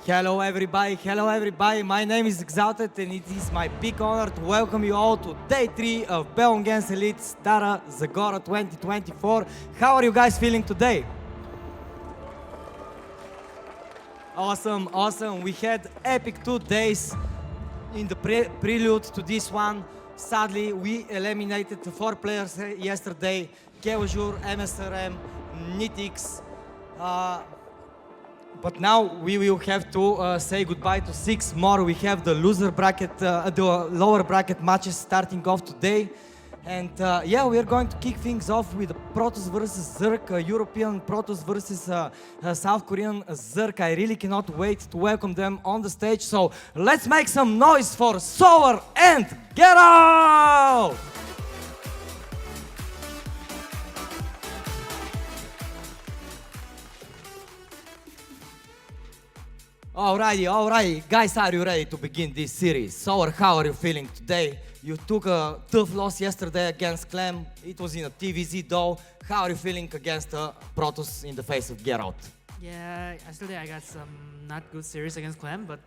Hello everybody, my name is Exalted and it is my big honor to welcome you all to day 3 of Bellum against Elite Stara Zagora 2024. How are you guys feeling today? Awesome. We had epic 2 days in the prelude to this one. Sadly, we eliminated 4 players yesterday. Kevajur, MSRM, Nitix. But now we will have to say goodbye to 6 more. We have the loser bracket, the lower bracket matches starting off today. And yeah, we are going to kick things off with Protoss versus Zerg, European Protoss versus South Korean Zerg. I really cannot wait to welcome them on the stage. So let's make some noise for Solar and Get Out! Alrighty. Guys, are you ready to begin this series? Solar, how are you feeling today? You took a tough loss yesterday against Clem. It was in a TVZ though. How are you feeling against Protoss in the face of Geralt? Yeah, yesterday I got some not good series against Clem, but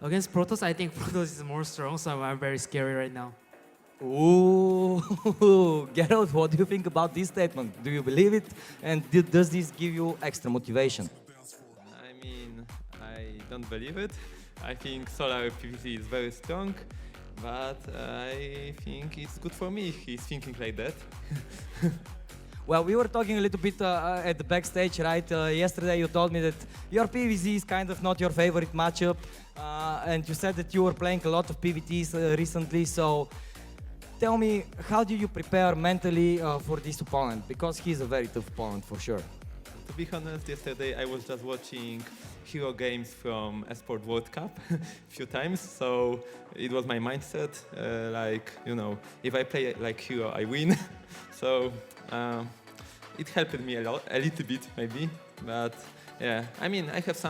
against Protoss, I think Protoss is more strong, so I'm very scary right now. Ooh, Geralt, what do you think about this statement? Do you believe it? And does this give you extra motivation? I mean, I don't believe it. I think Solar PvC is very strong, but I think it's good for me. He's thinking like that. Well, we were talking a little bit at the backstage, right? Yesterday you told me that your PvZ is kind of not your favorite matchup, and you said that you were playing a lot of PvTs recently, so tell me, how do you prepare mentally for this opponent? Because he's a very tough opponent for sure. To be honest, yesterday I was just watching hero games from Esport World Cup a few times, so it was my mindset, like, you know, if I play like hero, I win. So it helped me a little bit maybe, but yeah, I mean, I have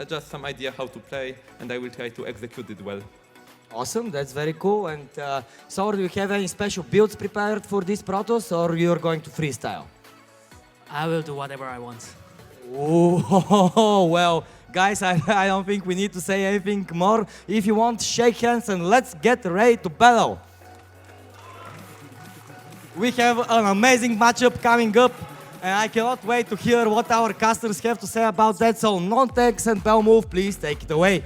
just some idea how to play, and I will try to execute it well. Awesome, that's very cool. And so, do you have any special builds prepared for this Protoss, or you're going to freestyle? I will do whatever I want. Oh, well, guys, I don't think we need to say anything more. If you want, shake hands and let's get ready to battle. We have an amazing matchup coming up, and I cannot wait to hear what our casters have to say about that. So, non-tags and bell move, please take it away.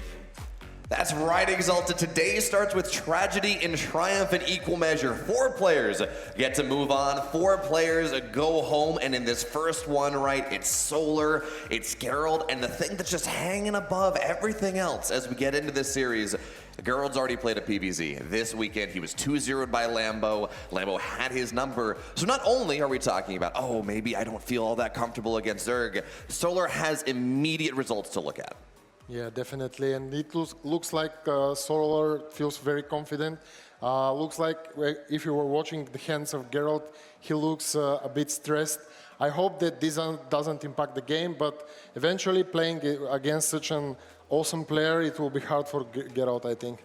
That's right, Exalted. Today starts with tragedy and triumph in equal measure. 4 players get to move on. 4 players go home. And in this first one, right, it's Solar, it's Geralt, and the thing that's just hanging above everything else as we get into this series, Geralt's already played a PvZ. This weekend, he was 2-0'd by Lambo. Lambo had his number. So not only are we talking about, oh, maybe I don't feel all that comfortable against Zerg, Solar has immediate results to look at. Yeah, definitely, and it looks like Solar feels very confident. Looks like if you were watching the hands of Geralt, he looks a bit stressed. I hope that this doesn't impact the game, but eventually playing against such an awesome player, it will be hard for Geralt, I think.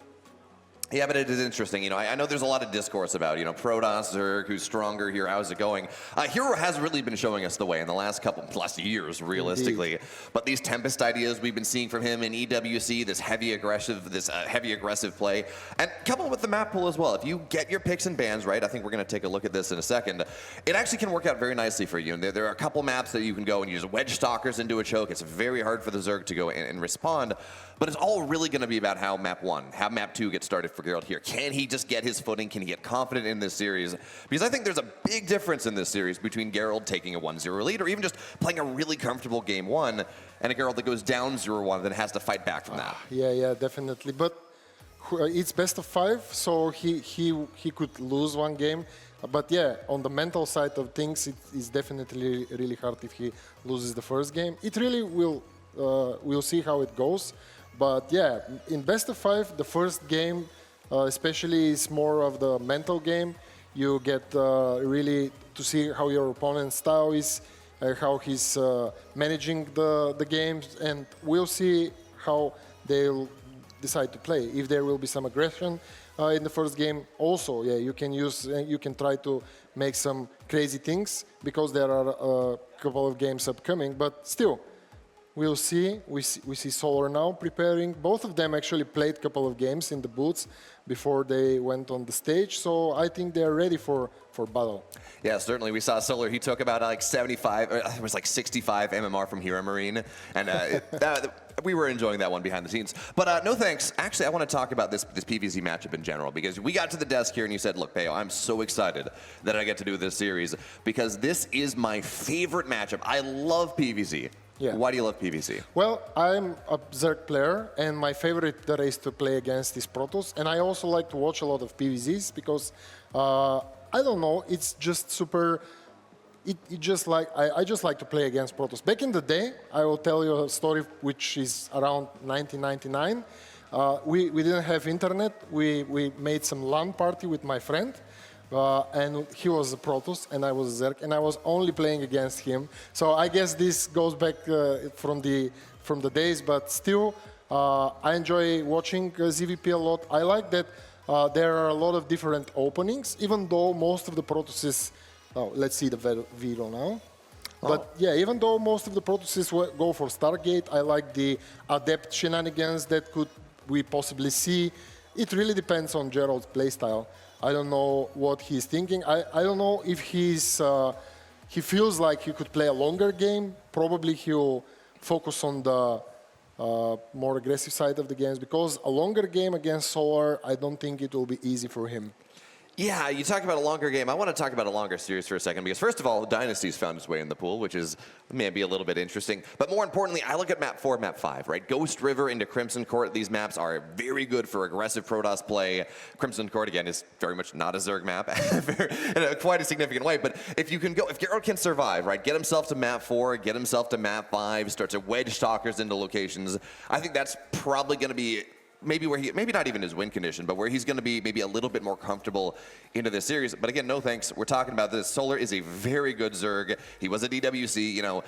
Yeah, but it is interesting. You know, I know there's a lot of discourse about, you know, Protoss, Zerg, who's stronger here, how's it going? Hero has really been showing us the way in the last years, realistically. Indeed. But these Tempest ideas we've been seeing from him in EWC, this heavy aggressive play, and coupled with the map pool as well. If you get your picks and bans right, I think we're going to take a look at this in a second, it actually can work out very nicely for you. And there are a couple maps that you can go and use wedge stalkers into a choke. It's very hard for the Zerg to go and respond. But it's all really going to be about how map 1, how map 2 gets started for Geralt here. Can he just get his footing? Can he get confident in this series? Because I think there's a big difference in this series between Geralt taking a 1-0 lead or even just playing a really comfortable game 1 and a Geralt that goes down 0-1 and then has to fight back from that. Yeah, definitely. But it's best of 5, so he could lose one game. But yeah, on the mental side of things, it is definitely really hard if he loses the first game. It really will, we'll see how it goes. But yeah, in best of 5, the first game especially is more of the mental game. You get really to see how your opponent's style is, how he's managing the games, and we'll see how they'll decide to play. If there will be some aggression in the first game, also, yeah, you can try to make some crazy things because there are a couple of games upcoming, but still, we'll see. We see Solar now preparing. Both of them actually played a couple of games in the booths before they went on the stage. So I think they're ready for battle. Yeah, certainly. We saw Solar. He took about like 75, it was like 65 MMR from Hero Marine. And we were enjoying that one behind the scenes. But no thanks. Actually, I want to talk about this PvZ matchup in general, because we got to the desk here and you said, look, Peo, I'm so excited that I get to do this series because this is my favorite matchup. I love PvZ. Yeah. Why do you love PvZ? Well, I'm a Zerg player, and my favorite race to play against is Protoss. And I also like to watch a lot of PvZs because, I don't know, it's just super... I just like to play against Protoss. Back in the day, I will tell you a story which is around 1999. We didn't have internet. We made some LAN party with my friend. And he was a Protoss and I was a Zerg, and I was only playing against him. So I guess this goes back from the days, but still, I enjoy watching ZVP a lot. I like that there are a lot of different openings, even though most of the Protosses. Oh, let's see the video now. But yeah, even though most of the Protosses go for Stargate, I like the Adept shenanigans that we possibly see. It really depends on Gerald's playstyle. I don't know what he's thinking. I don't know if he feels like he could play a longer game. Probably he'll focus on the more aggressive side of the games, because a longer game against Solar, I don't think it will be easy for him. Yeah, you talk about a longer game. I want to talk about a longer series for a second because, first of all, Dynasty's found its way in the pool, which is maybe a little bit interesting. But more importantly, I look at map 4, map 5, right? Ghost River into Crimson Court. These maps are very good for aggressive Protoss play. Crimson Court, again, is very much not a Zerg map in quite a significant way. But if Gerald can survive, right, get himself to map 4, get himself to map 5, start to wedge stalkers into locations, I think that's probably going to be maybe not even his win condition, but where he's going to be maybe a little bit more comfortable into this series. But again, no thanks. We're talking about this. Solar is a very good Zerg. He was a DWC, you know.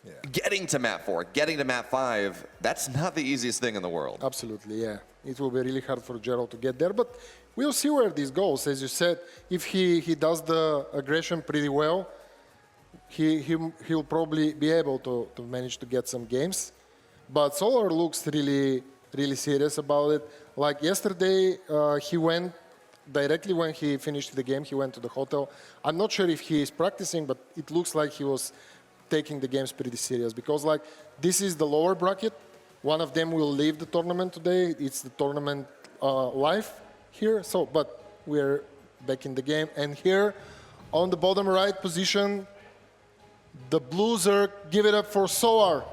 Yeah. Getting to map 4, getting to map 5, that's not the easiest thing in the world. Absolutely, yeah. It will be really hard for Gerald to get there, but we'll see where this goes. As you said, if he does the aggression pretty well, he'll probably be able to manage to get some games. But Solar looks really serious about it. Like yesterday, he went directly when he finished the game, he went to the hotel. I'm not sure if he is practicing, but it looks like he was taking the games pretty serious, because like this is the lower bracket. One of them will leave the tournament today. It's the tournament live here. So, but we're back in the game. And here on the bottom right position, the blue Zerg, give it up for Solar.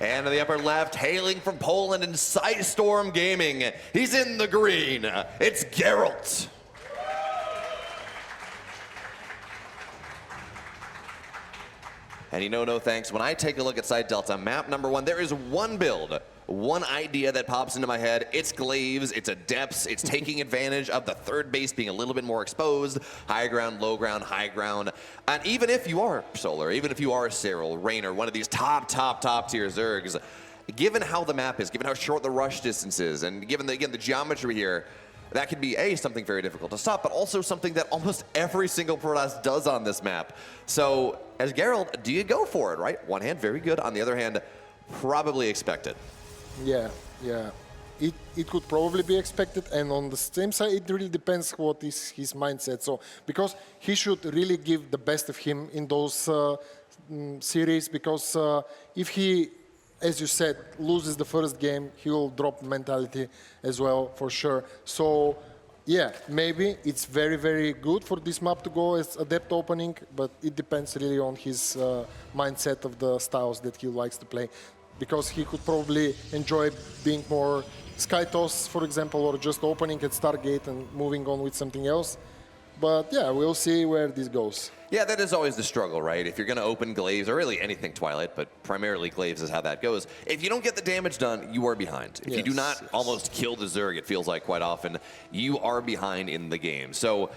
And to the upper left, hailing from Poland in Storm Gaming, he's in the green. It's Geralt. And you know, no thanks, when I take a look at Side Delta, map number 1, there is one build, one idea that pops into my head. It's Glaives, it's Adepts, it's taking advantage of the third base being a little bit more exposed, high ground, low ground, high ground. And even if you are Solar, even if you are Cyril, Raynor, one of these top tier Zergs, given how the map is, given how short the rush distance is, and given, again, the geometry here, that could be, A, something very difficult to stop, but also something that almost every single Protoss does on this map. So, as Geralt, do you go for it, right? One hand, very good. On the other hand, probably expected. Yeah. It could probably be expected, and on the same side, it really depends what is his mindset. So, because he should really give the best of him in those series, because if he, as you said, loses the first game, he will drop mentality as well, for sure. So, yeah, maybe it's very good for this map to go as Adept opening, but it depends really on his mindset of the styles that he likes to play. Because he could probably enjoy being more Skytoss, for example, or just opening at Stargate and moving on with something else. But yeah, we'll see where this goes. Yeah, that is always the struggle, right? If you're going to open Glaives, or really anything Twilight, but primarily Glaives is how that goes. If you don't get the damage done, you are behind. If you do not almost kill the Zerg, it feels like quite often, you are behind in the game. So,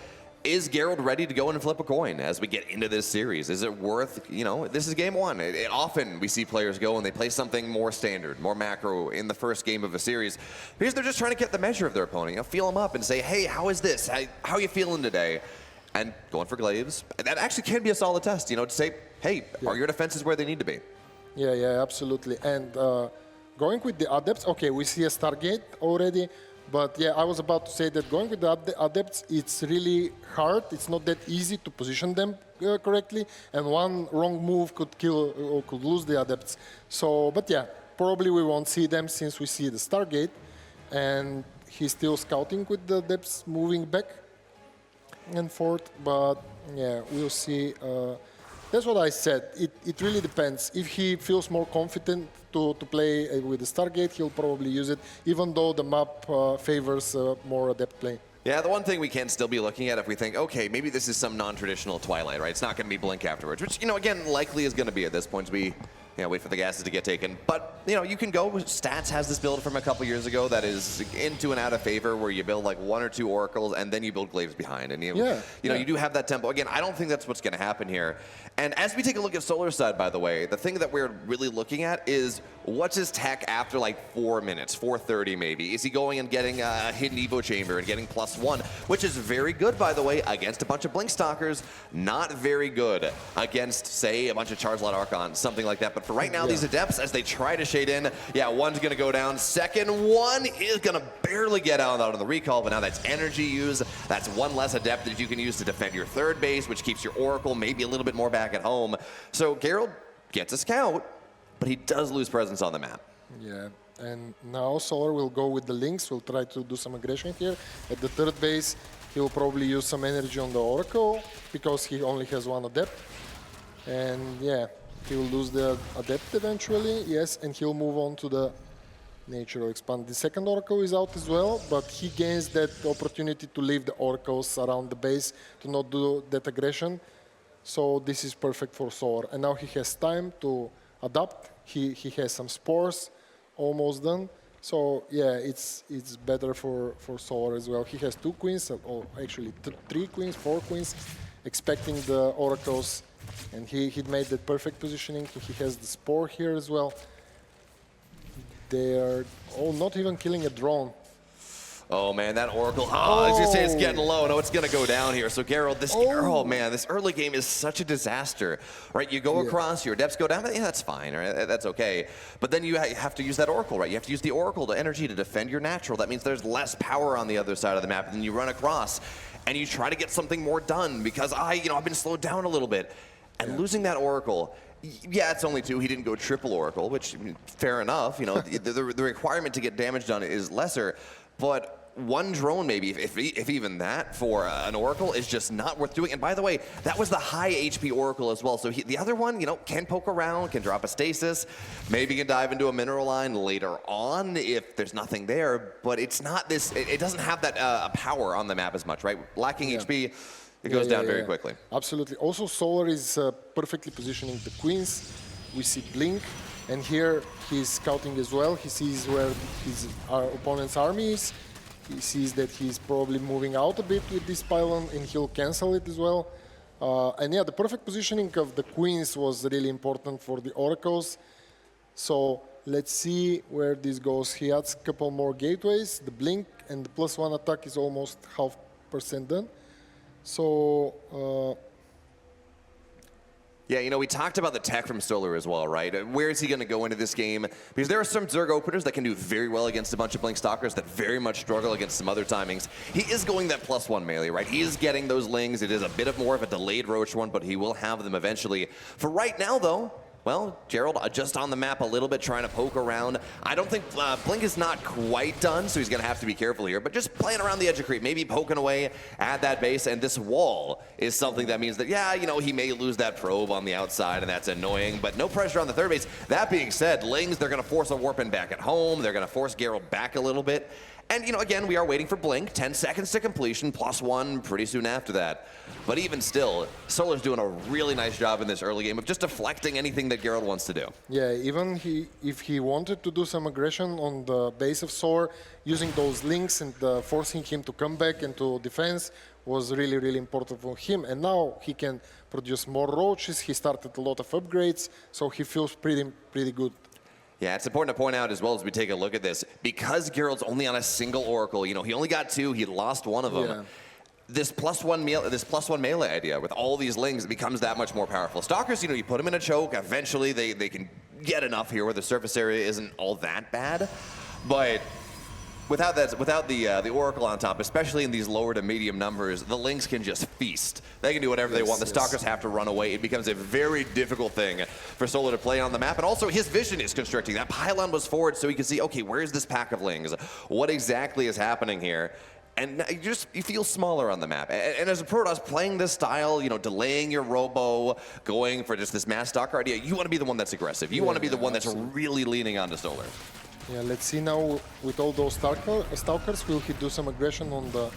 is Geralt ready to go and flip a coin as we get into this series? Is it worth, you know, this is game 1. Often we see players go and they play something more standard, more macro in the first game of a series because they're just trying to get the measure of their opponent. You know, feel them up and say, hey, how is this? How are you feeling today? and going for glaives. That actually can be a solid test, to say, hey, are your defenses where they need to be? Yeah, absolutely. And going with the adepts, okay, we see a Stargate already, but yeah, I was about to say that going with the adepts, it's really hard. It's not that easy to position them correctly, and one wrong move could kill or could lose the adepts. So, but yeah, probably we won't see them since we see the Stargate, and he's still scouting with the adepts moving back and forth, but yeah, we'll see. That's what I said. It really depends. If he feels more confident to play with the Stargate, he'll probably use it, even though the map favors more adept play. Yeah, the one thing we can still be looking at if we think, okay, maybe this is some non-traditional Twilight, right? It's not going to be Blink afterwards, which, again, likely is going to be at this point as we wait for the gases to get taken. But, you can go. Stats has this build from a couple years ago that is into and out of favor where you build like 1 or 2 oracles and then you build glaives behind. And you do have that tempo. Again, I don't think that's what's going to happen here. And as we take a look at Solar's side, by the way, the thing that we're really looking at is what's his tech after like 4 minutes, 4:30 maybe? Is he going and getting a hidden Evo chamber and getting +1, which is very good, by the way, against a bunch of Blink Stalkers. Not very good against, say, a bunch of Charizard Archons, something like that. But for right now, these Adepts, as they try to shade in, one's going to go down. Second one is going to barely get out of the recall, but now that's energy use. That's one less Adept that you can use to defend your third base, which keeps your Oracle maybe a little bit more back at home. So Geralt gets a scout, but he does lose presence on the map. Yeah, and now Solar will go with the Lynx. Will try to do some aggression here. At the third base, he'll probably use some energy on the Oracle because he only has 1 Adept. And yeah, he will lose the Adept eventually, yes, and he'll move on to the Natural Expand. The second Oracle is out as well, but he gains that opportunity to leave the Oracles around the base to not do that aggression. So this is perfect for Solar. And now he has time to adapt. He has some spores almost done. So yeah, it's better for Solar as well. He has 2 queens, or actually 3 queens, 4 queens, expecting the Oracles. And he made that perfect positioning. He has the spore here as well. They are not even killing a drone. Oh man, that Oracle. I was gonna say it's getting low. No, it's gonna go down here. So Geralt, this early game is such a disaster, right? You go across, your Adepts go down. Yeah, that's fine. Right? That's okay. But then you have to use that Oracle, right? You have to use the Oracle to energy to defend your natural. That means there's less power on the other side of the map, and then you run across, and you try to get something more done because I've been slowed down a little bit, and losing that Oracle. Yeah, it's only 2. He didn't go triple Oracle, which fair enough. The requirement to get damage done is lesser, but 1 drone maybe, if even that, for an Oracle is just not worth doing. And by the way, that was the high HP Oracle as well. So the other one, can poke around, can drop a stasis, maybe can dive into a mineral line later on if there's nothing there. But it's not this. It doesn't have that power on the map as much, right? Lacking HP. It goes down very quickly. Absolutely. Also, Solar is perfectly positioning the queens. We see Blink, and here he's scouting as well. He sees where our opponent's army is. He sees that he's probably moving out a bit with this pylon, and he'll cancel it as well. And yeah, the perfect positioning of the queens was really important for the Oracles. So let's see where this goes. He adds a couple more gateways. The Blink and the +1 attack is almost 0.5% done. So, we talked about the tech from Solar as well, right? Where is he going to go into this game? Because there are some Zerg openers that can do very well against a bunch of Blink Stalkers that very much struggle against some other timings. He is going that +1 melee, right? He is getting those Lings. It is a bit of more of a delayed Roach one, but he will have them eventually. For right now, though, well, Gerald just on the map a little bit, trying to poke around. I don't think Blink is not quite done, so he's going to have to be careful here. But just playing around the edge of creep, maybe poking away at that base. And this wall is something that means that, he may lose that probe on the outside, and that's annoying. But no pressure on the third base. That being said, Lings, they're going to force a warp in back at home. They're going to force Gerald back a little bit. And, again, we are waiting for Blink. 10 seconds to completion, +1 pretty soon after that. But even still, Solar's doing a really nice job in this early game of just deflecting anything that Geralt wants to do. Yeah, even if he wanted to do some aggression on the base of Solar, using those links and forcing him to come back into defense was really, really important for him. And now he can produce more roaches. He started a lot of upgrades, so he feels pretty good. Yeah, it's important to point out as well as we take a look at this, because Geralt's only on a single Oracle, he only got 2, he lost 1 of them. this +1 melee idea with all these lings becomes that much more powerful. Stalkers, you put them in a choke, eventually they can get enough here where the surface area isn't all that bad. But without the Oracle on top, especially in these lower to medium numbers, the Lings can just feast. They can do whatever they want. The Stalkers have to run away. It becomes a very difficult thing for Solar to play on the map. And also, his vision is constricting. That pylon was forward so he can see, okay, where is this pack of Lings? What exactly is happening here? And you feel smaller on the map. And as a Protoss, playing this style, delaying your robo, going for just this mass Stalker idea, you want to be the one that's aggressive. You want to be the one that's really leaning onto Solar. Yeah, let's see now with all those Stalkers, will he do some aggression on the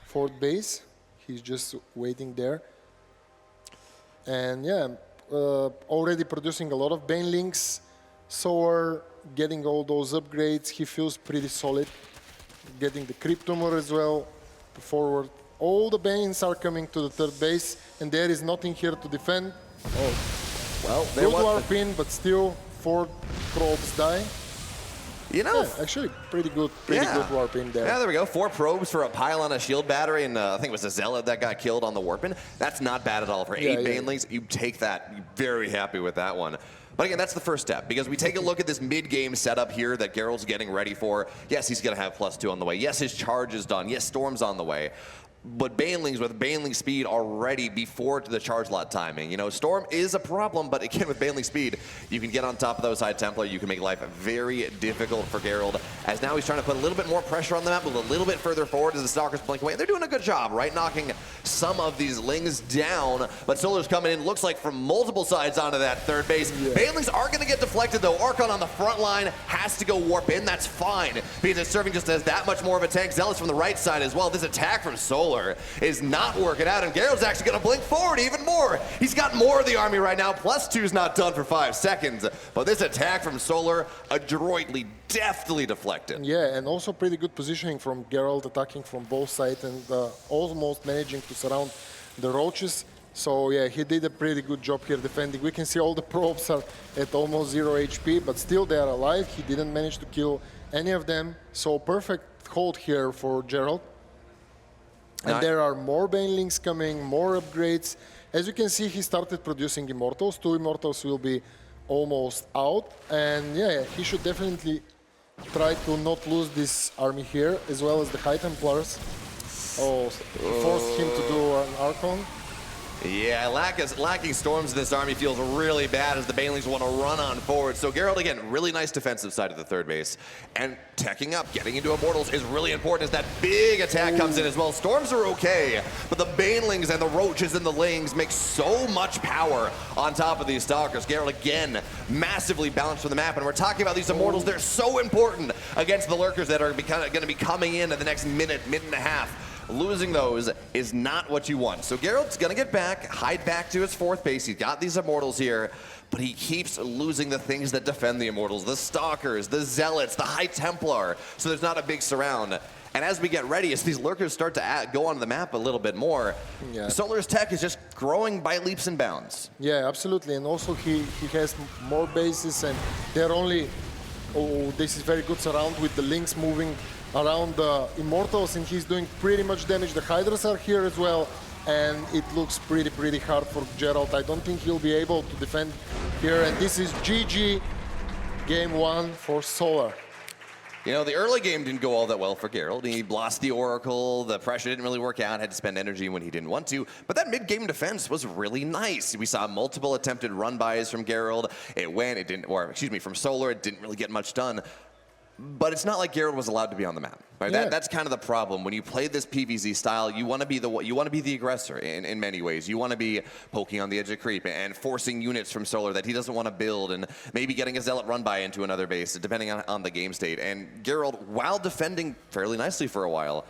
fourth base? He's just waiting there. And yeah, already producing a lot of Banelings. Solar getting all those upgrades. He feels pretty solid. Getting the Creep Tumor as well forward. All the Banes are coming to the third base, and there is nothing here to defend. Oh, well, good warp in, but still 4 probes die. Yeah, actually, pretty good warp in there. Yeah, there we go. 4 probes for a pylon, a shield battery, and I think it was a Zealot that got killed on the warp in. That's not bad at all for 8 Banelings. You take that. You're very happy with that one. But again, that's the first step, because we take a look at this mid-game setup here that Geralt's getting ready for. Yes, he's going to have +2 on the way. Yes, his charge is done. Yes, Storm's on the way. But Banelings with Baneling speed already before the charge lot timing. Storm is a problem, but again, with Baneling speed, you can get on top of those High Templar. You can make life very difficult for Geralt, as now he's trying to put a little bit more pressure on the map, move a little bit further forward as the Stalkers blink away. They're doing a good job, right? Knocking some of these Lings down, but Solar's coming in, looks like from multiple sides onto that third base. Yeah. Banelings are going to get deflected, though. Archon on the front line has to go warp in. That's fine, because it's serving just as that much more of a tank. Zealots from the right side as well. This attack from Solar is not working out, and Geralt's actually going to blink forward even more. He's got more of the army right now. +2's not done for 5 seconds, but this attack from Solar adroitly, deftly deflected. Yeah, and also pretty good positioning from Geralt, attacking from both sides and almost managing to surround the roaches. So yeah, he did a pretty good job here defending. We can see all the probes are at almost 0 HP, but still they are alive. He didn't manage to kill any of them. So perfect hold here for Geralt. And there are more Banelings coming, more upgrades. As you can see, he started producing Immortals. 2 Immortals will be almost out. And yeah, he should definitely try to not lose this army here, as well as the High Templars. Oh, forced him to do an Archon. Yeah, lacking Storms in this army feels really bad as the Banelings want to run on forward. So Geralt, again, really nice defensive side of the third base. And teching up, getting into Immortals is really important as that big attack comes in as well. Storms are okay, but the Banelings and the Roaches and the Lings make so much power on top of these Stalkers. Geralt, again, massively balanced from the map. And we're talking about these Immortals. They're so important against the Lurkers that are going to be coming in the next minute and a half. Losing those is not what you want. So Geralt's gonna get back, hide back to his fourth base. He's got these Immortals here, but he keeps losing the things that defend the Immortals, the Stalkers, the Zealots, the High Templar, so there's not a big surround. And as we get ready, as these Lurkers start to go onto the map a little bit more, Solar's tech is just growing by leaps and bounds. Yeah, absolutely, and also he has more bases, and they're only, this is very good surround with the Lings moving around the Immortals, and he's doing pretty much damage. The Hydras are here as well, and it looks pretty hard for Geralt. I don't think he'll be able to defend here, and this is GG, game 1 for Solar. The early game didn't go all that well for Geralt. He lost the Oracle, the pressure didn't really work out, had to spend energy when he didn't want to, but that mid-game defense was really nice. We saw multiple attempted run-bys from Geralt. From Solar, it didn't really get much done. But it's not like Geralt was allowed to be on the map. Right? Yeah. That's kind of the problem. When you play this PvZ style, you want to be the aggressor in many ways. You want to be poking on the edge of creep and forcing units from Solar that he doesn't want to build, and maybe getting a Zealot run by into another base, depending on the game state. And Geralt, while defending fairly nicely for a while,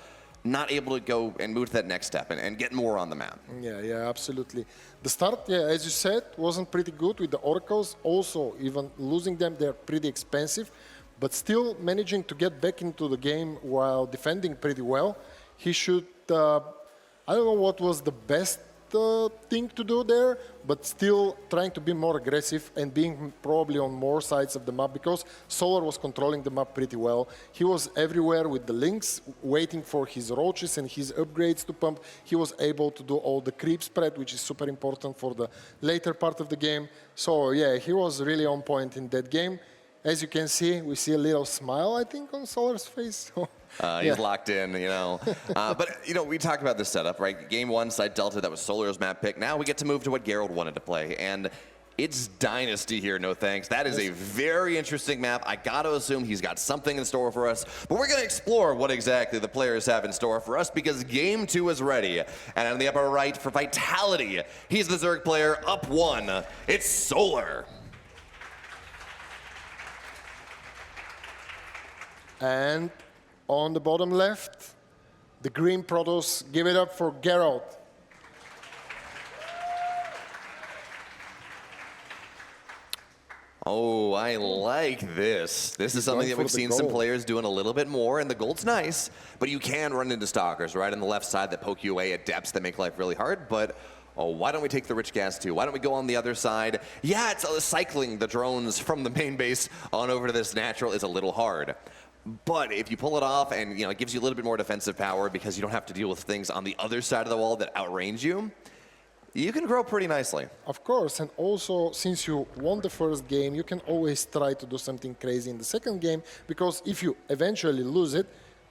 not able to go and move to that next step and get more on the map. Yeah, absolutely. The start, as you said, wasn't pretty good with the Oracles. Also, even losing them, they're pretty expensive. But still managing to get back into the game while defending pretty well. He should, I don't know what was the best thing to do there, but still trying to be more aggressive and being probably on more sides of the map because Solar was controlling the map pretty well. He was everywhere with the links, waiting for his roaches and his upgrades to pump. He was able to do all the creep spread, which is super important for the later part of the game. So yeah, he was really on point in that game. As you can see, we see a little smile, I think, on Solar's face. He's locked in, you know. But, you know, we talked about this setup, right? Game 1, Side Delta, that was Solar's map pick. Now we get to move to what Gerald wanted to play. And it's Dynasty here, no thanks. That is a very interesting map. I got to assume he's got something in store for us. But we're going to explore what exactly the players have in store for us because Game 2 is ready. And on the upper right for Vitality, he's the Zerg player, up 1. It's Solar. And on the bottom left, the green Protoss, give it up for Geralt. Oh, I like this. This is something that we've seen some players doing a little bit more, and the gold's nice, but you can run into stalkers right on the left side that poke you away at depths that make life really hard, but oh, why don't we take the rich gas too? Why don't we go on the other side? Yeah, it's cycling the drones from the main base on over to this natural is a little hard. But if you pull it off and, you know, it gives you a little bit more defensive power because you don't have to deal with things on the other side of the wall that outrange you, you can grow pretty nicely. Of course, and also since you won the first game, you can always try to do something crazy in the second game because if you eventually lose it,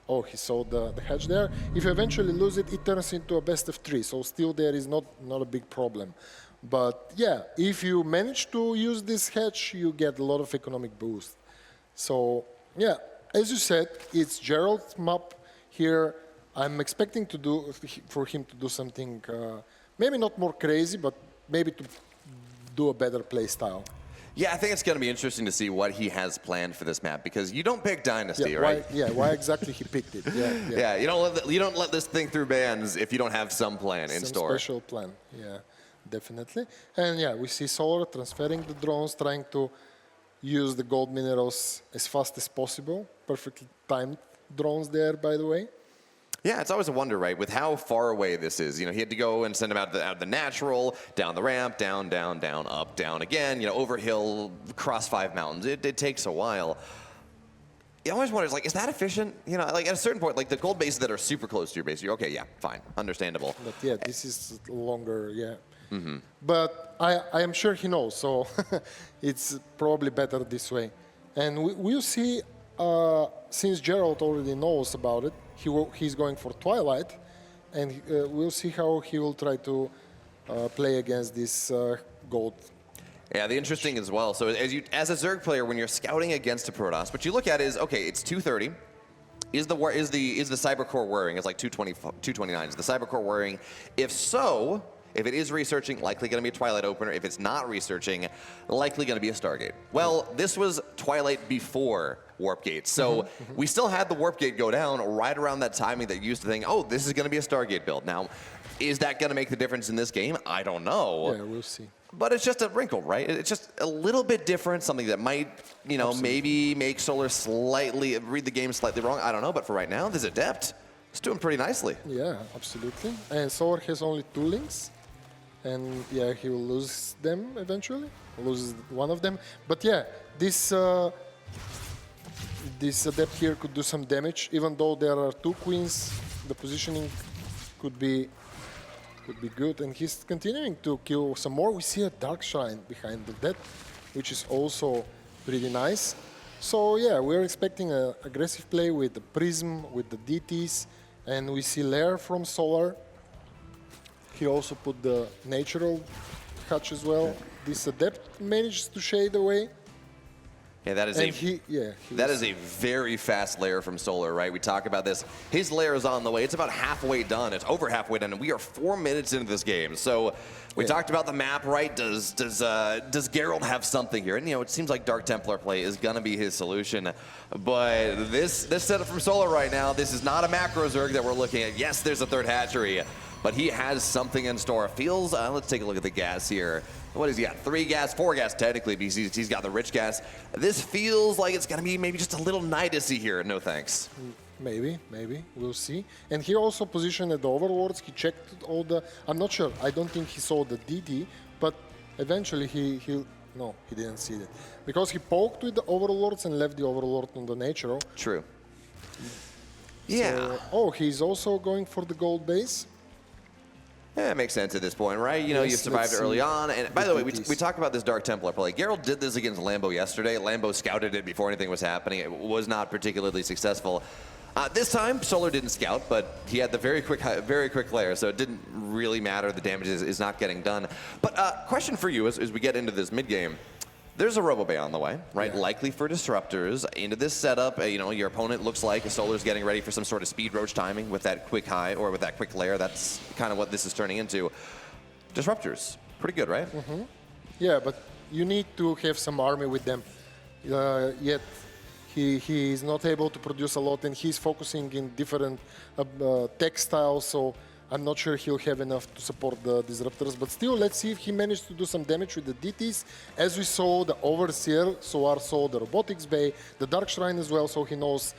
oh, he saw the hedge there. If you eventually lose it, it turns into a best of 3, so still there is not a big problem. But yeah, if you manage to use this hedge, you get a lot of economic boost. So yeah. As you said, it's Gerald's map here. I'm expecting for him to do something, maybe not more crazy, but maybe to do a better play style. Yeah, I think it's going to be interesting to see what he has planned for this map because you don't pick Dynasty, right? Why exactly he picked it? Yeah, you don't let this thing through bans if you don't have some plan in store. Some special plan, yeah, definitely. And yeah, we see Solar transferring the drones, trying to use the gold minerals as fast as possible. Perfectly timed drones there, by the way. Yeah, it's always a wonder, right, with how far away this is. You know, he had to go and send them out the natural, down the ramp, down, down, down, up, down again, you know, over hill, cross 5 mountains. It takes a while. You always wonder, like, is that efficient? You know, like at a certain point, like the gold bases that are super close to your base, you're okay, yeah, fine, understandable. But yeah, this is longer, yeah. Mm-hmm. But I am sure he knows, so it's probably better this way. And we'll see, since Gerald already knows about it, he's going for Twilight, and we'll see how he will try to play against this gold. Yeah, the interesting as well. So as a Zerg player, when you're scouting against a Protoss, what you look at is, okay, it's 230. Is the Cyber Core worrying? It's like 229. Is the Cyber Core worrying? If so, if it is researching, likely going to be a Twilight opener. If it's not researching, likely going to be a Stargate. Well, this was Twilight before Warp Gate. So we still had the Warp Gate go down right around that timing that you used to think, oh, this is going to be a Stargate build. Now, is that going to make the difference in this game? I don't know. Yeah, we'll see. But it's just a wrinkle, right? It's just a little bit different, something that might, you know, maybe make Solar read the game slightly wrong. I don't know, but for right now, this Adept is doing pretty nicely. Yeah, absolutely. And Solar has only 2 links. And yeah, he will lose them eventually, loses one of them. But yeah, this Adept here could do some damage, even though there are 2 queens. The positioning could be good, and he's continuing to kill some more. We see a Dark Shrine behind that, which is also pretty nice. So yeah, we're expecting an aggressive play with the Prism, with the DTs, and we see Lair from Solar. He also put the natural hatch as well. This Adept managed to shade away. Yeah, that is that is a very fast layer from Solar, right? We talk about this. His layer is on the way. It's about halfway done. It's over halfway done, and we are 4 minutes into this game. So we talked about the map, right? Does Geralt have something here? And you know, it seems like Dark Templar play is gonna be his solution. But this setup from Solar right now, this is not a macro Zerg that we're looking at. Yes, there's a 3rd hatchery, but he has something in store. Feels. Let's take a look at the gas here. What has he got? 3 gas, 4 gas technically, because he's got the rich gas. This feels like it's going to be maybe just a little Nidusy here. No thanks. Maybe. We'll see. And he also positioned the overlords. He checked all the... I'm not sure. I don't think he saw the DD, but eventually no, he didn't see it. Because he poked with the overlords and left the overlord on the natural. True. Yeah. So, oh, he's also going for the gold base. Yeah, it makes sense at this point, right? You know, Yes, you survived let's early see on. And by the way, we DPs. talked about this Dark Templar play. Geralt did this against Lambo yesterday. Lambo scouted it before anything was happening. It was not particularly successful. This time, Solar didn't scout, but he had the very quick layer, so it didn't really matter. The damage is not getting done. But question for you as we get into this mid-game. There's a Robo Bay on the way, right? Yeah. Likely for disruptors. Into this setup, you know, your opponent looks like Solar's getting ready for some sort of speed roach timing with that quick high or with that quick layer. That's kind of what this is turning into. Disruptors, pretty good, right? Mm-hmm. Yeah, but you need to have some army with them. Yet he is not able to produce a lot, and he's focusing in different textiles, so I'm not sure he'll have enough to support the disruptors. But still, let's see if he managed to do some damage with the DTs. As we saw, the Overseer, Soar saw the Robotics Bay, the Dark Shrine as well, so he knows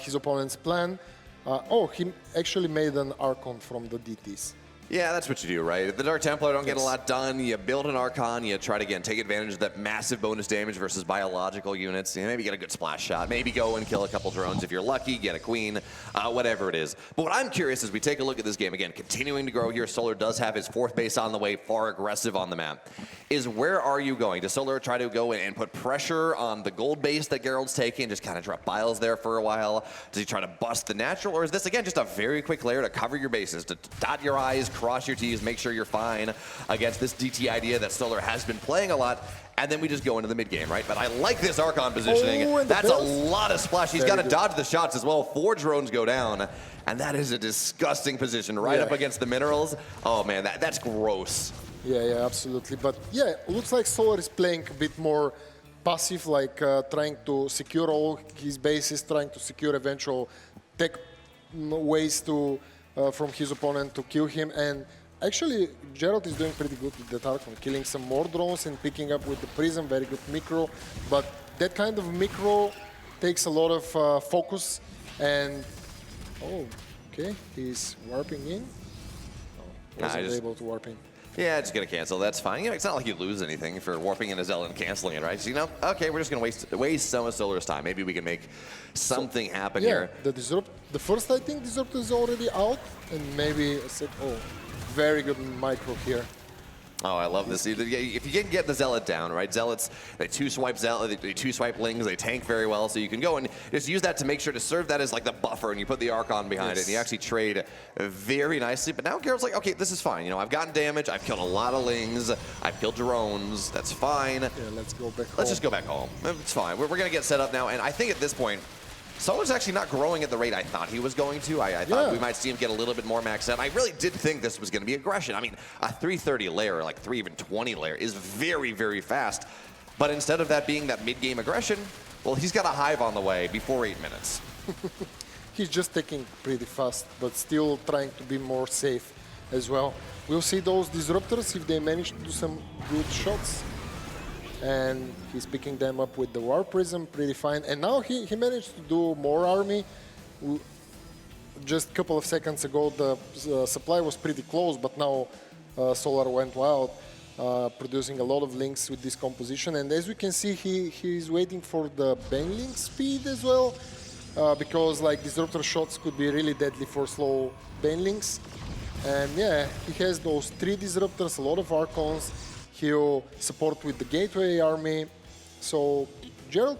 his opponent's plan. Oh, he actually made an Archon from the DTs. Yeah, that's what you do, right? If the Dark Templar don't get a lot done, you build an Archon, you try to, again, take advantage of that massive bonus damage versus biological units. You maybe get a good splash shot, maybe go and kill a couple drones if you're lucky, get a queen, whatever it is. But what I'm curious as we take a look at this game, again, continuing to grow here, Solar does have his fourth base on the way, far aggressive on the map, is where are you going? Does Solar try to go and put pressure on the gold base that Geralt's taking, just kind of drop biles there for a while? Does he try to bust the natural, or is this, again, just a very quick layer to cover your bases, to dot your I's, cross your T's, make sure you're fine against this DT idea that Solar has been playing a lot, and then we just go into the mid-game, right? But I like this Archon positioning. Oh, and that's a build. lot of splash. He's Very got to good. dodge the shots as well. 4 drones go down, and that is a disgusting position right Yeah. up against the minerals. Oh, man, that's gross. Yeah, absolutely. But yeah, looks like Solar is playing a bit more passive, like trying to secure all his bases, trying to secure eventual tech ways to from his opponent to kill him. And actually, Geralt is doing pretty good with the Archon, killing some more drones and picking up with the Prism, very good micro. But that kind of micro takes a lot of focus. And oh, okay, he's warping in. Oh, wasn't able to warp in. Yeah, just gonna cancel. That's fine. You know, it's not like you lose anything for warping in a Zealot and canceling it, right? So, you know, okay, we're just gonna waste some of Solar's time. Maybe we can make something happen here. The first, I think, Disruptor is already out, and maybe I said, oh, very good micro here. Oh, I love this. If you can get the Zealot down, right? Zealots, they two-swipe Zealot, they two-swipe Lings, they tank very well, so you can go and just use that to make sure to serve that as like the buffer, and you put the Archon behind it, and you actually trade very nicely. But now Geralt's like, okay, this is fine. You know, I've gotten damage, I've killed a lot of Lings, I've killed drones, that's fine. Yeah, let's go back home. Let's just go back home. It's fine. We're going to get set up now, and I think at this point, Solar's actually not growing at the rate I thought he was going to. I thought we might see him get a little bit more maxed out. I really did think this was going to be aggression. I mean, a 330 layer, like 320 layer, is very, very fast. But instead of that being that mid-game aggression, well, he's got a hive on the way before 8 minutes. He's just taking pretty fast, but still trying to be more safe as well. We'll see those Disruptors if they manage to do some good shots. And he's picking them up with the War Prism, pretty fine. And now he managed to do more army. Just a couple of seconds ago, the supply was pretty close, but now Solar went wild, producing a lot of links with this composition. And as we can see, he's waiting for the Bane link speed as well, because like Disruptor shots could be really deadly for slow Bane links. And yeah, he has those 3 Disruptors, a lot of Archons. He'll support with the Gateway army. So Geralt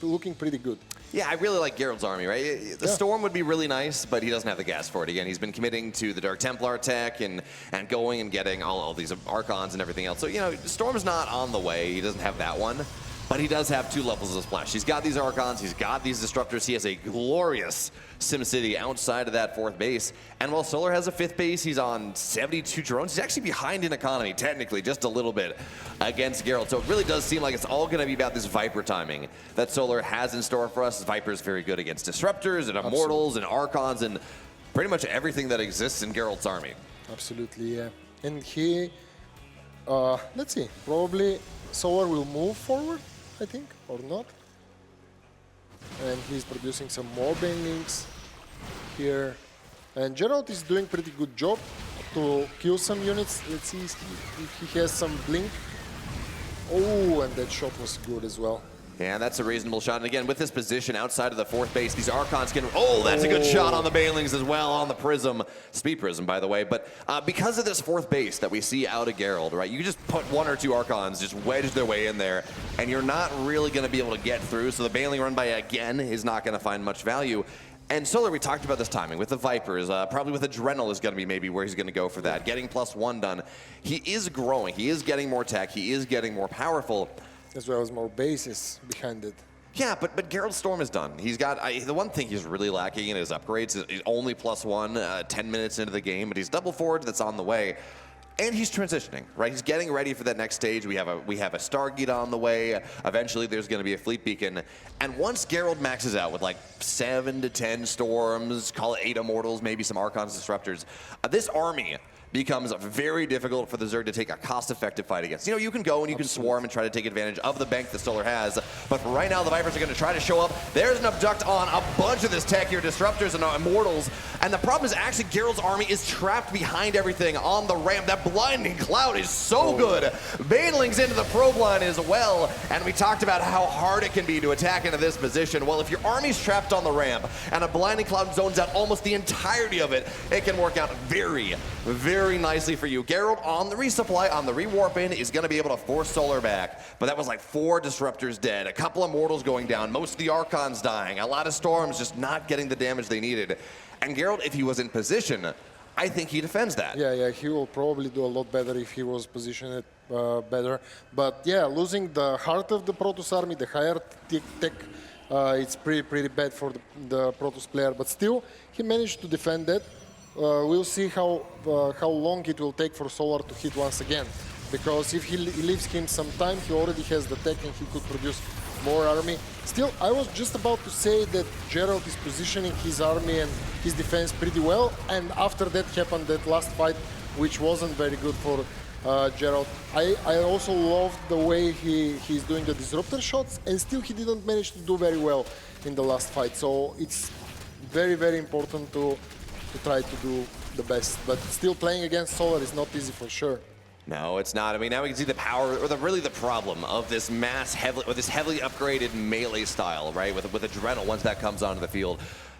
looking pretty good. Yeah, I really like Geralt's army, right? The Storm would be really nice, but he doesn't have the gas for it. Again, he's been committing to the Dark Templar tech and going and getting all these Archons and everything else. So, you know, Storm's not on the way. He doesn't have that one. But he does have 2 levels of splash. He's got these Archons, he's got these Disruptors, he has a glorious SimCity outside of that 4th base. And while Solar has a 5th base, he's on 72 drones. He's actually behind in economy, technically, just a little bit against Geralt. So it really does seem like it's all going to be about this Viper timing that Solar has in store for us. Viper's very good against Disruptors and Immortals and Archons and pretty much everything that exists in Geralt's army. Absolutely, yeah. And he, let's see, probably Solar will move forward, I think, or not. And he's producing some more Bane links. here. And Gerald is doing pretty good job to kill some units. Let's see if he has some blink. Oh, and that shot was good as well. Yeah, that's a reasonable shot. And again, with this position outside of the fourth base, these Archons can... Oh, that's a good shot on the Bailings as well, on the Prism. Speed Prism, by the way. But because of this fourth base that we see out of Gerald, right, you just put one or two Archons, just wedge their way in there, and you're not really going to be able to get through. So the Bailing run by again is not going to find much value. And Solar, we talked about this timing. With the Vipers, probably with Adrenal is going to be maybe where he's going to go for that. Getting +1 done. He is growing. He is getting more tech. He is getting more powerful. As well as more bases behind it. Yeah, but Gerald Storm is done. He's got the one thing he's really lacking in his upgrades is he's only +1 10 minutes into the game, but he's double forward that's on the way. And he's transitioning, right? He's getting ready for that next stage. We have a Stargate on the way. Eventually, there's going to be a Fleet Beacon. And once Gerald maxes out with like 7 to 10 Storms, call it 8 Immortals, maybe some Archons Disruptors, this army becomes very difficult for the Zerg to take a cost-effective fight against. You know, you can go and you can swarm and try to take advantage of the bank that Solar has, but for right now, the Vipers are going to try to show up. There's an Abduct on a bunch of this tech here, Disruptors and Immortals, and the problem is actually Gerald's army is trapped behind everything on the ramp. That blinding cloud is so good. Banelings into the probe line as well, and we talked about how hard it can be to attack into this position. Well, if your army's trapped on the ramp and a blinding cloud zones out almost the entirety of it, it can work out very, very nicely for you. Gerald on the resupply, on the rewarp in, is going to be able to force Solar back. But that was like 4 Disruptors dead, a couple of Mortals going down, most of the Archons dying, a lot of Storms just not getting the damage they needed. And Gerald, if he was in position, I think he defends that. Yeah, he will probably do a lot better if he was positioned better. But yeah, losing the heart of the Protoss army, the higher tech, it's pretty bad for the Protoss player. But still, he managed to defend that. We'll see how long it will take for Solar to hit once again. Because if he leaves him some time, he already has the tech and he could produce more army. Still, I was just about to say that Gerald is positioning his army and his defense pretty well. And after that happened that last fight, which wasn't very good for Gerald. I also love the way he's doing the Disruptor shots, and still he didn't manage to do very well in the last fight. So it's very, very important to try to do the best, but still playing against Solar is not easy for sure. No, it's not. I mean, now we can see the power, or really the problem of this this heavily upgraded melee style, right? With Adrenal once that comes onto the field.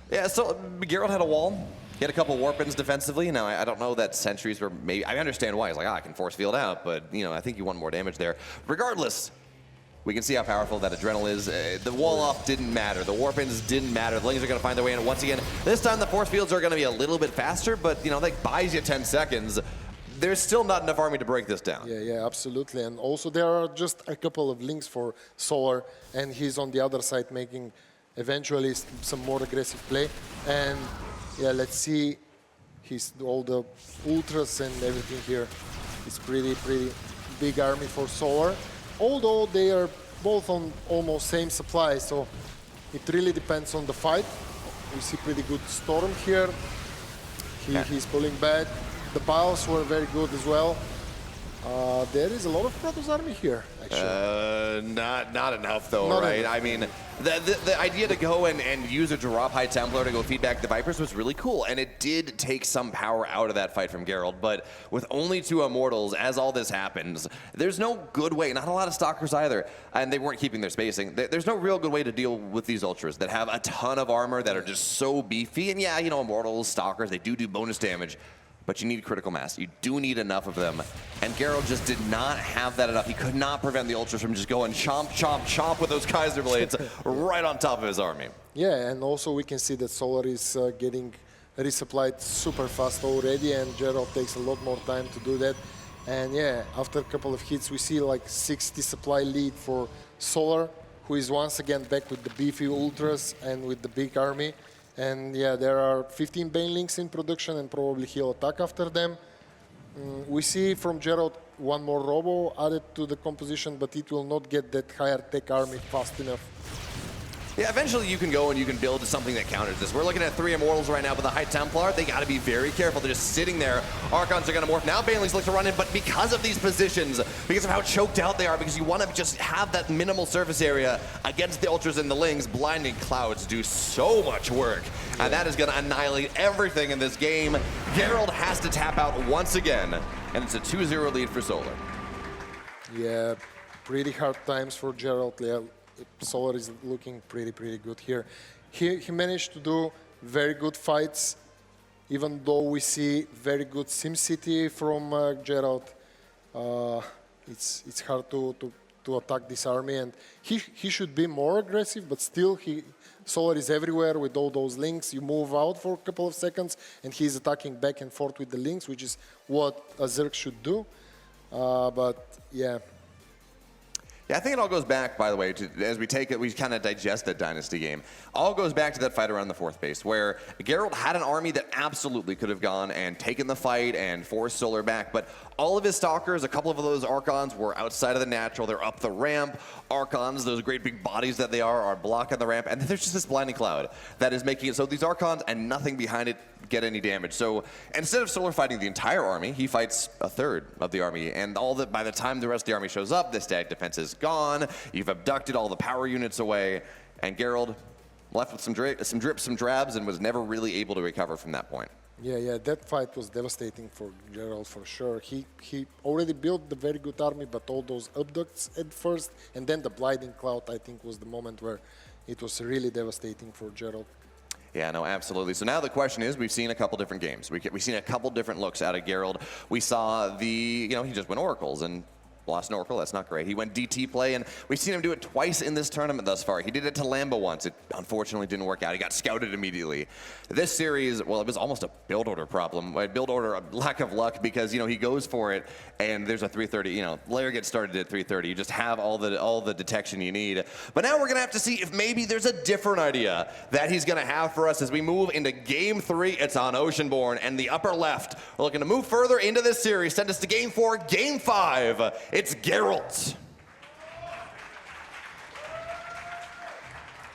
Yeah, so Gerald had a wall. He had a couple warp-ins defensively. Now, I don't know that sentries were maybe... I understand why. He's like, I can force field out, but, you know, I think you want more damage there. Regardless, we can see how powerful that Adrenal is. The wall-off didn't matter. The warp-ins didn't matter. The Lings are going to find their way in. Once again, this time the force fields are going to be a little bit faster, but, you know, that buys you 10 seconds. There's still not enough army to break this down. Yeah, absolutely. And also there are just a couple of links for Solar, and he's on the other side making eventually some more aggressive play. And yeah, let's see all the ultras and everything here. It's pretty big army for Solar. Although they are both on almost same supply, so it really depends on the fight. We see pretty good Storm here. He's pulling back. The piles were very good as well. There is a lot of Protoss army here, actually. Not enough, though, Not right? enough. I mean, the idea to go and use a drop high Templar to go feed back the Vipers was really cool, and it did take some power out of that fight from Gerald, but with only 2 Immortals, as all this happens, there's no good way, not a lot of Stalkers either, and they weren't keeping their spacing. There's no real good way to deal with these Ultras that have a ton of armor, that are just so beefy, and yeah, you know, Immortals, Stalkers, they do bonus damage, but you need critical mass. You do need enough of them. And Gerald just did not have that enough. He could not prevent the Ultras from just going chomp, chomp, chomp with those Kaiser Blades right on top of his army. Yeah, and also we can see that Solar is getting resupplied super fast already, and Gerald takes a lot more time to do that. And yeah, after a couple of hits, we see like 60 supply lead for Solar, who is once again back with the beefy Ultras and with the big army. And yeah, there are 15 Banelings in production, and probably he'll attack after them. We see from Gerald 1 more Robo added to the composition, but it will not get that higher tech army fast enough. Yeah, eventually you can go and you can build something that counters this. We're looking at 3 Immortals right now with the High Templar. They got to be very careful. They're just sitting there. Archons are going to morph. Now Banelings look to run in, but because of these positions, because of how choked out they are, because you want to just have that minimal surface area against the Ultras and the Lings, Blinding Clouds do so much work. And that is going to annihilate everything in this game. Gerald has to tap out once again, and it's a 2-0 lead for Solar. Yeah, pretty hard times for Gerald. Yeah, Solar is looking pretty good here. He managed to do very good fights, even though we see very good SimCity from Gerald. It's hard to attack this army, and he should be more aggressive, but still Solar is everywhere with all those links. You move out for a couple of seconds, and he's attacking back and forth with the links, which is what a Zerg should do. But yeah. Yeah, I think it all goes back, by the way, to, as we take it, we kind of digest that Dynasty game. All goes back to that fight around the 4th base, where Geralt had an army that absolutely could have gone and taken the fight and forced Solar back, but all of his Stalkers, a couple of those Archons were outside of the natural. They're up the ramp. Archons, those great big bodies that they are blocking the ramp, and then there's just this Blinding Cloud that is making it so these Archons and nothing behind it get any damage. So instead of Solar fighting the entire army, he fights a third of the army, and by the time the rest of the army shows up, the static defense is gone. You've abducted all the power units away, and Gerald left with some drips, some drabs, and was never really able to recover from that point. Yeah, that fight was devastating for Gerald for sure. He already built the very good army, but all those abducts at first, and then the Blinding Cloud, I think, was the moment where it was really devastating for Gerald. Yeah, no, absolutely. So now the question is, we've seen a couple different games. We've seen a couple different looks out of Gerald. We saw he just went Oracles, and lost an Oracle, that's not great. He went DT play, and we've seen him do it twice in this tournament thus far. He did it to Lambo once. It unfortunately didn't work out. He got scouted immediately. This series, well, it was almost a build order problem. Build order, a lack of luck, because, he goes for it, and there's a 330, Lair gets started at 330. You just have all the detection you need. But now we're going to have to see if maybe there's a different idea that he's going to have for us as we move into Game 3. It's on Oceanborn, and the upper left. We're looking to move further into this series, send us to Game 4, Game 5. It's Geralt.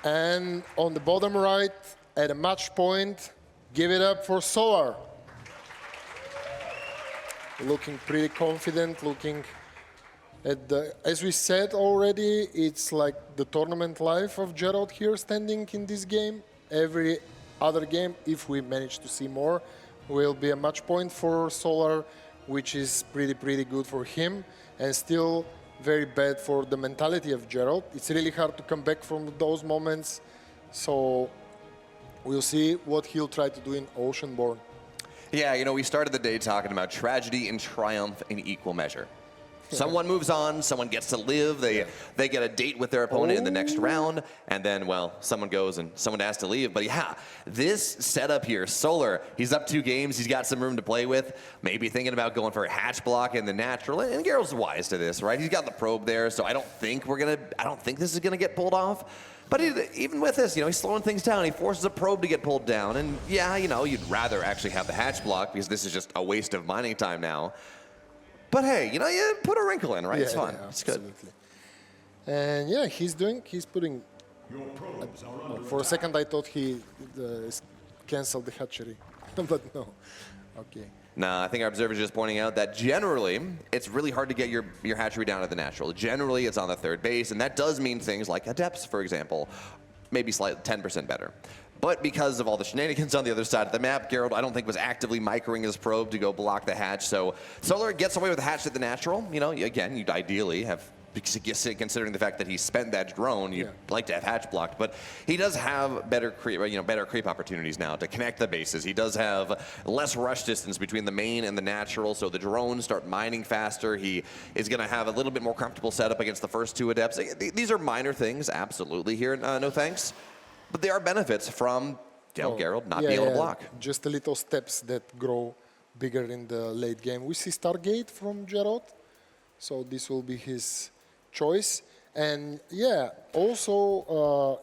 And on the bottom right, at a match point, give it up for Solar. Looking pretty confident, looking at as we said already, it's like the tournament life of Geralt here standing in this game. Every other game, if we manage to see more, will be a match point for Solar, which is pretty good for him, and still very bad for the mentality of Gerald. It's really hard to come back from those moments, so we'll see what he'll try to do in Oceanborn. Yeah, we started the day talking about tragedy and triumph in equal measure. Someone moves on, someone gets to live, they get a date with their opponent in the next round, and then, well, someone goes and someone has to leave. But yeah, this setup here, Solar, he's up 2 games, he's got some room to play with, maybe thinking about going for a hatch block in the natural, and Geralt's wise to this, right? He's got the probe there, so I don't think this is gonna get pulled off. But even with this, he's slowing things down. He forces a probe to get pulled down, and yeah, you'd rather actually have the hatch block because this is just a waste of mining time now. But hey, you put a wrinkle in, right? It's fun. Yeah, it's good. absolutely. And yeah, he's putting. For a second, I thought he canceled the hatchery, but no. Okay. No, I think our observer is just pointing out that generally, it's really hard to get your hatchery down to the natural. Generally, it's on the 3rd base, and that does mean things like Adepts, for example, maybe slightly 10% better. But because of all the shenanigans on the other side of the map, Geralt, I don't think, was actively microing his probe to go block the hatch. So Solar gets away with the hatch at the natural. Again, you'd ideally have, considering the fact that he spent that drone, you'd like to have hatch blocked. But he does have better creep opportunities now to connect the bases. He does have less rush distance between the main and the natural, so the drones start mining faster. He is going to have a little bit more comfortable setup against the first 2 Adepts. These are minor things, absolutely, here. No thanks. But there are benefits from Geralt not being able to block. Just the little steps that grow bigger in the late game. We see Stargate from Geralt, so this will be his choice. And yeah, also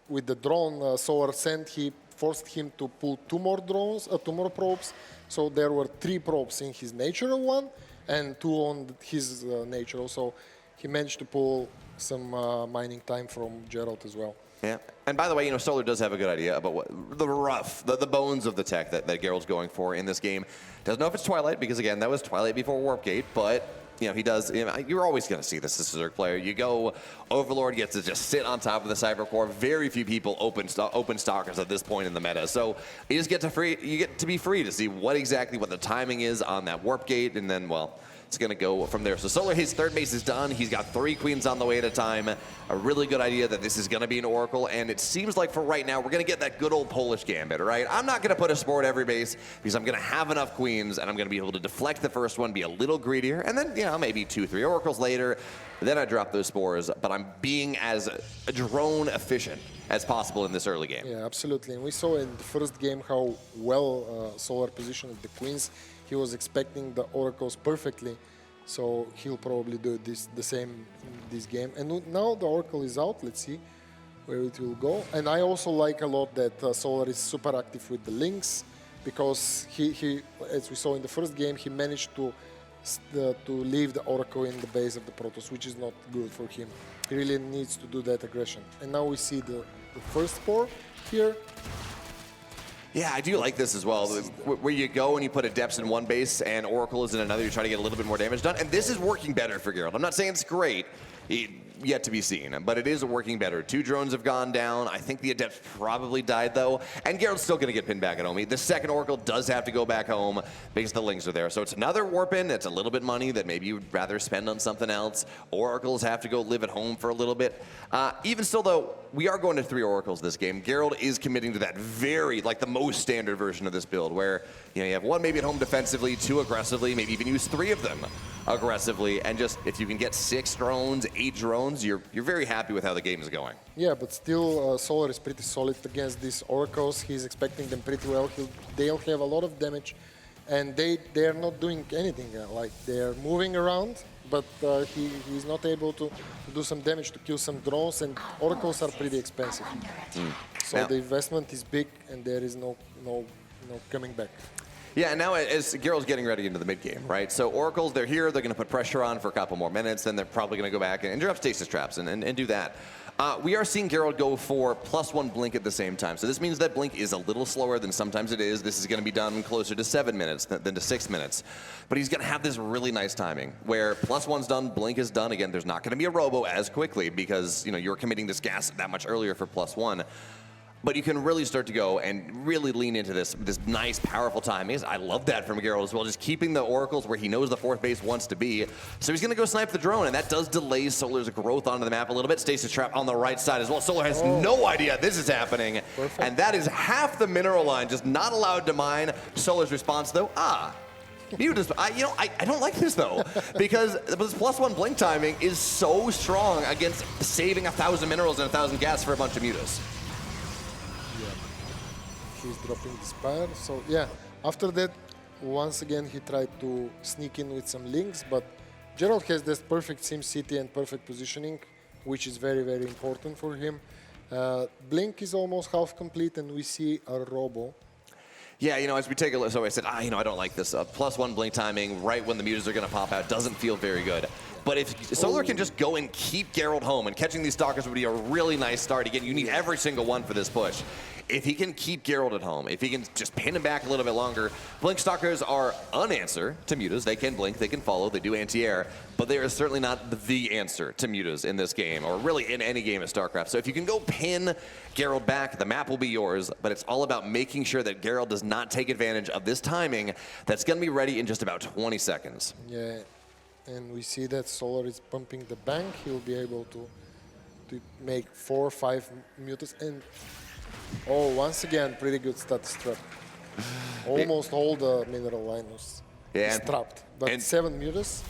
with the drone Solar sent, he forced him to pull 2 more drones, 2 more probes. So there were 3 probes in his natural one and 2 on his natural. So he managed to pull some mining time from Geralt as well. Yeah. And by the way, Solar does have a good idea about what the bones of the tech that Geralt's going for in this game. Doesn't know if it's Twilight, because again, that was Twilight before Warp Gate, but he does. You're always going to see this as a Zerg player. You go, Overlord gets to just sit on top of the Cyber Core. Very few people open stalkers at this point in the meta. So you get to be free to see what the timing is on that Warp Gate, and then, well, it's going to go from there. So Solar, his third base is done. He's got 3 queens on the way at a time. A really good idea that this is going to be an Oracle, and it seems like for right now, we're going to get that good old Polish gambit, right? I'm not going to put a spore at every base because I'm going to have enough queens, and I'm going to be able to deflect the first one, be a little greedier, and then, maybe 2-3 Oracles later, then I drop those spores, but I'm being as drone efficient as possible in this early game. Yeah, absolutely. And we saw in the first game how well Solar positioned the queens. He was expecting the Oracles perfectly, so he'll probably do the same in this game. And now the Oracle is out. Let's see where it will go. And I also like a lot that Solar is super active with the links, because he, as we saw in the first game, he managed to leave the Oracle in the base of the Protoss, which is not good for him. He really needs to do that aggression. And now we see the first spore here. Yeah, I do like this as well, where you go and you put Adepts in one base and Oracle is in another. You try to get a little bit more damage done, and this is working better for Geralt. I'm not saying it's great, yet to be seen, but it is working better. 2 drones have gone down. I think the Adepts probably died, though, and Geralt's still going to get pinned back at home. The second Oracle does have to go back home because the links are there. So it's another warp in. It's a little bit money that maybe you'd rather spend on something else. Oracles have to go live at home for a little bit. Even still, though, we are going to 3 Oracles this game. Geralt is committing to that the most standard version of this build, where you have 1 maybe at home defensively, 2 aggressively, maybe even use 3 of them aggressively, and just if you can get 6 drones, 8 drones, you're very happy with how the game is going. Yeah, but still Solar is pretty solid against these Oracles. He's expecting them pretty well. They'll have a lot of damage, and they are not doing anything. Like, they are moving around, but he's not able to do some damage, to kill some drones, and Oracles are pretty expensive. So the investment is big, and there is no coming back. Yeah, and now as Geralt's getting ready into the mid-game, right? So Oracles, they're here, they're going to put pressure on for a couple more minutes, then they're probably going to go back and drop stasis traps and do that. We are seeing Geralt go for +1 blink at the same time. So this means that blink is a little slower than sometimes it is. This is going to be done closer to 7 minutes than to 6 minutes. But he's going to have this really nice timing where +1's done, blink is done. Again, there's not going to be a robo as quickly because you're committing this gas that much earlier for +1. But you can really start to go and really lean into this nice, powerful timing. I love that from Geralt as well, just keeping the Oracles where he knows the 4th base wants to be. So he's going to go snipe the drone, and that does delay Solar's growth onto the map a little bit. Stasis trap on the right side as well. Solar has no idea this is happening. Perfect. And that is half the mineral line, just not allowed to mine. Solar's response, though, Mutas. I don't like this, though, because this +1 blink timing is so strong against saving 1,000 minerals and 1,000 gas for a bunch of Mutas. He's dropping the Spire. So yeah, after that, once again, he tried to sneak in with some links, but Geralt has this perfect sim city and perfect positioning, which is very, very important for him. Blink is almost half complete, and we see a robo. Yeah, as we take a look, so I said, I don't like this. +1 blink timing right when the Mutas are going to pop out doesn't feel very good. But if Solar can just go and keep Geralt home, and catching these Stalkers would be a really nice start. Again, you need every single one for this push. If he can keep Geralt at home, if he can just pin him back a little bit longer, Blink Stalkers are an answer to Mutas. They can blink, they can follow, they do anti-air, but they are certainly not the answer to Mutas in this game, or really in any game of StarCraft. So if you can go pin Geralt back, the map will be yours, but it's all about making sure that Geralt does not take advantage of this timing that's going to be ready in just about 20 seconds. Yeah, and we see that Solar is pumping the bank. He'll be able to make 4 or 5 Mutas, and once again, pretty good status trap. Almost all the mineral line was trapped, but 7 Mutas.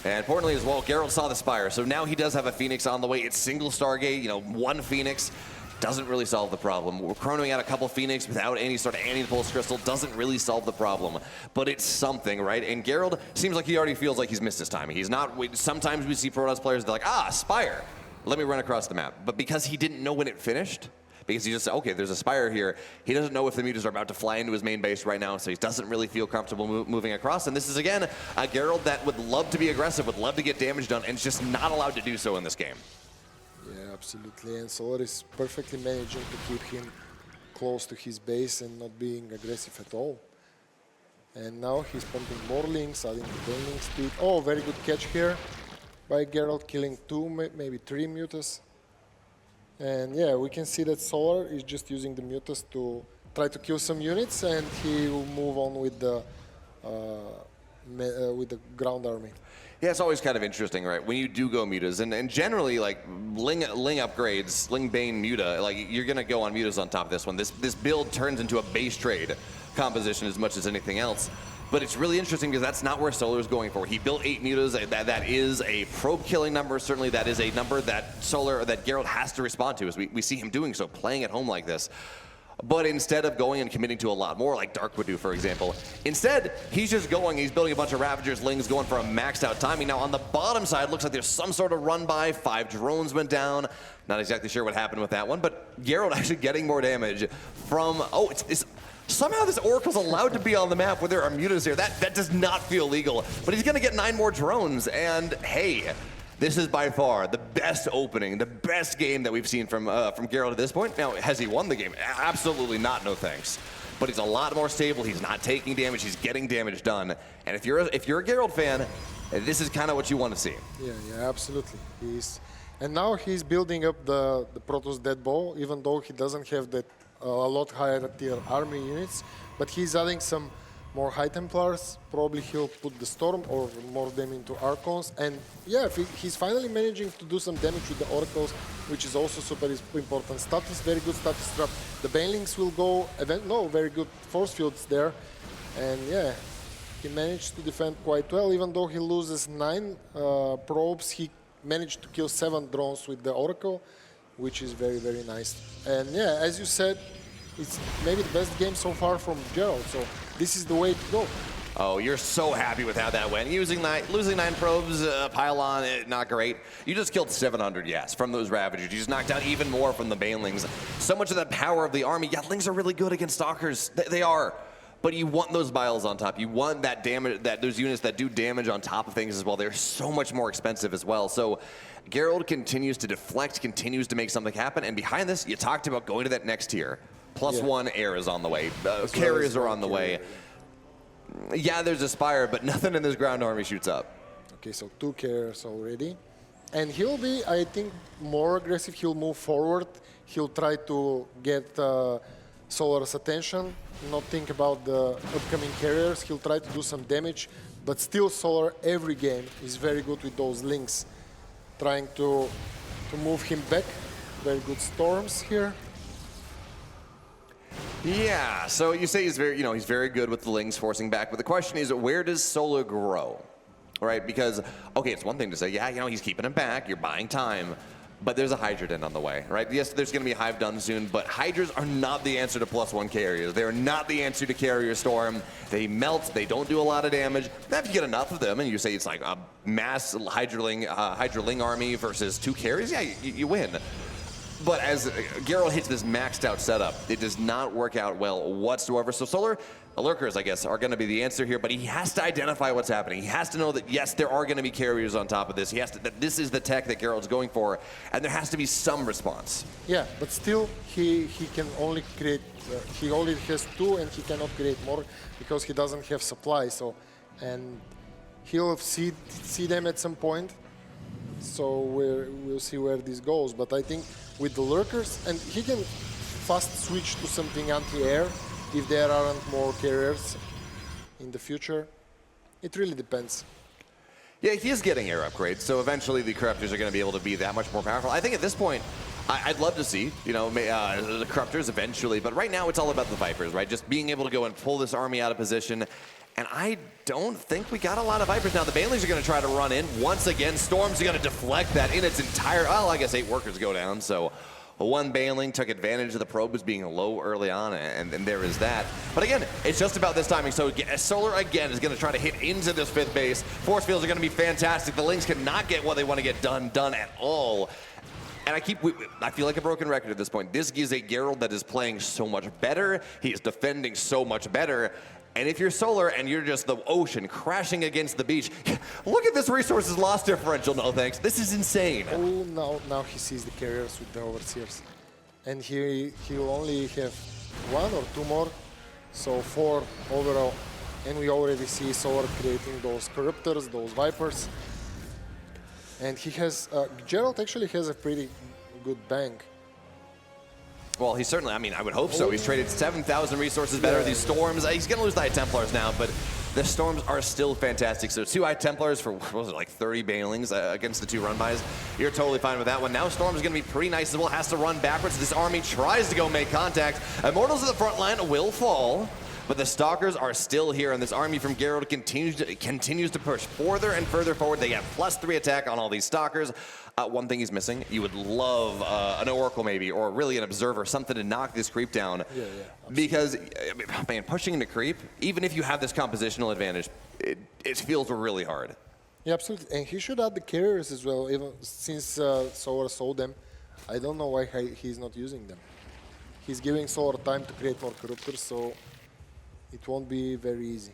And importantly as well, Geralt saw the Spire, so now he does have a Phoenix on the way. It's single Stargate, 1 Phoenix. Doesn't really solve the problem. We're chronoing out a couple Phoenix without any sort of anti-pulse crystal. Doesn't really solve the problem, but it's something, right? And Geralt seems like he already feels like he's missed his timing. He's not. Sometimes we see Protoss players, they're like, Spire, let me run across the map. But because he didn't know when it finished, because he just said, okay, there's a Spire here. He doesn't know if the Mutas are about to fly into his main base right now, so he doesn't really feel comfortable moving across. And this is, again, a Geralt that would love to be aggressive, would love to get damage done, and is just not allowed to do so in this game. Yeah, absolutely. And Solar is perfectly managing to keep him close to his base and not being aggressive at all. And now he's pumping more links, adding the bending speed. Oh, very good catch here by Geralt, killing 2, maybe 3 Mutas. And yeah, we can see that Solar is just using the Mutas to try to kill some units, and he will move on with the ground army. Yeah, it's always kind of interesting, right? When you do go mutas, and generally, like, Ling upgrades, Ling Bane Muta, like, you're going to go on mutas on top of this one. This build turns into a base trade composition as much as anything else. But it's really interesting because that's not where Solar's going for. He built 8 mutas. That is a probe killing number. Certainly that is a number that Geralt has to respond to, as we see him doing so, playing at home like this. But instead of going and committing to a lot more, like Dark would do, for example, instead, he's just going, he's building a bunch of Ravagers, Lings, going for a maxed out timing. Now, on the bottom side, looks like there's some sort of run by. 5 drones went down. Not exactly sure what happened with that one, but Geralt actually getting more damage from, somehow this Oracle's allowed to be on the map where there are mutas here. That does not feel legal, but he's gonna get 9 more drones, and hey, this is by far the best opening, the best game that we've seen from Geralt at this point. Now, has he won the game? Absolutely not, no thanks. But he's a lot more stable, he's not taking damage, he's getting damage done. And if you're a Geralt fan, this is kind of what you want to see. Yeah, absolutely. And now he's building up the Protoss Deadbow, even though he doesn't have that a lot higher tier army units, but he's adding some more High Templars. Probably he'll put the Storm or more them into Archons. And yeah, he's finally managing to do some damage with the Oracles, which is also super important. Status, very good status trap. The Banelings will go, very good force fields there. And yeah, he managed to defend quite well. Even though he loses 9 probes, he managed to kill 7 drones with the Oracle, which is very, very nice. And yeah, as you said, it's maybe the best game so far from Geralt, so this is the way to go. Oh, you're so happy with how that went. Losing 9 probes, pylon, not great. You just killed 700, yes, from those Ravagers. You just knocked out even more from the Banelings. So much of the power of the army. Yeah, Lings are really good against Stalkers. They are. But you want those biles on top. You want that damage, those units that do damage on top of things as well. They're so much more expensive as well. So Geralt continues to deflect, continues to make something happen. And behind this, you talked about going to that next tier. +1 air is on the way. Carriers are on the way. Yeah, there's a Spire, but nothing in this ground army shoots up. Okay, so 2 carriers already. And he'll be, I think, more aggressive. He'll move forward. He'll try to get Solar's attention, not think about the upcoming carriers. He'll try to do some damage, but still Solar every game is very good with those links, trying to move him back. Very good storms here. Yeah, so you say he's very good with the Lings forcing back, but the question is, where does Solar grow? Right, because, okay, it's one thing to say, yeah, he's keeping him back, you're buying time, but there's a Hydra Den on the way, right? Yes, there's going to be a Hive done soon, but Hydras are not the answer to +1 carriers. They're not the answer to Carrier Storm. They melt, they don't do a lot of damage. Now, if you get enough of them and you say it's like a mass Hydraling army versus 2 carriers, yeah, you win. But as Geralt hits this maxed out setup, it does not work out well whatsoever. So Solar Lurkers, I guess, are going to be the answer here, but he has to identify what's happening. He has to know that, yes, there are going to be carriers on top of this. He has to, that this is the tech that Geralt's going for, and there has to be some response. Yeah, but still, he can only create, he only has 2, and he cannot create more because he doesn't have supply. So, and he'll see them at some point. So we'll see where this goes. But I think with the Lurkers, and he can fast switch to something anti-air if there aren't more carriers in the future. It really depends. Yeah, he is getting air upgrades, so eventually the Corruptors are going to be able to be that much more powerful. I think at this point, I'd love to see, the Corruptors eventually, but right now it's all about the Vipers, right? Just being able to go and pull this army out of position. And I don't think we got a lot of Vipers. Now, the Banelings are going to try to run in. Once again, Storm's going to deflect that in its entire... Oh, I guess 8 workers go down, so... 1 Baneling took advantage of the probes being low early on, and there is that. But again, it's just about this timing. So Solar, again, is going to try to hit into this 5th base. Force fields are going to be fantastic. The Lings cannot get what they want to get done at all. And I feel like a broken record at this point. This is a Geralt that is playing so much better. He is defending so much better. And if you're Solar and you're just the ocean crashing against the beach, look at this resources loss differential, no thanks. This is insane. Oh, now he sees the carriers with the overseers. And he'll only have 1 or 2 more, so 4 overall. And we already see Solar creating those corruptors, those vipers. And he has, Gerald actually has a pretty good bank. Well, he certainly, I mean, I would hope so. He's traded 7,000 resources better. These Storms, he's going to lose the High Templars now, but the Storms are still fantastic. So 2 High Templars for, what was it, like 30 Bailings against the 2 run-bys. You're totally fine with that one. Now Storm is going to be pretty nice as well. Has to run backwards. This army tries to go make contact. Immortals at the front line will fall. But the Stalkers are still here, and this army from Geralt continues to push further and further forward. They get +3 attack on all these Stalkers. One thing he's missing, you would love an Oracle maybe, or really an Observer, something to knock this creep down. Yeah. Because, man, pushing into creep, even if you have this compositional advantage, it feels really hard. Yeah, absolutely. And he should add the carriers as well, even since Solar sold them. I don't know why he's not using them. He's giving Solar time to create more corruptors, so it won't be very easy.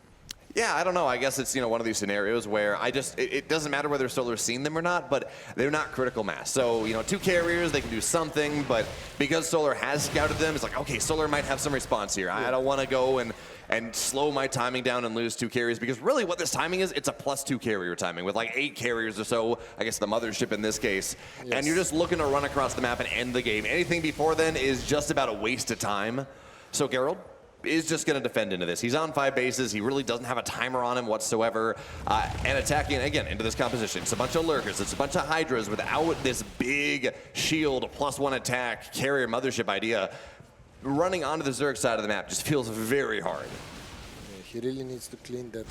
Yeah, I don't know. I guess it's, one of these scenarios where it doesn't matter whether Solar's seen them or not, but they're not critical mass. So, 2 carriers, they can do something, but because Solar has scouted them, it's like, okay, Solar might have some response here. I don't want to go and slow my timing down and lose 2 carriers, because really what this timing is, it's a +2 carrier timing with like 8 carriers or so, I guess the mothership in this case. Yes. And you're just looking to run across the map and end the game. Anything before then is just about a waste of time. So Geralt is just going to defend into this. He's on 5 bases. He really doesn't have a timer on him whatsoever. And attacking, again, into this composition. It's a bunch of Lurkers. It's a bunch of Hydras without this big shield, +1 attack, carrier mothership idea. Running onto the Zerg side of the map just feels very hard. Yeah, he really needs to clean that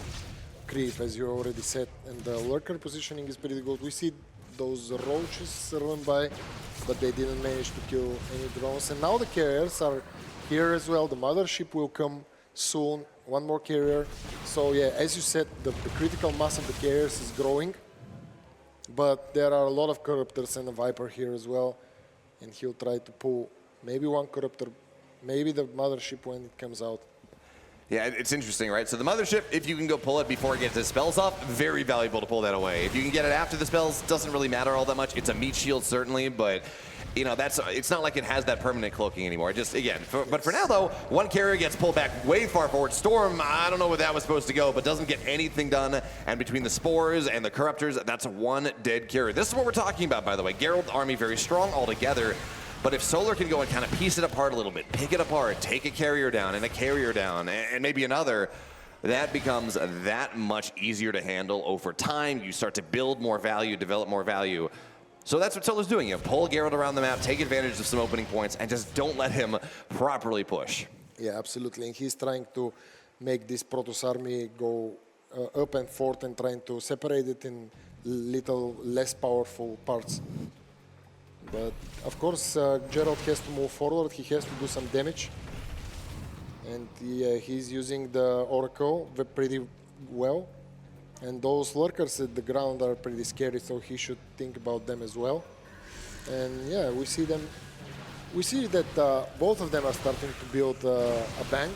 creep, as you already said. And the Lurker positioning is pretty good. We see those roaches run by, but they didn't manage to kill any drones. And now the carriers are here as well. The mothership will come soon. 1 more carrier. So yeah, as you said, the critical mass of the carriers is growing. But there are a lot of corruptors and a Viper here as well. And he'll try to pull maybe 1 corruptor, maybe the mothership when it comes out. Yeah, it's interesting, right? So the mothership, if you can go pull it before it gets its spells off, very valuable to pull that away. If you can get it after the spells, doesn't really matter all that much. It's a meat shield, certainly, but it's not like it has that permanent cloaking anymore. But for now, though, 1 carrier gets pulled back way far forward. Storm, I don't know where that was supposed to go, but doesn't get anything done. And between the Spores and the Corruptors, that's 1 dead carrier. This is what we're talking about, by the way. Geralt army very strong altogether. But if Solar can go and kind of piece it apart a little bit, pick it apart, take a carrier down and a carrier down and maybe another, that becomes that much easier to handle over time. You start to build more value, develop more value. So that's what Solar's doing. Pull Geralt around the map, take advantage of some opening points, and just don't let him properly push. Yeah, absolutely. And he's trying to make this Protoss army go up and forth and trying to separate it in little less powerful parts. But of course, Geralt has to move forward. He has to do some damage. And yeah, he's using the Oracle pretty well. And those Lurkers at the ground are pretty scary, so he should think about them as well. And yeah, we see them. We see that both of them are starting to build a bank.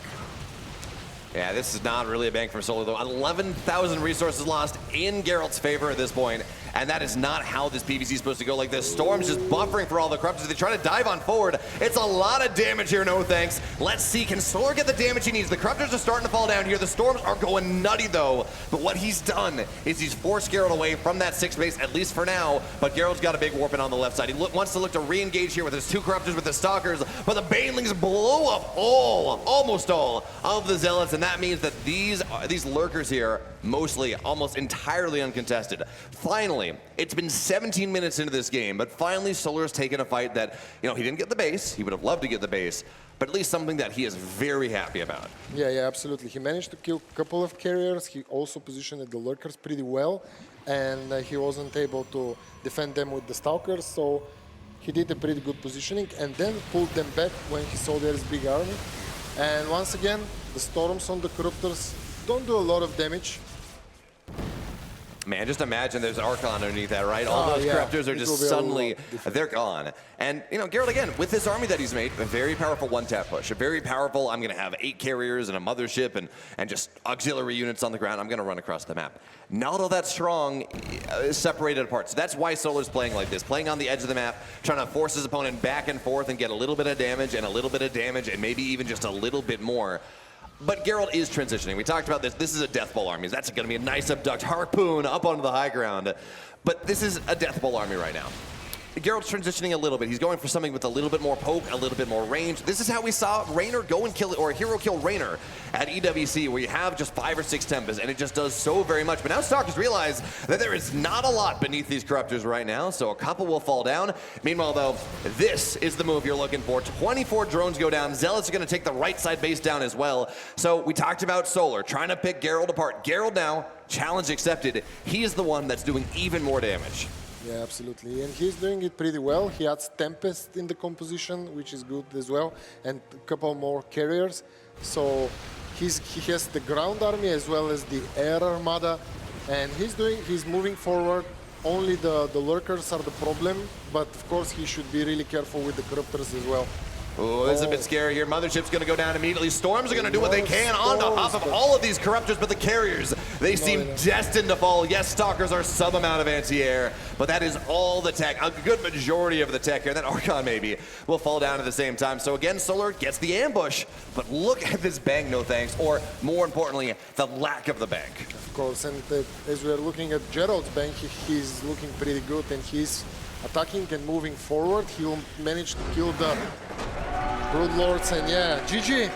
Yeah, this is not really a bank from Solar, though. 11,000 resources lost in Geralt's favor at this point, and that is not how this PvZ is supposed to go like this. Storm's just buffering for all the Corruptors. They try to dive on forward. It's a lot of damage here, no thanks. Let's see, can Solar get the damage he needs? The Corruptors are starting to fall down here. The Storms are going nutty, though. But what he's done is he's forced Geralt away from that 6th base, at least for now. But Geralt's got a big warping on the left side. He wants to look to re-engage here with his 2 Corruptors, with the Stalkers, but the Banelings blow up almost all of the Zealots, and that means that these Lurkers here, mostly, almost entirely uncontested. Finally, it's been 17 minutes into this game, but finally Solar's taken a fight that, he didn't get the base. He would have loved to get the base, but at least something that he is very happy about. Yeah, absolutely. He managed to kill a couple of carriers. He also positioned the Lurkers pretty well, and he wasn't able to defend them with the Stalkers, so he did a pretty good positioning, and then pulled them back when he saw there's big army. And once again, the Storms on the Corruptors don't do a lot of damage. Man, just imagine there's Archon underneath that, right? All those yeah. corruptors are It just will be a suddenly, lot different. they're gone. And, you know, Geralt, again, with this army that he's made, a very powerful one-tap push. A very powerful, I'm going to have 8 carriers and a mothership and just auxiliary units on the ground. I'm going to run across the map. Not all that strong, separated apart. So that's why Solar's playing like this, playing on the edge of the map, trying to force his opponent back and forth and get a little bit of damage and a little bit of damage and maybe even just a little bit more. But Geralt is transitioning. We talked about this. This is a Death Bowl army. That's going to be a nice abduct harpoon up onto the high ground. But this is a Death Bowl army right now. Geralt's transitioning a little bit. He's going for something with a little bit more poke, a little bit more range. This is how we saw Raynor go and kill, or Hero kill Raynor at EWC, where you have just 5 or 6 Tempest, and it just does so very much. But now Stalkers realize that there is not a lot beneath these Corruptors right now, so a couple will fall down. Meanwhile, though, this is the move you're looking for. 24 drones go down. Zealots are going to take the right side base down as well. So we talked about Solar trying to pick Geralt apart. Geralt now, challenge accepted. He is the one that's doing even more damage. Yeah, absolutely. And he's doing it pretty well. He adds Tempest in the composition, which is good as well, and a couple more carriers. So he has the ground army as well as the air armada, and he's moving forward. Only the lurkers are the problem, but of course he should be really careful with the corruptors as well. Oh, this is a bit scary here. Mothership's going to go down immediately. Storms are going to do what they can on behalf of all of these Corruptors, but the carriers, they seem destined to fall. Yes, Stalkers are some amount of anti-air, but that is all the tech. A good majority of the tech here. That Archon maybe will fall down at the same time. So again, Solar gets the ambush, but look at this bank, no thanks, or more importantly, the lack of the bank. Of course, and as we are looking at Gerald's bank, he's looking pretty good, and he's attacking and moving forward. He'll manage to kill the Broodlords, and yeah, GG.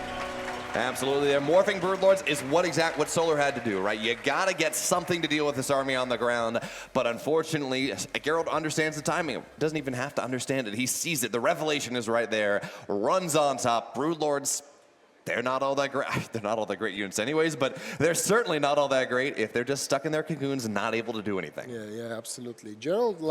Absolutely, their morphing Broodlords is what Solar had to do, right? You gotta get something to deal with this army on the ground, but unfortunately, Geralt understands the timing. Doesn't even have to understand it. He sees it. The revelation is right there. Runs on top. Broodlords, they're not all that great. They're not all that great units anyways, but they're certainly not all that great if they're just stuck in their cocoons and not able to do anything. Yeah, absolutely. Gerald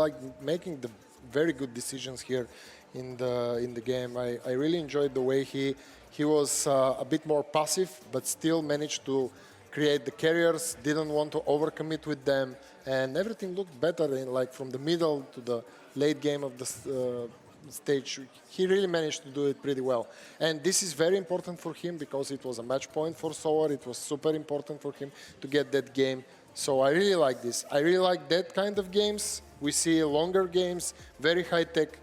making the very good decisions here in the game. I really enjoyed the way he was a bit more passive, but still managed to create the carriers. Didn't want to overcommit with them, and everything looked better from the middle to the late game of the stage. He really managed to do it pretty well, and this is very important for him because it was a match point for Solar. It was super important for him to get that game. So I really like this. I really like that kind of games. We see longer games, very high tech,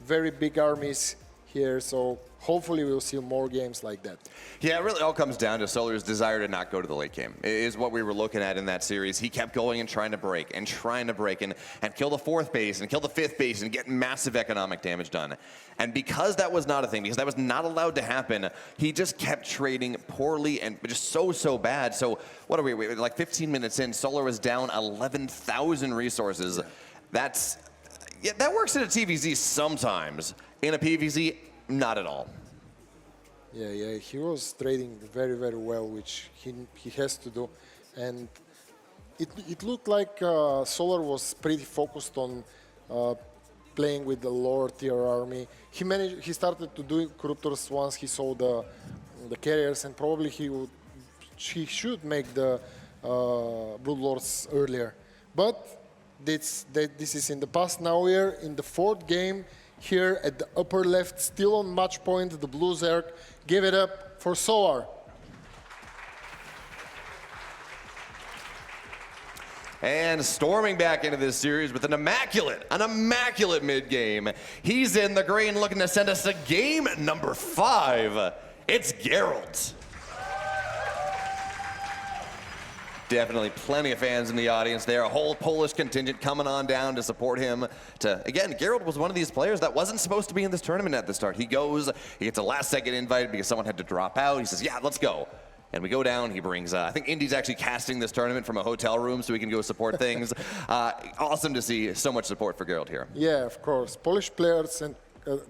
very big armies here, so hopefully we'll see more games like that. Yeah, it really all comes down to Solar's desire to not go to the late game. It is what we were looking at in that series. He kept going and trying to break and kill the 4th base and kill the 5th base and get massive economic damage done. And because that was not a thing, because that was not allowed to happen, he just kept trading poorly and just so bad. So what are we like 15 minutes in, Solar was down 11,000 resources. Yeah, that works in a TVZ sometimes. In a PVZ, not at all. Yeah, he was trading very well, which he has to do. And it looked like Solar was pretty focused on playing with the lower tier army. He started to do Corruptors once he saw the carriers, and probably he should make the Broodlords earlier. But this is in the past. Now we're in the 4th game here at the upper left, still on match point, the Blue Zerg. Give it up for Solar. And storming back into this series with an immaculate mid-game. He's in the green looking to send us to game number 5. It's Geralt. Definitely plenty of fans in the audience there. A whole Polish contingent coming on down to support him. Again, Geralt was one of these players that wasn't supposed to be in this tournament at the start. He gets a last-second invite because someone had to drop out. He says, yeah, let's go. And we go down. He brings, I think Indy's actually casting this tournament from a hotel room so he can go support things. Awesome to see so much support for Geralt here. Yeah, of course. Polish players and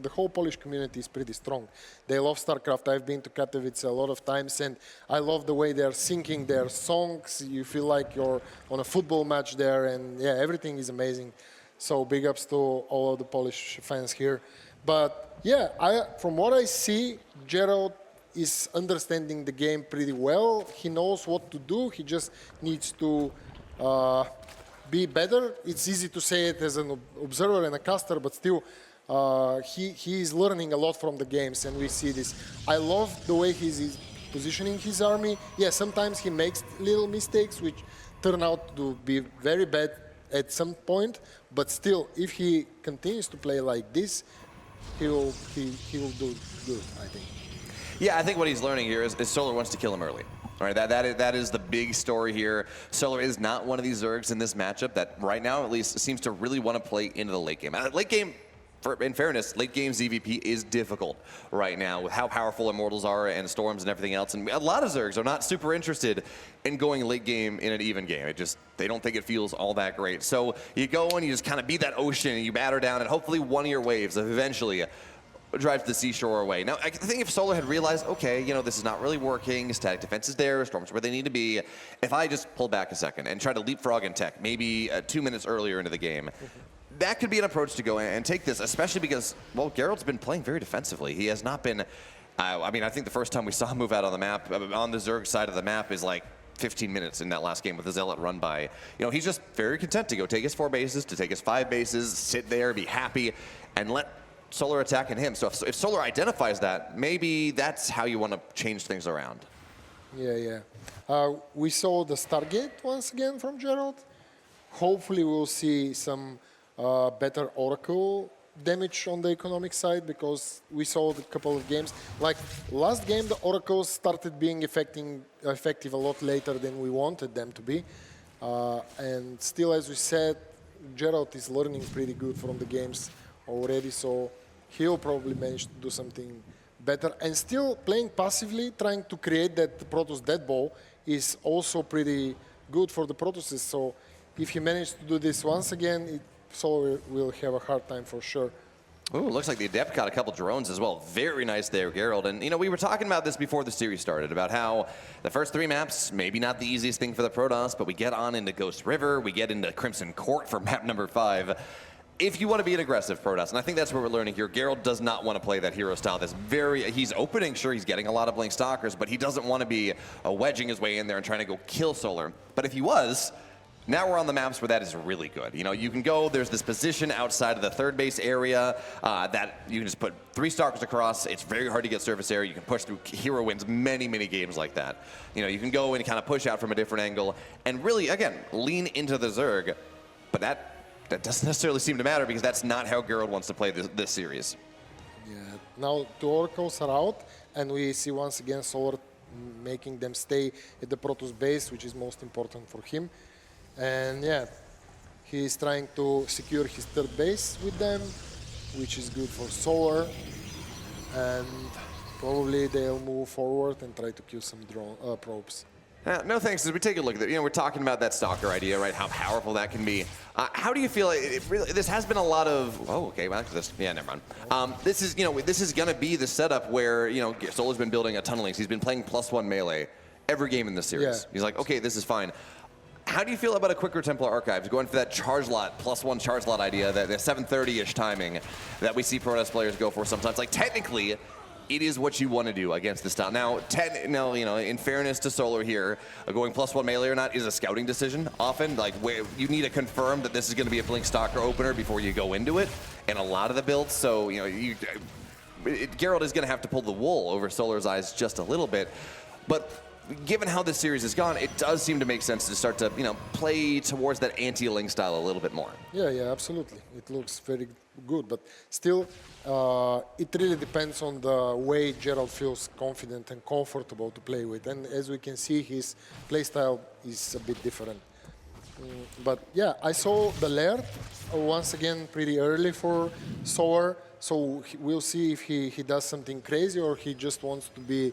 the whole Polish community is pretty strong. They love StarCraft. I've been to Katowice a lot of times, and I love the way they're singing their songs. You feel like you're on a football match there, and yeah, everything is amazing. So big ups to all of the Polish fans here. But yeah, from what I see, Geralt is understanding the game pretty well. He knows what to do. He just needs to be better. It's easy to say it as an observer and a caster, but still, he is learning a lot from the games, and we see this. I love the way he's positioning his army. Yeah, sometimes he makes little mistakes, which turn out to be very bad at some point, but still, if he continues to play like this, he will do good, I think. Yeah, I think what he's learning here is Solar wants to kill him early. All right, that is the big story here. Solar is not one of these Zergs in this matchup that right now at least seems to really want to play into the late game. Late game, in fairness, late game ZVP is difficult right now with how powerful Immortals are and Storms and everything else. And a lot of Zergs are not super interested in going late game in an even game. They don't think it feels all that great. So you go and you just kind of beat that ocean and you batter down, and hopefully one of your waves eventually drives the seashore away. Now, I think if Solar had realized, okay, this is not really working, static defense is there, Storms where they need to be, if I just pull back a second and try to leapfrog in tech, maybe 2 minutes earlier into the game, that could be an approach to go and take this, especially because, well, Geralt's been playing very defensively. He has not been, I think the first time we saw him move out on the map, on the Zerg side of the map, is like 15 minutes in that last game with the Zealot run by. He's just very content to go take his 4 bases, to take his 5 bases, sit there, be happy, and let Solar attacking him. So if Solar identifies that, maybe that's how you want to change things around. Yeah. We saw the Stargate once again from Geralt. Hopefully we'll see some better Oracle damage on the economic side, because we saw a couple of games. Like last game, the Oracles started being effective a lot later than we wanted them to be. And still, as we said, Geralt is learning pretty good from the games already, so he'll probably manage to do something better. And still playing passively, trying to create that Protoss dead ball is also pretty good for the Protosses. So if he manages to do this once again, Solar will have a hard time for sure. Ooh, looks like the Adept caught a couple drones as well. Very nice there, Geralt. And, we were talking about this before the series started, about how the first 3 maps, maybe not the easiest thing for the Protoss, but we get on into Ghost River, we get into Crimson Court for map number 5. If you want to be an aggressive Protoss, and I think that's what we're learning here, Geralt does not want to play that hero style. He's opening, sure, he's getting a lot of Blink Stalkers, but he doesn't want to be wedging his way in there and trying to go kill Solar. But if he was, now we're on the maps where that is really good. You can go, there's this position outside of the 3rd base area that you can just put 3 Stalkers across. It's very hard to get surface area. You can push through. Hero wins many, many games like that. You can go and kind of push out from a different angle and really, again, lean into the Zerg. But that doesn't necessarily seem to matter, because that's not how Geralt wants to play this series. Yeah. Now the Oracles are out, and we see once again Solar making them stay at the Protoss base, which is most important for him. And yeah, he is trying to secure his 3rd base with them, which is good for Solar. And probably they'll move forward and try to kill some probes. No thanks. As we take a look at it, we're talking about that Stalker idea, right? How powerful that can be. How do you feel? This has been a lot of. Oh, okay. Well, never mind. This is going to be the setup where Solar's been building a ton of links. He's been playing +1 melee every game in this series. Yeah. He's like, okay, this is fine. How do you feel about a quicker Templar Archives, going for that charge lot, +1 charge lot idea, that the 7:30-ish timing that we see Protoss players go for sometimes? Like, technically, it is what you want to do against this style. Now, in fairness to Solar here, going +1 melee or not is a scouting decision often. Like, where you need to confirm that this is going to be a Blink Stalker opener before you go into it in a lot of the builds. So, Geralt is going to have to pull the wool over Solar's eyes just a little bit. But given how this series has gone, it does seem to make sense to start to, play towards that anti-Ling style a little bit more. Yeah, absolutely. It looks very good, but still, it really depends on the way Geralt feels confident and comfortable to play with. And as we can see, his playstyle is a bit different. But yeah, I saw the Laird once again pretty early for Solar, so we'll see if he does something crazy or he just wants to be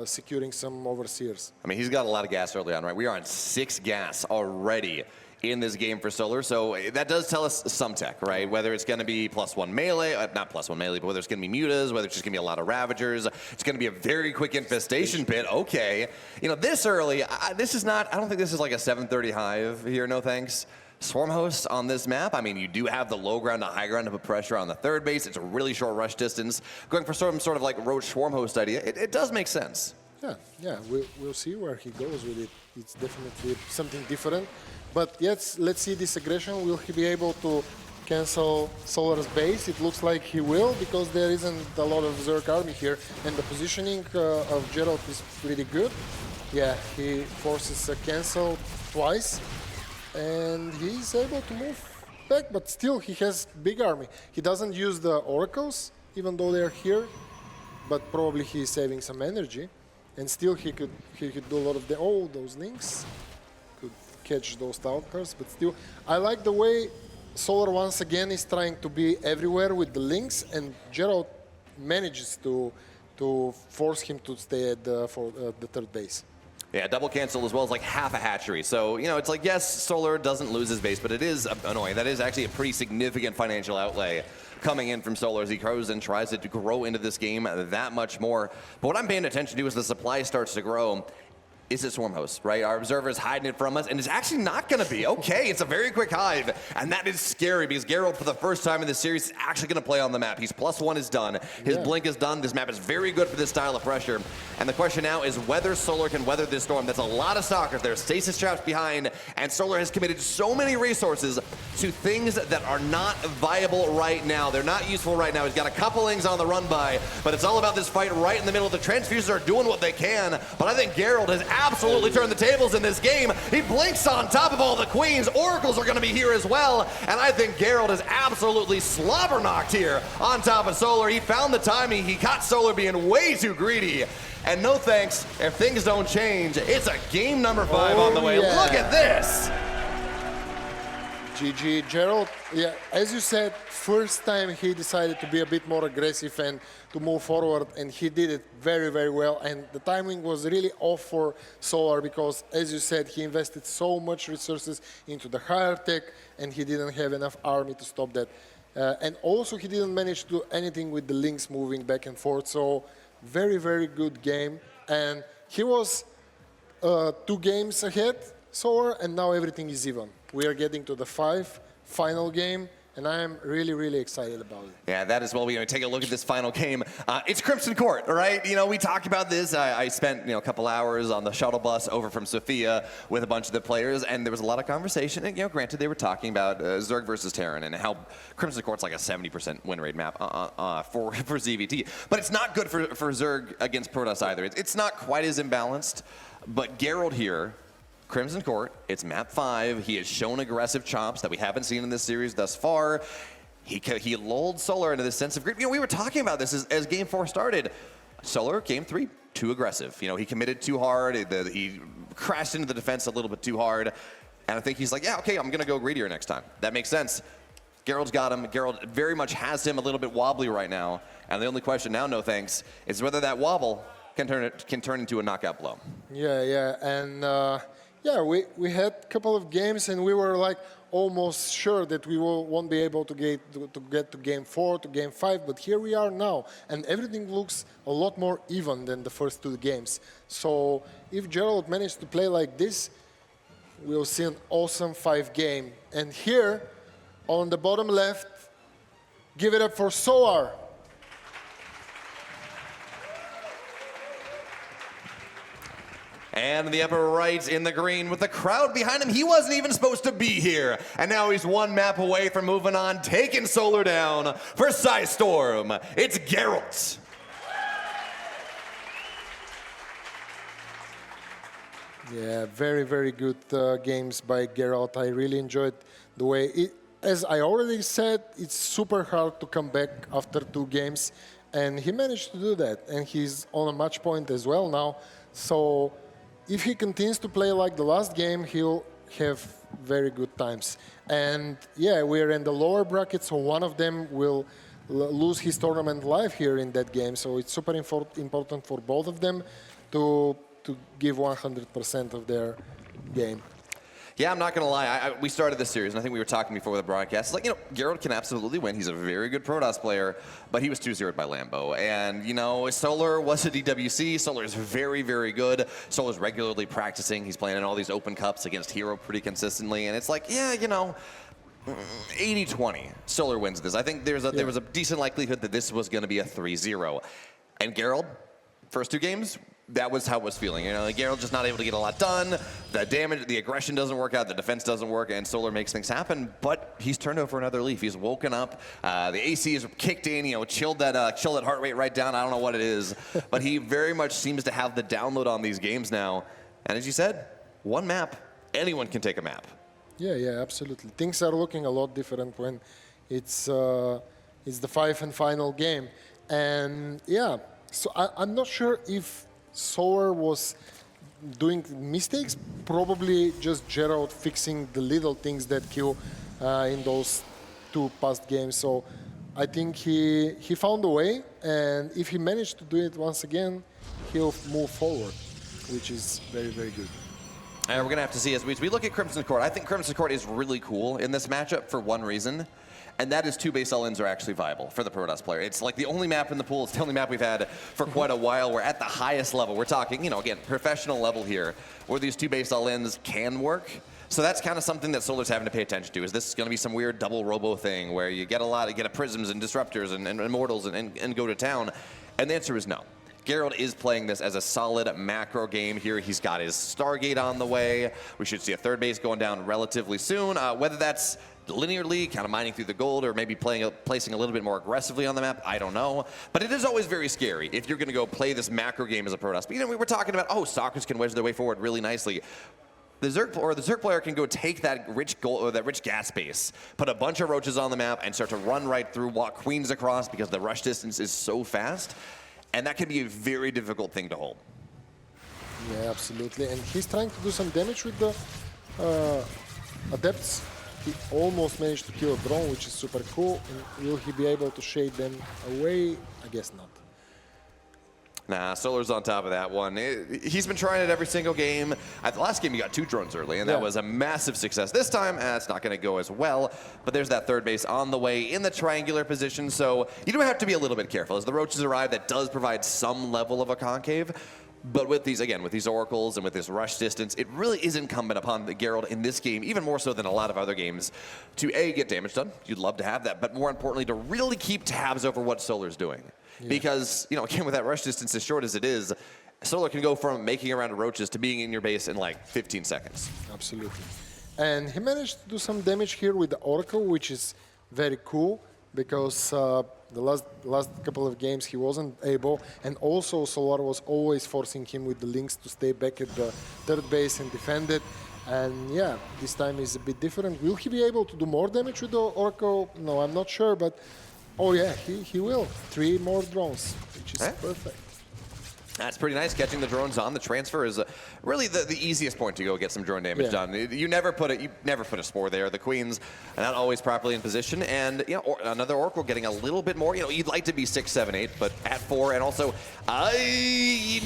securing some overseers. I mean, he's got a lot of gas early on, right? We are on 6 gas already in this game for Solar, so that does tell us some tech, right? Whether it's going to be +1 melee, not +1 melee, but whether it's going to be mutas, whether it's just going to be a lot of Ravagers, it's going to be a very quick infestation pit. Okay, this early, this is not. I don't think this is like a 7:30 hive here. No thanks. Swarm host on this map. I mean, you do have the low ground to high ground to put pressure on the 3rd base. It's a really short rush distance. Going for some sort of like Roach Swarm host idea, it does make sense. Yeah, we'll see where he goes with it. It's definitely something different. But yes, let's see this aggression. Will he be able to cancel Solar's base? It looks like he will, because there isn't a lot of Zerg army here, and the positioning of Gerald is pretty good. Yeah, he forces a cancel twice, and he's able to move back, but still he has big army. He doesn't use the oracles, even though they're here, but probably he's saving some energy. And still he could do a lot of those links, could catch those talkers, but still I like the way Solar once again is trying to be everywhere with the links, and Gerald manages to force him to stay at the third base. Yeah, double cancel as well as like half a hatchery. So, you know, it's like, yes, Solar doesn't lose his base, but it is annoying. That is actually a pretty significant financial outlay coming in from Solar as he grows and tries to grow into this game that much more. But what I'm paying attention to as the supply starts to grow is it Swarm Host, right? Our observer is hiding it from us, and it's actually not going to be. Okay, it's a very quick hive, and that is scary because Geralt, for the first time in this series, is actually going to play on the map. He's +1 is done. His blink is done. This map is very good for this style of pressure. And the question now is whether Solar can weather this storm. That's a lot of stalkers. There's stasis traps behind, and Solar has committed so many resources to things that are not viable right now. They're not useful right now. He's got a couple things on the run by, but it's all about this fight right in the middle. The transfusers are doing what they can, but I think Geralt has absolutely turned the tables in this game. He blinks on top of all the queens. Oracles are going to be here as well, and I think Geralt is absolutely slobber knocked here on top of Solar. He found the timing. He caught Solar being way too greedy. And no thanks, if things don't change, it's a game number 5 on the way. Yeah. Look at this. GG, Gerald, yeah, as you said, first time he decided to be a bit more aggressive and to move forward, and he did it very, very well. And the timing was really off for Solar because, as you said, he invested so much resources into the higher tech, and he didn't have enough army to stop that. And also, he didn't manage to do anything with the links moving back and forth. So, very, very good game. And he was 2 games ahead, Solar, and now everything is even. We are getting to the final game, and I am really, really excited about it. Yeah, that as well. We take a look at this final game. It's Crimson Court, all right? You know, we talked about this. I spent, a couple hours on the shuttle bus over from Sofia with a bunch of the players, and there was a lot of conversation. And, granted, they were talking about Zerg versus Terran and how Crimson Court's like a 70% win rate map for ZVT. But it's not good for Zerg against Protoss either. It's not quite as imbalanced, but Geralt here, Crimson Court, it's map 5. He has shown aggressive chops that we haven't seen in this series thus far. He lulled Solar into this sense of grip. We were talking about this as game 4 started. Solar, game 3, too aggressive. He committed too hard. He crashed into the defense a little bit too hard. And I think he's like, yeah, okay, I'm going to go greedier next time. That makes sense. Geralt's got him. Geralt very much has him a little bit wobbly right now. And the only question now, no thanks, is whether that wobble can turn into a knockout blow. Yeah. And yeah, we had a couple of games, and we were like almost sure that we won't be able to get to game 4, to game 5, but here we are now, and everything looks a lot more even than the first 2 games. So if Gerald managed to play like this, we'll see an awesome 5 game. And here, on the bottom left, give it up for Solar. And in the upper right, in the green, with the crowd behind him, he wasn't even supposed to be here. And now he's 1 map away from moving on, taking Solar down for Storm. It's Geralt. Yeah, very, very good games by Geralt. I really enjoyed the way as I already said, it's super hard to come back after 2 games, and he managed to do that. And he's on a match point as well now. So if he continues to play like the last game, he'll have very good times. And yeah, we're in the lower bracket, so one of them will lose his tournament life here in that game. So it's super important for both of them to give 100% of their game. Yeah, I'm not going to lie. We started this series, and I think we were talking before the broadcast. Like, Geralt can absolutely win. He's a very good Protoss player, but he was 2-0'd by Lambo. And, Solar was a DWC. Solar is very, very good. Solar's regularly practicing. He's playing in all these open cups against Hero pretty consistently. And it's like, yeah, 80-20. Solar wins this. I think there was a decent likelihood that this was going to be a 3-0. And Geralt, first 2 games, that was how it was feeling. You know, like Geralt just not able to get a lot done. The damage, the aggression doesn't work out. The defense doesn't work, and Solar makes things happen. But he's turned over another leaf. He's woken up. The AC is kicked in. You know, chilled that heart rate right down. I don't know what it is, but he very much seems to have the download on these games now. And as you said, one map, anyone can take a map. Yeah, absolutely. Things are looking a lot different when it's the 5th and final game. And yeah, so I'm not sure if Solar was doing mistakes, probably just Geralt fixing the little things that kill in those 2 past games. So I think he found a way, and if he managed to do it once again, he'll move forward, which is very, very good. And we're going to have to see as we look at Crimson Court. I think Crimson Court is really cool in this matchup for one reason, and that is 2 base all-ins are actually viable for the Protoss player. It's like the only map in the pool. It's the only map we've had for quite a while. We're at the highest level. We're talking, you know, again, professional level here, where these 2 base all-ins can work. So that's kind of something that Solar's having to pay attention to. Is this going to be some weird double robo thing where you get a prisms and disruptors and immortals and go to town? And the answer is no. Geralt is playing this as a solid macro game here. He's got his Stargate on the way. We should see a 3rd base going down relatively soon. Whether that's linearly, kind of mining through the gold, or maybe placing a little bit more aggressively on the map, I don't know. But it is always very scary if you're going to go play this macro game as a Protoss. But, you know, we were talking about, Stalkers can wedge their way forward really nicely. The Zerg player can go take that rich gold or that rich gas base, put a bunch of roaches on the map, and start to run right through, walk queens across because the rush distance is so fast. And that can be a very difficult thing to hold. Yeah, absolutely. And he's trying to do some damage with the Adepts. He almost managed to kill a drone, which is super cool. And will he be able to shade them away? I guess not. Nah, Solar's on top of that one. He's been trying it every single game. At the last game, he got 2 drones early, and that was a massive success. This time, it's not going to go as well, but there's that 3rd base on the way in the triangular position, so you do have to be a little bit careful. As the roaches arrive, that does provide some level of a concave, but with these, again, with these oracles and with this rush distance, it really is incumbent upon the Geralt in this game, even more so than a lot of other games, to A, get damage done. You'd love to have that, but more importantly, to really keep tabs over what Solar's doing. Yeah. Because, you know, again, with that rush distance as short as it is, Solar can go from making a round of roaches to being in your base in like 15 seconds. Absolutely. And he managed to do some damage here with the Oracle, which is very cool because the last couple of games he wasn't able. And also Solar was always forcing him with the links to stay back at the 3rd base and defend it. And yeah, this time is a bit different. Will he be able to do more damage with the Oracle? No, I'm not sure, but oh yeah, he will. 3 more drones, which is perfect. That's pretty nice. Catching the drones on the transfer is really the easiest point to go get some drone damage done. You never put a spore there. The queens are not always properly in position, and you know, another Oracle getting a little bit more. You know, you'd like to be 6, 7, 8, but at 4, and also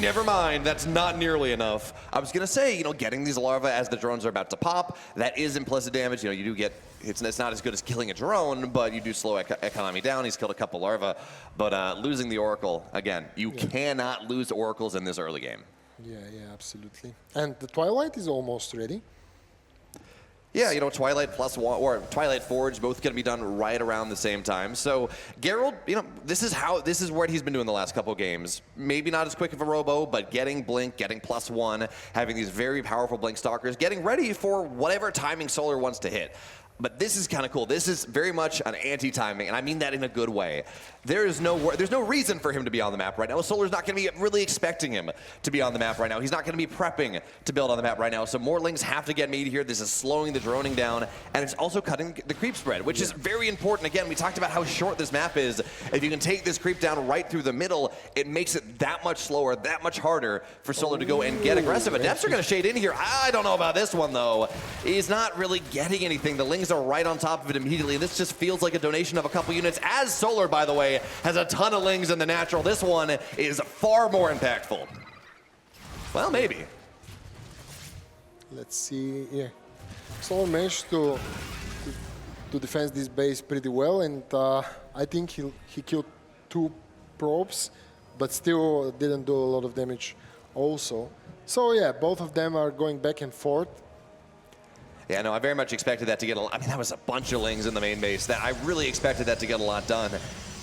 never mind. That's not nearly enough. I was gonna say, you know, getting these larvae as the drones are about to pop, that is implicit damage. You know, you do get. It's not as good as killing a drone, but you do slow economy down. He's killed a couple larvae, but losing the Oracle, again, you cannot lose Oracles in this early game. Yeah, absolutely. And the Twilight is almost ready. Yeah, you know, Twilight +1 or Twilight Forge, both going to be done right around the same time. So Geralt, you know, this is what he's been doing the last couple games. Maybe not as quick of a robo, but getting Blink, getting +1, having these very powerful Blink Stalkers, getting ready for whatever timing Solar wants to hit. But this is kind of cool. This is very much an anti-timing, and I mean that in a good way. There's no reason for him to be on the map right now. Solar's not going to be really expecting him to be on the map right now. He's not going to be prepping to build on the map right now. So more links have to get made here. This is slowing the droning down, and it's also cutting the creep spread, which is very important. Again, we talked about how short this map is. If you can take this creep down right through the middle, it makes it that much slower, that much harder for Solar to go and get aggressive. Adepts are going to shade in here. I don't know about this one, though. He's not really getting anything. The lings are right on top of it immediately, and this just feels like a donation of a couple units, as Solar, by the way, has a ton of lings in the natural. This one is far more impactful. Well, maybe. Let's see. Yeah, Solar managed to defend this base pretty well, and I think he killed 2 probes, but still didn't do a lot of damage also. So yeah, both of them are going back and forth. Yeah, no, I very much expected that to get I mean, that was a bunch of lings in the main base. I really expected that to get a lot done.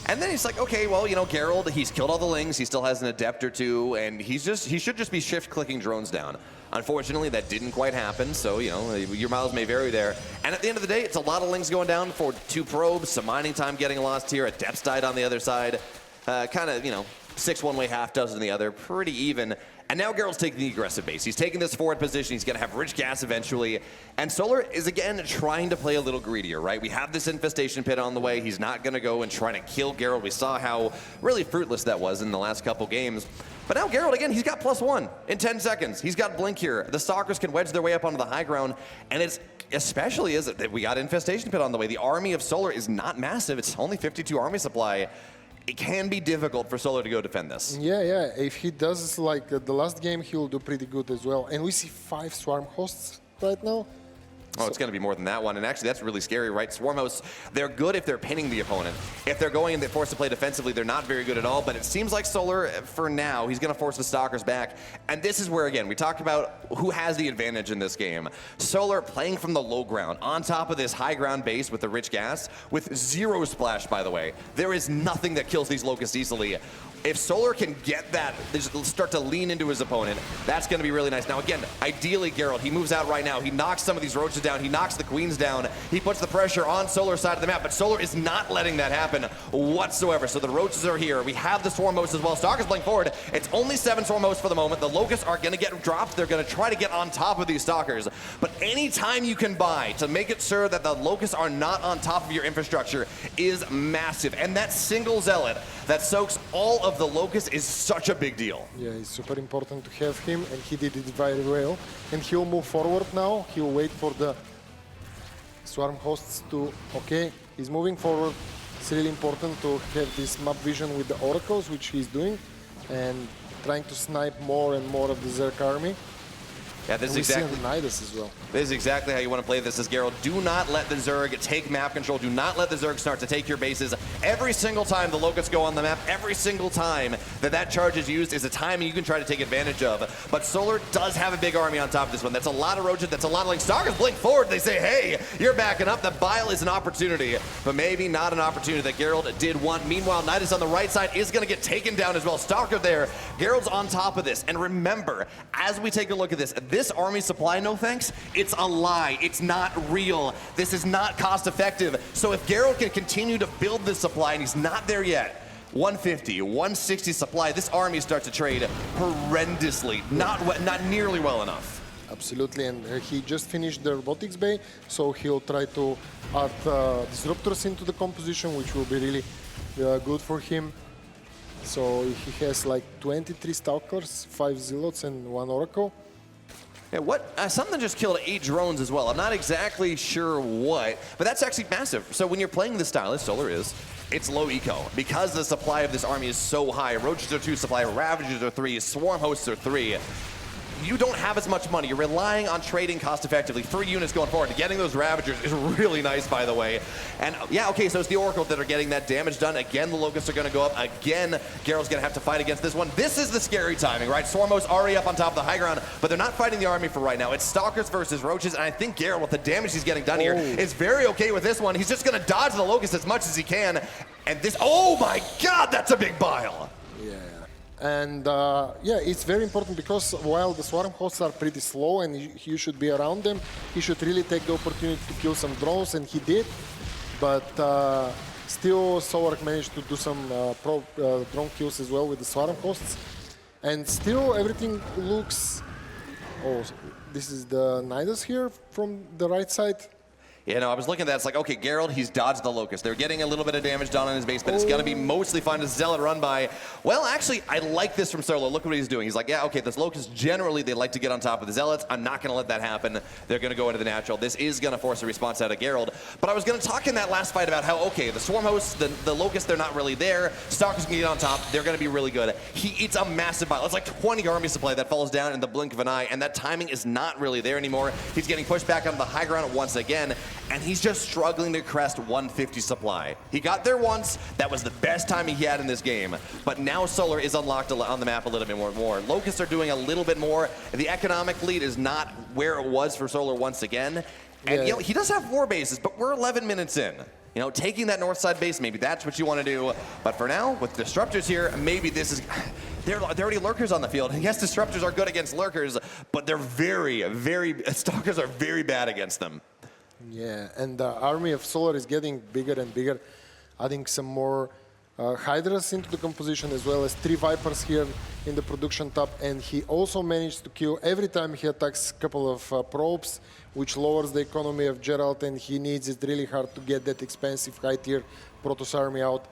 And then he's like, okay, well, you know, Geralt, he's killed all the Lings, he still has an Adept or two, and he should just be shift-clicking drones down. Unfortunately, that didn't quite happen, so, you know, your miles may vary there. And at the end of the day, it's a lot of Lings going down for 2 probes, some mining time getting lost here, Adepts died on the other side. Kind of, you know, 6 one way, half dozen the other, pretty even. And now Geralt's taking the aggressive base. He's taking this forward position. He's going to have rich gas eventually. And Solar is, again, trying to play a little greedier, right? We have this infestation pit on the way. He's not going to go and try to kill Geralt. We saw how really fruitless that was in the last couple games. But now Geralt, again, he's got +1 in 10 seconds. He's got Blink here. The Stalkers can wedge their way up onto the high ground. And it's especially is that we got infestation pit on the way. The army of Solar is not massive. It's only 52 army supply. It can be difficult for Solar to go defend this. Yeah. If he does like the last game, he'll do pretty good as well. And we see 5 Swarm hosts right now. Oh, it's going to be more than that one. And actually, that's really scary, right? Swarm hosts, they're good if they're pinning the opponent. If they're going and they're forced to play defensively, they're not very good at all. But it seems like Solar, for now, he's going to force the Stalkers back. And this is where, again, we talked about who has the advantage in this game. Solar playing from the low ground, on top of this high ground base with the rich gas, with 0 splash, by the way. There is nothing that kills these Locusts easily. If Solar can get that, start to lean into his opponent, that's going to be really nice. Now, again, ideally, Geralt, he moves out right now. He knocks some of these roaches down. He knocks the queens down. He puts the pressure on Solar's side of the map, but Solar is not letting that happen whatsoever. So the roaches are here. We have the Swarm hosts as well. Stalkers blink forward. It's only 7 Swarm hosts for the moment. The Locusts are going to get dropped. They're going to try to get on top of these Stalkers. But any time you can buy to make it sure that the Locusts are not on top of your infrastructure is massive. And that single Zealot that soaks all of the Locusts is such a big deal. Yeah, it's super important to have him, and he did it very well. And he'll move forward now. He'll wait for the Swarm hosts to... Okay, he's moving forward. It's really important to have this map vision with the Oracles, which he's doing, and trying to snipe more and more of the Zerg army. Yeah, this is exactly Nidus as well. This is exactly how you want to play this as Geralt. Do not let the Zerg take map control. Do not let the Zerg start to take your bases. Every single time the Locusts go on the map, every single time that charge is used is a time you can try to take advantage of. But Solar does have a big army on top of this one. That's a lot of roaches. That's a lot of Stalkers blink forward. They say, hey, you're backing up. The Bile is an opportunity, but maybe not an opportunity that Geralt did want. Meanwhile, Nidus on the right side is going to get taken down as well. Stalker there. Geralt's on top of this. And remember, as we take a look at this army supply, no thanks, it's a lie. It's not real. This is not cost effective. So if Geralt can continue to build this supply, and he's not there yet, 150, 160 supply, this army starts to trade horrendously, not nearly well enough. Absolutely, and he just finished the robotics bay, so he'll try to add disruptors into the composition, which will be really good for him. So he has like 23 Stalkers, 5 Zealots, and 1 Oracle. Yeah, something just killed 8 drones as well. I'm not exactly sure what, but that's actually massive. So when you're playing this style, as Solar is, it's low eco. Because the supply of this army is so high, Roaches are 2 supply, Ravagers are 3, Swarm hosts are 3. You don't have as much money. You're relying on trading cost effectively. 3 units going forward. Getting those Ravagers is really nice, by the way. And yeah, okay, so it's the Oracle that are getting that damage done. Again, the Locusts are going to go up. Again, Geralt's going to have to fight against this one. This is the scary timing, right? Swarmos already up on top of the high ground, but they're not fighting the army for right now. It's Stalkers versus Roaches, and I think Geralt, with the damage he's getting done here, is very okay with this one. He's just going to dodge the Locusts as much as he can. And this, oh my God, that's a big Bile. Yeah. And yeah, it's very important because while the Swarm hosts are pretty slow and you should be around them, he should really take the opportunity to kill some drones, and he did. But still, Solar managed to do some drone kills as well with the Swarm hosts. And still, everything looks... Oh, this is the Nidus here from the right side. Yeah, no, I was looking at that. It's like, okay, Geralt, he's dodged the Locust. They're getting a little bit of damage done on his base, but it's going to be mostly fine to Zealot run by. Well, actually, I like this from Solo. Look what he's doing. He's like, yeah, okay, this Locust, generally, they like to get on top of the Zealots. I'm not going to let that happen. They're going to go into the natural. This is going to force a response out of Geralt. But I was going to talk in that last fight about how, okay, the Swarm hosts, the Locust, they're not really there. Stalkers can get on top. They're going to be really good. It's a massive battle. It's like 20 army supply that falls down in the blink of an eye, and that timing is not really there anymore. He's getting pushed back onto the high ground once again, and he's just struggling to crest 150 supply. He got there once. That was the best timing he had in this game. But now Solar is unlocked on the map a little bit more. Locusts are doing a little bit more. The economic lead is not where it was for Solar once again. And you know, he does have 4 bases, but we're 11 minutes in. You know, taking that north side base, maybe that's what you want to do. But for now, with disruptors here, maybe this is... There are already lurkers on the field. And yes, disruptors are good against lurkers, but they're stalkers are very bad against them. Yeah, and the army of Solar is getting bigger and bigger, adding some more Hydras into the composition, as well as 3 Vipers here in the production top. And he also managed to kill every time he attacks a couple of probes, which lowers the economy of Geralt, and he needs it really hard to get that expensive high-tier Protoss army out.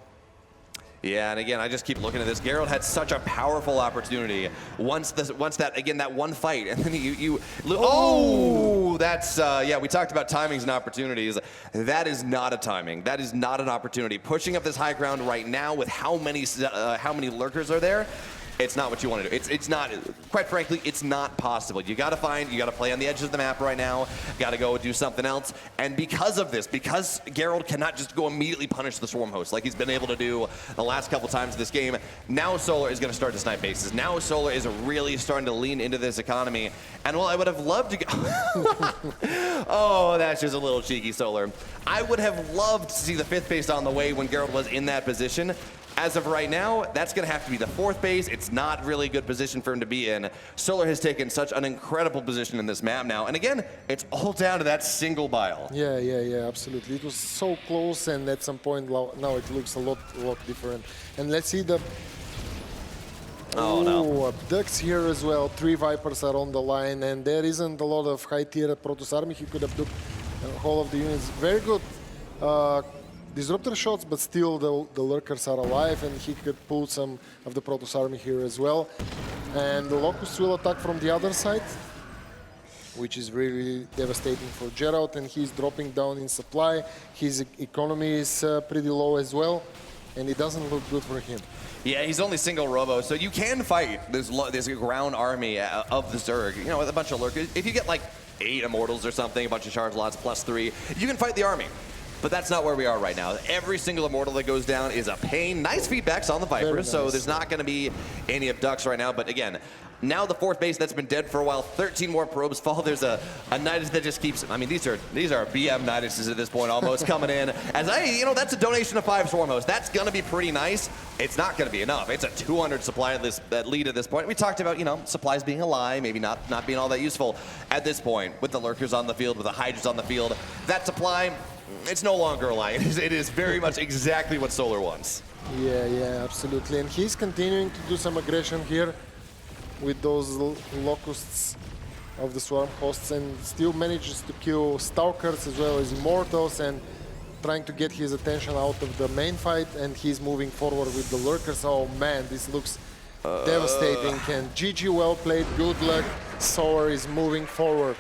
Yeah, and again, I just keep looking at this. Geralt had such a powerful opportunity once that one fight, and then that's yeah. We talked about timings and opportunities. That is not a timing. That is not an opportunity. Pushing up this high ground right now with how many lurkers are there. It's not what you want to do. It's not, quite frankly, it's not possible. You got to play on the edges of the map right now. Got to go do something else. And because of this, because Geralt cannot just go immediately punish the Swarm host like he's been able to do the last couple times of this game, now Solar is going to start to snipe bases. Now Solar is really starting to lean into this economy. And while I would have loved to go... Oh, that's just a little cheeky, Solar. I would have loved to see the 5th base on the way when Geralt was in that position. As of right now, that's going to have to be the 4th base. It's not really a good position for him to be in. Solar has taken such an incredible position in this map now. And again, it's all down to that single bile. Yeah, absolutely. It was so close, and at some point now it looks a lot different. And let's see the... Oh, no. Abducts here as well. 3 Vipers are on the line, and there isn't a lot of high-tier Protoss army. He could abduct the whole of the units. Very good disruptor shots, but still the lurkers are alive, and he could pull some of the Protoss army here as well. And the Locusts will attack from the other side, which is really devastating for Geralt, and he's dropping down in supply. His economy is pretty low as well, and it doesn't look good for him. Yeah, he's only single robo, so you can fight this ground army of the Zerg, you know, with a bunch of lurkers. If you get like 8 Immortals or something, a bunch of charge lots plus 3, you can fight the army. But that's not where we are right now. Every single Immortal that goes down is a pain. Nice feedbacks on the Vipers, nice. So there's not going to be any abducts right now. But again, now the 4th base that's been dead for a while, 13 more probes fall. There's a Nidus that just keeps, I mean, these are BM Niduses at this point almost coming in. As that's a donation of 5 Swarm hosts. That's going to be pretty nice. It's not going to be enough. It's a 200 supply that lead at this point. We talked about, supplies being a lie, maybe not being all that useful at this point with the lurkers on the field, with the Hydras on the field. That supply, it's no longer a lie. It is very much exactly what Solar wants. Yeah, absolutely. And he's continuing to do some aggression here with those locusts of the Swarm hosts, and still manages to kill Stalkers as well as Immortals, and trying to get his attention out of the main fight, and he's moving forward with the lurkers. Oh man, this looks devastating. And GG, well played, good luck. Solar is moving forward.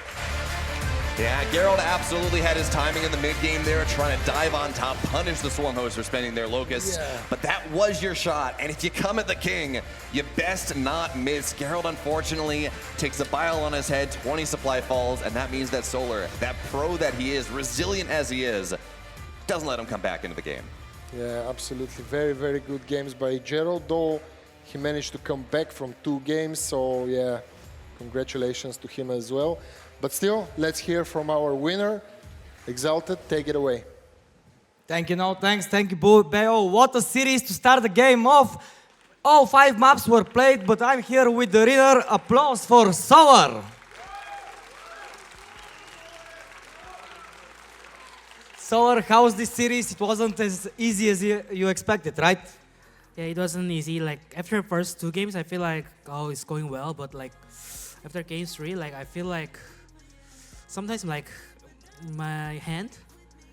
Yeah, Geralt absolutely had his timing in the mid-game there, trying to dive on top, punish the Swarm hosts for spending their locusts. Yeah. But that was your shot, and if you come at the king, you best not miss. Geralt, unfortunately, takes a bile on his head, 20 supply falls, and that means that Solar, that pro that he is, resilient as he is, doesn't let him come back into the game. Yeah, absolutely. Very, very good games by Geralt, though he managed to come back from 2 games, so yeah, congratulations to him as well. But still, let's hear from our winner. Exalted, take it away. Thank you, thank you, Beo. What a series to start the game off. All 5 maps were played, but I'm here with the winner. Applause for Solar. Solar, how's this series? It wasn't as easy as you expected, right? Yeah, it wasn't easy. Like after first 2 games, I feel like, oh, it's going well. But like after game 3, like I feel like sometimes like my hand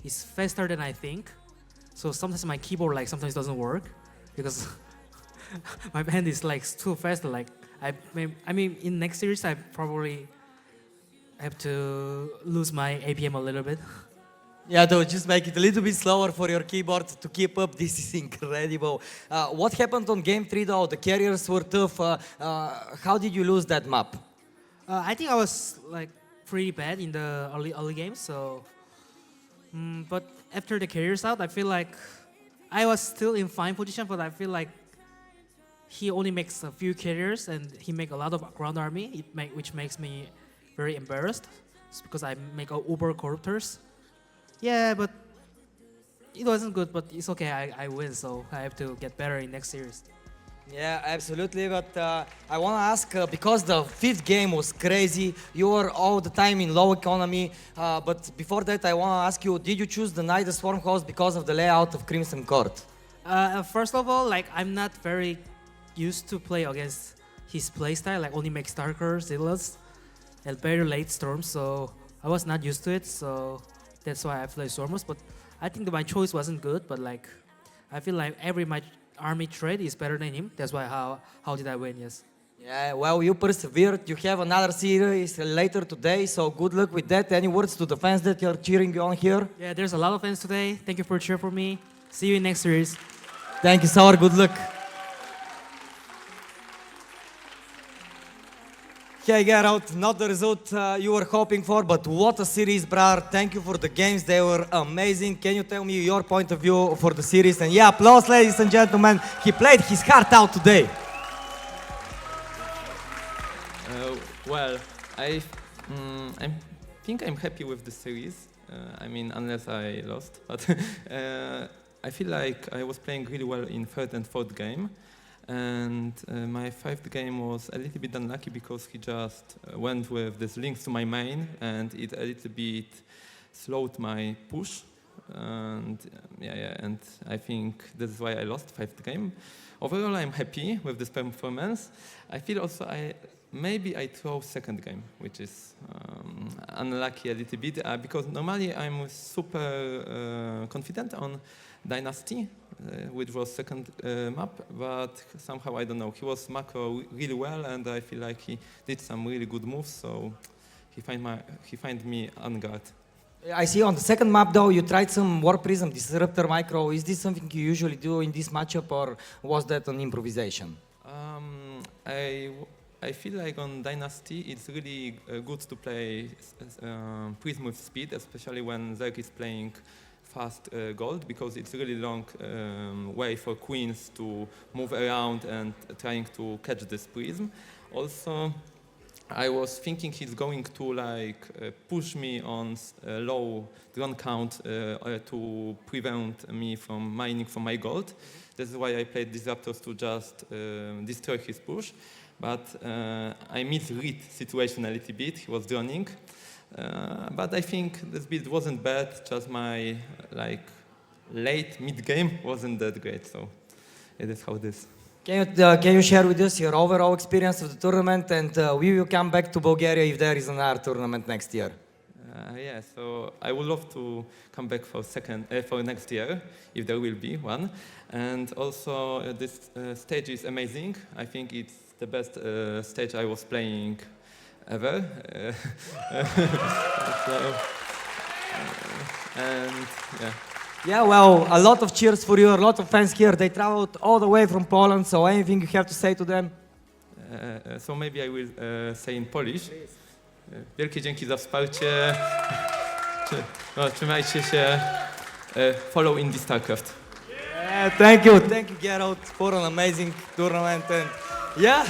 is faster than I think. So sometimes my keyboard like sometimes doesn't work because my hand is like too fast. Like I mean, in next series I probably have to lose my APM a little bit. Yeah, though, just make it a little bit slower for your keyboard to keep up. This is incredible. What happened on game 3 though? The carriers were tough. How did you lose that map? I think I was like pretty bad in the early games. So, but after the carriers out, I feel like I was still in fine position. But I feel like he only makes a few carriers and he make a lot of ground army, which makes me very embarrassed. It's because I make uber corruptors. Yeah, but it wasn't good, but it's okay. I win, so I have to get better in next series. Yeah, absolutely. But I want to ask because the fifth game was crazy. You were all the time in low economy. But before that, I want to ask you: did you choose the Knight as Swarm host because of the layout of Crimson Court? First of all, like I'm not very used to play against his playstyle, like only make Starker, Zealots, and very late Storms. So I was not used to it. So that's why I play Stormers. But I think that my choice wasn't good. But like I feel like every my army trade is better than him. That's why how did I win? Yes. Yeah, well, you persevered. You have another series later today, so good luck with that. Any words to the fans that you're cheering you on here? Yeah, there's a lot of fans today. Thank you for cheering for me. See you in next series. Thank you, Sour. Good luck. Okay, Geralt, not the result you were hoping for, but what a series, brother. Thank you for the games. They were amazing. Can you tell me your point of view for the series? And yeah, applause, ladies and gentlemen. He played his heart out today. Well, I think I'm happy with the series. I mean, unless I lost, but I feel like I was playing really well in third and fourth game. And my fifth game was a little bit unlucky because he just went with this links to my main, and it a little bit slowed my push. And and I think that's why I lost fifth game. Overall, I'm happy with this performance. I feel also maybe I throw second game, which is unlucky a little bit because normally I'm super confident on Dynasty, which was second map, but somehow I don't know. He was macro really well, and I feel like he did some really good moves. So he find me on guard. I see on the second map though, you tried some Warp Prism, Disruptor Micro. Is this something you usually do in this matchup, or was that an improvisation? I feel like on Dynasty it's really good to play Prism with speed, especially when Zerg is playing fast gold, because it's a really long way for queens to move around and trying to catch this prism. Also, I was thinking he's going to push me on low drone count to prevent me from mining from my gold. That's why I played Disruptors to just destroy his push. But I misread situation a little bit. He was droning. But I think this build wasn't bad, just my late mid game wasn't that great, so it is how it is. Can you share with us your overall experience of the tournament, and will you come back to Bulgaria if there is another tournament next year? Yeah, so I would love to come back for next year, if there will be one. And also this stage is amazing. I think it's the best stage I was playing ever. And yeah. Yeah, well, a lot of cheers for you, a lot of fans here. They traveled all the way from Poland, so anything you have to say to them? So maybe I will say in Polish. Wielkie dzięki za wsparcie. Trzymajcie się. Follow Indie StarCraft. Yeah, thank you, Geralt, for an amazing tournament, and yeah.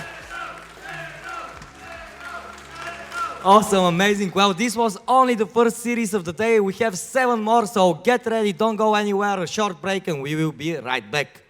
Awesome, amazing. Well, this was only the first series of the day. We have 7 more, so get ready, don't go anywhere. A short break and we will be right back.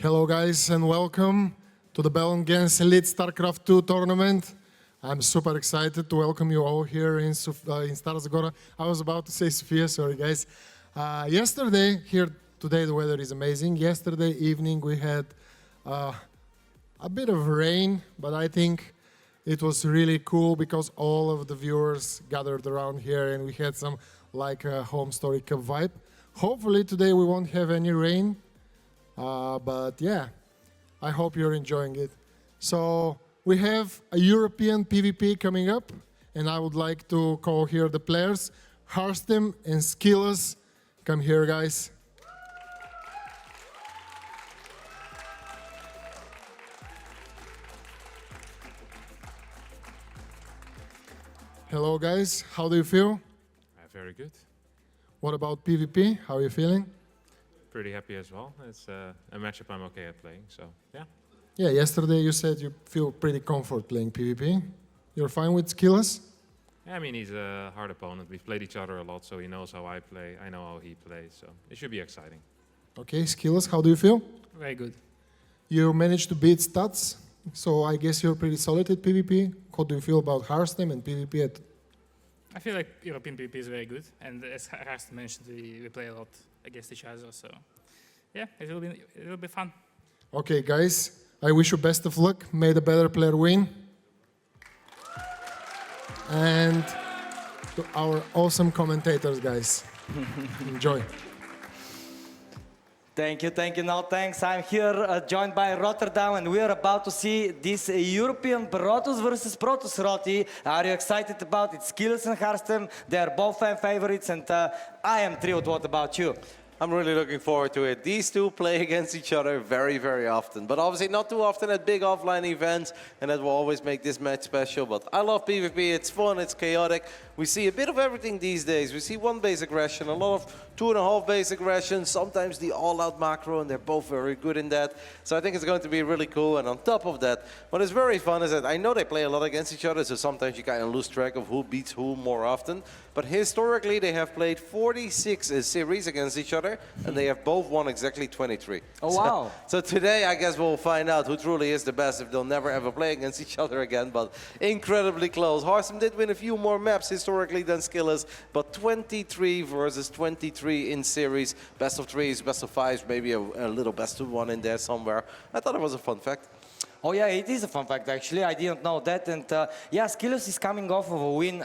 Hello guys and welcome to the Bellum Elite StarCraft 2 tournament. I'm super excited to welcome you all here in Stara Zagora. I was about to say Sofia, sorry guys. Today the weather is amazing. Yesterday evening we had a bit of rain, but I think it was really cool because all of the viewers gathered around here and we had some like a home story cup vibe. Hopefully today we won't have any rain, but yeah, I hope you're enjoying it. So we have a European PvP coming up, and I would like to call here the players. Harstem and Skillus, come here guys. Hello guys, how do you feel? Very good. What about PvP? How are you feeling? Pretty happy as well. It's a matchup I'm okay at playing, so yeah. Yeah, yesterday you said you feel pretty comfort playing PvP. You're fine with Skillus? Yeah, I mean, he's a hard opponent. We've played each other a lot, so he knows how I play. I know how he plays, so it should be exciting. Okay, Skillus, how do you feel? Very good. You managed to beat Stats, so I guess you're pretty solid at PvP. How do you feel about Harstem and PvP at... I feel like European PvP is very good, and as Harst mentioned, we play a lot against each other, so yeah, it will be fun. Okay, guys, I wish you best of luck. May the better player win. And to our awesome commentators, guys. Enjoy. Thank you, no thanks. I'm here joined by Rotterdam and we are about to see this European Protoss versus Protoss, Rotti. Are you excited about it? Skillus and Harstem, they are both fan favorites and I am thrilled. What about you? I'm really looking forward to it. These two play against each other very, very often, but obviously not too often at big offline events, and that will always make this match special. But I love PvP, it's fun, it's chaotic. We see a bit of everything these days. We see one base aggression, a lot of 2.5 base aggression, sometimes the all-out macro, and they're both very good in that. So I think it's going to be really cool, and on top of that, what is very fun is that I know they play a lot against each other, so sometimes you kind of lose track of who beats who more often. But historically, they have played 46 series against each other, and they have both won exactly 23. Oh, wow. So today, I guess we'll find out who truly is the best if they'll never ever play against each other again, but incredibly close. Harstem did win a few more maps historically than Skillus, but 23 versus 23 in series. Best of threes, best of fives, maybe a little best of one in there somewhere. I thought it was a fun fact. Oh yeah, it is a fun fact actually. I didn't know that. And yeah, Skillus is coming off of a win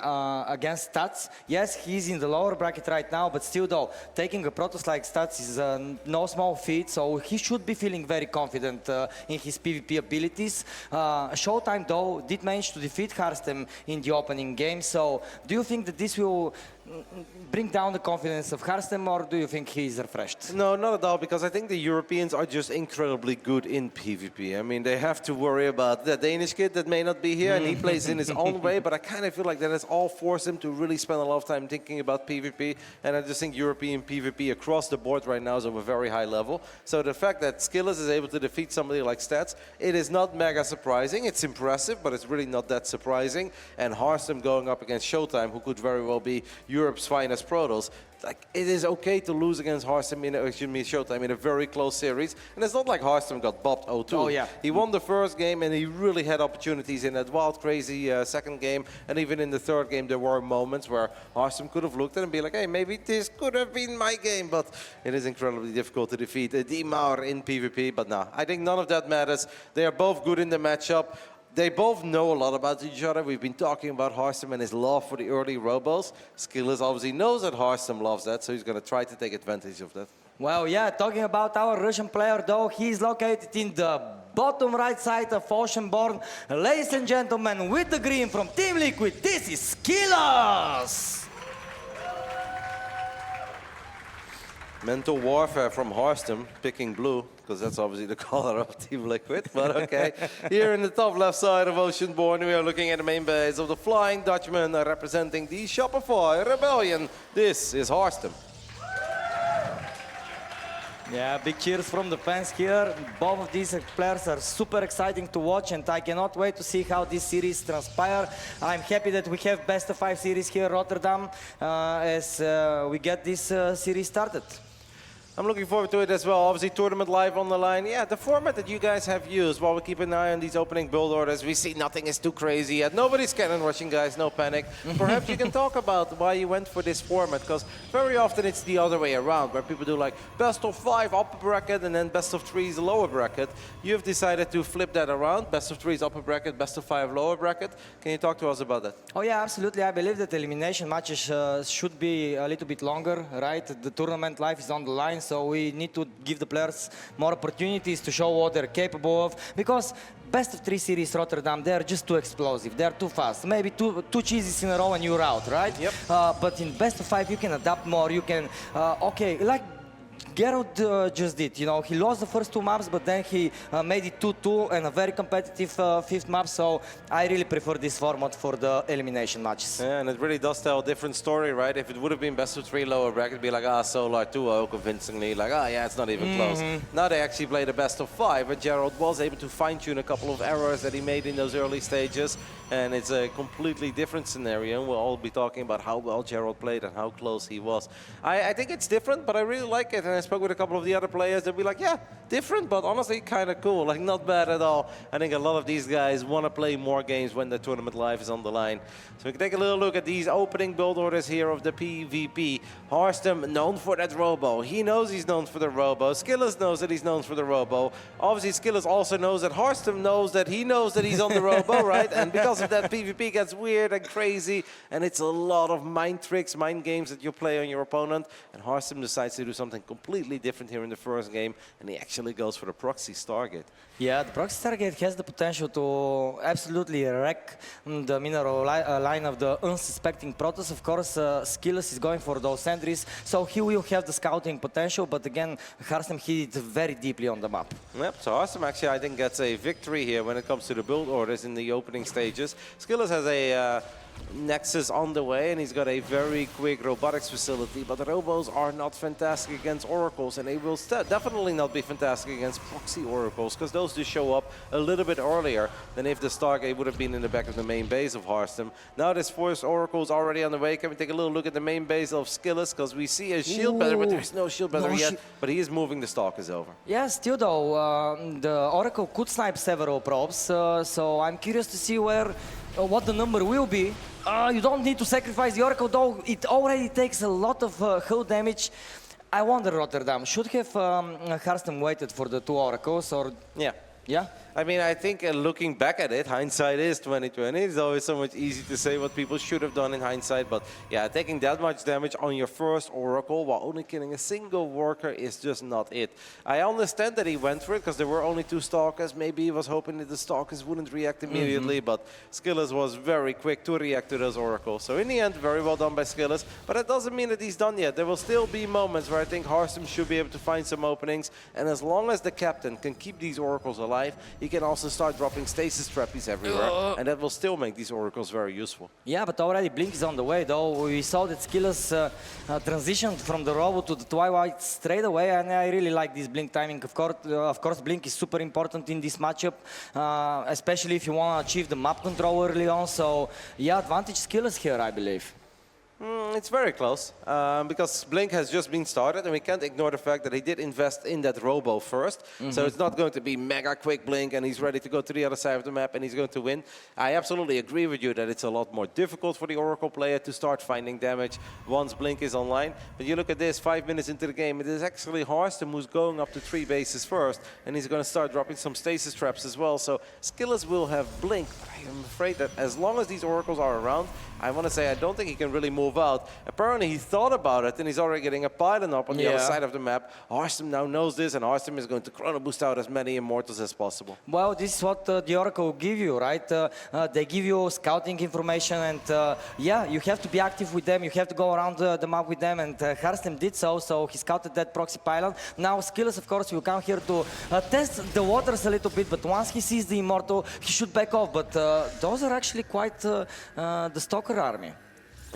against Stats. Yes, he's in the lower bracket right now, but still though, taking a Protoss like Stats is no small feat. So he should be feeling very confident in his PvP abilities. Showtime though did manage to defeat Harstem in the opening game. So do you think that this will bring down the confidence of Harstem, or do you think he's refreshed? No, not at all, because I think the Europeans are just incredibly good in PvP. I mean, they have to worry about the Danish kid that may not be here, and he plays in his own way, but I kind of feel like that has all forced him to really spend a lot of time thinking about PvP, and I just think European PvP across the board right now is of a very high level. So the fact that Skillus is able to defeat somebody like Stats, it is not mega surprising. It's impressive, but it's really not that surprising. And Harstem going up against Showtime, who could very well be Europe's finest Protoss, like, it is okay to lose against Harstem Showtime in a very close series. And it's not like Harstem got bopped 0-2. Oh, yeah. He won the first game and he really had opportunities in that wild, crazy second game. And even in the third game, there were moments where Harstem could have looked at it and be like, hey, maybe this could have been my game. But it is incredibly difficult to defeat Dimar in PvP. But no, I think none of that matters. They are both good in the matchup. They both know a lot about each other. We've been talking about Harstem and his love for the early robos. Skillus obviously knows that Harstem loves that, so he's going to try to take advantage of that. Well, yeah, talking about our Russian player though, he's located in the bottom right side of Oceanborn. Ladies and gentlemen, with the green from Team Liquid, this is Skillus! Mental warfare from Harstem, picking blue, because that's obviously the color of Team Liquid, but okay. Here in the top left side of Oceanborn, we are looking at the main base of the Flying Dutchman representing the Shopify Rebellion. This is Harstem. Yeah, big cheers from the fans here. Both of these players are super exciting to watch and I cannot wait to see how this series transpire. I'm happy that we have best of 5 series here in Rotterdam as we get this series started. I'm looking forward to it as well. Obviously, tournament live on the line. Yeah, the format that you guys have used, while we keep an eye on these opening build orders, we see nothing is too crazy yet. Nobody's cannon rushing, guys, no panic. Perhaps you can talk about why you went for this format, because very often it's the other way around, where people do like best of 5 upper bracket and then best of 3s lower bracket. You've decided to flip that around, best of 3s upper bracket, best of 5 lower bracket. Can you talk to us about that? Oh yeah, absolutely. I believe that elimination matches should be a little bit longer, right? The tournament life is on the line, so we need to give the players more opportunities to show what they're capable of. Because best of 3 series Rotterdam, they're just too explosive. They're too fast. Maybe two cheeses in a row and you're out, right? Yep. But in best of 5, you can adapt more. You can, okay, like Geralt just did, you know, he lost the first 2 maps, but then he made it 2-2 and a very competitive 5th map, so I really prefer this format for the elimination matches. Yeah, and it really does tell a different story, right? If it would have been best of 3 lower bracket, it'd be like, ah, Solar 2-0 convincingly, like, ah, yeah, it's not even close. Now they actually played a best of 5, and Gerald was able to fine-tune a couple of errors that he made in those early stages, and it's a completely different scenario, and we'll all be talking about how well Gerald played and how close he was. I think it's different, but I really like it, and I spoke with a couple of the other players, they'll be like, yeah, different, but honestly kind of cool, like not bad at all. I think a lot of these guys want to play more games when the tournament live is on the line. So we can take a little look at these opening build orders here of the PvP. Harstem, known for that Robo. He knows he's known for the Robo. Skillers knows that he's known for the Robo. Obviously, Skillers also knows that Harstem knows that he's on the Robo, right? And because of that, PvP gets weird and crazy, and it's a lot of mind tricks, mind games that you play on your opponent. And Harstem decides to do something completely different here in the first game, and he actually goes for the proxy Stargate. Yeah, the proxy Stargate has the potential to absolutely wreck the mineral line of the unsuspecting Protoss. Of course, Skillers is going for those sentries, so he will have the scouting potential, but again, Harstem hit it very deeply on the map. Yep, so Harstem actually, I think, gets a victory here when it comes to the build orders in the opening stages. Skillers has a Nexus on the way, and he's got a very quick robotics facility, but the robos are not fantastic against oracles, and they will definitely not be fantastic against proxy oracles, because those do show up a little bit earlier than if the Stargate would have been in the back of the main base of Harstem. Now this first oracle is already on the way. Can we take a little look at the main base of Skillers, because we see a shield bearer, but there's no shield bearer yet, but he is moving the Stalkers over. Yeah, still though, the Oracle could snipe several probes, so I'm curious to see what the number will be. You don't need to sacrifice the Oracle though, it already takes a lot of hull damage. I wonder, Rotterdam, should have Harstem waited for the 2 Oracles, or... Yeah. Yeah? I mean, I think looking back at it, hindsight is 2020. It's always so much easy to say what people should have done in hindsight. But yeah, taking that much damage on your first Oracle while only killing a single worker is just not it. I understand that he went for it because there were only 2 Stalkers. Maybe he was hoping that the Stalkers wouldn't react immediately. But Skillers was very quick to react to those Oracles. So in the end, very well done by Skillers. But that doesn't mean that he's done yet. There will still be moments where I think Harstem should be able to find some openings. And as long as the captain can keep these Oracles alive, he can also start dropping stasis trappies everywhere, and that will still make these oracles very useful. Yeah, but already Blink is on the way, though. We saw that Skillers transitioned from the Robo to the Twilight straight away, and I really like this Blink timing. Of course, Blink is super important in this matchup, especially if you want to achieve the map control early on. So, yeah, advantage Skillers here, I believe. It's very close, because Blink has just been started, and we can't ignore the fact that he did invest in that Robo first. So it's not going to be mega quick Blink, and he's ready to go to the other side of the map, and he's going to win. I absolutely agree with you that it's a lot more difficult for the Oracle player to start finding damage once Blink is online. But you look at this, 5 minutes into the game, it is actually Harstem who's going up to 3 bases first, and he's going to start dropping some stasis traps as well. So Skillers will have Blink, but I am afraid that as long as these Oracles are around, I want to say I don't think he can really move out. Apparently he thought about it, and he's already getting a pylon up on the other side of the map. Harstem now knows this, and Harstem is going to chrono boost out as many Immortals as possible. Well, this is what the Oracle give you, right? They give you scouting information, and yeah, you have to be active with them. You have to go around the map with them, and Harstem did so he scouted that proxy pylon. Now Skillers, of course, will come here to test the waters a little bit, but once he sees the Immortal, he should back off. But those are actually quite the Stalker army.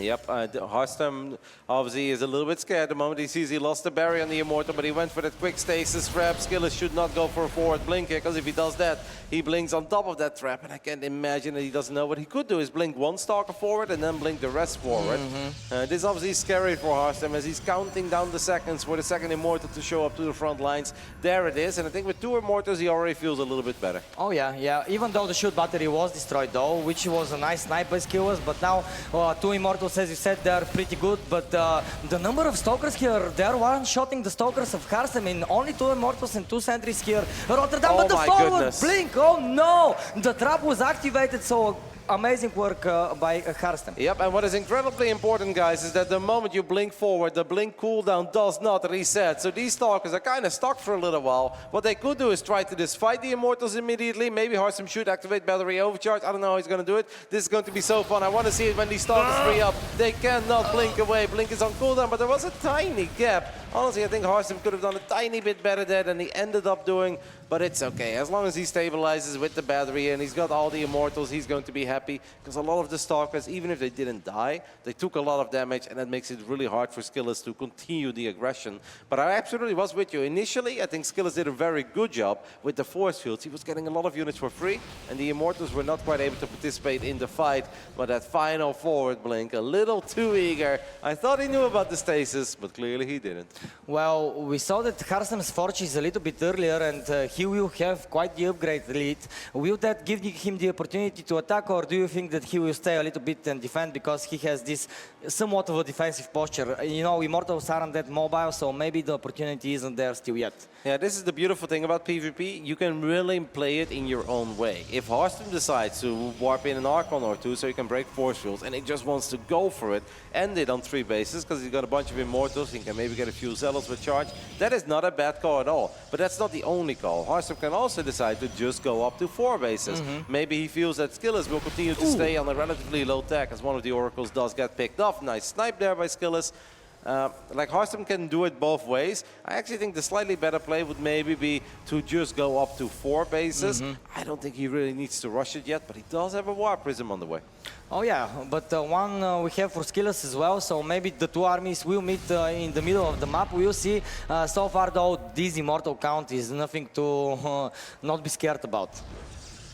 Yep, Harstam obviously is a little bit scared the moment he sees he lost the barrier on the Immortal, but he went for that quick stasis trap. Skillers should not go for a forward blink here, because if he does that, he blinks on top of that trap, and I can't imagine that he doesn't know. What he could do is blink one stalker forward and then blink the rest forward. This is obviously scary for Harstam as he's counting down the seconds for the second Immortal to show up to the front lines. There it is, and I think with 2 Immortals he already feels a little bit better. Oh yeah. Even though the shoot battery was destroyed though, which was a nice snipe by Skillers, but now 2 Immortals, as you said, they're pretty good. But the number of Stalkers here, they're one-shotting the Stalkers of Harstam in only 2 Immortals and 2 sentries here. Rotterdam, but the my forward goodness. blink, oh no! The trap was activated, so amazing work by Harstam. Yep, and what is incredibly important, guys, is that the moment you blink forward, the blink cooldown does not reset. So these Stalkers are kind of stuck for a little while. What they could do is try to just fight the Immortals immediately. Maybe Harstam should activate Battery Overcharge. I don't know how he's going to do it. This is going to be so fun. I want to see it when these Stalkers free up. They cannot blink away. Blink is on cooldown, but there was a tiny gap. Honestly, I think Harstam could have done a tiny bit better there than he ended up doing. But it's okay. As long as he stabilizes with the battery and he's got all the Immortals, he's going to be happy. Because a lot of the Stalkers, even if they didn't die, they took a lot of damage, and that makes it really hard for Skillers to continue the aggression. But I absolutely was with you. Initially, I think Skillers did a very good job with the force fields. He was getting a lot of units for free, and the Immortals were not quite able to participate in the fight. But that final forward blink, a little too eager. I thought he knew about the stasis, but clearly he didn't. Well, we saw that Harstam's Forge is a little bit earlier, and he will have quite the upgrade lead. Will that give him the opportunity to attack, or do you think that he will stay a little bit and defend because he has this somewhat of a defensive posture? You know, Immortals aren't that mobile, so maybe the opportunity isn't there still yet. Yeah, this is the beautiful thing about PvP. You can really play it in your own way. If Harstam decides to warp in an Archon or 2 so he can break force fields, and he just wants to go for it, end it on 3 bases, because he's got a bunch of Immortals, he can maybe get a few Zealots with charge, that is not a bad call at all. But that's not the only call. Harstam can also decide to just go up to 4 bases. Maybe he feels that Skillers will continue to stay on a relatively low tech, as one of the Oracles does get picked off. Nice snipe there by Skillers. Like Harstam can do it both ways. I actually think the slightly better play would maybe be to just go up to 4 bases. I don't think he really needs to rush it yet, but he does have a Warp Prism on the way. Oh yeah, but one we have for Skillers as well, so maybe the 2 armies will meet in the middle of the map. We'll see. So far though, this Immortal count is nothing to not be scared about.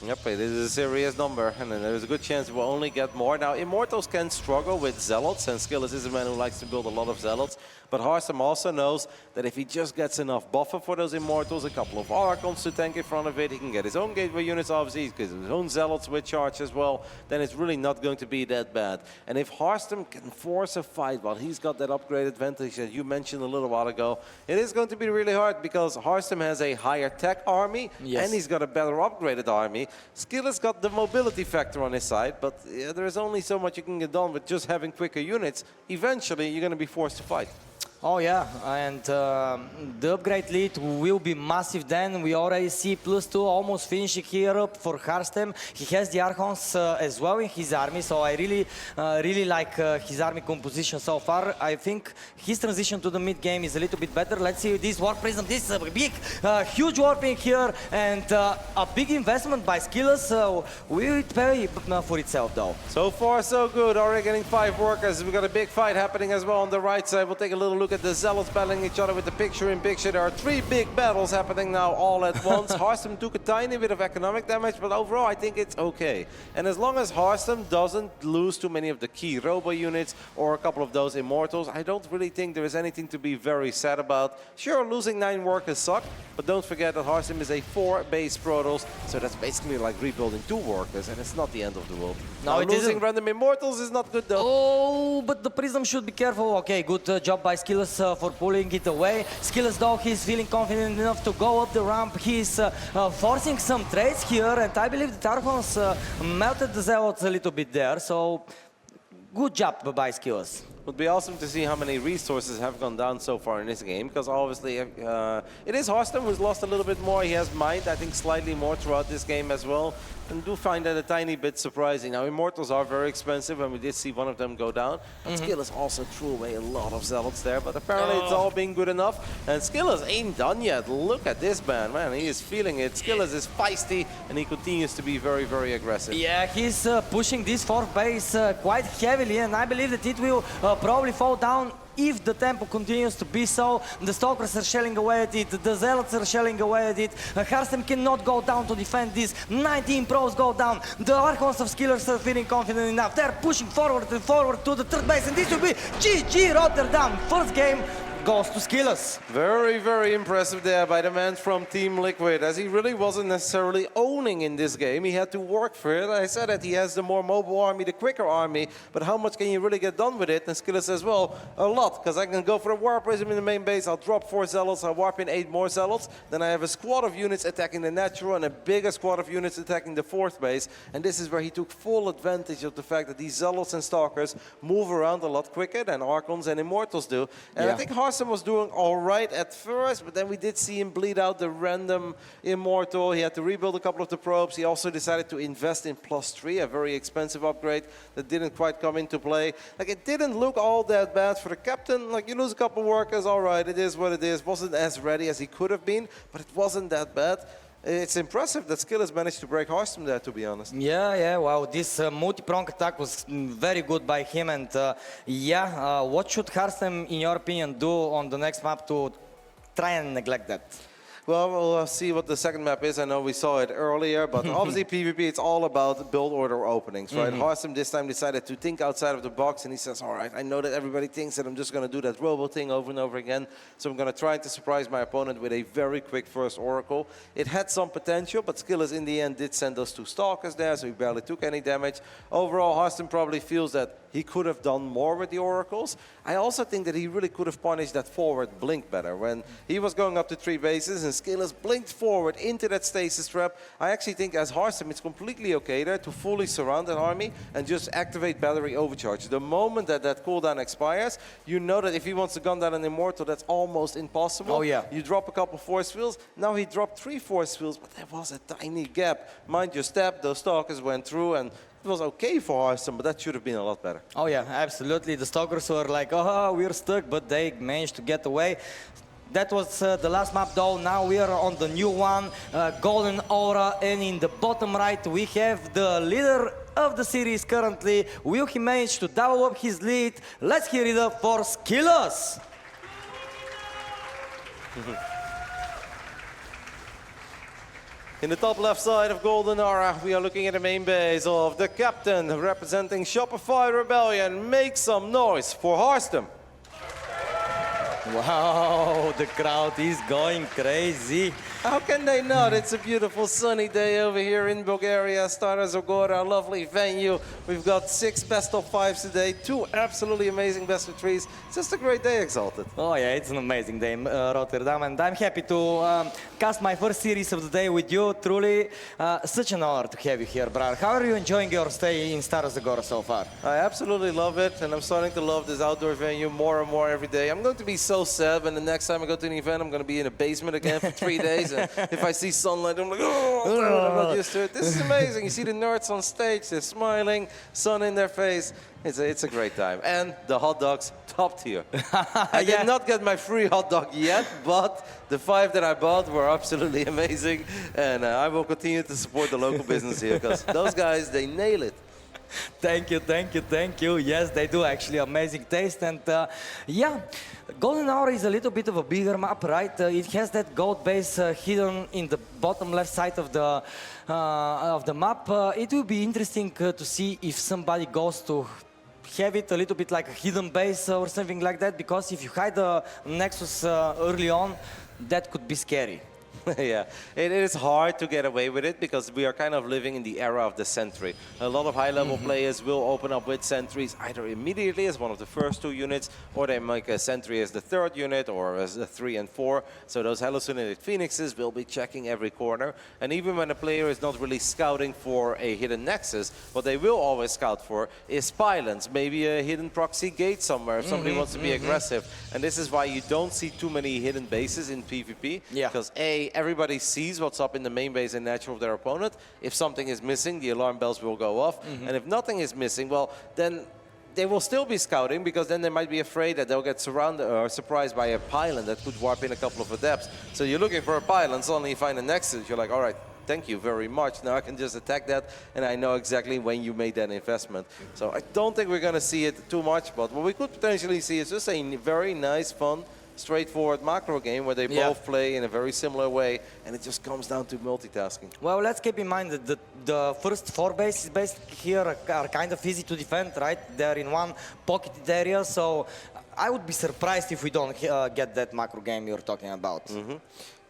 Yep, it is a serious number, and then there's a good chance we'll only get more. Now, Immortals can struggle with Zealots, and Skillers is a man who likes to build a lot of Zealots. But Harstam also knows that if he just gets enough buffer for those Immortals, a couple of Archons to tank in front of it, he can get his own Gateway units, obviously, he gets his own Zealots with charge as well, then it's really not going to be that bad. And if Harstam can force a fight while he's got that upgrade advantage that you mentioned a little while ago, it is going to be really hard, because Harstam has a higher tech army, and he's got a better upgraded army. Skiller's got the mobility factor on his side, but yeah, there is only so much you can get done with just having quicker units. Eventually, you're going to be forced to fight. Oh yeah, and the upgrade lead will be massive then. We already see +2 almost finishing here up for Harstam. He has the Archons as well in his army, so I really like his army composition so far. I think his transition to the mid game is a little bit better. Let's see this Warp Prism. This is a big, huge warping here, and a big investment by Skillers. Will it pay for itself though? So far, so good. Already getting 5 workers. We've got a big fight happening as well on the right side. We'll take a little look at the Zealots battling each other with the picture-in-picture. There are 3 big battles happening now all at once. Harstam took a tiny bit of economic damage, but overall I think it's okay. And as long as Harstam doesn't lose too many of the key robo units or a couple of those Immortals, I don't really think there is anything to be very sad about. Sure, losing 9 workers suck, but don't forget that Harstam is a 4 base Protoss, so that's basically like rebuilding 2 workers, and it's not the end of the world. No, it losing isn't. random Immortals is not good though. Oh, but the Prism should be careful. Okay, good job by Skillers for pulling it away. Skillers though, he's feeling confident enough to go up the ramp. He's forcing some trades here, and I believe the Archons melted the Zealots a little bit there, so good job by Skillers. Would be awesome to see how many resources have gone down so far in this game, because obviously it is Harstem who's lost a little bit more. He has mined, I think, slightly more throughout this game as well. And do find that a tiny bit surprising. Now, Immortals are very expensive, and we did see one of them go down. But Skillers also threw away a lot of zealots there, but apparently it's all being good enough. And Skillers ain't done yet. Look at this man, he is feeling it. Skillers is feisty, and he continues to be very, very aggressive. Yeah, he's pushing this fourth base quite heavily, and I believe that it will probably fall down if the tempo continues to be so. The Stalkers are shelling away at it, the Zealots are shelling away at it. Harstem cannot go down to defend this. 19 pros go down. The Archons of Skillers are feeling confident enough. They're pushing forward and forward to the third base, and this will be GG Rotterdam. First game goes to Skillers. Very, very impressive there by the man from Team Liquid, as he really wasn't necessarily owning in this game. He had to work for it. I said that he has the more mobile army, the quicker army, but how much can you really get done with it? And Skillers says, well, a lot, because I can go for a War Prism in the main base, I'll drop 4 Zealots, I'll warp in 8 more Zealots, then I have a squad of units attacking the natural and a bigger squad of units attacking the fourth base, and this is where he took full advantage of the fact that these Zealots and Stalkers move around a lot quicker than Archons and Immortals do. And I think Harstem was doing all right at first, but then we did see him bleed out the random Immortal. He had to rebuild a couple of the probes. He also decided to invest in +3, a very expensive upgrade that didn't quite come into play. Like, it didn't look all that bad for the captain. Like, you lose a couple workers, all right, it is what it is. Wasn't as ready as he could have been, but it wasn't that bad. It's impressive that Skillers managed to break Harstem there, to be honest. Yeah, wow, this multi-prong attack was very good by him, and what should Harstem, in your opinion, do on the next map to try and neglect that? Well, we'll see what the second map is. I know we saw it earlier, but obviously PvP, it's all about build order openings, right? Harstem this time decided to think outside of the box, and he says, all right, I know that everybody thinks that I'm just going to do that robo thing over and over again, so I'm going to try to surprise my opponent with a very quick first Oracle. It had some potential, but Skillers in the end did send those 2 Stalkers there, so he barely took any damage. Overall, Harstem probably feels that he could have done more with the Oracles. I also think that he really could have punished that forward blink better. When he was going up to 3 bases and Skillers blinked forward into that stasis trap, I actually think as Harstem it's completely okay there to fully surround that army and just activate battery overcharge. The moment that that cooldown expires, you know that if he wants to gun down an Immortal, that's almost impossible. Oh yeah. You drop a couple force fields. Now he dropped 3 force fields, but there was a tiny gap. Mind your step, those Stalkers went through, and it was okay for Harstem, but that should have been a lot better. Oh yeah, absolutely. The Stalkers were like, oh, we're stuck, but they managed to get away. That was the last map though. Now we are on the new one, Golden Aura, and in the bottom right we have the leader of the series currently. Will he manage to double up his lead? Let's hear it up for Skillers. In the top left side of Golden Aura, we are looking at the main base of the captain representing Shopify Rebellion. Make some noise for Harstem. Wow, the crowd is going crazy. How can they not? It's a beautiful sunny day over here in Bulgaria. Stara Zagora, a lovely venue. We've got 6 best of 5s today, 2 absolutely amazing best of 3s. It's just a great day, Exalted. Oh yeah, it's an amazing day in Rotterdam, and I'm happy to cast my first series of the day with you. Truly such an honor to have you here, brother. How are you enjoying your stay in Stara Zagora so far? I absolutely love it, and I'm starting to love this outdoor venue more and more every day. I'm going to be so sad when the next time I go to an event, I'm going to be in a basement again for 3 days. And if I see sunlight, I'm like, oh, I'm not used to it. This is amazing. You see the nerds on stage, they're smiling, sun in their face. It's a great time. And the hot dogs, top tier. I did not get my free hot dog yet, but the 5 that I bought were absolutely amazing. And I will continue to support the local business here, because those guys, they nail it. Thank you, thank you, thank you. Yes, they do actually amazing taste, and yeah, Golden Hour is a little bit of a bigger map, right? It has that gold base hidden in the bottom left side of the map. It will be interesting to see if somebody goes to have it a little bit like a hidden base or something like that, because if you hide the Nexus early on, that could be scary. Yeah, it is hard to get away with it because we are kind of living in the era of the sentry. A lot of high-level players will open up with sentries either immediately as one of the first 2 units, or they make a sentry as the 3rd unit or as a 3 and 4. So those hallucinated phoenixes will be checking every corner. And even when a player is not really scouting for a hidden nexus, what they will always scout for is pylons, maybe a hidden proxy gate somewhere if somebody wants to be aggressive. And this is why you don't see too many hidden bases in PvP. Yeah. Because A, everybody sees what's up in the main base and natural of their opponent. If something is missing, the alarm bells will go off. And if nothing is missing, well, then they will still be scouting, because then they might be afraid that they'll get surrounded or surprised by a pylon that could warp in a couple of adepts. So you're looking for a pylon, suddenly you find a nexus. You're like, all right, thank you very much. Now I can just attack that, and I know exactly when you made that investment. So I don't think we're going to see it too much, but what we could potentially see is just a very nice, fun, straightforward macro game where they both play in a very similar way, and it just comes down to multitasking. Well, let's keep in mind that the first 4 bases based here are kind of easy to defend, right? They're in one pocketed area, so I would be surprised if we don't get that macro game you're talking about.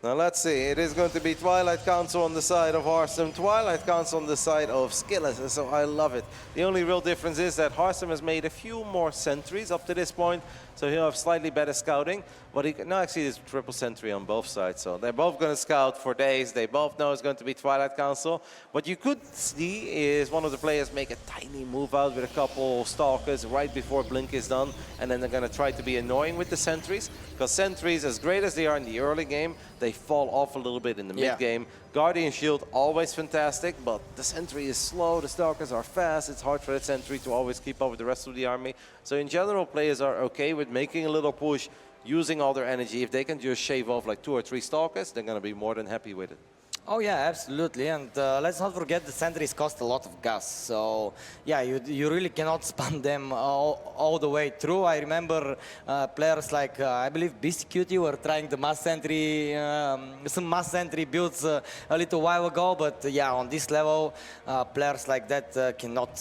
Now let's see, it is going to be Twilight Council on the side of Hearthstone, Twilight Council on the side of Skillers, so I love it. The only real difference is that Hearthstone has made a few more sentries up to this point, so he'll have slightly better scouting. But actually there's triple sentry on both sides, so they're both going to scout for days. They both know it's going to be Twilight Council. What you could see is one of the players make a tiny move out with a couple stalkers right before Blink is done, and then they're going to try to be annoying with the sentries, because sentries, as great as they are in the early game, they fall off a little bit in the mid-game. Guardian Shield, always fantastic, but the sentry is slow, the stalkers are fast, it's hard for the sentry to always keep up with the rest of the army. So in general, players are okay with making a little push, using all their energy. If they can just shave off like 2 or 3 stalkers, they're going to be more than happy with it. Oh yeah, absolutely, and let's not forget the sentries cost a lot of gas, so yeah, you really cannot spam them all the way through. I remember players like, I believe BCQT were trying the mass sentry, some mass sentry builds a little while ago, but yeah, on this level, players like that cannot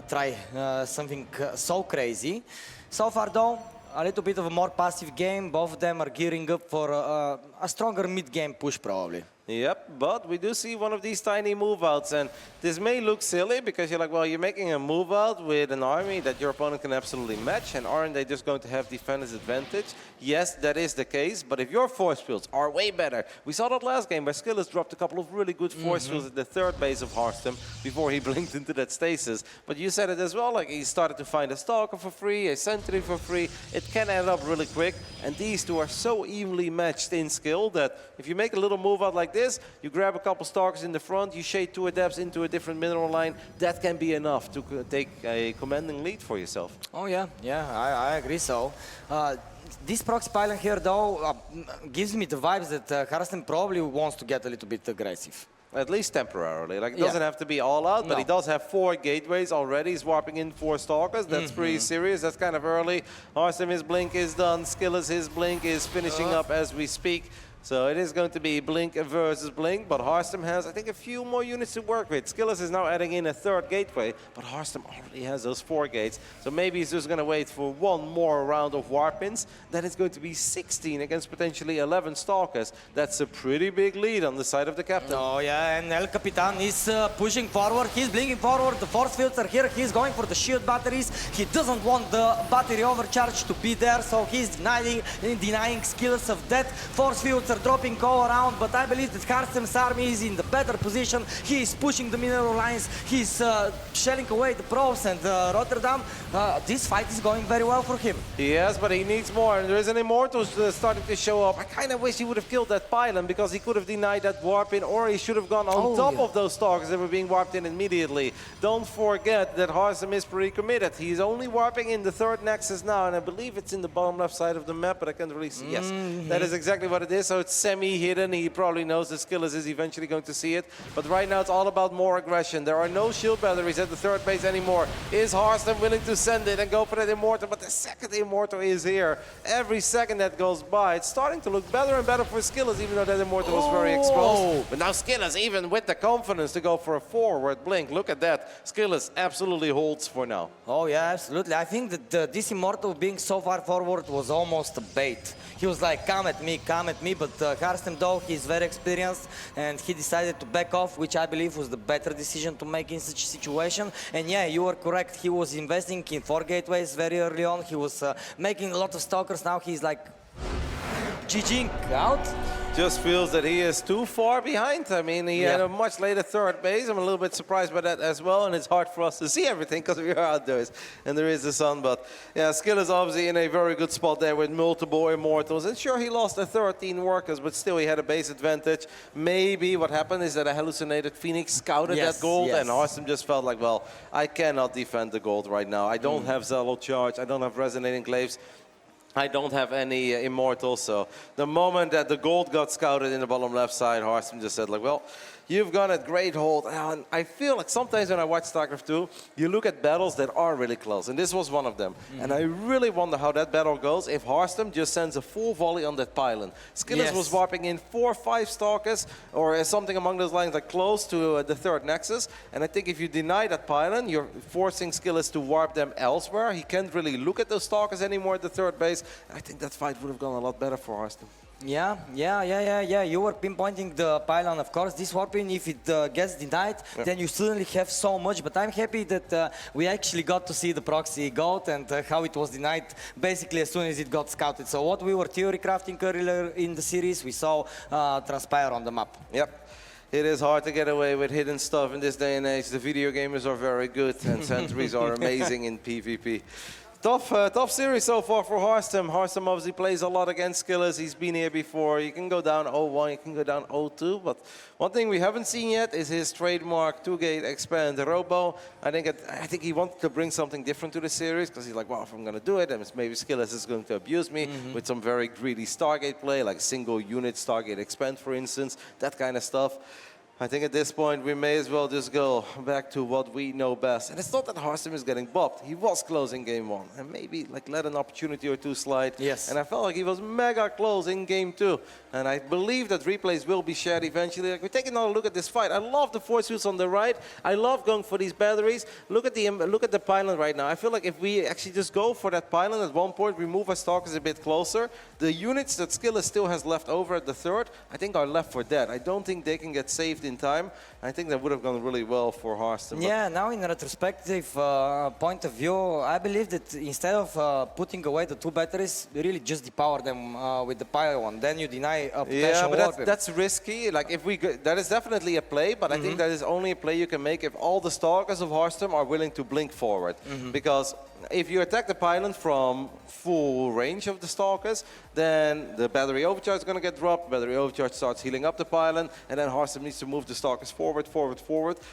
try something so crazy. So far though, a little bit of a more passive game. Both of them are gearing up for a stronger mid-game push probably. Yep, but we do see one of these tiny move-outs, and this may look silly because you're like, well, you're making a move-out with an army that your opponent can absolutely match, and aren't they just going to have defender's advantage? Yes, that is the case, but if your force fields are way better, we saw that last game where Skillers dropped a couple of really good force fields at the 3rd base of Hearthstone before he blinked into that stasis. But you said it as well, like he started to find a Stalker for free, a Sentry for free. It can add up really quick, and these two are so evenly matched in skill that if you make a little move-out like this, you grab a couple Stalkers in the front, you shade 2 Adepts into a different mineral line, that can be enough to take a commanding lead for yourself. Oh yeah, I agree so. This proxy pylon here though gives me the vibes that Hearthstone probably wants to get a little bit aggressive. At least temporarily. Like, it doesn't have to be all out, but he does have 4 gateways already. He's warping in 4 Stalkers. That's pretty serious. That's kind of early. Hearthstone, his blink is done. Skillers, his blink is finishing up as we speak. So it is going to be Blink versus Blink, but Hearthstone has, I think, a few more units to work with. Skillers is now adding in a 3rd gateway, but Hearthstone already has those 4 gates. So maybe he's just going to wait for one more round of warp-ins. Then it's going to be 16 against potentially 11 Stalkers. That's a pretty big lead on the side of the captain. Oh yeah, and El Capitan is pushing forward. He's blinking forward. The force fields are here. He's going for the shield batteries. He doesn't want the battery overcharge to be there, so he's denying Skillers of that. Force fields are dropping all around, but I believe that Hearthstone's army is in the better position. He is pushing the mineral lines. He's shelling away the pros, and Rotterdam, this fight is going very well for him. Yes, but he needs more, and there is an Immortal starting to show up. I kind of wish he would have killed that pylon, because he could have denied that warp in, or he should have gone on top of those Stalkers that were being warped in immediately. Don't forget that Hearthstone is pretty committed. He's only warping in the 3rd Nexus now, and I believe it's in the bottom left side of the map, but I can't really see. Yes, that is exactly what it is. So it's semi-hidden. He probably knows that Skillers is eventually going to see it. But right now it's all about more aggression. There are no shield batteries at the 3rd base anymore. Is Hearthstone willing to send it and go for that Immortal? But the 2nd Immortal is here. Every second that goes by, it's starting to look better and better for Skillers, even though that Immortal was very exposed. But now Skillers, even with the confidence to go for a forward blink, look at that. Skillers absolutely holds for now. Oh yeah, absolutely. I think that this Immortal being so far forward was almost a bait. He was like, come at me, but but Harstem, though, he's very experienced and he decided to back off, which I believe was the better decision to make in such a situation. And yeah, you are correct. He was investing in 4 gateways very early on. He was making a lot of stalkers. Now he's like GGing out. Just feels that he is too far behind. I mean, he had a much later third base. I'm a little bit surprised by that as well, and it's hard for us to see everything because we are outdoors and there is the sun. But yeah, Skill is obviously in a very good spot there with multiple Immortals. And sure, he lost the 13 workers, but still he had a base advantage. Maybe what happened is that a hallucinated Phoenix scouted that gold, and Harstem just felt like, well, I cannot defend the gold right now. I don't have Zalo Charge. I don't have Resonating Glaives. I don't have any Immortals, so the moment that the gold got scouted in the bottom left side, Harstem just said like, well, you've got a great hold. And I feel like sometimes when I watch StarCraft 2, you look at battles that are really close, and this was one of them. And I really wonder how that battle goes if Harstem just sends a full volley on that pylon. Skillers was warping in 4 or 5 Stalkers, or something along those lines, like close to the third Nexus. And I think if you deny that pylon, you're forcing Skillers to warp them elsewhere. He can't really look at those Stalkers anymore at the third base. I think that fight would have gone a lot better for Harstem. Yeah. You were pinpointing the pylon, of course. This warping, if it gets denied, then you suddenly have so much. But I'm happy that we actually got to see the proxy goat and how it was denied basically as soon as it got scouted. So what we were theory crafting earlier in the series, we saw transpire on the map. Yep. It is hard to get away with hidden stuff in this day and age. The video gamers are very good and sentries are amazing in PvP. Tough series so far for Harstem. Harstem obviously plays a lot against Skillers. He's been here before. You can go down 0-1, you can go down 0-2. But one thing we haven't seen yet is his trademark 2-gate expand Robo. I think he wanted to bring something different to the series because he's like, well, if I'm going to do it, then maybe Skillers is going to abuse me with some very greedy Stargate play, like single unit Stargate expand, for instance, that kind of stuff. I think at this point we may as well just go back to what we know best. And it's not that Harstem is getting bopped. He was close in game 1 and maybe like let an opportunity or two slide. Yes. And I felt like he was mega close in game 2. And I believe that replays will be shared eventually. Like, we take another look at this fight. I love the force fields on the right. I love going for these batteries. Look at the pylon right now. I feel like if we actually just go for that pylon at one point, we move our Stalkers a bit closer. The units that Skiller still has left over at the third, I think are left for dead. I don't think they can get saved in time. I think that would have gone really well for Harstem. Yeah, now in a retrospective point of view, I believe that instead of putting away the 2 batteries, you really just depower them with the pylon. Then you deny a potential but that's risky. Like if we that is definitely a play, but I think that is only a play you can make if all the Stalkers of Harstem are willing to blink forward. Because if you attack the pylon from full range of the Stalkers, then the battery overcharge is going to get dropped. Battery overcharge starts healing up the pylon, and then Harstem needs to move the Stalkers forward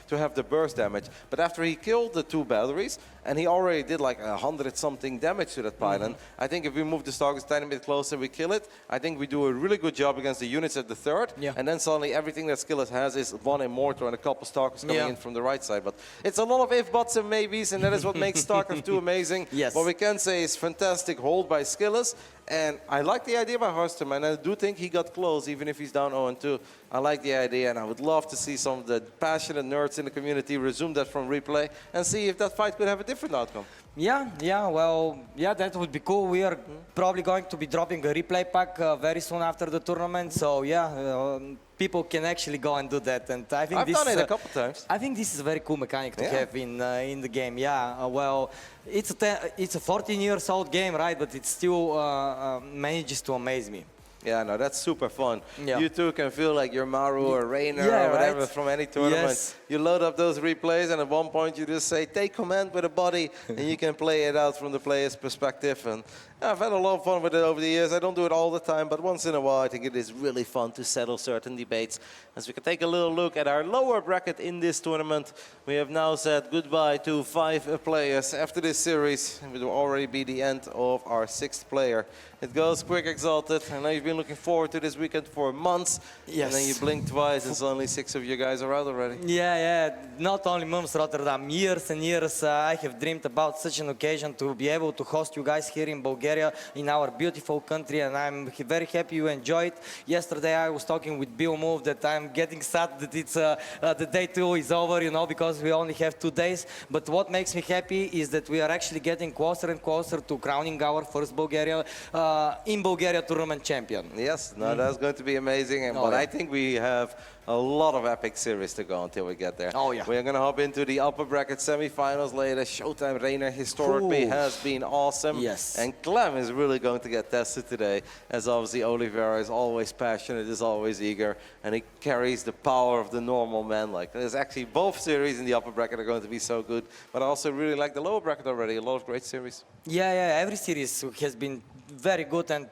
to have the burst damage. But after he killed the 2 batteries, and he already did like 100-something damage to that pylon, I think if we move the Stalkers a tiny bit closer and we kill it, I think we do a really good job against the units at the third, and then suddenly everything that Skillers has is 1 Immortal and a couple Stalkers coming in from the right side. But it's a lot of if, buts, and maybes, and that is what makes StarCraft 2 amazing. What we can say is fantastic hold by Skillers, and I like the idea by Harstem, and I do think he got close, even if he's down 0-2. I like the idea, and I would love to see some of the passionate nerds in the community resume that from replay and see if that fight could have a different outcome. Yeah, that would be cool. We are probably going to be dropping a replay pack very soon after the tournament, so yeah, people can actually go and do that. And I think I've done it a couple times. I think this is a very cool mechanic to have in the game. Yeah, well, it's a 14 years old game, right? But it still manages to amaze me. Yeah, no, that's super fun. Yeah. You too can feel like you're Maru or Rainer or whatever from any tournament. You load up those replays, and at one point you just say, take command with a body, and you can play it out from the player's perspective. And I've had a lot of fun with it over the years. I don't do it all the time, but once in a while I think it is really fun to settle certain debates. As we can take a little look at our lower bracket in this tournament, we have now said goodbye to 5 players. After this series, it will already be the end of our 6th player. It goes quick, Exalted. I know you've been looking forward to this weekend for months. Yes. And then you blink twice and suddenly 6 of you guys are out already. Yeah, not only months, Rotterdam, years and years I have dreamed about such an occasion to be able to host you guys here in Bulgaria, in our beautiful country, and I'm very happy you enjoy it. Yesterday I was talking with Bellum that I'm getting sad that it's the day 2 is over, you know, because we only have 2 days. But what makes me happy is that we are actually getting closer and closer to crowning our first in Bulgaria tournament champion. again. Yes, no, that's going to be amazing. And, Oh, but yeah. I think we have a lot of epic series to go until we get there. Oh, yeah. We're going to hop into the upper bracket semifinals later. Showtime Reina historically Ooh. has been awesome. Yes. And Clem is really going to get tested today, as obviously Oliveira is always passionate, is always eager, and he carries the power of the normal man. Like, there's actually both series in the upper bracket are going to be so good, but I also really like the lower bracket already. A lot of great series. Yeah, every series has been very good, and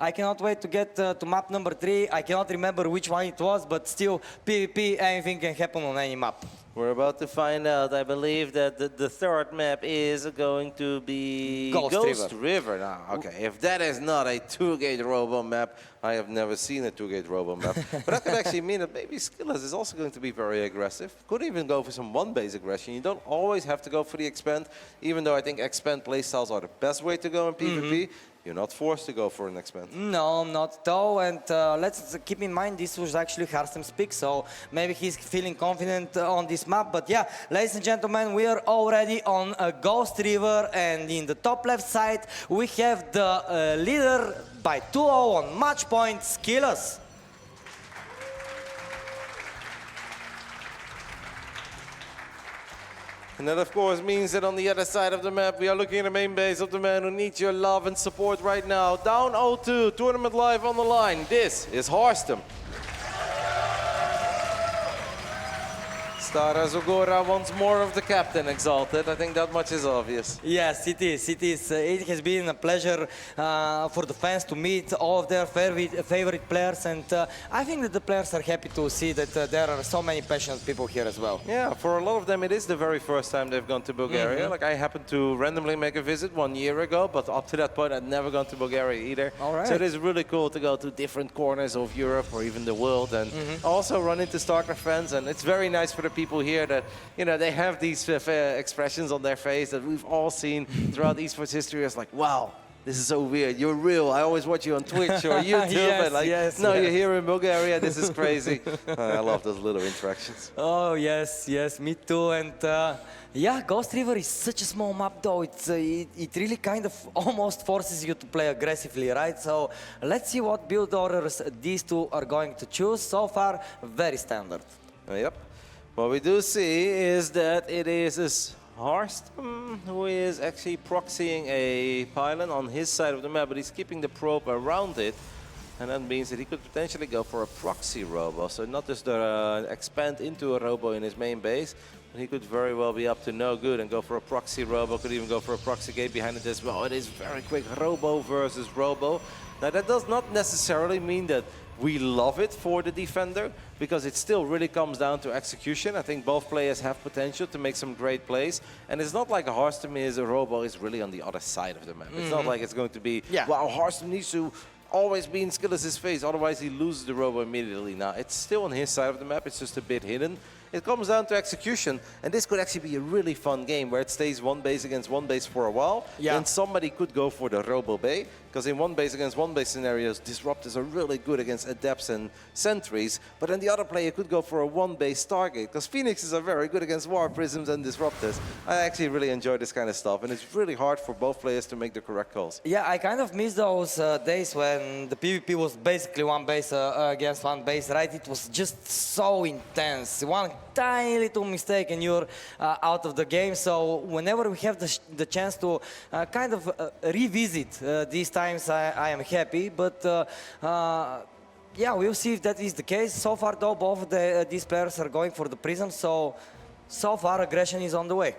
I cannot wait to get to map number 3. I cannot remember which one it was, but still, PvP, anything can happen on any map. We're about to find out. I believe that the third map is going to be Ghost River. Now, okay, if that is not a two-gate robo map, I have never seen a two-gate robo map. But that could actually mean that maybe Skillers is also going to be very aggressive. Could even go for some one-base aggression. You don't always have to go for the expand, even though I think expand playstyles are the best way to go in PvP. You're not forced to go for an expand. No, not at all. And let's keep in mind this was actually Harstem's pick, so maybe he's feeling confident on this map. But yeah, ladies and gentlemen, we are already on a Ghost River, and in the top left side we have the leader by 2-0 on match point, Skillers. And that, of course, means that on the other side of the map, we are looking at the main base of the man who needs your love and support right now. Down 0-2, tournament live on the line. This is Harstem. Stara Zagora wants more of the captain exalted. I think that much is obvious. Yes, it is. It is. It has been a pleasure for the fans to meet all of their favorite players, and I think that the players are happy to see that there are so many passionate people here as well. Yeah, for a lot of them, it is the very first time they've gone to Bulgaria. Like, I happened to randomly make a visit 1 year ago, but up to that point, I'd never gone to Bulgaria either. All right. So it is really cool to go to different corners of Europe or even the world, and also run into StarCraft fans. And it's very nice for the people here that, you know, they have these expressions on their face that we've all seen throughout esports history. It's like, wow, this is so weird. You're real. I always watch you on Twitch or YouTube. Yes, and like, yes, no, yes. you're here in Bulgaria. This is crazy. I love those little interactions. Oh yes, me too. And yeah, Ghost River is such a small map, though. It really kind of almost forces you to play aggressively, right? So let's see what build orders these two are going to choose. So far, very standard. Yep. What we do see is that it is Harstem who is actually proxying a pylon on his side of the map, but he's keeping the probe around it. And that means that he could potentially go for a proxy robo. So not just expand into a robo in his main base, but he could very well be up to no good and go for a proxy robo, could even go for a proxy gate behind it as well. It is very quick robo versus robo. Now that does not necessarily mean that we love it for the defender, because it still really comes down to execution. I think both players have potential to make some great plays, and it's not like a Harstem is a robo is really on the other side of the map. It's not like it's going to be, wow, Harstem needs to always be in Skillers' face, otherwise he loses the robo immediately. Now, it's still on his side of the map, it's just a bit hidden. It comes down to execution, and this could actually be a really fun game where it stays one base against one base for a while. Yeah. Then somebody could go for the robo bay, because in one base against one base scenarios, disruptors are really good against adepts and sentries. But then the other player could go for a one base Stargate, because Phoenixes are very good against war prisms and disruptors. I actually really enjoy this kind of stuff, and it's really hard for both players to make the correct calls. Yeah, I kind of miss those days when the PvP was basically one base against one base, right? It was just so intense. One tiny little mistake and you're out of the game. So whenever we have the chance to kind of revisit these times, I am happy. But yeah, we'll see if that is the case. So far, though, both of these players are going for the prism. So far, aggression is on the way.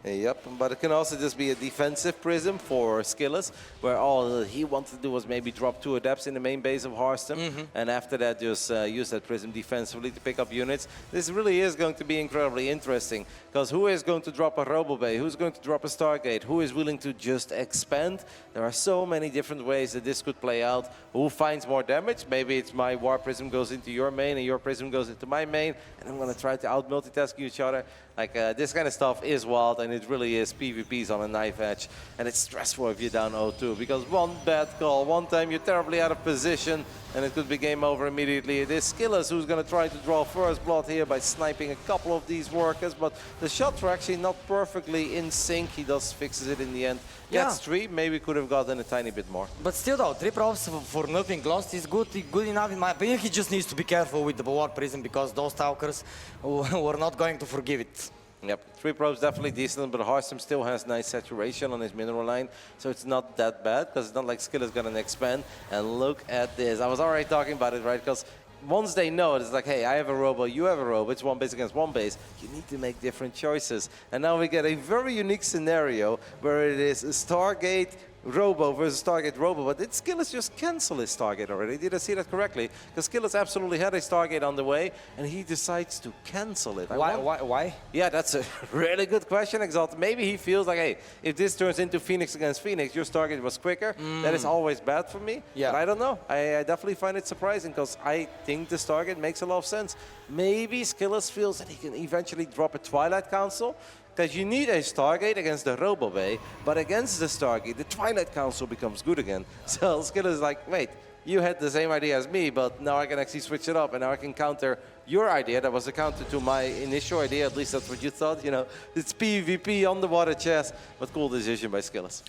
Yep, but it can also just be a defensive prism for Skillers, where all he wanted to do was maybe drop 2 adepts in the main base of Harstem, and after that just use that prism defensively to pick up units. This really is going to be incredibly interesting, because who is going to drop a Robo Bay? Who's going to drop a Stargate? Who is willing to just expand? There are so many different ways that this could play out. Who finds more damage? Maybe it's my War Prism goes into your main, and your Prism goes into my main, and I'm going to try to out-multitask each other. Like, this kind of stuff is wild. I and it really is PvPs on a knife edge, and it's stressful if you're down 0-2, because one bad call, one time you're terribly out of position, and it could be game over immediately. It is Skillers who's going to try to draw first blood here by sniping a couple of these workers, but the shots were actually not perfectly in sync. He does fixes it in the end. Gets 3, maybe could have gotten a tiny bit more. But still though, 3 probes for nothing lost is good enough in my opinion. He just needs to be careful with the War Prism because those Stalkers were not going to forgive it. Yep, 3 probes definitely decent, but Harstem still has nice saturation on his mineral line, so it's not that bad, because it's not like Skill is going to expand. And look at this. I was already talking about it, right? Because once they know it, it's like, hey, I have a robo, you have a robo, it's one base against one base. You need to make different choices. And now we get a very unique scenario where it is a Stargate Robo versus Stargate Robo, but did Skillers just cancel his Stargate already? Did I see that correctly? Because Skillers absolutely had a Stargate on the way, and he decides to cancel it. Why? Yeah, that's a really good question, Exalt. Maybe he feels like, hey, if this turns into Phoenix against Phoenix, your Stargate was quicker. That is always bad for me. Yeah. But I don't know. I definitely find it surprising, because I think the Stargate makes a lot of sense. Maybe Skillers feels that he can eventually drop a Twilight Council, because you need a Stargate against the Robo Bay, but against the Stargate, the Twilight Council becomes good again. So Skillers is like, wait, you had the same idea as me, but now I can actually switch it up, and now I can counter your idea. That was a counter to my initial idea, at least that's what you thought, you know. It's PvP on the water chess, but cool decision by Skillers.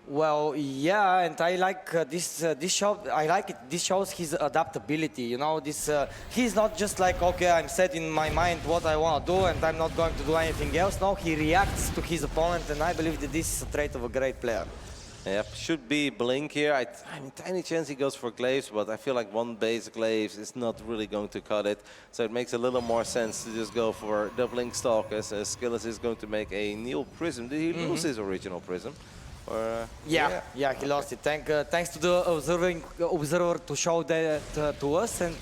Well, yeah, and I like this show. I like it. This shows his adaptability. You know, he's not just like, okay, I'm set in my mind what I want to do, and I'm not going to do anything else. No, he reacts to his opponent, and I believe that this is a trait of a great player. Yep, should be Blink here. I mean, tiny chance he goes for Glaives, but I feel like one base Glaives is not really going to cut it. So it makes a little more sense to just go for the Blink Stalkers, as Skillers is going to make a Neil Prism. Did he lose his original Prism? Or, yeah, he lost it. Thanks to the observer to show that to us, and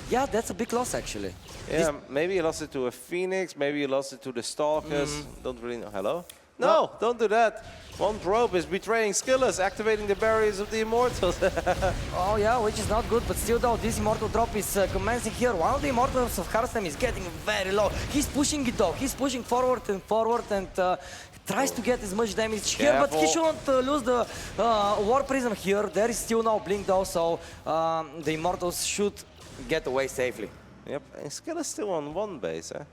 yeah, that's a big loss actually. Yeah, maybe he lost it to a Phoenix, maybe he lost it to the Stalkers. Don't really know. Hello? No, don't do that. One probe is betraying Skillers, activating the barriers of the Immortals. Oh yeah, which is not good, but still though, this Immortal drop is commencing here. One of the Immortals of Harstem is getting very low. He's pushing it though. He's pushing forward and tries to get as much damage here, but he shouldn't lose the War Prism here. There is still no Blink though, so the Immortals should get away safely. Yep, and Skillers still on one base, eh?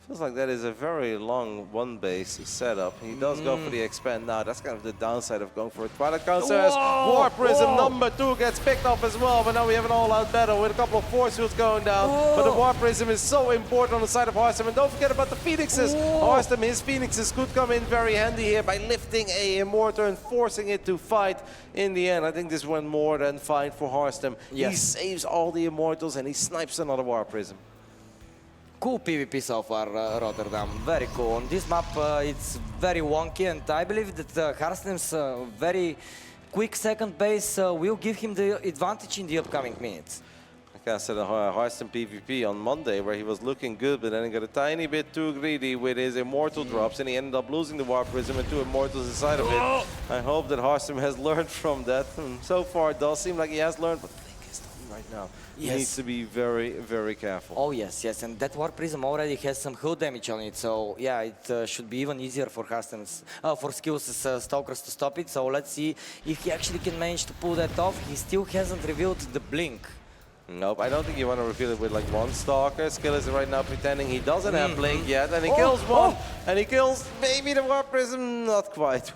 Feels like that is a very long one base setup. He does go for the expand now. That's kind of the downside of going for a Twilight Council. War Prism number 2 gets picked off as well, but now we have an all-out battle with a couple of force fields going down. But the War Prism is so important on the side of Harstem, and don't forget about the Phoenixes. Harstem, his Phoenixes could come in very handy here by lifting a Immortal and forcing it to fight in the end. I think this went more than fine for Harstem. Yes. He saves all the Immortals and he snipes another War Prism. Cool PvP so far, Rotterdam. Very cool. On this map, it's very wonky, and I believe that Harstem's very quick second base will give him the advantage in the upcoming minutes. Like I said, Harstem PvP on Monday, where he was looking good, but then he got a tiny bit too greedy with his Immortal drops, and he ended up losing the War Prism and 2 Immortals inside of it. I hope that Harstem has learned from that. So far, it does seem like he has learned, but Blink is done right now. He needs to be very, very careful. Oh yes, and that War Prism already has some hull damage on it, so yeah, it should be even easier for Harstem's, for Skills' Stalkers to stop it. So let's see if he actually can manage to pull that off. He still hasn't revealed the Blink. Nope, I don't think you want to reveal it with like one Stalker. Skill is right now pretending he doesn't have Blink yet, and he kills one, and he kills maybe the War Prism, not quite.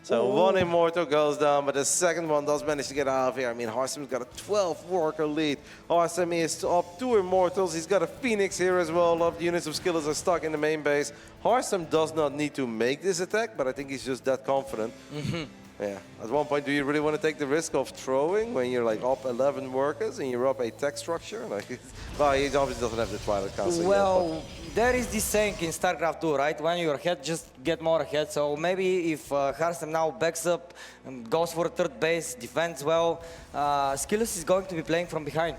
So one Immortal goes down, but the second one does manage to get out of here. I mean, Harstem's got a 12-worker lead. Harstem is up 2 Immortals. He's got a Phoenix here as well. A lot of units of Skillers are stuck in the main base. Harstem does not need to make this attack, but I think he's just that confident. Yeah. At one point, do you really want to take the risk of throwing when you're like up 11 workers and you're up a tech structure? Like, well, he obviously doesn't have the Twilight Council Well, there is this saying in StarCraft 2, right? When you're ahead, just get more ahead. So maybe if Harstem now backs up and goes for a third base, defends well, Skillers is going to be playing from behind.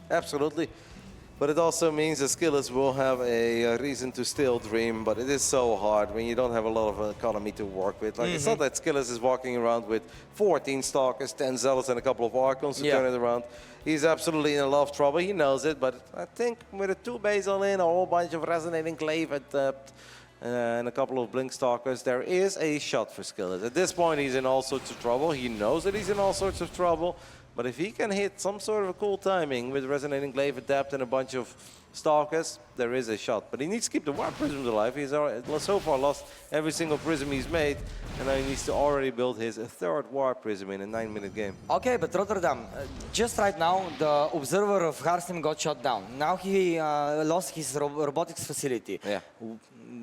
Absolutely. But it also means that Skillers will have a reason to still dream, but it is so hard when you don't have a lot of economy to work with. Like, it's not that Skillers is walking around with 14 Stalkers, 10 Zealots, and a couple of Archons to turn it around. He's absolutely in a lot of trouble. He knows it, but I think with a 2 base all in, a whole bunch of resonating glaive at and a couple of Blink Stalkers, there is a shot for Skillet. At this point, he's in all sorts of trouble. He knows that he's in all sorts of trouble. But if he can hit some sort of a cool timing with Resonating Glaive Adept and a bunch of Stalkers, there is a shot. But he needs to keep the Warp Prisms alive. He's so far lost every single Prism he's made. And now he needs to already build his third Warp Prism in a 9-minute game. Okay, but Rotterdam, just right now, the observer of Harstem got shot down. Now he lost his robotics facility. Yeah.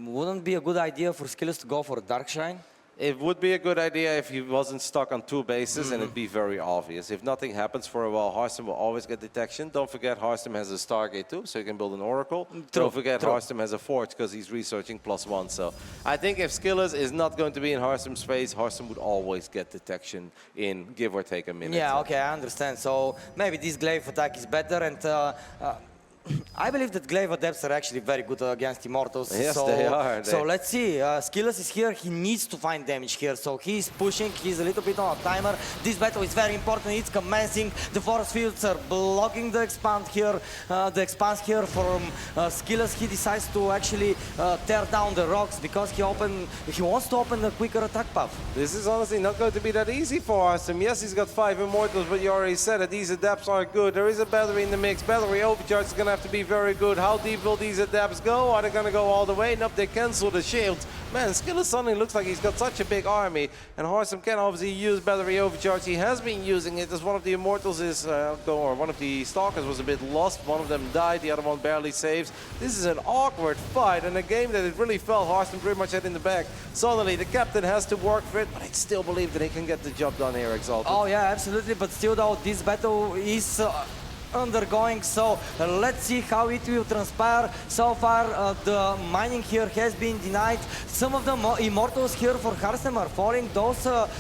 Wouldn't be a good idea for Skillers to go for Darkshine? It would be a good idea if he wasn't stuck on 2 bases and it'd be very obvious. If nothing happens for a while, Harstem will always get detection. Don't forget Harstem has a Stargate too, so he can build an Oracle. Don't forget Harstem has a Forge because he's researching +1. So I think if Skillers is not going to be in Harstem's space, Harstem would always get detection in give or take a minute. Yeah, okay, I understand. So maybe this Glaive attack is better, and I believe that Glaive Adepts are actually very good against Immortals. Yes, so, they are. So let's see. Skillers is here. He needs to find damage here. So he's pushing. He's a little bit on a timer. This battle is very important. It's commencing. The force fields are blocking the expand here. The expanse here from Skillers. He decides to actually tear down the rocks because he wants to open a quicker attack path. This is honestly not going to be that easy for Harstem. Yes, he's got 5 Immortals, but you already said it. These Adepts are good. There is a battery in the mix. Battery Overcharge is going to have to be very good. How deep will these Adepts go? Are they going to go all the way? Nope, they cancel the shields. Man, Skillers suddenly looks like he's got such a big army, and Harstem can obviously use Battery Overcharge. He has been using it as one of the Immortals is, or one of the Stalkers was a bit lost. One of them died, the other one barely saves. This is an awkward fight, and a game that it really felt Harstem pretty much had in the back. Suddenly, the captain has to work for it, but I still believe that he can get the job done here, Exalted. Oh yeah, absolutely. But still, though, this battle is undergoing, so let's see how it will transpire. So far the mining here has been denied. Some of the Immortals here for Harstem are falling. Those of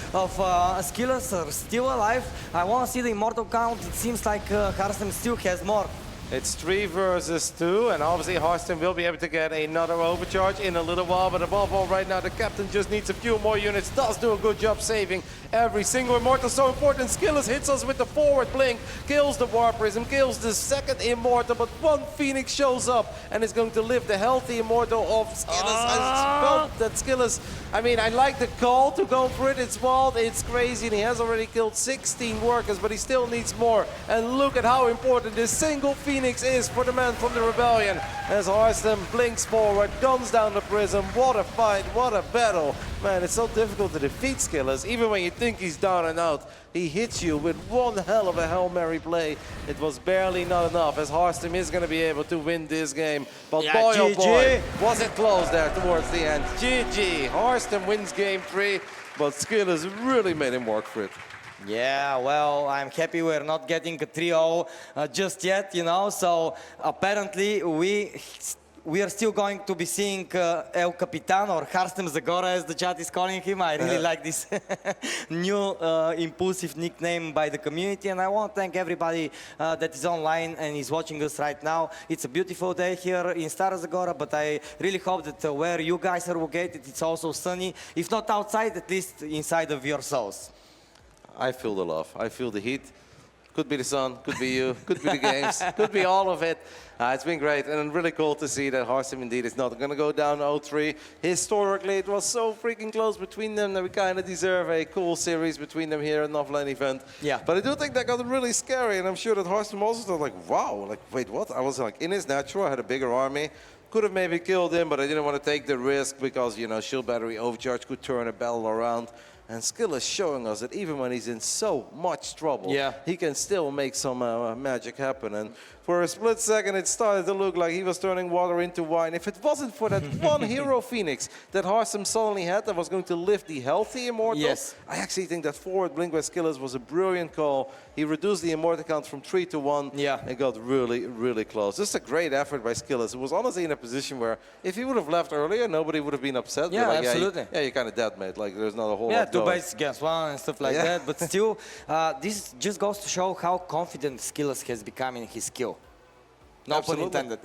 Skillers are still alive. I want to see the Immortal count. It seems like Harstem still has more. It's 3 versus 2, and obviously Harstem will be able to get another overcharge in a little while, but above all right now the captain just needs a few more units, does do a good job saving every single Immortal. So important, Skillers hits us with the forward blink, kills the Warp Prism, kills the second Immortal, but one Phoenix shows up and is going to lift the healthy Immortal of Skillers. I felt that Skillers, I mean, I like the call to go for it, it's wild, it's crazy, and he has already killed 16 workers, but he still needs more. And look at how important this single Phoenix is for the man from the Rebellion. As Harstem blinks forward, guns down the Prism. What a fight, what a battle. Man, it's so difficult to defeat Skillers. Even when you think he's down and out, he hits you with one hell of a Hail Mary play. It was barely not enough, as Harstem is going to be able to win this game. But yeah, boy, oh GG. boy, was it close there towards the end. GG. Harstem wins game 3, but Skillers really made him work for it. Yeah, well, I'm happy we're not getting a 3-0 just yet, you know, so apparently we are still going to be seeing El Capitan, or Stara Zagora as the chat is calling him. I really like this new impulsive nickname by the community, and I want to thank everybody that is online and is watching us right now. It's a beautiful day here in Stara Zagora, but I really hope that where you guys are located, it's also sunny. If not outside, at least inside of your souls. I feel the love. I feel the heat. Could be the sun, could be you, could be the games, could be all of it. It's been great, and really cool to see that Harstem indeed is not going to go down 0-3. Historically, it was so freaking close between them that we kind of deserve a cool series between them here at Offline event. Yeah. But I do think that got really scary, and I'm sure that Harstem also thought like, wow, like, wait, what? I was like in his natural, I had a bigger army. Could have maybe killed him, but I didn't want to take the risk because, you know, shield battery overcharge could turn a battle around. And Skill is showing us that even when he's in so much trouble, he can still make some magic happen. And for a split second, it started to look like he was turning water into wine. If it wasn't for that one hero Phoenix that Harstem suddenly had that was going to lift the healthy Immortal, I actually think that forward blink by Skillers was a brilliant call. He reduced the Immortal count from 3 to 1 and got really, really close. Just a great effort by Skillers. It was honestly in a position where if he would have left earlier, nobody would have been upset. Yeah, like, absolutely. You're kind of dead, mate. Like, there's not a whole lot two going. bases against one and stuff like that. But still, this just goes to show how confident Skillers has become in his skill. No pun intended.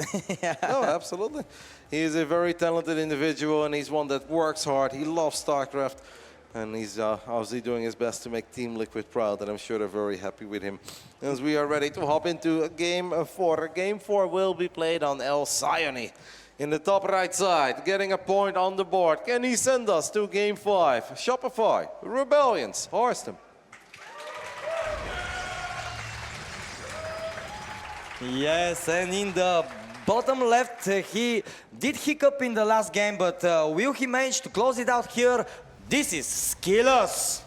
No, absolutely. He is a very talented individual, and he's one that works hard. He loves StarCraft, and he's obviously doing his best to make Team Liquid proud, and I'm sure they're very happy with him. As we are ready to hop into Game 4. Game 4 will be played on El Sayoni in the top right side, getting a point on the board. Can he send us to game 5? Shopify, Rebellions, Horstem. Yes, and in the bottom left, he did hiccup in the last game, but will he manage to close it out here? This is Skillers.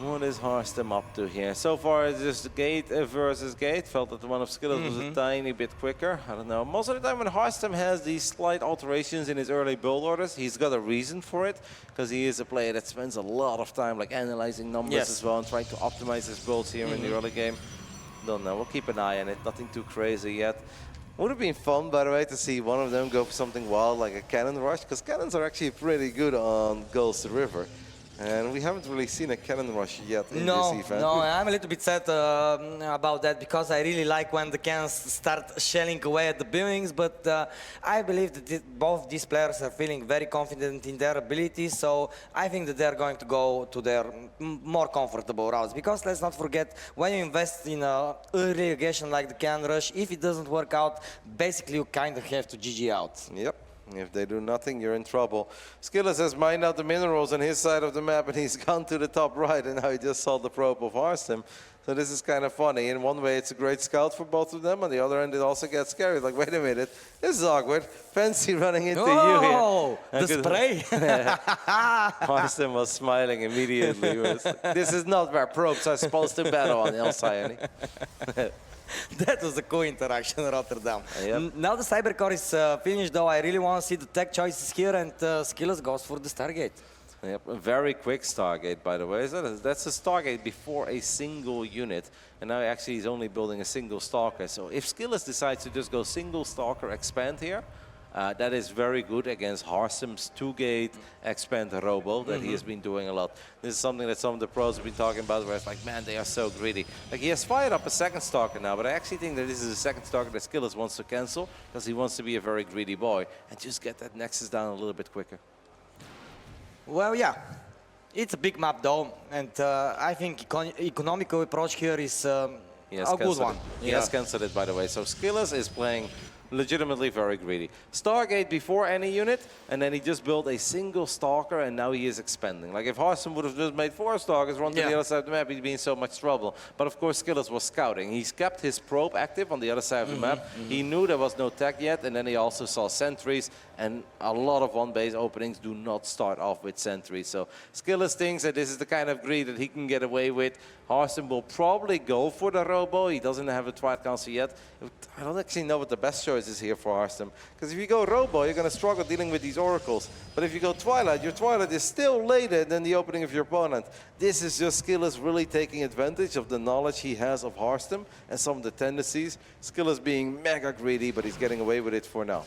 What is Horstem up to here? So far, it's just gate versus gate. Felt that the one of Skillers was a tiny bit quicker. I don't know. Most of the time when Horstem has these slight alterations in his early build orders, he's got a reason for it, because he is a player that spends a lot of time like analyzing numbers as well and trying to optimize his builds here in the early game. Don't know. We'll keep an eye on it. Nothing too crazy yet. Would have been fun, by the way, to see one of them go for something wild like a cannon rush, because cannons are actually pretty good on Goals to River. And we haven't really seen a cannon rush yet in this event. No, I'm a little bit sad about that, because I really like when the cannons start shelling away at the buildings, but I believe that both these players are feeling very confident in their abilities, so I think that they're going to go to their more comfortable routes, because let's not forget, when you invest in an early irrigation like the cannon rush, if it doesn't work out, basically you kind of have to GG out. Yep. If they do nothing, you're in trouble. Skillers has mined out the minerals on his side of the map, and he's gone to the top right, and now he just saw the probe of Horstem. So this is kind of funny. In one way, it's a great scout for both of them. On the other end, it also gets scary. Like, wait a minute, this is awkward. Fancy running into you here. Oh, the spray. Horstem was smiling immediately. He was like, this is not where probes are supposed to battle on Elsione. That was a cool interaction in Rotterdam. Yep. Now the Cybercore is finished, though. I really want to see the tech choices here, and Skillers goes for the Stargate. Yep, a very quick Stargate, by the way. So that's a Stargate before a single unit. And now actually he's only building a single Stalker. So if Skillers decides to just go single Stalker expand here, that is very good against Horstem's 2-gate expand robo that he has been doing a lot. This is something that some of the pros have been talking about, where it's like, man, they are so greedy. Like, he has fired up a second Stalker now, but I actually think that this is a second Stalker that Skillers wants to cancel, because he wants to be a very greedy boy and just get that Nexus down a little bit quicker. Well, yeah. It's a big map, though, and I think economical approach here is a good one. He has cancelled it, by the way. So Skillers is playing legitimately very greedy. Stargate before any unit, and then he just built a single Stalker, and now he is expanding. Like, if Horstem would have just made 4 Stalkers, run to the other side of the map, he'd be in so much trouble. But of course, Skillers was scouting. He's kept his probe active on the other side of the map. He knew there was no tech yet, and then he also saw sentries, and a lot of one-base openings do not start off with sentries. So Skillers thinks that this is the kind of greed that he can get away with. Horstem will probably go for the robo. He doesn't have a Twilight Council yet. I don't actually know what the best choice is here for Horstem. Because if you go robo, you're going to struggle dealing with these oracles. But if you go Twilight, your Twilight is still later than the opening of your opponent. This is just Skillers really taking advantage of the knowledge he has of Horstem and some of the tendencies. Skillers being mega greedy, but he's getting away with it for now.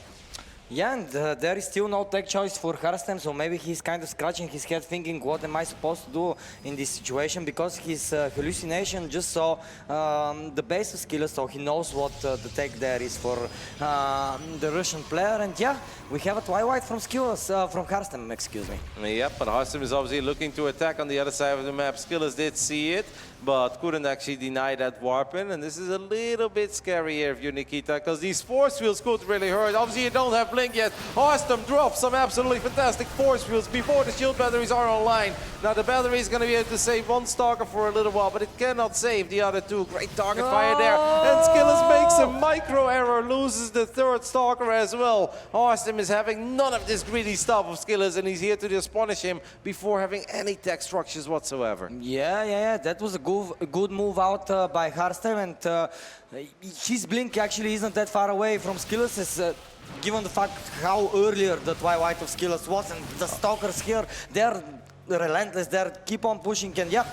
Yeah, and there is still no tech choice for Horstem, so maybe he's kind of scratching his head thinking, what am I supposed to do in this situation, because his hallucination just saw the base of Skillers, so he knows what the tech there is for the Russian player, and yeah, we have a Twilight from Skillers, from Horstem, excuse me. Yep, but Horstem is obviously looking to attack on the other side of the map. Skillers did see it, but couldn't actually deny that warping, and this is a little bit scary here for you, Nikita, because these force fields could really hurt. Obviously, you don't have blink yet. Horstem drops some absolutely fantastic force fields before the shield batteries are online. Now, the battery is going to be able to save one Stalker for a little while, but it cannot save the other two. Great target fire there, and Skillers makes a micro error, loses the third Stalker as well. Horstem is having none of this greedy stuff of Skillers, and he's here to just punish him before having any tech structures whatsoever. Yeah, that was a good move out by Horstem, and his blink actually isn't that far away from Skillers, given the fact how earlier the Twilight of Skillers was, and the Stalkers here, they're relentless, they keep on pushing, and yeah.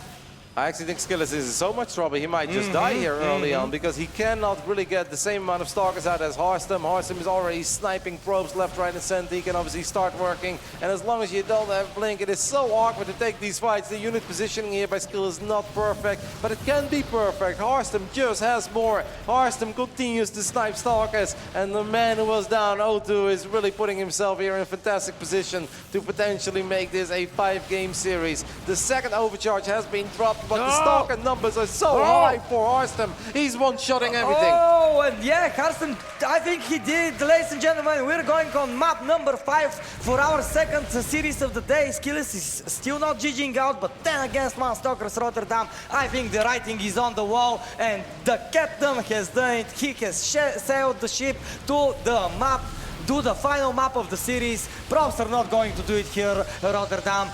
I actually think Skillers is in so much trouble, he might just die here early on, because he cannot really get the same amount of Stalkers out as Horstem. Horstem is already sniping probes left, right, and center. He can obviously start working, and as long as you don't have blink, it is so awkward to take these fights. The unit positioning here by Skillers is not perfect, but it can be perfect. Horstem just has more. Horstem continues to snipe Stalkers, and the man who was down 0-2 is really putting himself here in a fantastic position to potentially make this a 5-game series. The second overcharge has been dropped. but the Stalker numbers are so high for Harstem. He's one-shotting everything. Oh, and yeah, Harstem, I think he did. Ladies and gentlemen, we're going on map number 5 for our second series of the day. Skillers is still not GGing out, but 10 against 1 Stalkers Rotterdam. I think the writing is on the wall, and the captain has done it. He has sailed the ship to the map, to the final map of the series. Probs are not going to do it here, Rotterdam.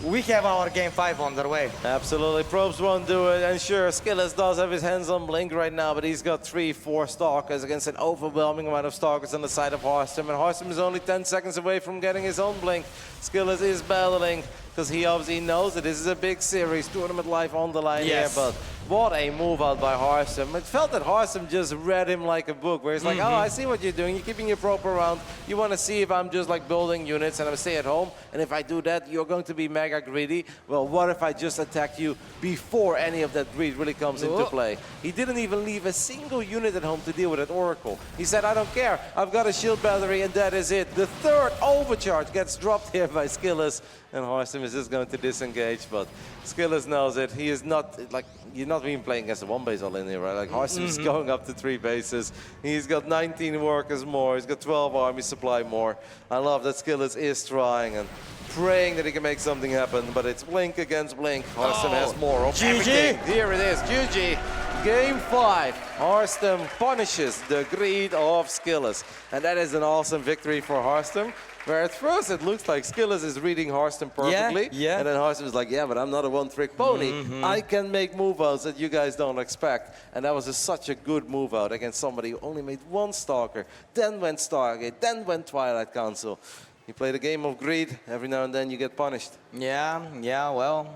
We have our game 5 on their way. Absolutely, Probes won't do it, and sure, Skillers does have his hands on Blink right now, but he's got 3-4 Stalkers against an overwhelming amount of Stalkers on the side of Harstem, and Harstem is only 10 seconds away from getting his own Blink. Skillers is battling, because he obviously knows that this is a big series, tournament life on the line here, but what a move out by Harstem. It felt that Harstem just read him like a book, where he's like, oh, I see what you're doing, you're keeping your probe around, you want to see if I'm just like building units and I'm stay at home, and if I do that, you're going to be mega greedy. Well, what if I just attack you before any of that greed really comes into play? He didn't even leave a single unit at home to deal with that Oracle. He said, I don't care, I've got a shield battery and that is it. The third overcharge gets dropped here by Skillers, and Harstem is just going to disengage, but Skillers knows it. He is not, like, you're not even playing against a 1-base all in here, right? Like, Harstem is going up to 3 bases. He's got 19 workers more. He's got 12 army supply more. I love that Skillers is trying and praying that he can make something happen, but it's Blink against Blink. Harstem has more of everything. Here it is, GG. Game 5. Harstem punishes the greed of Skillers. And that is an awesome victory for Harstem. Where at first it looks like Skillers is reading Harstem perfectly. And then Harstem is like, yeah, but I'm not a one-trick pony. I can make move-outs that you guys don't expect. And that was such a good move-out against somebody who only made 1 Stalker, then went Stargate, then went Twilight Council. You play the game of greed, every now and then you get punished. Yeah, well,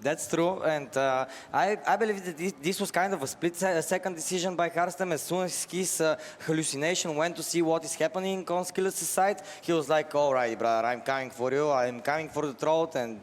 that's true, and I believe that this was kind of a split-second decision by Harstem. As soon as his hallucination went to see what is happening on Skillers' side, he was like, all right, brother, I'm coming for you, I'm coming for the throat, and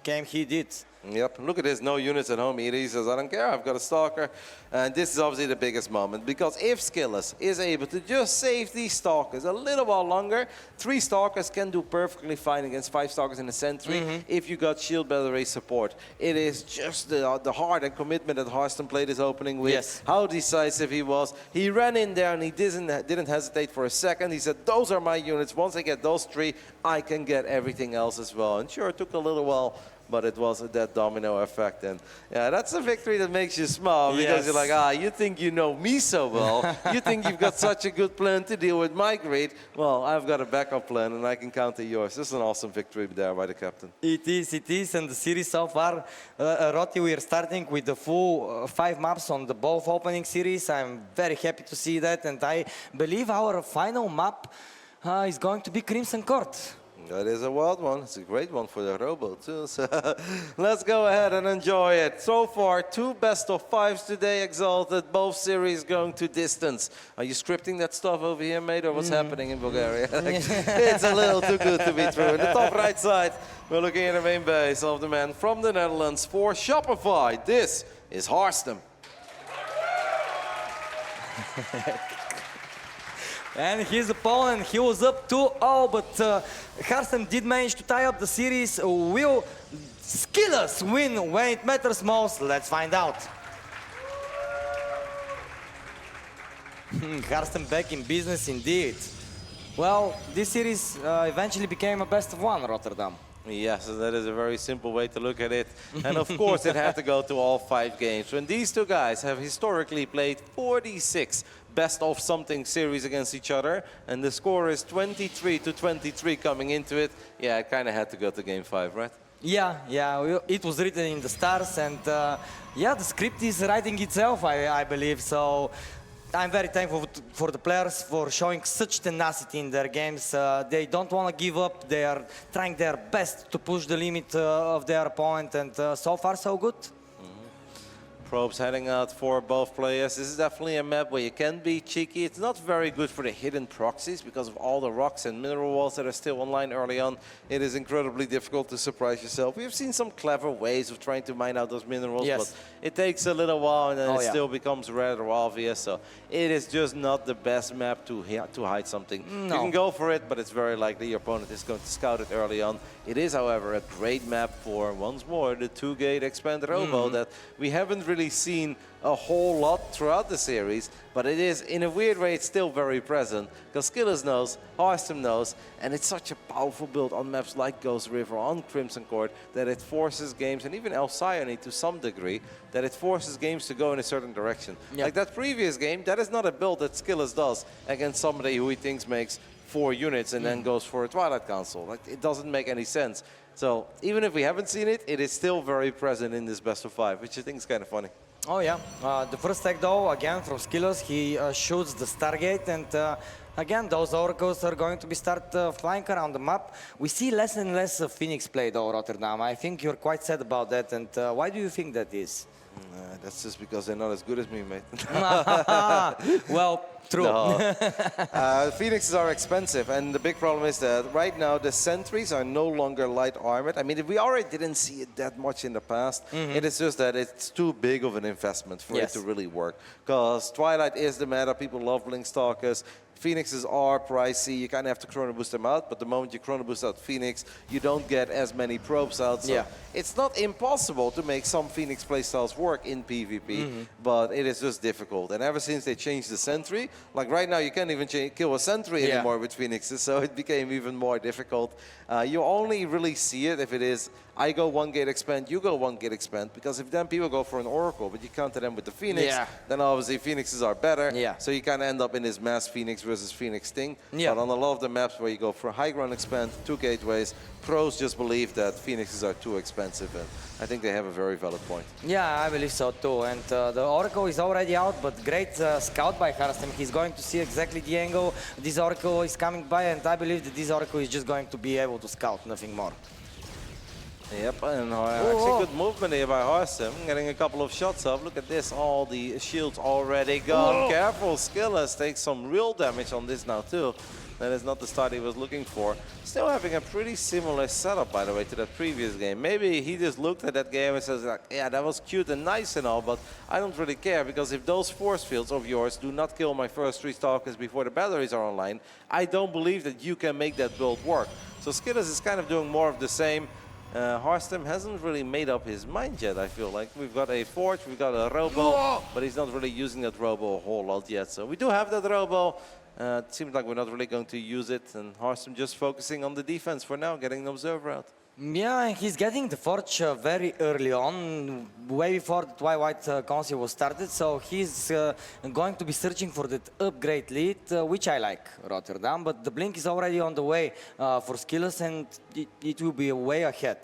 came he did. Yep, look at this, no units at home either. He says, I don't care, I've got a Stalker. And this is obviously the biggest moment, because if Skillers is able to just save these Stalkers a little while longer, 3 Stalkers can do perfectly fine against 5 Stalkers in a Sentry if you got shield battery support. It is just the heart and commitment that Harstem played his opening with, how decisive he was. He ran in there and he didn't hesitate for a second. He said, those are my units. Once I get those 3, I can get everything else as well. And sure, it took a little while, but it was that domino effect. And yeah, that's a victory that makes you smile, because you're like, you think you know me so well. You think you've got such a good plan to deal with my greed. Well, I've got a backup plan and I can counter yours. This is an awesome victory there by the captain. It is, and the series so far, Rotti, we are starting with the full 5 maps on the both opening series. I'm very happy to see that, and I believe our final map is going to be Crimson Court. That is a wild one. It's a great one for the Robo too. So let's go ahead and enjoy it. So far, 2 best-of-5s today, Exalted. Both series going to distance. Are you scripting that stuff over here, mate, or what's happening in Bulgaria? It's a little too good to be true. In the top right side, we're looking at the main base of the man from the Netherlands for Shopify. This is Harstem. And his opponent, he was up 2-0, but Harstem did manage to tie up the series. Will Skillers win when it matters most? Let's find out. Harstem back in business indeed. Well, this series eventually became a best-of-1, Rotterdam. Yes, that is a very simple way to look at it. And of course, it had to go to all 5 games. When these 2 guys have historically played 46 best-of-something series against each other, and the score is 23-23 coming into it, yeah, it kind of had to go to game 5, right? Yeah, it was written in the stars, and yeah, the script is writing itself, I believe. So I'm very thankful for the players for showing such tenacity in their games. They don't want to give up. They are trying their best to push the limit of their opponent, and so far so good. Probes heading out for both players. This is definitely a map where you can be cheeky. It's not very good for the hidden proxies because of all the rocks and mineral walls that are still online early on. It is incredibly difficult to surprise yourself. We've seen some clever ways of trying to mine out those minerals, Yes. but it takes a little while and then Oh, it yeah. still becomes rather obvious. So it is just not the best map to hide something. No. You can go for it, but it's very likely your opponent is going to scout it early on. It is, however, a great map for, once more, the 2-gate expand robo that we haven't really seen a whole lot throughout the series, but it is, in a weird way, it's still very present, because Skillers knows, Hearthstone knows, and it's such a powerful build on maps like Ghost River, on Crimson Court, that it forces games, and even Alcyone to some degree, that it forces games to go in a certain direction. Yeah. Like that previous game, that is not a build that Skillers does against somebody who he thinks makes 4 units and then goes for a Twilight Council. Like, it doesn't make any sense. So even if we haven't seen it, it is still very present in this best of 5, which I think is kind of funny. Oh yeah, the first tag though, again from Skillers, he shoots the Stargate, and again those oracles are going to be start flying around the map. We see less and less Phoenix play though, Rotterdam. I think you're quite sad about that, and why do you think that is? That's just because they're not as good as me, mate. Well, true. No. Phoenixes are expensive, and the big problem is that right now the sentries are no longer light armored. I mean, we already didn't see it that much in the past. It is just that it's too big of an investment for it to really work. Because Twilight is the meta, people love Blink Stalkers. Phoenixes are pricey, you kind of have to chrono boost them out, but the moment you chrono boost out Phoenix, you don't get as many probes out. So it's not impossible to make some Phoenix playstyles work in PvP, but it is just difficult. And ever since they changed the sentry, like right now you can't even kill a sentry anymore with Phoenixes, so it became even more difficult. You only really see it if it is, I go 1-gate expand, you go 1-gate expand, because if then people go for an Oracle, but you counter them with the Phoenix, then obviously Phoenixes are better, so you kind of end up in this mass Phoenix versus Phoenix thing. But on a lot of the maps where you go for high ground expand, 2 gateways, pros just believe that Phoenixes are too expensive, and I think they have a very valid point. Yeah, I believe so too. And the Oracle is already out, but great scout by Hearthstone. He's going to see exactly the angle this Oracle is coming by, and I believe that this Oracle is just going to be able to scout, nothing more. Yep, and actually good movement here by Hearthstone, getting a couple of shots off. Look at this, all the shields already gone. Careful, Skillers takes some real damage on this now too. That is not the start he was looking for. Still having a pretty similar setup, by the way, to that previous game. Maybe he just looked at that game and says, like, yeah, that was cute and nice and all, but I don't really care, because if those force fields of yours do not kill my first 3 Stalkers before the batteries are online, I don't believe that you can make that build work. So Skillers is kind of doing more of the same. Hearthstone hasn't really made up his mind yet, I feel like. We've got a Forge, we've got a Robo, but he's not really using that Robo a whole lot yet. So we do have that Robo. It seems like we're not really going to use it, and Hearthstone just focusing on the defense for now, getting an Observer out. Yeah, and he's getting the Forge very early on, way before the Twilight Council was started, so he's going to be searching for that upgrade lead, which I like, Rotterdam, but the Blink is already on the way for Skillers, and it will be way ahead.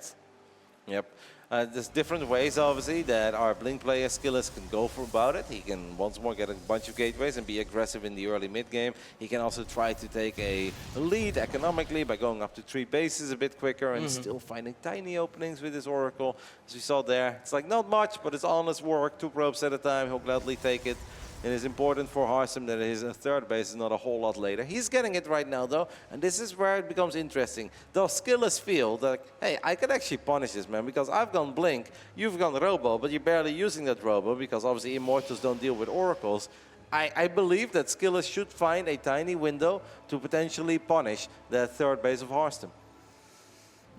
Yep. There's different ways, obviously, that our Blink player Skillers can go for about it. He can once more get a bunch of gateways and be aggressive in the early mid-game. He can also try to take a lead economically by going up to 3 bases a bit quicker and still finding tiny openings with his Oracle. As we saw there, it's like not much, but it's honest work, 2 probes at a time. He'll gladly take it. It is important for Hearthstone that his 3rd base is not a whole lot later. He's getting it right now, though, and this is where it becomes interesting. Those Skillers feel that, hey, I can actually punish this, man, because I've gone Blink, you've gone Robo, but you're barely using that Robo, because obviously Immortals don't deal with Oracles. I believe that Skillers should find a tiny window to potentially punish that 3rd base of Hearthstone.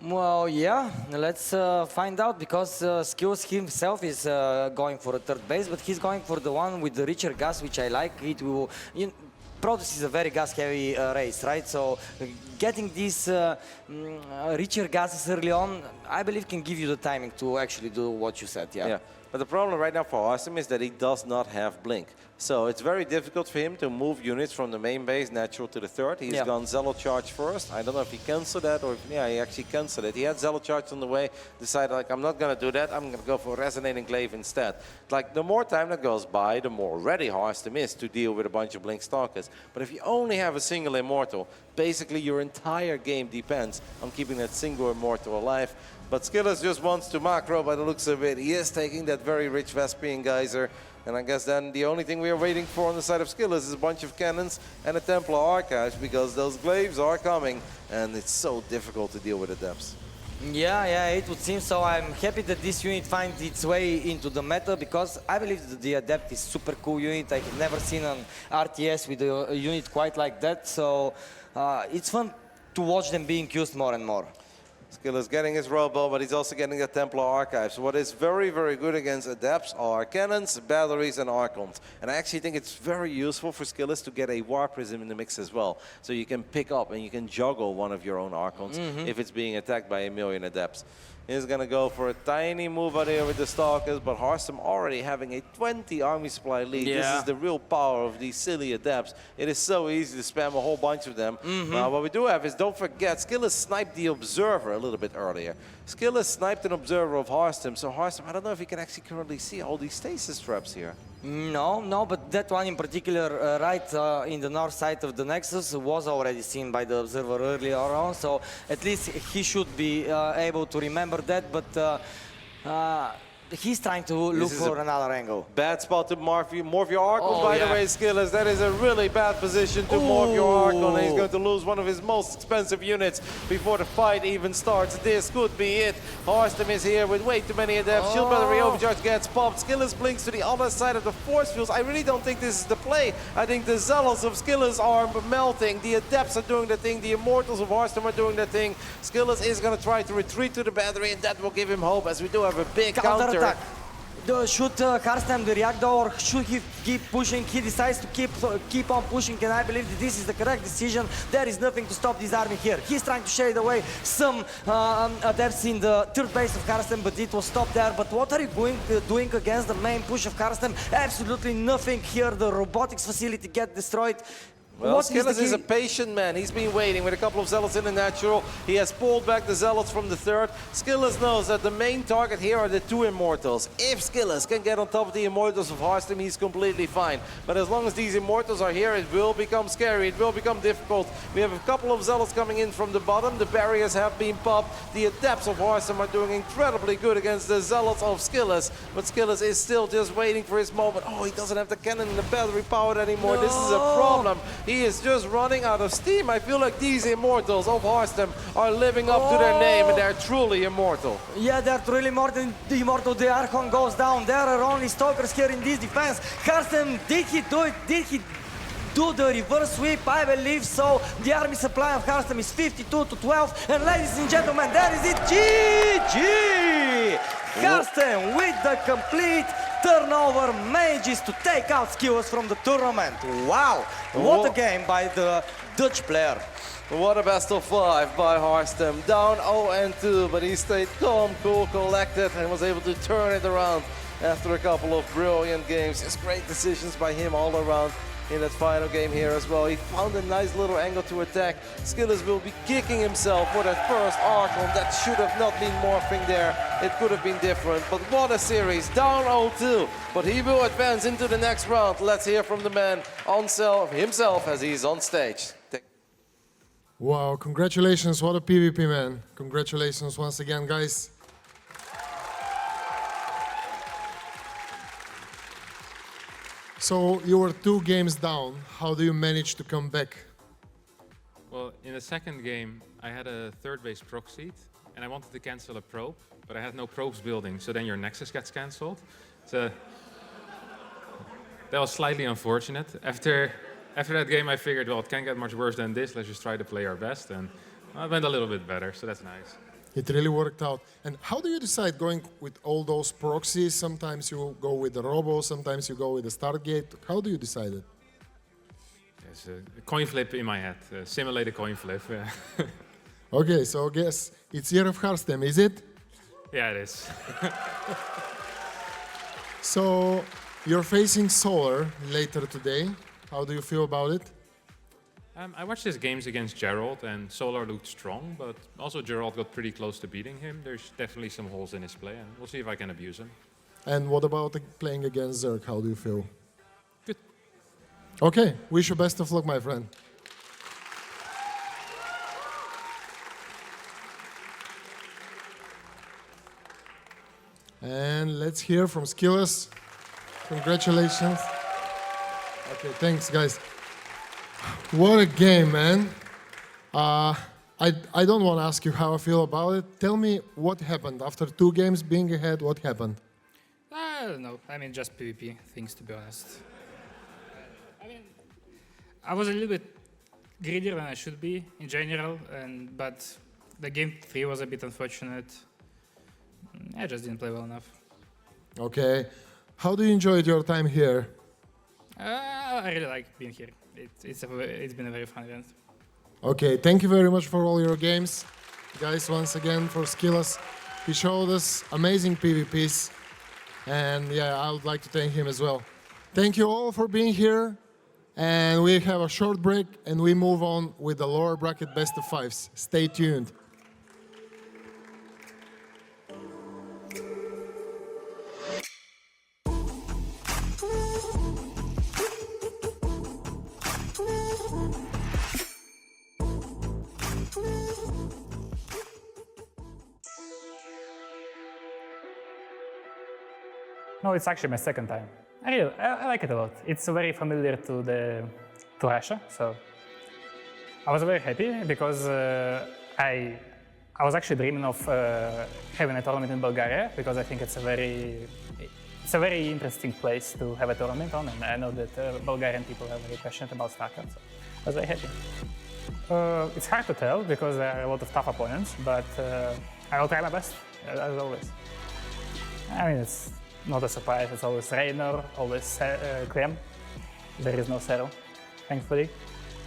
Well, yeah, let's find out, because Skills himself is going for a 3rd base, but he's going for the one with the richer gas, which I like. It will, Protoss is a very gas-heavy race, right? So getting these richer gases early on, I believe can give you the timing to actually do what you said, Yeah. But the problem right now for Hearthstone is that he does not have Blink. So it's very difficult for him to move units from the main base natural to the third. He's gone Zealot Charge first. I don't know if he canceled that or if, yeah, he actually canceled it. He had Zealot Charge on the way, decided like, I'm not going to do that. I'm going to go for Resonating Glaive instead. Like the more time that goes by, the more ready Harstem is to deal with a bunch of Blink Stalkers. But if you only have a single Immortal, basically your entire game depends on keeping that single Immortal alive. But Skillers just wants to macro by the looks of it. He is taking that very rich Vespian Geyser. And I guess then the only thing we are waiting for on the side of Skillers is a bunch of cannons and a Templar Archives, because those glaives are coming and it's so difficult to deal with the depths. Yeah, it would seem so. I'm happy that this unit finds its way into the meta, because I believe that the Adept is super cool unit. I have never seen an RTS with a unit quite like that, so it's fun to watch them being used more and more. Skillers getting his Robo, but he's also getting the Templar Archives. What is very, very good against Adepts are cannons, batteries, and Archons. And I actually think it's very useful for Skillers to get a War Prism in the mix as well. So you can pick up and you can juggle one of your own Archons if it's being attacked by a million Adepts. He's going to go for a tiny move out here with the Stalkers, but Harstem already having a 20 army supply lead. Yeah. This is the real power of these silly Adepts. It is so easy to spam a whole bunch of them. Now, what we do have is, don't forget, Skillers sniped the Observer a little bit earlier. Skillers sniped an Observer of Harstem, so Harstem, I don't know if he can actually currently see all these stasis traps here. No, but that one in particular, right in the north side of the Nexus, was already seen by the Observer earlier on, so at least he should be able to remember that, but he's trying to look for another angle. Bad spot to morph your Archon, by the way, Skillers. That is a really bad position to morph your Archon, and he's going to lose one of his most expensive units before the fight even starts. This could be it. Harstem is here with way too many Adepts. Shield Battery Overcharge gets popped. Skillers blinks to the other side of the force fields. I really don't think this is the play. I think the Zealots of Skillers are melting. The Adepts are doing their thing. The Immortals of Harstem are doing their thing. Skillers is going to try to retreat to the battery, and that will give him hope, as we do have a big counter. Should Harstem react, or should he keep pushing? He decides to keep on pushing, and I believe that this is the correct decision. There is nothing to stop this army here. He's trying to shade away some Adepts in the third base of Harstem, but it was stopped there. But what are you doing against the main push of Harstem? Absolutely nothing here. The robotics facility gets destroyed. Well, Skillers is a patient man. He's been waiting with a couple of Zealots in the natural. He has pulled back the Zealots from the third. Skillers knows that the main target here are the two Immortals. If Skillers can get on top of the Immortals of Harstem, he's completely fine. But as long as these Immortals are here, it will become scary. It will become difficult. We have a couple of Zealots coming in from the bottom. The barriers have been popped. The Adepts of Harstem are doing incredibly good against the Zealots of Skillers. But Skillers is still just waiting for his moment. Oh, he doesn't have the cannon and the battery powered anymore. No. This is a problem. He is just running out of steam. I feel like these Immortals of Harstem are living up to their name, and they're truly immortal. Yeah, they're truly more than immortal. The Archon goes down. There are only Stalkers here in this defense. Harstem, did he do it? Did he do the reverse sweep? I believe so. The army supply of Harstem is 52 to 12. And ladies and gentlemen, there is it. GG! Harstem with the complete turnover manages to take out Skillers from the tournament. Wow, what a game by the Dutch player. What a best of 5 by Harstem. Down 0-2, but he stayed calm, cool, collected, and was able to turn it around after a couple of brilliant games. Just great decisions by him all around in that final game here as well. He found a nice little angle to attack. Skillers will be kicking himself for that first Archon. That should have not been morphing there. It could have been different, but what a series. Down 0-2, but he will advance into the next round. Let's hear from the man himself as he's on stage. Wow, congratulations, what a PvP, man. Congratulations once again, guys. So you were 2 games down. How do you manage to come back? Well, in the second game, I had a third base proxied, and I wanted to cancel a probe, but I had no probes building, so then your Nexus gets cancelled. So that was slightly unfortunate. After that game, I figured, well, it can't get much worse than this. Let's just try to play our best, and it went a little bit better, so that's nice. It really worked out. And how do you decide going with all those proxies? Sometimes you go with the Robo, sometimes you go with the Stargate. How do you decide it? It's a coin flip in my head, simulate a coin flip. Okay, so I guess it's Year of Harstem, is it? Yeah, it is. So You're facing Solar later today. How do you feel about it? I watched his games against Gerald, and Solar looked strong, but also Gerald got pretty close to beating him. There's definitely some holes in his play, and we'll see if I can abuse him. And what about playing against Zerg? How do you feel? Good. Okay, wish you best of luck, my friend. And let's hear from Skillers. Congratulations. Okay, thanks, guys. What a game, man. I don't want to ask you how I feel about it. Tell me what happened. After 2 games being ahead, what happened? I don't know. I mean, just PvP things, to be honest. I mean, I was a little bit greedier than I should be in general, but the game 3 was a bit unfortunate. I just didn't play well enough. Okay. How do you enjoy your time here? I really like being here. It's been a very fun event. Okay, thank you very much for all your games. Guys, once again, for Skillas. He showed us amazing PvPs. And yeah, I would like to thank him as well. Thank you all for being here. And we have a short break and we move on with the lower bracket best of 5s. Stay tuned. No, it's actually my second time. I like it a lot. It's very familiar to Russia, so I was very happy because I was actually dreaming of having a tournament in Bulgaria because I think it's a very interesting place to have a tournament on, and I know that Bulgarian people are very passionate about StarCraft, so I was very happy. It's hard to tell because there are a lot of tough opponents, but I will try my best, as always. I mean, it's not a surprise, it's always Raynor, always Clem. There is no Cero, thankfully.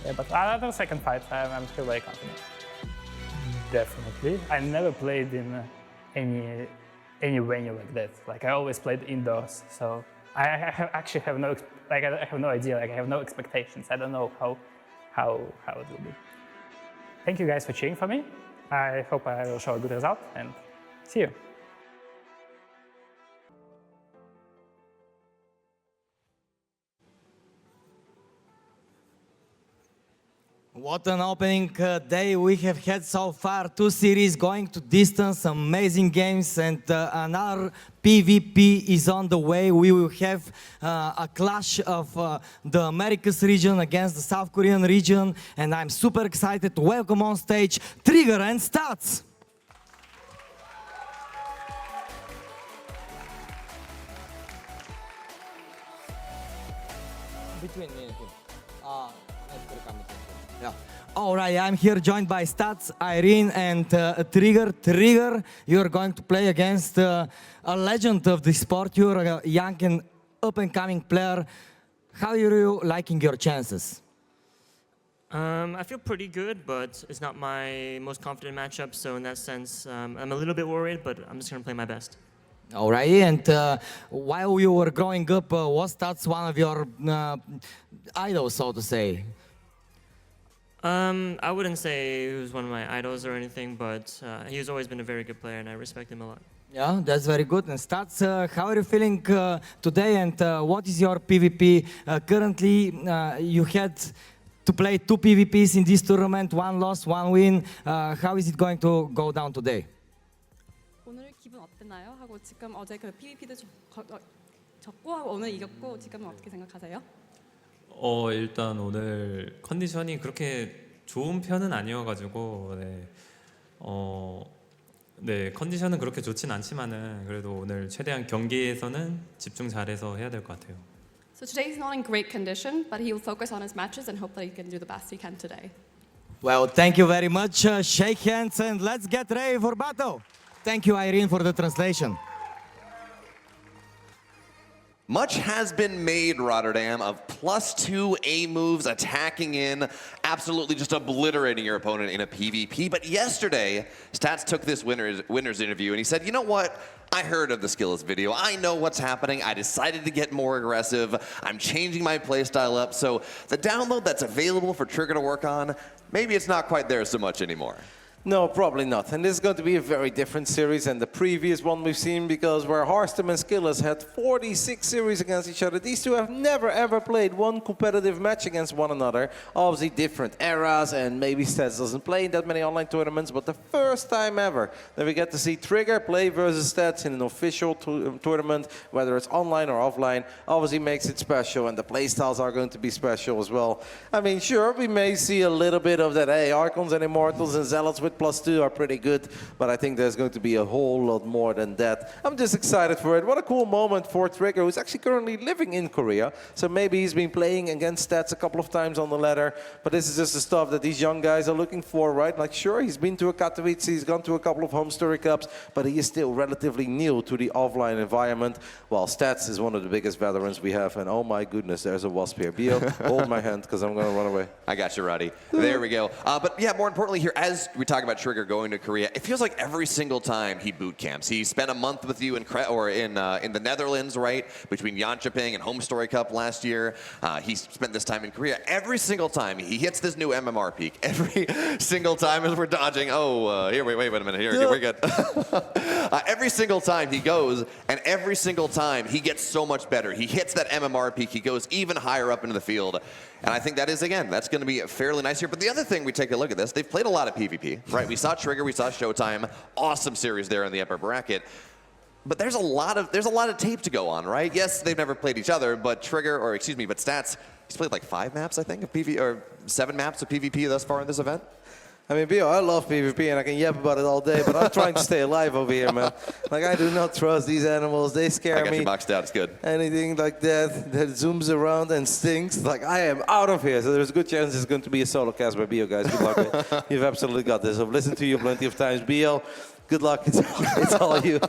Yeah, but after the second fight, I'm still very confident. Definitely. I never played in any venue like that. Like, I always played indoors, so I actually have no idea. Like, I have no expectations. I don't know how it will be. Thank you guys for cheering for me. I hope I will show a good result, and see you. What an opening day we have had so far. 2 series going to distance, amazing games, and another PvP is on the way. We will have a clash of the Americas region against the South Korean region, and I'm super excited to welcome on stage Trigger and Stats. Between me and him. Yeah. All right, I'm here joined by Stats, Irene, and Trigger. Trigger, you're going to play against a legend of the sport. You're a young and up-and-coming player. How are you liking your chances? I feel pretty good, but it's not my most confident matchup, so in that sense, I'm a little bit worried, but I'm just going to play my best. All right, and while you were growing up, was Stats one of your idols, so to say? I wouldn't say he was one of my idols or anything, but he's always been a very good player, and I respect him a lot. Yeah, that's very good. And Stats, how are you feeling today, and what is your PvP? Currently, you had to play 2 PvPs in this tournament, 1 loss, 1 win. How is it going to go down today? 오늘 기분 어땠나요? 하고 지금 어제 그 PVP도 졌고 오늘 이겼고 지금은 어떻게 생각하세요? 일단 오늘 컨디션이 그렇게 좋은 편은 아니어가지고 네, 컨디션은 그렇게 좋진 않지만은 그래도 오늘 최대한 경기에서는 집중 잘해서 해야 될 것 같아요. So today he's not in great condition, but he will focus on his matches and hope that he can do the best he can today. Well, thank you very much. Shake hands and let's get ready for battle. Thank you, Irene, for the translation. Much has been made, Rotterdam, of +2 A moves, attacking in, absolutely just obliterating your opponent in a PvP. But yesterday, Stats took this winner's interview and he said, you know what? I heard of the skills video. I know what's happening. I decided to get more aggressive. I'm changing my playstyle up. So the download that's available for Trigger to work on, maybe it's not quite there so much anymore. No, probably not. And this is going to be a very different series than the previous one we've seen, because where Harstem and Skillers had 46 series against each other, these two have never ever played one competitive match against one another. Obviously different eras, and maybe Stats doesn't play in that many online tournaments, but the first time ever that we get to see Trigger play versus Stats in an official tournament, whether it's online or offline, obviously makes it special, and the playstyles are going to be special as well. I mean, sure, we may see a little bit of that, hey, Archons and Immortals and Zealots with +2 are pretty good, but I think there's going to be a whole lot more than that. I'm just excited for it. What a cool moment for Trigger, who's actually currently living in Korea. So maybe he's been playing against Stats a couple of times on the ladder, but this is just the stuff that these young guys are looking for, right? Like, sure, he's been to a Katowice, he's gone to a couple of home story cups, but he is still relatively new to the offline environment, while Stats is one of the biggest veterans we have. And oh my goodness, there's a wasp here. Bio, hold my hand, because I'm going to run away. I got you, Roddy. There we go. But yeah, more importantly here, as we talk about Trigger going to Korea, it feels like every single time he boot camps. He spent a month with you in the Netherlands, right, between Jönköping and Home Story Cup last year. He spent this time in Korea. Every single time he hits this new MMR peak, every single time as we're dodging, here, wait a minute, here, we're good. Every single time he goes, and every single time he gets so much better. He hits that MMR peak, he goes even higher up into the field. And I think that is, again, that's going to be fairly nice here. But the other thing, we take a look at this, they've played a lot of PvP, right? We saw Trigger, we saw Showtime, awesome series there in the upper bracket. But there's a lot of tape to go on, right? Yes, they've never played each other, but but Stats, he's played like 5 maps, I think, of PvP, or 7 maps of PvP thus far in this event. I mean, Bio, I love PvP and I can yap about it all day, but I'm trying to stay alive over here, man. Like, I do not trust these animals. They scare me. I got you boxed out. It's good. Anything like that zooms around and stinks, like, I am out of here. So there's a good chance it's going to be a solo cast by Bio, guys. Good luck, man. You've absolutely got this. I've listened to you plenty of times. Bio, good luck. It's all you.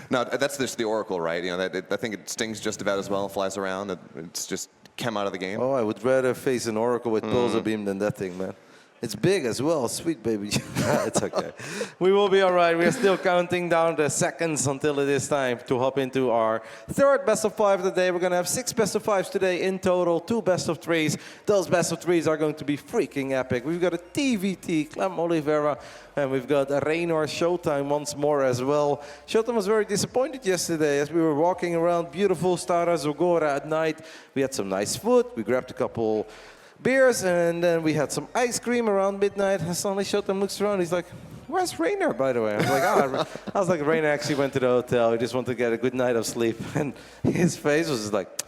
No, that's just the Oracle, right? You know, I think it stings just about as well, flies around. It's just came out of the game. Oh, I would rather face an Oracle with Pulsar Beam than that thing, man. It's big as well, sweet baby. It's okay. We will be all right. We are still counting down the seconds until it is time to hop into our third best of 5 of the day. We're going to have 6 best of 5s today in total, 2 best of 3s. Those best of 3s are going to be freaking epic. We've got a TVT, Clem Oliveira, and we've got a Raynor Showtime once more as well. Showtime was very disappointed yesterday as we were walking around beautiful Stara Zagora at night. We had some nice food. We grabbed a couple beers, and then we had some ice cream around midnight. And suddenly Showtime looks around. He's like, "Where's Raynor, by the way?" I was like, Raynor actually went to the hotel. He just wanted to get a good night of sleep. And his face was just like,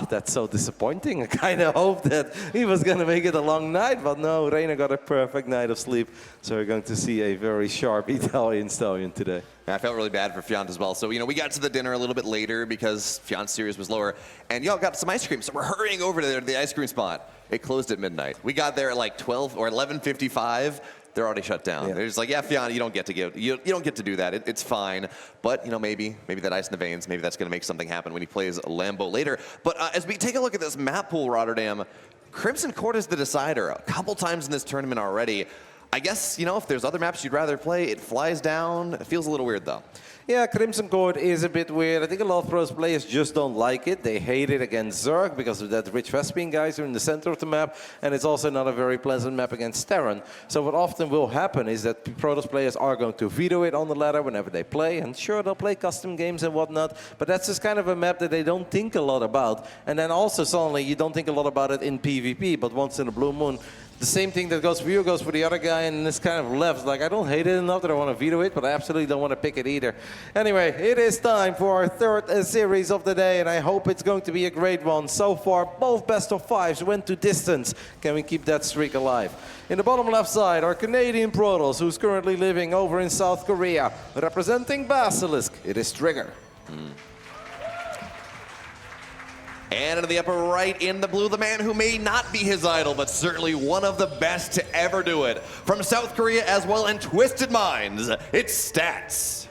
that's so disappointing. I kind of hoped that he was going to make it a long night, but no, Raynor got a perfect night of sleep. So we're going to see a very sharp Italian stallion today. I felt really bad for Fionn as well. So, we got to the dinner a little bit later because Fionn's series was lower. And y'all got some ice cream. So we're hurrying over to the ice cream spot. It closed at midnight. We got there at like 12 or 11:55. They're already shut down. Yeah. They're just like, yeah, Fionn, you don't get to do that. It's fine. But, maybe that ice in the veins, maybe that's going to make something happen when he plays Lambo later. But as we take a look at this map pool, Rotterdam, Crimson Court is the decider a couple times in this tournament already. I guess, if there's other maps you'd rather play, it flies down. It feels a little weird, though. Yeah, Crimson Court is a bit weird. I think a lot of pros players just don't like it. They hate it against Zerg because of that rich Vespene guys who are in the center of the map, and it's also not a very pleasant map against Terran. So what often will happen is that Protoss players are going to veto it on the ladder whenever they play, and sure, they'll play custom games and whatnot, but that's just kind of a map that they don't think a lot about. And then also suddenly you don't think a lot about it in PvP, but once in a blue moon, the same thing that goes for you goes for the other guy, and it's kind of left. Like, I don't hate it enough that I want to veto it, but I absolutely don't want to pick it either. Anyway, it is time for our third series of the day, and I hope it's going to be a great one. So far, both best of 5s went to distance. Can we keep that streak alive? In the bottom left side, our Canadian Protoss, who's currently living over in South Korea. Representing Basilisk, it is Trigger. And in the upper right, in the blue, the man who may not be his idol, but certainly one of the best to ever do it. From South Korea as well, and Twisted Minds, it's Stats.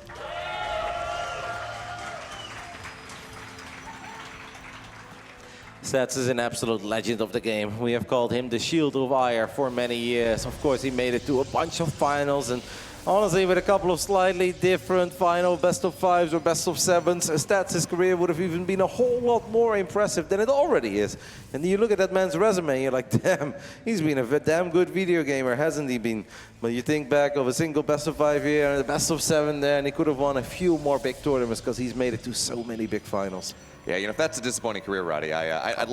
Stats is an absolute legend of the game. We have called him the Shield of Ire for many years. Of course, he made it to a bunch of finals, and honestly, with a couple of slightly different final best of 5s or best of 7s, Stats' career would have even been a whole lot more impressive than it already is. And you look at that man's resume, and you're like, damn, he's been a damn good video gamer, hasn't he been? But you think back of a single best of 5 here and a best of 7 there, and he could have won a few more big tournaments because he's made it to so many big finals. Yeah, you know, if that's a disappointing career, Roddy, I'd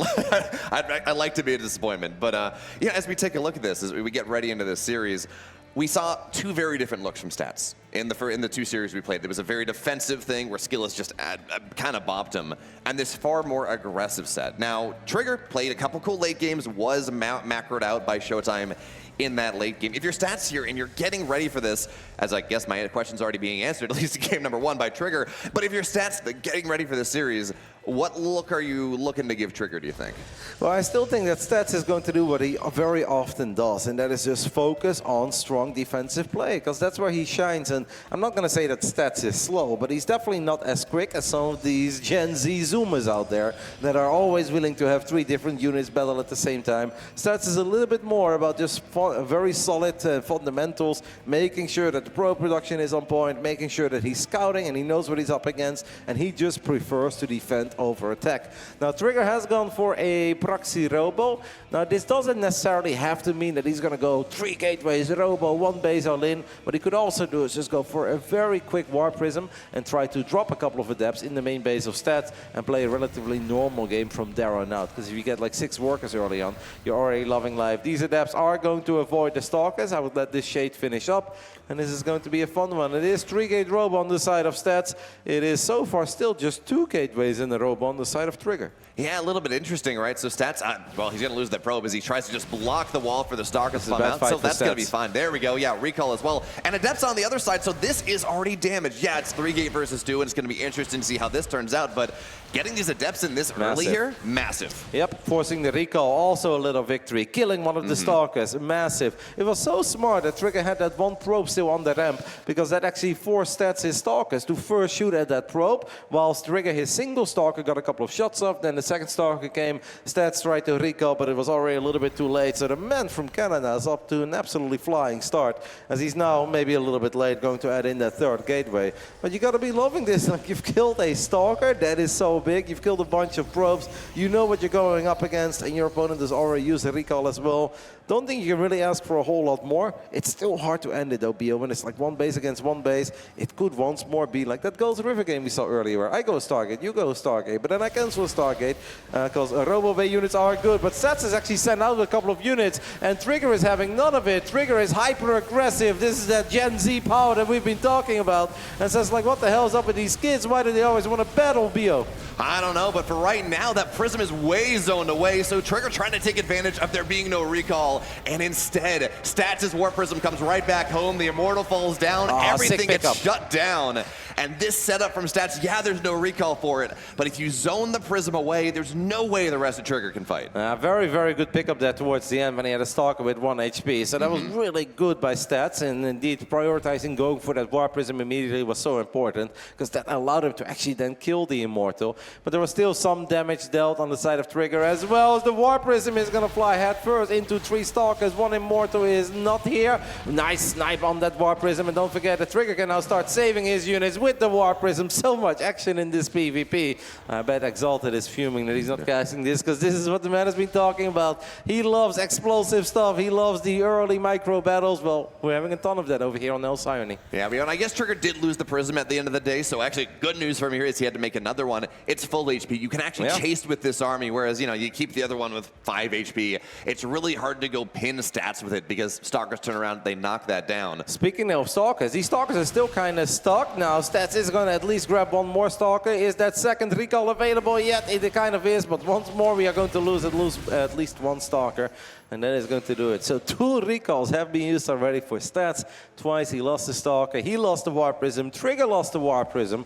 like to be a disappointment. But yeah, as we take a look at this, as we get ready into this series, we saw two very different looks from Stats in the two series we played. There was a very defensive thing where Skillus just kind of bopped him, and this far more aggressive set. Now, Trigger played a couple cool late games, was macroed out by Showtime in that late game. If your Stats here and you're getting ready for this, as I guess my question's already being answered, at least in game number 1 by Trigger, but if your Stats getting ready for this series, what look are you looking to give Trigger, do you think? Well, I still think that Stats is going to do what he very often does, and that is just focus on strong defensive play, because that's where he shines. And I'm not going to say that Stats is slow, but he's definitely not as quick as some of these Gen Z Zoomers out there that are always willing to have 3 different units battle at the same time. Stats is a little bit more about just very solid fundamentals, making sure that the pro production is on point, making sure that he's scouting and he knows what he's up against, and he just prefers to defend over attack. Now, Trigger has gone for a proxy robo. Now, this doesn't necessarily have to mean that he's going to go 3 gateways robo, 1 base all in. What he could also do is just go for a very quick War Prism and try to drop a couple of adepts in the main base of Stats and play a relatively normal game from there on out. Because if you get like 6 workers early on, you're already loving life. These adepts are going to avoid the Stalkers. I would let this Shade finish up, and this is going to be a fun one. It is 3 gate robo on the side of Stats. It is so far still just 2 gateways in the robo on the side of Trigger. Yeah, a little bit interesting, right? So Stats, well, he's going to lose that probe as he tries to just block the wall for the Stalkers to come out. So that's going to be fine. There we go. Yeah, recall as well. And Adepts on the other side, so this is already damaged. Yeah, it's 3 gate versus 2, and it's going to be interesting to see how this turns out. But getting these Adepts in this early here, massive. Yep, forcing the recall, also a little victory. Killing one of the Stalkers, massive. It was so smart that Trigger had that 1 probe still on the ramp, because that actually forced Stats his Stalkers to first shoot at that probe, whilst Trigger, his single Stalker, got a couple of shots off. Then the second Stalker came, Stats tried to recall, but it was already a little bit too late. So the man from Canada is up to an absolutely flying start, as he's now maybe a little bit late going to add in that 3rd gateway. But you got to be loving this. Like, you've killed a Stalker, that is so big. You've killed a bunch of probes. You know what you're going up against, and your opponent has already used a recall as well. Don't think you can really ask for a whole lot more. It's still hard to end it though, Bio. When it's like 1 base against 1 base, it could once more be like that Gold River game we saw earlier, where I go Stargate, you go Stargate, but then I cancel Stargate, because Robo Bay units are good. But Stats has actually sent out a couple of units, and Trigger is having none of it. Trigger is hyper aggressive. This is that Gen Z power that we've been talking about. And says, like, what the hell is up with these kids? Why do they always want to battle, Bio? I don't know, but for right now, that Prism is way zoned away, so Trigger trying to take advantage of there being no recall, and instead, Stats' War Prism comes right back home, the Immortal falls down, everything gets shut down. And this setup from Stats, yeah, there's no recall for it, but if you zone the Prism away, there's no way the rest of Trigger can fight. Very, very good pickup there towards the end when he had a Stalker with 1 HP. So that was really good by Stats, and indeed prioritizing going for that War Prism immediately was so important, because that allowed him to actually then kill the Immortal. But there was still some damage dealt on the side of Trigger, as well as the War Prism is going to fly head first into 3 Stalkers. 1 Immortal is not here. Nice snipe on that War Prism, and don't forget that Trigger can now start saving his units with the War Prism. So much action in this PvP. I bet Exalted is fuming that he's not casting this, because this is what the man has been talking about. He loves explosive stuff. He loves the early micro battles. Well, we're having a ton of that over here on El Sione. Yeah, and I guess Trigger did lose the Prism at the end of the day, so actually good news for him here is he had to make another one. It's full HP. You can actually chase with this army, whereas, you know, you keep the other one with 5 HP. It's really hard to go pin Stats with it, because Stalkers turn around, they knock that down. Speaking of Stalkers, these Stalkers are still kind of stuck. Now, Stats is going to at least grab 1 more Stalker. Is that 2nd recall available yet? It kind of is, but once more we are going to lose at least 1 Stalker, and that is going to do it. So 2 recalls have been used already for Stats. Twice he lost the Stalker, he lost the War Prism, Trigger lost the War Prism.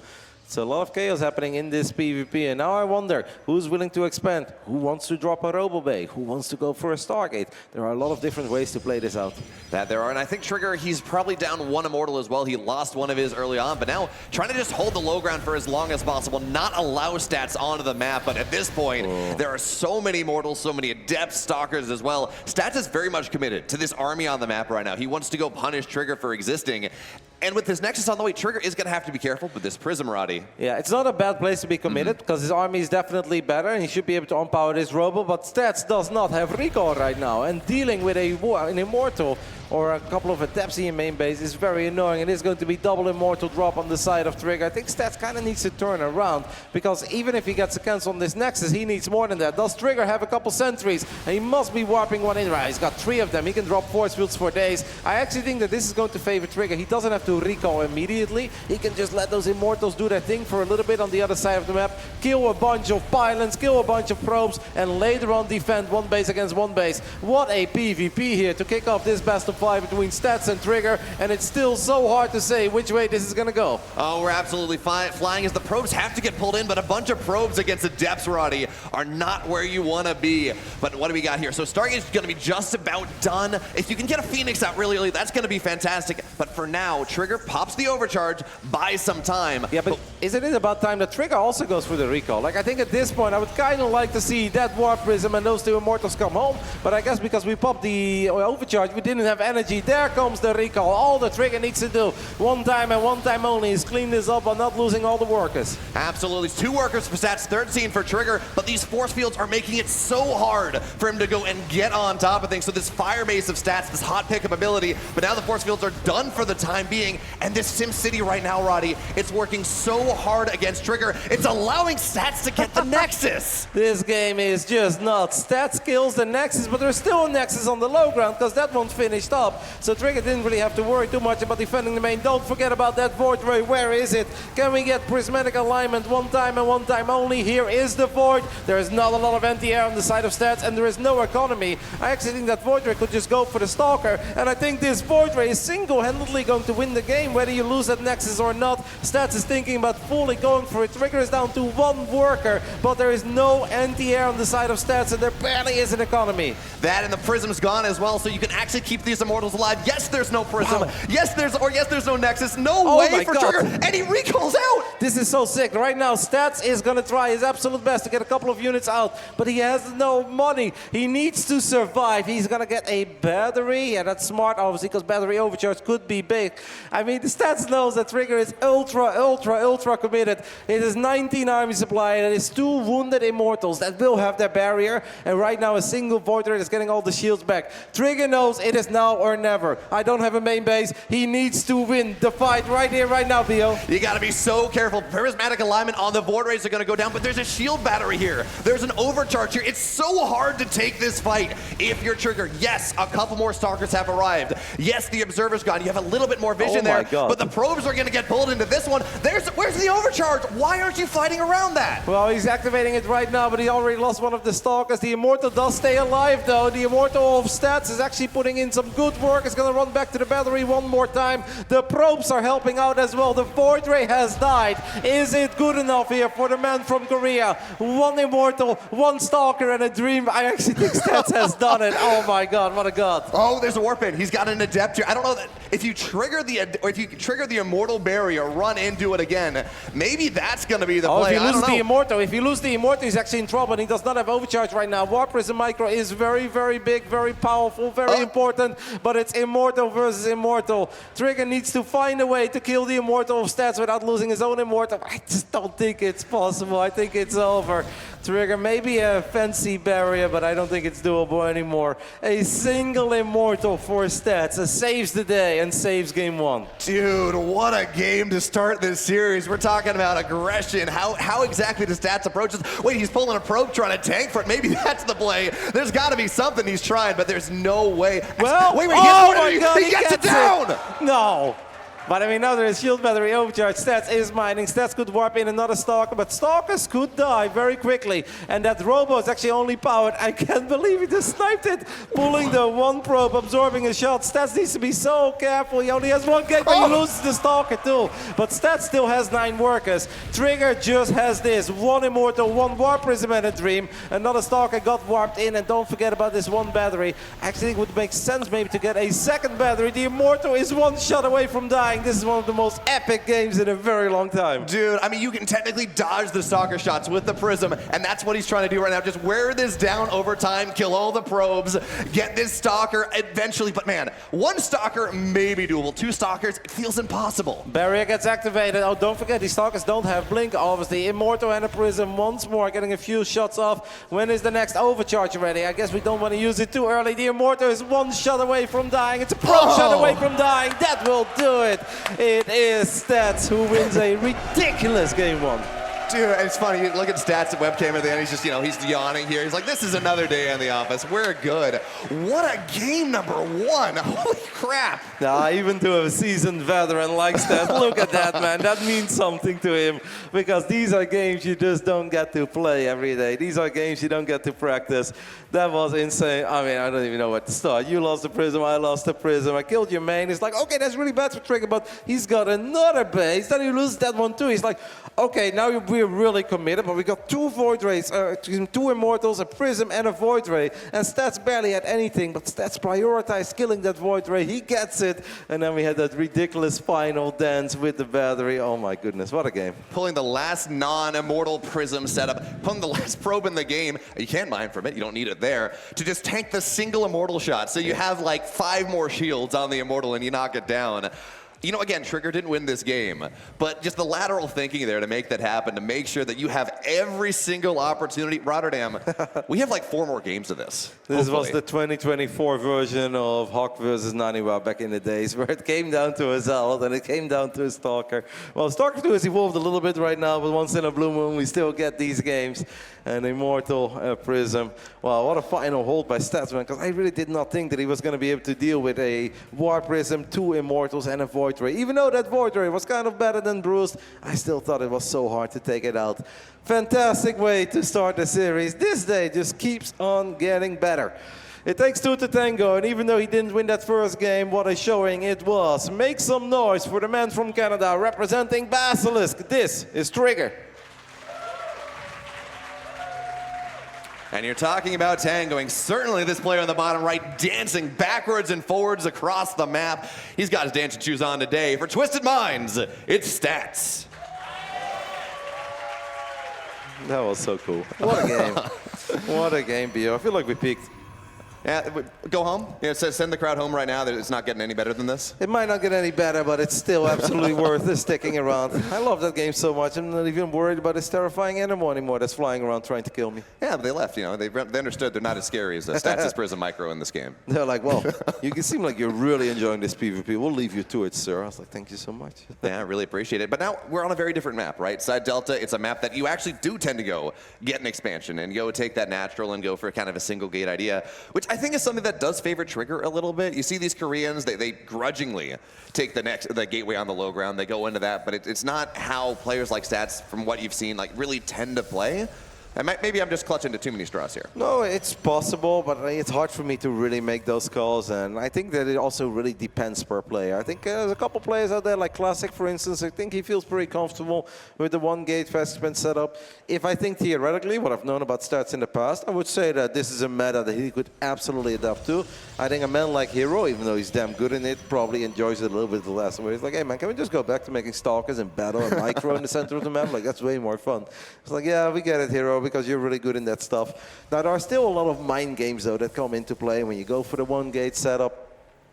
So a lot of chaos happening in this PvP, and now I wonder who's willing to expand, who wants to drop a RoboBay, who wants to go for a Stargate. There are a lot of different ways to play this out. That there are, and I think Trigger, he's probably down one Immortal as well. He lost one of his early on, but now trying to just hold the low ground for as long as possible, not allow Stats onto the map. But at this point, there are so many Immortals, so many Adept Stalkers as well. Stats is very much committed to this army on the map right now. He wants to go punish Trigger for existing. And with his Nexus on the way, Trigger is going to have to be careful with this Prism, Roddy. Yeah, it's not a bad place to be committed, because his army is definitely better, and he should be able to unpower this Robo, but Stats does not have recall right now, and dealing with an Immortal or a couple of Adepts in main base is very annoying. It is going to be double Immortal drop on the side of Trigger. I think Stats kind of needs to turn around, because even if he gets a cancel on this Nexus, he needs more than that. Does Trigger have a couple sentries? And he must be warping one in. Right, he's got 3 of them. He can drop force fields for days. I actually think that this is going to favor Trigger. He doesn't have to recall immediately. He can just let those Immortals do their thing for a little bit on the other side of the map, kill a bunch of pylons, kill a bunch of probes, and later on defend one base against one base. What a PvP here to kick off this best of 5 between Stats and Trigger, and it's still so hard to say which way this is going to go. Oh, we're absolutely flying as the probes have to get pulled in, but a bunch of probes against the Adepts, Roddy, are not where you want to be. But what do we got here? So Stargate is going to be just about done. If you can get a Phoenix out really early, that's going to be fantastic. But for now, Trigger pops the overcharge, buys some time. Yeah, but isn't it about time that Trigger also goes for the recall? Like, I think at this point, I would kind of like to see that Warp Prism and those 2 Immortals come home. But I guess because we popped the overcharge, we didn't have energy. There comes the recall. All the Trigger needs to do, one time and one time only, is clean this up by not losing all the workers. Absolutely. 2 workers for Stats, 13 for Trigger, but these force fields are making it so hard for him to go and get on top of things. So this fire base of Stats, this hot pickup ability, but now the force fields are done for the time being, and this Sim City right now, Roddy, it's working so hard against Trigger, it's allowing Stats to get the Nexus. This game is just nuts. Stats kills the Nexus, but there's still a Nexus on the low ground, because that one's finished up. So Trigger didn't really have to worry too much about defending the main. Don't forget about that Void Ray. Where is it? Can we get prismatic alignment one time and one time only? Here is the Void. There is not a lot of anti-air on the side of Stats, and there is no economy. I actually think that Void Ray could just go for the Stalker, and I think this Void Ray is single-handedly going to win the game, whether you lose that Nexus or not. Stats is thinking about fully going for it. Trigger is down to 1 worker, but there is no anti-air on the side of Stats, and there barely is an economy. That and the Prism's gone as well, so you can actually keep these Immortals alive. Yes, there's no Prism. Wow. Yes, there's no Nexus. No way for Trigger, and he recalls out. This is so sick. Right now, Stats is going to try his absolute best to get a couple of units out, but he has no money. He needs to survive. He's going to get a battery. Yeah, that's smart, obviously, because battery overcharge could be big. I mean, the Stats knows that Trigger is ultra committed. It is 19 army supply, and it is 2 wounded Immortals that will have their barrier, and right now a single Void Ray is getting all the shields back. Trigger knows it is now or never. I don't have a main base. He needs to win the fight right here, right now, Bio. You gotta be so careful. Prismatic alignment on the Void Rays are gonna go down, but there's a shield battery here. There's an overcharge here. It's so hard to take this fight if you're Trigger. Yes, a couple more Stalkers have arrived. Yes, the Observer's gone. You have a little bit more vision there, but the probes are gonna get pulled into this one. Where's the overcharge? Why aren't you fighting around that? Well, he's activating it right now, but he already lost one of the Stalkers. The Immortal does stay alive, though. The Immortal of Stats is actually putting in some good work. It's gonna run back to the battery one more time. The probes are helping out as well. The Void Ray has died. Is it good enough here for the man from Korea? 1 Immortal, 1 Stalker, and a dream. I actually think Stats has done it. Oh my God, what a god. Oh, there's a warp in. He's got an Adept here. I don't know that if you trigger the Immortal barrier, run into it again, maybe that's gonna be the play. If you lose the Immortal, he's actually in trouble, and he does not have overcharge right now. Warp Prism Micro is very big, very powerful, very important, but it's Immortal versus Immortal. Trigger needs to find a way to kill the Immortal of Stats without losing his own Immortal. I just don't think it's possible. I think it's over. Trigger, maybe a fancy barrier, but I don't think it's doable anymore. A single Immortal for Stats saves the day and saves game 1. Dude, what a game to start this series. We're talking about aggression. How exactly does Stats approach this? Wait, he's pulling a probe trying to tank for it. Maybe that's the play. There's got to be something he's trying, but there's no way. Well, wait, oh my God, he gets it down! No. But I mean, now there is shield battery overcharge. Stats is mining. Stats could warp in another Stalker, but Stalkers could die very quickly. And that Robo is actually only powered. I can't believe he just sniped it. Pulling the one probe, absorbing a shot. Stats needs to be so careful. He only has one gate, but he loses the Stalker too. But Stats still has 9 workers. Trigger just has this. 1 Immortal, 1 Warp Prism and a Dream. Another Stalker got warped in, and don't forget about this 1 battery. I actually think it would make sense maybe to get a second battery. The Immortal is 1 shot away from dying. This is one of the most epic games in a very long time. Dude, I mean, you can technically dodge the Stalker shots with the Prism, and that's what he's trying to do right now. Just wear this down over time, kill all the probes, get this Stalker eventually. But man, 1 Stalker may be doable. 2 Stalkers, it feels impossible. Barrier gets activated. Oh, don't forget, these Stalkers don't have Blink, obviously. Immortal and a Prism once more, getting a few shots off. When is the next overcharge ready? I guess we don't want to use it too early. The Immortal is 1 shot away from dying. It's a probe shot away from dying. That will do it. It is Stats who wins a ridiculous game 1. Dude, it's funny. You look at Stats at webcam at the end. He's just, he's yawning here. He's like, this is another day in the office. We're good. What a game number 1. Holy crap. Nah, even to a seasoned veteran like Stats, look at that, man. That means something to him because these are games you just don't get to play every day. These are games you don't get to practice. That was insane. I mean, I don't even know where to start. You lost the Prism, I lost the Prism. I killed your main. It's like, okay, that's really bad for Trigger, but he's got another base. Then he loses that one too. He's like, okay, now we're really committed, but we got 2 Void Rays, 2 Immortals, a Prism, and a Void Ray. And Stats barely had anything, but Stats prioritized killing that Void Ray. He gets it. And then we had that ridiculous final dance with the battery. Oh my goodness, what a game. Pulling the last non-Immortal Prism setup, pulling the last probe in the game. You can't mine from it, you don't need it there, to just tank the single Immortal shot. So you have like 5 more shields on the Immortal and you knock it down. Again, Trigger didn't win this game, but just the lateral thinking there to make that happen, to make sure that you have every single opportunity. Rotterdam, we have like 4 more games of this. This was the 2024 version of Hawk versus Naniwa back in the days, where it came down to a Zealot and it came down to a Stalker. Well, Stalker 2 has evolved a little bit right now, but once in a blue moon, we still get these games. And Immortal Prism. Wow, what a final hold by Stats, man, because I really did not think that he was going to be able to deal with a War Prism, 2 Immortals, and a Void Ray. Even though that Void Ray was kind of better than Bruised, I still thought it was so hard to take it out. Fantastic way to start the series. This day just keeps on getting better. It takes 2 to tango, and even though he didn't win that first game, what a showing it was. Make some noise for the man from Canada representing Basilisk. This is Trigger. And you're talking about tangoing. Certainly this player on the bottom right dancing backwards and forwards across the map. He's got his dancing shoes on today. For Twisted Minds, it's Stats. That was so cool. What a game. What a game, Bio. I feel like we peaked. Yeah, go home. Send the crowd home right now. That it's not getting any better than this. It might not get any better, but it's still absolutely worth sticking around. I love that game so much. I'm not even worried about this terrifying animal anymore that's flying around trying to kill me. Yeah, but they left. They understood they're not as scary as Stats' Prism Micro in this game. They're like, well, you can seem like you're really enjoying this PvP. We'll leave you to it, sir. I was like, thank you so much. Yeah, I really appreciate it. But now we're on a very different map, right? Side Delta, it's a map that you actually do tend to go get an expansion and go take that natural and go for kind of a single gate idea, which I think is something that does favor Trigger a little bit. You see these Koreans, they grudgingly take the gateway on the low ground. They go into that, but it's not how players like Stats, from what you've seen, like really tend to play. Maybe I'm just clutching to too many straws here. No, it's possible, but it's hard for me to really make those calls. And I think that it also really depends per player. I think there's a couple players out there, like Classic, for instance. I think he feels pretty comfortable with the 1 gate fast spin setup. If I think theoretically, what I've known about Stats in the past, I would say that this is a meta that he could absolutely adapt to. I think a man like Hero, even though he's damn good in it, probably enjoys it a little bit less. Where he's like, hey man, can we just go back to making Stalkers and battle and micro in the center of the map? Like, that's way more fun. It's like, yeah, we get it, Hero, because you're really good in that stuff. Now, there are still a lot of mind games, though, that come into play when you go for the 1 gate setup.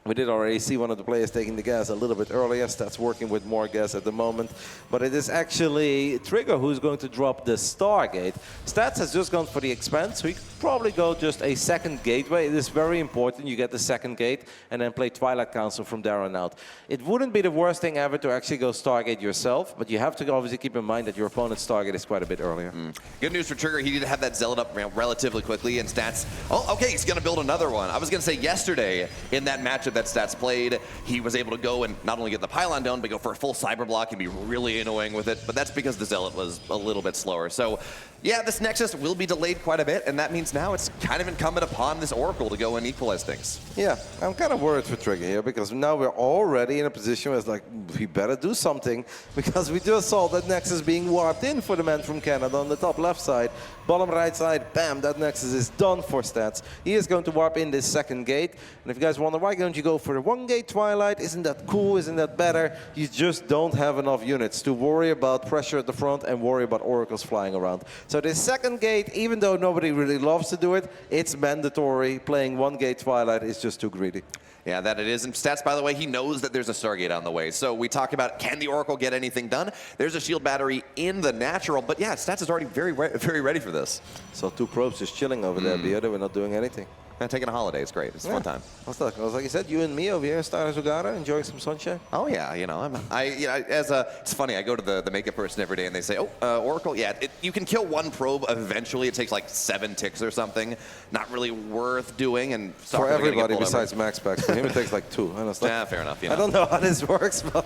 We did already see one of the players taking the gas a little bit earlier. Stats working with more gas at the moment. But it is actually Trigger who's going to drop the Stargate. Stats has just gone for the expand, so he could probably go just a second gateway. It is very important you get the second gate and then play Twilight Council from there on out. It wouldn't be the worst thing ever to actually go Stargate yourself, but you have to obviously keep in mind that your opponent's Stargate is quite a bit earlier. Good news for Trigger, he did have that Zealot up relatively quickly, and Stats, oh, okay, he's going to build another one. I was going to say yesterday in that matchup, that Stats played, he was able to go and not only get the pylon down, but go for a full cyber block and be really annoying with it. But that's because the Zealot was a little bit slower. So yeah, this Nexus will be delayed quite a bit, and that means now it's kind of incumbent upon this Oracle to go and equalize things. Yeah, I'm kind of worried for Trigger here, because now we're already in a position where it's like, we better do something, because we just saw that Nexus being warped in for the man from Canada on the top left side. Bottom right side, bam, that Nexus is done for Stats. He is going to warp in this second gate, and if you guys wonder, why don't you go for the one gate Twilight? Isn't that cool? Isn't that better? You just don't have enough units to worry about pressure at the front and worry about Oracles flying around. So this second gate, even though nobody really loves to do it, it's mandatory. Playing one gate Twilight is just too greedy. Yeah, that it is. And Stats, by the way, he knows that there's a Stargate on the way. So we talk about, can the Oracle get anything done? There's a shield battery in the natural, but yeah, Stats is already very ready for this. So 2 probes just chilling over there, Bia. They were not doing anything. Taking a holiday, it's great. It's a fun time. What's that? Like you said, you and me over here in Stara Zagora, enjoying some sunshine. Oh yeah, you know, it's funny. I go to the makeup person every day, and they say, "Oh, Oracle, yeah, you can kill one probe eventually. It takes like 7 ticks or something. Not really worth doing." And for everybody besides Max Pax, for him it takes like 2. And it's like, yeah, fair enough. You know. I don't know how this works, but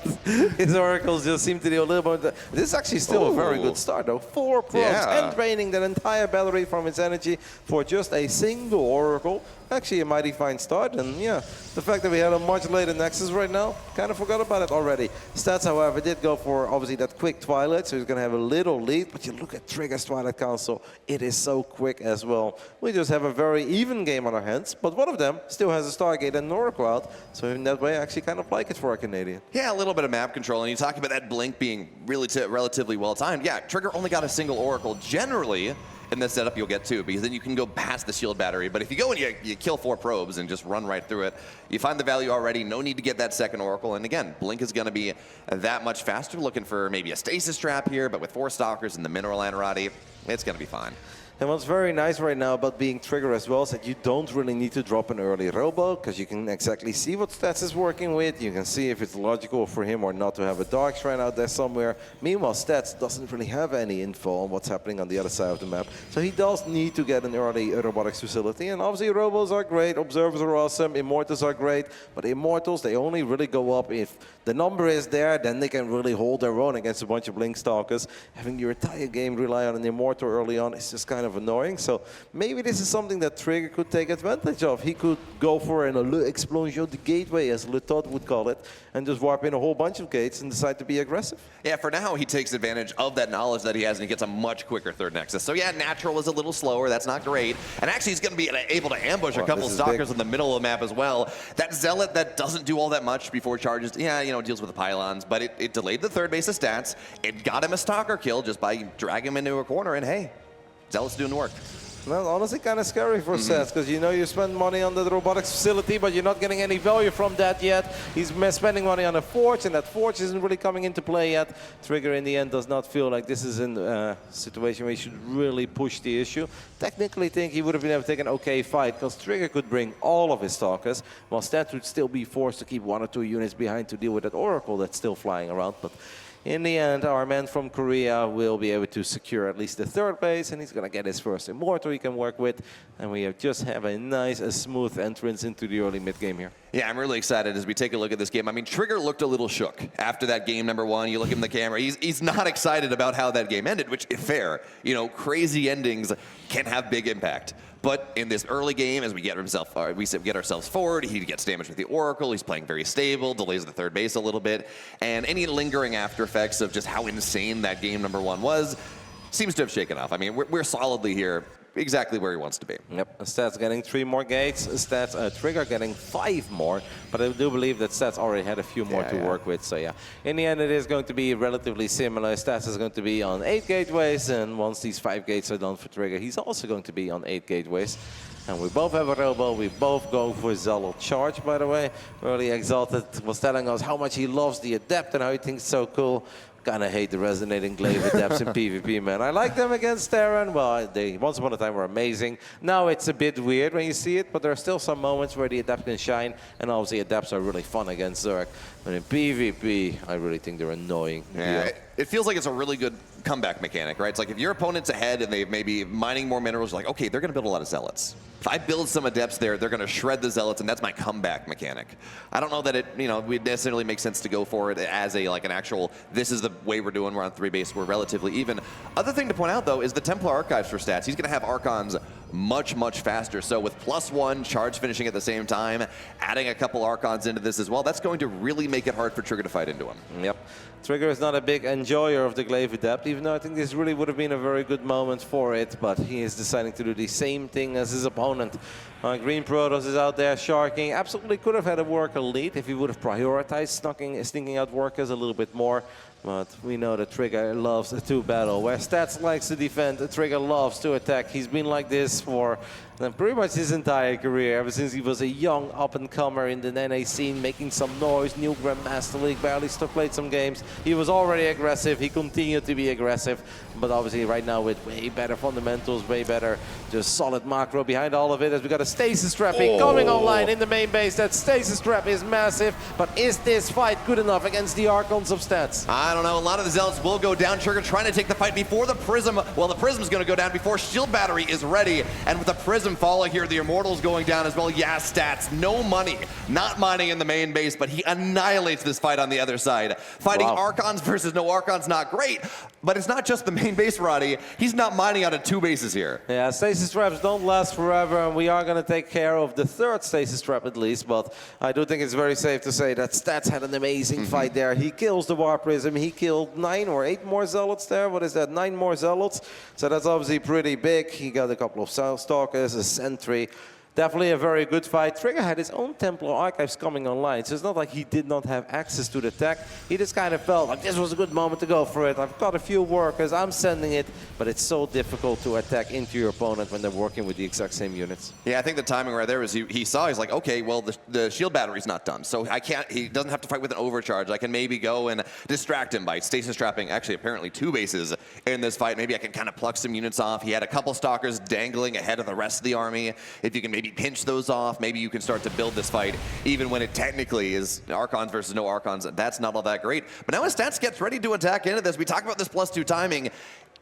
his Oracles just seem to do a little bit. This is actually still a very good start, though. 4 probes and draining that entire battery from its energy for just a single Oracle. Actually a mighty fine start, and yeah, the fact that we had a much later Nexus right now, kind of forgot about it already. Stats, however, did go for obviously that quick Twilight, so he's going to have a little lead, but you look at Trigger's Twilight Council, it is so quick as well. We just have a very even game on our hands, but one of them still has a Stargate and an Oracle out, so in that way I actually kind of like it for our Canadian. Yeah, a little bit of map control, and you talk about that blink being really relatively well timed. Yeah, Trigger only got a single Oracle. Generally, in this setup, you'll get 2, because then you can go past the shield battery. But if you go and you kill 4 probes and just run right through it, you find the value already. No need to get that second Oracle. And again, Blink is going to be that much faster. Looking for maybe a stasis trap here, but with 4 Stalkers and the Mineral Anarati, it's going to be fine. And what's very nice right now about being Trigger as well is that you don't really need to drop an early robo, because you can exactly see what Stats is working with. You can see if it's logical for him or not to have a Dark Shrine out there somewhere. Meanwhile, Stats doesn't really have any info on what's happening on the other side of the map. So he does need to get an early robotics facility. And obviously robos are great, observers are awesome, immortals are great. But immortals, they only really go up if the number is there, then they can really hold their own against a bunch of Blink Stalkers. Having your entire game rely on an immortal early on is just kind of annoying. So maybe this is something that Trigger could take advantage of. He could go for an explosion, the gateway, as Le Tot would call it, and just warp in a whole bunch of gates and decide to be aggressive. Yeah, for now, he takes advantage of that knowledge that he has, and he gets a much quicker third Nexus. So yeah, natural is a little slower. That's not great. And actually, he's going to be able to ambush a couple Stalkers in the middle of the map as well. That Zealot that doesn't do all that much before charges, yeah, you know, deals with the pylons, but it delayed the third base of Stats. It got him a Stalker kill just by dragging him into a corner, and hey, Zealot's doing the work. Well, honestly, kind of scary for Stats, because you know you spend money on the robotics facility, but you're not getting any value from that yet. He's spending money on a Forge, and that Forge isn't really coming into play yet. Trigger, in the end, does not feel like this is a situation where he should really push the issue. Technically, think he would have been able to take an okay fight, because Trigger could bring all of his Stalkers, while Stats would still be forced to keep 1 or 2 units behind to deal with that Oracle that's still flying around. But in the end, our man from Korea will be able to secure at least the third base, and he's going to get his first Immortal he can work with. And we just have a nice, smooth entrance into the early mid-game here. Yeah, I'm really excited as we take a look at this game. I mean, Trigger looked a little shook after that game number 1. You look in the camera, he's not excited about how that game ended, which is fair. You know, crazy endings can have big impact. But in this early game, as we get ourselves forward, he gets damaged with the Oracle. He's playing very stable, delays the third base a little bit. And any lingering after effects of just how insane that game number 1 was seems to have shaken off. I mean, we're solidly here, exactly where he wants to be. Yep, Stats getting 3 more gates, Trigger getting 5 more, but I do believe that Stats already had a few more to work with, so yeah. In the end, it is going to be relatively similar. Stats is going to be on 8 gateways, and once these 5 gates are done for Trigger, he's also going to be on 8 gateways. And we both have a robo, we both go for Zealot Charge, by the way. Early Exalted was telling us how much he loves the Adept and how he thinks it's so cool. Kind of hate the resonating glaive adepts in PvP, man. I like them against Terran. Well, they once upon a time were amazing. Now it's a bit weird when you see it, but there are still some moments where the adept can shine, and obviously adepts are really fun against Zerg. But in PvP, I really think they're annoying. Yeah, it feels like it's a really good comeback mechanic, right? It's like if your opponent's ahead and they may be mining more minerals, you're like, okay, they're going to build a lot of zealots. If I build some adepts there, they're going to shred the zealots, and that's my comeback mechanic. I don't know that it, would necessarily make sense to go for it as a an actual. This is the way we're doing. We're on 3 base. We're relatively even. Other thing to point out though is the Templar archives for stats. He's going to have Archons much faster. So with +1 charge finishing at the same time, adding a couple Archons into this as well, that's going to really make it hard for Trigger to fight into him. Yep. Trigger is not a big enjoyer of the Glaive Adept, even though I think this really would have been a very good moment for it, but he is deciding to do the same thing as his opponent. Green Protoss is out there sharking. Absolutely could have had a worker lead if he would have prioritized sneaking out workers a little bit more. But we know that Trigger loves to battle. Where Stats likes to defend, Trigger loves to attack. He's been like this for pretty much his entire career, ever since he was a young up-and-comer in the NA scene, making some noise, new Grandmaster League, barely played some games. He was already aggressive, he continued to be aggressive, but obviously right now with way better fundamentals, way better just solid macro behind all of it, as we got a Stasis Trapping coming online in the main base. That Stasis Trap is massive, but is this fight good enough against the Archons of Stats? I don't know, a lot of the Zealots will go down. Trigger trying to take the fight before the Prism, well, the Prism's going to go down before Shield Battery is ready, and with the Prism falling here, the Immortal's going down as well. Yeah, Stats, no money, not mining in the main base, but he annihilates this fight on the other side. Fighting Archons versus no Archons, not great, but it's not just the main base, Roddy. He's not mining out of 2 bases here. Yeah, Stasis Traps don't last forever, and we are going to take care of the 3rd Stasis Trap at least, but I do think it's very safe to say that Stats had an amazing fight there. He kills the War Prism, he killed 9 or 8 more Zealots there. What is that, 9 more Zealots? So that's obviously pretty big. He got a couple of Stalkers, a Sentry. Definitely a very good fight. Trigger had his own Templar archives coming online, so it's not like he did not have access to the tech. He just kind of felt like this was a good moment to go for it. I've got a few workers, I'm sending it, but it's so difficult to attack into your opponent when they're working with the exact same units. Yeah, I think the timing right there was he saw, he's like, okay, well, the shield battery's not done, so he doesn't have to fight with an overcharge. I can maybe go and distract him by stasis trapping, actually apparently 2 bases in this fight. Maybe I can kind of pluck some units off. He had a couple Stalkers dangling ahead of the rest of the army. If you can maybe pinch those off, maybe you can start to build this fight, even when it technically is Archons versus no Archons. That's not all that great. But now as Stats gets ready to attack into this, we talk about this +2 timing.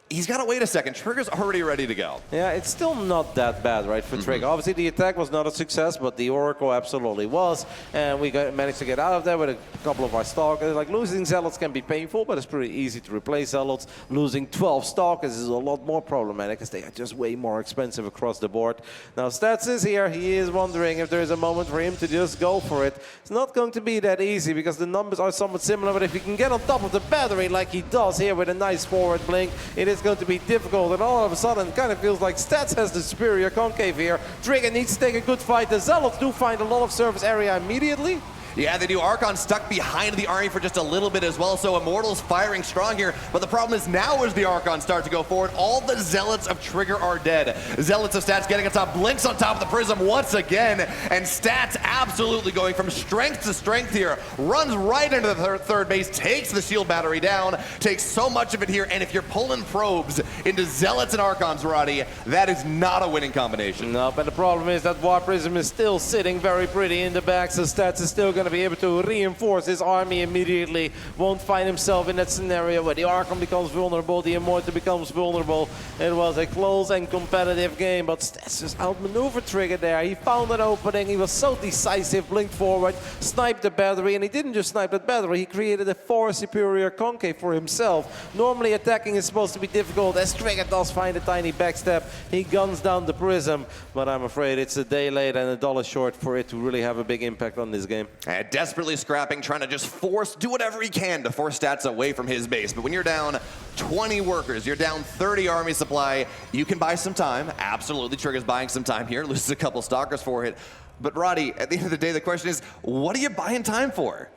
He's got to wait a second. Trigger's already ready to go. Yeah, it's still not that bad, right, for Trigger. Obviously, the attack was not a success, but the Oracle absolutely was. And we managed to get out of there with a couple of our Stalkers. Like, losing Zealots can be painful, but it's pretty easy to replace Zealots. Losing 12 Stalkers is a lot more problematic, because they are just way more expensive across the board. Now, Stats is here. He is wondering if there is a moment for him to just go for it. It's not going to be that easy, because the numbers are somewhat similar, but if he can get on top of the battery like he does here with a nice forward blink, it is going to be difficult, and all of a sudden it kind of feels like Stats has the superior concave here. Trigger needs to take a good fight. The Zealots do find a lot of surface area immediately. Yeah, they do. Archon stuck behind the army for just a little bit as well, so Immortals firing strong here. But the problem is now as the Archons start to go forward, all the Zealots of Trigger are dead. Zealots of Stats getting on top, blinks on top of the Prism once again, and Stats absolutely going from strength to strength here. Runs right into the third base, takes the shield battery down, takes so much of it here, and if you're pulling probes into Zealots and Archons, Roddy, that is not a winning combination. No, but the problem is that War Prism is still sitting very pretty in the back, so Stats is still going to be able to reinforce his army immediately. Won't find himself in that scenario where the Archon becomes vulnerable, the Immortal becomes vulnerable. It was a close and competitive game, but Stats just outmaneuvered Trigger there. He found an opening, he was so decisive, blinked forward, sniped the battery, and he didn't just snipe that battery, he created a 4 superior concave for himself. Normally attacking is supposed to be difficult, as Trigger does find a tiny backstep. He guns down the Prism, but I'm afraid it's a day late and a dollar short for it to really have a big impact on this game. Desperately scrapping, trying to just do whatever he can to force Stats away from his base. But when you're down 20 workers, you're down 30 army supply, you can buy some time. Absolutely, Trigger's buying some time here, loses a couple Stalkers for it. But Roddy, at the end of the day, the question is, what are you buying time for?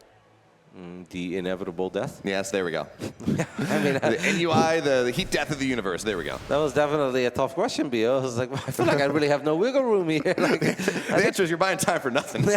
The inevitable death. Yes, there we go. I mean, the NUI, the heat death of the universe. There we go. That was definitely a tough question, Bio. I was like, I feel like I really have no wiggle room here. Like, the answer is you're buying time for nothing.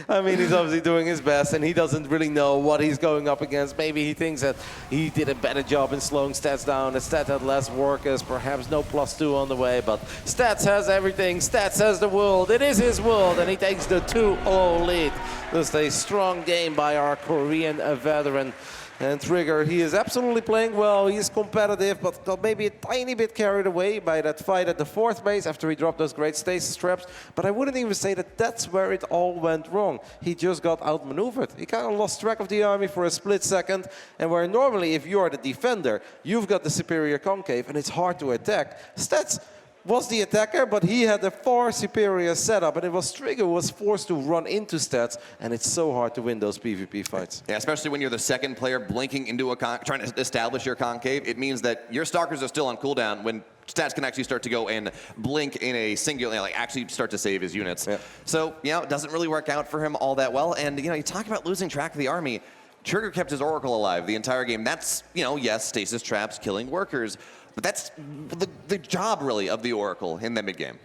I mean, he's obviously doing his best, and he doesn't really know what he's going up against. Maybe he thinks that he did a better job in slowing Stats down. The Stats had less workers, perhaps no +2 on the way, but Stats has everything. Stats has the world. It is his world, and he takes the 2-0 lead. Just a strong game by our Korean veteran. And Trigger, he is absolutely playing well. He is competitive, but got maybe a tiny bit carried away by that fight at the 4th base after he dropped those great stasis traps. But I wouldn't even say that that's where it all went wrong. He just got outmaneuvered. He kind of lost track of the army for a split second. And where normally, if you are the defender, you've got the superior concave and it's hard to attack. Stats was the attacker, but he had a far superior setup, and it was Trigger who was forced to run into Stats, and it's so hard to win those PvP fights. Yeah, especially when you're the second player blinking into a trying to establish your concave. It means that your Stalkers are still on cooldown when Stats can actually start to go and blink in a singular, like actually start to save his units. Yeah. So, you know, it doesn't really work out for him all that well. And, you know, you talk about losing track of the army. Trigger kept his Oracle alive the entire game. That's, you know, yes, stasis traps, killing workers, but that's the job, really, of the Oracle in the mid-game.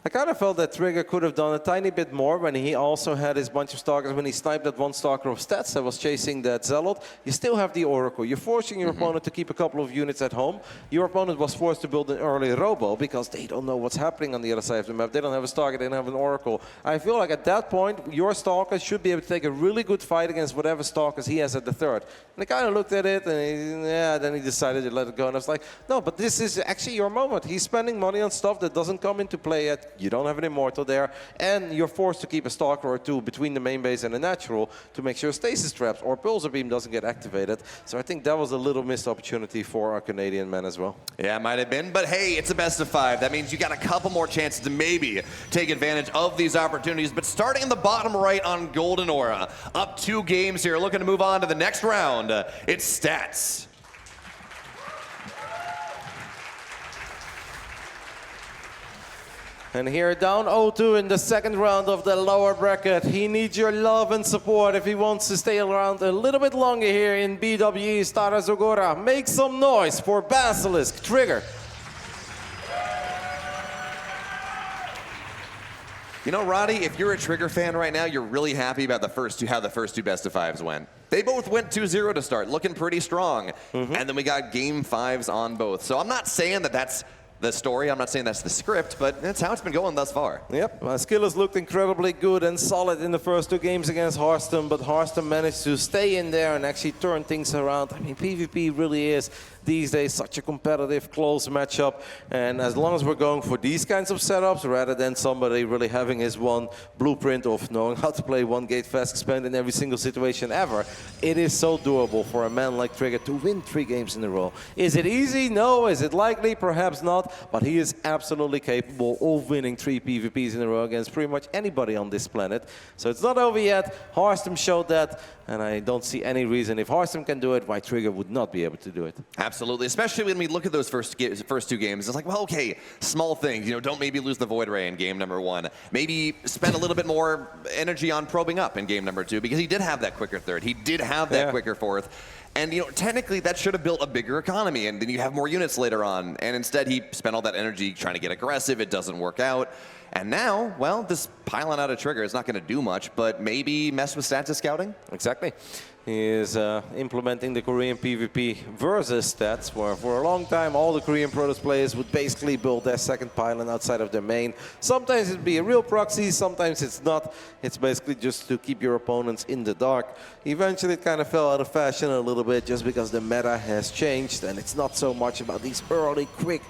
I kind of felt that Trigger could have done a tiny bit more when he also had his bunch of Stalkers. When he sniped that one Stalker of Stats that was chasing that Zealot, you still have the Oracle. You're forcing your opponent to keep a couple of units at home. Your opponent was forced to build an early Robo because they don't know what's happening on the other side of the map. They don't have a Stalker, they don't have an Oracle. I feel like at that point, your Stalker should be able to take a really good fight against whatever Stalkers he has at the 3rd. And I kind of looked at it, and then he decided to let it go. And I was like, no, but this is actually your moment. He's spending money on stuff that doesn't come into play yet. You don't have an Immortal there, and you're forced to keep a Stalker or two between the main base and the natural to make sure stasis traps or Pulsar Beam doesn't get activated. So I think that was a little missed opportunity for our Canadian men as well. Yeah, it might have been, but hey, it's a best of 5. That means you got a couple more chances to maybe take advantage of these opportunities. But starting in the bottom right on Golden Aura, up 2 games here, looking to move on to the next round. It's Stats. And here down 0-2 in the second round of the lower bracket. He needs your love and support if he wants to stay around a little bit longer here in BWE Stara Zagora. Make some noise for Basilisk Trigger. You know, Roddy, if you're a Trigger fan right now, you're really happy about how the first two best of 5s went. They both went 2-0 to start, looking pretty strong. And then we got game 5s on both. So I'm not saying that that's the story. I'm not saying that's the script, but that's how it's been going thus far. Yep, Skillers looked incredibly good and solid in the first 2 games against Hearthstone, but Hearthstone managed to stay in there and actually turn things around. I mean, PvP really is these days such a competitive, close matchup, and as long as we're going for these kinds of setups rather than somebody really having his one blueprint of knowing how to play one gate fast expand in every single situation ever, it is so doable for a man like Trigger to win 3 games in a row. Is it easy? No. Is it likely? Perhaps not, but he is absolutely capable of winning 3 PvPs in a row against pretty much anybody on this planet. So it's not over yet. Hearthstone showed that, and I don't see any reason if Hearthstone can do it, why Trigger would not be able to do it. Absolutely, especially when we look at those first 2 games. It's like, well, okay, small things. You know, don't maybe lose the Void Ray in game number 1. Maybe spend a little bit more energy on probing up in game number 2, because he did have that quicker 3rd. He did have that quicker 4th. And, you know, technically that should have built a bigger economy, and then you have more units later on. And instead he spent all that energy trying to get aggressive. It doesn't work out. And now, well, this piling out a Trigger is not going to do much, but maybe mess with stats scouting? Exactly. He is implementing the Korean PvP versus stats, where for a long time all the Korean Protoss players would basically build their second pylon outside of their main. Sometimes it'd be a real proxy, sometimes it's not. It's basically just to keep your opponents in the dark. Eventually it kind of fell out of fashion a little bit just because the meta has changed, and it's not so much about these early, quick,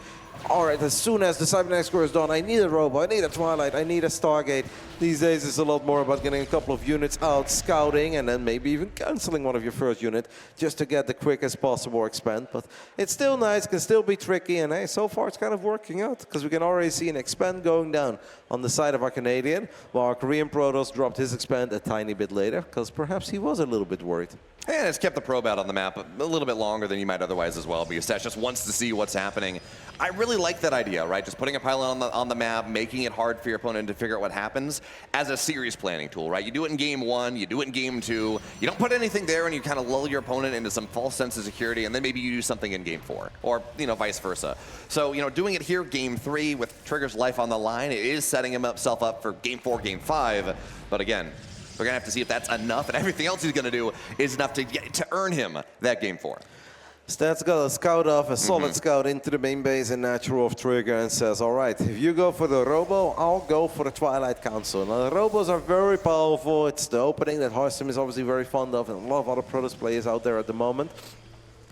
all right, as soon as the Cybernetic score is done, I need a Robo, I need a Twilight, I need a Stargate. These days it's a lot more about getting a couple of units out, scouting, and then maybe even cancelling one of your first unit just to get the quickest possible expand. But it's still nice, can still be tricky, and hey, so far it's kind of working out, because we can already see an expand going down on the side of our Canadian, while our Korean Protoss dropped his expand a tiny bit later, because perhaps he was a little bit worried. And it's kept the probe out on the map a little bit longer than you might otherwise as well, because Stats just wants to see what's happening. I really like that idea, right? Just putting a pylon on the map, making it hard for your opponent to figure out what happens as a series planning tool, right? You do it in game 1, you do it in game 2. You don't put anything there and you kind of lull your opponent into some false sense of security, and then maybe you do something in game 4, or, you know, vice versa. So, you know, doing it here game 3 with Trigger's life on the line, it is setting himself up for game 4, game 5. But again, we're going to have to see if that's enough, and everything else he's going to do is enough to earn him that game 4. Stats got a scout off, a solid scout into the main base and natural off trigger and says, all right, if you go for the Robo, I'll go for the Twilight Council. Now, the Robos are very powerful. It's the opening that Hearthstone is obviously very fond of, and a lot of other Protoss players out there at the moment.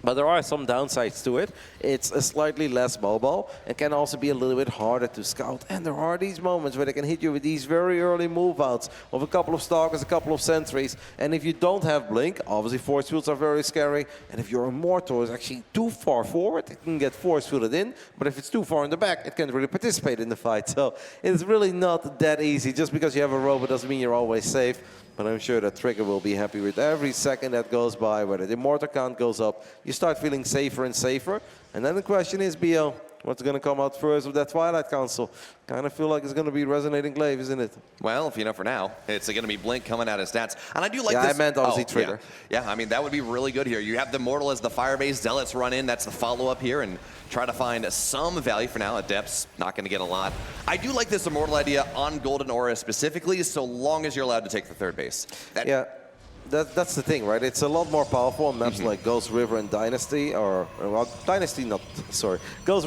But there are some downsides to it. It's a slightly less mobile and can also be a little bit harder to scout. And there are these moments where they can hit you with these very early move outs of a couple of Stalkers, a couple of Sentries. And if you don't have Blink, obviously force fields are very scary. And if your Immortal is actually too far forward, it can get force fielded in. But if it's too far in the back, it can't really participate in the fight. So it's really not that easy. Just because you have a robot doesn't mean you're always safe. But I'm sure that Trigger will be happy with every second that goes by, where the Immortal count goes up. You start feeling safer and safer. And then the question is, BO, what's going to come out first of that Twilight Council? Kind of feel like it's going to be Resonating Glaive, isn't it? Well, if you know for now, it's going to be Blink coming out of stats. And I do like Yeah, this. I meant obviously Trigger. Yeah, I mean, that would be really good here. You have the Mortal as the Firebase, Zealots run in, that's the follow-up here, and try to find some value for now. Adepts, not going to get a lot. I do like this Immortal idea on Golden Aura specifically, so long as you're allowed to take the third base. Yeah. That's the thing, right? It's a lot more powerful on maps like Ghost River and Dynasty, Ghost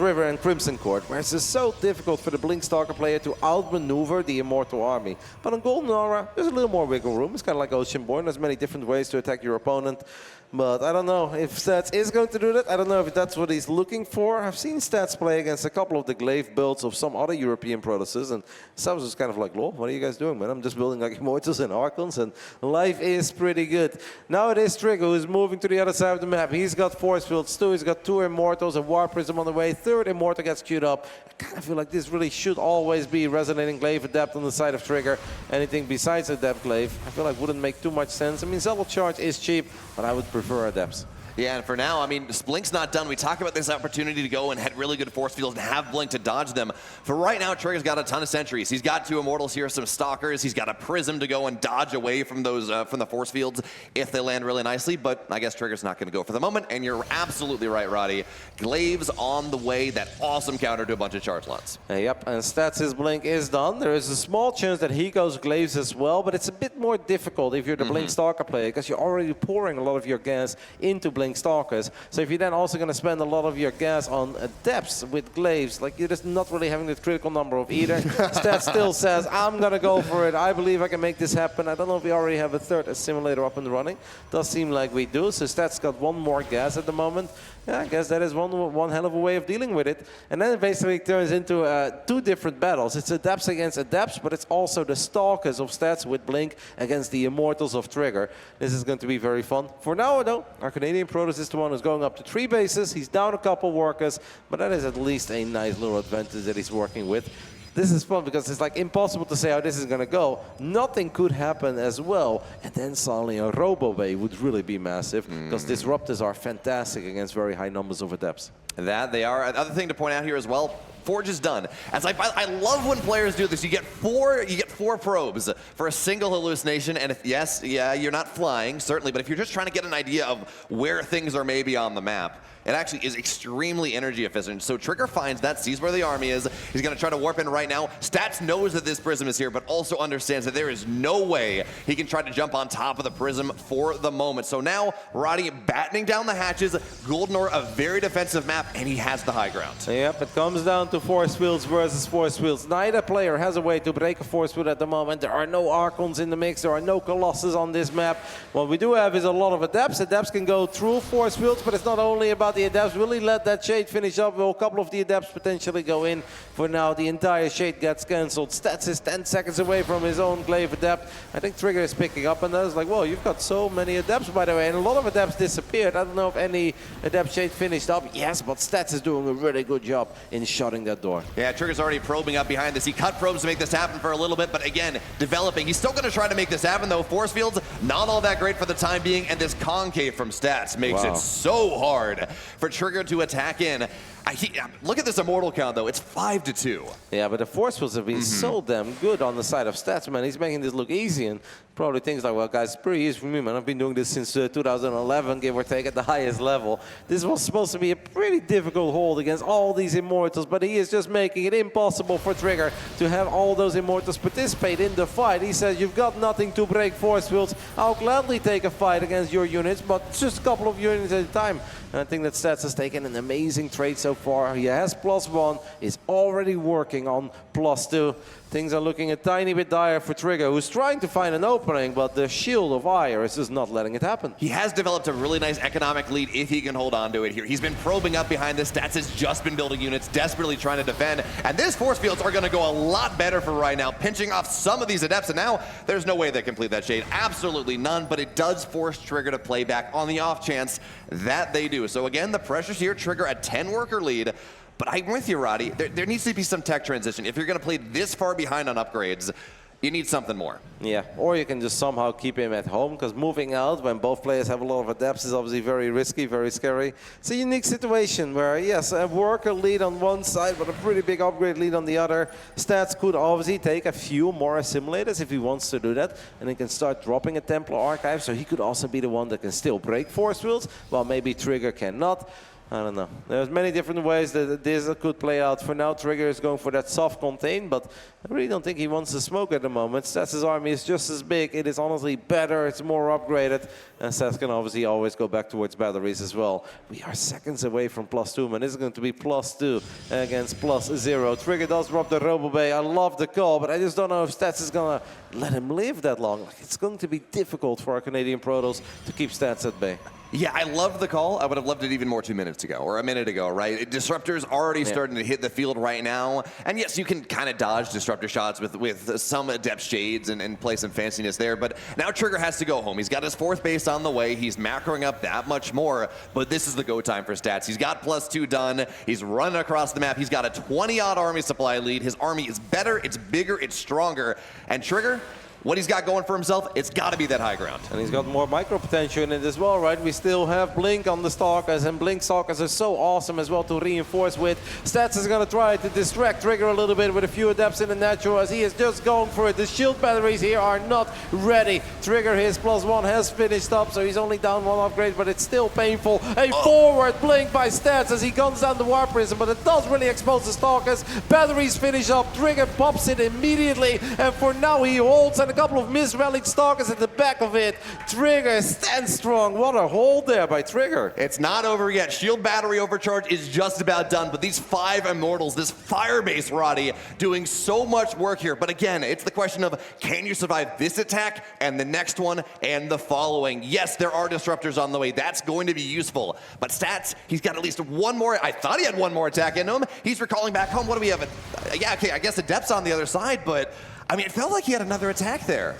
River and Crimson Court, where it's just so difficult for the Blink Stalker player to outmaneuver the Immortal army. But on Golden Aura, there's a little more wiggle room. It's kind of like Oceanborn. There's many different ways to attack your opponent. But I don't know if Stats is going to do that. I don't know if that's what he's looking for. I've seen Stats play against a couple of the Glaive builds of some other European Protosses, and some was just kind of like, lol, what are you guys doing, man? I'm just building like Immortals and Archons, and life is pretty good. Now it is Trigger who's moving to the other side of the map. He's got Force Fields too. He's got 2 Immortals, a War Prism on the way. 3rd Immortal gets queued up. I kind of feel like this really should always be Resonating Glaive Adept on the side of Trigger. Anything besides Adept Glaive, I feel like wouldn't make too much sense. I mean, Zealot Charge is cheap, but I would prefer Adepts. Yeah, and for now, I mean, Blink's not done. We talk about this opportunity to go and hit really good force fields and have Blink to dodge them. For right now, Trigger's got a ton of sentries. He's got 2 Immortals here, some Stalkers. He's got a Prism to go and dodge away from those from the force fields if they land really nicely. But I guess Trigger's not going to go for the moment. And you're absolutely right, Roddy. Glaive's on the way. That awesome counter to a bunch of charge lots. Yep, and Stats' Blink is done. There is a small chance that he goes Glaives as well, but it's a bit more difficult if you're the Blink Stalker player, because you're already pouring a lot of your gas into Blink Stalkers. So if you're then also going to spend a lot of your gas on Adepts with Glaives, like you're just not really having the critical number of either. Stats still says, I'm going to go for it. I believe I can make this happen. I don't know if we already have a 3rd assimilator up and running. Does seem like we do. So Stats got 1 more gas at the moment. Yeah, I guess that is one hell of a way of dealing with it. And then it basically turns into 2 different battles. It's Adepts against Adepts, but it's also the Stalkers of Stats with Blink against the Immortals of Trigger. This is going to be very fun. For now, though, our Canadian Protoss is the one who's going up to 3 bases. He's down a couple workers, but that is at least a nice little advantage that he's working with. This is fun because it's like impossible to say how this is going to go. Nothing could happen as well. And then suddenly a Robo Bay would really be massive, because Disruptors are fantastic against very high numbers of Adepts. That they are. Another thing to point out here as well, Forge is done. As I love when players do this. You get four probes for a single hallucination, and if you're not flying, certainly, but if you're just trying to get an idea of where things are maybe on the map, it actually is extremely energy efficient. So Trigger finds that, sees where the army is. He's going to try to warp in right now. Stats knows that this Prism is here, but also understands that there is no way he can try to jump on top of the Prism for the moment. So now, Roddy battening down the hatches. Golden Aura, a very defensive map, and he has the high ground. Yep, it comes down to force fields versus force fields. Neither player has a way to break a force field at the moment. There are no Archons in the mix. There are no Colossus on this map. What we do have is a lot of Adepts. Adepts can go through force fields, but it's not only about the Adepts. Will he let that Shade finish up? Will a couple of the Adepts potentially go in? For now, the entire Shade gets cancelled. Stats is 10 seconds away from his own Glaive Adept. I think Trigger is picking up, and that is like, whoa, you've got so many Adepts, by the way. And a lot of Adepts disappeared. I don't know if any Adept Shade finished up. Yes, but Stats is doing a really good job in shutting that door. Yeah, Trigger's already probing up behind this. He cut probes to make this happen for a little bit, but again, developing. He's still going to try to make this happen, though. Force fields, not all that great for the time being, and this concave from Stats makes it so hard for Trigger to attack in. Look at this immortal count, though. It's 5-2. Yeah, but the force fields have been so damn good on the side of stats, man. He's making this look easy, and probably things like, well, guys, it's pretty easy for me, man. I've been doing this since 2011, give or take, at the highest level. This was supposed to be a pretty difficult hold against all these immortals, but he is just making it impossible for Trigger to have all those immortals participate in the fight. He says, you've got nothing to break force fields. I'll gladly take a fight against your units, but just a couple of units at a time. And I think that Stats has taken an amazing trade so far. He has +1, is already working on +2. Things are looking a tiny bit dire for Trigger, who's trying to find an opening, but the Shield of Ire is just not letting it happen. He has developed a really nice economic lead if he can hold on to it here. He's been probing up behind this. Stats has just been building units, desperately trying to defend. And this force fields are going to go a lot better for right now, pinching off some of these Adepts. And now there's no way they complete that shade. Absolutely none, but it does force Trigger to play back on the off chance that they do. So again, the pressure's here. Trigger a 10-worker lead. But I'm with you, Roddy. There needs to be some tech transition. If you're going to play this far behind on upgrades, you need something more. Yeah, or you can just somehow keep him at home, because moving out when both players have a lot of adepts is obviously very risky, very scary. It's a unique situation where, yes, a worker lead on one side, but a pretty big upgrade lead on the other. Stats could obviously take a few more assimilators if he wants to do that, and he can start dropping a Templar Archive, so he could also be the one that can still break force fields, while maybe Trigger cannot. I don't know. There's many different ways that this could play out. For now, Trigger is going for that soft contain, but I really don't think he wants to smoke at the moment. Stats' army is just as big. It is honestly better. It's more upgraded. And Stats can obviously always go back towards batteries as well. We are seconds away from +2, man. This is going to be +2 against +0. Trigger does drop the Robo Bay. I love the call, but I just don't know if Stats is going to let him live that long. Like, it's going to be difficult for our Canadian Protoss to keep Stats at bay. Yeah, I love the call. I would have loved it even more 2 minutes ago, or a minute ago, right? Disruptor's already starting to hit the field right now. And yes, you can kind of dodge Disruptor shots with some Adept Shades and play some fanciness there, but now Trigger has to go home. He's got his 4th base on the way. He's macroing up that much more, but this is the go time for Stats. He's got +2 done. He's running across the map. He's got a 20-odd army supply lead. His army is better, it's bigger, it's stronger. And Trigger, what he's got going for himself, it's got to be that high ground. And he's got more micro potential in it as well, right? We still have Blink on the Stalkers, and Blink Stalkers are so awesome as well to reinforce with. Stats is going to try to distract Trigger a little bit with a few Adepts in the natural, as he is just going for it. The shield batteries here are not ready. Trigger, his +1 has finished up, so he's only down 1 upgrade, but it's still painful. A forward Blink by Stats as he guns down the War Prism, but it does really expose the Stalkers. Batteries finish up. Trigger pops it immediately, and for now he holds, and a couple of misrallied Stalkers at the back of it. Trigger stands strong. What a hold there by Trigger. It's not over yet. Shield battery overcharge is just about done, but these 5 Immortals, this Firebase, Roddy, doing so much work here. But again, it's the question of, can you survive this attack and the next one and the following? Yes, there are Disruptors on the way. That's going to be useful. But Stats, he's got at least 1 more. I thought he had 1 more attack in him. He's recalling back home. What do we have? Yeah, okay, I guess Adept's on the other side, but I mean, it felt like he had another attack there.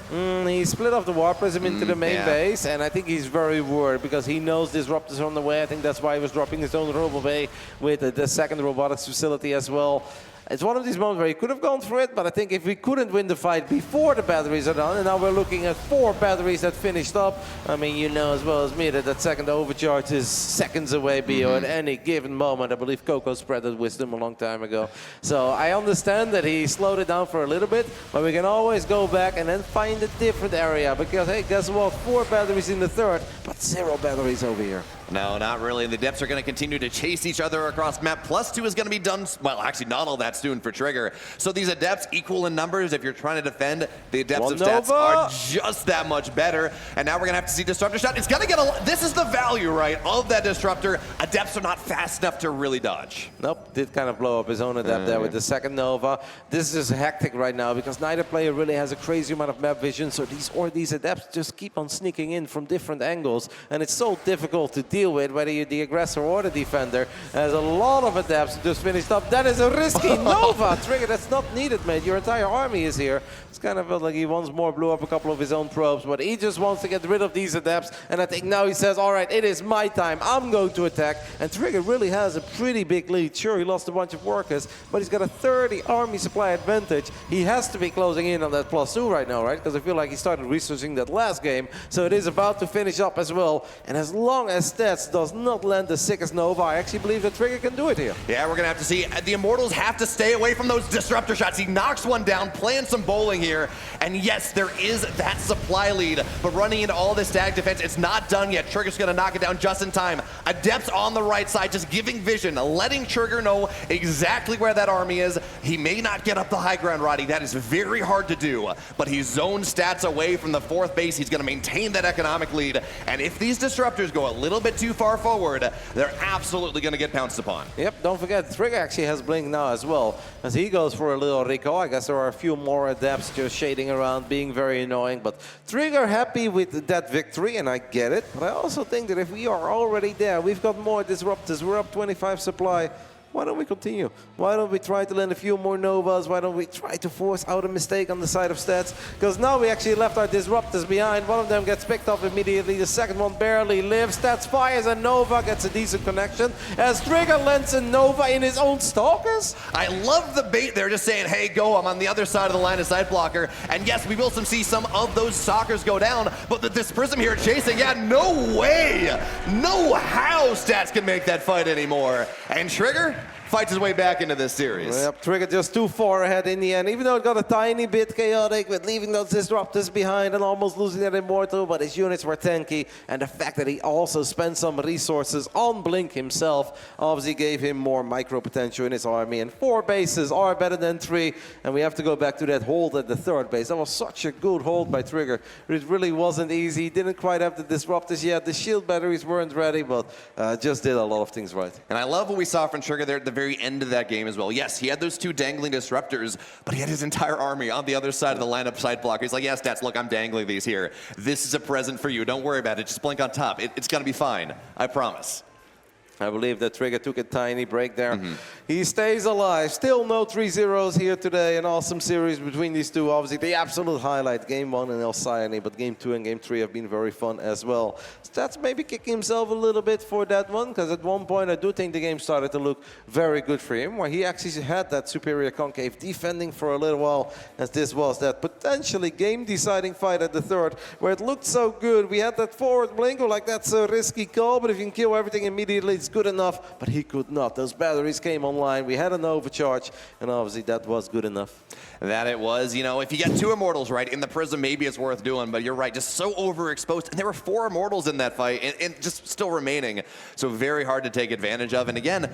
He split off the War Prism into the main base, and I think he's very worried because he knows Disruptors are on the way. I think that's why he was dropping his own Robo Bay with the second robotics facility as well. It's one of these moments where he could have gone for it, but I think if we couldn't win the fight before the batteries are done, and now we're looking at 4 batteries that finished up, I mean, you know as well as me that that second overcharge is seconds away, Bio, at any given moment. I believe Coco spread that wisdom a long time ago. So I understand that he slowed it down for a little bit, but we can always go back and then find a different area, because, hey, guess what? 4 batteries in the third, but 0 batteries over here. No, not really. The Adepts are going to continue to chase each other across map. +2 is going to be done, well, actually not all that soon for Trigger. So these Adepts equal in numbers. If you're trying to defend, the Adepts of Stats are just that much better. And now we're going to have to see Disruptor shot. It's going to get a, this is the value, right, of that Disruptor. Adepts are not fast enough to really dodge. Nope, did kind of blow up his own Adept there with the second Nova. This is hectic right now because neither player really has a crazy amount of map vision. So these Adepts just keep on sneaking in from different angles. And it's so difficult to deal with, whether you're the aggressor or the defender. There's a lot of Adepts just finished up. That is a risky Nova. Trigger, that's not needed, mate. Your entire army is here. It's kind of felt like he once more blew up a couple of his own probes, but he just wants to get rid of these Adepts. And I think now he says, all right, it is my time. I'm going to attack. And Trigger really has a pretty big lead. Sure, he lost a bunch of workers, but he's got a 30 army supply advantage. He has to be closing in on that +2 right now, right? Because I feel like he started researching that last game. So it is about to finish up as well. And as long as Stats Stats does not land the sickest Nova, I actually believe that Trigger can do it here. Yeah, we're gonna have to see. The Immortals have to stay away from those disruptor shots. He knocks one down, playing some bowling here. And yes, there is that supply lead, but running into all this stack defense, it's not done yet. Trigger's gonna knock it down just in time. Adepts on the right side, just giving vision, letting Trigger know exactly where that army is. He may not get up the high ground, Roddy. That is very hard to do, but he's zoned Stats away from the 4th base. He's gonna maintain that economic lead. And if these disruptors go a little bit too far forward, they're absolutely gonna get pounced upon. Yep, don't forget, Trigger actually has Blink now as well. As he goes for a little Rico, I guess there are a few more Adepts just shading around, being very annoying. But Trigger happy with that victory, and I get it. But I also think that if we are already there, we've got more disruptors, we're up 25 supply. Why don't we continue? Why don't we try to land a few more Novas? Why don't we try to force out a mistake on the side of Stats? Because now we actually left our disruptors behind. One of them gets picked off immediately. The second one barely lives. Stats fires a Nova, gets a decent connection. As Trigger lands a Nova in his own Stalkers. I love the bait there, just saying, hey, go, I'm on the other side of the line of sight blocker. And yes, we will see some of those Stalkers go down, but this Prism here chasing, yeah, no way, no how Stats can make that fight anymore. And Trigger fights his way back into this series. Yep, Trigger just too far ahead in the end, even though it got a tiny bit chaotic with leaving those disruptors behind and almost losing that Immortal, but his units were tanky, and the fact that he also spent some resources on Blink himself obviously gave him more micro potential in his army, and 4 bases are better than 3, and we have to go back to that hold at the 3rd base. That was such a good hold by Trigger. It really wasn't easy. He didn't quite have the disruptors yet. The shield batteries weren't ready, but just did a lot of things right. And I love what we saw from Trigger there at the very end of that game as well. Yes, he had those 2 dangling disruptors, but he had his entire army on the other side of the lineup side blocker. He's like, yeah, Stats, look, I'm dangling these here. This is a present for you. Don't worry about it. Just blink on top. It's going to be fine. I promise. I believe that Trigger took a tiny break there. He stays alive. Still no 3-0s here today. An awesome series between these two. Obviously, the absolute highlight. Game 1 in El Sayani, but Game 2 and Game 3 have been very fun as well. Stats maybe kicking himself a little bit for that one, because at one point I do think the game started to look very good for him, where he actually had that superior concave defending for a little while, as this was that potentially game-deciding fight at the 3rd, where it looked so good. We had that forward blink, like that's a risky call, but if you can kill everything immediately, it's good enough, but he could not. Those batteries came online. We had an overcharge, and obviously that was good enough. That it was. You know, if you get 2 Immortals right in the Prism, maybe it's worth doing, but you're right, just so overexposed. And there were 4 Immortals in that fight, and just still remaining. So very hard to take advantage of. And again,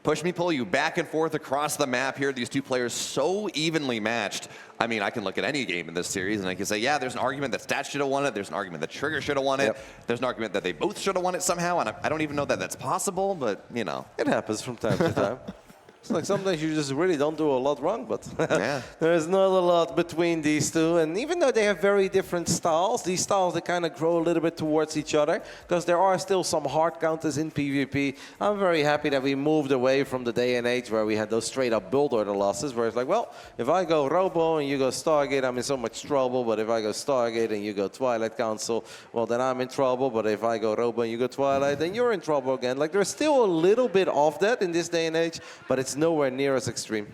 push me, pull you back and forth across the map here. These 2 players so evenly matched. I mean, I can look at any game in this series and I can say, yeah, there's an argument that Stats should have won it. There's an argument that Trigger should have won it. There's an argument that they both should have won it somehow. And I don't even know that that's possible, but, you know. It happens from time to time. It's like sometimes you just really don't do a lot wrong, but there is not a lot between these two. And even though they have very different styles, these styles, they kind of grow a little bit towards each other, because there are still some hard counters in PvP. I'm very happy that we moved away from the day and age where we had those straight-up build order losses, where it's like, well, if I go Robo and you go Stargate, I'm in so much trouble. But if I go Stargate and you go Twilight Council, well, then I'm in trouble. But if I go Robo and you go Twilight, then you're in trouble again. Like, there's still a little bit of that in this day and age, but it's nowhere near as extreme.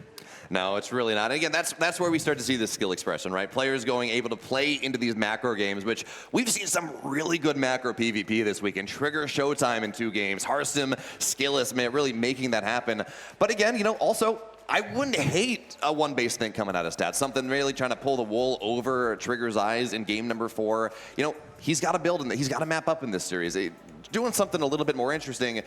No, it's really not. And again, that's where we start to see the skill expression, right? Players able to play into these macro games, which we've seen some really good macro PvP this weekend. Trigger Showtime in 2 games. Harsim, Skilless, man, really making that happen. But again, you know, also, I wouldn't hate a 1-base thing coming out of Stats. Something really trying to pull the wool over Trigger's eyes in game number 4. You know, he's got to build, and he's got to map up in this series. Doing something a little bit more interesting.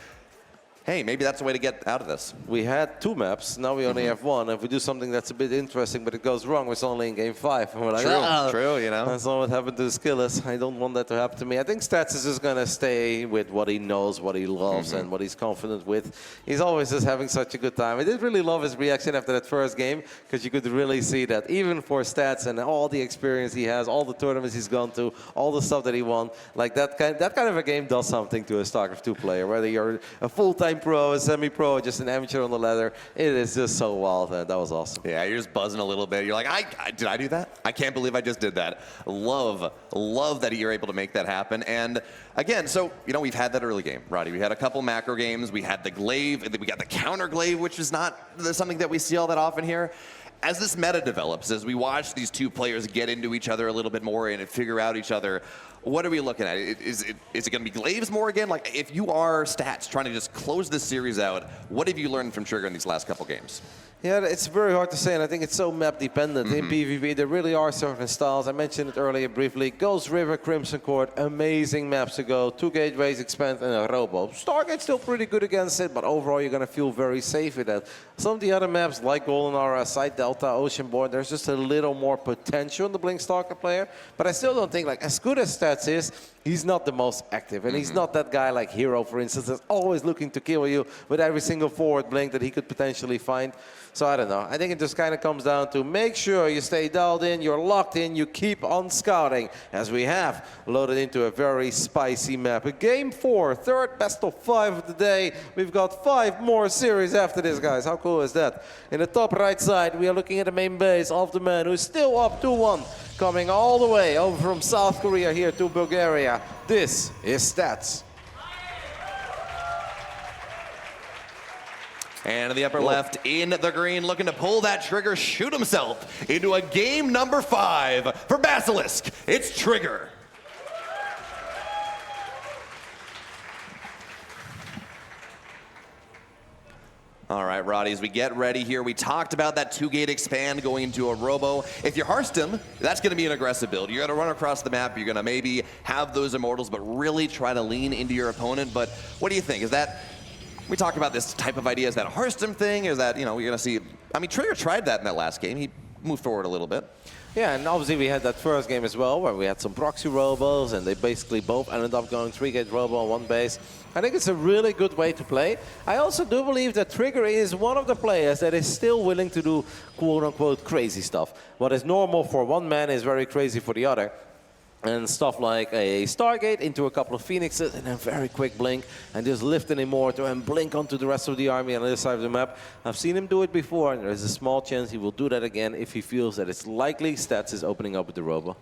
Hey, maybe that's the way to get out of this. We had 2 maps, now we only have 1. If we do something that's a bit interesting, but it goes wrong, it's only in game 5. And we're like, True, you know. That's not what happened to Skilless. I don't want that to happen to me. I think Stats is just going to stay with what he knows, what he loves, and what he's confident with. He's always just having such a good time. I did really love his reaction after that first game, because you could really see that even for Stats and all the experience he has, all the tournaments he's gone to, all the stuff that he won, like that kind of a game does something to a StarCraft 2 player, whether you're a full-time pro, a semi-pro, just an amateur on the ladder. It is just so wild, and that was awesome. Yeah, you're just buzzing a little bit. You're like, did I do that? I can't believe I just did that. Love that you're able to make that happen. And again, so, you know, we've had that early game, Roddy. We had a couple macro games. We had the glaive, and then we got the counter glaive, which is not something that we see all that often here. As this meta develops, as we watch these 2 players get into each other a little bit more and figure out each other, What are we looking at? Is it going to be Glaives more again? Like, if you are Stats trying to just close this series out, what have you learned from Trigger in these last couple games? Yeah, it's very hard to say, and I think it's so map dependent. In PvP, there really are certain styles. I mentioned it earlier briefly. Ghost River, Crimson Court, amazing maps to go. 2 gateways, Expand, and a Robo. Stargate's still pretty good against it, but overall you're going to feel very safe with that. Some of the other maps, like Golden Aura, Side Delta, Oceanborn, there's just a little more potential in the Blink Stalker player. But I still don't think, like, as good as Stats is, he's not the most active. And he's not that guy like Hero, for instance, that's always looking to kill you with every single forward blink that he could potentially find. So I don't know. I think it just kind of comes down to make sure you stay dialed in, you're locked in, you keep on scouting, as we have loaded into a very spicy map. Game 4, third best of 5 of the day. We've got 5 more series after this, guys. How cool is that? In the top right side, we are looking at the main base of the man who's still up 2-1, coming all the way over from South Korea here to Bulgaria. This is Stats. And in the upper left, in the green, looking to pull that trigger, shoot himself into a game number 5 for Basilisk. It's Trigger. All right, Roddy, as we get ready here, we talked about that 2-gate expand going into a Robo. If you're Hearthstone, that's going to be an aggressive build. You're going to run across the map. You're going to maybe have those Immortals, but really try to lean into your opponent. But what do you think? Is that... We talk about this type of idea. Is that a Hearthstone thing? Is that, you know, we're going to see... I mean, Trigger tried that in that last game. He moved forward a little bit. Yeah, and obviously we had that first game as well, where we had some proxy robos, and they basically both ended up going 3-gate robo on one base. I think it's a really good way to play. I also do believe that Trigger is one of the players that is still willing to do quote-unquote crazy stuff. What is normal for one man is very crazy for the other. And stuff like a Stargate into a couple of Phoenixes and a very quick blink and just lift an Immortal and blink onto the rest of the army on the other side of the map. I've seen him do it before, and there's a small chance he will do that again if he feels that it's likely Stats is opening up with the Robo.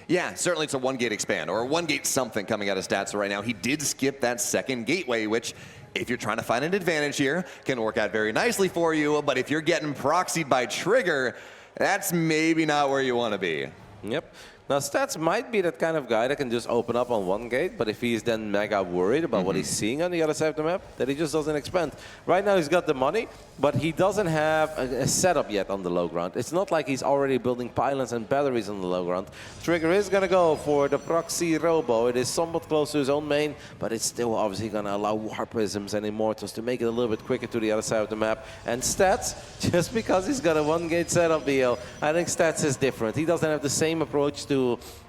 Yeah, certainly it's a 1-gate expand or a 1-gate something coming out of Stats right now. He did skip that second gateway, which, if you're trying to find an advantage here, can work out very nicely for you. But if you're getting proxied by Trigger, that's maybe not where you want to be. Yep. Now, Stats might be that kind of guy that can just open up on 1 gate, but if he's then mega worried about what he's seeing on the other side of the map, that he just doesn't expand. Right now, he's got the money, but he doesn't have a setup yet on the low ground. It's not like he's already building pylons and batteries on the low ground. Trigger is going to go for the proxy robo. It is somewhat close to his own main, but it's still obviously going to allow War Prisms and Immortals to make it a little bit quicker to the other side of the map. And Stats, just because he's got a 1-gate setup, BL, I think Stats is different. He doesn't have the same approach to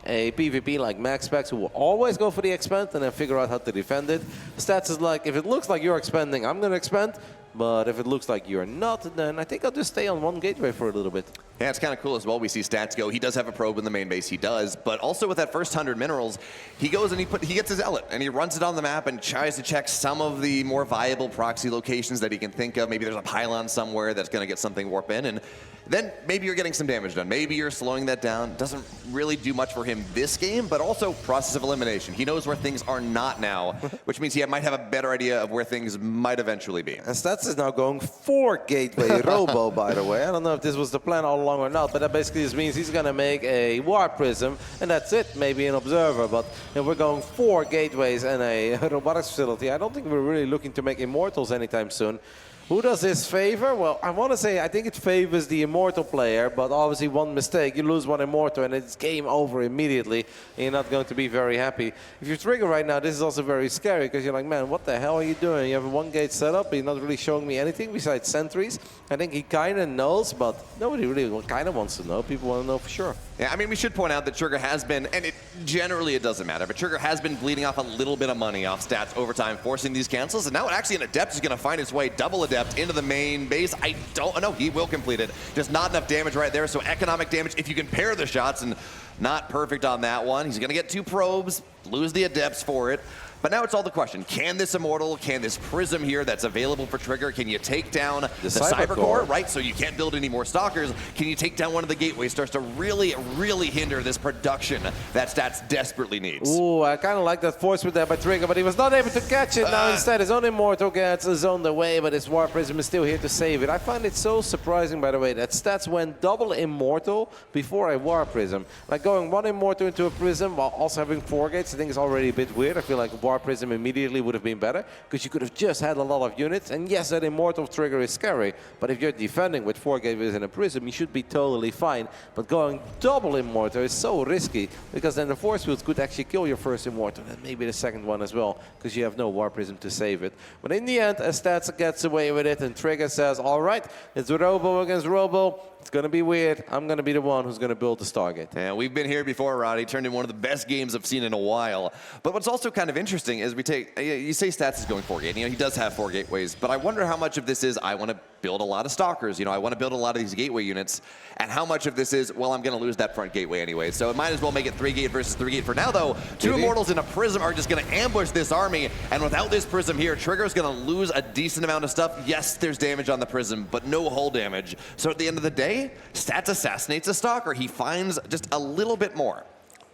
a PvP like Max Specs, who will always go for the expand and then figure out how to defend it. Stats is like, if it looks like you're expanding, I'm going to expand. But if it looks like you're not, then I think I'll just stay on 1 gateway for a little bit. Yeah, it's kind of cool as well. We see Stats go. He does have a probe in the main base. He does. But also with that first 100 minerals, he goes and he gets his Zealot, and he runs it on the map and tries to check some of the more viable proxy locations that he can think of. Maybe there's a pylon somewhere that's going to get something warp in, and then maybe you're getting some damage done. Maybe you're slowing that down. Doesn't really do much for him this game, but also process of elimination. He knows where things are not now, which means he might have a better idea of where things might eventually be. And Stats is now going 4 gateway robo, by the way. I don't know if this was the plan all along or not, but that basically just means he's going to make a War Prism, and that's it, maybe an Observer. But if we're going 4 gateways and a robotics facility, I don't think we're really looking to make Immortals anytime soon. Who does this favor? Well, I want to say I think it favors the Immortal player, but obviously one mistake, you lose one Immortal and it's game over immediately, and you're not going to be very happy. If you Trigger right now, this is also very scary, because you're like, man, what the hell are you doing? You have a 1-gate setup, but you're not really showing me anything besides sentries. I think he kind of knows, but nobody really kind of wants to know. People want to know for sure. Yeah, I mean, we should point out that Trigger has been, and generally it doesn't matter, but Trigger has been bleeding off a little bit of money off Stats over time, forcing these cancels, and now actually an Adept is going to find his way, double Adept, into the main base. I don't know, he will complete it. Just not enough damage right there, so economic damage, if you can pair the shots, and not perfect on that one. He's going to get 2 probes, lose the Adepts for it. But now it's all the question. Can this Immortal, can this Prism here that's available for Trigger, can you take down the Cyber Core, right? So you can't build any more Stalkers. Can you take down one of the gateways? Starts to really, really hinder this production that Stats desperately needs. Ooh, I kind of like that force with that by Trigger, but he was not able to catch it. Now instead his own Immortal gets zoned away, but his War Prism is still here to save it. I find it so surprising, by the way, that Stats went double Immortal before a War Prism. Like going one Immortal into a Prism while also having 4 gates, I think is already a bit weird. I feel like War Prism immediately would have been better, because you could have just had a lot of units. And yes, that Immortal Trigger is scary, but if you're defending with 4 gateways and a Prism, you should be totally fine. But going double Immortal is so risky, because then the force fields could actually kill your first Immortal, and maybe the second one as well, because you have no War Prism to save it. But in the end, Stats gets away with it, and Trigger says, all right, it's Robo against Robo. It's going to be weird. I'm going to be the one who's going to build the Stargate. Yeah, we've been here before, Roddy. Turned in one of the best games I've seen in a while. But what's also kind of interesting is you say Stats is going 4 gate. You know, he does have 4 gateways, but I wonder how much of this is I want to build a lot of Stalkers. You know, I want to build a lot of these gateway units. And how much of this is, well, I'm going to lose that front gateway anyway. So it might as well make it 3 gate versus 3 gate for now, though. 2 Immortals and a Prism are just going to ambush this army. And without this Prism here, Trigger's going to lose a decent amount of stuff. Yes, there's damage on the Prism, but no hull damage. So at the end of the day, Stats assassinates a Stalker. He finds just a little bit more.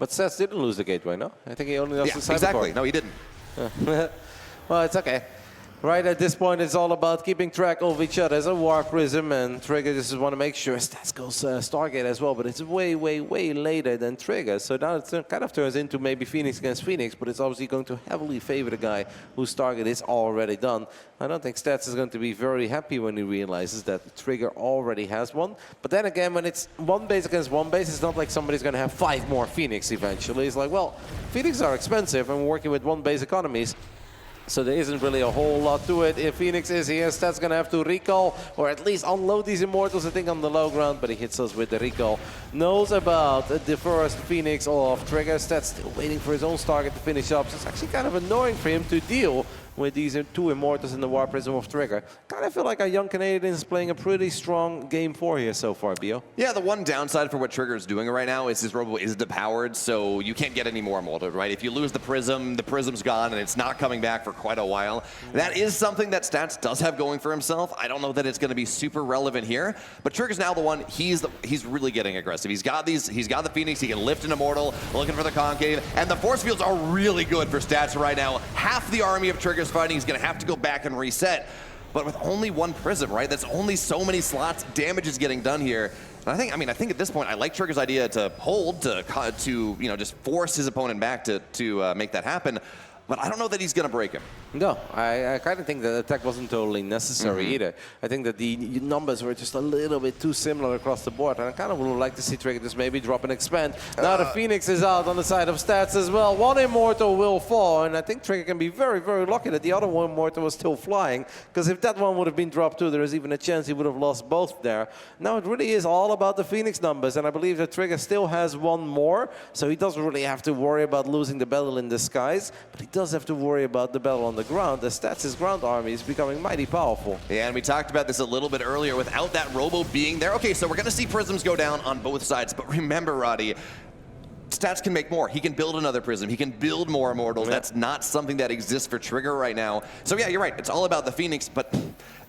But Stats didn't lose the gateway, no? I think he only lost the Cyber exactly. Core. No, he didn't. Well, it's okay. Right at this point, it's all about keeping track of each other. As a War Prism, and Trigger just want to make sure Stats goes Stargate as well, but it's way, way, way later than Trigger. So now it kind of turns into maybe Phoenix against Phoenix, but it's obviously going to heavily favor the guy whose target is already done. I don't think Stats is going to be very happy when he realizes that Trigger already has one. But then again, when it's 1 base against 1 base, it's not like somebody's going to have 5 more Phoenix eventually. It's like, well, Phoenix are expensive, and we're working with 1 base economies. So there isn't really a whole lot to it. If Phoenix is here, Stats going to have to recall, or at least unload these Immortals, I think, on the low ground, but he hits us with the recall. Knows about the first Phoenix off Trigger. Stats still waiting for his own target to finish up. So it's actually kind of annoying for him to deal with these 2 Immortals in the War Prism of Trigger. Kind of feel like our young Canadian is playing a pretty strong game 4 here so far, Bio. Yeah, the one downside for what Trigger is doing right now is his Robo is depowered, so you can't get any more Immortal, right? If you lose the Prism's gone, and it's not coming back for quite a while. That is something that Stats does have going for himself. I don't know that it's going to be super relevant here, but Trigger's now the one, he's really getting aggressive. He's got the Phoenix, he can lift an Immortal, looking for the Concave, and the Force Fields are really good for Stats right now. Half the army of Trigger's fighting, he's going to have to go back and reset. But with only 1 Prism, right? That's only so many slots. Damage is getting done here. And I think at this point, I like Trigger's idea to hold, to just force his opponent back to make that happen. But I don't know that he's going to break him. No, I kind of think that the attack wasn't totally necessary either. I think that the numbers were just a little bit too similar across the board. And I kind of would like to see Trigger just maybe drop and expand. Now the Phoenix is out on the side of Stats as well. 1 Immortal will fall. And I think Trigger can be very, very lucky that the other 1 Immortal was still flying. Because if that one would have been dropped too, there is even a chance he would have lost both there. Now it really is all about the Phoenix numbers. And I believe that Trigger still has 1 more. So he doesn't really have to worry about losing the battle in the skies. But he does have to worry about the battle on the ground. The Stats' ground army is becoming mighty powerful. Yeah, and we talked about this a little bit earlier without that Robo being there. Okay, so we're going to see Prisms go down on both sides. But remember, Roddy, Stats can make more. He can build another Prism. He can build more Immortals. Yeah. That's not something that exists for Trigger right now. So yeah, you're right. It's all about the Phoenix, but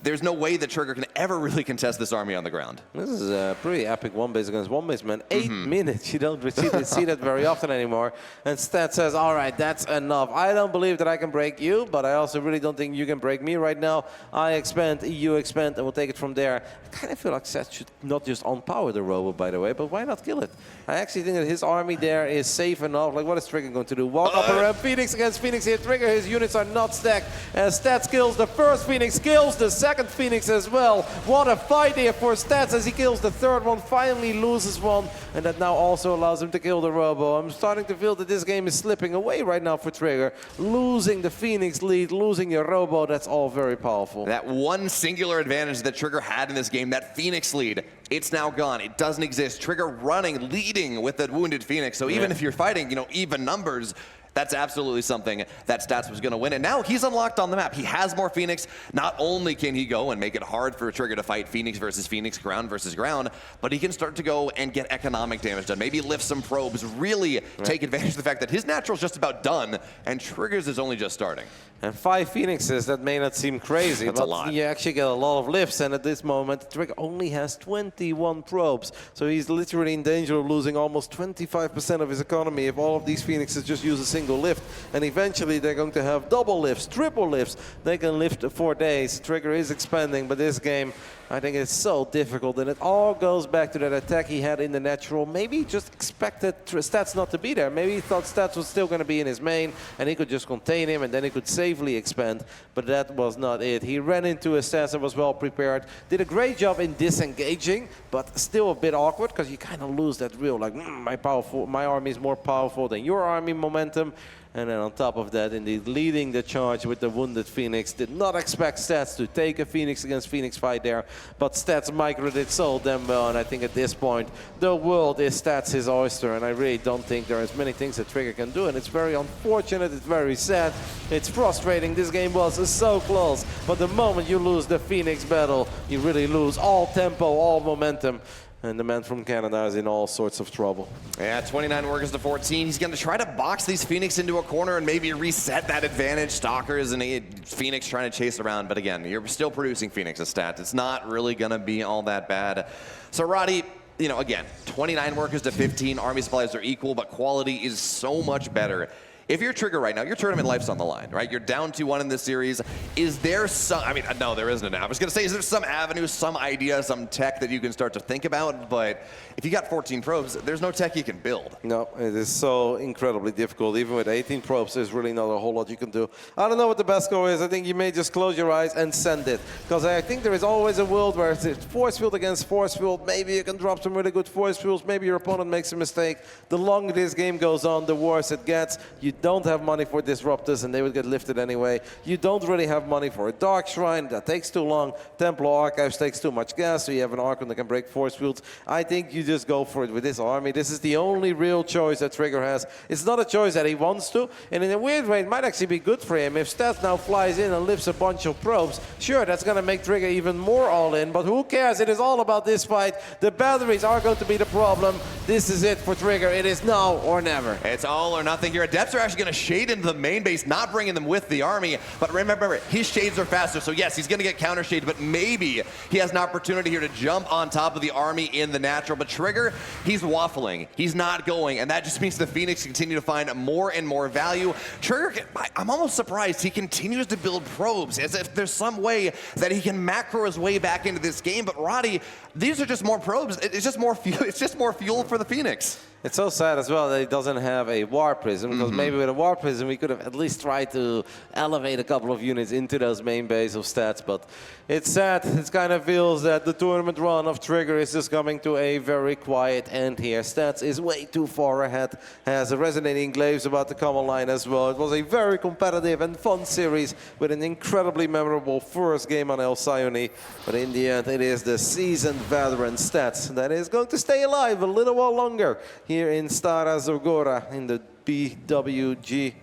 there's no way that Trigger can ever really contest this army on the ground. This is a pretty epic 1 base against 1 base, man. 8 minutes. You don't see that very often anymore. And Stats says, all right, that's enough. I don't believe that I can break you, but I also really don't think you can break me right now. I expand, you expand, and we'll take it from there. I kind of feel like Stats should not just unpower the Robo, by the way, but why not kill it? I actually think that his army there is safe enough. Like, what is Trigger going to do? Walk up around Phoenix against Phoenix here. Trigger, his units are not stacked. And Stats kills the first Phoenix, kills the second Phoenix as well. What a fight here for Stats as he kills the third one, finally loses one. And that now also allows him to kill the Robo. I'm starting to feel that this game is slipping away right now for Trigger. Losing the Phoenix lead, losing your Robo, that's all very powerful. That one singular advantage that Trigger had in this game, that Phoenix lead, it's now gone. It doesn't exist. Trigger running, leading with that wounded Phoenix. So even if you're fighting, even numbers, That's absolutely something that Stats was going to win. And now he's unlocked on the map. He has more Phoenix. Not only can he go and make it hard for Trigger to fight Phoenix versus Phoenix, ground versus ground, but he can start to go and get economic damage done. Maybe lift some probes, really take advantage of the fact that his natural's just about done, and Trigger's is only just starting. And 5 Phoenixes, that may not seem crazy, That's but a lot. you actually get a lot of lifts, and at this moment, Trigger only has 21 probes. So he's literally in danger of losing almost 25% of his economy if all of these Phoenixes just use a single lift. And eventually, they're going to have double lifts, triple lifts. They can lift for days. Trigger is expanding, but this game, I think it's so difficult, and it all goes back to that attack he had in the natural. Maybe he just expected Stats not to be there. Maybe he thought Stats was still going to be in his main, and he could just contain him, and then he could safely expand. But that was not it. He ran into a Stats and was well prepared. Did a great job in disengaging, but still a bit awkward, because you kind of lose that real, like, my army is more powerful than your army momentum. And then on top of that, indeed, leading the charge with the wounded Phoenix. Did not expect Stats to take a Phoenix against Phoenix fight there, but Stats microed it so damn well, and I think at this point, the world is Stats his oyster, and I really don't think there are as many things that Trigger can do, and it's very unfortunate, it's very sad, it's frustrating. This game was so close, but the moment you lose the Phoenix battle, you really lose all tempo, all momentum. And the man from Canada is in all sorts of trouble. Yeah, 29 workers to 14. He's going to try to box these Phoenix into a corner and maybe reset that advantage. Stalkers and Phoenix trying to chase around. But again, you're still producing Phoenix's stats. It's not really going to be all that bad. So, Roddy, you know, again, 29 workers to 15. Army supplies are equal, but quality is so much better. If you're Trigger right now, your tournament life's on the line, right? You're down 2-1 in this series. Is there some, I mean, no, there isn't. I was going to say, is there some avenue, some idea, some tech that you can start to think about? But if you got 14 probes, there's no tech you can build. No, it is so incredibly difficult. Even with 18 probes, there's really not a whole lot you can do. I don't know what the best goal is. I think you may just close your eyes and send it. Because I think there is always a world where it's force field against force field. Maybe you can drop some really good force fields. Maybe your opponent makes a mistake. The longer this game goes on, the worse it gets. You don't have money for disruptors, and they would get lifted anyway. You don't really have money for a Dark Shrine. That takes too long. Templar Archives takes too much gas, so you have an Archon that can break force fields. I think you just go for it with this army. This is the only real choice that Trigger has. It's not a choice that he wants to, and in a weird way, it might actually be good for him. If Stats now flies in and lifts a bunch of probes, sure, that's going to make Trigger even more all-in, but who cares? It is all about this fight. The batteries are going to be the problem. This is it for Trigger. It is now or never. It's all or nothing here. Adepts are actually going to shade into the main base, not bringing them with the army. But remember, his shades are faster, so yes, he's going to get counter shades, but maybe he has an opportunity here to jump on top of the army in the natural. But Trigger, he's waffling. He's not going, and that just means the Phoenix continue to find more and more value. Trigger, I'm almost surprised he continues to build probes, as if there's some way that he can macro his way back into this game. But Roddy, these are just more probes. It's just more fuel. It's just more fuel for the Phoenix. It's so sad as well that he doesn't have a War Prism, because maybe with a War Prism we could have at least tried to elevate a couple of units into those main base of Stats, but it's sad. It kind of feels that the tournament run of Trigger is just coming to a very quiet end here. Stats is way too far ahead, has a Resonating Glaives about to come online as well. It was a very competitive and fun series with an incredibly memorable first game on El Sayuni, but in the end it is the seasoned veteran Stats that is going to stay alive a little while longer here in Stara Zagora in the BWGE.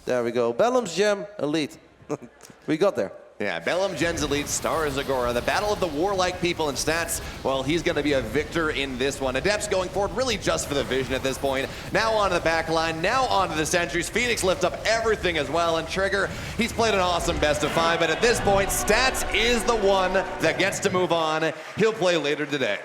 There we go. Bellum's Gem Elite. We got there. Yeah, Bellum, Gens Elite, Stara Zagora, the battle of the warlike people and Stats. Well, he's going to be a victor in this one. Adepts going forward really just for the vision at this point. Now onto the back line, now onto the sentries. Phoenix lift up everything as well, and Trigger, he's played an awesome best of 5, but at this point, Stats is the one that gets to move on. He'll play later today.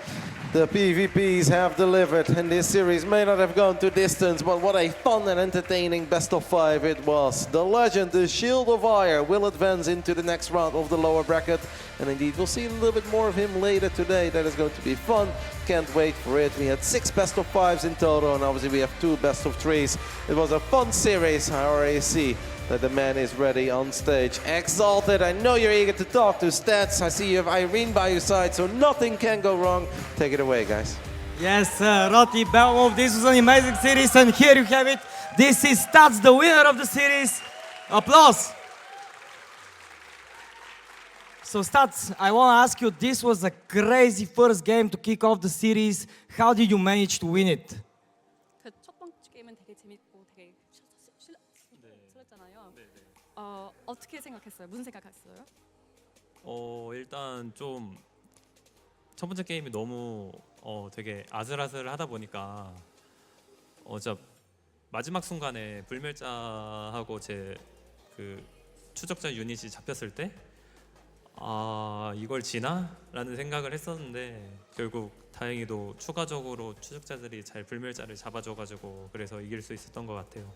The PvPs have delivered, and this series may not have gone to distance, but what a fun and entertaining best of 5 it was. The legend, the Shield of Fire, will advance into the next round of the lower bracket, and indeed we'll see a little bit more of him later today. That is going to be fun. Can't wait for it. We had 6 best of 5s in total, and obviously we have 2 best of 3s. It was a fun series. I already see that the man is ready on stage. Exalted, I know you're eager to talk to Stats. I see you have Irene by your side, so nothing can go wrong. Take it away, guys. Yes, Roddy, Bellum, this was an amazing series, and here you have it. This is Stats, the winner of the series. Applause. So Stats, I want to ask you, this was a crazy first game to kick off the series. How did you manage to win it? 그 첫 번째 게임은 되게 재밌고 되게 어떻게 생각했어요? 무슨 생각했어요? 일단 좀 첫 번째 게임이 너무 되게 아슬아슬하다 보니까 저 마지막 순간에 불멸자하고 제 그 추적자 유닛이 잡혔을 때 이걸 지나? 라는 생각을 했었는데 결국 다행히도 추가적으로 추적자들이 잘 불멸자를 잡아줘가지고 그래서 이길 수 있었던 것 같아요.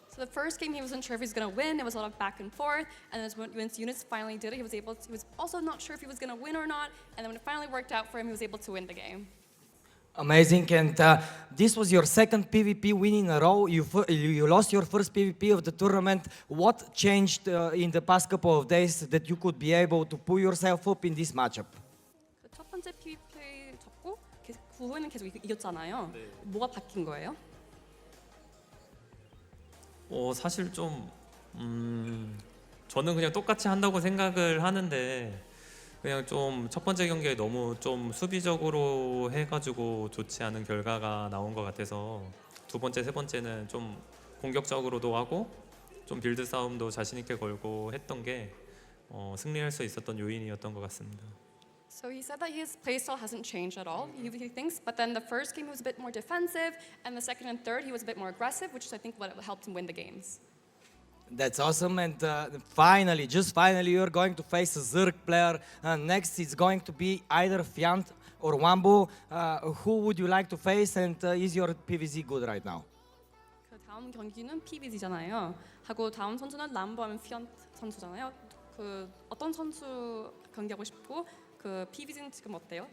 So the first game he wasn't sure if he was going to win. It was a lot of back and forth. And then when units finally did it, he was also not sure if he was going to win or not. And then when it finally worked out for him, he was able to win the game. Amazing, and this was your second PvP win in a row. You lost your first PvP of the tournament. What changed in the past couple of days that you could be able to pull yourself up in this matchup? 첫 번째 PVP 접고 그 후에는 계속 이겼잖아요. 뭐가 바뀐 거예요? 사실 좀 저는 그냥 똑같이 한다고 생각을 하는데 그냥 좀 첫 번째 경기에 너무 좀 수비적으로 해가지고 좋지 않은 결과가 나온 것 같아서 두 번째, 세 번째는 좀 공격적으로도 하고 좀 빌드 싸움도 자신 있게 걸고 했던 게 승리할 수 있었던 요인이었던 것 같습니다. So he said that his playstyle hasn't changed at all, he thinks, but then the first game he was a bit more defensive, and the second and third he was a bit more aggressive, which is I think what helped him win the games. That's awesome, and finally, just finally, you're going to face a Zerg player. Next, it's going to be either Fiant or Wambu. Who would you like to face, and is your PVZ good right now? 그 다음 경기는 PVZ잖아요. 하고 다음 선수는 람보 하면 피언트 선수잖아요. 그 어떤 선수 경기하고 싶고 그 PVZ는 지금 어때요?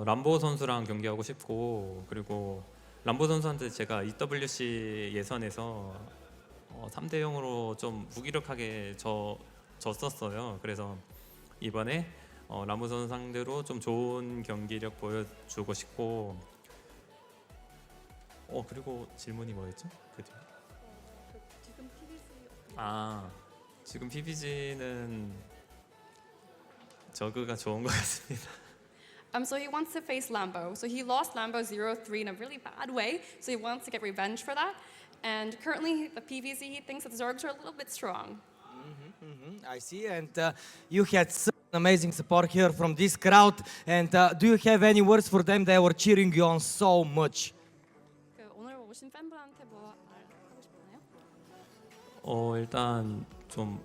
람보 선수랑 경기하고 싶고 그리고 람보 선수한테 제가 EWC 예선에서 3대 0으로 좀 무기력하게 졌었어요. 그래서 이번에 람보 선수 상대로 좀 좋은 경기력 보여주고 싶고 그리고 질문이 뭐였죠? 지금 PVZ 지금 PVG는 저그가 좋은 것 같습니다. So he wants to face Lambo. So he lost Lambo 0-3 in a really bad way. So he wants to get revenge for that. And currently, the PVZ, he thinks that the Zorgs are a little bit strong. I see, and you had such amazing support here from this crowd. And do you have any words for them? They were cheering you on so much. 그 오늘 오신 팬분한테 뭐 하고 싶나요? 일단 좀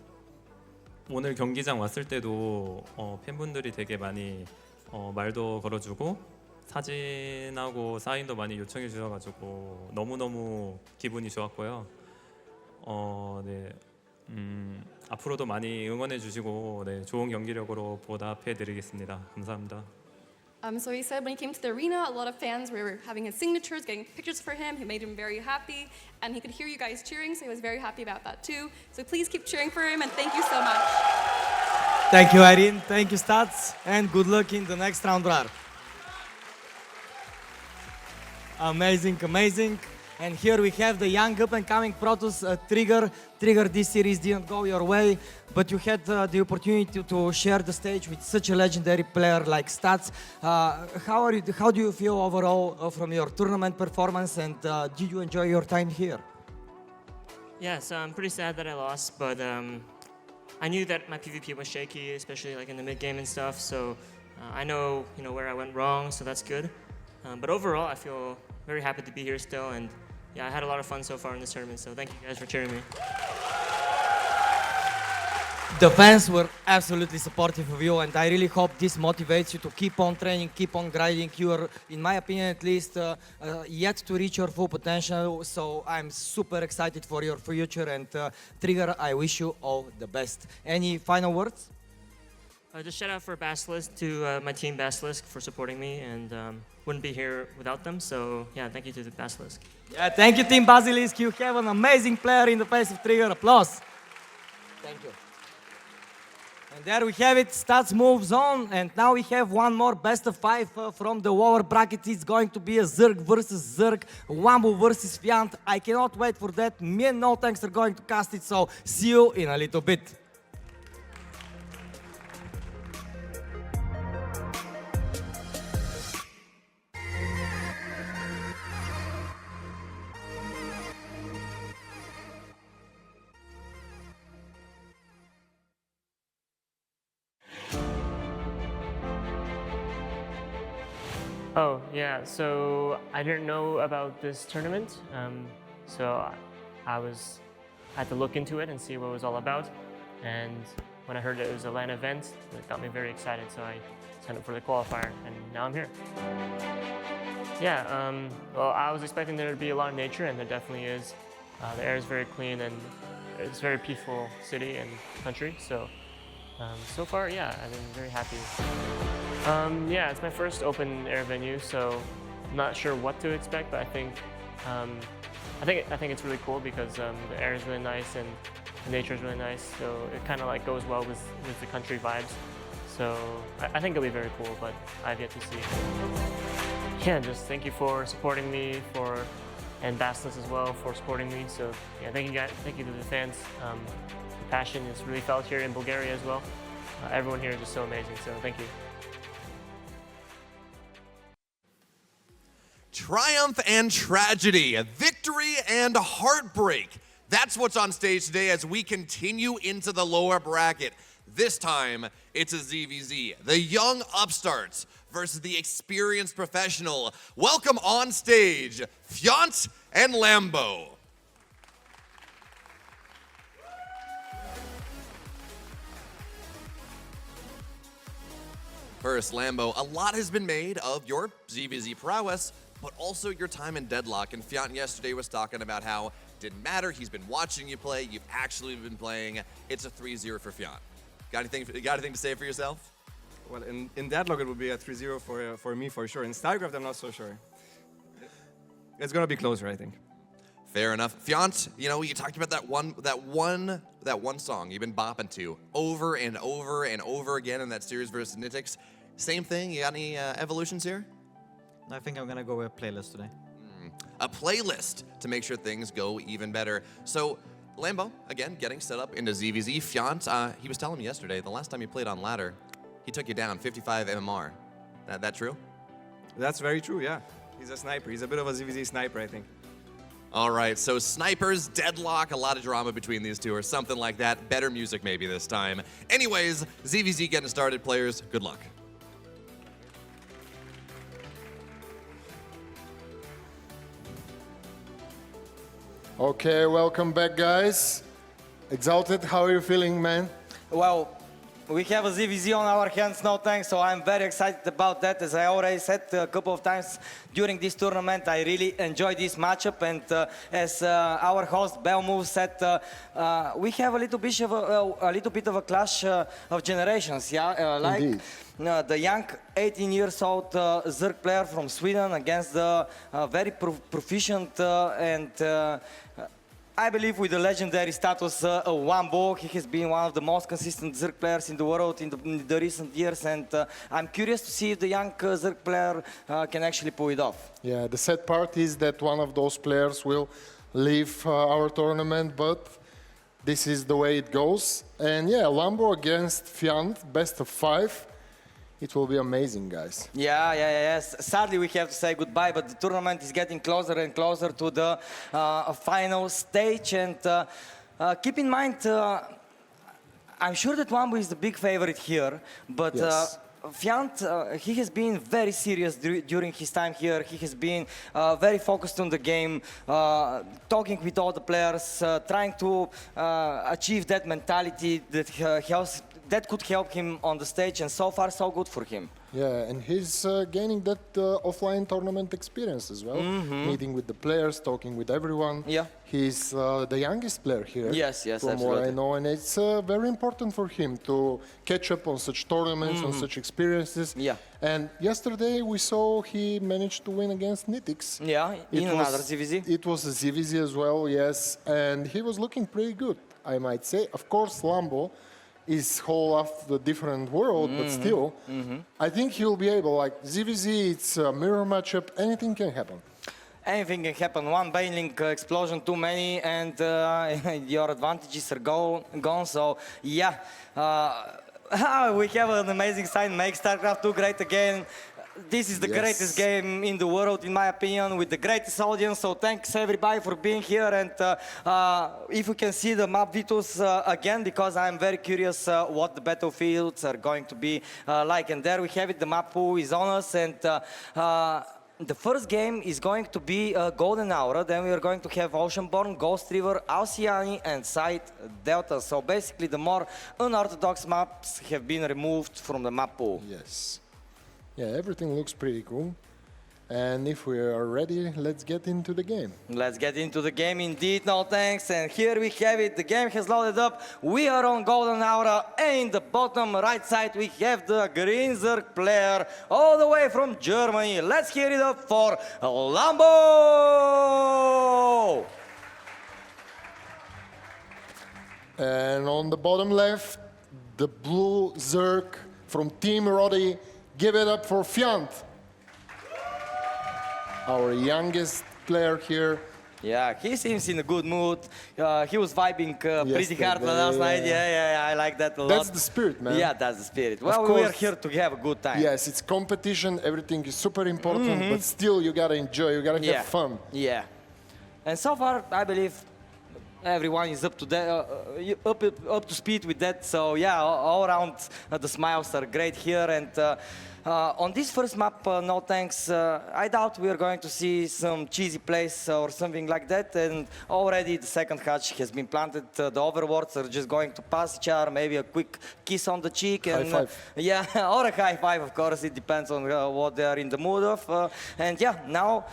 오늘 경기장 왔을 때도 팬분들이 되게 많이 말도 걸어주고 사진하고 사인도 많이 요청해 주셔가지고 너무너무 기분이 좋았고요. 네, 앞으로도 많이 응원해 주시고 네, 좋은 경기력으로 보답해 드리겠습니다. 감사합니다. So he said when he came to the arena, a lot of fans were having his signatures, getting pictures for him. He made him very happy, and he could hear you guys cheering, so he was very happy about that too. So please keep cheering for him, and thank you so much. Thank you, Irene. Thank you, Stats, and good luck in the next round, RAR. Amazing, amazing. And here we have the young up-and-coming Protoss Trigger. Trigger, this series didn't go your way, but you had the opportunity to share the stage with such a legendary player like Stats. How do you feel overall from your tournament performance, and did you enjoy your time here? Yeah, so I'm pretty sad that I lost, but I knew that my PvP was shaky, especially like in the mid game and stuff. So I know where I went wrong, so that's good. But overall, I feel very happy to be here still, and yeah, I had a lot of fun so far in this tournament. So thank you guys for cheering me. The fans were absolutely supportive of you, and I really hope this motivates you to keep on training, keep on grinding. You are, in my opinion at least, yet to reach your full potential, so I'm super excited for your future, and Trigger, I wish you all the best. Any final words? Just shout out for Basilisk to my team Basilisk for supporting me, and wouldn't be here without them. So yeah, thank you to the Basilisk. Yeah, thank you, Team Basilisk. You have an amazing player in the face of Trigger. Applause. Thank you. And there we have it. Stats moves on, and now we have one more best of 5 from the lower bracket. It's going to be a Zerg versus Zerg, Wambu versus Fiant. I cannot wait for that. Me and No Tanks are going to cast it, so see you in a little bit. Oh, yeah, so I didn't know about this tournament, so I had to look into it and see what it was all about. And when I heard it was a LAN event, it got me very excited, so I signed up for the qualifier, and now I'm here. Yeah, well, I was expecting there to be a lot of nature, and there definitely is. The air is very clean, and it's a very peaceful city and country, so so far, yeah, I've been very happy. Yeah, it's my first open air venue, so I'm not sure what to expect, but I think it's really cool because the air is really nice and the nature is really nice, so it kind of like goes well with the country vibes. So I think it'll be very cool, but I've yet to see. Yeah, just thank you for supporting me, and Bastos as well for supporting me. So yeah, thank you guys, thank you to the fans. The passion is really felt here in Bulgaria as well. Everyone here is just so amazing, so thank you. Triumph and tragedy, victory and heartbreak. That's what's on stage today as we continue into the lower bracket. This time, it's a ZVZ, the young upstarts versus the experienced professional. Welcome on stage, Fjant and Lambo. First, Lambo, a lot has been made of your ZVZ prowess, but also your time in Deadlock. And Fjant yesterday was talking about how it didn't matter, he's been watching you play, you've actually been playing. It's a 3-0 for Fjant. Got anything to say for yourself? Well, in Deadlock it would be a 3-0 for me for sure. In StarCraft I'm not so sure. It's gonna be closer, I think. Fair enough. Fjant, you know, you talked about that one song you've been bopping to over and over and over again in that series versus Nitix. Same thing, you got any evolutions here? I think I'm gonna go with a playlist today. A playlist to make sure things go even better. So, Lambo, again, getting set up into ZVZ. Fjant, he was telling me yesterday, the last time you played on ladder, he took you down 55 MMR. That true? That's very true, yeah. He's a sniper. He's a bit of a ZVZ sniper, I think. All right, so snipers, Deadlock, a lot of drama between these two or something like that. Better music maybe this time. Anyways, ZVZ getting started, players. Good luck. Okay, welcome back, guys. Exalted, how are you feeling, man? Well, we have a ZVZ on our hands, no thanks, so I'm very excited about that. As I already said a couple of times during this tournament, I really enjoy this matchup, and as our host Bellum said, we have a little bit of a clash of generations, yeah? Like the young 18 years old Zerg player from Sweden against the very proficient and I believe with the legendary status Wambo. He has been one of the most consistent Zerg players in the world in the recent years, and I'm curious to see if the young Zerg player can actually pull it off. Yeah, the sad part is that one of those players will leave our tournament, but this is the way it goes. And yeah, Lambo against Fjant, best of 5. It will be amazing, guys. Yes. Sadly, we have to say goodbye, but the tournament is getting closer and closer to the final stage. And keep in mind, I'm sure that Wambo is the big favorite here, but yes. Fjant, he has been very serious during his time here. He has been very focused on the game, talking with all the players, trying to achieve that mentality that could help him on the stage, and so far so good for him. Yeah, and he's gaining that offline tournament experience as well, meeting with the players, talking with everyone. Yeah. He's the youngest player here. Yes, from absolutely. what I know, and it's very important for him to catch up on such tournaments, on such experiences. Yeah. And yesterday we saw he managed to win against Nitix. Yeah, another ZVZ. It was a ZVZ as well, yes, and he was looking pretty good, I might say. Of course, Lambo is whole of the different world, but still, I think he'll be able, like ZVZ, it's a mirror matchup, anything can happen. Anything can happen. One Bailing explosion too many, and your advantages are gone. So yeah, we have an amazing sign. Make StarCraft 2 great again. this is the Yes. greatest game in the world, in my opinion, with the greatest audience. So thanks everybody for being here. And if we can see the map Vitus again, because I'm very curious what the battlefields are going to be like. And there we have it, the map pool is on us. And the first game is going to be Golden Aura. Then we are going to have Oceanborn, Ghost River, Oceani, and Side Delta. So basically, the more unorthodox maps have been removed from the map pool. Yes. Yeah, everything looks pretty cool. And if we are ready, let's get into the game. Let's get into the game indeed, no thanks. And here we have it, the game has loaded up. We are on Golden Aura, and in the bottom right side we have the Green Zerg player all the way from Germany. Let's hear it up for Lambo! And on the bottom left, the blue Zerg from Team Roddy. Give it up for Fjant, our youngest player here. Yeah, he seems in a good mood. He was vibing pretty hard last night. Yeah, I like that a lot. That's the spirit, man. Yeah, that's the spirit. Well, course. we are here to have a good time. Yes, it's competition. Everything is super important, but still you gotta enjoy. You gotta have fun. Yeah. And so far, I believe everyone is up to that, up to speed with that. So yeah, all around the smiles are great here. And on this first map, no thanks. I doubt we are going to see some cheesy plays or something like that. And already the second hatch has been planted. The overworlds are just going to pass each other, maybe a quick kiss on the cheek. High And, five. yeah, or a high five, of course. It depends on what they are in the mood of. And yeah, now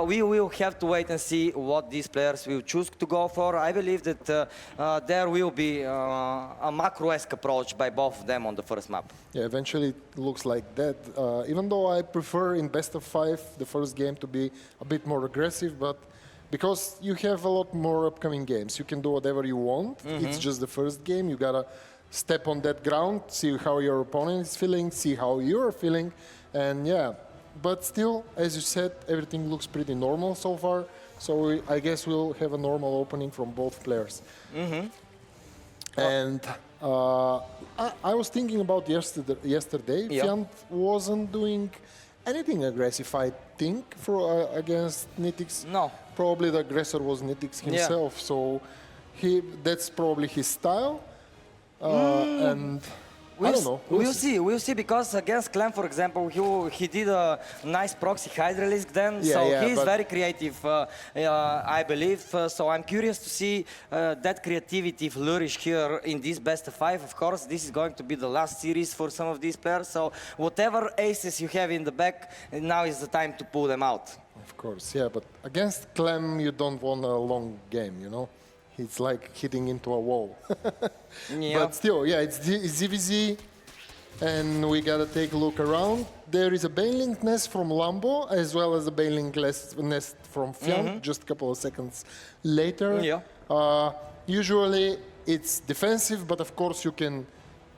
we will have to wait and see what these players will choose to go for. I believe that there will be a macro-esque approach by both of them on the first map. Yeah, eventually it looks like that. Even though I prefer in best of 5 the first game to be a bit more aggressive, but because you have a lot more upcoming games, you can do whatever you want. It's just the first game. You gotta step on that ground, see how your opponent is feeling, see how you're feeling, and yeah. But still, as you said, everything looks pretty normal so far. So I guess we'll have a normal opening from both players. And I was thinking about yesterday. Yeah. Fjant wasn't doing anything aggressive, I think, for against Nitix. No. Probably the aggressor was Nitix himself, so that's probably his style. And I don't know. We'll see, because against Clem, for example, he did a nice proxy Hydralisk then, so he's very creative, I believe. So I'm curious to see that creativity flourish here in this best of 5. Of course, this is going to be the last series for some of these players, so whatever aces you have in the back, now is the time to pull them out. Of course, yeah, but against Clem, you don't want a long game, you know? It's like hitting into a wall. But still, yeah, it's ZVZ, and we gotta take a look around. There is a Banelink nest from Lambo, as well as a Banelink nest from Fjant, just a couple of seconds later. Usually it's defensive, but of course you can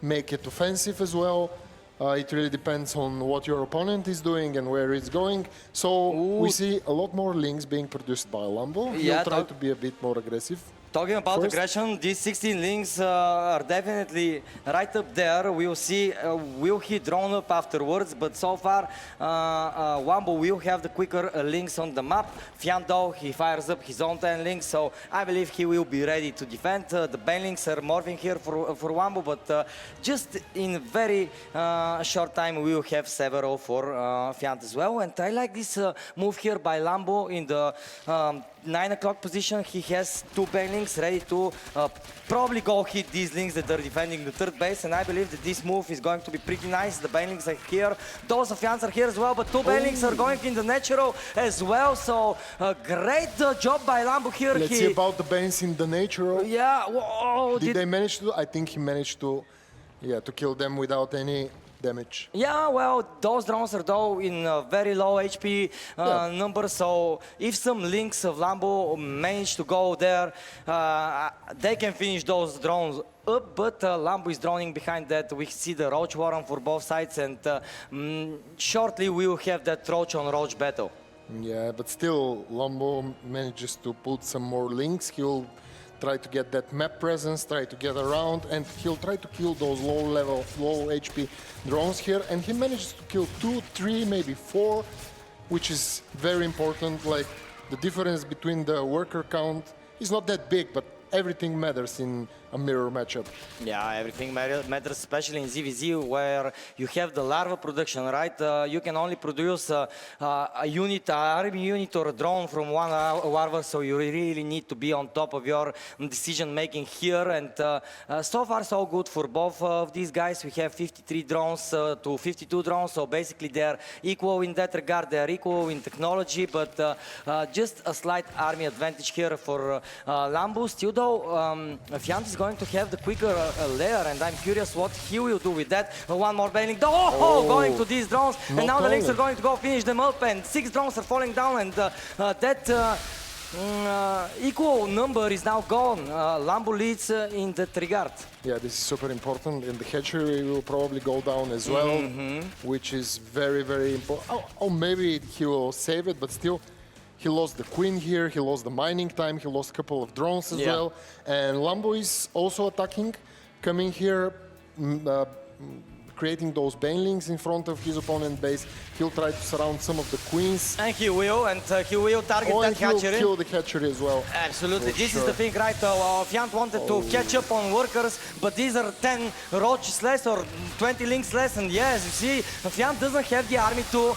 make it offensive as well. It really depends on what your opponent is doing and where it's going. So we see a lot more links being produced by Lambo. He'll try to be a bit more aggressive. Talking about aggression, these 16 links are definitely right up there. We'll see, will he drone up afterwards, but so far, Wambo will have the quicker links on the map. Fjant, though, he fires up his own 10 links, so I believe he will be ready to defend. The Bane links are morphing here for Wambo, but just in a very short time, we will have several for Fjant as well. And I like this move here by Lambo in the 9 o'clock position. He has 2 Bane links ready to probably go hit these links that are defending the third base, and I believe that this move is going to be pretty nice. The Bane links are here, those of Fjants are here as well, but 2 Bane links are going in the natural as well, so great job by Lambo here. Let's see about the Banes in the natural. Yeah, whoa, did they manage to? I think he managed to, to kill them without any damage. Yeah, well, those drones are though in a very low HP number, so if some links of Lambo manage to go there, they can finish those drones up, but Lambo is droning behind that. We see the Roach Warren for both sides, and shortly we will have that Roach on Roach battle. Yeah, but still, Lambo manages to put some more links. He'll try to get that map presence, try to get around, and he'll try to kill those low HP drones here. And he manages to kill 2, 3, maybe 4, which is very important. Like, the difference between the worker count is not that big, but everything matters in a mirror matchup. Yeah, everything matters, especially in ZVZ, where you have the larva production, right? You can only produce a unit, an army unit or a drone from one larva, so you really need to be on top of your decision-making here. And so far, so good for both of these guys. We have 53 drones to 52 drones, so basically they're equal in that regard. They're equal in technology, but just a slight army advantage here for Lambu. Still though, Fiant is going to have the quicker layer, and I'm curious what he will do with that. One more bailing. Going to these drones, and now the Lynx are going to go finish them up, and 6 drones are falling down, and that equal number is now gone. Lambu leads in that regard. Yeah, this is super important, and the hatchery will probably go down as well, which is very, very important. Oh, maybe he will save it, but still, he lost the queen here, he lost the mining time, he lost a couple of drones as well. And Lambu is also attacking, coming here, creating those banelings in front of his opponent base. He'll try to surround some of the queens. And he will target that hatchery. He'll kill the hatchery as well. Absolutely, this is the thing, right? Fiant wanted to catch up on workers, but these are 10 roaches less or 20 lynx less, and yes, you see, Fiant doesn't have the army to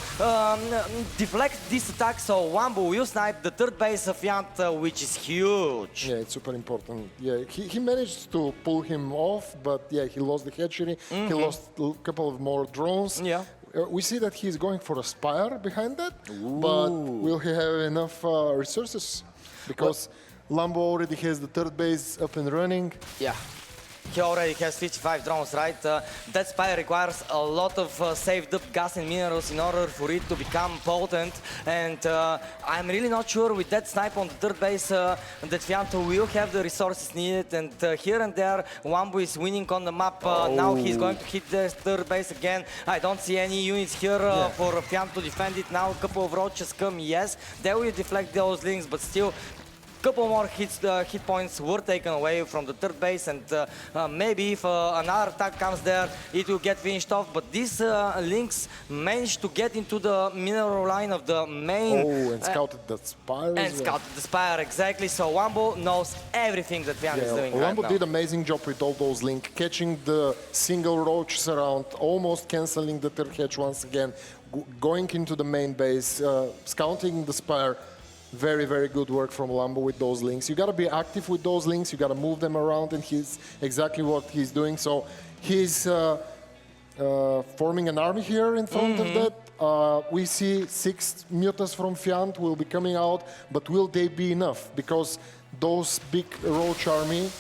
deflect this attack, so Wambu will snipe the third base of Fiant, which is huge. Yeah, it's super important. Yeah, he managed to pull him off, but yeah, he lost the hatchery, he lost a couple of more drones. Yeah. We see that he's going for a spire behind that, but will he have enough resources? Because Lambo already has the third base up and running. Yeah. He already has 55 drones, right? That spire requires a lot of saved up gas and minerals in order for it to become potent. And I'm really not sure with that snipe on the third base that Fianto will have the resources needed. And here and there, Wambu is winning on the map. Now he's going to hit the third base again. I don't see any units here for Fianto to defend it. Now a couple of roaches come, yes. They will deflect those links, but still, couple more hit points were taken away from the third base, and maybe if another attack comes there, it will get finished off. But these links managed to get into the mineral line of the main. Oh, and scouted the spire. And scouted the spire, exactly. So Wambo knows everything that Fiant is doing right now. Wambo did amazing job with all those links, catching the single roaches around, almost cancelling the third hatch once again, going into the main base, scouting the spire. Very, very good work from Lambo with those links. You gotta be active with those links, you gotta move them around, and he's exactly what he's doing. So he's forming an army here in front of that. We see 6 mutas from Fiant will be coming out, but will they be enough? Because those big roach army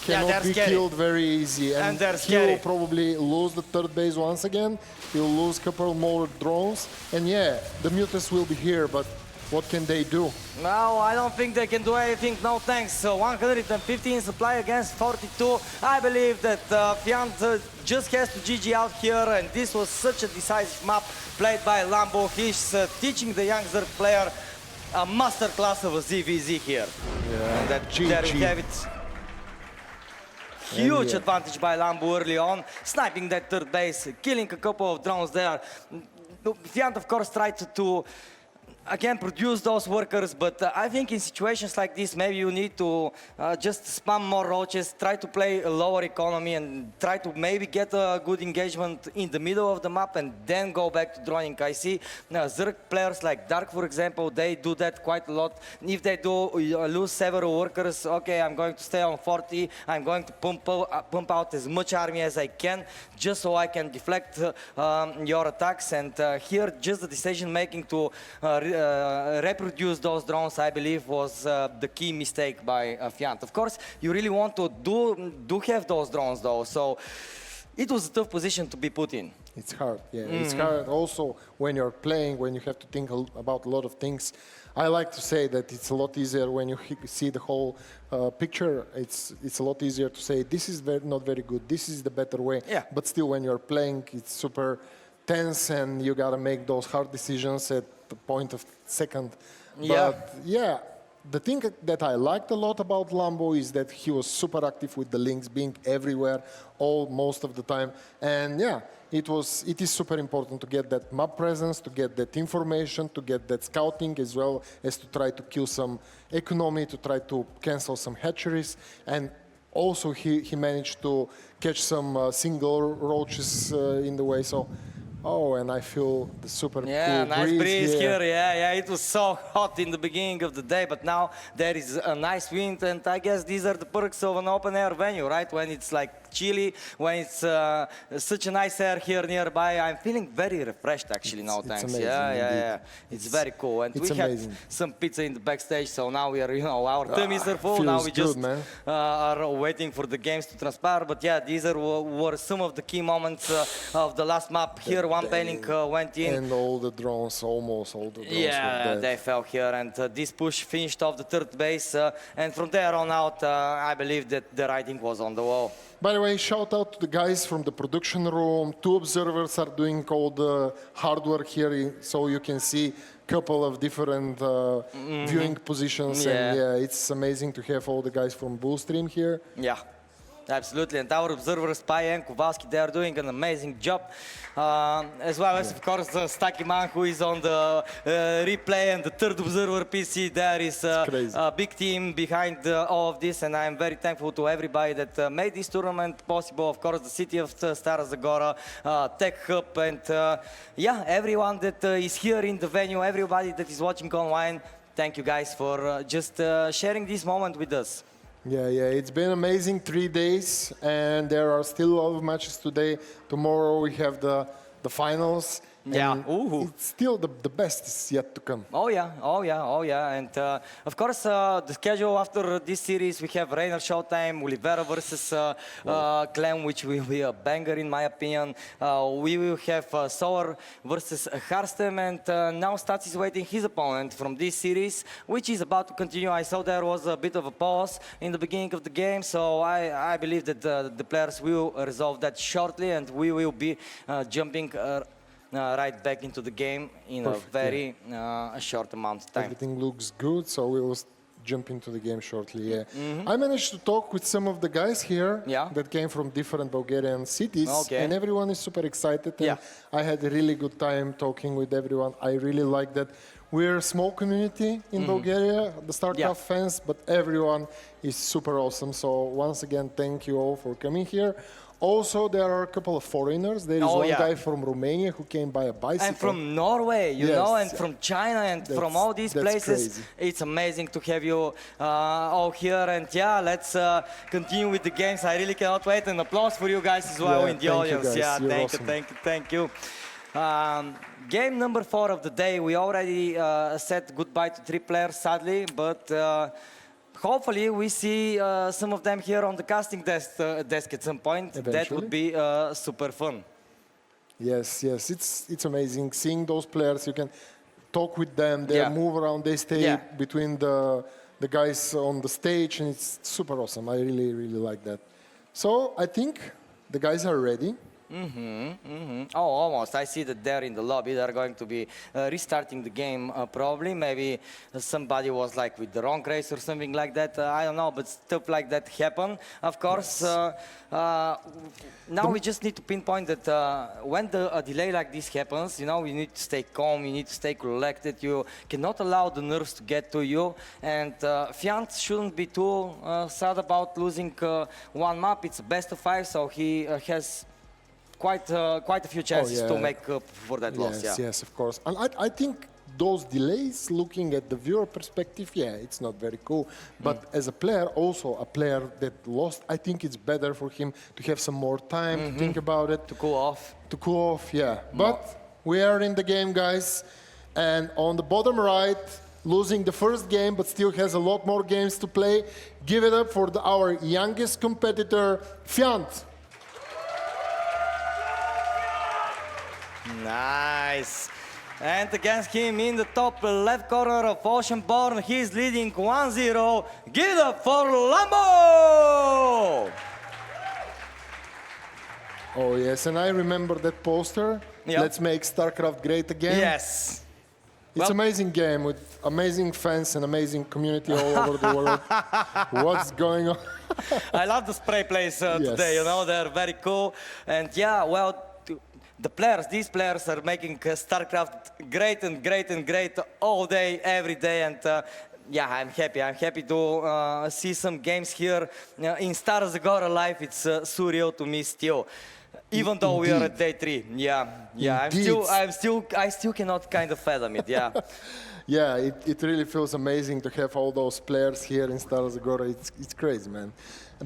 cannot be killed very easy. And he will probably lose the third base once again. He'll lose a couple more drones. And yeah, the mutas will be here, but what can they do? No, I don't think they can do anything, no thanks. So 115 supply against 42. I believe that Fiant just has to GG out here, and this was such a decisive map played by Lambo. He's teaching the young Zerg player a masterclass of a ZVZ here. Yeah, and there we have it. Huge advantage by Lambo early on, sniping that third base, killing a couple of drones there. Fiant, of course, tried to again produce those workers, but I think in situations like this, maybe you need to just spam more roaches, try to play a lower economy, and try to maybe get a good engagement in the middle of the map, and then go back to droning. I see Zerg players like Dark, for example, they do that quite a lot. If they do lose several workers, okay, I'm going to stay on 40, I'm going to pump out as much army as I can, just so I can deflect your attacks. And here, just the decision making to reproduce those drones, I believe, was the key mistake by Fiant. Of course, you really want to do have those drones, though, so it was a tough position to be put in. It's hard, yeah. It's hard also when you're playing, when you have to think about a lot of things. I like to say that it's a lot easier when you see the whole picture. It's a lot easier to say, this is not very good, this is the better way. Yeah. But still, when you're playing, it's super tense, and you gotta make those hard decisions at the point of second. Yeah. But yeah, the thing that I liked a lot about Lambo is that he was super active with the links, being everywhere, most of the time. And yeah, it is super important to get that map presence, to get that information, to get that scouting, as well as to try to kill some economy, to try to cancel some hatcheries. And also he managed to catch some single roaches in the way. So, oh, and I feel the super cool nice breeze here. here. Yeah, it was so hot in the beginning of the day, but now there is a nice wind, and I guess these are the perks of an open air venue, right? When it's like chilly, when it's such a nice air here nearby, I'm feeling very refreshed actually now. Thanks. Amazing, Yeah. It's very cool, and we had some pizza in the backstage, so now we are, our tummies are full. Now we just are waiting for the games to transpire. But yeah, these were some of the key moments of the last map here. One painting went in. And all the drones, almost all the drones were dead. They fell here, and this push finished off the third base. And from there on out, I believe that the writing was on the wall. By the way, shout out to the guys from the production room. 2 observers are doing all the hard work here, so you can see a couple of different viewing positions. And yeah, it's amazing to have all the guys from Bull Stream here. Yeah. Absolutely, and our observers, Pai and Kowalski, they are doing an amazing job. As well as, of course, Staki Man, who is on the replay, and the third observer PC. There is a big team behind all of this, and I'm very thankful to everybody that made this tournament possible. Of course, the city of Stara Zagora, Tech Hub, and everyone that is here in the venue, everybody that is watching online. Thank you guys for just sharing this moment with us. Yeah, it's been amazing 3 days, and there are still a lot of matches today. Tomorrow we have the finals. Yeah, it's still the best is yet to come. Oh yeah. And of course, the schedule after this series, we have Rainer Showtime, Olivera versus Clem, which will be a banger in my opinion. We will have Sour versus Harstem, and now Stats is waiting his opponent from this series, which is about to continue. I saw there was a bit of a pause in the beginning of the game, so I believe that the players will resolve that shortly, and we will be jumping right back into the game in a very short amount of time. Everything looks good, so we will jump into the game shortly. I managed to talk with some of the guys here that came from different Bulgarian cities, and everyone is super excited. And I had a really good time talking with everyone. I really like that. We're a small community in Bulgaria, the StarCraft fans, but everyone is super awesome. So once again, thank you all for coming here. Also, there are a couple of foreigners. There is one guy from Romania who came by a bicycle. And from Norway, you know, and from China, and from all these places. Crazy. It's amazing to have you all here. And yeah, let's continue with the games. I really cannot wait. And applause for you guys as well in the audience. Thank you. Game number 4 of the day. We already said goodbye to 3 players, sadly, but hopefully we see some of them here on the casting desk at some point. Eventually. That would be super fun. Yes, it's amazing seeing those players. You can talk with them. They move around. They stay between the guys on the stage, and it's super awesome. I really like that. So I think the guys are ready. Oh, almost. I see that they're in the lobby. They're going to be restarting the game probably. Maybe somebody was like with the wrong race or something like that. I don't know, but stuff like that happen. Of course, now we just need to pinpoint that when a delay like this happens, you know, you need to stay calm, you need to stay collected. You cannot allow the nerves to get to you. And Fiant shouldn't be too sad about losing one map. It's a best of 5, so he has quite a few chances to make up for that loss. Yes, of course. And I think those delays, looking at the viewer perspective, it's not very cool. But as a player, also a player that lost, I think it's better for him to have some more time to think about it. To cool off. To cool off, But we are in the game, guys. And on the bottom right, losing the first game, but still has a lot more games to play. Give it up for our youngest competitor, Fiant. Nice. And against him in the top left corner of Oceanborn, he's leading 1-0. Give it up for Lambo! Oh yes, and I remember that poster. Let's make StarCraft great again. Yes. It's amazing game with amazing fans and amazing community all over the world. What's going on? I love the spray plays today, you know, they're very cool. And yeah, well, the players, these players are making StarCraft great and great and great all day, every day. And yeah, I'm happy to see some games here in Stara Zagora live. It's surreal to me still. Even though we are at day 3, I still cannot kind of fathom it, yeah. Yeah, it really feels amazing to have all those players here in Stara Zagora. It's crazy, man.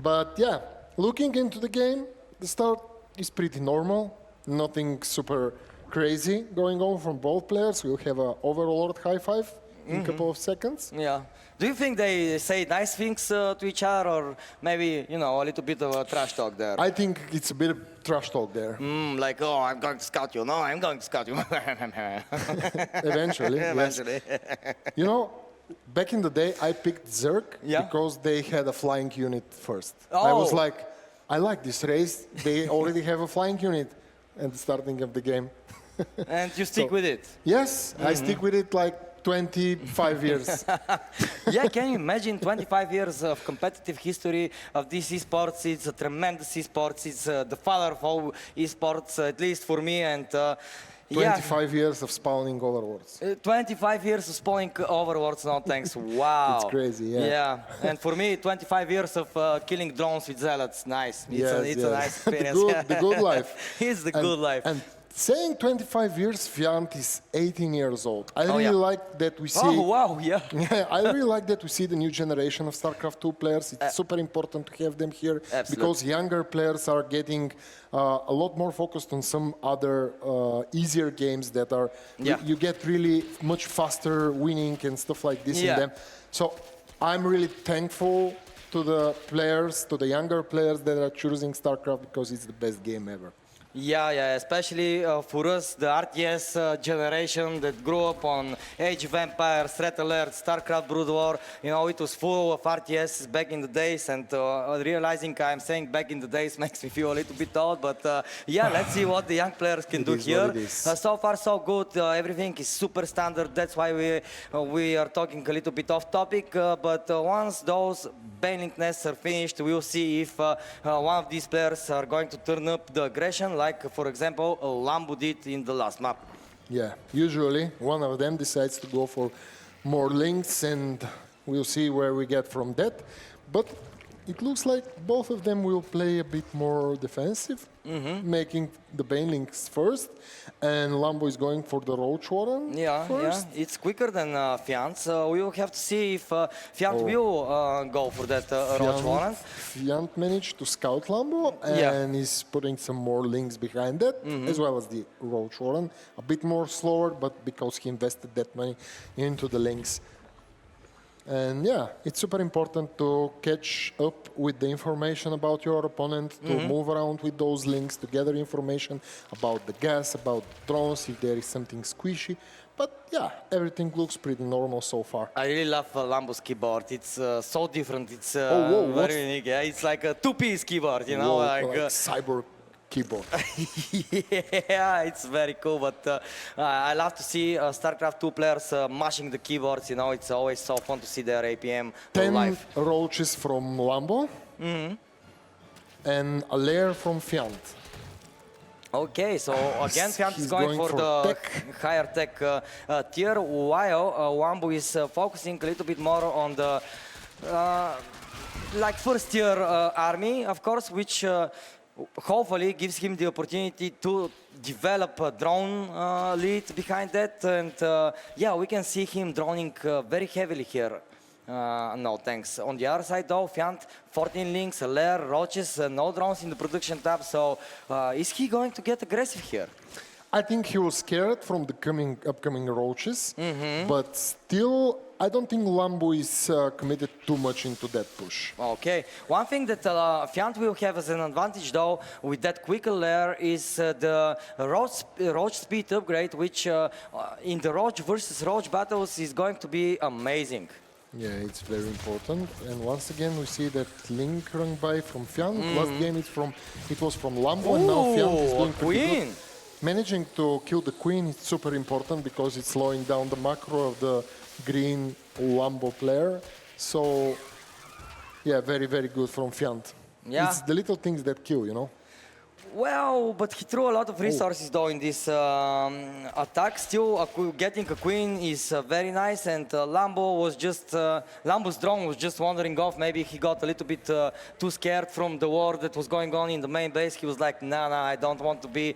But yeah, looking into the game, the start is pretty normal. Nothing super crazy going on from both players. We'll have an overlord high five in a couple of seconds. Yeah. Do you think they say nice things to each other, or maybe, you know, a little bit of a trash talk there? I think it's a bit of trash talk there. Like, oh, I'm going to scout you. No, I'm going to scout you. Eventually, yes. You know, back in the day, I picked Zerg because they had a flying unit first. I was like, I like this race. They already have a flying unit at the starting of the game. And you stick with it? Yes, I stick with it like 25 years. Yeah, can you imagine 25 years of competitive history of this esports? It's a tremendous esports. It's the father of all esports, at least for me. And 25 years of spawning overlords. 25 years of spawning overlords, no thanks. Wow. It's crazy, yeah. Yeah, and for me, 25 years of killing drones with zealots. Nice. It's a nice experience. The good life. It's the good life. And saying 25 years, Fiant is 18 years old. I really like that we see... Oh, wow, yeah. I really like that we see the new generation of StarCraft 2 players. It's super important to have them here because younger players are getting a lot more focused on some other easier games that are... You get really much faster winning and stuff like this in them. So I'm really thankful to the players, to the younger players that are choosing StarCraft because it's the best game ever. Yeah, especially for us, the RTS generation that grew up on Age of Empires, Threat Alert, StarCraft Brood War. You know, it was full of RTS back in the days, and realizing I'm saying back in the days makes me feel a little bit old, but yeah, let's see what the young players can do here. So far, so good. Everything is super standard. That's why we are talking a little bit off topic, but once those Bellum nests are finished, we'll see if one of these players are going to turn up the aggression, like, for example, Lambo did in the last map. Yeah, usually one of them decides to go for more links, and we'll see where we get from that. But it looks like both of them will play a bit more defensive, making the Bane links first, and Lambo is going for the Roach Warren first. Yeah, it's quicker than Fiant, so we will have to see if Fiant will go for that Roach Warren. Fiant managed to scout Lambo and is putting some more links behind that, as well as the Roach Warren. A bit more slower, but because he invested that money into the links. And yeah, it's super important to catch up with the information about your opponent, to move around with those links, to gather information about the gas, about drones, if there is something squishy. But yeah, everything looks pretty normal so far. I really love Lambo's keyboard. It's so different. It's very unique. Yeah, it's like a two-piece keyboard, you know, like cyber keyboard. Yeah, it's very cool, but I love to see StarCraft 2 players mashing the keyboards, you know, it's always so fun to see their APM 10 live. roaches from Lambo and a lair from Fiant. Okay, so again, Fiant is going for the higher tech tier, while Lambo is focusing a little bit more on the like first tier army, of course, which hopefully gives him the opportunity to develop a drone lead behind that, and yeah, we can see him droning very heavily here. No thanks. On the other side though, Fiant, 14 links, a lair, roaches, no drones in the production tab, so is he going to get aggressive here? I think he was scared from the upcoming roaches, but still, I don't think Lambo is committed too much into that push. Okay. One thing that Fiant will have as an advantage, though, with that quicker lair is the roach speed upgrade, which in the roach versus roach battles is going to be amazing. Yeah, it's very important. And once again, we see that link run by from Fiant. Last game it was from Lambo, and now Fiant is doing pretty good. managing to kill the queen is super important because it's slowing down the macro of the green Lambo player. So, yeah, very, very good from Fiant. Yeah. It's the little things that kill, you know? Well, but he threw a lot of resources though in this attack. Still, getting a queen is very nice, and Lambo's drone was just wandering off. Maybe he got a little bit too scared from the war that was going on in the main base. He was like, nah, I don't want to be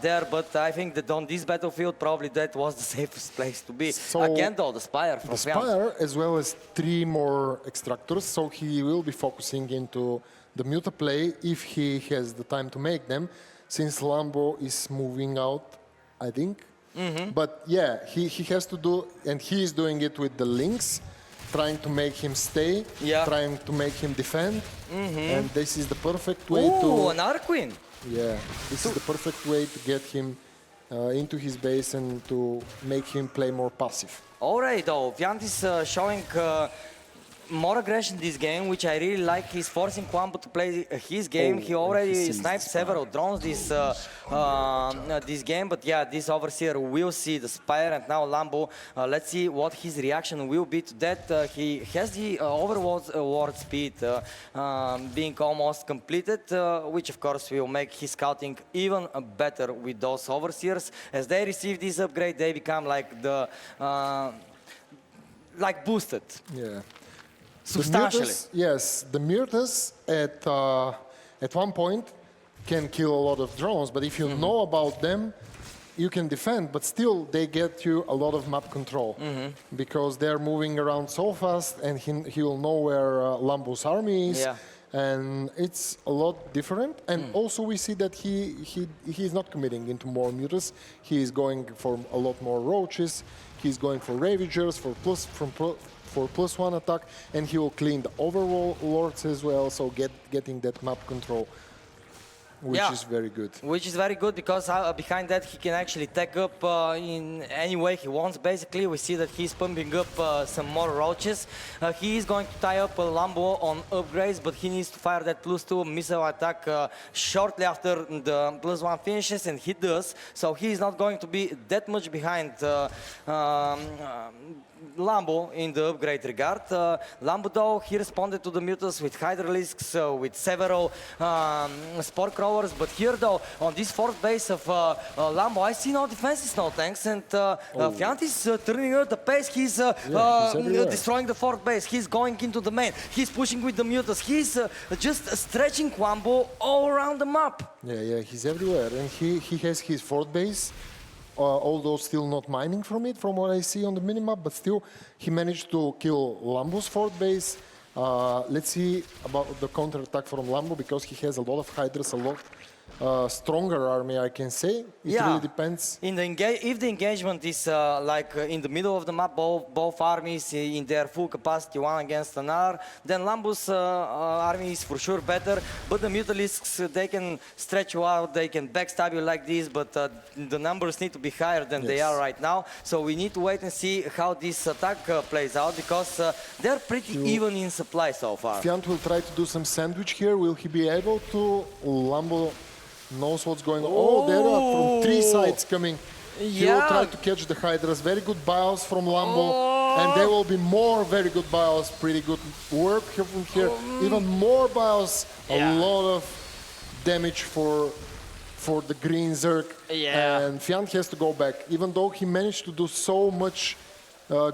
there. But I think that on this battlefield, probably that was the safest place to be. So again, though, the Spire from the Spire, as well as 3 more extractors, so he will be focusing into the Muta play if he has the time to make them, since Lambo is moving out, I think. But yeah, he has to do, and he is doing it with the Lynx, trying to make him stay, trying to make him defend, and this is the perfect way to... another queen! Yeah, this is the perfect way to get him into his base and to make him play more passive. Alright, though, Fiant is showing more aggression this game, which I really like. He's forcing Kwambo to play his game. He already sniped several drones this game, but yeah, this overseer will see the Spire, and now Lambo, let's see what his reaction will be to that. He has the overward speed being almost completed, which of course will make his scouting even better with those overseers. As they receive this upgrade, they become like the boosted. Yeah. Substantially. The Myrtas at one point can kill a lot of drones, but if you know about them, you can defend, but still they get you a lot of map control because they're moving around so fast, and he will know where Lambo's army is. And it's a lot different. And also we see that he's not committing into more Mutas. He is going for a lot more roaches. He's going for Ravagers, for +1 attack, and he will clean the overlords as well, so getting that map control, which is very good. Which is very good because behind that he can actually tag up in any way he wants. Basically, we see that he's pumping up some more roaches. He is going to tie up Lambo on upgrades, but he needs to fire that +2 missile attack shortly after the +1 finishes, and he does. So he is not going to be that much behind Lambo in the upgrade regard. Lambo, though, he responded to the Mutas with Hydralisks, with several Spore Crawlers, but here, though, on this fourth base of Lambo, I see no defenses, no tanks, and Fiant is turning out the pace. He's destroying the fourth base. He's going into the main. He's pushing with the Mutas. He's just stretching Kwambo all around the map. Yeah, he's everywhere, and he has his fourth base. Although still not mining from it, from what I see on the minimap, but still he managed to kill Lambo's fourth base. Let's see about the counterattack from Lambo, because he has a lot of Hydras, a lot stronger army, I can say. It really depends. If the engagement is in the middle of the map, both armies in their full capacity, one against another, then Lambo's army is for sure better. But the Mutalisks, they can stretch you out, they can backstab you like this, but the numbers need to be higher than they are right now. So we need to wait and see how this attack plays out, because they're pretty even in supply so far. Fiant will try to do some sandwich here. Will he be able to? Lambo knows what's going on. Oh, there are from 3 sides coming. He will try to catch the Hydras. Very good bios from Lambo. And there will be more very good bios. Pretty good work from here. Even more bios. A lot of damage for the green Zerg. And Fiant has to go back. Even though he managed to do so much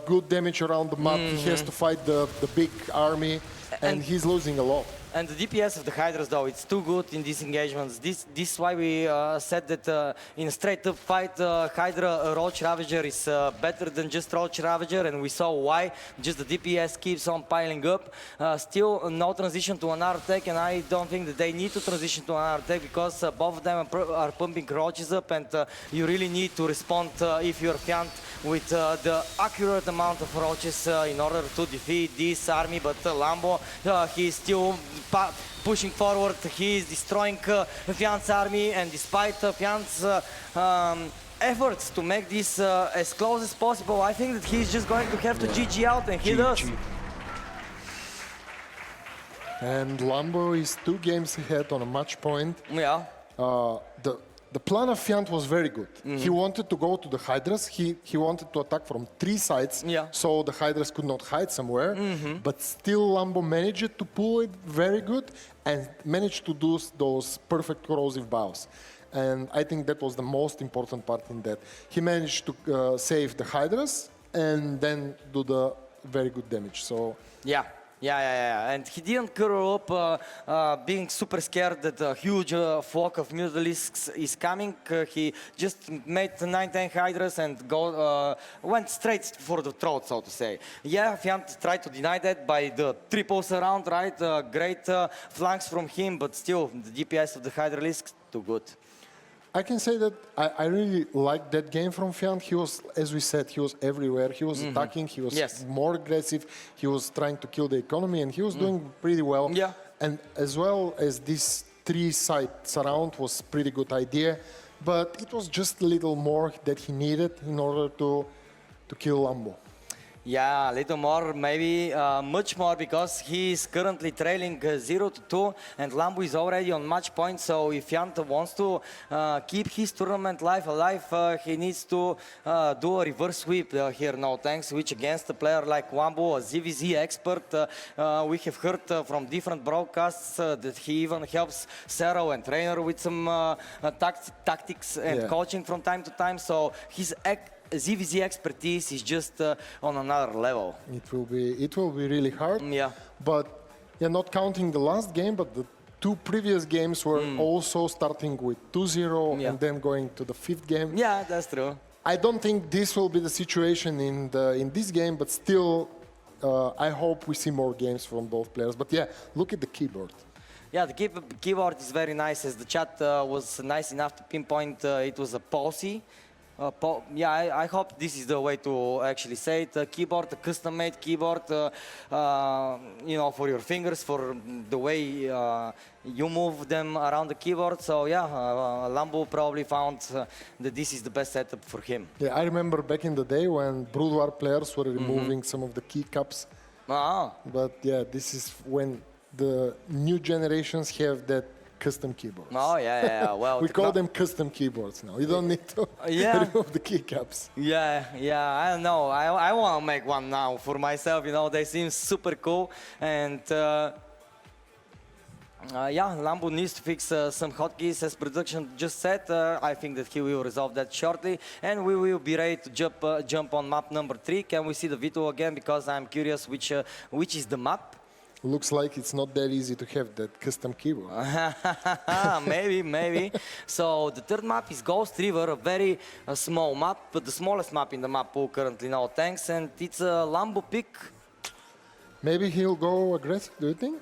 good damage around the map, he has to fight the big army. And he's losing a lot. And the DPS of the Hydras, though, it's too good in these engagements. This is why we said that in a straight-up fight, Hydra Roach Ravager is better than just Roach Ravager, and we saw why. Just the DPS keeps on piling up. Still, no transition to another tech, and I don't think that they need to transition to another tech, because both of them are pumping Roaches up, and you really need to respond if you're Fiant with the accurate amount of Roaches in order to defeat this army. But Lambo, he's still pushing forward. He is destroying Fiant's army, and despite Fiant's efforts to make this as close as possible, I think that he's just going to have to GG out, and he does. And Lambo is 2 games ahead on a match point. Yeah. the plan of Fiant was very good. He wanted to go to the Hydras. He wanted to attack from 3 sides, so the Hydras could not hide somewhere. But still, Lambo managed to pull it very good and managed to do those perfect corrosive bows. And I think that was the most important part in that. He managed to save the Hydras and then do the very good damage. So Yeah. And he didn't curl up being super scared that a huge flock of Mutalisks is coming. He just made 9-10 Hydras and went straight for the throat, so to say. Yeah, Fiant tried to deny that by the triples around, right? Great flanks from him, but still, the DPS of the Hydralisks, too good. I can say that I really liked that game from Fiant. He was, as we said, he was everywhere. He was attacking, he was more aggressive, he was trying to kill the economy, and he was doing pretty well. Yeah. And as well as this 3-side surround was pretty good idea, but it was just a little more that he needed in order to kill Lambo. Yeah, a little more, maybe much more, because he is currently trailing 0-2, and Lambo is already on match point. So if Fiant wants to keep his tournament life alive, he needs to do a reverse sweep here, no thanks, which against a player like Lambo, a ZVZ expert, we have heard from different broadcasts that he even helps Sero and Trainer with some tactics and coaching from time to time. So his ZVZ expertise is just on another level. It will be really hard. Yeah. But not counting the last game, but the 2 previous games were also starting with 2-0 and then going to the 5th game. Yeah, that's true. I don't think this will be the situation in this game, but still, I hope we see more games from both players. But yeah, look at the keyboard. Yeah, the keyboard is very nice, as the chat was nice enough to pinpoint it was a policy. I hope this is the way to actually say it. Keyboard, a custom-made keyboard, for your fingers, for the way you move them around the keyboard. So yeah, Lambo probably found that this is the best setup for him. Yeah, I remember back in the day when Brood War players were removing some of the keycaps. But yeah, this is when the new generations have that custom keyboards. Oh, yeah. Well, we call them custom keyboards now. You don't need to remove the keycaps. Yeah, I don't know. I want to make one now for myself. They seem super cool. And Lambo needs to fix some hotkeys, as production just said. I think that he will resolve that shortly. And we will be ready to jump on map number 3. Can we see the video again? Because I'm curious which is the map. Looks like it's not that easy to have that custom keyboard. Maybe. So the 3rd map is Ghost River, a very small map, but the smallest map in the map pool currently now, thanks. And it's a Lambo pick. Maybe he'll go aggressive, do you think?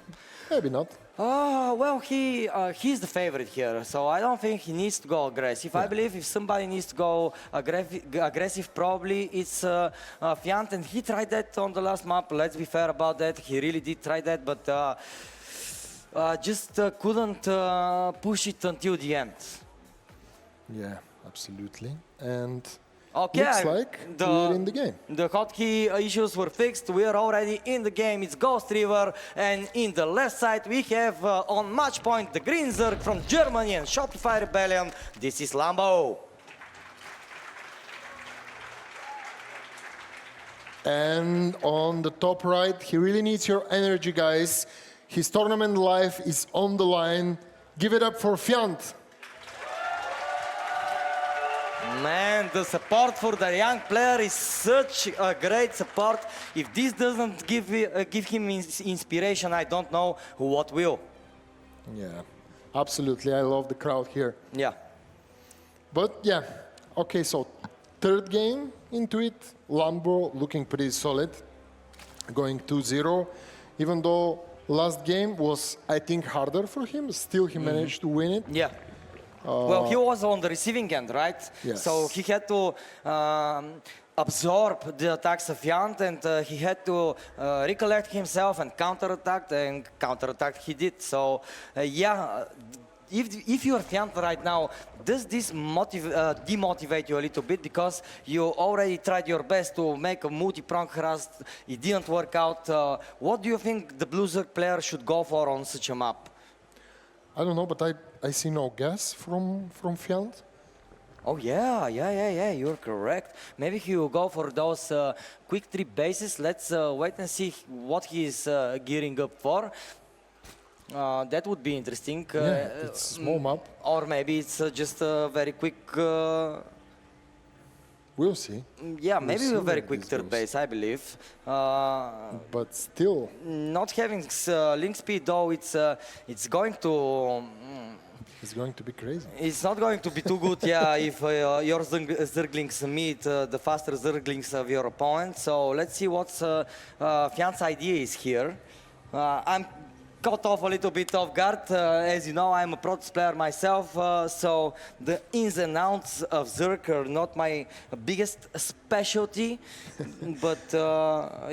Maybe not. Well, he's the favorite here, so I don't think he needs to go aggressive. I believe if somebody needs to go aggressive, probably it's Fiant, and he tried that on the last map. Let's be fair about that. He really did try that, but just couldn't push it until the end. Yeah, absolutely. And okay, looks like we're in the game. The hotkey issues were fixed. We are already in the game. It's Ghost River, and in the left side we have on match point the Green Zerg from Germany and Shopify Rebellion. This is Lambo. And on the top right, he really needs your energy, guys. His tournament life is on the line. Give it up for Fiant. Man, the support for the young player is such a great support. If this doesn't give him inspiration, I don't know what will. Yeah, absolutely. I love the crowd here. Yeah. But yeah, okay, so 3rd game into it. Lambo looking pretty solid, going 2-0. Even though last game was, I think, harder for him, still he managed to win it. Yeah. Well, he was on the receiving end, right? Yes. So he had to absorb the attacks of Fiant, and he had to recollect himself and counterattack he did. So, if you are Fiant right now, does this demotivate you a little bit, because you already tried your best to make a multi-prong thrust, it didn't work out. What do you think the Blue Zerg player should go for on such a map? I don't know, but I see no gas from Fiant. Oh yeah, you're correct. Maybe he will go for those quick trip bases. Let's wait and see what he's gearing up for. That would be interesting. It's small map. Or maybe it's just a very quick... We'll see. Yeah, We'll maybe see a very where quick this third goes. base, I believe. But still... Not having link speed though, it's going to... It's going to be crazy. It's not going to be too good, yeah, if your Zerglings meet the faster Zerglings of your opponent. So let's see what Fiant's idea is here. I'm caught off a little bit off guard. As you know, I'm a Protoss player myself, so the ins and outs of Zerg are not my biggest specialty. But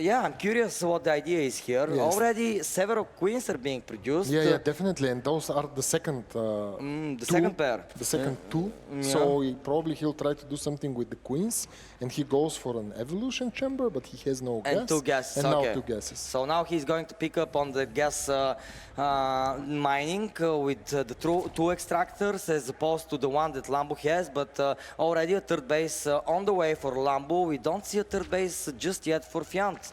yeah, I'm curious what the idea is here. Yes. Already several queens are being produced. Yeah, definitely. And those are the second second pair. The second two. So he'll try to do something with the queens. And he goes for an evolution chamber, but he has no gas. And two gases. And okay. now two gases. So now he's going to pick up on the gas mining with the two extractors as opposed to the one that Lambo has. But already a third base on the way for Lambo. We don't see a third base just yet for Fiant.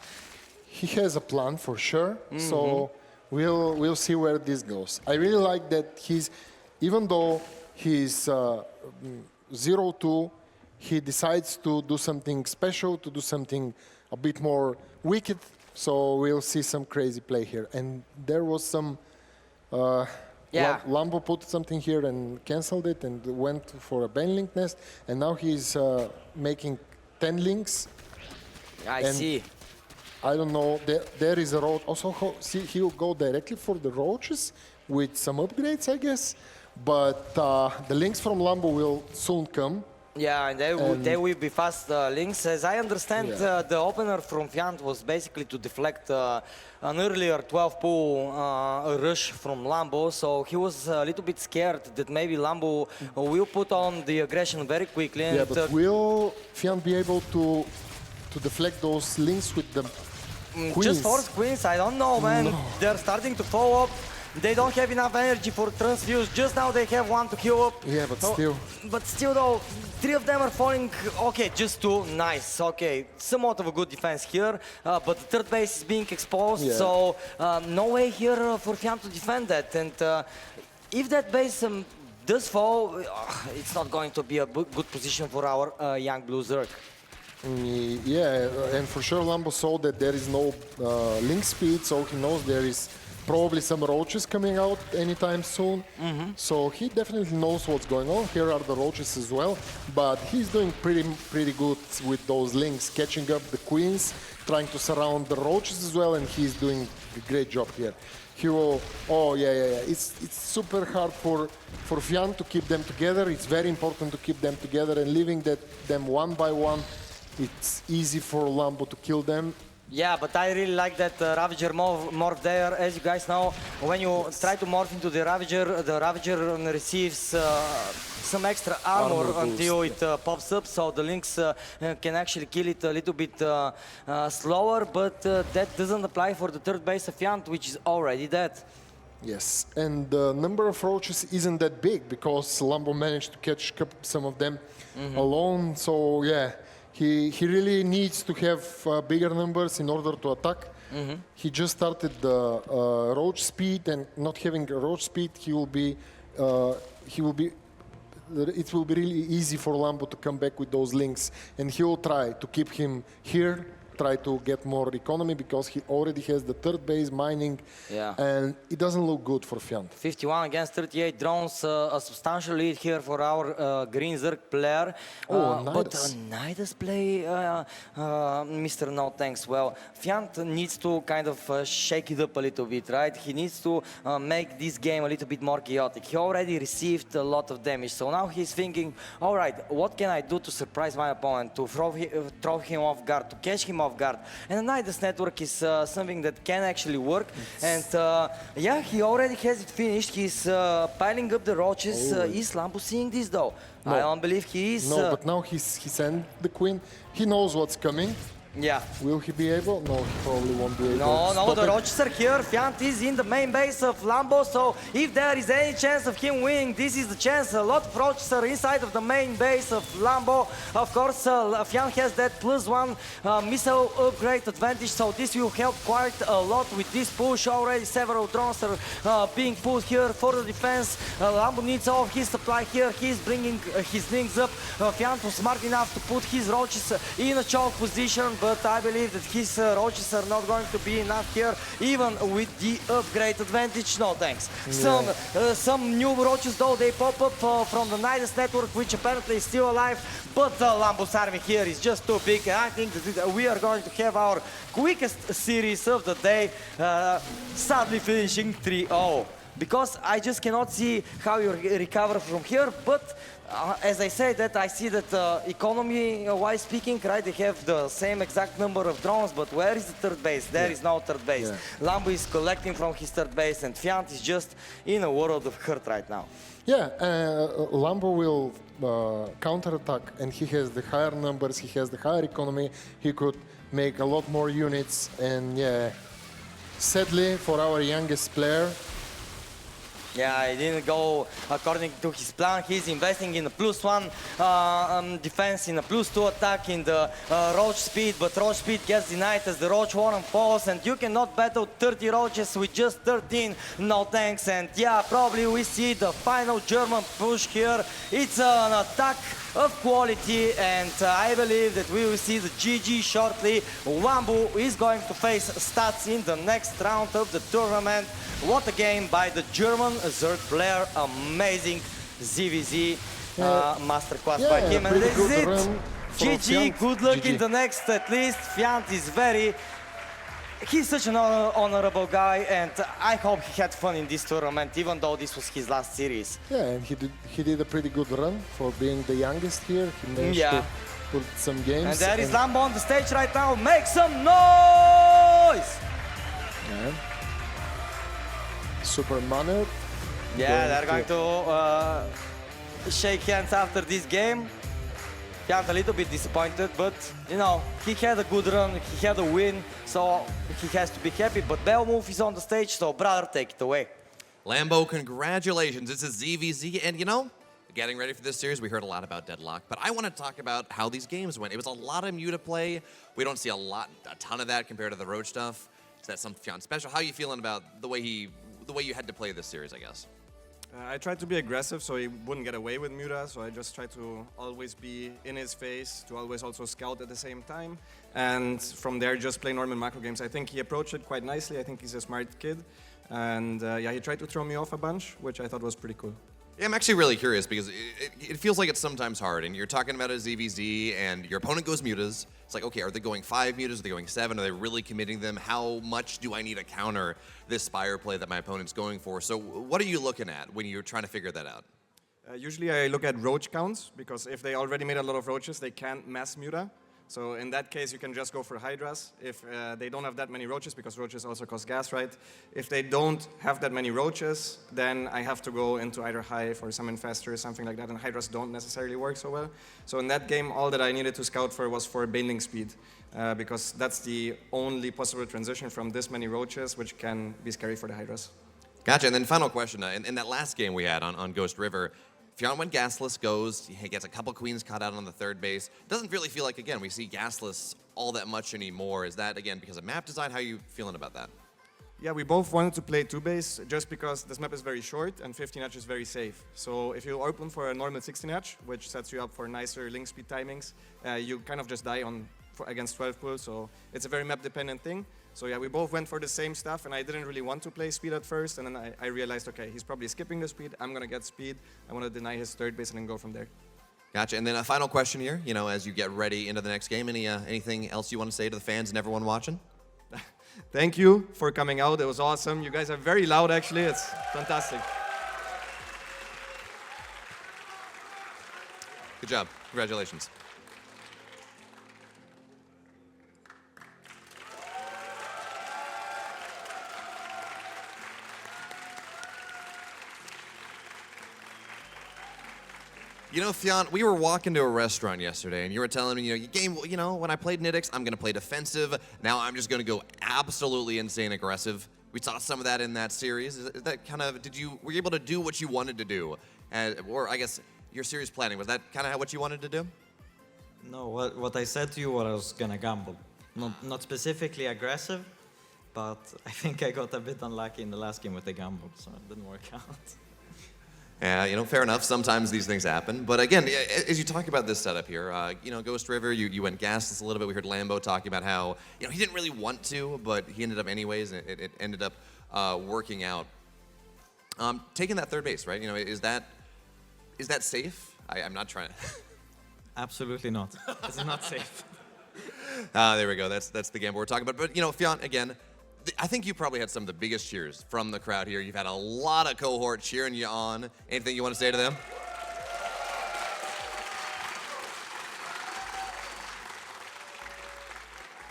He has a plan for sure. So we'll see where this goes. I really like that even though he's 0-2, he decides to do something special, to do something a bit more wicked. So we'll see some crazy play here. And there was some... Lambo put something here and canceled it and went for a Ben link nest. And now he's making 10 links. I see. I don't know. There is a roach. Also, see, he'll go directly for the roaches with some upgrades, I guess. But the links from Lambo will soon come. Yeah, and they will be fast links. As I understand, the opener from Fiant was basically to deflect an earlier 12 pool rush from Lambo, so he was a little bit scared that maybe Lambo will put on the aggression very quickly. Yeah, but will Fiant be able to deflect those links with the queens? Just force queens? I don't know, man. No. They're starting to follow up. They don't have enough energy for transfuse. Just now they have one to heal up. Yeah, but still. But still though, 3 of them are falling. Okay, just 2. Nice. Okay, somewhat of a good defense here. But the third base is being exposed, so no way here for Fiant to defend that. And if that base does fall, it's not going to be a good position for our young blue Zerg. Yeah, and for sure Lambo saw that there is no link speed, so he knows there is probably some roaches coming out anytime soon. So he definitely knows what's going on. Here are the roaches as well, but he's doing pretty good with those links, catching up the queens, trying to surround the roaches as well, and he's doing a great job here. He will, it's super hard for Fiant to keep them together. It's very important to keep them together, and leaving them one by one, it's easy for Lambo to kill them. Yeah, but I really like that Ravager morph there. As you guys know, when you try to morph into the Ravager receives some extra armor until it pops up, so the Lynx can actually kill it a little bit slower, but that doesn't apply for the third base of Fiant, which is already dead. Yes, and the number of roaches isn't that big because Lambo managed to catch some of them alone, so yeah. He really needs to have bigger numbers in order to attack. He just started the roach speed, and not having a roach speed, it will be really easy for Lambo to come back with those links, and he will try to keep him here, try to get more economy because he already has the third base mining, and it doesn't look good for Fiant. 51 against 38 drones, a substantial lead here for our green Zerg player. But Nidus play, Mr. No Thanks. Well, Fiant needs to kind of shake it up a little bit, right? He needs to make this game a little bit more chaotic. He already received a lot of damage, so now he's thinking, all right, what can I do to surprise my opponent, to throw him off guard, to catch him off guard? And the Nidus network is something that can actually work. And yeah, he already has it finished. He's piling up the roaches. Is Lambo seeing this though? No. I don't believe he is. No, but now he sent the queen. He knows what's coming. Yeah. Will he be able? No, he probably won't be able. No, to no, stop the it. Rochester here, Fiant is in the main base of Lambo, so if there is any chance of him winning, this is the chance. A lot of Rochester inside of the main base of Lambo. Of course, Fiant has that +1 missile upgrade advantage, so this will help quite a lot with this push. Already several drones are being put here for the defense. Lambo needs all of his supply here. He's bringing his links up. Fiant was smart enough to put his roaches in a choke position, but I believe that his roaches are not going to be enough here, even with the upgrade advantage. No thanks. Some new roaches though, they pop up from the Nidus network, which apparently is still alive, but Lambo's army here is just too big. I think that we are going to have our quickest series of the day, sadly finishing 3-0. Because I just cannot see how you recover from here, but as I say that, I see that economy-wise speaking, right, they have the same exact number of drones, but where is the third base? There is no third base. Lambo is collecting from his third base, and Fiant is just in a world of hurt right now. Yeah, Lambo will counterattack, and he has the higher numbers, he has the higher economy, he could make a lot more units, and yeah, sadly for our youngest player, yeah, it didn't go according to his plan. He's investing in a +1 defense, in a +2 attack, in the roach speed, but roach speed gets denied as the roach warren falls, and you cannot battle 30 roaches with just 13. No thanks, and yeah, probably we see the final German push here. It's an attack of quality, and I believe that we will see the GG shortly. Wambu is going to face Stats in the next round of the tournament. What a game by the German Zerg player. Amazing ZVZ masterclass by him. And this is it. GG, good luck in the next at least. Fiant is he's such an honorable guy, and I hope he had fun in this tournament, even though this was his last series. yeah, and he did a pretty good run for being the youngest here. He managed to put some games. And there is Lambo on the stage right now. Make some noise! Yeah. Super mannered. Yeah, they're going to shake hands after this game. Fiant a little bit disappointed, but you know, he had a good run, he had a win, so he has to be happy. But Bellum is on the stage, so brother, take it away. Lambo, congratulations. This is ZVZ, and you know, getting ready for this series, we heard a lot about Deadlock, but I want to talk about how these games went. It was a lot of Muta play. We don't see a ton of that compared to the Roach stuff. Is that something Fiant special? How are you feeling about the way you had to play this series, I guess? I tried to be aggressive so he wouldn't get away with Muta, so I just tried to always be in his face, to always also scout at the same time, and from there just play normal macro games. I think he approached it quite nicely. I think he's a smart kid, and yeah, he tried to throw me off a bunch, which I thought was pretty cool. Yeah, I'm actually really curious because it feels like it's sometimes hard, and you're talking about a ZVZ, and your opponent goes mutas. It's like, okay, are they going 5 mutas? Are they going 7? Are they really committing them? How much do I need to counter this Spire play that my opponent's going for? So what are you looking at when you're trying to figure that out? Usually I look at roach counts, because if they already made a lot of roaches, they can't mass muta. So in that case, you can just go for hydras. If they don't have that many roaches, because roaches also cost gas, right? If they don't have that many roaches, then I have to go into either hive or some infestor or something like that, and hydras don't necessarily work so well. So in that game, all that I needed to scout for was for bailing speed, because that's the only possible transition from this many roaches, which can be scary for the hydras. Gotcha, and then final question. In that last game we had on Ghost River, Fiant went gasless, he gets a couple queens caught out on the third base. Doesn't really feel like, again, we see gasless all that much anymore. Is that, again, because of map design? How are you feeling about that? Yeah, we both wanted to play 2-base just because this map is very short and 15H is very safe. So if you open for a normal 16H, which sets you up for nicer link speed timings, you kind of just die against 12 pull, so it's a very map-dependent thing. So yeah, we both went for the same stuff, and I didn't really want to play speed at first, and then I realized, okay, he's probably skipping the speed, I'm gonna get speed, I want to deny his third base and then go from there. Gotcha, and then a final question here, you know, as you get ready into the next game, anything else you want to say to the fans and everyone watching? Thank you for coming out, it was awesome. You guys are very loud, actually, it's fantastic. Good job, congratulations. You know, Fionn, we were walking to a restaurant yesterday, and you were telling me, when I played Nidix, I'm going to play defensive. Now I'm just going to go absolutely insane aggressive. We saw some of that in that series. Is that kind of, were you able to do what you wanted to do? Or I guess your series planning, was that kind of what you wanted to do? No, what I said to you was I was going to gamble. Not specifically aggressive, but I think I got a bit unlucky in the last game with the gamble, so it didn't work out. Yeah, fair enough. Sometimes these things happen. But again, as you talk about this setup here, Ghost River, you went gasless a little bit. We heard Lambo talking about how, he didn't really want to, but he ended up anyways, and it ended up working out. Taking that third base, right? Is that safe? I'm not trying to... Absolutely not. It's not safe. There we go. That's the gamble we're talking about. But, Fionn, again, I think you probably had some of the biggest cheers from the crowd here. You've had a lot of cohort cheering you on. Anything you want to say to them?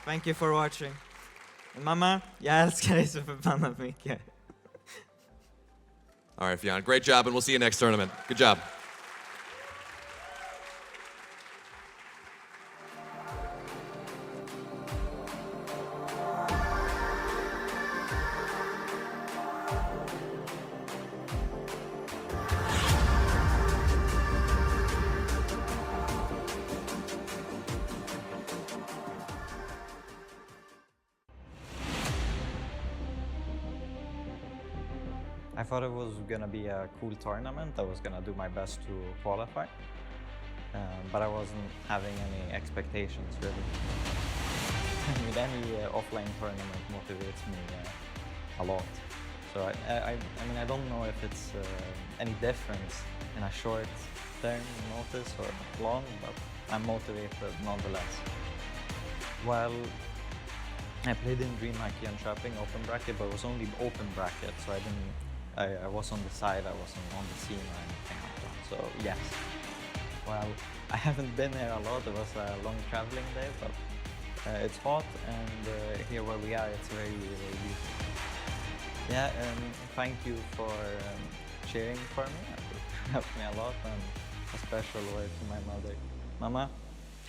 Thank you for watching. And mamma, jag älskar dig så förbannat mycket. All right, Fionn, great job, and we'll see you next tournament. Good job. I thought it was going to be a cool tournament. I was going to do my best to qualify, but I wasn't having any expectations really. With any offline tournament motivates me a lot. So I don't know if it's any difference in a short term notice or long, but I'm motivated nonetheless. Well, I played in DreamHack Jönköping open bracket, but it was only open bracket, so I was on the side, I wasn't on the scene or anything like that, so yes. Well, I haven't been here a lot, it was a long traveling day, but it's hot, and here where we are, it's very, very beautiful. Yeah, and thank you for cheering for me, it helped me a lot, and a special word to my mother. Mamma,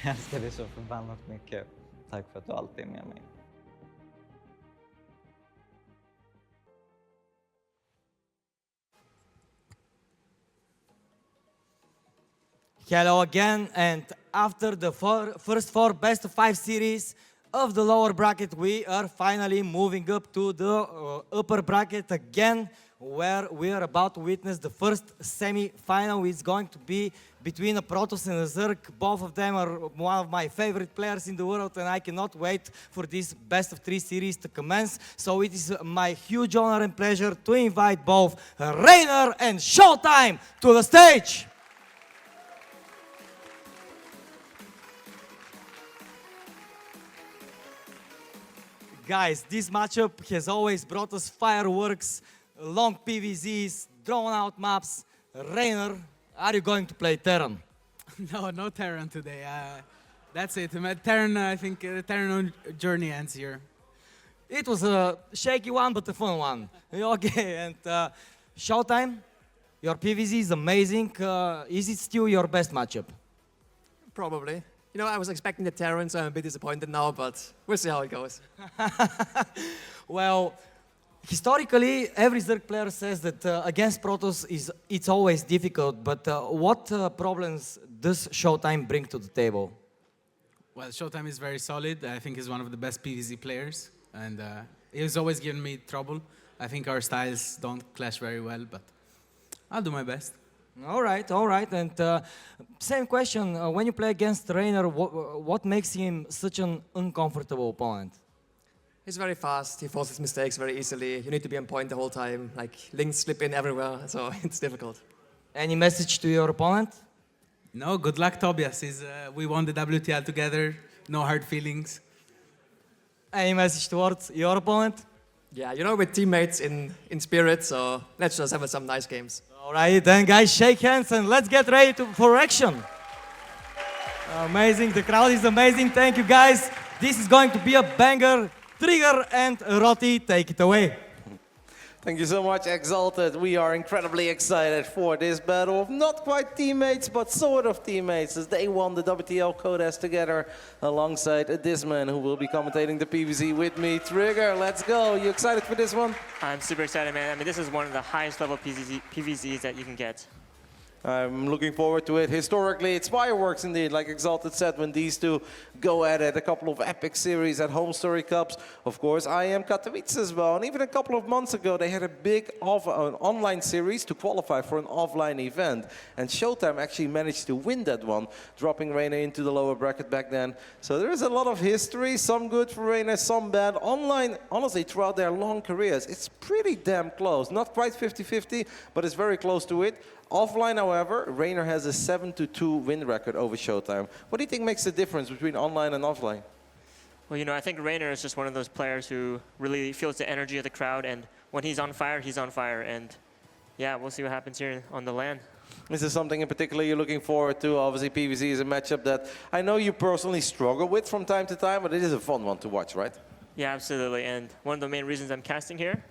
jag älskar dig så förbannat mycket. Tack för att du alltid är med mig. Hello again, and after the first four best-of-5 series of the lower bracket, we are finally moving up to the upper bracket again, where we are about to witness the first semi-final. It's going to be between a Protoss and a Zerg. Both of them are one of my favorite players in the world, and I cannot wait for this best-of-3 series to commence. So it is my huge honor and pleasure to invite both Rainer and Showtime to the stage. Guys, this matchup has always brought us fireworks, long PVZs, drawn-out maps. Rainer, are you going to play Terran? No Terran today. That's it. Terran, I think the Terran journey ends here. It was a shaky one, but a fun one. Okay, and Showtime, your PVZ is amazing. Is it still your best matchup? Probably. I was expecting the Terran, so I'm a bit disappointed now, but we'll see how it goes. Well, historically, every Zerg player says that against Protoss it's always difficult, but what problems does Showtime bring to the table? Well, Showtime is very solid. I think he's one of the best PvZ players, and he's always given me trouble. I think our styles don't clash very well, but I'll do my best. All right. And same question, when you play against Rainer, what makes him such an uncomfortable opponent? He's very fast, he forces mistakes very easily. You need to be on point the whole time, links slip in everywhere, so it's difficult. Any message to your opponent? No, good luck, Tobias. We won the WTL together, no hard feelings. Any message towards your opponent? Yeah, we're teammates in spirit, so let's just have some nice games. All right, then guys, shake hands and let's get ready for action. Amazing, the crowd is amazing. Thank you, guys. This is going to be a banger. Trigger and Roti, take it away. Thank you so much, Exalted. We are incredibly excited for this battle of not quite teammates, but sort of teammates, as they won the WTL Codes together alongside this man who will be commentating the PVZ with me. Trigger, let's go. You excited for this one? I'm super excited, man. I mean, this is one of the highest level PVZs that you can get. I'm looking forward to it. Historically, it's fireworks indeed, like Exalted said, when these two go at it. A couple of epic series at Home Story Cups. Of course, I am Katowice as well. And even a couple of months ago, they had a big online series to qualify for an offline event. And Showtime actually managed to win that one, dropping Reina into the lower bracket back then. So there is a lot of history, some good for Reina, some bad. Online, honestly, throughout their long careers, it's pretty damn close. Not quite 50-50, but it's very close to it. Offline, however, Reiner has a 7-2 win record over Showtime. What do you think makes the difference between online and offline? Well, you know, I think Reiner is just one of those players who really feels the energy of the crowd, and when he's on fire, he's on fire. And yeah, we'll see what happens here on the LAN. Is there something in particular you're looking forward to? Obviously, PVZ is a matchup that I know you personally struggle with from time to time, but it is a fun one to watch, right? Yeah, absolutely. And one of the main reasons I'm casting here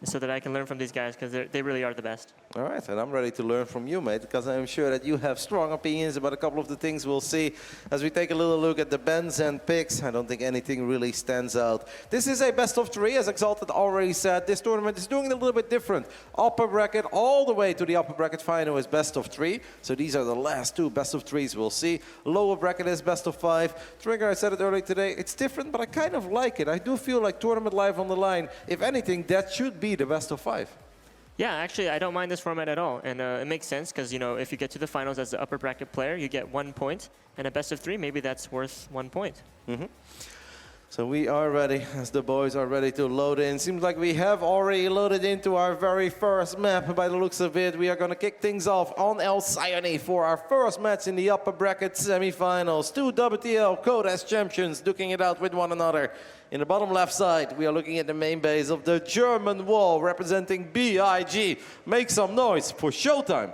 is so that I can learn from these guys, because they really are the best. All right, and I'm ready to learn from you, mate, because I'm sure that you have strong opinions about a couple of the things we'll see as we take a little look at the bans and picks. I don't think anything really stands out. This is a best of three, as Exalted already said. This tournament is doing it a little bit different. Upper bracket all the way to the upper bracket final is best of three. So these are the last two best of threes we'll see. Lower bracket is best of five. Trigger, I said it earlier today, it's different, but I kind of like it. I do feel like Tournament Live on the line, if anything, that should be the best of five. Yeah, actually, I don't mind this format at all. And it makes sense because, you know, if you get to the finals as the upper bracket player, you get 1 point. And a best of three, maybe that's worth 1 point. Mm-hmm. So we are ready, as the boys are ready to load in. Seems like we have already loaded into our very first map. By the looks of it, we are going to kick things off on El Sayani for our first match in the upper bracket semifinals. Two WTL Codes champions duking it out with one another. In the bottom left side, we are looking at the main base of the German wall, representing BIG. Make some noise for Showtime.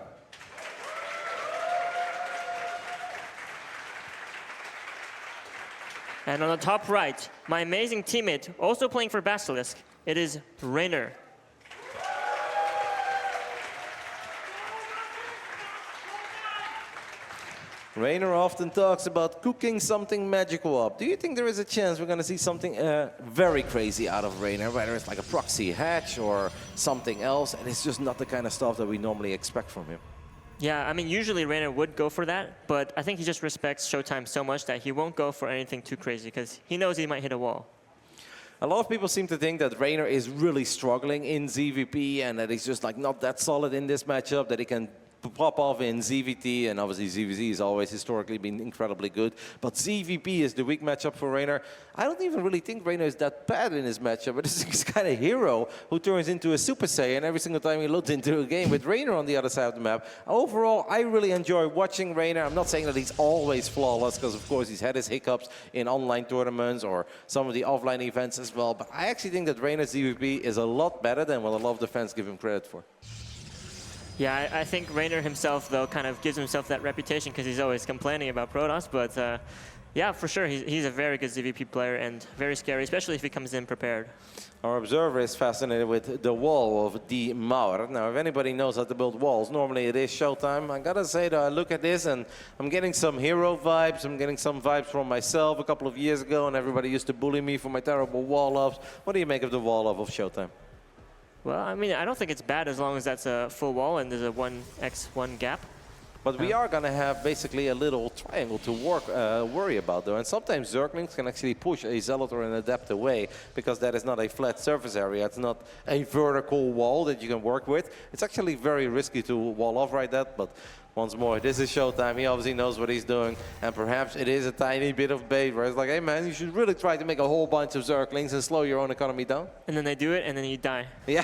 And on the top right, my amazing teammate, also playing for Basilisk, it is Reiner. Reiner often talks about cooking something magical up. Do you think there is a chance we're going to see something very crazy out of Reiner, whether it's like a proxy hatch or something else, and it's just not the kind of stuff that we normally expect from him? Yeah, I mean, usually Reiner would go for that, but I think he just respects Showtime so much that he won't go for anything too crazy because he knows he might hit a wall. A lot of people seem to think that Reiner is really struggling in ZVP and that he's just like not that solid in this matchup, that he can pop off in ZVT, and obviously ZVZ has always historically been incredibly good. But ZVP is the weak matchup for Reiner. I don't even really think Reiner is that bad in his matchup, but he's kind of hero who turns into a Super Saiyan every single time he loads into a game with Reiner on the other side of the map. Overall, I really enjoy watching Reiner. I'm not saying that he's always flawless, because of course he's had his hiccups in online tournaments or some of the offline events as well. But I actually think that Reiner's ZVP is a lot better than what a lot of the fans give him credit for. Yeah, I think Reiner himself, though, kind of gives himself that reputation because he's always complaining about Protoss. But yeah, for sure, he's a very good ZVP player and very scary, especially if he comes in prepared. Our observer is fascinated with the wall of the Mauer. Now, if anybody knows how to build walls, normally it is Showtime. I gotta say that I look at this and I'm getting some hero vibes. I'm getting some vibes from myself a couple of years ago, and everybody used to bully me for my terrible wall ups. What do you make of the wall up of Showtime? Well, I mean, I don't think it's bad as long as that's a full wall and there's a 1x1 gap. But we are going to have basically a little triangle to worry about, though. And sometimes Zerglings can actually push a Zealot or an Adept away because that is not a flat surface area. It's not a vertical wall that you can work with. It's actually very risky to wall off like that, but once more, this is Showtime. He obviously knows what he's doing. And perhaps it is a tiny bit of bait where it's like, hey man, you should really try to make a whole bunch of Zerglings and slow your own economy down. And then they do it, and then you die. Yeah.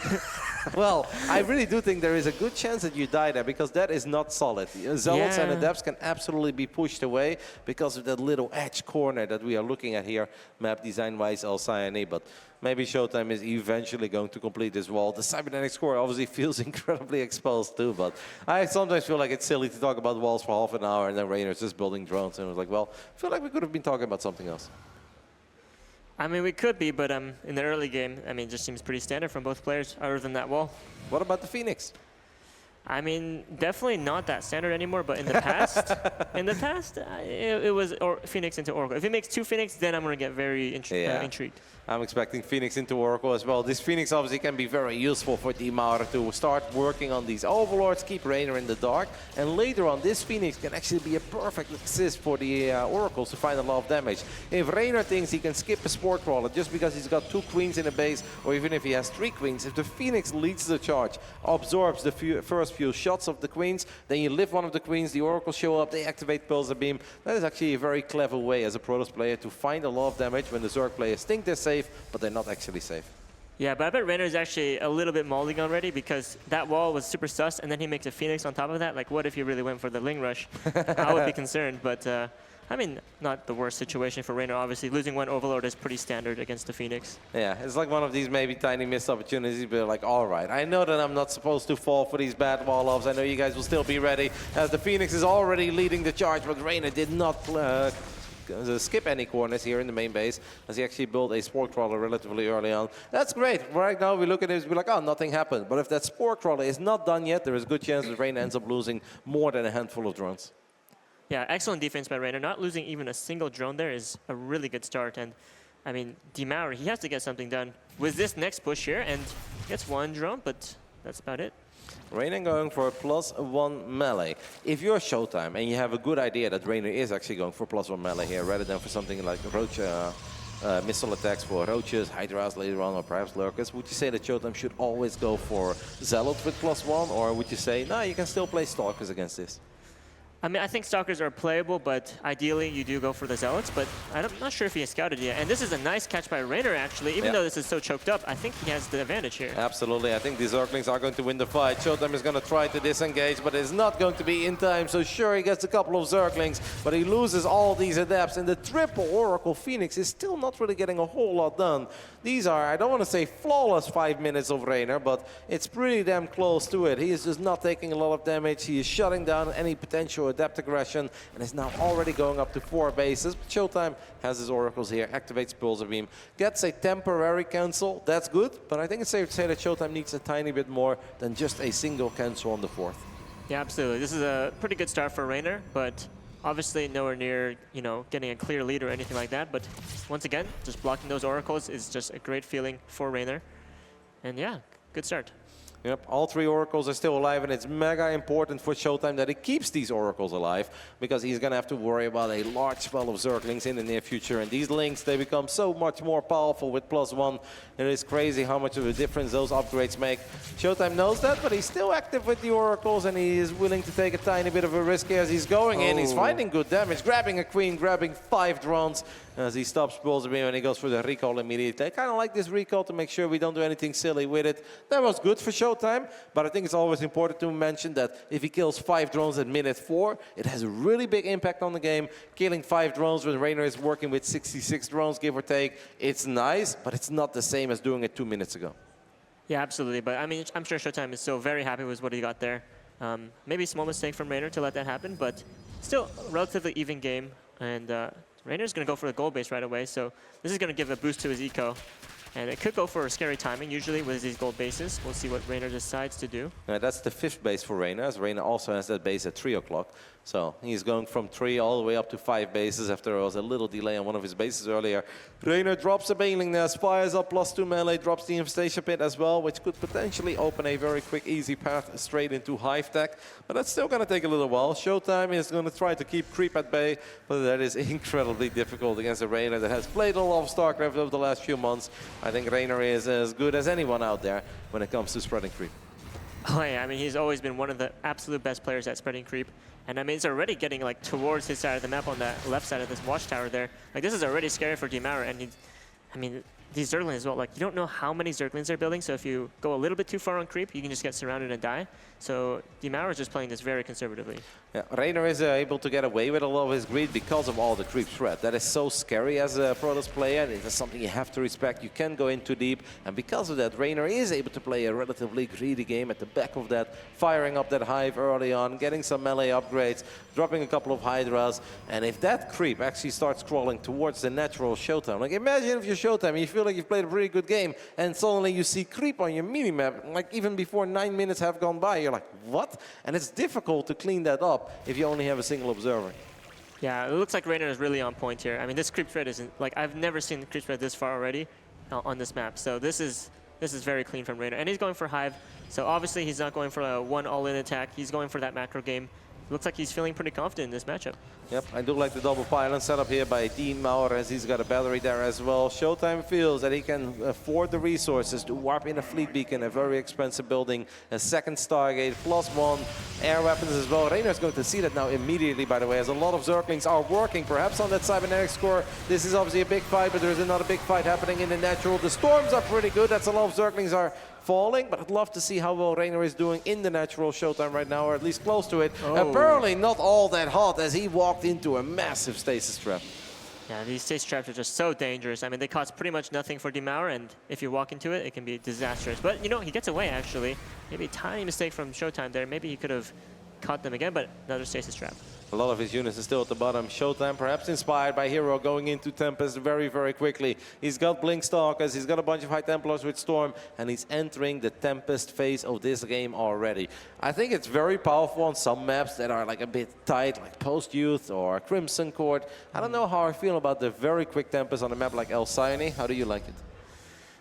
Well, I really do think there is a good chance that you die there because that is not solid. Zealots and Adepts can absolutely be pushed away because of that little edge corner that we are looking at here, map design-wise, El Sayani. But maybe Showtime is eventually going to complete this wall. The cybernetic score obviously feels incredibly exposed too, but I sometimes feel like it's silly to talk about walls for half an hour and then Reiner's just building drones. And it was like, well, I feel like we could have been talking about something else. I mean, we could be, but in the early game, I mean, it just seems pretty standard from both players, other than that wall. What about the Phoenix? I mean, definitely not that standard anymore, but in the past, it was Phoenix into Oracle. If he makes 2 Phoenix, then I'm going to get very intrigued. I'm expecting Phoenix into Oracle as well. This Phoenix obviously can be very useful for Dimar to start working on these Overlords, keep Reiner in the dark, and later on this Phoenix can actually be a perfect assist for the Oracles to find a lot of damage. If Reiner thinks he can skip a Spore Crawler just because he's got 2 Queens in the base, or even if he has 3 Queens, if the Phoenix leads the charge, absorbs the first few shots of the Queens, then you lift one of the Queens, the Oracles show up, they activate Pulsar Beam. That is actually a very clever way as a Protoss player to find a lot of damage when the Zerg players think they're safe, but they're not actually safe. Yeah, but I bet Reiner is actually a little bit molding already, because that wall was super sus, and then he makes a Phoenix on top of that. Like, what if he really went for the Ling Rush? I would be concerned, but I mean, not the worst situation for Reiner. Obviously, losing 1 Overlord is pretty standard against the Phoenix. Yeah, it's like one of these maybe tiny missed opportunities, but like, all right, I know that I'm not supposed to fall for these bad wall-offs. I know you guys will still be ready, as the Phoenix is already leading the charge, but Reiner did not skip any corners here in the main base, as he actually built a Spore Crawler relatively early on. That's great. Right now we look at it and we're like, oh, nothing happened. But if that Spore Crawler is not done yet, there is a good chance that Reiner ends up losing more than a handful of drones. Yeah, excellent defense by Reiner. Not losing even a single drone there is a really good start. And I mean, Dimar, he has to get something done with this next push here, and gets 1 drone, but that's about it. Reiner going for a +1 melee. If you're Showtime and you have a good idea that Reiner is actually going for +1 melee here, rather than for something like Roach missile attacks for Roaches, Hydras later on, or perhaps Lurkers, would you say that Showtime should always go for Zealot with +1, or would you say, no, you can still play Stalkers against this? I mean, I think Stalkers are playable, but ideally you do go for the Zealots, but I'm not sure if he has scouted yet. And this is a nice catch by Reiner, actually. Even though this is so choked up, I think he has the advantage here. Absolutely. I think the Zerglings are going to win the fight. Showtime is going to try to disengage, but it's not going to be in time. So sure, he gets a couple of Zerglings, but he loses all these adapts. And the triple Oracle Phoenix is still not really getting a whole lot done. These are, I don't want to say flawless 5 minutes of Reiner, but it's pretty damn close to it. He is just not taking a lot of damage. He is shutting down any potential adapt aggression, and is now already going up to 4 bases. But Showtime has his Oracles here, activates Pulsar Beam, gets a temporary cancel. That's good, but I think it's safe to say that Showtime needs a tiny bit more than just a single cancel on the 4th. Yeah, absolutely. This is a pretty good start for Reiner, but obviously nowhere near, you know, getting a clear lead or anything like that. But once again, just blocking those Oracles is just a great feeling for Reiner. And yeah, good start. Yep, all 3 Oracles are still alive, and it's mega important for Showtime that he keeps these Oracles alive, because he's going to have to worry about a large spell of Zerglings in the near future. And these Lings, they become so much more powerful with +1. It is crazy how much of a difference those upgrades make. Showtime knows that, but he's still active with the Oracles, and he is willing to take a tiny bit of a risk as he's going in. He's finding good damage, grabbing a Queen, grabbing 5 drones, as he stops Pulsar Beam and he goes for the recall immediately. I kind of like this recall to make sure we don't do anything silly with it. That was good for Showtime, but I think it's always important to mention that if he kills 5 drones at minute 4, it has a really big impact on the game. Killing 5 drones when Reiner is working with 66 drones, give or take, it's nice, but it's not the same as doing it 2 minutes ago. Yeah, absolutely. But I mean, I'm sure Showtime is still very happy with what he got there. Maybe a small mistake from Reiner to let that happen, but still a relatively even game. And Reiner's going to go for the gold base right away, so this is going to give a boost to his eco. And it could go for a scary timing, usually, with these gold bases. We'll see what Reiner decides to do. That's the 5th base for Reiner, as Reiner also has that base at 3 o'clock. So he's going from 3 all the way up to 5 bases after there was a little delay on one of his bases earlier. Reiner drops a Bailing Nest, fires up +2 melee, drops the Infestation Pit as well, which could potentially open a very quick, easy path straight into Hive Tech. But that's still going to take a little while. Showtime is going to try to keep creep at bay, but that is incredibly difficult against a Reiner that has played a lot of StarCraft over the last few months. I think Reiner is as good as anyone out there when it comes to spreading creep. Oh yeah, I mean, he's always been one of the absolute best players at spreading creep. And I mean, it's already getting like towards his side of the map on that left side of this watchtower there. Like, this is already scary for Dimar, and I mean, these Zerglings as well. Like, you don't know how many Zerglings they're building, so if you go a little bit too far on creep, you can just get surrounded and die. So Dimauer is just playing this very conservatively. Yeah, Reiner is able to get away with a lot of his greed because of all the creep threat. That is so scary as a Protoss player, and it is something you have to respect. You can go in too deep, and because of that, Reiner is able to play a relatively greedy game at the back of that, firing up that hive early on, getting some melee upgrades, dropping a couple of Hydras, and if that creep actually starts crawling towards the natural Showtime, like imagine if you're Showtime, you feel like you've played a pretty good game, and suddenly you see creep on your minimap, like even before 9 minutes have gone by, you're like, what? And it's difficult to clean that up if you only have a single observer. Yeah, it looks like Reiner is really on point here. I mean, this creep thread isn't, like, I've never seen the creep thread this far already on this map. So this is very clean from Reiner. And he's going for Hive. So obviously he's not going for a one all-in attack. He's going for that macro game. Looks like he's feeling pretty confident in this matchup. Yep, I do like the double pylon setup here by Dimauer as he's got a battery there as well. Showtime feels that he can afford the resources to warp in a fleet beacon, a very expensive building, a second Stargate, +1 air weapons as well. Reiner's going to see that now immediately, by the way, as a lot of Zerglings are working, perhaps on that cybernetic score. This is obviously a big fight, but there's another big fight happening in the natural. The storms are pretty good. That's a lot of Zerglings are falling, but I'd love to see how well Reiner is doing in the natural Showtime right now, or at least close to it. Apparently not all that hot as he walked into a massive stasis trap. Yeah, these stasis traps are just so dangerous. I mean, they cost pretty much nothing for Dimauer, and if you walk into it, it can be disastrous. But, you know, he gets away, actually. Maybe a tiny mistake from Showtime there. Maybe he could have caught them again, but another stasis trap. A lot of his units are still at the bottom. Showtime, perhaps inspired by Hero, going into Tempest very, very quickly. He's got Blink Stalkers, he's got a bunch of High Templars with Storm, and he's entering the Tempest phase of this game already. I think it's very powerful on some maps that are like a bit tight, like Post-Youth or Crimson Court. I don't know how I feel about the very quick Tempest on a map like Alcyone. How do you like it?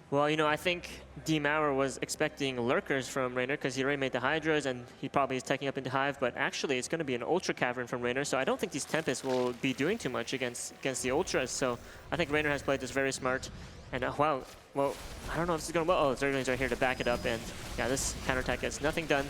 Well, you know, I think Dimauer was expecting lurkers from Reiner because he already made the Hydras and he probably is taking up into Hive, but actually it's going to be an Ultra Cavern from Reiner, so I don't think these Tempests will be doing too much against the Ultras, so I think Reiner has played this very smart. And wow, well, I don't know if this is going to, oh, Zerglings are here to back it up, and yeah, this counterattack gets nothing done.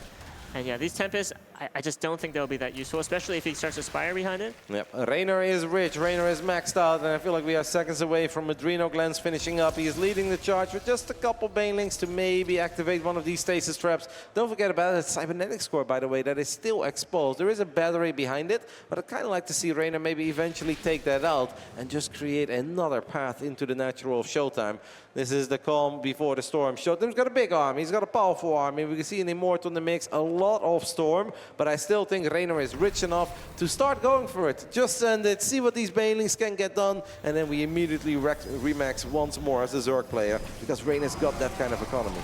And yeah, these Tempests, I just don't think they'll be that useful, especially if he starts to Spire behind it. Yep, Reiner is rich, Reiner is maxed out, and I feel like we are seconds away from Adreno Glens finishing up. He is leading the charge with just a couple Banelings to maybe activate one of these stasis traps. Don't forget about that cybernetic score, by the way, that is still exposed. There is a battery behind it, but I'd kind of like to see Reiner maybe eventually take that out and just create another path into the natural Showtime. This is the calm before the storm. Showtime's got a big army, he's got a powerful army. We can see an Immortal in the mix, a lot of Storm, but I still think Reiner is rich enough to start going for it. Just send it, see what these Banelings can get done, and then we immediately remax once more as a Zerg player, because Reiner's got that kind of economy.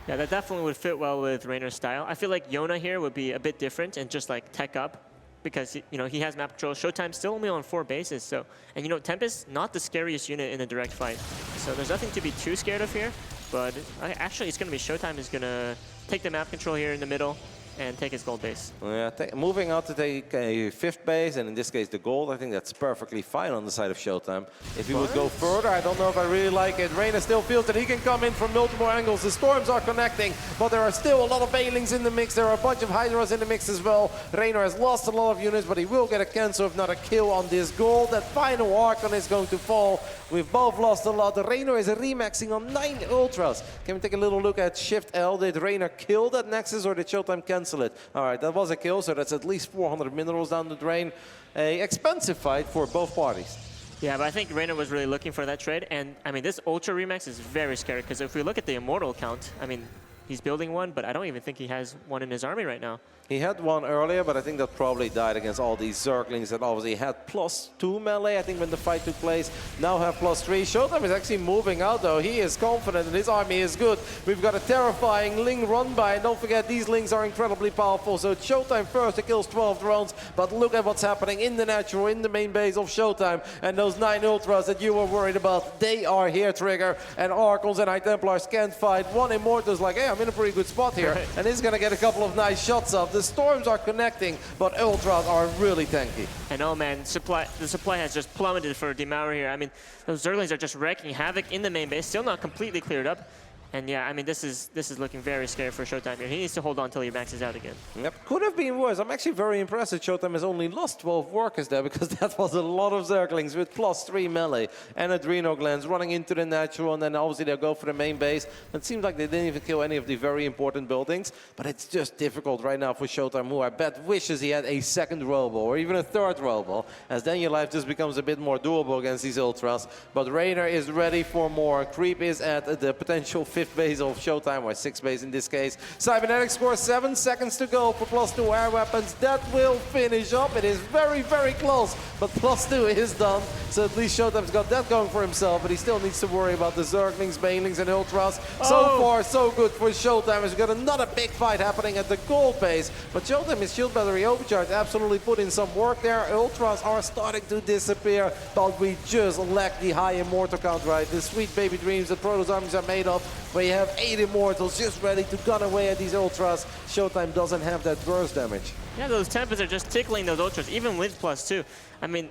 Yeah, that definitely would fit well with Reiner's style. I feel like Yona here would be a bit different and just like tech up, because you know, he has map control. Showtime's still only on 4 bases, so, and you know, Tempest, not the scariest unit in a direct fight. So there's nothing to be too scared of here, but actually it's going to be Showtime is going to take the map control here in the middle and take his gold base. Yeah, moving out to take a 5th base, and in this case the gold, I think that's perfectly fine on the side of Showtime. If he would go further, I don't know if I really like it. Reiner still feels that he can come in from multiple angles. The Storms are connecting, but there are still a lot of Banelings in the mix. There are a bunch of Hydras in the mix as well. Reiner has lost a lot of units, but he will get a cancel, if not a kill on this gold. That final Archon is going to fall. We've both lost a lot. Reiner is remaxing on 9 Ultras. Can we take a little look at Shift L? Did Reiner kill that Nexus, or did Showtime cancel it? All right, that was a kill, so that's at least 400 minerals down the drain. A expensive fight for both parties. Yeah, but I think Reiner was really looking for that trade, and I mean, this Ultra Remax is very scary, because if we look at the Immortal count, I mean, he's building one, but I don't even think he has one in his army right now. He had one earlier, but I think that probably died against all these Zerglings that obviously had +2 melee, I think, when the fight took place. Now have +3. Showtime is actually moving out, though. He is confident, and his army is good. We've got a terrifying Ling run by, and don't forget, these Lings are incredibly powerful. So it's Showtime first, it kills 12 drones, but look at what's happening in the natural, in the main base of Showtime. And those 9 Ultras that you were worried about, they are here, Trigger. And Archons and High Templars can't fight. One Immortal's like, hey, I'm in a pretty good spot here. Right. And he's going to get a couple of nice shots up. The Storms are connecting, but Ultras are really tanky. And oh man, the supply has just plummeted for Dimauer here. I mean, those Zerglings are just wreaking havoc in the main base, still not completely cleared up. And yeah, I mean, this is looking very scary for Showtime here. He needs to hold on until he maxes out again. Yep, could have been worse. I'm actually very impressed that Showtime has only lost 12 workers there, because that was a lot of Zerglings with +3 melee and Adrenal Glands running into the natural, and then obviously they'll go for the main base. It seems like they didn't even kill any of the very important buildings, but it's just difficult right now for Showtime, who I bet wishes he had a second robo or even a third robo, as then your life just becomes a bit more doable against these Ultras. But Raynor is ready for more. Creep is at the potential 5th base of Showtime, or 6th base in this case. Cybernetics scores 7 seconds to go for +2 air weapons. That will finish up. It is very, very close, but +2 is done. So at least Showtime's got that going for himself, but he still needs to worry about the Zerglings, Banelings, and Ultras. So far, so good for Showtime. He's got another big fight happening at the gold base, but Showtime, his shield battery overcharge, absolutely put in some work there. Ultras are starting to disappear, but we just lack the high immortal count, right? The sweet baby dreams that Protoss armies are made of, where you have 8 immortals just ready to gun away at these Ultras. Showtime doesn't have that burst damage. Yeah, those Tempests are just tickling those Ultras, even with +2. I mean,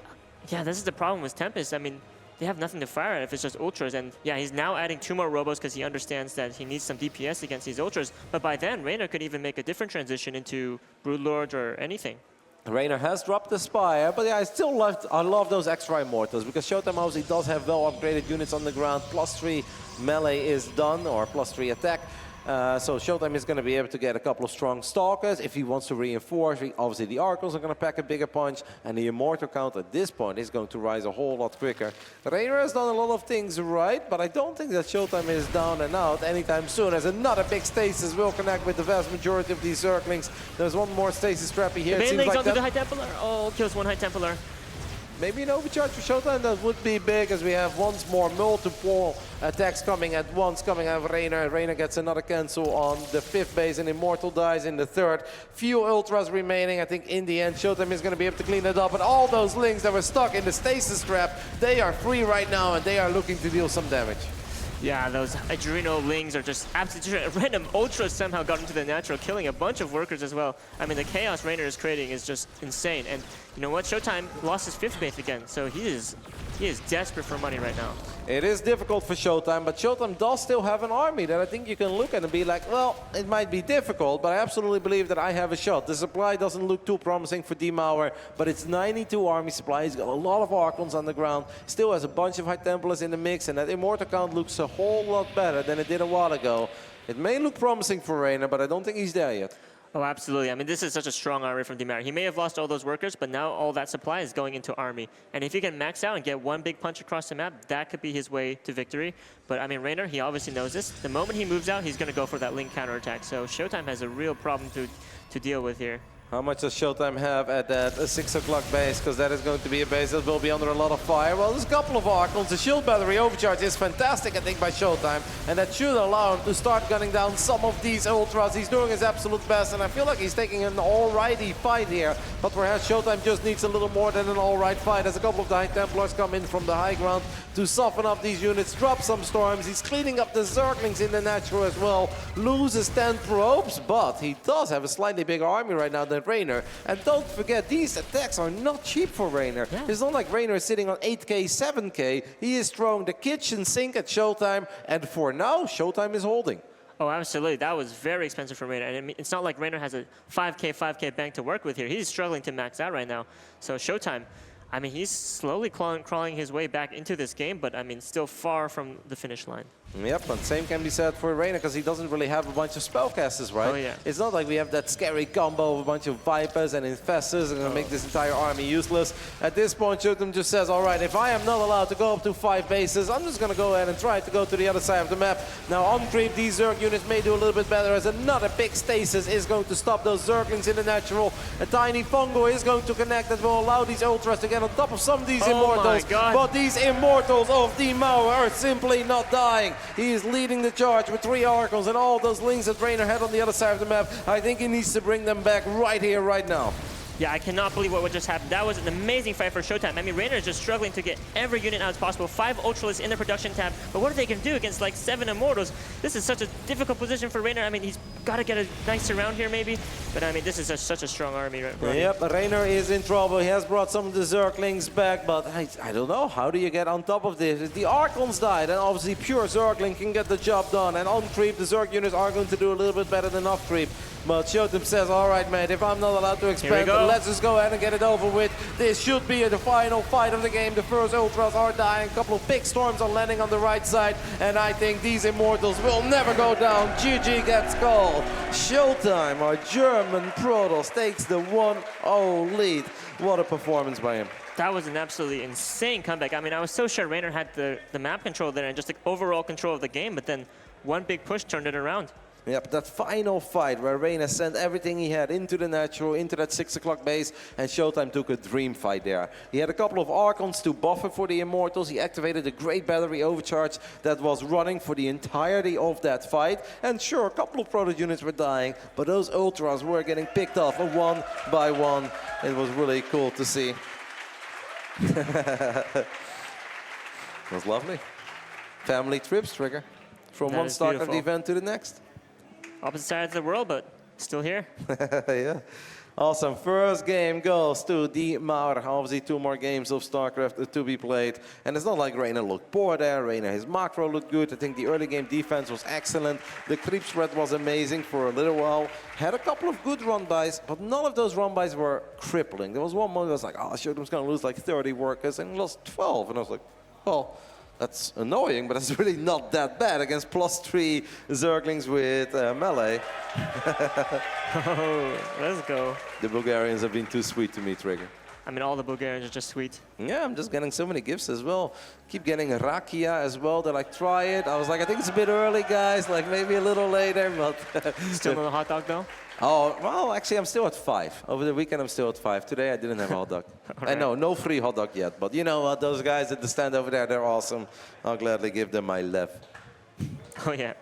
yeah, this is the problem with Tempest. I mean, they have nothing to fire at if it's just Ultras. And yeah, he's now adding 2 more Robos because he understands that he needs some DPS against these Ultras. But by then, Raynor could even make a different transition into Broodlords or anything. Raynor has dropped the Spire, but yeah, I love those extra Immortals, because Showtime obviously does have well upgraded units on the ground. +3 melee is done, or +3 attack. So Showtime is going to be able to get a couple of strong Stalkers. If he wants to reinforce, obviously the Oracles are going to pack a bigger punch, and the Immortal count at this point is going to rise a whole lot quicker. Raynor has done a lot of things right, but I don't think that Showtime is down and out anytime soon, as another big Stasis will connect with the vast majority of these Zerglings. There's one more Stasis trappy here. The It seems Banelings like onto the High Templar. Oh, kills 1 High Templar. Maybe an overcharge for Showtime, that would be big, as we have once more multiple attacks coming at once, coming out of Raynor. Raynor gets another cancel on the 5th base, and Immortal dies in the 3rd. Few Ultras remaining. I think in the end, Showtime is going to be able to clean it up. But all those Lings that were stuck in the Stasis trap, they are free right now, and they are looking to deal some damage. Yeah, those Adrenal Lings are just absolutely... Random Ultras somehow got into the natural, killing a bunch of workers as well. I mean, the chaos Raynor is creating is just insane. And you know what? Showtime lost his 5th base again, so he is desperate for money right now. It is difficult for Showtime, but Showtime does still have an army that I think you can look at and be like, well, it might be difficult, but I absolutely believe that I have a shot. The supply doesn't look too promising for Demauer, but it's 92 army supply. He's got a lot of Archons on the ground, still has a bunch of High Templars in the mix, and that Immortal count looks a whole lot better than it did a while ago. It may look promising for Raynor, but I don't think he's there yet. Oh, absolutely. I mean, this is such a strong army from Demauer. He may have lost all those workers, but now all that supply is going into army. And if he can max out and get one big punch across the map, that could be his way to victory. But I mean, Raynor, he obviously knows this. The moment he moves out, he's going to go for that Link counterattack. So Showtime has a real problem to deal with here. How much does Showtime have at that 6 o'clock base? Because that is going to be a base that will be under a lot of fire. Well, there's a couple of Archons. The shield battery overcharge is fantastic, I think, by Showtime. And that should allow him to start gunning down some of these Ultras. He's doing his absolute best, and I feel like he's taking an alrighty fight here. But perhaps Showtime just needs a little more than an alright fight, as a couple of the High Templars come in from the high ground to soften up these units, drop some storms. He's cleaning up the Zerglings in the natural as well. Loses 10 probes, but he does have a slightly bigger army right now than Raynor. And don't forget, these attacks are not cheap for Raynor. Yeah. It's not like Raynor is sitting on 8k, 7k. He is throwing the kitchen sink at Showtime, and for now, Showtime is holding. Oh, absolutely. That was very expensive for Raynor. And I mean, it's not like Raynor has a 5k bank to work with here. He's struggling to max out right now. So Showtime, I mean, he's slowly crawling his way back into this game, but I mean, still far from the finish line. Yep, and same can be said for Raynor, because he doesn't really have a bunch of spellcasters, right? Oh, yeah. It's not like we have that scary combo of a bunch of Vipers and Infestors and going to make this entire army useless. At this point, Showtime just says, all right, if I am not allowed to go up to 5 bases, I'm just going to go ahead and try to go to the other side of the map. Now, on creep, these Zerg units may do a little bit better, as another big Stasis is going to stop those Zerglings in the natural. A tiny Fungo is going to connect that will allow these Ultras to get on top of some of these Immortals. But these Immortals of Demauer are simply not dying. He is leading the charge with 3 Archons, and all those Lings that Raynor had on the other side of the map. I think he needs to bring them back right here, right now. Yeah, I cannot believe what just happened. That was an amazing fight for Showtime. I mean, Reiner is just struggling to get every unit out as possible. 5 Ultralists in the production tab, but what are they going to do against like 7 Immortals? This is such a difficult position for Reiner. I mean, he's got to get a nice surround here maybe, but I mean, this is such a strong army. Right? Yep, Reiner is in trouble. He has brought some of the Zerglings back, but I don't know. How do you get on top of this? The Archons died, and obviously pure Zergling can get the job done. And on creep, the Zerg units are going to do a little bit better than off creep. But Showtime says, all right, mate, if I'm not allowed to expand, let's just go ahead and get it over with. This should be the final fight of the game. The first Ultras are dying. A couple of big storms are landing on the right side. And I think these Immortals will never go down. GG gets called. Showtime, our German Protoss, takes the 1-0 lead. What a performance by him. That was an absolutely insane comeback. I mean, I was so sure Reiner had the map control there and just the overall control of the game, but then one big push turned it around. Yep, that final fight where Reiner sent everything he had into the natural, into that 6 o'clock base, and Showtime took a dream fight there. He had a couple of Archons to buffer for the Immortals. He activated a great battery overcharge that was running for the entirety of that fight. And sure, a couple of Protoss units were dying, but those Ultras were getting picked off one by one. It was really cool to see. It was lovely. Family trips, Trigger. From one StarCraft event to the next. Opposite sides of the world, but still here. Yeah. Awesome. First game goes to the Mauer. Obviously, 2 more games of StarCraft to be played. And it's not like Reiner looked poor there. Reiner, his macro looked good. I think the early game defense was excellent. The creep spread was amazing for a little while. Had a couple of good run-bys, but none of those run-bys were crippling. There was one moment I was like, oh, Showtime's going to lose like 30 workers, and he lost 12. And I was like, well, that's annoying, but it's really not that bad against +3 Zerglings with melee. Oh, let's go. The Bulgarians have been too sweet to me, Trigger. I mean, all the Bulgarians are just sweet. Yeah, I'm just getting so many gifts as well. Keep getting Rakia as well. They're like, try it. I was like, I think it's a bit early, guys. Like, maybe a little later, but... Still no hot dog, though? Oh, well, actually, I'm still at 5. Over the weekend, I'm still at 5. Today, I didn't have a hot dog. I know, no free hot dog yet. But you know what? Those guys at the stand over there, they're awesome. I'll gladly give them my love. Oh, yeah.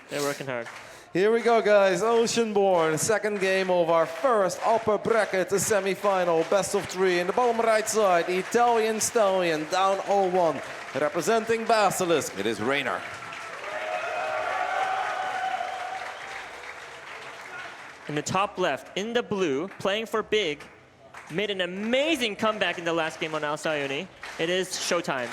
They're working hard. Here we go, guys. Oceanborn, second game of our first upper bracket semi-final. Best of 3 in the bottom right side. Italian Stallion down 0-1. Representing Basilisk, it is Reiner. In the top left, in the blue, playing for big, made an amazing comeback in the last game on Al Sayuni. It is Showtime.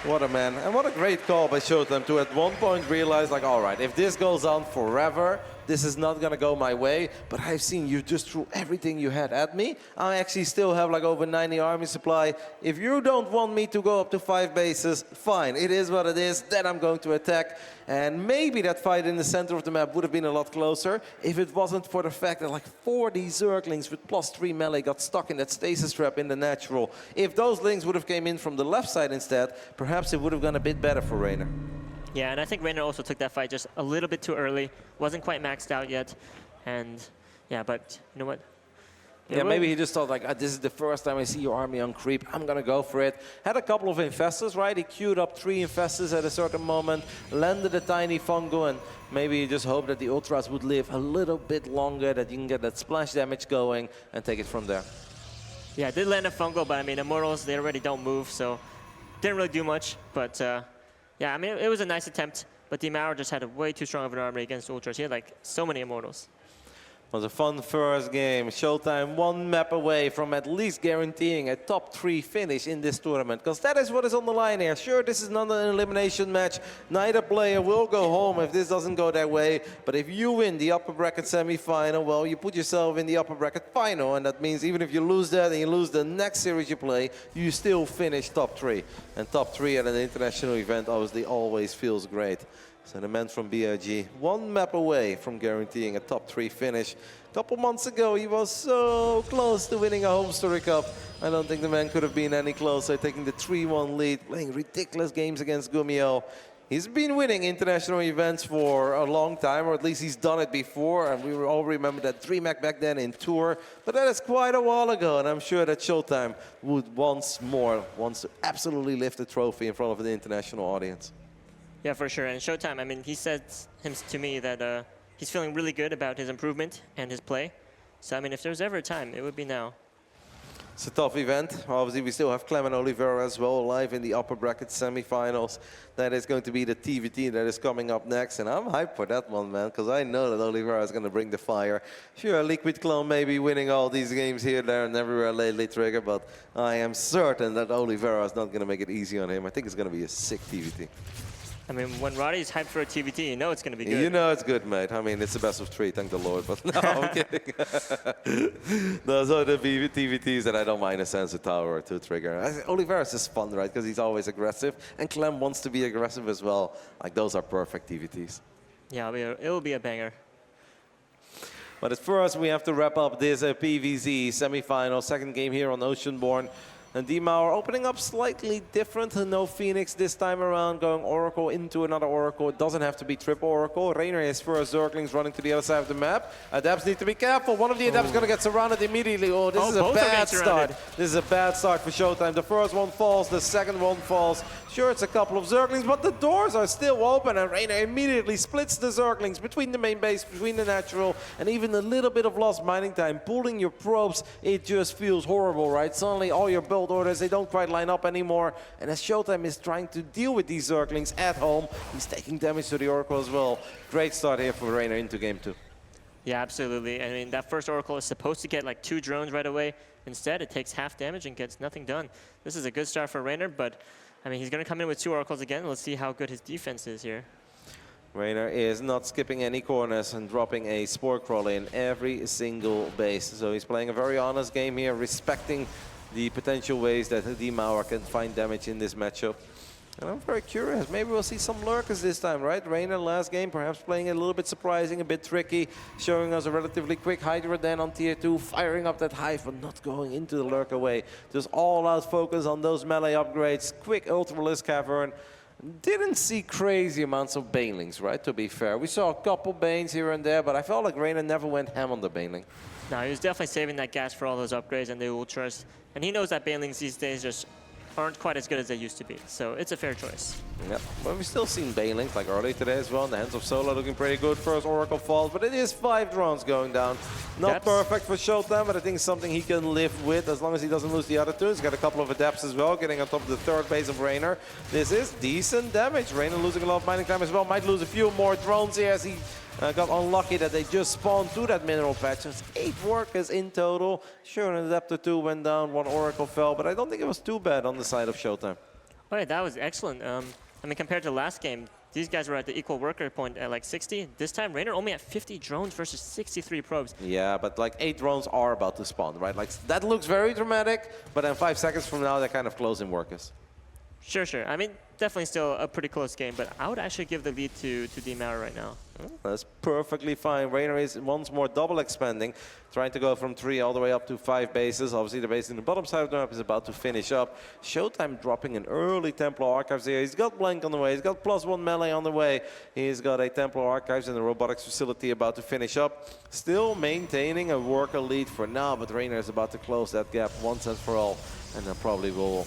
What a man. And what a great call by Showtime to at one point realize, like, all right, if this goes on forever, this is not going to go my way. But I've seen you just threw everything you had at me. I actually still have like over 90 army supply. If you don't want me to go up to 5 bases, fine. It is what it is. Then I'm going to attack. And maybe that fight in the center of the map would have been a lot closer if it wasn't for the fact that like 40 Zerglings with +3 melee got stuck in that stasis trap in the natural. If those Lings would have came in from the left side instead, perhaps it would have gone a bit better for Reiner. Yeah, and I think Reiner also took that fight just a little bit too early. Wasn't quite maxed out yet. And yeah, but you know what? Yeah, maybe he just thought like, this is the first time I see your army on creep. I'm going to go for it. Had a couple of infestors, right? He queued up 3 infestors at a certain moment, landed a tiny fungo, and maybe he just hoped that the Ultras would live a little bit longer, that you can get that splash damage going and take it from there. Yeah, I did land a fungo, but I mean, Immortals, they already don't move, so didn't really do much. But yeah, I mean, it was a nice attempt, but Dimaro just had a way too strong of an army against Ultras. He had like so many Immortals. It was a fun first game. Showtime 1 map away from at least guaranteeing a top 3 finish in this tournament, because that is what is on the line here. Sure, this is not an elimination match. Neither player will go home if this doesn't go their way. But if you win the upper bracket semi-final, well, you put yourself in the upper bracket final. And that means even if you lose that and you lose the next series you play, you still finish top 3. And top 3 at an international event obviously always feels great. So the man from BRG, 1 map away from guaranteeing a top 3 finish. A couple months ago, he was so close to winning a home story cup. I don't think the man could have been any closer, taking the 3-1 lead, playing ridiculous games against Gumiel. He's been winning international events for a long time, or at least he's done it before. And we all remember that DreamHack back then in Tour. But that is quite a while ago, and I'm sure that Showtime would wants to absolutely lift the trophy in front of the international audience. Yeah, for sure. And Showtime, I mean, he said to me that he's feeling really good about his improvement and his play. So, I mean, if there's ever a time, it would be now. It's a tough event. Obviously, we still have Clem and Oliveira as well live in the upper bracket semifinals. That is going to be the TVT that is coming up next. And I'm hyped for that one, man, because I know that Oliveira is going to bring the fire. Sure, Liquid Clone may be winning all these games here, there, and everywhere lately, Trigger, but I am certain that Oliveira is not going to make it easy on him. I think it's going to be a sick TVT. I mean, when Roddy's hyped for a TVT, you know it's going to be good. You know it's good, mate. I mean, it's the best of 3, thank the Lord. But no, I'm kidding. Those are the TVTs that I don't mind a sensor tower or 2 trigger. Oliveira's just fun, right? Because he's always aggressive. And Clem wants to be aggressive as well. Like, those are perfect TVTs. Yeah, it will be a banger. But at first, we have to wrap up this PVZ semifinal, second game here on Oceanborn. And D-Mauer opening up slightly different. No Phoenix this time around, going Oracle into another Oracle. It doesn't have to be triple Oracle. Rainer is first Zerglings running to the other side of the map. Adepts need to be careful. One of the Adepts is going to get surrounded immediately. Oh, this is a bad start. This is a bad start for Showtime. The first one falls, the second one falls. Sure, it's a couple of Zerglings, but the doors are still open, and Rainer immediately splits the Zerglings between the main base, between the natural, and even a little bit of lost mining time. Pulling your probes, it just feels horrible, right? Suddenly, all your build orders, they don't quite line up anymore, and as Showtime is trying to deal with these Zerglings at home, he's taking damage to the Oracle as well. Great start here for Rainer into game 2. Yeah, absolutely. I mean, that first Oracle is supposed to get like 2 drones right away. Instead, it takes half damage and gets nothing done. This is a good start for Rainer, but I mean, he's going to come in with 2 Oracles again. Let's see how good his defense is here. Rainer is not skipping any corners and dropping a Spore Crawler in every single base. So he's playing a very honest game here, respecting the potential ways that D-Mauer can find damage in this matchup. And I'm very curious. Maybe we'll see some lurkers this time, right? Rainer last game perhaps playing a little bit surprising, a bit tricky, showing us a relatively quick Hydra then on tier 2, firing up that hive, but not going into the lurker way. Just all-out focus on those melee upgrades, quick Ultralisk Cavern. Didn't see crazy amounts of Banelings, right, to be fair. We saw a couple Banes here and there, but I felt like Rainer never went ham on the Baneling. No, he was definitely saving that gas for all those upgrades and the Ultras. And he knows that Banelings these days just aren't quite as good as they used to be. So it's a fair choice. Yep, but we've still seen Banelings like earlier today as well. In the hands of Solo looking pretty good. First Oracle falls, but it is 5 drones going down. Not perfect for Showtime, but I think it's something he can live with as long as he doesn't lose the other 2. He's got a couple of Adepts as well, getting on top of the 3rd base of Rainer. This is decent damage. Rainer losing a lot of mining time as well. Might lose a few more drones here as he got unlucky that they just spawned to that mineral patch. There's 8 workers in total. Sure, an Adept or 2 went down, 1 Oracle fell, but I don't think it was too bad on the side of Showtime. Oh yeah, that was excellent. I mean, compared to last game, these guys were at the equal worker point at like 60. This time, Rainer only had 50 drones versus 63 probes. Yeah, but like 8 drones are about to spawn, right? Like that looks very dramatic, but then 5 seconds from now, they're kind of closing workers. Sure, sure. I mean, definitely still a pretty close game, but I would actually give the lead to D-Mauer right now. That's perfectly fine. Rainer is once more double expanding, trying to go from 3 all the way up to 5 bases. Obviously, the base in the bottom side of the map is about to finish up. Showtime dropping an early Templar Archives here. He's got Blank on the way. He's got +1 melee on the way. He's got a Templar Archives in the robotics facility about to finish up. Still maintaining a worker lead for now, but Rainer is about to close that gap once and for all. And then probably will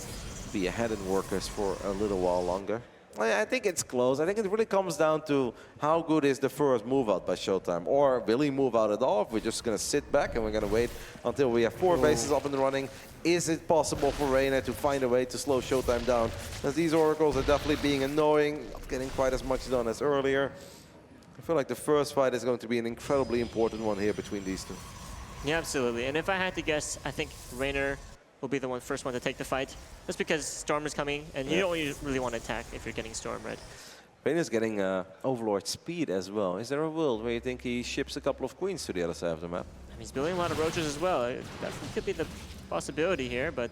be ahead in workers for a little while longer. I think it's close. I think it really comes down to how good is the first move out by Showtime. Or will he move out at all? If we're just going to sit back and we're going to wait until we have 4 bases up and running. Is it possible for Rainer to find a way to slow Showtime down? As these Oracles are definitely being annoying, not getting quite as much done as earlier. I feel like the first fight is going to be an incredibly important one here between these 2. Yeah, absolutely. And if I had to guess, I think Rainer will be the first one to take the fight. That's because Storm is coming, and you don't really want to attack if you're getting Storm, right? Rainer's getting Overlord speed as well. Is there a world where you think he ships a couple of Queens to the other side of the map? And he's building a lot of Roaches as well. That could be the possibility here, but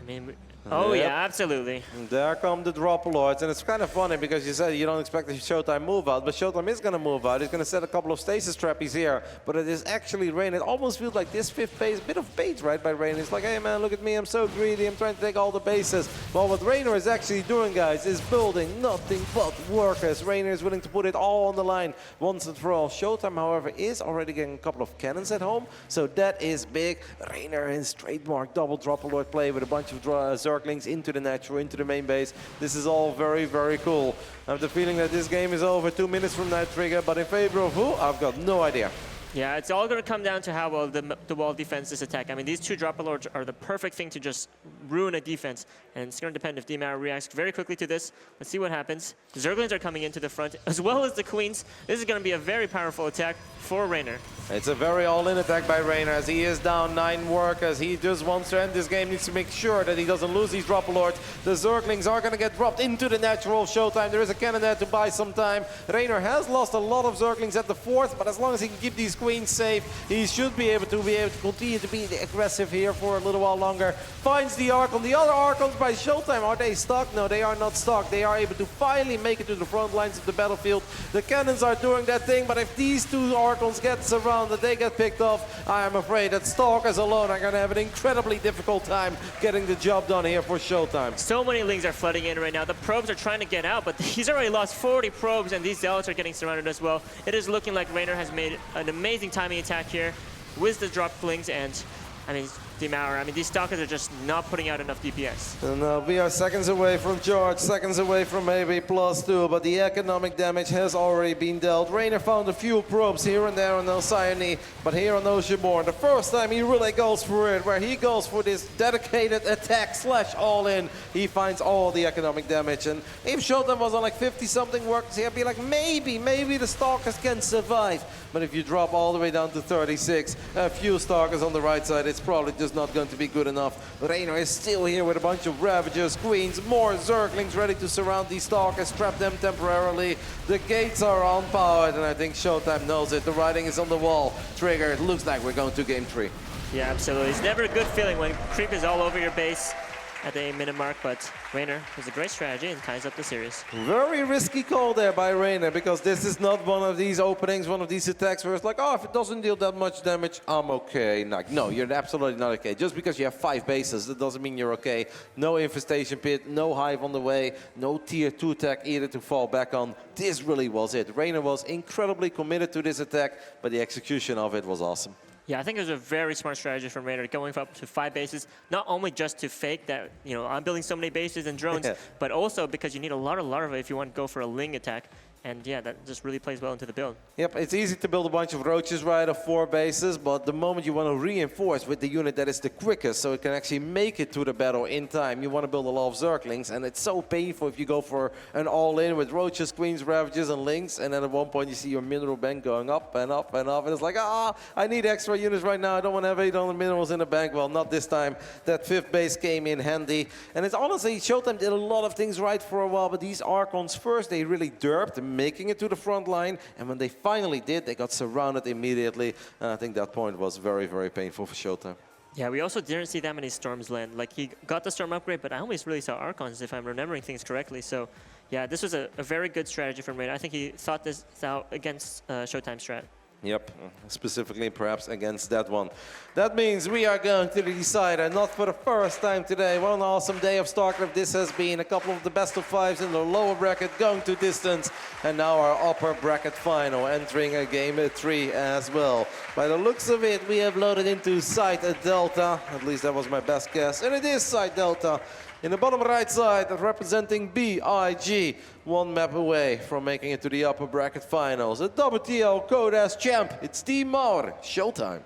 I mean, oh Yep. yeah, absolutely. And there come the drop lords, and it's kind of funny because you said you don't expect the Showtime move out, but Showtime is going to move out. He's going to set a couple of stasis trappies here, but it is actually Rain. It almost feels like this 5th base, a bit of bait, right, by Rain. It's like, hey man, look at me, I'm so greedy, I'm trying to take all the bases. Well, what Rainer is actually doing, guys, is building nothing but workers. Rainer is willing to put it all on the line once and for all. Showtime, however, is already getting a couple of cannons at home, so that is big. Rainer in trademark double drop lord play with a bunch of Zerglings into the natural, into the main base. This is all very, very cool. I have the feeling that this game is over 2 minutes from now, Trigger, but in favor of who? I've got no idea. Yeah, it's all going to come down to how well the wall defends this attack. I mean, these two drop lords are the perfect thing to just ruin a defense. And it's going to depend if D-Mauer reacts very quickly to this. Let's see what happens. The Zerglings are coming into the front, as well as the Queens. This is going to be a very powerful attack for Reynor. It's a very all-in attack by Reynor as he is down 9 workers. He just wants to end this game, needs to make sure that he doesn't lose these drop lords. The Zerglings are going to get dropped into the natural showtime. There is a cannon there to buy some time. Reynor has lost a lot of Zerglings at the 4th, but as long as he can keep these Queens safe, he should be able to continue to be aggressive here for a little while longer. Finds the Archon. The other Archons by showtime, are they stuck? No, they are not stuck. They are able to finally make it to the front lines of the battlefield. The cannons are doing that thing, but if these two Archons get surrounded, they get picked off, I am afraid that Stalkers alone are going to have an incredibly difficult time getting the job done here for showtime. So many Lings are flooding in right now. The probes are trying to get out, but he's already lost 40 probes, and these Zealots are getting surrounded as well. It is looking like Reynor has made an amazing timing attack here with the drop Lings, and I mean, D-Mauer, I mean, these Stalkers are just not putting out enough DPS. And we are seconds away from charge, seconds away from maybe +2, but the economic damage has already been dealt. Reynor found a few probes here and there on Alcyone, but here on Oceanborn, the first time he really goes for it, where he goes for this dedicated attack / all-in, he finds all the economic damage. And if Showtime was on like 50-something workers here, I'd be like, maybe the Stalkers can survive. But if you drop all the way down to 36, a few Stalkers on the right side, it's probably just not going to be good enough. Reynor is still here with a bunch of Ravagers, Queens, more Zerglings ready to surround these Stalkers, trap them temporarily. The gates are unpowered, and I think Showtime knows it. The writing is on the wall. Trigger, it looks like we're going to game 3. Yeah, absolutely. It's never a good feeling when creep is all over your base at the 8-minute mark, but Reynor has a great strategy and ties up the series. Very risky call there by Reynor, because this is not one of these openings, one of these attacks where it's like, oh, if it doesn't deal that much damage, I'm okay. Like, no, you're absolutely not okay. Just because you have 5 bases, that doesn't mean you're okay. No infestation pit, no hive on the way, no tier 2 tech either to fall back on. This really was it. Reynor was incredibly committed to this attack, but the execution of it was awesome. Yeah, I think it was a very smart strategy from Reynor, going up to 5 bases, not only just to fake that, you know, I'm building so many bases and drones, but also because you need a lot of larvae if you want to go for a Ling attack. And yeah, that just really plays well into the build. Yep, it's easy to build a bunch of roaches, right, of 4 bases, but the moment you want to reinforce with the unit that is the quickest, so it can actually make it to the battle in time, you want to build a lot of Zerglings, and it's so painful if you go for an all-in with roaches, queens, ravages, and lings, and then at one point you see your mineral bank going up and up and up, and it's like, I need extra units right now, I don't want to have 800 minerals in the bank. Well, not this time. That 5th base came in handy, and it's honestly, Showtime did a lot of things right for a while, but these Archons first, they really derped, making it to the front line, and when they finally did, they got surrounded immediately, and I think that point was very, very painful for Showtime. Yeah, we also didn't see that many Storms land. Like, he got the Storm upgrade, but I always really saw Archons, if I'm remembering things correctly. So, yeah, this was a very good strategy from Reynor. I think he thought this out against Showtime strat. Yep, specifically perhaps against that one. That means we are going to the decider, not for the first time today. What an awesome day of StarCraft this has been. A couple of the best of 5s in the lower bracket going to distance. And now our upper bracket final, entering a game 3 as well. By the looks of it, we have loaded into Site Delta. At least that was my best guess. And it is Site Delta. In the bottom right side, representing BIG, 1 map away from making it to the upper bracket finals. A WTL Code as champ, it's D-Mauer, Showtime.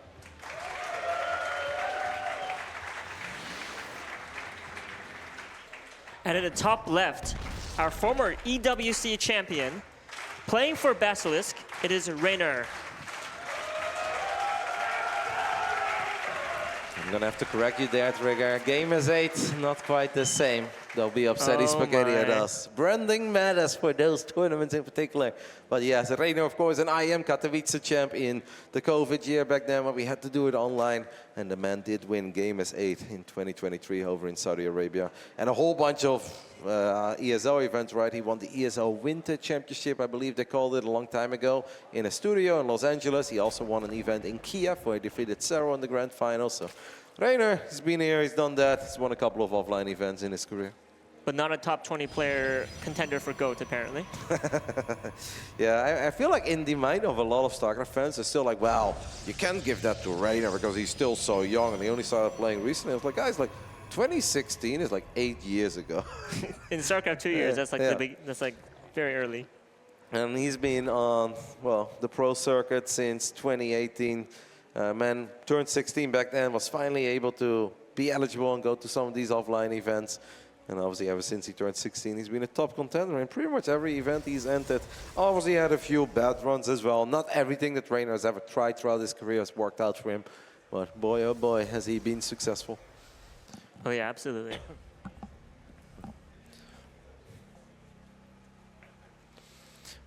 And in the top left, our former EWC champion, playing for Basilisk, it is Reynor. I'm gonna have to correct you there, Trigger. Game is 8, not quite the same. They'll be upsetty spaghetti at us. Branding matters for those tournaments in particular. But yes, Reynor, of course, and I am Katowice champ in the COVID year back then when we had to do it online. And the man did win Game as 8 in 2023 over in Saudi Arabia. And a whole bunch of ESL events, right? He won the ESL Winter Championship, I believe they called it a long time ago, in a studio in Los Angeles. He also won an event in Kiev where he defeated Cerro in the grand final. So Reynor, he's been here, he's done that. He's won a couple of offline events in his career. But not a top 20 player contender for GOAT, apparently. Yeah, I feel like in the mind of a lot of StarCraft fans, they're still like, well, you can't give that to Reynor because he's still so young and he only started playing recently. I was like, guys, like, 2016 is like 8 years ago. In StarCraft 2 years, that's like Yeah. the big. That's like very early. And he's been on, well, the pro circuit since 2018. Man, turned 16 back then, was finally able to be eligible and go to some of these offline events. And obviously, ever since he turned 16, he's been a top contender in pretty much every event he's entered. Obviously, he had a few bad runs as well. Not everything that Reiner has ever tried throughout his career has worked out for him. But boy, oh boy, has he been successful. Oh yeah, absolutely.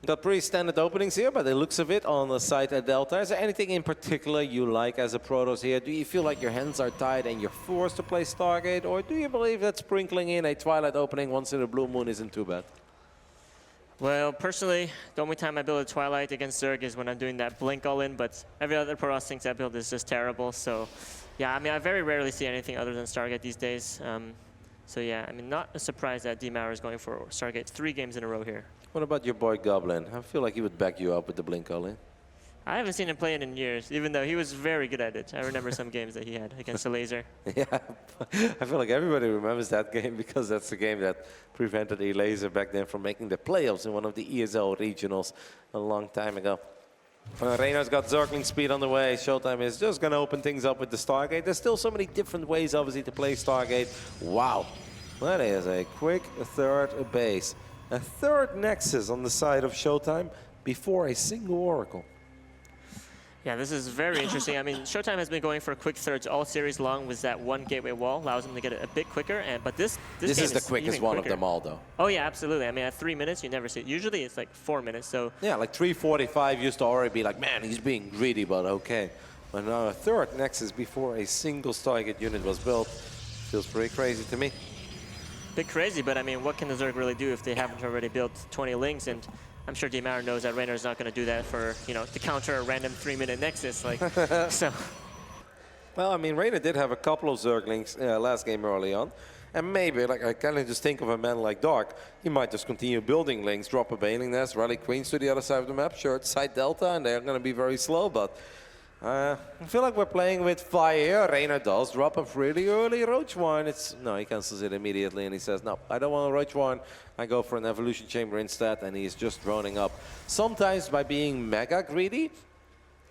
Got pretty standard openings here, by the looks of it, on the side at Delta. Is there anything in particular you like as a Protoss here? Do you feel like your hands are tied and you're forced to play Stargate? Or do you believe that sprinkling in a Twilight opening once in a blue moon isn't too bad? Well, personally, the only time I build a Twilight against Zerg is when I'm doing that blink all-in, but every other Protoss thinks that build is just terrible. So, yeah, I mean, I very rarely see anything other than Stargate these days. So, yeah, I mean, not a surprise that D-Mauer is going for Stargate 3 games in a row here. What about your boy Goblin? I feel like he would back you up with the blink all-in. I haven't seen him play it in years, even though he was very good at it. I remember some games that he had against the laser. Yeah, I feel like everybody remembers that game because that's the game that prevented Laser back then from making the playoffs in one of the ESL regionals a long time ago. Reiner's got Zergling speed on the way. Showtime is just going to open things up with the Stargate. There's still so many different ways, obviously, to play Stargate. Wow, that is a quick third base. A third Nexus on the side of Showtime before a single Oracle. Yeah, this is very interesting. I mean, Showtime has been going for quick thirds all series long with that one gateway wall, allows them to get it a bit quicker. But this is game the quickest even one quicker. of them all, though. Oh yeah, absolutely. I mean, at 3 minutes, you never see it. Usually, it's like 4 minutes. So yeah, like 3:45 used to already be like, man, he's being greedy, but okay. But now a third Nexus before a single Stargate unit was built feels pretty crazy to me. bit crazy, but I mean, what can the Zerg really do if they haven't already built 20 links? And I'm sure D-Mauer knows that Reiner's not going to do that for, you know, to counter a random 3-minute Nexus. Like, so. Well, I mean, Reiner did have a couple of Zerglings last game early on. And maybe, like, I kind of just think of a man like Dark. He might just continue building links, drop a Bailing Nest, rally Queens to the other side of the map. Sure, it's side Delta, and they're going to be very slow, but I feel like we're playing with fire. Reiner does drop a pretty early Roach Wine. No, he cancels it immediately, and he says, no, I don't want a Roach Wine. I go for an Evolution Chamber instead, and he's just droning up. Sometimes by being mega greedy,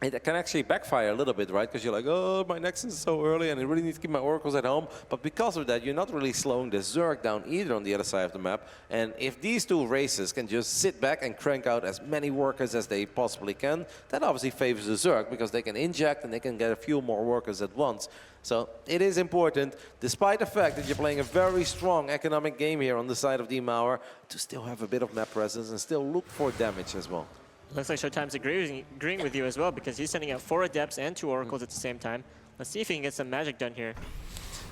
it can actually backfire a little bit, right? Because you're like, oh, my Nexus is so early and I really need to keep my Oracles at home. But because of that, you're not really slowing the Zerg down either on the other side of the map. And if these two races can just sit back and crank out as many workers as they possibly can, that obviously favors the Zerg because they can inject and they can get a few more workers at once. So it is important, despite the fact that you're playing a very strong economic game here on the side of D-Mauer, to still have a bit of map presence and still look for damage as well. Looks like Showtime's agreeing with you as well, because he's sending out 4 Adepts and 2 Oracles at the same time. Let's see if he can get some magic done here.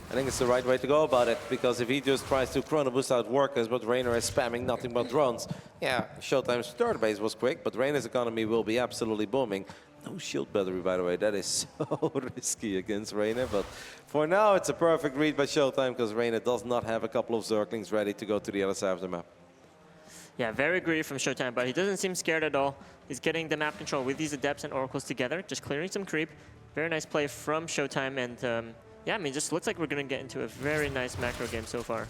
I think it's the right way to go about it, because if he just tries to chrono boost out workers, but Reiner is spamming nothing but drones, yeah, Showtime's third base was quick, but Reiner's economy will be absolutely booming. No shield battery, by the way. That is so risky against Reiner, but for now it's a perfect read by Showtime, because Reiner does not have a couple of Zerglings ready to go to the other side of the map. Yeah, very greedy from Showtime, but he doesn't seem scared at all. He's getting the map control with these Adepts and Oracles together, just clearing some creep. Very nice play from Showtime, and yeah, I mean, just looks like we're going to get into a very nice macro game so far.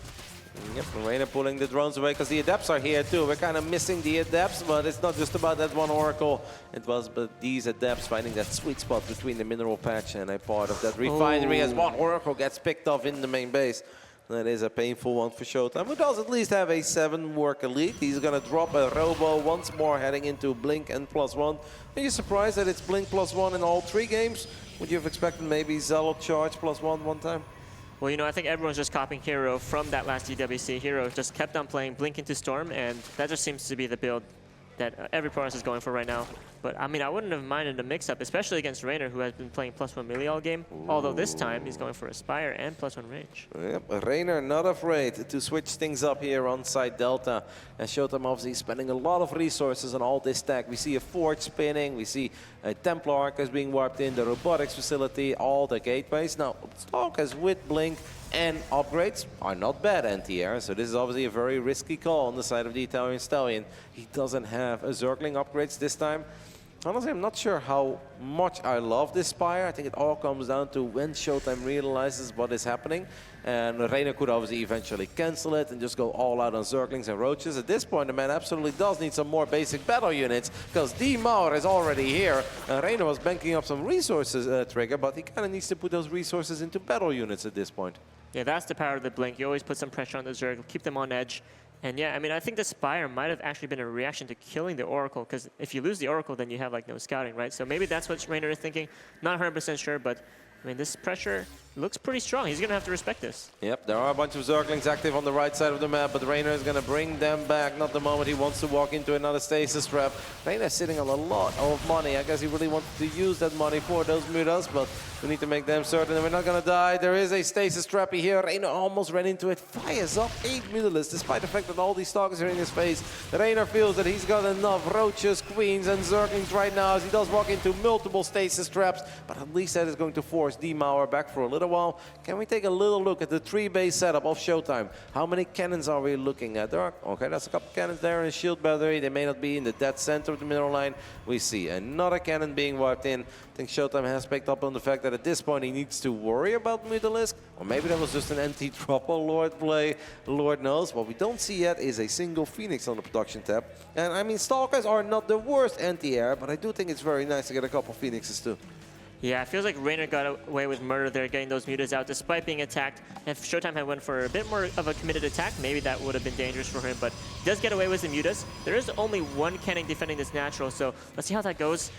Yep, Reiner pulling the drones away because the Adepts are here too. We're kind of missing the Adepts, but it's not just about that one Oracle. It was but these Adepts finding that sweet spot between the mineral patch and a part of that refinery as one Oracle gets picked off in the main base. That is a painful one for Showtime, who does at least have a 7-worker lead. He's going to drop a Robo once more, heading into Blink and +1. Are you surprised that it's Blink +1 in all 3 games? Would you have expected maybe Zealot Charge +1 one time? Well, you know, I think everyone's just copying Hero from that last DWC. Hero just kept on playing Blink into Storm, and that just seems to be the build that every Protoss is going for right now. But, I mean, I wouldn't have minded a mix-up, especially against Reiner, who has been playing +1 melee all game. Ooh. Although this time, he's going for Aspire and +1 range. Yep, Reiner not afraid to switch things up here on side Delta. And Showtime obviously spending a lot of resources on all this stack. We see a Forge spinning, we see a Templar Archers being warped in, the robotics facility, all the gateways. Now, Stalkers with Blink and upgrades are not bad anti-air, so this is obviously a very risky call on the side of the Italian Stallion. He doesn't have a Zergling upgrades this time. Honestly, I'm not sure how much I love this Spire. I think it all comes down to when Showtime realizes what is happening. And Reiner could obviously eventually cancel it and just go all out on Zerglings and Roaches. At this point, the man absolutely does need some more basic battle units, because D Mauer is already here. And Reiner was banking up some resources, Trigger, but he kind of needs to put those resources into battle units at this point. Yeah, that's the power of the Blink. You always put some pressure on the Zerg, keep them on edge. And yeah, I mean, I think the Spire might have actually been a reaction to killing the Oracle, because if you lose the Oracle, then you have like no scouting, right? So maybe that's what Reiner is thinking. Not 100% sure, but I mean, this pressure looks pretty strong. He's going to have to respect this. Yep, there are a bunch of Zerglings active on the right side of the map, but Reiner is going to bring them back. Not the moment he wants to walk into another stasis trap. Reiner is sitting on a lot of money. I guess he really wanted to use that money for those mutas, but we need to make them certain that we're not going to die. There is a stasis trap here. Reiner almost ran into it. Fires up 8 mutalisks, despite the fact that all these stalkers are in his face. Reiner feels that he's got enough Roaches, Queens, and Zerglings right now, as he does walk into multiple stasis traps, but at least that is going to force D Mauer back for a little while. Can we take a little look at the 3-base setup of Showtime? How many cannons are we looking at? There are, okay, that's a couple cannons there in a shield battery. They may not be in the dead center of the middle line. We see another cannon being wiped in. I think Showtime has picked up on the fact that at this point he needs to worry about Mutalisk, or maybe that was just an anti-dropper Lord play, Lord knows. What we don't see yet is a single Phoenix on the production tab. And I mean, Stalkers are not the worst anti-air, but I do think it's very nice to get a couple Phoenixes too. Yeah, it feels like Reiner got away with murder there, getting those mutas out despite being attacked. If Showtime had went for a bit more of a committed attack, maybe that would have been dangerous for him, but he does get away with the mutas. There is only one cannon defending this natural, so let's see how that goes.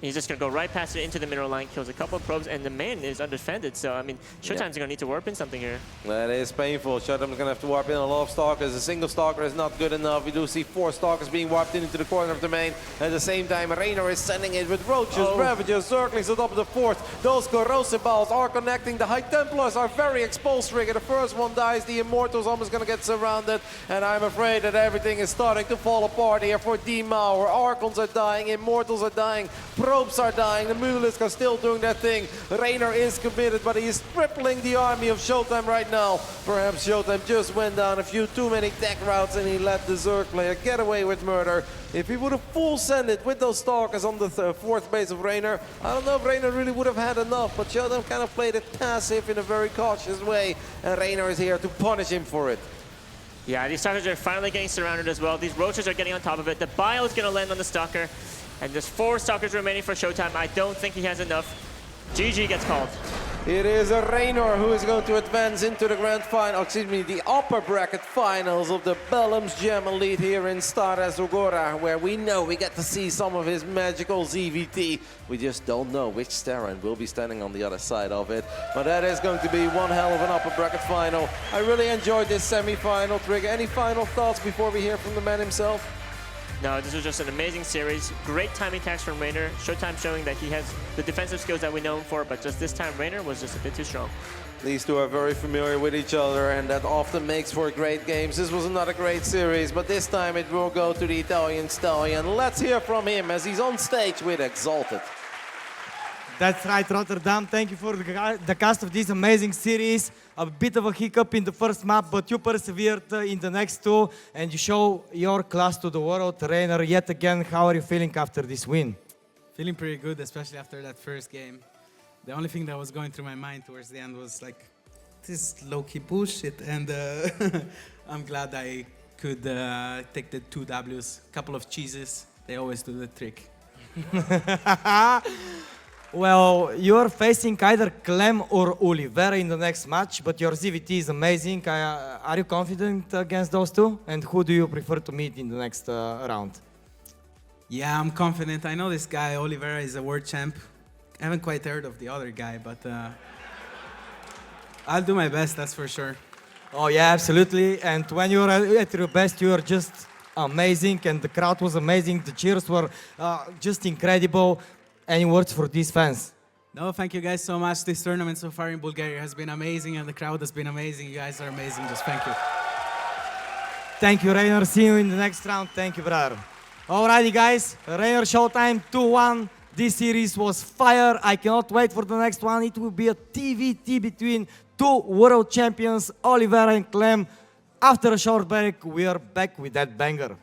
He's just going to go right past it into the middle line, kills a couple of probes, and the man is undefended. So, I mean, Showtime's going to need to warp in something here. That is painful. Showtime's going to have to warp in a lot of Stalkers. A single Stalker is not good enough. We do see 4 Stalkers being warped into the corner of the main. At the same time, Reiner is sending it with Roaches, Ravagers, Zerglings on top of the fort. Those corrosive balls are connecting. The High Templars are very exposed, Trigger. The first one dies. The Immortal's almost going to get surrounded. And I'm afraid that everything is starting to fall apart here for D Mauer. Archons are dying. Immortals are dying. Probes are dying. The Mutalisks are still doing their thing. Reiner is committed, but he is tripling the army of Showtime right now. Perhaps Showtime just went down a few too many tech routes and he let the Zerg player get away with murder. If he would have full send it with those Stalkers on the 4th base of Reiner, I don't know if Reiner really would have had enough, but Showtime kind of played it passive in a very cautious way, and Reiner is here to punish him for it. Yeah, these Stalkers are finally getting surrounded as well. These Roaches are getting on top of it. The Bile is going to land on the Stalker. And there's 4 Stalkers remaining for Showtime. I don't think he has enough. GG gets called. It is a Reiner who is going to advance into the grand final, the upper bracket finals of the Bellum's Gem Elite here in Stara Zagora, where we know we get to see some of his magical ZVT. We just don't know which Staran will be standing on the other side of it. But that is going to be one hell of an upper bracket final. I really enjoyed this semi-final. Trigger, any final thoughts before we hear from the man himself? No, this was just an amazing series. Great timing attacks from Reiner. Showtime showing that he has the defensive skills that we know him for, but just this time Reiner was just a bit too strong. These two are very familiar with each other, and that often makes for great games. This was another great series, but this time it will go to the Italian Stallion. Let's hear from him as he's on stage with Exalted. That's right, Rotterdam. Thank you for the cast of this amazing series. A bit of a hiccup in the first map, but you persevered in the next 2, and you show your class to the world. Reiner, yet again, how are you feeling after this win? Feeling pretty good, especially after that first game. The only thing that was going through my mind towards the end was like, this is low-key bullshit, and I'm glad I could take the 2 Ws, couple of cheeses. They always do the trick. Well, you're facing either Clem or Oliveira in the next match, but your ZVT is amazing. Are you confident against those 2? And who do you prefer to meet in the next round? Yeah, I'm confident. I know this guy, Oliveira, is a world champ. I haven't quite heard of the other guy, but I'll do my best, that's for sure. Oh yeah, absolutely. And when you're at your best, you are just amazing, and the crowd was amazing. The cheers were just incredible. Any words for these fans? No, thank you guys so much. This tournament so far in Bulgaria has been amazing, and the crowd has been amazing. You guys are amazing. Just thank you. Thank you, Reiner. See you in the next round. Thank you, brother. Alrighty, guys. Reiner Showtime 2-1. This series was fire. I cannot wait for the next one. It will be a TVT between 2 world champions, Oliveira and Clem. After a short break, we are back with that banger.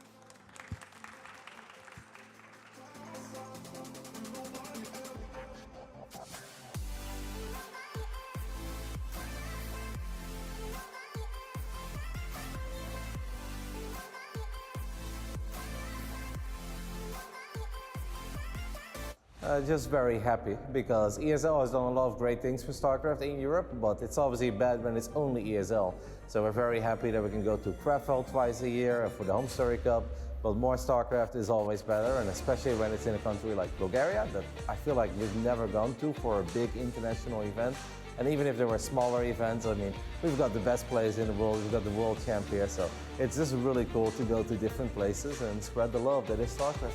Just very happy because ESL has done a lot of great things for StarCraft in Europe, but it's obviously bad when it's only ESL. So we're very happy that we can go to Krefeld twice a year for the Home Story Cup, but more StarCraft is always better, and especially when it's in a country like Bulgaria that I feel like we've never gone to for a big international event. And even if there were smaller events, I mean, we've got the best players in the world, we've got the world champ here, so it's just really cool to go to different places and spread the love that is StarCraft.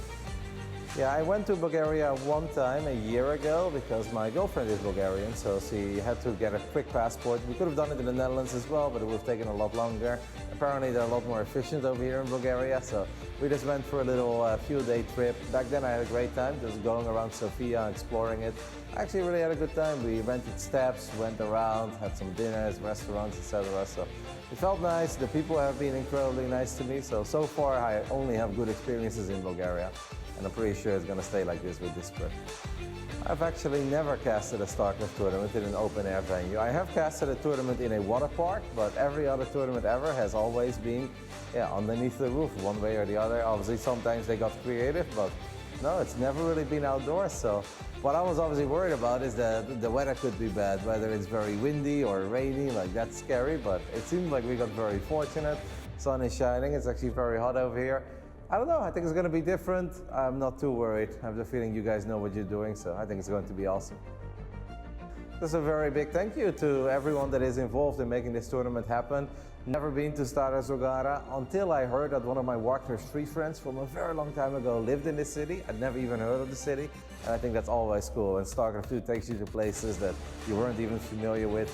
Yeah, I went to Bulgaria one time a year ago because my girlfriend is Bulgarian, so she had to get a quick passport. We could have done it in the Netherlands as well, but it would have taken a lot longer. Apparently they're a lot more efficient over here in Bulgaria, so we just went for a little few-day trip. Back then I had a great time, just going around Sofia, exploring it. I actually really had a good time. We rented steps, went around, had some dinners, restaurants, etc. So it felt nice. The people have been incredibly nice to me, so far I only have good experiences in Bulgaria. And I'm pretty sure it's going to stay like this with this trip. I've actually never casted a StarCraft tournament in an open-air venue. I have casted a tournament in a water park, but every other tournament ever has always been underneath the roof, one way or the other. Obviously, sometimes they got creative, but no, it's never really been outdoors. So what I was obviously worried about is that the weather could be bad, whether it's very windy or rainy, like that's scary, but it seems like we got very fortunate. Sun is shining, it's actually very hot over here. I don't know, I think it's going to be different. I'm not too worried. I have the feeling you guys know what you're doing, so I think it's going to be awesome. Just a very big thank you to everyone that is involved in making this tournament happen. Never been to Stara Zagora until I heard that one of my Warcraft 3 friends from a very long time ago lived in this city. I'd never even heard of the city, and I think that's always cool. And StarCraft 2 takes you to places that you weren't even familiar with.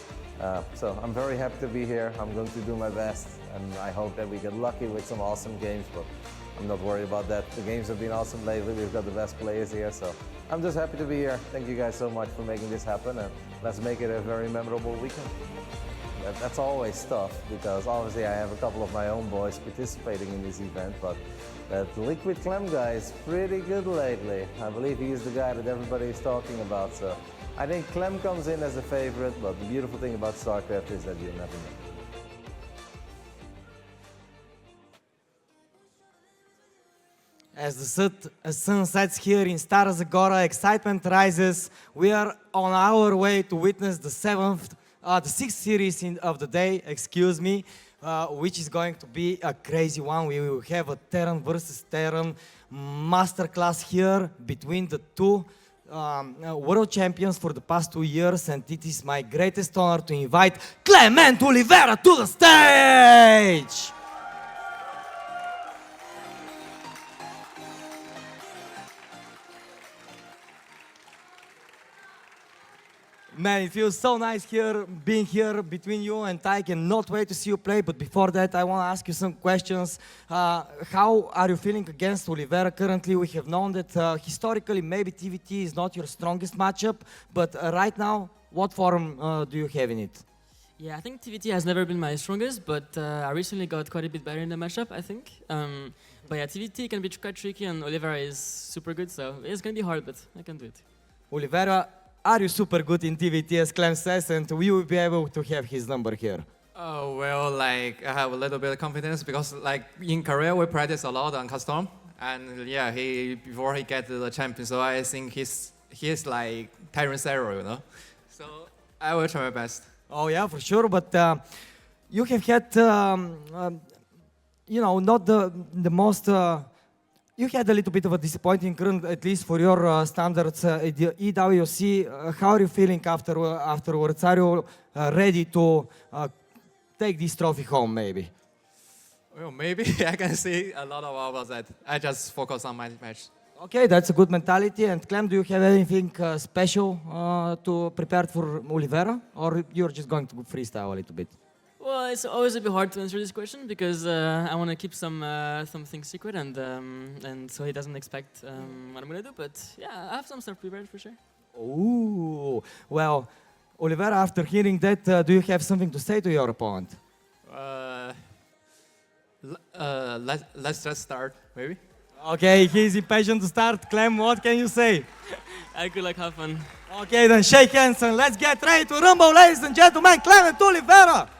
So I'm very happy to be here. I'm going to do my best, and I hope that we get lucky with some awesome games, but I'm not worried about that. The games have been awesome lately. We've got the best players here, so I'm just happy to be here. Thank you guys so much for making this happen, and let's make it a very memorable weekend. That's always tough, because obviously I have a couple of my own boys participating in this event, but that Liquid Clem guy is pretty good lately. I believe he is the guy that everybody is talking about, so I think Clem comes in as a favorite, but the beautiful thing about StarCraft is that you'll never know. As the sun sets here in Stara Zagora, excitement rises. We are on our way to witness the sixth series of the day, which is going to be a crazy one. We will have a Terran versus Terran masterclass here between the two world champions for the past 2 years, and it is my greatest honor to invite Clement Oliveira to the stage! Man, it feels so nice being here between you, and I cannot wait to see you play. But before that, I want to ask you some questions. How are you feeling against Oliveira currently? We have known that historically maybe TVT is not your strongest matchup, but right now, what form do you have in it? Yeah, I think TVT has never been my strongest, but I recently got quite a bit better in the matchup, I think. But yeah, TVT can be quite tricky, and Oliveira is super good, so it's going to be hard, but I can do it. Oliveira, are you super good in TVT, as Clem says, and we will be able to have his number here? Oh, well, like, I have a little bit of confidence because, like, in Korea, we practice a lot on custom. And, yeah, before he gets the champion, so I think he's like Tyrant Zero, you know? So I will try my best. Oh, yeah, for sure, but you have had, you know, not the most... You had a little bit of a disappointing run, at least for your standards, at the EWC. How are you feeling afterwards? Are you ready to take this trophy home, maybe? Well, maybe I can see a lot about that. I just focus on my match. Okay, that's a good mentality. And Clem, do you have anything special to prepare for Oliveira? Or you're just going to freestyle a little bit? Well, it's always a bit hard to answer this question because I want to keep some things secret and so he doesn't expect what I'm going to do. But yeah, I have some stuff prepared for sure. Ooh, well, Oliveira, after hearing that, do you have something to say to your opponent? Let's just start, maybe. Okay, he's impatient to start. Clem, what can you say? Good luck, have fun. Okay, then shake hands and let's get ready to rumble, ladies and gentlemen. Clement Oliveira!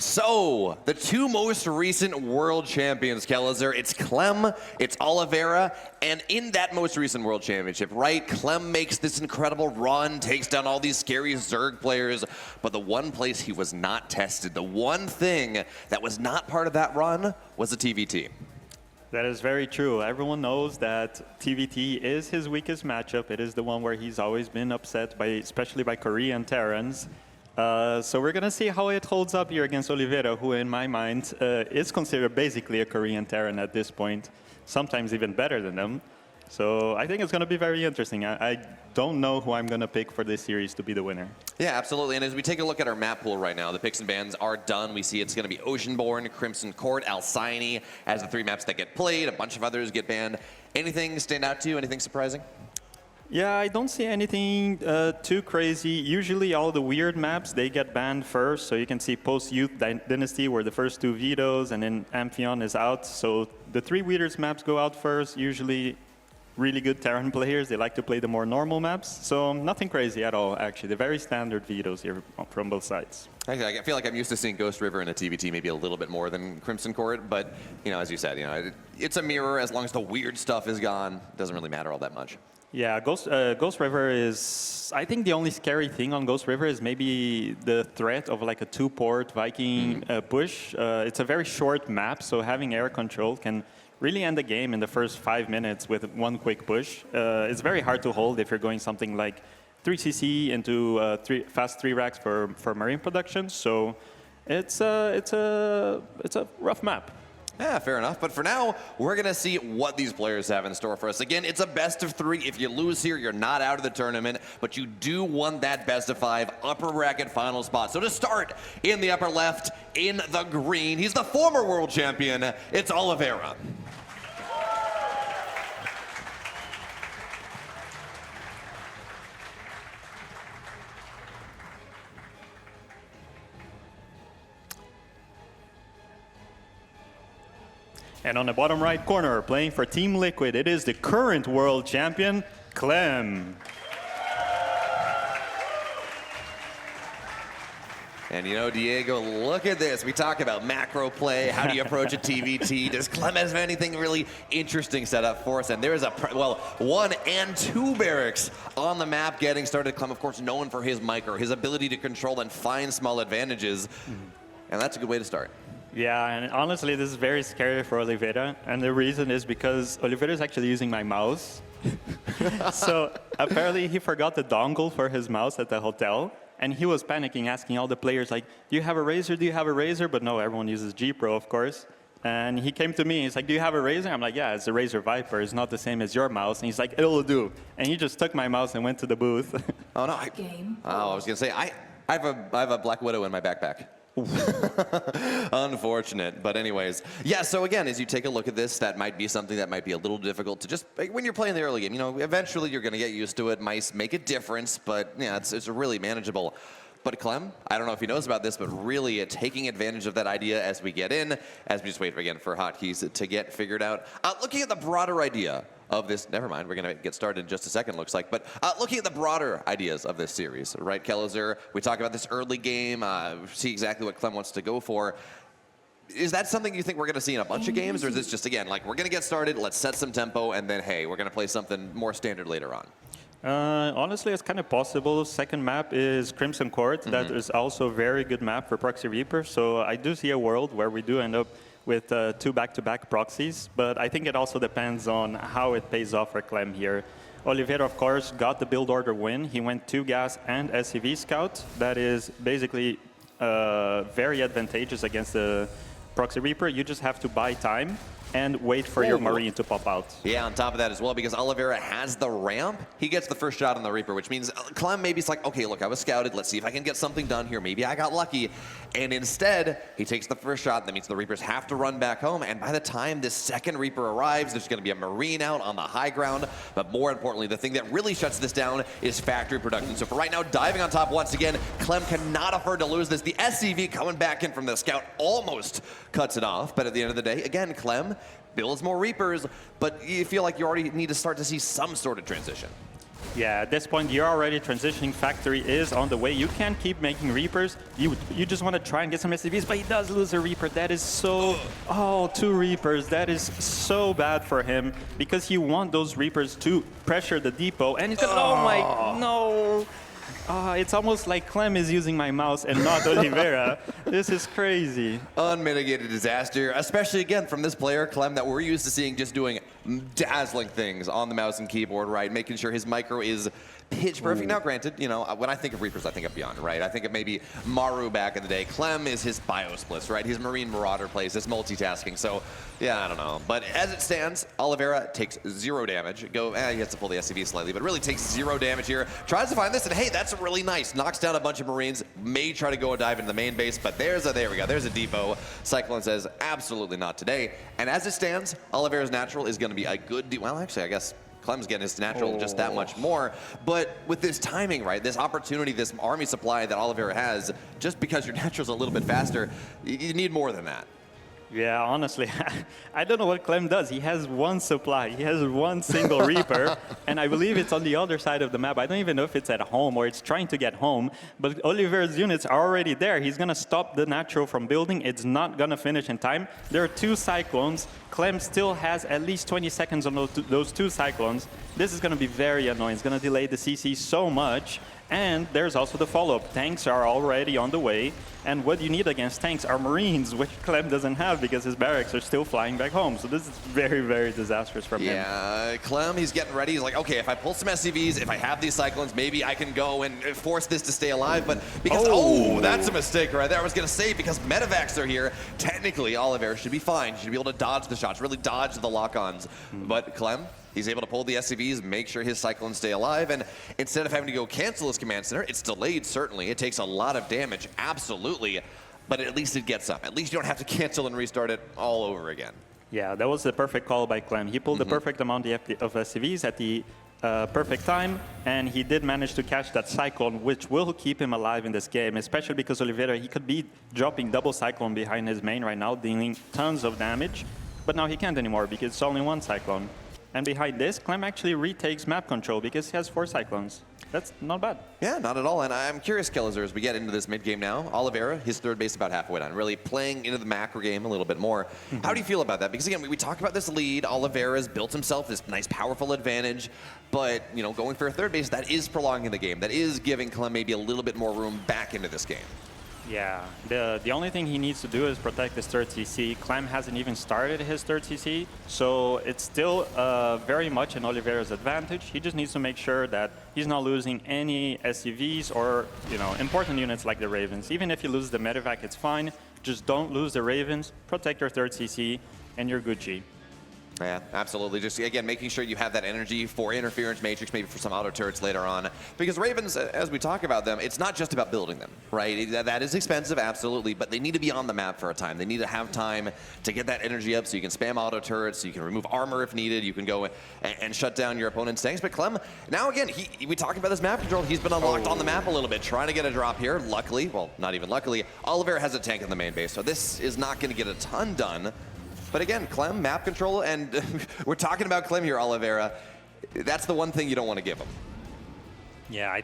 So, the two most recent world champions, Kelezer, it's Clem, it's Oliveira, and in that most recent world championship, right, Clem makes this incredible run, takes down all these scary Zerg players, but the one place he was not tested, the one thing that was not part of that run was the TVT. That is very true. Everyone knows that TVT is his weakest matchup. It is the one where he's always been upset, especially by Korean Terrans. So we're going to see how it holds up here against Oliveira, who in my mind is considered basically a Korean Terran at this point, sometimes even better than them. So I think it's going to be very interesting. I don't know who I'm going to pick for this series to be the winner. Yeah, absolutely. And as we take a look at our map pool right now, the picks and bans are done. We see it's going to be Oceanborn, Crimson Court, Alcyone as the three maps that get played. A bunch of others get banned. Anything stand out to you? Anything surprising? Yeah, I don't see anything too crazy. Usually all the weird maps, they get banned first. So you can see post-Youth Dynasty were the first two vetoes, and then Amphion is out. So the three weirdest maps go out first. Usually really good Terran players, they like to play the more normal maps. So nothing crazy at all, actually. They're very standard vetoes here from both sides. I feel like I'm used to seeing Ghost River in a TVT maybe a little bit more than Crimson Court, but as you said, it's a mirror. As long as the weird stuff is gone, it doesn't really matter all that much. Yeah, Ghost River is, I think the only scary thing on Ghost River is maybe the threat of like a two-port Viking push. It's a very short map, so having air control can really end the game in the first 5 minutes with one quick push. It's very hard to hold if you're going something like 3cc into fast 3 racks for marine production. So it's a rough map. Yeah, fair enough. But for now, we're going to see what these players have in store for us. Again, it's a best of 3. If you lose here, you're not out of the tournament, but you do want that best of 5 upper bracket final spot. So to start, in the upper left, in the green, he's the former world champion. It's Oliveira. And on the bottom right corner, playing for Team Liquid, it is the current world champion, Clem. And Diego, look at this. We talk about macro play. How do you approach a TVT? Does Clem have anything really interesting set up for us? And there's 1 and 2 barracks on the map getting started. Clem, of course, known for his micro, his ability to control and find small advantages. And that's a good way to start. Yeah, and honestly, this is very scary for Oliveira. And the reason is because Oliveira is actually using my mouse. So apparently he forgot the dongle for his mouse at the hotel. And he was panicking, asking all the players, like, do you have a Razer? Do you have a Razer? But no, everyone uses G Pro, of course. And he came to me, he's like, do you have a Razer? I'm like, yeah, it's a Razer Viper. It's not the same as your mouse. And he's like, it'll do. And he just took my mouse and went to the booth. Oh, no. I was going to say, I have a Black Widow in my backpack. Unfortunate, but anyways. Yeah, so again, as you take a look at this, that might be something that might be a little difficult to just, when you're playing the early game, eventually you're going to get used to it, might make a difference, but yeah, it's really manageable. But Clem, I don't know if he knows about this, but really taking advantage of that idea as we get in, as we just wait again for hotkeys to get figured out. Looking at the broader idea of this, never mind, we're going to get started in just a second, looks like. But looking at the broader ideas of this series, right, Kelezer, we talk about this early game, see exactly what Clem wants to go for. Is that something you think we're going to see in a bunch of games, or is this just, again, like, we're going to get started, let's set some tempo, and then, hey, we're going to play something more standard later on? Honestly, it's kind of possible. Second map is Crimson Court. That is also a very good map for Proxy Reaper. So I do see a world where we do end up with 2 back-to-back proxies. But I think it also depends on how it pays off for Clem here. Oliveira, of course, got the build order win. He went 2 gas and SCV scout. That is basically very advantageous against the Proxy Reaper. You just have to buy time and wait for your Marine to pop out. Yeah, on top of that as well, because Oliveira has the ramp, he gets the first shot on the Reaper, which means Clem maybe it's like, okay, look, I was scouted, let's see if I can get something done here. Maybe I got lucky. And instead, he takes the first shot. That means the Reapers have to run back home. And by the time this second Reaper arrives, there's going to be a Marine out on the high ground. But more importantly, the thing that really shuts this down is factory production. So for right now, diving on top once again, Clem cannot afford to lose this. The SCV coming back in from the scout almost cuts it off. But at the end of the day, again, Clem builds more Reapers, but you feel like you already need to start to see some sort of transition. Yeah, at this point, you're already transitioning. Factory is on the way. You can't keep making Reapers. You just want to try and get some SCVs, but he does lose a Reaper. That is so... Oh, 2 Reapers. That is so bad for him because you want those Reapers to pressure the depot. And he's gonna... Oh, my... No! It's almost like Clem is using my mouse and not Oliveira. This is crazy. Unmitigated disaster, especially again from this player, Clem, that we're used to seeing just doing dazzling things on the mouse and keyboard, right? Making sure his micro is pitch perfect. Now, granted, you know, when I think of Reapers, I think of Beyond, right? I think of maybe Maru back in the day. Clem is his biosplits, right? His Marine Marauder plays, this multitasking. So, yeah, I don't know. But as it stands, Oliveira takes 0 damage. He has to pull the SCV slightly, but really takes 0 damage here. Tries to find this, and hey, that's really nice. Knocks down a bunch of Marines. May try to go and dive into the main base, but there we go. There's a depot. Cyclone says, absolutely not today. And as it stands, Oliveira's natural is going to be a good well, actually, I guess Clem's getting his natural just that much more. But with this timing, right, this opportunity, this army supply that Oliveira has, just because your natural's a little bit faster, you need more than that. Yeah, honestly, I don't know what Clem does. He has 1 supply. He has 1 single Reaper, and I believe it's on the other side of the map. I don't even know if it's at home or it's trying to get home, but Oliveira's units are already there. He's going to stop the natural from building. It's not going to finish in time. There are 2 Cyclones. Clem still has at least 20 seconds on those 2 Cyclones. This is going to be very annoying. It's going to delay the CC so much. And there's also the follow-up. Tanks are already on the way. And what you need against tanks are Marines, which Clem doesn't have because his barracks are still flying back home. So this is very, very disastrous from him. Yeah, Clem, he's getting ready. He's like, okay, if I pull some SCVs, if I have these Cyclones, maybe I can go and force this to stay alive. But because, that's a mistake right there. I was going to say, because medevacs are here, technically Oliveira should be fine. He should be able to dodge the shots, really dodge the lock-ons. But Clem, he's able to pull the SCVs, make sure his Cyclones stay alive, and instead of having to go cancel his command center, it's delayed, certainly. It takes a lot of damage, absolutely, but at least it gets up. At least you don't have to cancel and restart it all over again. Yeah, that was the perfect call by Clem. He pulled the perfect amount of SCVs at the perfect time, and he did manage to catch that Cyclone, which will keep him alive in this game, especially because Oliveira, he could be dropping double Cyclone behind his main right now, dealing tons of damage, but now he can't anymore because it's only 1 Cyclone. And behind this, Clem actually retakes map control because he has 4 Cyclones. That's not bad. Yeah, not at all. And I'm curious, Killazur, as we get into this mid-game now, Oliveira, his 3rd base about halfway done, really playing into the macro game a little bit more. How do you feel about that? Because again, we talk about this lead. Oliveira's built himself this nice, powerful advantage. But, you know, going for a 3rd base, that is prolonging the game. That is giving Clem maybe a little bit more room back into this game. Yeah, the only thing he needs to do is protect his 3rd CC. Clem hasn't even started his 3rd CC, so it's still very much in Oliveira's advantage. He just needs to make sure that he's not losing any SCVs or, you know, important units like the Ravens. Even if you lose the medevac, it's fine. Just don't lose the Ravens, protect your 3rd CC, and you're Gucci. Yeah, absolutely. Just, again, making sure you have that energy for Interference Matrix, maybe for some auto turrets later on. Because Ravens, as we talk about them, it's not just about building them, right? That is expensive, absolutely, but they need to be on the map for a time. They need to have time to get that energy up so you can spam auto turrets, so you can remove armor if needed, you can go and shut down your opponent's tanks. But Clem, now again, we talk about this map control. He's been unlocked on the map a little bit, trying to get a drop here. Luckily, well, not even luckily, Oliveira has a tank in the main base, so this is not going to get a ton done. But again, Clem, map control, and we're talking about Clem here, Oliveira. That's the one thing you don't want to give him. Yeah,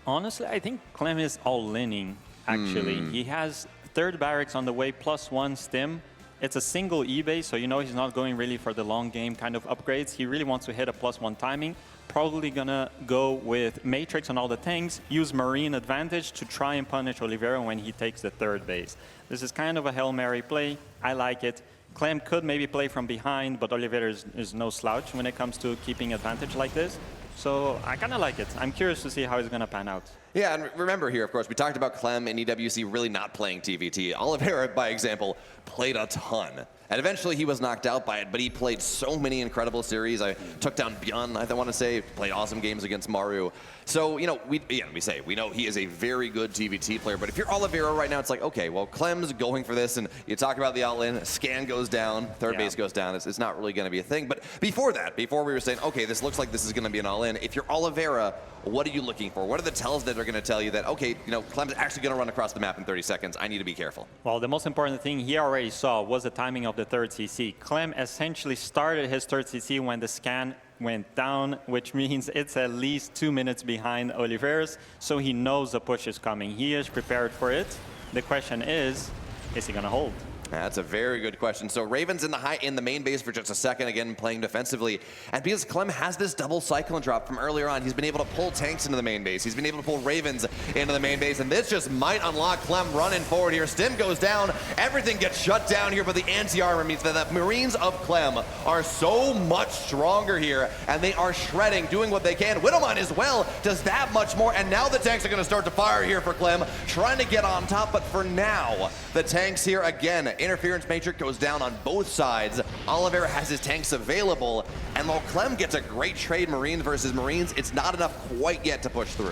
honestly, I think Clem is all-inning, actually. He has 3rd barracks on the way, +1 stim. It's a single E-base, so you know he's not going really for the long game kind of upgrades. He really wants to hit a +1 timing. Probably gonna go with Matrix on all the tanks, use Marine advantage to try and punish Oliveira when he takes the 3rd base. This is kind of a Hail Mary play. I like it. Clem could maybe play from behind, but Oliveira is no slouch when it comes to keeping advantage like this. So I kind of like it. I'm curious to see how it's going to pan out. Yeah, and remember here, of course, we talked about Clem and EWC really not playing TVT. Oliveira, by example, played a ton. And eventually he was knocked out by it, but he played so many incredible series. I took down Beyond, I want to say, played awesome games against Maru. So, you know, we know he is a very good TVT player, but if you're Oliveira right now, it's like, okay, well, Clem's going for this, and you talk about the all-in, scan goes down, 3rd base goes down. It's not really going to be a thing. But before that, before we were saying, okay, this looks like this is going to be an all-in, if you're Oliveira, what are you looking for? What are the tells that are going to tell you that, okay, you know, Clem's actually going to run across the map in 30 seconds. I need to be careful. Well, the most important thing he already saw was the timing of the 3rd CC. Clem essentially started his 3rd CC when the scan went down, which means it's at least 2 minutes behind Oliveira's, so he knows the push is coming. He is prepared for it. The question is he going to hold? That's a very good question. So Raven's in the main base for just a second, again playing defensively. And because Clem has this double Cyclone drop from earlier on, he's been able to pull tanks into the main base. He's been able to pull Ravens into the main base, and this just might unlock Clem running forward here. Stim goes down, everything gets shut down here, but the anti-armor means that the Marines of Clem are so much stronger here, and they are shredding, doing what they can. Widowmine as well does that much more, and now the tanks are going to start to fire here for Clem, trying to get on top, but for now, the tanks here again. Interference Matrix goes down on both sides. Oliveira has his tanks available, and while Clem gets a great trade Marines versus Marines, it's not enough quite yet to push through.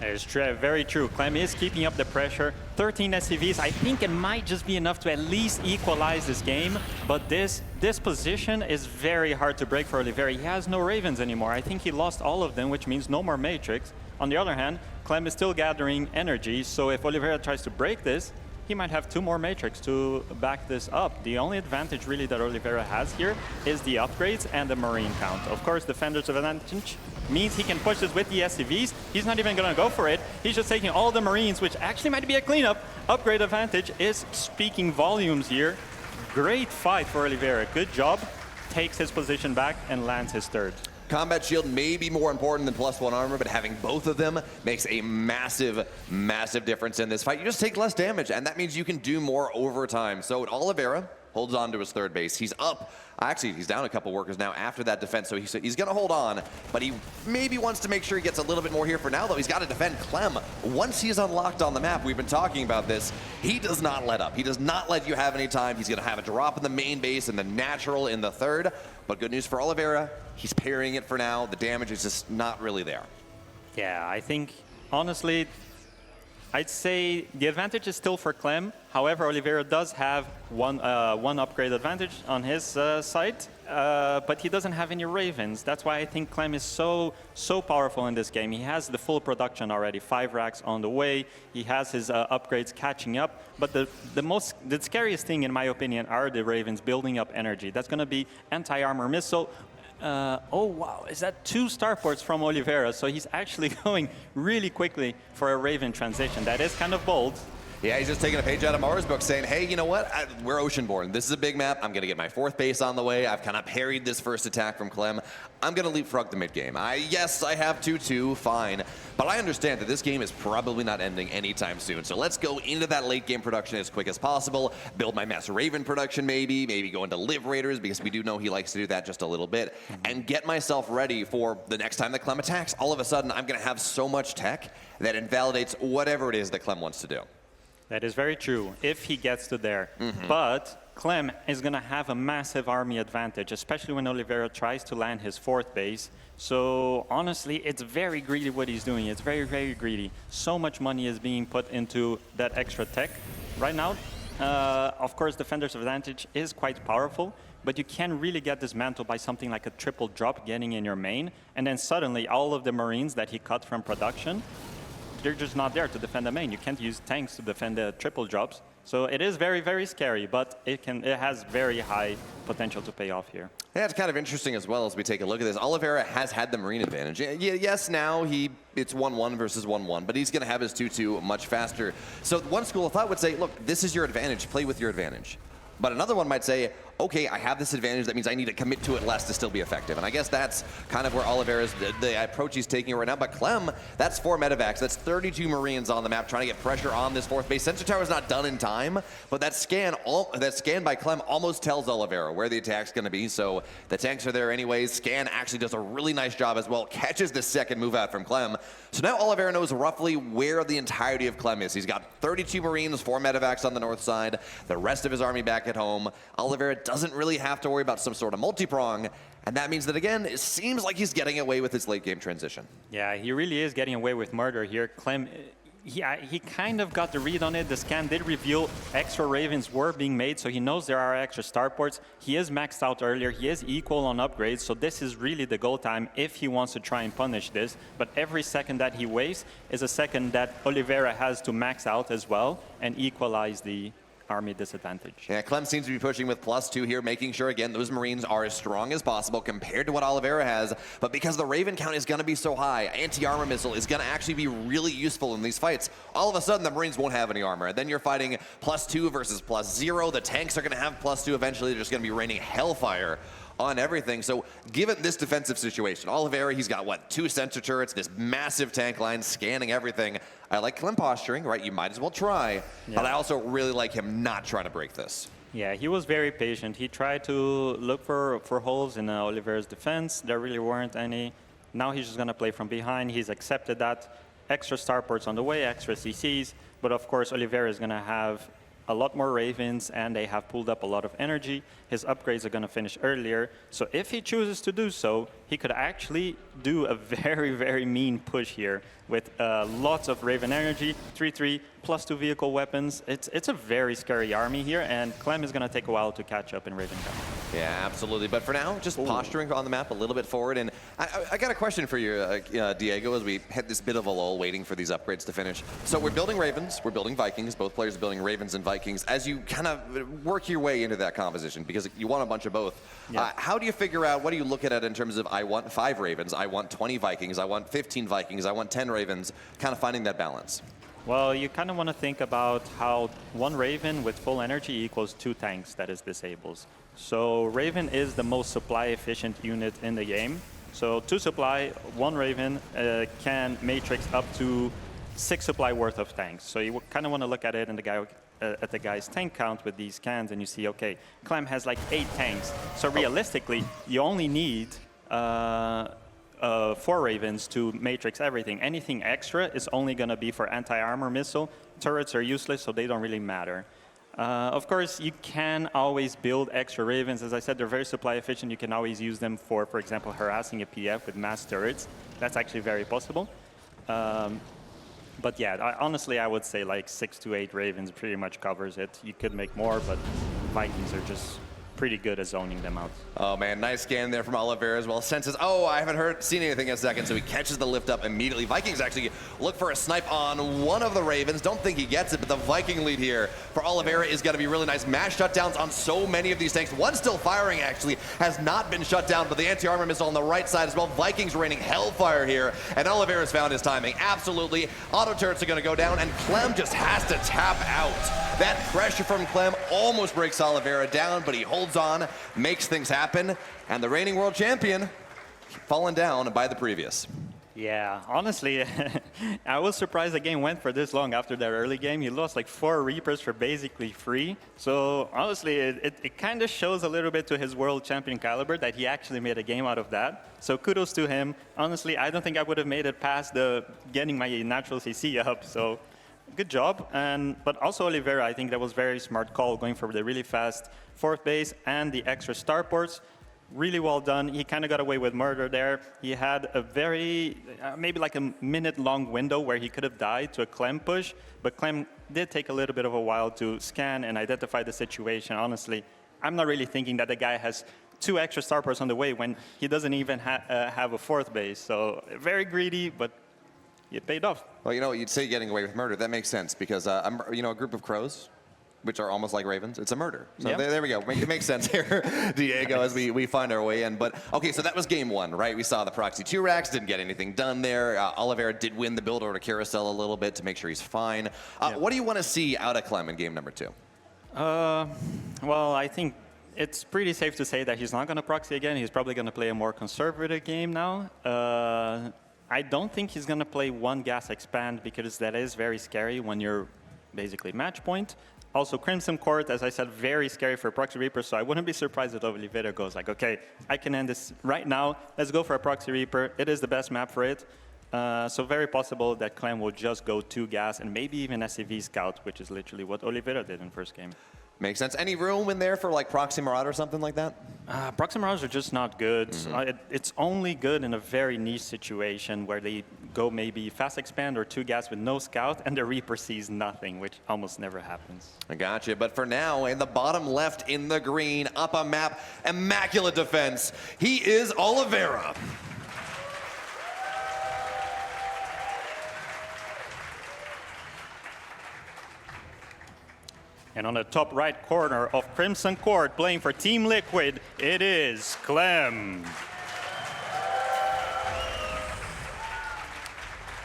That is very true. Clem is keeping up the pressure. 13 SCVs, I think it might just be enough to at least equalize this game, but this position is very hard to break for Oliveira. He has no Ravens anymore. I think he lost all of them, which means no more Matrix. On the other hand, Clem is still gathering energy, so if Oliveira tries to break this, he might have 2 more Matrix to back this up. The only advantage really that Oliveira has here is the upgrades and the Marine count. Of course, Defender's advantage means he can push this with the SCVs. He's not even going to go for it. He's just taking all the Marines, which actually might be a cleanup. Upgrade advantage is speaking volumes here. Great fight for Oliveira. Good job. Takes his position back and lands his third. Combat shield may be more important than +1 armor, but having both of them makes a massive, massive difference in this fight. You just take less damage, and that means you can do more over time. So Oliveira holds on to his third base. He's up. Actually, he's down a couple workers now after that defense, so he's going to hold on, but he maybe wants to make sure he gets a little bit more here. For now, though, he's got to defend Clem. Once he's unlocked on the map, we've been talking about this, he does not let up. He does not let you have any time. He's going to have a drop in the main base and the natural in the third, but good news for Oliveira, he's parrying it for now. The damage is just not really there. Yeah, I think, honestly, I'd say the advantage is still for Clem. However, Oliveira does have one upgrade advantage on his side, but he doesn't have any Ravens. That's why I think Clem is so powerful in this game. He has the full production already, 5 racks on the way. He has his upgrades catching up. But the scariest thing, in my opinion, are the Ravens building up energy. That's going to be anti-armor missile. Oh wow, is that 2 starports from Oliveira? So he's actually going really quickly for a Raven transition. That is kind of bold. Yeah, he's just taking a page out of Mara's book saying, hey, you know what? We're Oceanborn. This is a big map. I'm going to get my 4th base on the way. I've kind of parried this first attack from Clem. I'm going to leapfrog the mid game. Yes, I have 2-2, fine. But I understand that this game is probably not ending anytime soon. So let's go into that late game production as quick as possible. Build my Mass Raven production maybe go into Liberators, because we do know he likes to do that just a little bit. And get myself ready for the next time that Clem attacks. All of a sudden, I'm going to have so much tech that invalidates whatever it is that Clem wants to do. That is very true, if he gets to there. But Clem is going to have a massive army advantage, especially when Oliveira tries to land his 4th base. So honestly, it's very greedy what he's doing. It's very, very greedy. So much money is being put into that extra tech. Right now, of course, Defender's advantage is quite powerful, but you can really get dismantled by something like a triple drop getting in your main, and then suddenly all of the Marines that he cut from production, they're just not there to defend the main. You can't use tanks to defend the triple drops. So it is very, very scary, but it has very high potential to pay off here. Yeah, it's kind of interesting as well as we take a look at this. Oliveira has had the Marine advantage. Yes, now it's 1-1 versus 1-1, but he's going to have his 2-2 much faster. So one school of thought would say, look, this is your advantage. Play with your advantage. But another one might say, okay, I have this advantage. That means I need to commit to it less to still be effective. And I guess that's kind of where Oliveira's, the approach he's taking right now. But Clem, that's 4 medevacs. That's 32 Marines on the map trying to get pressure on this 4th base. Sensor Tower's not done in time, but that scan by Clem almost tells Oliveira where the attack's going to be. So the tanks are there anyways. Scan actually does a really nice job as well. Catches the second move out from Clem. So now Oliveira knows roughly where the entirety of Clem is. He's got 32 Marines, 4 medevacs on the north side, the rest of his army back at home. Oliveira doesn't really have to worry about some sort of multi-prong, and that means that, again, it seems like he's getting away with his late-game transition. Yeah, he really is getting away with murder here. Clem, he kind of got the read on it. The scan did reveal extra Ravens were being made, so he knows there are extra starports. He is maxed out earlier. He is equal on upgrades, so this is really the goal time if he wants to try and punish this. But every second that he wastes is a second that Oliveira has to max out as well and equalize the army disadvantage. Yeah, Clem seems to be pushing with +2 here, making sure, again, those Marines are as strong as possible compared to what Oliveira has. But because the Raven count is going to be so high, anti-armor missile is going to actually be really useful in these fights. All of a sudden, the Marines won't have any armor. And then you're fighting +2 versus +0. The tanks are going to have +2 eventually. They're just going to be raining hellfire on everything. So given this defensive situation, Oliveira, he's got, what, 2 sensor turrets, this massive tank line scanning everything. I like Clem posturing, right? You might as well try. Yeah. But I also really like him not trying to break this. Yeah, he was very patient. He tried to look for holes in Oliveira's defense. There really weren't any. Now he's just going to play from behind. He's accepted that. Extra starports on the way, extra CCs. But of course, Oliveira is going to have a lot more Ravens, and they have pulled up a lot of energy. His upgrades are going to finish earlier. So if he chooses to do so, he could actually do a very, very mean push here with lots of Raven energy, 3-3, +2 vehicle weapons. It's a very scary army here, and Clem is going to take a while to catch up in Raven count. Yeah, absolutely. But for now, just posturing on the map a little bit forward. And I got a question for you, Diego, as we had this bit of a lull waiting for these upgrades to finish. So we're building Ravens, we're building Vikings. Both players are building Ravens and Vikings. As you kind of work your way into that composition, because you want a bunch of both, Yeah. how do you figure out, what do you look at in terms of, I want 5 Ravens, I want 20 Vikings, I want 15 Vikings, I want 10 Ravens, kind of finding that balance? Well, you kind of want to think about how 1 Raven with full energy equals 2 tanks that is disables. So Raven is the most supply efficient unit in the game. So 2 supply, 1 Raven can matrix up to 6 supply worth of tanks. So you kind of want to look at it in at the guy's tank count with these scans, and you see, okay, Clem has like 8 tanks. So realistically, you only need 4 Ravens to matrix everything. Anything extra is only going to be for anti-armor missile. Turrets are useless, so they don't really matter. Of course, you can always build extra Ravens. As I said, they're very supply efficient. You can always use them for example, harassing a PF with mass turrets. That's actually very possible. But yeah, honestly, I would say like 6 to 8 Ravens pretty much covers it. You could make more, but Vikings are just pretty good at zoning them out. Oh man, nice scan there from Oliveira as well. Senses, I haven't seen anything in a second, so he catches the lift up immediately. Vikings actually look for a snipe on one of the Ravens. Don't think he gets it, but the Viking lead here for Oliveira is going to be really nice. Mass shutdowns on so many of these tanks. One still firing, actually, has not been shut down, but the anti-armor missile on the right side as well. Vikings raining hellfire here, and Oliveira's found his timing. Absolutely. Auto turrets are going to go down, and Clem just has to tap out. That pressure from Clem almost breaks Oliveira down, but he holds on, makes things happen, and the reigning world champion fallen down by the previous. Yeah, honestly, I was surprised the game went for this long after that early game. He lost like 4 Reapers for basically free. So honestly, it kind of shows a little bit to his world champion caliber that he actually made a game out of that. So kudos to him. Honestly, I don't think I would have made it past getting my natural CC up. So good job. But also Oliveira, I think that was very smart call, going for the really fast 4th base and the extra starports. Really well done. He kind of got away with murder there. He had a very, maybe like a minute-long window where he could have died to a Clem push, but Clem did take a little bit of a while to scan and identify the situation. Honestly, I'm not really thinking that the guy has 2 extra starports on the way when he doesn't even have a 4th base. So very greedy, but it paid off. Well, you'd say getting away with murder. That makes sense because, a group of crows, which are almost like ravens, it's a murder. So Yeah. there we go. It makes sense here, Diego, as we find our way in. But, okay, so that was game 1, right? We saw the Proxy 2 racks, didn't get anything done there. Oliveira did win the build over to Carousel a little bit to make sure he's fine. What do you want to see out of Clem in game number 2? Well, I think it's pretty safe to say that he's not going to proxy again. He's probably going to play a more conservative game now. I don't think he's going to play 1 gas expand because that is very scary when you're basically match point. Also, Crimson Court, as I said, very scary for Proxy Reaper, so I wouldn't be surprised if Oliveira goes like, okay, I can end this right now. Let's go for a Proxy Reaper. It is the best map for it. So very possible that Clem will just go 2 gas and maybe even SCV Scout, which is literally what Oliveira did in first game. Makes sense. Any room in there for like Proxy Marauder or something like that? Proxy Marauders are just not good. It's only good in a very niche situation where they go maybe fast expand or 2 gas with no scout and the Reaper sees nothing, which almost never happens. I got you. But for now, in the bottom left in the green, up a map, immaculate defense. He is Oliveira. And on the top right corner of Crimson Court, playing for Team Liquid, it is Clem.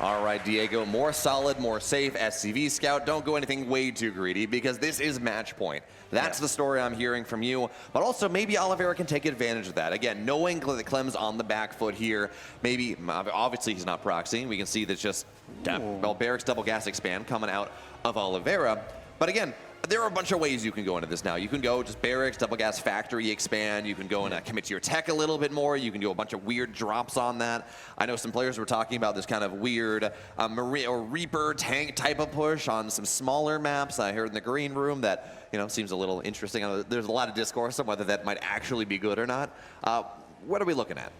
All right, Diego, more solid, more safe. SCV Scout, don't go anything way too greedy because this is match point. That's the story I'm hearing from you. But also, maybe Oliveira can take advantage of that. Again, knowing that Clem's on the back foot here, maybe, obviously he's not proxying. We can see that's just, well, Barrick's double gas expand coming out of Oliveira. But again, there are a bunch of ways you can go into this now. You can go just Barracks, double gas factory expand. You can go and commit to your tech a little bit more. You can do a bunch of weird drops on that. I know some players were talking about this kind of weird Marine or Reaper tank type of push on some smaller maps. I heard in the green room that, you know, seems a little interesting. There's a lot of discourse on whether that might actually be good or not. What are we looking at?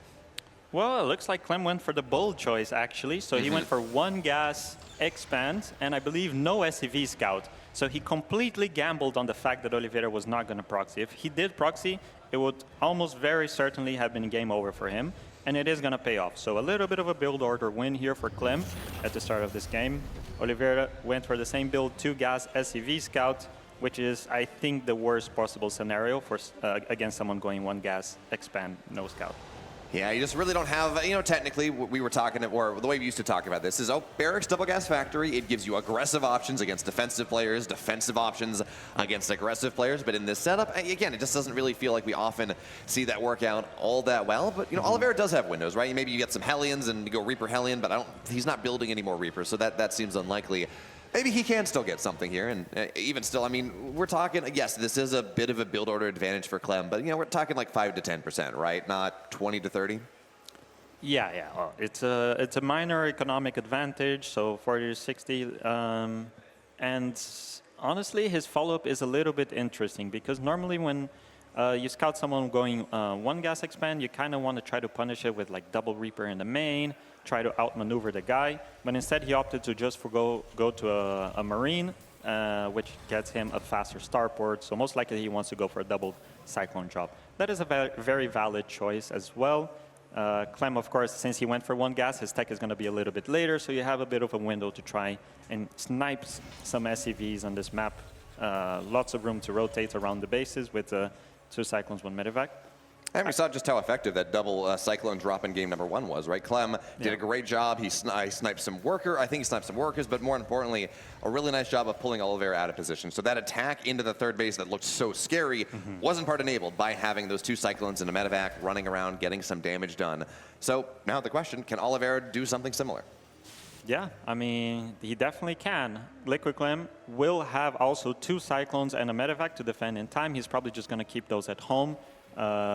Well, it looks like Clem went for the bold choice, actually. So he went for one gas expand, and I believe no SCV scout. So he completely gambled on the fact that Oliveira was not going to proxy. If he did proxy, it would almost very certainly have been game over for him, and it is going to pay off. So a little bit of a build order win here for Clem at the start of this game. Oliveira went for the same build, 2 gas SCV scout, which is, I think, the worst possible scenario for against someone going 1 gas expand, no scout. Yeah, you just really don't have, you know, technically, we were talking, or the way we used to talk about this is, Barracks Double Gas Factory, it gives you aggressive options against defensive players, defensive options against aggressive players, but in this setup, again, it just doesn't really feel like we often see that work out all that well, but, you know, Oliveira does have windows, right? Maybe you get some Hellions and you go Reaper Hellion, but he's not building any more Reapers, so that seems unlikely. Maybe he can still get something here, and even still, I mean, we're talking, yes, this is a bit of a build order advantage for Clem, but, you know, we're talking like 5 to 10%, right? Not 20 to 30? Yeah. Well, it's a minor economic advantage, so 40 to 60. And honestly, his follow-up is a little bit interesting, because normally when you scout someone going 1 gas expand, you kind of want to try to punish it with like double Reaper in the main, try to outmaneuver the guy, but instead he opted to just go to a Marine, which gets him a faster starport, so most likely he wants to go for a double Cyclone drop. That is a very valid choice as well. Clem, of course, since he went for 1 gas, his tech is going to be a little bit later, so you have a bit of a window to try and snipe some SCVs on this map. Lots of room to rotate around the bases with 2 Cyclones, 1 medevac. And we saw just how effective that double Cyclone drop in game number 1 was, right? Clem did a great job. He sniped some I think he sniped some workers, but more importantly, a really nice job of pulling Oliveira out of position. So that attack into the 3rd base that looked so scary wasn't part enabled by having those 2 Cyclones and a medevac running around, getting some damage done. So now the question, can Oliveira do something similar? Yeah, I mean, he definitely can. Liquid Clem will have also 2 Cyclones and a medevac to defend in time. He's probably just going to keep those at home.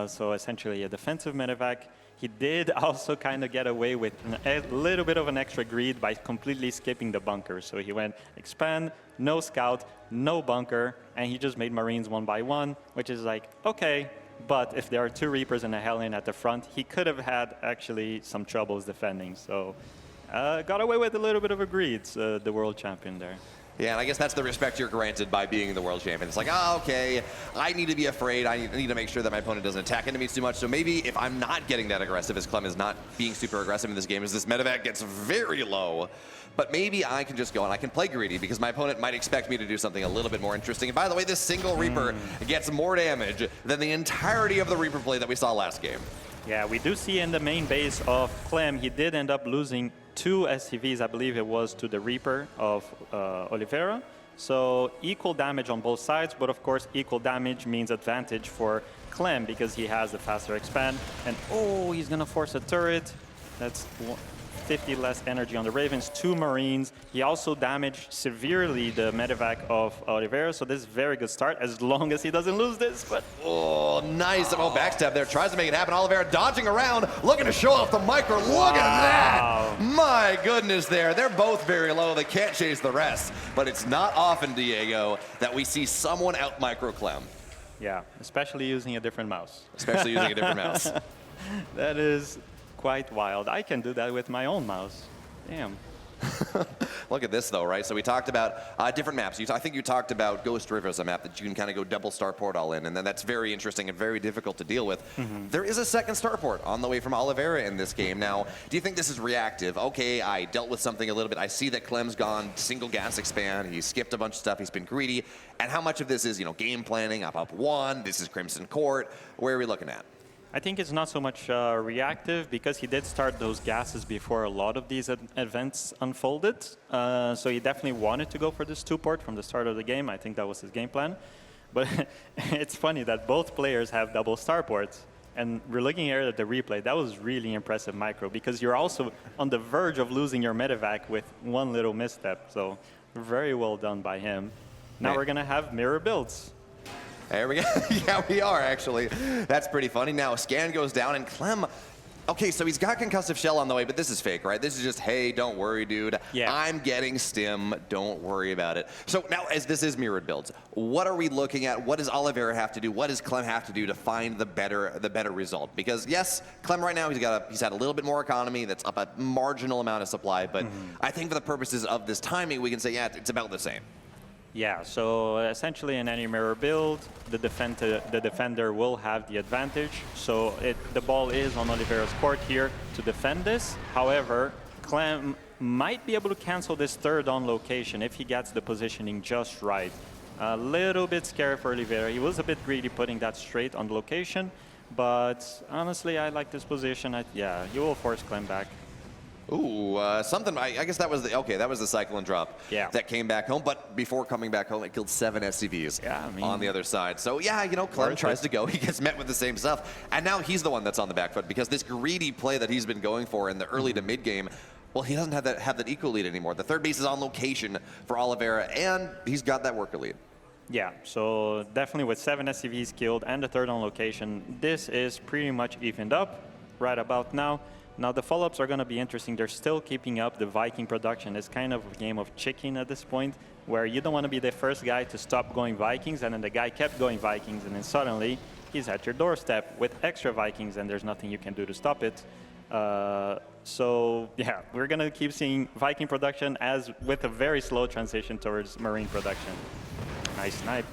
So essentially a defensive medevac. He did also kind of get away with a little bit of an extra greed by completely skipping the bunker. So he went expand, no scout, no bunker, and he just made Marines 1 by 1, which is like, okay, but if there are 2 Reapers and a Hellion at the front, he could have had actually some troubles defending. So got away with a little bit of a greed, the world champion there. Yeah, and I guess that's the respect you're granted by being the world champion. It's like, okay, I need to be afraid. I need to make sure that my opponent doesn't attack into me too much. So maybe if I'm not getting that aggressive, as Clem is not being super aggressive in this game, as this medevac gets very low, but maybe I can just go and I can play greedy because my opponent might expect me to do something a little bit more interesting. And by the way, this single Reaper gets more damage than the entirety of the Reaper play that we saw last game. Yeah, we do see in the main base of Clem, he did end up losing 2 SCVs, I believe it was, to the Reaper of Oliveira. So equal damage on both sides, but of course equal damage means advantage for Clem because he has the faster expand. And he's gonna force a turret. That's 50 less energy on the Ravens, 2 Marines. He also damaged severely the medevac of Oliveira, so this is a very good start, as long as he doesn't lose this, but... Oh, nice. Oh, backstab there. Tries to make it happen. Oliveira dodging around, looking to show off the micro. Look at that! My goodness there. They're both very low. They can't chase the rest, but it's not often, Diego, that we see someone out micro Clem. Yeah, especially using a different mouse. Especially using a different mouse. That is quite wild. I can do that with my own mouse. Damn. Look at this, though, right? So we talked about different maps. I think you talked about Ghost River as a map that you can kind of go double starport all in, and then that's very interesting and very difficult to deal with. There is a second starport on the way from Oliveira in this game. Now, do you think this is reactive? Okay, I dealt with something a little bit. I see that Clem's gone single gas expand. He skipped a bunch of stuff. He's been greedy. And how much of this is, game planning, up one, this is Crimson Court? Where are we looking at? I think it's not so much reactive because he did start those gases before a lot of these events unfolded. So he definitely wanted to go for this 2-port from the start of the game. I think that was his game plan. But it's funny that both players have double starports. And we're looking here at the replay. That was really impressive micro because you're also on the verge of losing your medevac with one little misstep. So very well done by him. Now we're going to have mirror builds. There we go. Yeah, we are, actually. That's pretty funny. Now, Scan goes down, and Clem... Okay, so he's got Concussive Shell on the way, but this is fake, right? This is just, hey, don't worry, dude. Yeah. I'm getting stim. Don't worry about it. So now, as this is mirrored builds, what are we looking at? What does Oliveira have to do? What does Clem have to do to find the better result? Because, yes, Clem right now, he's had a little bit more economy. That's up a marginal amount of supply. But I think for the purposes of this timing, we can say, yeah, it's about the same. Yeah, so essentially in any mirror build, the defender will have the advantage. So the ball is on Oliveira's court here to defend this. However, Clem might be able to cancel this third on location if he gets the positioning just right. A little bit scary for Oliveira. He was a bit greedy putting that straight on location, but honestly, I like this position. Yeah, he will force Clem back. Ooh, something, I guess that was the Cyclone drop that came back home, but before coming back home, it killed 7 SCVs on the other side. So yeah, Clem tries to go, he gets met with the same stuff, and now he's the one that's on the back foot because this greedy play that he's been going for in the early to mid game, well, he doesn't have that eco lead anymore. The third base is on location for Oliveira, and he's got that worker lead. Yeah, so definitely with 7 SCVs killed and the third on location, this is pretty much evened up right about now. Now, the follow-ups are going to be interesting. They're still keeping up the Viking production. It's kind of a game of chicken at this point, where you don't want to be the first guy to stop going Vikings, and then the guy kept going Vikings, and then suddenly he's at your doorstep with extra Vikings, and there's nothing you can do to stop it. So, yeah, we're going to keep seeing Viking production as with a very slow transition towards Marine production. Nice snipe.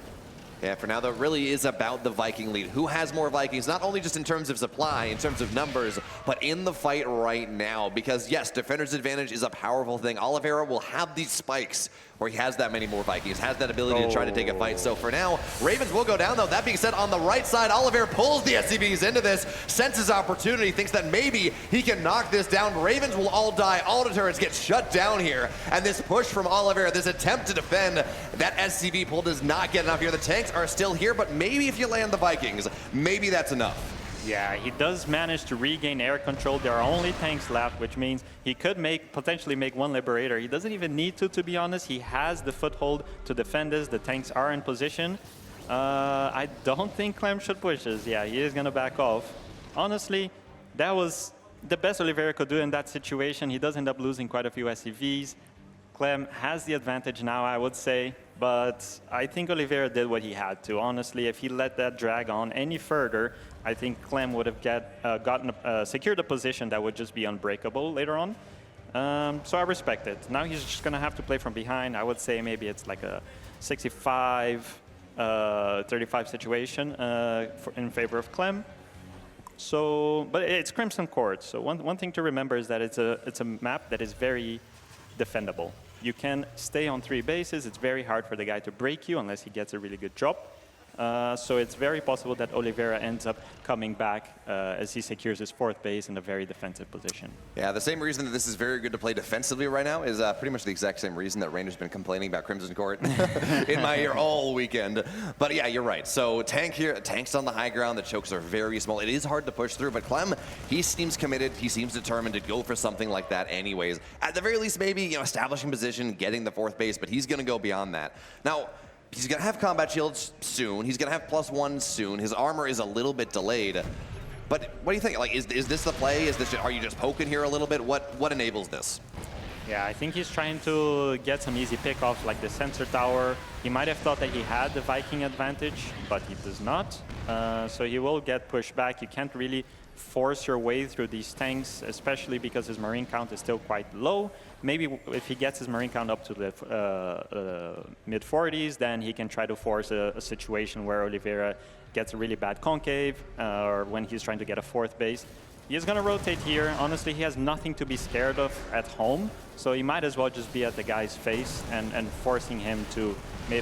Yeah, for now, though, really is about the Viking lead. Who has more Vikings, not only just in terms of supply, in terms of numbers, but in the fight right now. Because, yes, defender's advantage is a powerful thing. Oliveira will have these spikes where he has that many more Vikings, has that ability to try to take a fight. So for now, Ravens will go down, though. That being said, on the right side, Oliveira pulls the SCVs into this, senses opportunity, thinks that maybe he can knock this down. Ravens will all die. All deterrents get shut down here. And this push from Oliveira, this attempt to defend, that SCV pull does not get enough here. The tanks are still here, but maybe if you land the Vikings, maybe that's enough. Yeah, he does manage to regain air control. There are only tanks left, which means he could potentially make one Liberator. He doesn't even need to be honest. He has the foothold to defend this. The tanks are in position. I don't think Clem should push this. Yeah, he is going to back off. Honestly, that was the best Oliveira could do in that situation. He does end up losing quite a few SCVs. Clem has the advantage now, I would say, but I think Oliveira did what he had to. Honestly, if he let that drag on any further, I think Clem would have secured a position that would just be unbreakable later on. So I respect it. Now he's just going to have to play from behind. I would say maybe it's like a 65-35 situation in favor of Clem. So, but it's Crimson Court. So one thing to remember is that it's a map that is very defendable. You can stay on 3 bases. It's very hard for the guy to break you unless he gets a really good drop. So it's very possible that Oliveira ends up coming back as he secures his 4th base in a very defensive position. Yeah, the same reason that this is very good to play defensively right now is pretty much the exact same reason that Ranger's been complaining about Crimson Court in my ear all weekend. But yeah, you're right. So tanks on the high ground, the chokes are very small. It is hard to push through, but Clem, he seems committed. He seems determined to go for something like that anyways. At the very least, maybe, establishing position, getting the 4th base, but he's going to go beyond that. Now, he's going to have combat shields soon. He's going to have +1 soon. His armor is a little bit delayed. But what do you think? Like, is this the play? Are you just poking here a little bit? What enables this? Yeah, I think he's trying to get some easy pickoffs like the sensor tower. He might have thought that he had the Viking advantage, but he does not. So he will get pushed back. You can't really force your way through these tanks, especially because his Marine count is still quite low. Maybe if he gets his Marine count up to the mid-40s, then he can try to force a situation where Oliveira gets a really bad concave, or when he's trying to get a fourth base. He's going to rotate here. Honestly, he has nothing to be scared of at home, so he might as well just be at the guy's face and forcing him to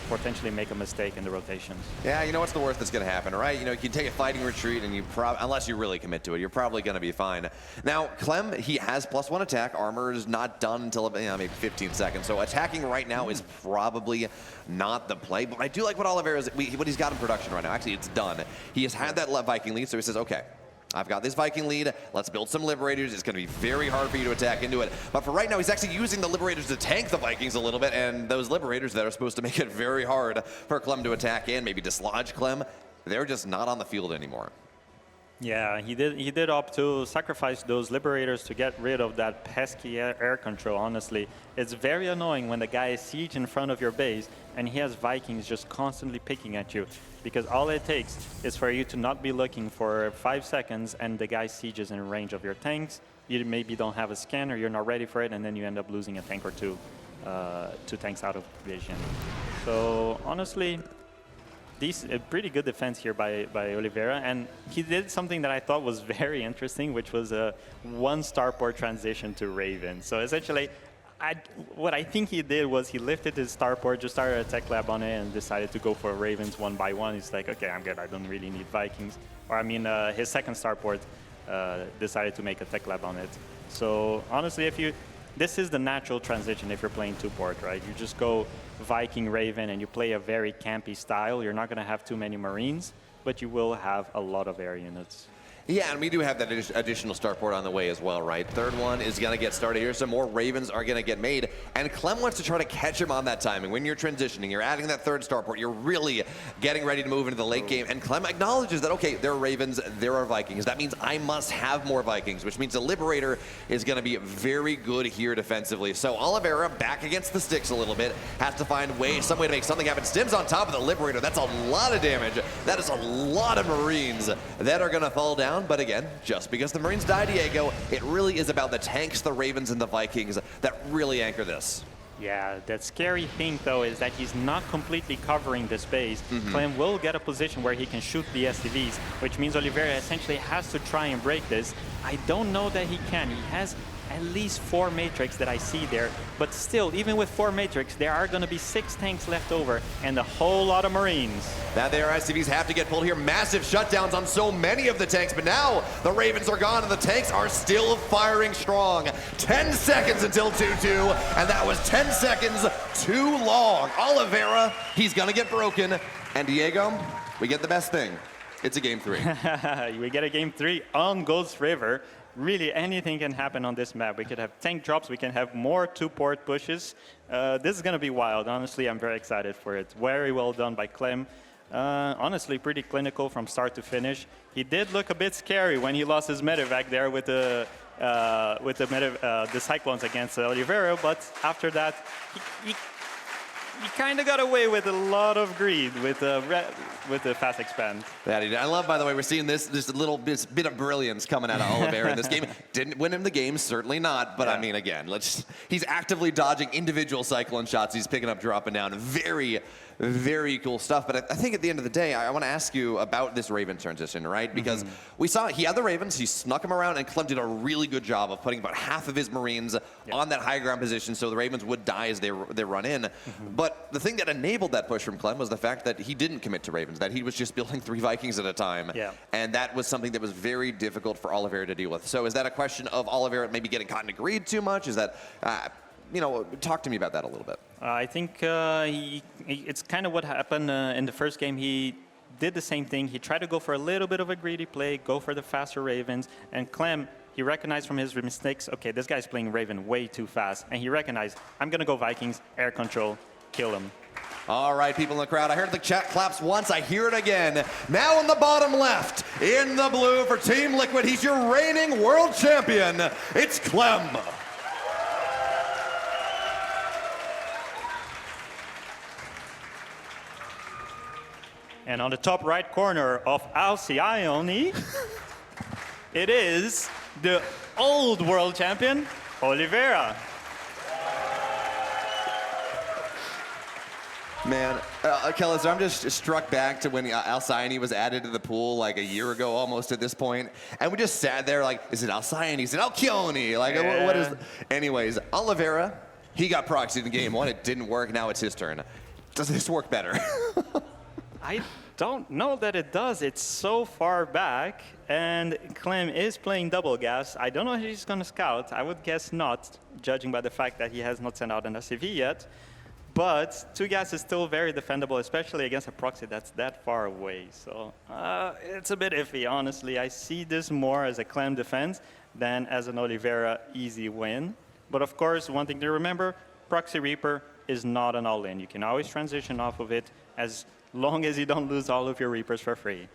potentially make a mistake in the rotations. Yeah, you know what's the worst that's going to happen, right? You know, you can take a fighting retreat, and unless you really commit to it, you're probably going to be fine. Now, Clem, he has +1 attack. Armor is not done until maybe 15 seconds, so attacking right now is probably not the play. But I do like what what he's got in production right now. Actually, it's done. He has had that Viking lead, so he says, okay, I've got this Viking lead. Let's build some Liberators. It's going to be very hard for you to attack into it. But for right now, he's actually using the Liberators to tank the Vikings a little bit, and those Liberators that are supposed to make it very hard for Clem to attack in, maybe dislodge Clem, they're just not on the field anymore. Yeah, he did opt to sacrifice those Liberators to get rid of that pesky air control, honestly. It's very annoying when the guy is siege in front of your base and he has Vikings just constantly picking at you, because all it takes is for you to not be looking for 5 seconds and the guy sieges in range of your tanks. You maybe don't have a scanner, you're not ready for it, and then you end up losing a tank or two tanks out of vision. So honestly, a pretty good defense here by Oliveira, and he did something that I thought was very interesting, which was a 1 starport transition to Raven. So essentially, what I think he did was he lifted his starport, just started a tech lab on it, and decided to go for Ravens 1 by 1. He's like, okay, I'm good, I don't really need Vikings. Or I mean, his second starport decided to make a tech lab on it. So honestly, this is the natural transition if you're playing 2-port, right? You just go Viking, Raven, and you play a very campy style. You're not going to have too many Marines, but you will have a lot of air units. Yeah, and we do have that additional starport on the way as well, right? Third one is going to get started here. Some more Ravens are going to get made. And Clem wants to try to catch him on that timing. When you're transitioning, you're adding that third starport, you're really getting ready to move into the late game. And Clem acknowledges that, okay, there are Ravens, there are Vikings. That means I must have more Vikings, which means the Liberator is going to be very good here defensively. So Oliveira, back against the sticks a little bit, has to find some way to make something happen. Stims on top of the Liberator. That's a lot of damage. That is a lot of Marines that are going to fall down. But again, just because the Marines die, Diego, it really is about the tanks, the Ravens, and the Vikings that really anchor this. Yeah, that scary thing, though, is that he's not completely covering the space. Clem will get a position where he can shoot the SCVs, which means Oliveira essentially has to try and break this. I don't know that he can. He has at least 4 Matrix that I see there, but still, even with 4 Matrix, there are going to be 6 tanks left over and a whole lot of Marines. Now their SCVs have to get pulled here. Massive shutdowns on so many of the tanks, but now the Ravens are gone and the tanks are still firing strong. 10 seconds until 2-2, and that was 10 seconds too long. Oliveira, he's going to get broken, and Diego, we get the best thing. It's a game 3. We get a game 3 on Ghost River. Really, anything can happen on this map. We could have tank drops, we can have more 2-port pushes. This is going to be wild. Honestly, I'm very excited for it. Very well done by Clem. Honestly, pretty clinical from start to finish. He did look a bit scary when he lost his medevac there with the Cyclones against Oliveira, but after that, he kind of got away with a lot of greed with the fast expand. I love, by the way, we're seeing this little bit of brilliance coming out of Oliveira in this game. Didn't win him the game, certainly not. But I mean, again, he's actively dodging individual Cyclone shots. He's picking up, dropping down. Very, very cool stuff. But I think at the end of the day, I want to ask you about this Raven transition, right? Because we saw he had the Ravens, he snuck them around, and Clem did a really good job of putting about half of his Marines on that high ground position so the Ravens would die as they run in. But the thing that enabled that push from Clem was the fact that he didn't commit to Ravens, that he was just building 3 Vikings at a time. And that was something that was very difficult for Oliveira to deal with. So is that a question of Oliveira maybe getting caught in a greed too much? Is that, talk to me about that a little bit. I think it's kind of what happened in the first game. He did the same thing. He tried to go for a little bit of a greedy play, go for the faster Ravens, and Clem, he recognized from his mistakes, okay, this guy's playing Raven way too fast, and he recognized, I'm going to go Vikings, air control, kill him. All right, people in the crowd, I heard the chat claps once, I hear it again. Now in the bottom left, in the blue for Team Liquid, he's your reigning world champion. It's Clem. And on the top right corner of Alcyone, It is the old world champion, Oliveira. Man, Kellis, I'm just struck back to when Alcyone was added to the pool like a year ago almost at this point. And we just sat there like, is it Alcyone? Is it Alcyone? Like, what is... Anyways, Oliveira, he got proxied in game one. It didn't work. Now it's his turn. Does this work better? I don't know that it does. It's so far back, and Clem is playing double gas. I don't know if he's going to scout. I would guess not, judging by the fact that he has not sent out an SCV yet. But 2 gas is still very defendable, especially against a proxy that's that far away. So it's a bit iffy, honestly. I see this more as a Clem defense than as an Oliveira easy win. But of course, one thing to remember, Proxy Reaper is not an all-in. You can always transition off of it as long as you don't lose all of your Reapers for free.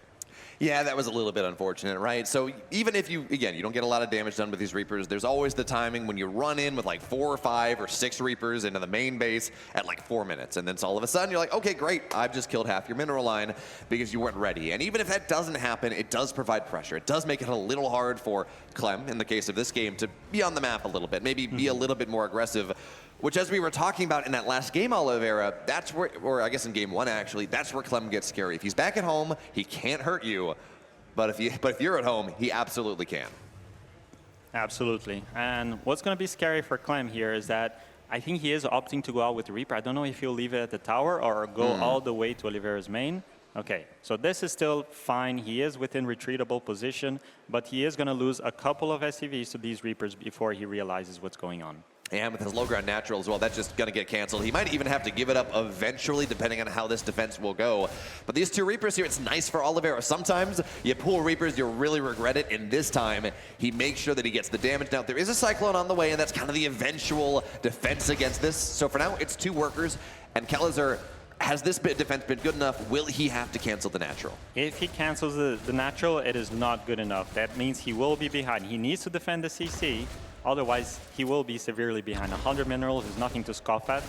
Yeah, that was a little bit unfortunate, right? So even if you, again, you don't get a lot of damage done with these Reapers, there's always the timing when you run in with like 4 or 5 or 6 Reapers into the main base at like 4 minutes. And then all of a sudden you're like, okay, great, I've just killed half your mineral line because you weren't ready. And even if that doesn't happen, it does provide pressure. It does make it a little hard for Clem, in the case of this game, to be on the map a little bit, maybe be a little bit more aggressive. Which, as we were talking about in that last game, Oliveira, that's where, or I guess in game 1 actually, that's where Clem gets scary. If he's back at home, he can't hurt you. But if you're at home, he absolutely can. Absolutely. And what's going to be scary for Clem here is that I think he is opting to go out with the Reaper. I don't know if he'll leave it at the tower or go all the way to Oliveira's main. Okay, so this is still fine. He is within retreatable position, but he is going to lose a couple of SCVs to these Reapers before he realizes what's going on. And with his low ground natural as well, that's just going to get canceled. He might even have to give it up eventually, depending on how this defense will go. But these 2 Reapers here, it's nice for Oliveira. Sometimes you pull Reapers, you'll really regret it. And this time, he makes sure that he gets the damage. Now, there is a Cyclone on the way, and that's kind of the eventual defense against this. So for now, it's 2 workers. And Kellizer, has this defense been good enough? Will he have to cancel the natural? If he cancels the natural, it is not good enough. That means he will be behind. He needs to defend the CC. Otherwise, he will be severely behind. 100 minerals is nothing to scoff at.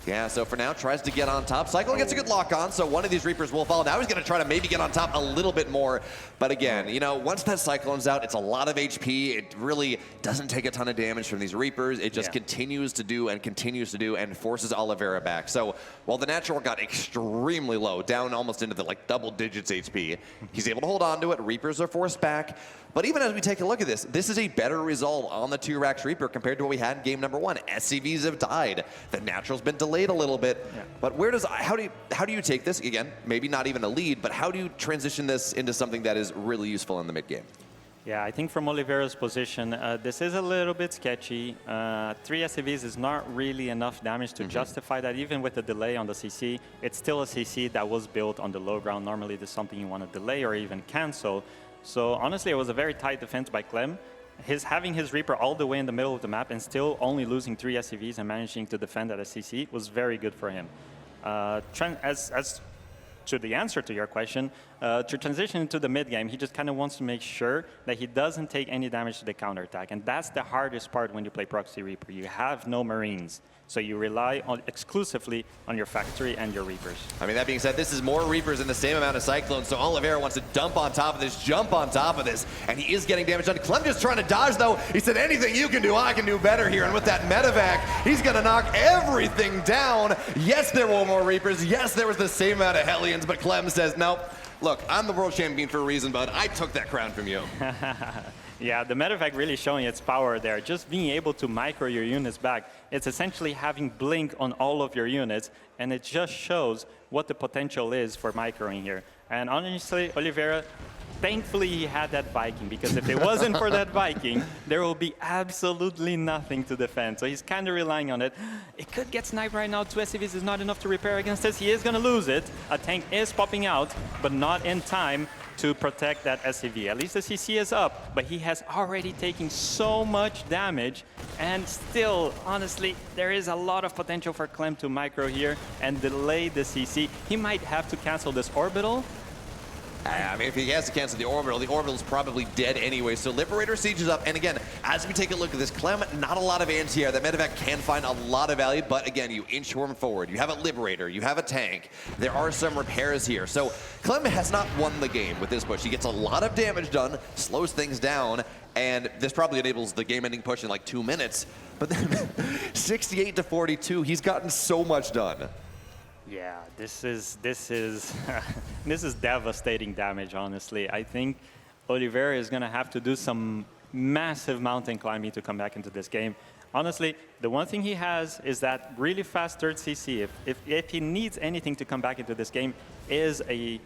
Yeah, so for now, tries to get on top. Cyclone gets a good lock on, so one of these Reapers will fall. Now he's going to try to maybe get on top a little bit more. But again, you know, once that Cyclone's out, it's a lot of HP. It really doesn't take a ton of damage from these Reapers. It just continues to do and forces Oliveira back. So while the natural got extremely low, down almost into the like double digits HP, he's able to hold on to it. Reapers are forced back. But even as we take a look at this is a better result on the 2 Rax Reaper compared to what we had in game number 1. SCVs have died. The natural's been delayed a little bit. But how do you take this, again, maybe not even a lead, but how do you transition this into something that is really useful in the mid game? Yeah, I think from Oliveira's position, this is a little bit sketchy. 3 SCVs is not really enough damage to justify that. Even with the delay on the CC, it's still a CC that was built on the low ground. Normally, this is something you want to delay or even cancel. So honestly, it was a very tight defense by Clem. Having his Reaper all the way in the middle of the map and still only losing 3 SCVs and managing to defend at a CC was very good for him. As to the answer to your question, to transition into the mid game, he just kind of wants to make sure that he doesn't take any damage to the counterattack. And that's the hardest part when you play Proxy Reaper. You have no Marines. So you rely exclusively on your factory and your Reapers. I mean, that being said, this is more Reapers in the same amount of Cyclones, so Oliveira wants to dump on top of this, jump on top of this, and he is getting damage done. Clem just trying to dodge, though. He said, anything you can do, I can do better here. And with that medevac, he's going to knock everything down. Yes, there were more Reapers. Yes, there was the same amount of Hellions, but Clem says, nope. Look, I'm the world champion for a reason, bud. I took that crown from you. Yeah, the medevac really showing its power there. Just being able to micro your units back. It's essentially having blink on all of your units, and it just shows what the potential is for microing here. And honestly, Oliveira, thankfully he had that Viking, because if it wasn't for that Viking, there will be absolutely nothing to defend. So he's kind of relying on it. It could get sniped right now. 2 SCVs is not enough to repair against this. He is going to lose it. A tank is popping out, but not in time to protect that SCV. At least the CC is up, but he has already taken so much damage, and still, honestly, there is a lot of potential for Clem to micro here and delay the CC. He might have to cancel this orbital, I mean, if he has to cancel the orbital's probably dead anyway. So Liberator Siege is up. And again, as we take a look at this, Clem, not a lot of anti-air. That medevac can find a lot of value, but again, you inch him forward. You have a Liberator, you have a tank. There are some repairs here. So Clem has not won the game with this push. He gets a lot of damage done, slows things down, and this probably enables the game-ending push in like 2 minutes. But then 68 to 42, he's gotten so much done. Yeah, this is this is devastating damage, honestly. I think Oliveira is going to have to do some massive mountain climbing to come back into this game. Honestly, the one thing he has is that really fast third CC. If he needs anything to come back into this game, is a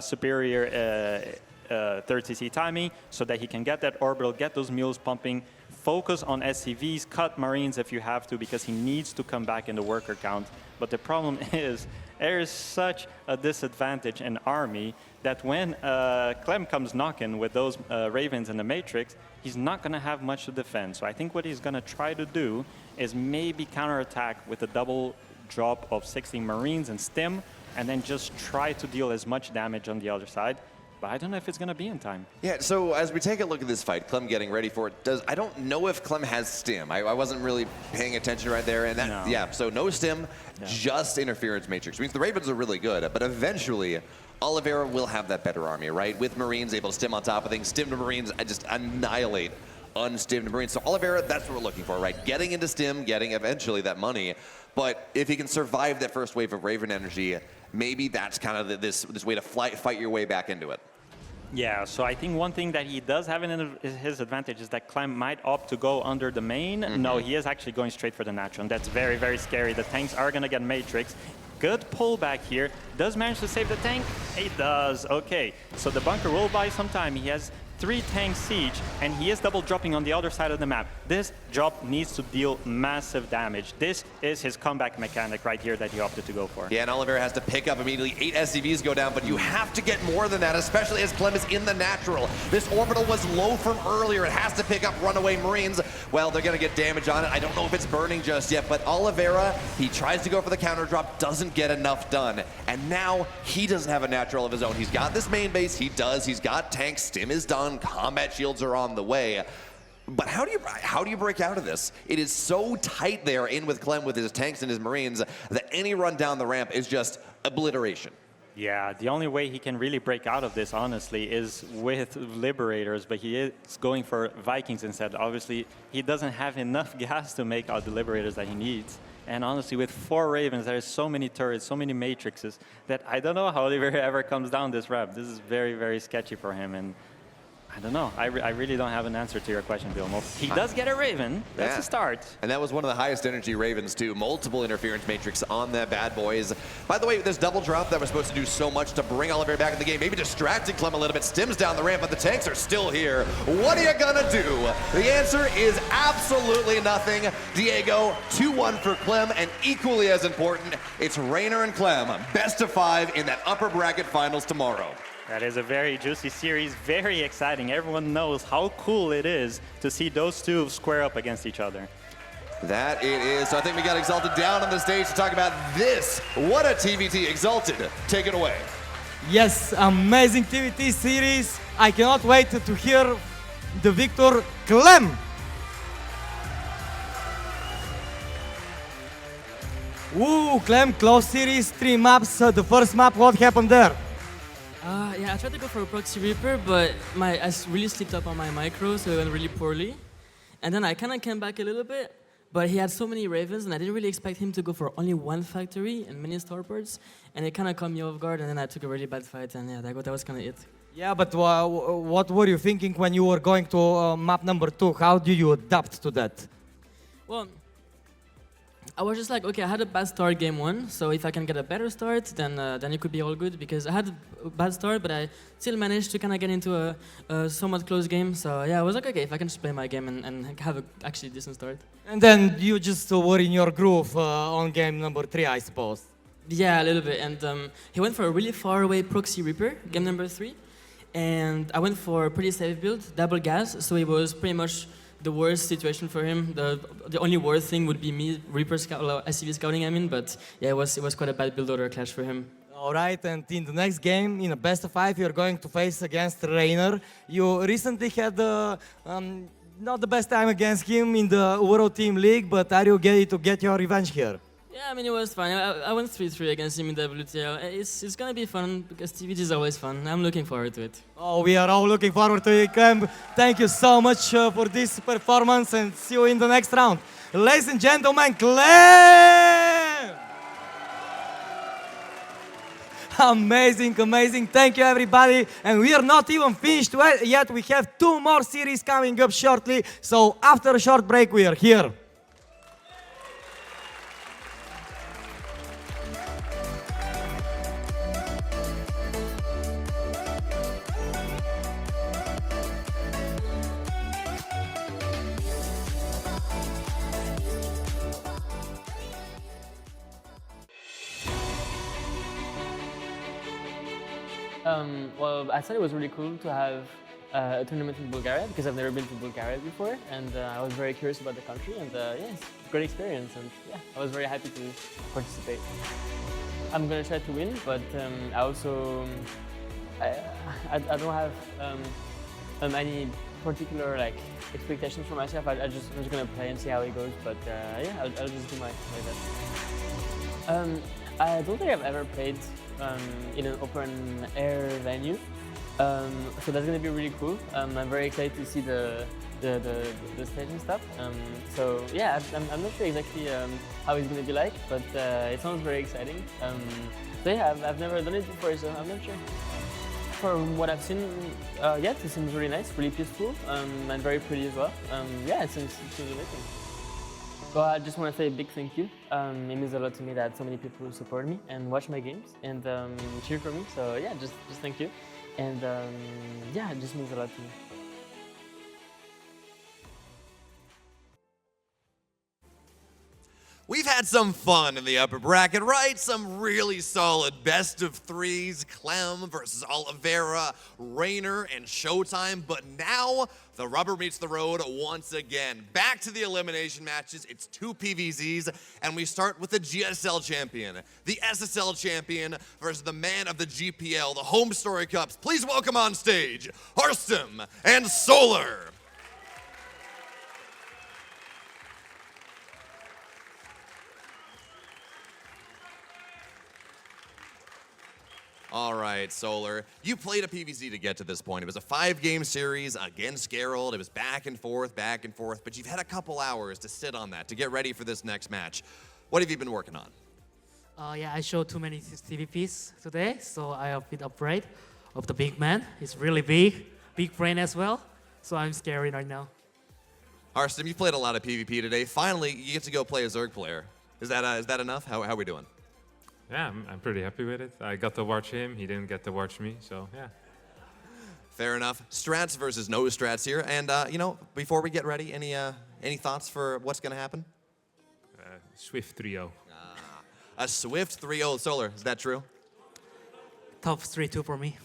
superior third CC timing so that he can get that orbital, get those mules pumping, focus on SCVs, cut Marines if you have to, because he needs to come back in the worker count. But the problem is, there is such a disadvantage in army that when Clem comes knocking with those Ravens in the Matrix, he's not going to have much to defend. So I think what he's going to try to do is maybe counterattack with a double drop of 16 Marines and Stim, and then just try to deal as much damage on the other side. But I don't know if it's going to be in time. Yeah, so as we take a look at this fight, Clem getting ready for it, I don't know if Clem has Stim. I wasn't really paying attention right there. And that, No. yeah, so no Stim, just Interference Matrix. Which means the Ravens are really good, but eventually Oliveira will have that better army, right? With Marines able to Stim on top of things. Stim to Marines, just annihilate unstimmed Marines. So Oliveira, that's what we're looking for, right? Getting into Stim, getting eventually that money. But if he can survive that first wave of Raven energy, maybe that's kind of this way to fight your way back into it. Yeah, so I think one thing that he does have in his advantage is that Clem might opt to go under the main. No, he is actually going straight for the natural, and that's very, very scary. The tanks are going to get Matrix. Good pullback here. Does manage to save the tank? He does. Okay, so the bunker will buy some time. He has 3 tank siege, and he is double dropping on the other side of the map. This drop needs to deal massive damage. This is his comeback mechanic right here that he opted to go for. Yeah, and Oliveira has to pick up immediately. 8 SCVs go down, but you have to get more than that, especially as Clem is in the natural. This orbital was low from earlier. It has to pick up runaway Marines. Well, they're going to get damage on it. I don't know if it's burning just yet, but Oliveira, he tries to go for the counter drop, doesn't get enough done. And now he doesn't have a natural of his own. He's got this main base. He does. He's got tanks. Stim is done. Combat shields are on the way. But how do you break out of this? It is so tight there in with Clem with his tanks and his Marines that any run down the ramp is just obliteration. Yeah, the only way he can really break out of this, honestly, is with Liberators, but he is going for Vikings instead. Obviously, he doesn't have enough gas to make out the Liberators that he needs. And honestly, with 4 Ravens, there's so many turrets, so many matrices, that I don't know how Oliveira ever comes down this ramp. This is very, very sketchy for him. And I don't know. I really don't have an answer to your question, Bellum. He does get a Raven. That's a start. And that was one of the highest energy Ravens, too. Multiple interference matrix on the bad boys. By the way, this double drop that was supposed to do so much to bring Oliveira back in the game, maybe distracting Clem a little bit, Stims down the ramp, but the tanks are still here. What are you gonna do? The answer is absolutely nothing. Diego, 2-1 for Clem, and equally as important, it's Rainer and Clem, best of 5 in that upper bracket finals tomorrow. That is a very juicy series, very exciting. Everyone knows how cool it is to see those two square up against each other. That it is. So I think we got Exalted down on the stage to talk about this. What a TVT. Exalted, take it away. Yes, amazing TVT series. I cannot wait to hear the victor, Clem. Ooh, Clem, close series, 3 maps. The first map, what happened there? Yeah, I tried to go for a Proxy Reaper, but I really slipped up on my micro, so it went really poorly. And then I kind of came back a little bit, but he had so many Ravens, and I didn't really expect him to go for only 1 factory and many starports, and it kind of caught me off guard, and then I took a really bad fight, and yeah, that was kind of it. Yeah, but what were you thinking when you were going to map number 2? How do you adapt to that? Well, I was just like, okay, I had a bad start game 1, so if I can get a better start, then it could be all good, because I had a bad start, but I still managed to kind of get into a somewhat close game. So yeah, I was like, okay, if I can just play my game and have a actually decent start. And then you just were in your groove on game number 3, I suppose. Yeah, a little bit. And he went for a really far away Proxy Reaper, game number 3. And I went for a pretty safe build, double gas, so it was pretty much the worst situation for him. The only worst thing would be me Reaper SCV scouting, but yeah, it was quite a bad build order clash for him. All right, and in the next game, in a best of 5, you're going to face against Rainer. You recently had not the best time against him in the Euro Team League, but are you ready to get your revenge here? Yeah, I mean, it was fun. I went 3-3 against him in the WTL. It's gonna be fun because TVG is always fun. I'm looking forward to it. Oh, we are all looking forward to it, Clem. Thank you so much for this performance and see you in the next round. Ladies and gentlemen, Clem! Amazing, amazing. Thank you, everybody. And we are not even finished yet. We have 2 more series coming up shortly. So after a short break, we are here. Well, I thought it was really cool to have a tournament in Bulgaria because I've never been to Bulgaria before, and I was very curious about the country, and yeah, it's a great experience, and yeah, I was very happy to participate. I'm gonna try to win, but I also I don't have any particular like expectations for myself. I'm just gonna play and see how it goes, but yeah, I'll just do my best. I don't think I've ever played in an open air venue, so that's gonna be really cool. I'm very excited to see the stage and stuff. So yeah, I'm not sure exactly how it's gonna be like, but it sounds very exciting. So yeah, I've never done it before, so I'm not sure. From what I've seen, yeah, it seems really nice, really peaceful, and very pretty as well. Yeah, it seems amazing. So I just want to say a big thank you. It means a lot to me that so many people support me and watch my games and cheer for me. So yeah, just thank you. And yeah, it just means a lot to me. We've had some fun in the upper bracket, right? Some really solid best of 3s, Clem versus Oliveira, Rainer, and Showtime. But now the rubber meets the road once again. Back to the elimination matches. It's 2 PVZs, and we start with the GSL champion, the SSL champion versus the man of the GPL, the Home Story Cups. Please welcome on stage, Harstem and Solar. All right, Solar. You played a PVZ to get to this point. It was a 5-game series against Gerald. It was back and forth, but you've had a couple hours to sit on that, to get ready for this next match. What have you been working on? Yeah, I showed too many CVPs today, so I have been afraid of the big man. He's really big brain as well, so I'm scared right now. Harstem, you played a lot of PvP today. Finally, you get to go play a Zerg player. Is that enough? How are we doing? Yeah, I'm pretty happy with it. I got to watch him. He didn't get to watch me, so yeah. Fair enough. Strats versus no strats here. And, you know, before we get ready, any thoughts for what's going to happen? Swift 3-0. A Swift 3-0 Solar. Is that true? Top 3-2 for me.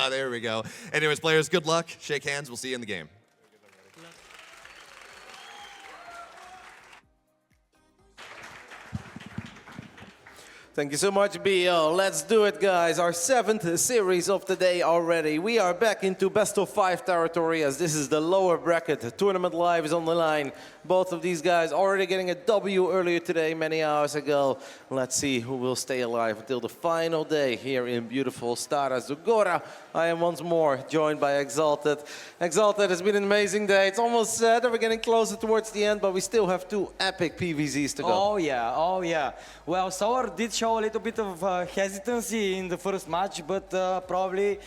There we go. Anyways, players, good luck. Shake hands. We'll see you in the game. Thank you so much, BL. Let's do it, guys. Our 7th series of the day already. We are back into best of 5 territory as this is the lower bracket. The tournament live is on the line. Both of these guys already getting a W earlier today, many hours ago. Let's see who will stay alive until the final day here in beautiful Stara Zagora. I am once more joined by Exalted. Exalted, has been an amazing day. It's almost sad that we're getting closer towards the end, but we still have 2 epic PVZs to go. Oh yeah. Well, Solar did show a little bit of hesitancy in the first match, but probably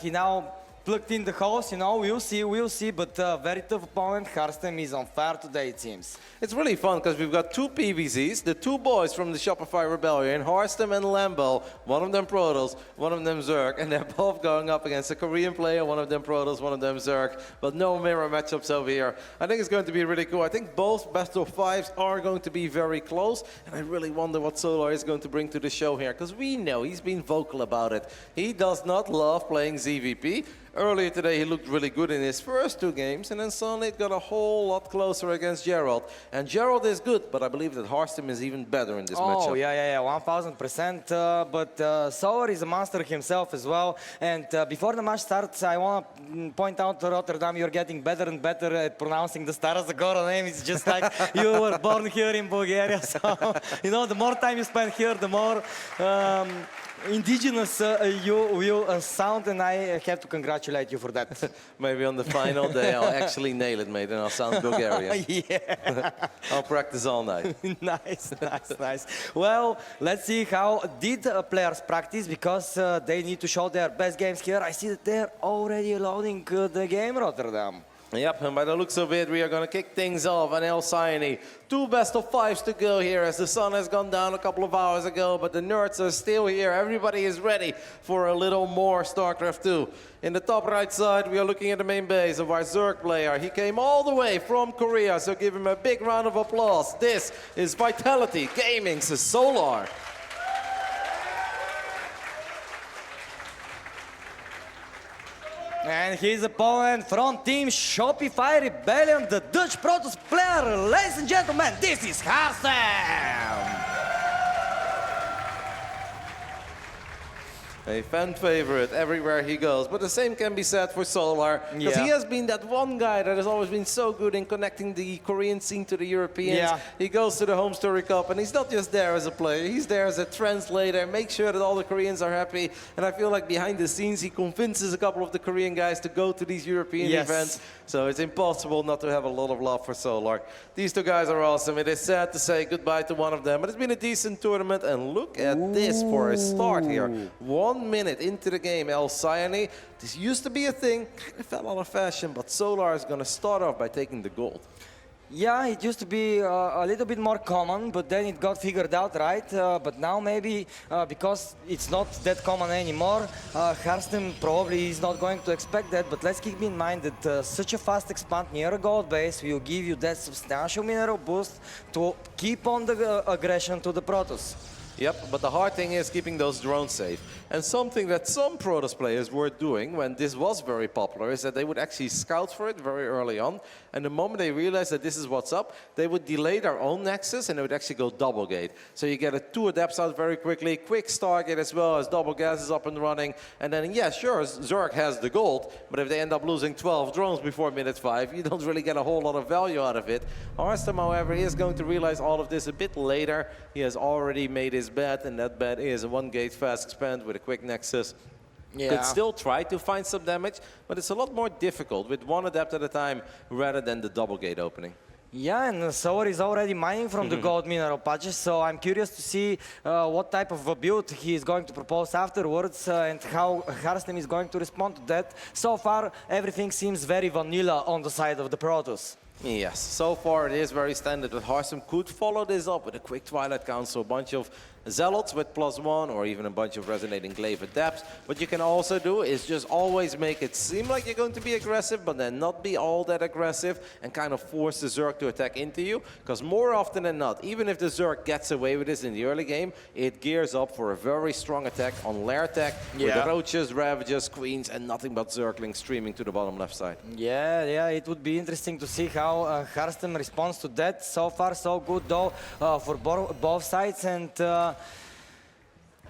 he now plugged in the house, you know, we'll see, but very tough opponent. Harstem is on fire today, it seems. It's really fun because we've got 2 PVZs, the 2 boys from the Shopify Rebellion, Harstem and Lambo, one of them Protoss, one of them Zerg, and they're both going up against a Korean player, one of them Protoss, one of them Zerg, but no mirror matchups over here. I think it's going to be really cool. I think both best of 5s are going to be very close, and I really wonder what Solar is going to bring to the show here, because we know he's been vocal about it. He does not love playing ZVP. Earlier today, he looked really good in his first 2 games, and then suddenly it got a whole lot closer against Gerald. And Gerald is good, but I believe that Harstem is even better in this matchup. Oh, yeah, 1000%. But Sauer is a monster himself as well. And before the match starts, I want to point out to Rotterdam, you're getting better and better at pronouncing the Stara Zagora name. It's just like you were born here in Bulgaria. So, you know, the more time you spend here, the more indigenous you will sound, and I have to congratulate you for that. Maybe on the final day I'll actually nail it, mate, and I'll sound Bulgarian. Yeah. I'll practice all night. Nice. Well, let's see how did players practice, because they need to show their best games here. I see that they're already loading the game, Rotterdam. Yep, and by the looks of it, we are going to kick things off on El Sayani. 2 best-of-5s to go here, as the sun has gone down a couple of hours ago, but the nerds are still here. Everybody is ready for a little more StarCraft 2. In the top right side, we are looking at the main base of our Zerg player. He came all the way from Korea, so give him a big round of applause. This is Vitality Gaming's Solar. And his opponent from Team Shopify Rebellion, the Dutch Protoss player. Ladies and gentlemen, this is Harstem! A fan favorite everywhere he goes, but the same can be said for Solar, because he has been that one guy that has always been so good in connecting the Korean scene to the Europeans. Yeah. He goes to the Home Story Cup, and he's not just there as a player, he's there as a translator, make sure that all the Koreans are happy, and I feel like behind the scenes he convinces a couple of the Korean guys to go to these European events, so it's impossible not to have a lot of love for Solar. These 2 guys are awesome. It is sad to say goodbye to one of them, but it's been a decent tournament, and look at this for a start here. 1 minute into the game, El Sayani. This used to be a thing, kind of fell out of fashion, but Solar is going to start off by taking the gold. Yeah, it used to be a little bit more common, but then it got figured out, right? But now maybe because it's not that common anymore, Harstem probably is not going to expect that, but let's keep in mind that such a fast expand near a gold base will give you that substantial mineral boost to keep on the aggression to the Protoss. Yep, but the hard thing is keeping those drones safe. And something that some Protoss players were doing when this was very popular is that they would actually scout for it very early on. And the moment they realized that this is what's up, they would delay their own nexus and they would actually go double gate. So you get 2 adepts out very quickly, quick Stargate as well as double gas is up and running. And then, yeah, sure, Zerg has the gold, but if they end up losing 12 drones before minute 5, you don't really get a whole lot of value out of it. Harstem, however, is going to realize all of this a bit later. He has already made his bet, and that bet is a 1 gate fast expand with a quick nexus. Could still try to find some damage, but it's a lot more difficult with 1 adept at a time rather than the double gate opening. Yeah, and Sour is already mining from the gold mineral patches, so I'm curious to see what type of a build he is going to propose afterwards and how Harstem is going to respond to that. So far, everything seems very vanilla on the side of the Protoss. Yes, so far it is very standard, but Harstem could follow this up with a quick Twilight Council, a bunch of Zealots with +1, or even a bunch of Resonating Glaive Adepts. What you can also do is just always make it seem like you're going to be aggressive, but then not be all that aggressive, and kind of force the Zerg to attack into you, because more often than not, even if the Zerg gets away with this in the early game, it gears up for a very strong attack on lair tech, with the Roaches, Ravages, Queens, and nothing but Zerglings streaming to the bottom left side. Yeah, it would be interesting to see how Harstem responds to that. So far, so good though for both sides, and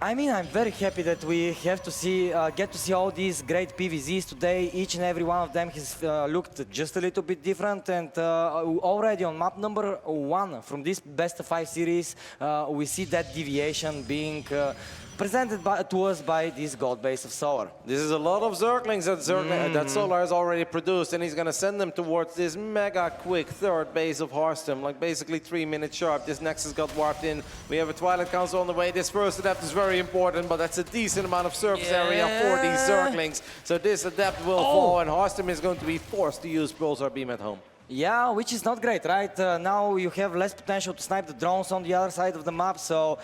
I mean, I'm very happy that we have to see, get to see all these great PVZs today. Each and every one of them has looked just a little bit different, and already on map number 1 from this best of 5 series, we see that deviation being presented to us by this gold base of Solar. This is a lot of Zerglings that Solar has already produced, and he's going to send them towards this mega quick 3rd base of Harstem, like basically 3 minutes sharp. This Nexus got warped in. We have a Twilight Council on the way. This first adept is very important, but that's a decent amount of surface area for these Zerglings. So this adept will fall, and Harstem is going to be forced to use Pulsar Beam at home. Yeah, which is not great, right? Now you have less potential to snipe the drones on the other side of the map, so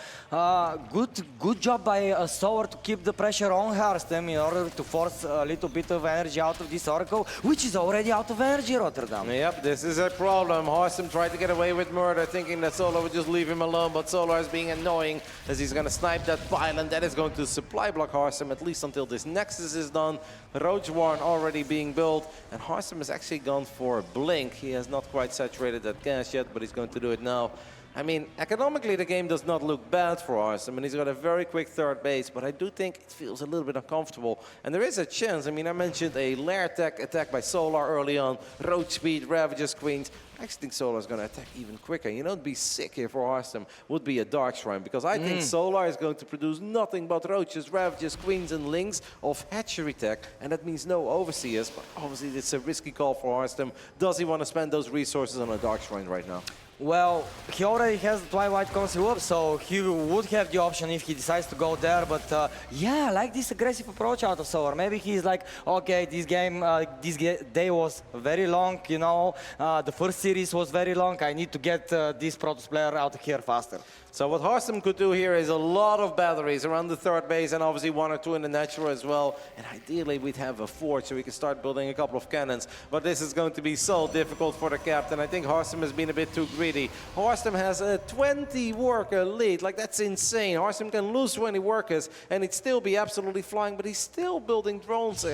good job by Solar to keep the pressure on Harstem in order to force a little bit of energy out of this Oracle, which is already out of energy, Rotterdam. Yep, this is a problem. Harstem tried to get away with murder, thinking that Solar would just leave him alone, but Solar is being annoying as he's going to snipe that pylon. That is going to supply block Harstem, at least until this Nexus is done. Roach Warren already being built, and Harstem has actually gone for a blink. He has not quite saturated that gas yet, but he's going to do it now. I mean, economically, the game does not look bad for Harstem, and he's got a very quick third base, but I do think it feels a little bit uncomfortable. And there is a chance. I mean, I mentioned a lair attack by Solar early on, Roach Speed, Ravages, Queens. I actually think Solar is going to attack even quicker. You know, it'd be sick here for Harstem would be a Dark Shrine, because I think Solar is going to produce nothing but Roaches, Ravages, Queens, and Lings of Hatchery Tech, and that means no Overseers. But obviously, it's a risky call for Harstem. Does he want to spend those resources on a Dark Shrine right now? Well, he already has the Twilight Conceal, so he would have the option if he decides to go there, but yeah, I like this aggressive approach out of Solar. Maybe he's like, okay, this day was very long, you know, the first series was very long, I need to get this Protoss player out of here faster. So what Harstem could do here is a lot of batteries around the third base, and obviously 1 or 2 in the natural as well. And ideally we'd have a forge so we can start building a couple of cannons. But this is going to be so difficult for the captain. I think Harstem has been a bit too greedy. Harstem has a 20 worker lead. Like, that's insane. Harstem can lose 20 workers and he'd still be absolutely flying, but he's still building drones,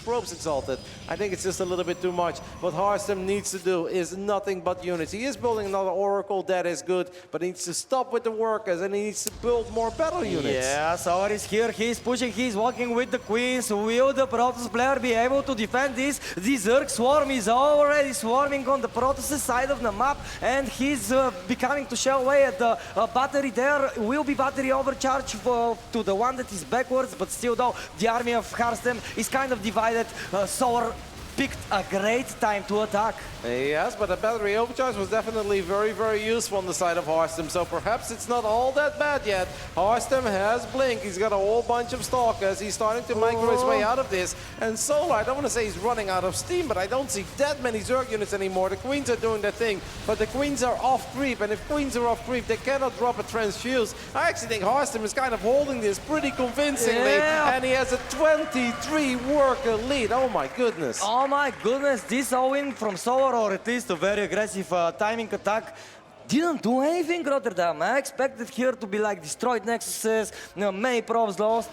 probes exalted. I think it's just a little bit too much. What Harstem needs to do is nothing but units. He is building another Oracle, that is good, but he needs to stop with the workers and he needs to build more battle units. Yeah, Solar is here, he's pushing, he's walking with the Queens. Will the Protoss player be able to defend this? The Zerg swarm is already swarming on the Protoss side of the map, and he's becoming to shell away at the battery there. Will be battery overcharge to the one that is backwards, but still though, the army of Harstem is kind of divided. Solar picked a great time to attack. Yes, but the battery overcharge was definitely very, very useful on the side of Harstem, so perhaps it's not all that bad yet. Harstem has Blink, he's got a whole bunch of Stalkers, he's starting to micro his way out of this, and Solar, I don't want to say he's running out of steam, but I don't see that many Zerg units anymore. The Queens are doing their thing, but the Queens are off creep, and if Queens are off creep, they cannot drop a transfuse. I actually think Harstem is kind of holding this pretty convincingly, and he has a 23 worker lead. Oh my goodness. Oh my goodness, this all-in from Solar, or at least a very aggressive timing attack, didn't do anything, Rotterdam. I expected here to be like destroyed Nexuses, many probes lost.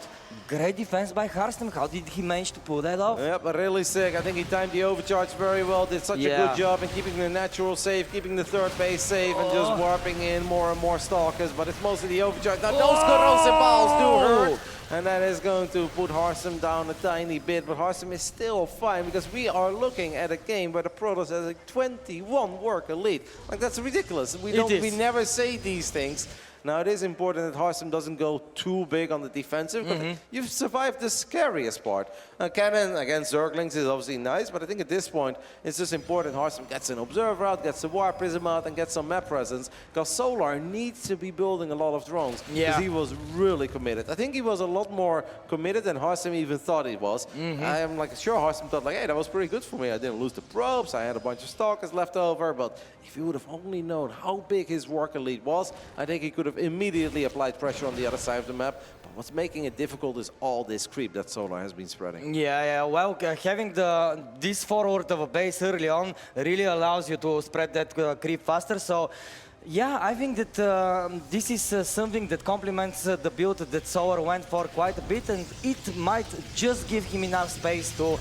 Great defense by Harstem. How did he manage to pull that off? Yep, really sick. I think he timed the overcharge very well, did such a good job in keeping the natural safe, keeping the third base safe, and just warping in more and more Stalkers, but it's mostly the overcharge. Now, those corrosive balls do hurt. And that is going to put Harstem down a tiny bit, but Harstem is still fine because we are looking at a game where the Protoss has a 21 worker lead. Like, that's ridiculous. We never say these things. Now, it is important that Harstem doesn't go too big on the defensive, but you've survived the scariest part. Cannon against Zerglings is obviously nice, but I think at this point, it's just important Harstem gets an Observer out, gets a War Prism out, and gets some map presence, because Solar needs to be building a lot of drones, because he was really committed. I think he was a lot more committed than Harstem even thought he was. I am like sure Harstem thought, like, hey, that was pretty good for me. I didn't lose the probes, I had a bunch of Stalkers left over, but if he would have only known how big his worker lead was, I think he could have immediately applied pressure on the other side of the map. But what's making it difficult is all this creep that Solar has been spreading. Yeah, well, having this forward of a base early on really allows you to spread that creep faster. So, yeah, I think that this is something that complements the build that Solar went for quite a bit, and it might just give him enough space to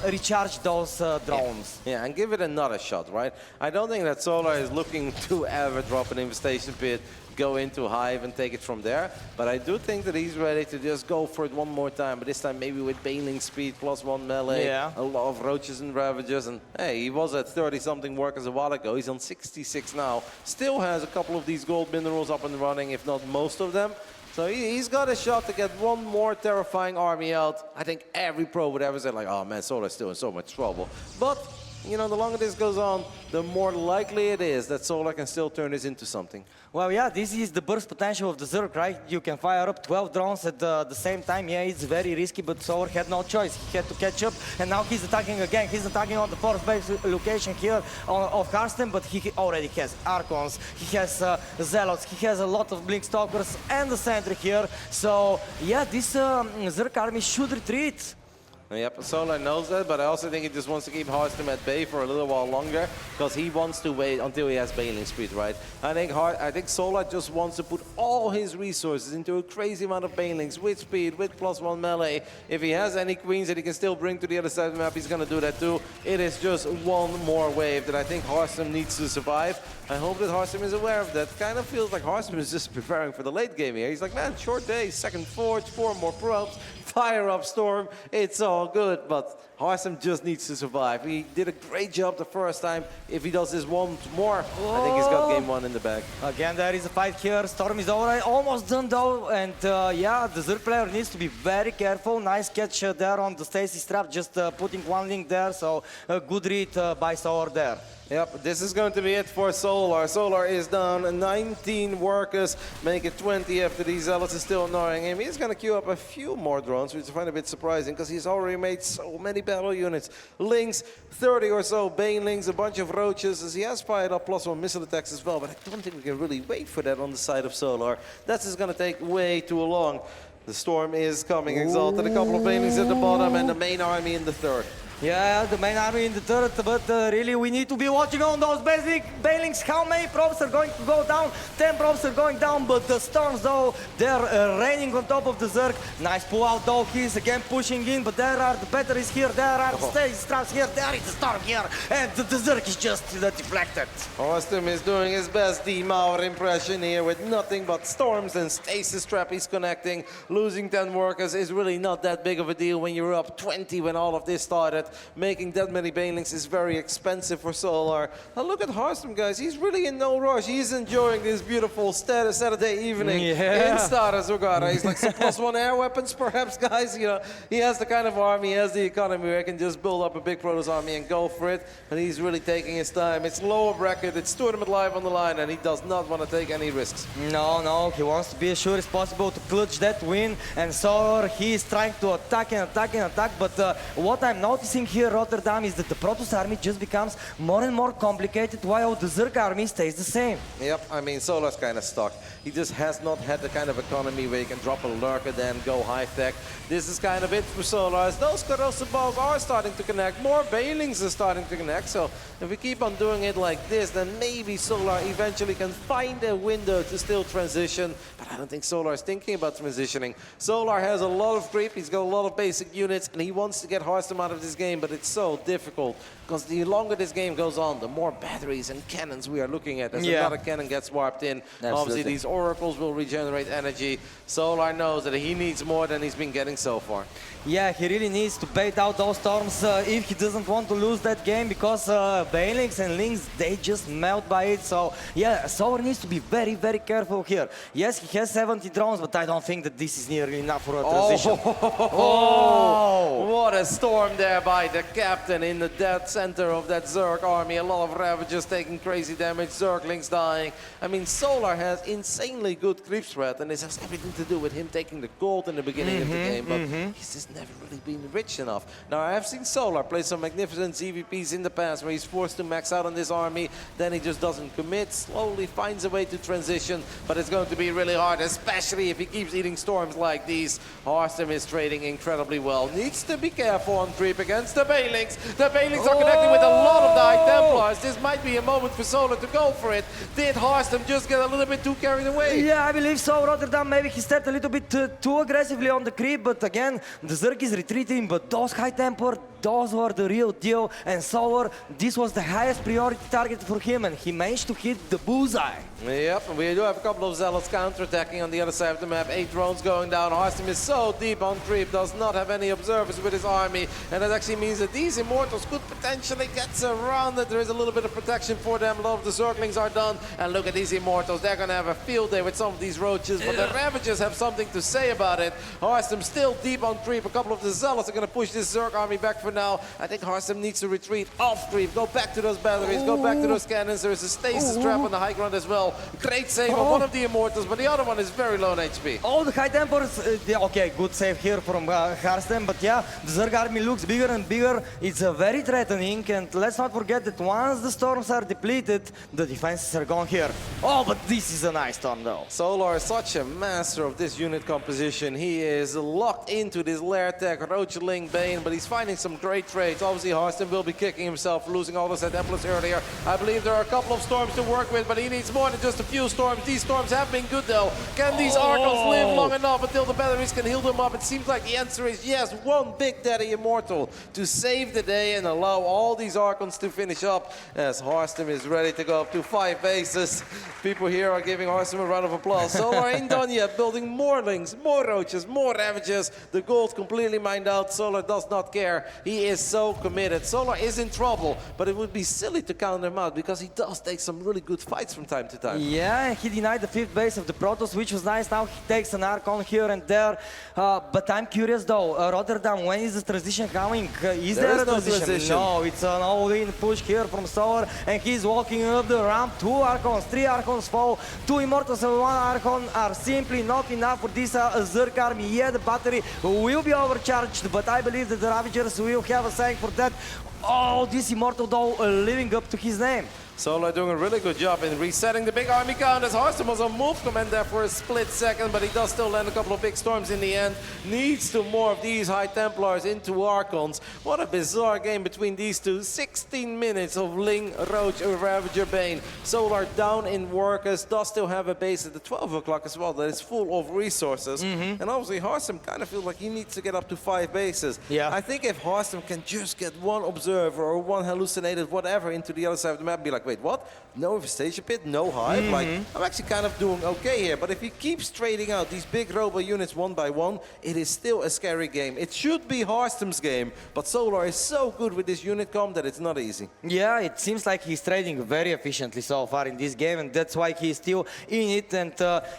recharge those drones. Yeah, and give it another shot, right? I don't think that Solar is looking to ever drop an infestation pit, go into Hive and take it from there. But I do think that he's ready to just go for it one more time, but this time maybe with Baneling speed, +1 melee, a lot of Roaches and Ravagers, and hey, he was at 30-something workers a while ago. He's on 66 now. Still has a couple of these gold minerals up and running, if not most of them. So he's got a shot to get one more terrifying army out. I think every pro would ever say, like, oh man, Solar's still in so much trouble. But you know, the longer this goes on, the more likely it is that Solar can still turn this into something. Well, yeah, this is the burst potential of the Zerg, right? You can fire up 12 drones at the same time. Yeah, it's very risky, but Solar had no choice. He had to catch up, and now he's attacking again. He's attacking on the fourth base location here of Karsten, but he already has Archons, he has Zealots, he has a lot of Blink Stalkers and the Sentry here. So, yeah, this Zerg army should retreat. Yep, Solar knows that, but I also think he just wants to keep Hearthstone at bay for a little while longer because he wants to wait until he has Bailing Speed, right? I think Solar just wants to put all his resources into a crazy amount of Bailings with speed, with +1 melee. If he has any queens that he can still bring to the other side of the map, he's going to do that too. It is just one more wave that I think Hearthstone needs to survive. I hope that Hearthstone is aware of that. Kind of feels like Hearthstone is just preparing for the late game here. He's like, man, short day, second forge, 4 more probes, fire up Storm, it's all good, but Hearthstone just needs to survive. He did a great job the first time. If he does this once more, I think he's got game 1 in the bag. Again, there is a fight here. Storm is already almost done though, and yeah, the Zerg player needs to be very careful. Nice catch there on the Stasis trap, just putting one link there, so a good read by Solar there. Yep, this is going to be it for Solar. Solar is down 19 workers, make it 20 after these Zealots is still annoying him. He's going to queue up a few more drones, which I find a bit surprising because he's already made so many battle units. Lynx, 30 or so Banelings, a bunch of Roaches, as he has fired up +1 missile attacks as well, but I don't think we can really wait for that on the side of Solar. That's just going to take way too long. The Storm is coming, Exalted, a couple of Banelings at the bottom and the main army in the third. Yeah, the main army in the third, but really we need to be watching on those Bailings. How many probes are going to go down? 10 probes are going down, but the Storms though, they're raining on top of the Zerg. Nice pull out though, he's again pushing in, but there are the batteries here, there are the Stasis traps here, there is the Storm here, and the Zerg is just deflected. Hearthstone is doing his best D-Mauer impression here with nothing but Storms and Stasis trap he's connecting. Losing 10 workers is really not that big of a deal when you're up 20 when all of this started. Making that many Banelings is very expensive for Solar. Now look at Hearthstone, guys. He's really in no rush. He's enjoying this beautiful Saturday evening in Stara Zagora. He's like some +1 air weapons, perhaps, guys. You know, he has the kind of army, he has the economy where he can just build up a big Protoss army and go for it. And he's really taking his time. It's lower bracket, it's Tournament Live on the line, and he does not want to take any risks. No, he wants to be as sure as possible to clutch that win. And Solar, he is trying to attack and attack and attack. But what I'm noticing here, Rotterdam, is that the Protoss army just becomes more and more complicated while the Zerg army stays the same. Yep, I mean, Solar's kind of stuck. He just has not had the kind of economy where you can drop a lurker, then go high-tech. This is kind of it for Solar. As those corrosive balls are starting to connect, more Bailings are starting to connect. So if we keep on doing it like this, then maybe Solar eventually can find a window to still transition. But I don't think Solar is thinking about transitioning. Solar has a lot of creep, he's got a lot of basic units, and he wants to get Hearthstone out of this game, but it's so difficult. Because the longer this game goes on, the more batteries and cannons we are looking at. As another cannon gets warped in, obviously these oracles will regenerate energy. Solar knows that he needs more than he's been getting so far. Yeah, he really needs to bait out those Storms if he doesn't want to lose that game, because Bailings and Lynx, they just melt by it. So yeah, Solar needs to be very, very careful here. Yes, he has 70 drones, but I don't think that this is nearly enough for a transition. Oh, what a Storm there by the captain in the dead center of that Zerg army. A lot of Ravagers taking crazy damage, Zerglings dying. I mean, Solar has insanely good creep spread, and this has everything to do with him taking the gold in the beginning of the game, but he's just never really been rich enough. Now, I have seen Solar play some magnificent ZVPs in the past where he's forced to max out on this army, then he just doesn't commit, slowly finds a way to transition, but it's going to be really hard, especially if he keeps eating Storms like these. Hearthstone is trading incredibly well. Needs to be careful on creep against the Bailings. The Bailings are connecting with a lot of the High Templars. This might be a moment for Solar to go for it. Did Hearthstone just get a little bit too carried away? Yeah, I believe so. Rotterdam, maybe he stepped a little bit too aggressively on the creep, but again, the Zerg is retreating, but those High Templar, those were the real deal, and Solar, this was the highest priority target for him, and he managed to hit the bullseye. Yep, we do have a couple of Zealots counterattacking on the other side of the map. 8 drones going down. Hearthstone is so deep on creep, does not have any observers with his army, and that actually means that these Immortals could potentially get surrounded. There is a little bit of protection for them. A lot of the Zerglings are done, and look at these Immortals. They're going to have a field day with some of these Roaches, but the Ravagers have something to say about it. Hearthstone still deep on creep. A couple of the Zealots are going to push this Zerg army back for now. I think Harstem needs to retreat off creep, go back to those batteries, go back to those cannons. There's a stasis trap on the high ground as well. Great save of one of the Immortals, but the other one is very low on HP. Oh, the high tempers. Okay, good save here from Harstem, but yeah, the Zerg army looks bigger and bigger. It's very threatening, and let's not forget that once the storms are depleted, the defenses are gone here. Oh, but this is a nice storm though. Solar is such a master of this unit composition. He is locked into this Lair Tech, Roach, Ling, Bane, but he's finding some great trades. Obviously, Harstem will be kicking himself, losing all those at Templars earlier. I believe there are a couple of storms to work with, but he needs more than just a few storms. These storms have been good though. Can these Archons live long enough until the batteries can heal them up? It seems like the answer is yes. One Big Daddy Immortal to save the day and allow all these Archons to finish up as Harstem is ready to go up to 5 bases. People here are giving Harstem a round of applause. Solar ain't done yet, building more Lings, more Roaches, more Ravages. The gold's completely mined out. Solar does not care. He is so committed. Solar is in trouble, but it would be silly to count him out because he does take some really good fights from time to time. Yeah, he denied the 5th base of the Protoss, which was nice. Now he takes an Archon here and there. But I'm curious though, Rotterdam, when is the transition coming? Is there a no transition? No, it's an all-in push here from Solar, and he's walking up the ramp. 2 Archons, 3 Archons fall, 2 Immortals and 1 Archon are simply not enough for this Zerg army. Yeah, the battery will be overcharged, but I believe that the Ravagers will have a saying for that. Oh, this Immortal though, living up to his name. Solar doing a really good job in resetting the big army count as Harstem was on move command there for a split second, but he does still land a couple of big storms in the end. Needs to more of these High Templars into Archons. What a bizarre game between these two. 16 minutes of Ling, Roach, and Ravager Bane. Solar down in workers, does still have a base at the 12 o'clock as well that is full of resources. And obviously Harstem kind of feels like he needs to get up to 5 bases. Yeah. I think if Harstem can just get one observer or one hallucinated whatever into the other side of the map, be like, wait, what? No infestation pit, no hive? Like, I'm actually kind of doing okay here, but if he keeps trading out these big robo units one by one, it is still a scary game. It should be Harstem's game, but Solar is so good with this unit comp that it's not easy. Yeah, it seems like he's trading very efficiently so far in this game, and that's why he's still in it. And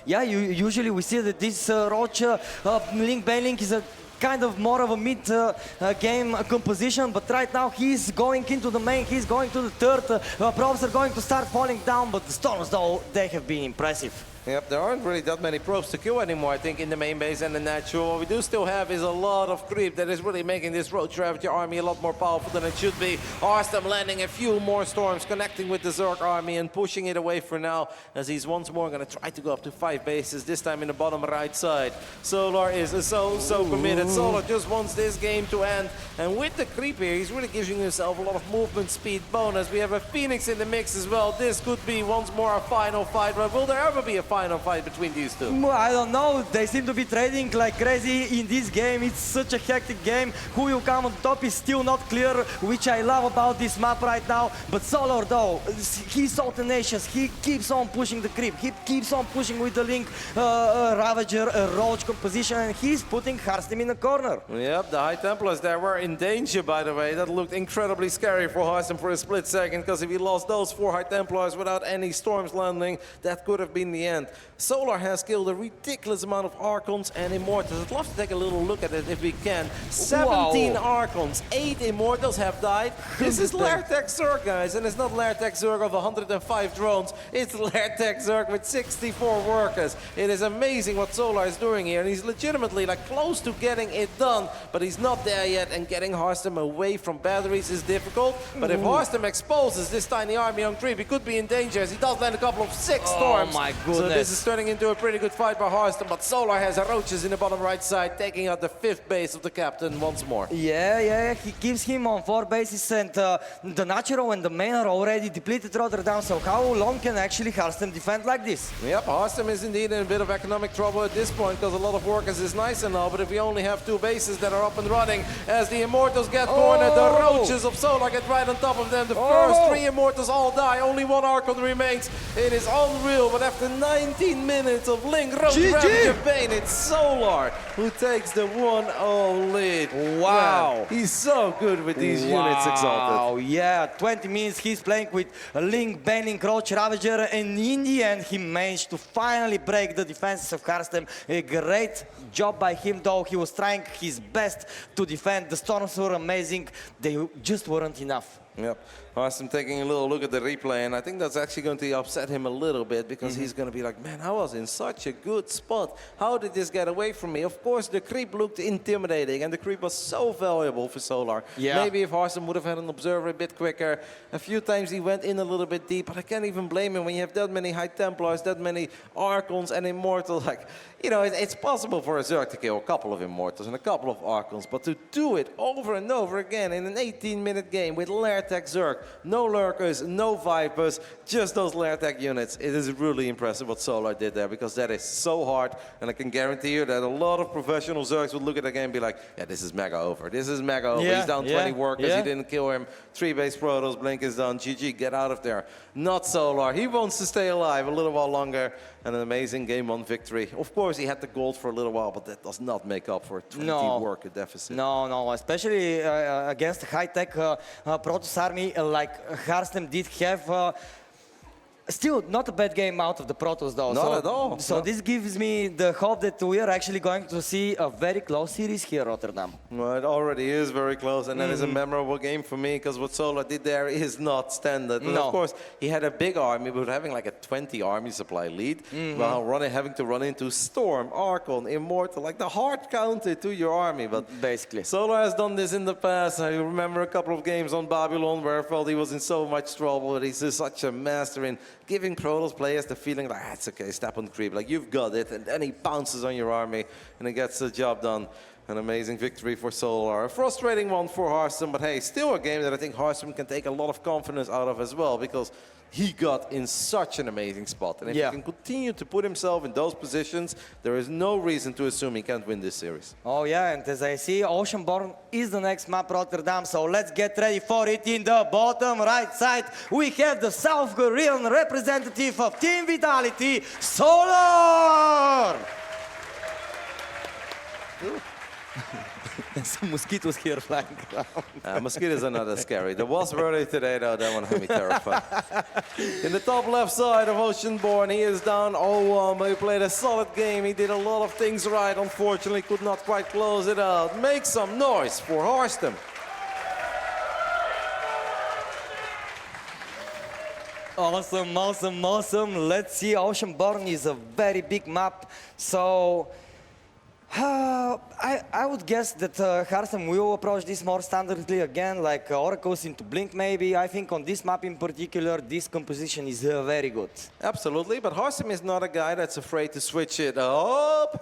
yeah, usually we see that this Roach Link Bane Link is a kind of more of a mid-game composition, but right now he's going into the main, he's going to the third. Probes are going to start falling down, but the storms though, they have been impressive. Yep, there aren't really that many probes to kill anymore, I think, in the main base and the natural. What we do still have is a lot of creep that is really making this Roach Ravager army a lot more powerful than it should be. Harstem landing a few more storms, connecting with the Zerg army and pushing it away for now, as he's once more going to try to go up to 5 bases, this time in the bottom right side. Solar is so committed. Solar just wants this game to end, and with the creep here, he's really giving himself a lot of movement speed bonus. We have a Phoenix in the mix as well. This could be once more a final fight, but will there ever be a final fight between these two? I don't know. They seem to be trading like crazy in this game. It's such a hectic game. Who will come on top is still not clear, which I love about this map right now. But Solar though, he's so tenacious. He keeps on pushing the creep. He keeps on pushing with the Link, Ravager, Roach composition, and he's putting Harstem in the corner. Yep, the High Templars there were in danger, by the way. That looked incredibly scary for Harstem for a split second, because if he lost those 4 High Templars without any storms landing, that could have been the end. Solar has killed a ridiculous amount of Archons and Immortals. I'd love to take a little look at it if we can. 17 Archons, 8 Immortals have died. This is Lair Tech Zerg, guys, and it's not Lair Tech Zerg of 105 drones. It's Lair Tech Zerg with 64 workers. It is amazing what Solar is doing here, and he's legitimately like close to getting it done, but he's not there yet, and getting Harstem away from batteries is difficult. But if Harstem exposes this tiny army on creep, he could be in danger, as he does land a couple of 6 storms. Oh my goodness. So this is turning into a pretty good fight by Harstem, but Solar has Roaches in the bottom right side, taking out the 5th base of the captain once more. Yeah, he keeps him on 4 bases, and the natural and the main are already depleted Rotterdam, so how long can actually Harstem defend like this? Yep, Harstem is indeed in a bit of economic trouble at this point, because a lot of workers is nice and all, but if we only have 2 bases that are up and running, as the Immortals get cornered, the Roaches of Solar get right on top of them. The first 3 Immortals all die, only 1 Archon remains. It is unreal, but after 9 19 minutes of Link Roach Ravager Bane. It's Solar who takes the 1-0 lead. Wow. Man, he's so good with these units, Exalted. Oh yeah, 20 minutes he's playing with Link, Bane, Roach Ravager, and in the end he managed to finally break the defenses of Hearthstone. A great job by him, though. He was trying his best to defend. The storms were amazing. They just weren't enough. Yep. I'm taking a little look at the replay, and I think that's actually going to upset him a little bit because he's going to be like, man, I was in such a good spot. How did this get away from me? Of course, the creep looked intimidating, and the creep was so valuable for Solar. Yeah. Maybe if Hearthstone would have had an observer a bit quicker. A few times he went in a little bit deep, but I can't even blame him when you have that many High Templars, that many Archons and Immortals. Like, you know, it's possible for a Zerg to kill a couple of Immortals and a couple of Archons, but to do it over and over again in an 18-minute game with Lair Tech Zerg, no Lurkers, no Vipers, just those Lair Tech units. It is really impressive what Solar did there, because that is so hard, and I can guarantee you that a lot of professional Zergs would look at the game and be like, yeah, this is mega over. This is mega over. Yeah, He's down 20 yeah, workers. yeah. He didn't kill him. 3 base Protoss. Blink is done. GG, get out of there. Not Solar. He wants to stay alive a little while longer. And an amazing game 1 victory. Of course, he had the gold for a little while, but that does not make up for a 20 worker deficit. No, especially against high-tech Protoss army like Hearthstone did have. Still, not a bad game out of the Protoss, though. Not at all. So No. this gives me the hope that we are actually going to see a very close series here, Rotterdam. Well, it already is very close, and that is a memorable game for me, because what Solar did there is not standard. And No. of course, he had a big army, but having like a 20 army supply lead, while having to run into Storm, Archon, Immortal, like the hard counter to your army. But basically, Solar has done this in the past. I remember a couple of games on Babylon where I felt he was in so much trouble, but he's just such a master in giving Protoss players the feeling like, it's okay, step on creep, like you've got it, and then he bounces on your army and he gets the job done. An amazing victory for Solar. A frustrating one for Hearthstone, but hey, still a game that I think Hearthstone can take a lot of confidence out of as well, because he got in such an amazing spot. And if he can continue to put himself in those positions, there is no reason to assume he can't win this series. Oh yeah, and as I see, Oceanborn is the next map, Rotterdam, so let's get ready for it. In the bottom right side, we have the South Korean representative of Team Vitality, Solar! Some mosquitoes here flying around. Mosquitoes are not that scary. The wasp earlier today, though, that one had me terrified. In the top left side of Oceanborn, he is down 0-1, but he played a solid game. He did a lot of things right. Unfortunately, could not quite close it out. Make some noise for Hearthstone. Awesome, awesome, awesome. Let's see, Oceanborn is a very big map, so I would guess that Hearthstone will approach this more standardly again, like Oracles into Blink maybe. I think on this map in particular, this composition is very good. Absolutely, but Hearthstone is not a guy that's afraid to switch it up.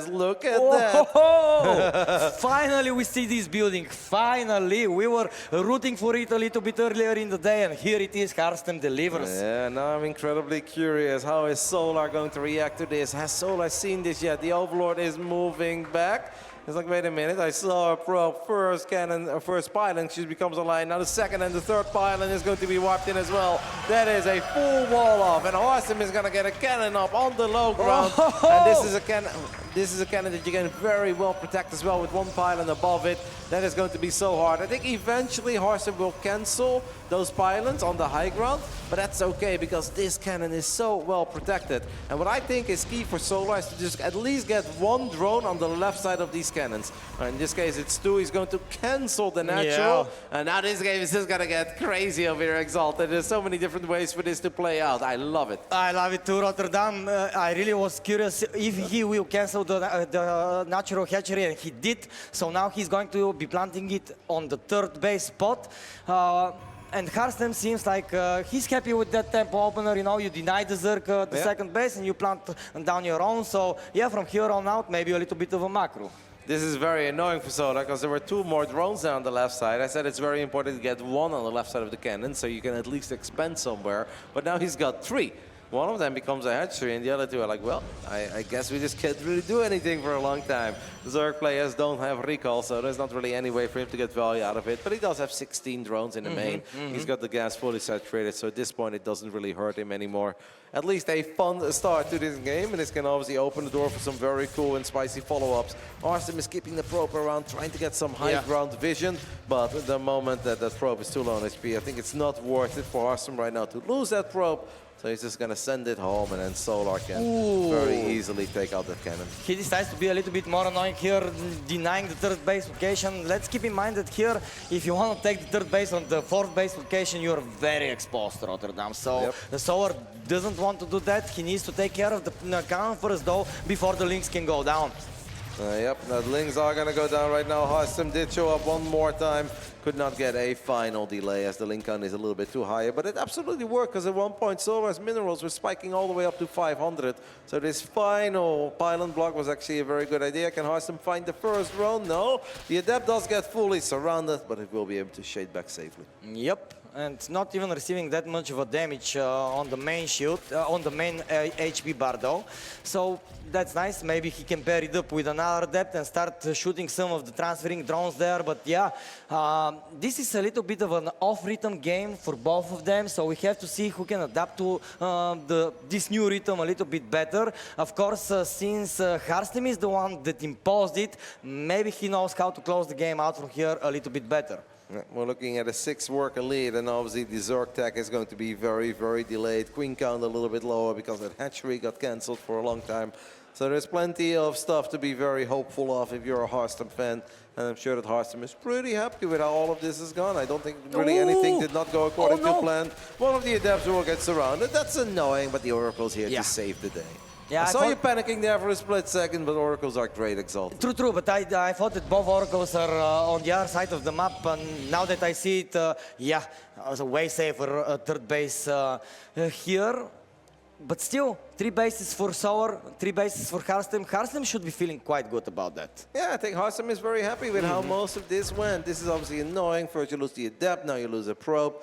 Look at that. Finally, we see this building. Finally, we were rooting for it a little bit earlier in the day, and here it is, Hearthstone delivers. Yeah, now I'm incredibly curious. How is Solar going to react to this? Has Solar seen this yet? The Overlord is moving back. It's like, wait a minute, I saw a probe first cannon, first pylon, she becomes alive. Now the second and the third pylon is going to be wiped in as well. That is a full wall off, and Hearthstone is going to get a cannon up on the low ground. And this is a cannon that you can very well protect as well with one pylon above it. That is going to be so hard. I think eventually Hearthstone will cancel those pylons on the high ground, but that's okay because this cannon is so well protected. And what I think is key for Solar is to just at least get one drone on the left side of these cannons. In this case, it's two. He's going to cancel the natural. And now this game is just going to get crazy over here, Exalted. There's so many different ways for this to play out. I love it. I love it too, Rotterdam. I really was curious if he will cancel the natural hatchery, and he did. So now he's going to be planting it on the third base spot. And Hearthstone seems like he's happy with that tempo opener. You know, you deny the Zerg the second base and you plant down your own. So yeah, from here on out, maybe a little bit of a macro. This is very annoying for Solar because there were two more drones there on the left side. I said it's very important to get one on the left side of the cannon so you can at least expand somewhere. But now he's got three. one of them becomes a hatchery, and the other two are like, well, I guess we just can't really do anything for a long time. The Zerg players don't have recall, so there's not really any way for him to get value out of it. But he does have 16 drones in the main. He's got the gas fully saturated, so at this point it doesn't really hurt him anymore. At least a fun start to this game, and this can obviously open the door for some very cool and spicy follow-ups. Arsene is keeping the probe around, trying to get some high ground vision, but the moment that that probe is too low on HP, I think it's not worth it for Arsene right now to lose that probe. So he's just going to send it home, and then Solar can very easily take out that cannon. He decides to be a little bit more annoying here, denying the third base location. Let's keep in mind that here, if you want to take the third base on the fourth base location, you're very exposed to Rotterdam. So the Solar doesn't want to do that. He needs to take care of the cannon first, though, before the Lynx can go down. Yep, the Lings are going to go down right now. Harstem did show up one more time. Could not get a final delay as the link count is a little bit too high. But it absolutely worked, because at one point Solar's minerals were spiking all the way up to 500. So this final pylon block was actually a very good idea. Can Harstem find the first drone? No. The Adept does get fully surrounded, but it will be able to shade back safely. Yep. And not even receiving that much of a damage on the main shield, on the main HP bar though. So that's nice. Maybe he can pair it up with another Adept and start shooting some of the transferring drones there. But yeah, this is a little bit of an off-rhythm game for both of them. So we have to see who can adapt to this new rhythm a little bit better. Of course, since Harstem is the one that imposed it, maybe he knows how to close the game out from here a little bit better. Yeah, we're looking at a 6-worker lead, and obviously the Zerg tech is going to be very, very delayed. Queen count a little bit lower because that hatchery got cancelled for a long time. So there's plenty of stuff to be very hopeful of if you're a Harstem fan. And I'm sure that Harstem is pretty happy with how all of this has gone. I don't think really anything did not go according to plan. One of the Adepts will get surrounded. That's annoying, but the Oracle's here to save the day. Yeah, I saw you panicking there for a split second, but Oracles are great exalted. True, but I thought that both Oracles are on the other side of the map, and now that I see it, yeah, it was a way safer third base here. But still, 3 bases for Solar, 3 bases for Harstem. Harstem should be feeling quite good about that. Yeah, I think Harstem is very happy with how most of this went. This is obviously annoying. First you lose the Adept, now you lose a probe.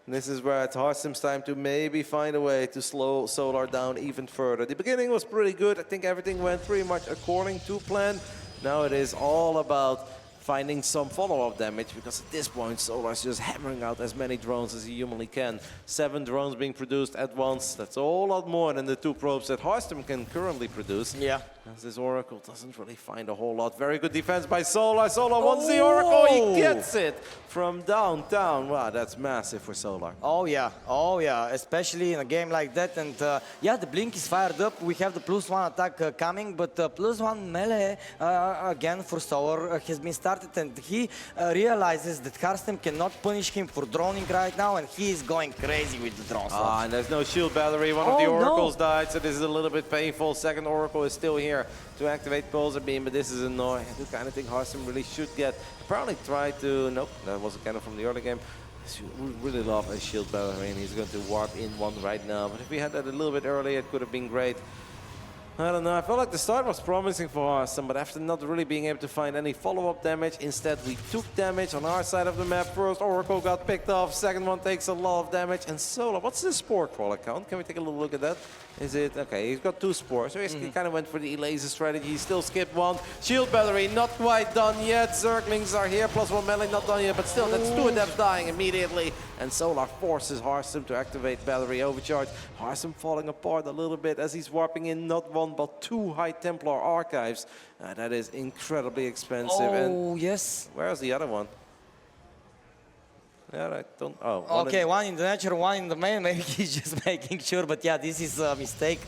And this is where it's Harstem's time to maybe find a way to slow Solar down even further. The beginning was pretty good. I think everything went pretty much according to plan. Now it is all about finding some follow-up damage, because at this point Solar is just hammering out as many drones as he humanly can. 7 drones being produced at once. That's a whole lot more than the 2 probes that Harstem can currently produce. Yeah. As this Oracle doesn't really find a whole lot. Very good defense by Solar. Solar wants the Oracle. He gets it from downtown. Wow, that's massive for Solar. Oh yeah, especially in a game like that. And yeah, the Blink is fired up. We have the +1 attack coming, but +1 melee again for Solar has been started, and he realizes that Harstem cannot punish him for droning right now, and he is going crazy with the drones. And there's no shield battery. One of the Oracles died, so this is a little bit painful. Second Oracle is still here to activate Pulsar Beam, but this is annoying. I do kind of think Harstem really should get. Probably try to. Nope, that was a cannon from the early game. Would really love a shield battery, and he's going to warp in one right now. But if we had that a little bit earlier, it could have been great. I don't know, I felt like the start was promising for Harstem, but after not really being able to find any follow-up damage, instead we took damage on our side of the map. First Oracle got picked off, second one takes a lot of damage, and Solar, what's the Spore Crawler count? Can we take a little look at that? Is it, okay, he's got 2 spores, so he kind of went for the laser strategy. He still skipped 1. Shield battery, not quite done yet. Zerglings are here, +1 melee, not done yet, but still, that's 2 Adepts dying immediately. And Solar forces Harstem to activate battery overcharge. Harstem falling apart a little bit as he's warping in not 1, but 2 High Templar archives. That is incredibly expensive. Oh, and yes. Where's the other one? Yeah, I don't. Oh, okay, one in the nature, one in the main. Maybe he's just making sure, but yeah, this is a mistake.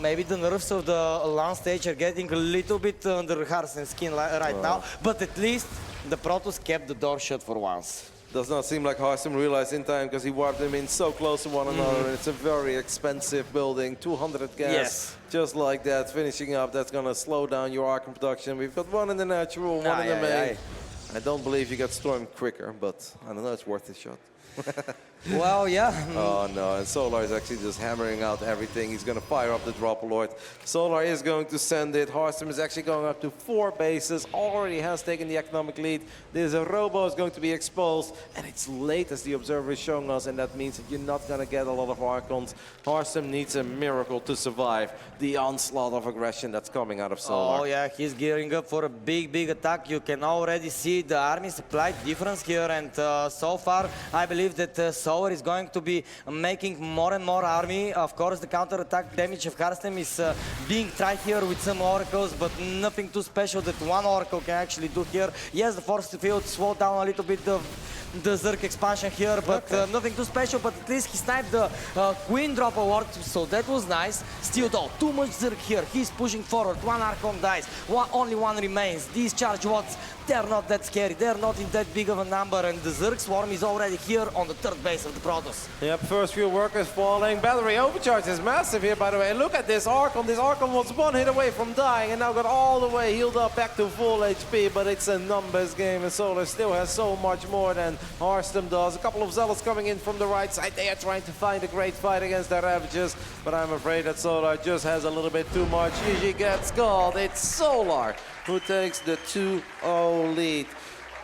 Maybe the nerves of the launch stage are getting a little bit under Harstem's skin right now, but at least the Protoss kept the door shut for once. Does not seem like Harstem realized in time, because he warped them in so close to one another, and it's a very expensive building, 200 gas, just like that, finishing up. That's going to slow down your Arkham production. We've got 1 in the natural, 1 in the main. I don't believe you got stormed quicker, but I don't know, it's worth a shot. Well, yeah. Oh no, and Solar is actually just hammering out everything. He's going to fire up the Drop Lord. Solar is going to send it. Harstem is actually going up to 4 bases. Already has taken the economic lead. There's a Robo is going to be exposed. And it's late, as the observer is showing us. And that means that you're not going to get a lot of Archons. Harstem needs a miracle to survive the onslaught of aggression that's coming out of Solar. Oh yeah, he's gearing up for a big attack. You can already see the army supply difference here, and so far I believe that Solar is going to be making more and more army. Of course, the counter-attack damage of Harstem is being tried here with some oracles, but nothing too special that one oracle can actually do here. Yes, the force field slowed down a little bit the Zerg expansion here, but nothing too special. But at least he sniped the Queen Drop Award, so that was nice. Still though, too much Zerg here. He's pushing forward. One Archon dies. Only one remains. These charge wards, they're not that scary. They're not in that big of a number, and the Zerg swarm is already here on the 3rd base of the Protoss. Yep, first few workers falling. Battery overcharge is massive here, by the way. And look at this Archon. This Archon was 1 hit away from dying and now got all the way healed up back to full HP. But it's a numbers game, and Solar still has so much more than Harstem does. A couple of Zealots coming in from the right side. They are trying to find a great fight against the Ravagers, but I'm afraid that Solar just has a little bit too much. Gigi gets called. It's Solar who takes the 2-0 lead.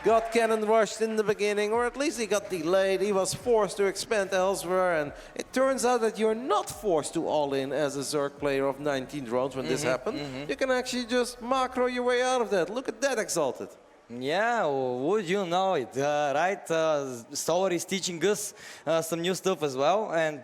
Got cannon rushed in the beginning, or at least he got delayed. He was forced to expand elsewhere, and it turns out that you're not forced to all-in as a Zerg player of 19 drones when this happened. You can actually just macro your way out of that. Look at that, Exalted. Yeah, would you know it, right? Solar is teaching us some new stuff as well, and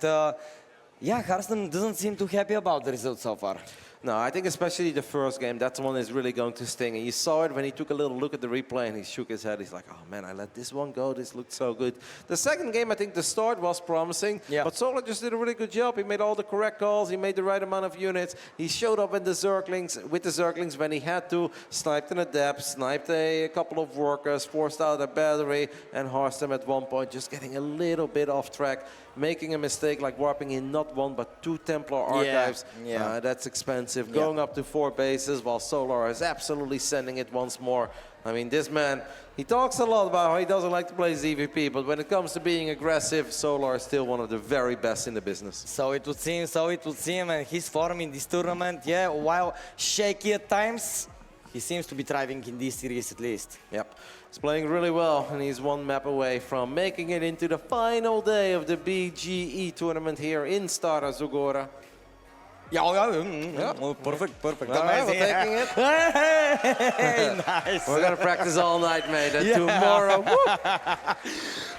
yeah, Harstem doesn't seem too happy about the results so far. No, I think especially the first game, that's one is really going to sting. And you saw it when he took a little look at the replay and he shook his head. He's like, oh man, I let this one go. This looked so good. The second game, I think the start was promising, but Solar just did a really good job. He made all the correct calls. He made the right amount of units. He showed up with the Zerglings when he had to, sniped an Adept, sniped a couple of workers, forced out a battery, and Harstem at one point just getting a little bit off track, making a mistake like warping in not 1 but 2 Templar archives. That's expensive. Going up to 4 bases while Solar is absolutely sending it once more. I mean, this man, he talks a lot about how he doesn't like to play ZVP, but when it comes to being aggressive, Solar is still one of the very best in the business. So it would seem, and his form in this tournament, yeah, while shaky at times, he seems to be thriving in this series at least. Yep. He's playing really well, and he's 1 map away from making it into the final day of the BGE tournament here in Stara Zagora. Perfect. All right, we're taking it. Nice. We're gonna practice all night, mate. And tomorrow,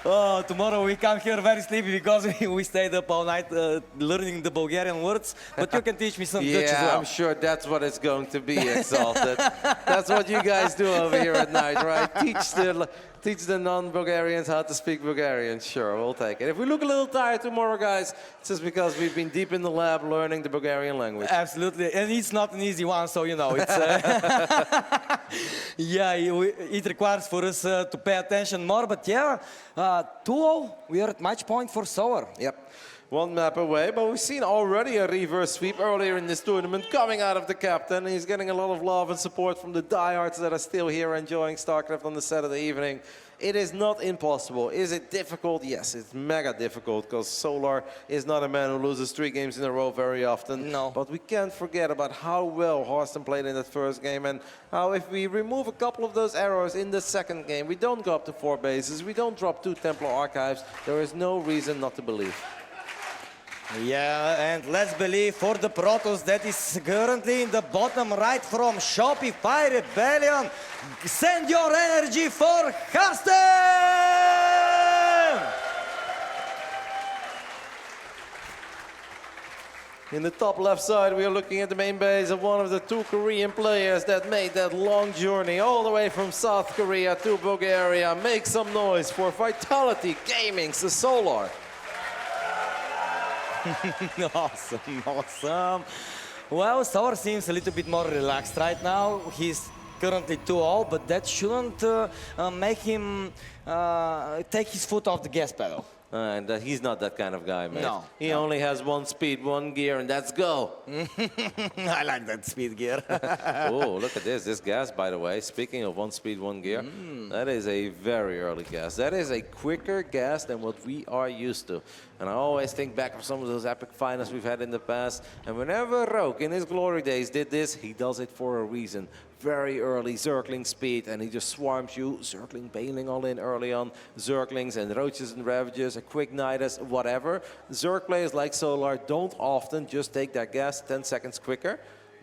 oh, tomorrow we come here very sleepy because we stayed up all night learning the Bulgarian words. But you can teach me some Dutch as well. I'm sure that's what it's going to be, Exalted. That's what you guys do over here at night, right? Teach the non-Bulgarians how to speak Bulgarian. Sure, we'll take it. If we look a little tired tomorrow, guys, it's just because we've been deep in the lab learning the Bulgarian language. Absolutely, and it's not an easy one, so you know, it's yeah, it requires for us to pay attention more. But yeah, 2-0, we are at match point for Solar. Yep. 1 map away, but we've seen already a reverse sweep earlier in this tournament coming out of the captain. He's getting a lot of love and support from the diehards that are still here enjoying StarCraft on the Saturday evening. It is not impossible. Is it difficult? Yes, it's mega difficult because Solar is not a man who loses 3 games in a row very often. No. But we can't forget about how well Harstem played in that first game and how if we remove a couple of those errors in the second game, we don't go up to 4 bases, we don't drop 2 Templar archives, there is no reason not to believe. Yeah, and let's believe for the Protoss that is currently in the bottom right from Shopify Rebellion. Send your energy for Harstem! In the top left side, we are looking at the main base of one of the 2 Korean players that made that long journey all the way from South Korea to Bulgaria. Make some noise for Vitality Gaming's Solar. Awesome. Well, Solar seems a little bit more relaxed right now. He's currently 2-0, but that shouldn't make him take his foot off the gas pedal. And he's not that kind of guy, man. No. He only has one speed, one gear, and that's go. I like that speed gear. Oh, look at this. This gas, by the way, speaking of one speed, one gear, that is a very early gas. That is a quicker gas than what we are used to. And I always think back of some of those epic finals we've had in the past. And whenever Rogue in his glory days did this, he does it for a reason. Very early Zergling speed, and he just swarms you. Zergling bailing all in early on. Zerglings and Roaches and Ravagers, a quick Nidus, whatever. Zerg players like Solar don't often just take that gas 10 seconds quicker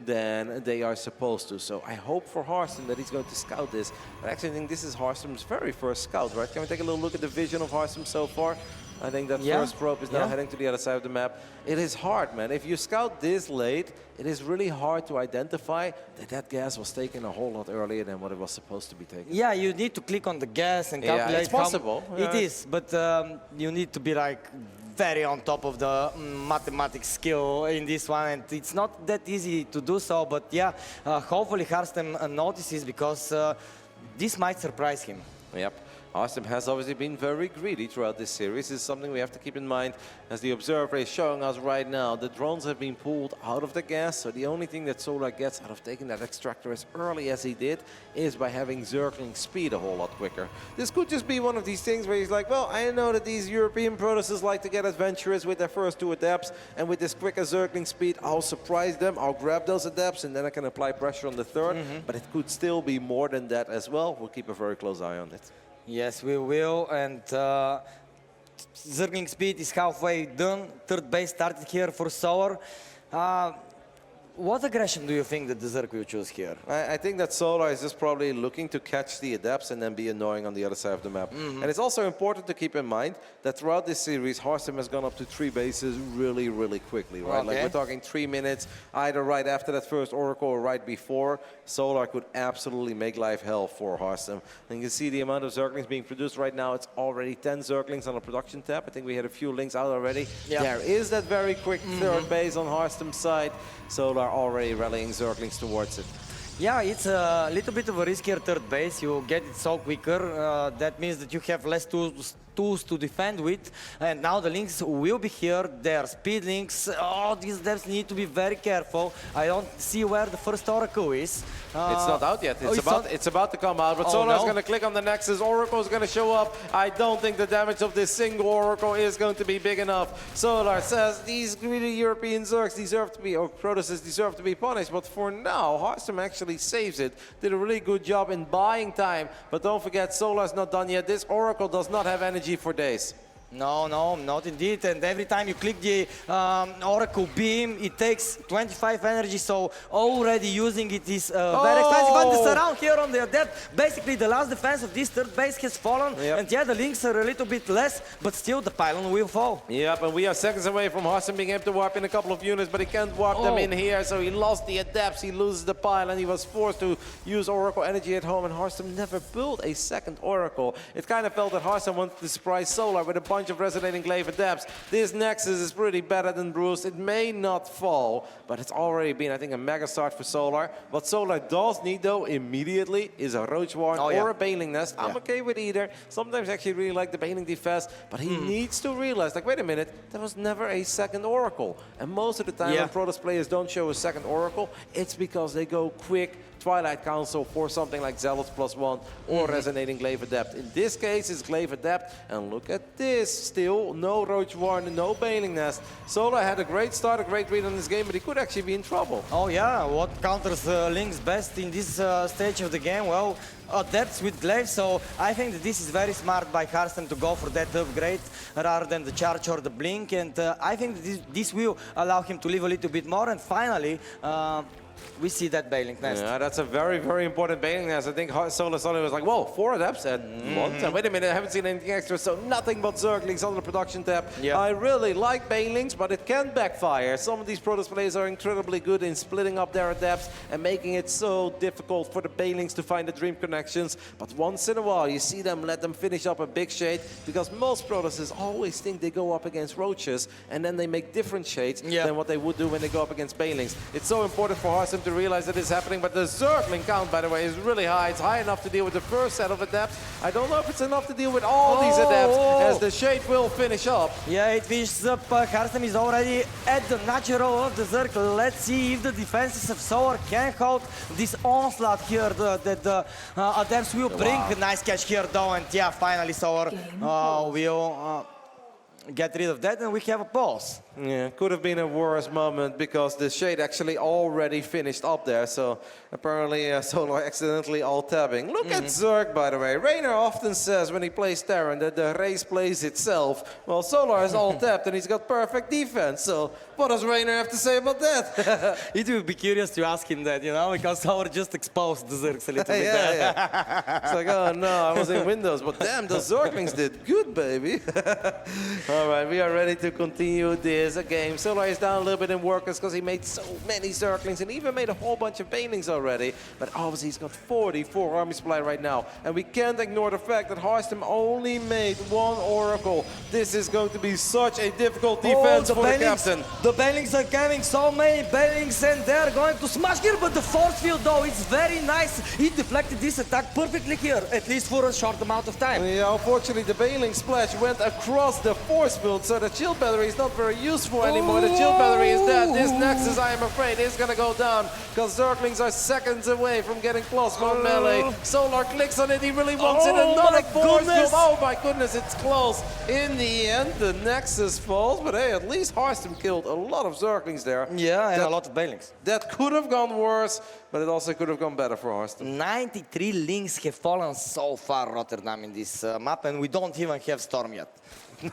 than they are supposed to. So I hope for Hearthstone that he's going to scout this. I actually think this is Hearthstone's very first scout, right? Can we take a little look at the vision of Hearthstone so far? I think that first probe is now heading to the other side of the map. It is hard, man. If you scout this late, it is really hard to identify that that gas was taken a whole lot earlier than what it was supposed to be taken. Yeah, you need to click on the gas and calculate. Yeah, it's possible. It is, but you need to be like very on top of the mathematics skill in this one, and it's not that easy to do so. But yeah, hopefully Hearthstone notices, because this might surprise him. Yep. Hearthstone has obviously been very greedy throughout this series. This is something we have to keep in mind, as the observer is showing us right now. The drones have been pulled out of the gas, so the only thing that Solar gets out of taking that extractor as early as he did is by having Zergling speed a whole lot quicker. This could just be one of these things where he's like, well, I know that these European Protoss like to get adventurous with their first 2 adepts, and with this quicker Zergling speed, I'll surprise them, I'll grab those adepts, and then I can apply pressure on the third. But it could still be more than that as well. We'll keep a very close eye on it. Yes, we will, and Zergling speed is halfway done. Third base started here for Solar. What aggression do you think that the Zerg will choose here? I think that Solar is just probably looking to catch the adepts and then be annoying on the other side of the map. And it's also important to keep in mind that throughout this series, Hearthstone has gone up to 3 bases really, really quickly, right? Okay. Like we're talking 3 minutes, either right after that first Oracle or right before. Solar could absolutely make life hell for Hearthstone. And you can see the amount of Zerglings being produced right now. It's already 10 Zerglings on the production tab. I think we had a few links out already. Yeah. There is that very quick third base on Hearthstone's side. Solar already rallying Zerglings towards it. Yeah, it's a little bit of a riskier third base. You get it so quicker. That means that you have less tools to defend with. And now the links will be here. They are speed links. Oh, these devs need to be very careful. I don't see where the first Oracle is. It's not out yet. It's about to come out. But Oh, Solar's no. going to click on the Nexus. Oracle is going to show up. I don't think the damage of this single Oracle is going to be big enough. Solar says these greedy European Zergs deserve to be, or Protosses deserve to be punished. But for now, Hearthstone actually saves it. Did a really good job in buying time. But don't forget, Solar's not done yet. This Oracle does not have energy for days. No, not indeed. And every time you click the Oracle Beam, it takes 25 energy, so already using it is very expensive. But the surround here on the adept, basically the last defense of this third base has fallen. And yeah, the links are a little bit less, but still the pylon will fall. Yep, and we are seconds away from Hearthstone being able to warp in a couple of units, but he can't warp them in here, so he lost the adepts, he loses the pylon, he was forced to use Oracle energy at home, and Hearthstone never built a second Oracle. It kind of felt that Hearthstone wanted to surprise Solar with a bunch of resonating glaive adepts. This Nexus is pretty better than Bruce. It may not fall, but it's already been, I think, a mega start for Solar. What Solar does need, though, immediately is a Roach Warren or a Bailing Nest. I'm okay with either. Sometimes I actually really like the Bailing Defense, but he needs to realize, like, wait a minute, there was never a second Oracle. And most of the time when Protoss players don't show a second Oracle, it's because they go quick Twilight Council for something like Zealots +1 or Resonating Glaive Adept. In this case, it's Glaive Adept, and look at this. Still, no Roach Warren, no Bailing Nest. Solar had a great start, a great read on this game, but he could actually be in trouble. Oh yeah, what counters Lynx best in this stage of the game? Well, Adepts with Glaive, so I think that this is very smart by Hearthstone to go for that upgrade rather than the Charge or the Blink, and I think that this will allow him to live a little bit more, and finally, we see that Bailing Nest. Yeah, that's a very, very important Bailing Nest. I think Solar suddenly was like, whoa, 4 adepts at once. And wait a minute, I haven't seen anything extra, so nothing but Zerglings on the production tab. I really like Bailings, but it can backfire. Some of these Protoss players are incredibly good in splitting up their adepts and making it so difficult for the Bailings to find the dream connections. But once in a while, you see them let them finish up a big shade, because most Protosses always think they go up against Roaches, and then they make different shades than what they would do when they go up against Bailings. It's so important for Harsum to realize that it's happening, but the Zergling count, by the way, is really high. It's high enough to deal with the first set of adepts. I don't know if it's enough to deal with all these adepts, as the Shade will finish up. Yeah, it finishes up. Harsum is already at the natural of the Zerg. Let's see if the defenses of Solar can hold this onslaught here that the adepts will bring. Nice catch here though, and yeah, finally Solar will get rid of that, and we have a pulse. Yeah, could have been a worse moment because the Shade actually already finished up there. So apparently Solar accidentally alt-tabbing. Look at Zerg, by the way. Rainer often says when he plays Terran that the race plays itself. Well, Solar is alt-tabbed and he's got perfect defense. So what does Rainer have to say about that? It will be curious to ask him that, you know, because Solar just exposed the Zergs a little bit there. Yeah. It's like, oh no, I was in Windows, but damn, the Zerglings did good, baby. All right, we are ready to continue this game. Solar is down a little bit in workers because he made so many Zerglings and even made a whole bunch of Banelings already. But obviously he's got 44 army supply right now. And we can't ignore the fact that Harsum only made one Oracle. This is going to be such a difficult defense for the captain. The Banelings are coming, so many Banelings, and they're going to smash here, but the force field though, it's very nice. He deflected this attack perfectly here, at least for a short amount of time. Yeah, unfortunately the Baneling splash went across the force field, so the shield battery is not very useful anymore. The shield battery is dead. This Nexus, I am afraid, is gonna go down because Zerglings are seconds away from getting +1 melee. Solar clicks on it, he really wants it. Another force field. Oh my goodness, it's close. In the end, the Nexus falls, but hey, at least Harsum killed a lot of Zerglings there. Yeah, and a lot of Banelings. That could have gone worse, but it also could have gone better for Harsum. 93 links have fallen so far, Rotterdam, in this map, and we don't even have Storm yet.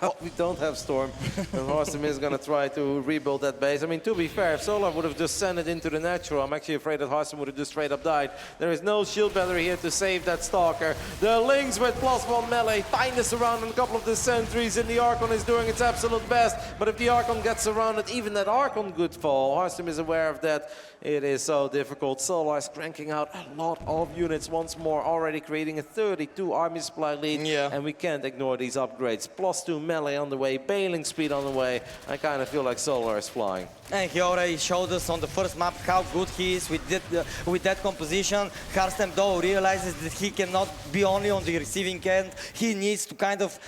No, we don't have Storm, and Harsum is going to try to rebuild that base. I mean, to be fair, if Solar would have just sent it into the natural, I'm actually afraid that Harsum would have just straight up died. There is no shield battery here to save that Stalker. The Lynx with +1 melee find us around a couple of the sentries, and the Archon is doing its absolute best. But if the Archon gets surrounded, even that Archon could fall. Harsum is aware of that. It is so difficult. Solar is cranking out a lot of units once more, already creating a 32 army supply lead. Yeah. And we can't ignore these upgrades. +2 melee on the way, Baneling speed on the way. I kind of feel like Solar is flying. And he already showed us on the first map how good he is with that composition. Harsum though realizes that he cannot be only on the receiving end. He needs to kind of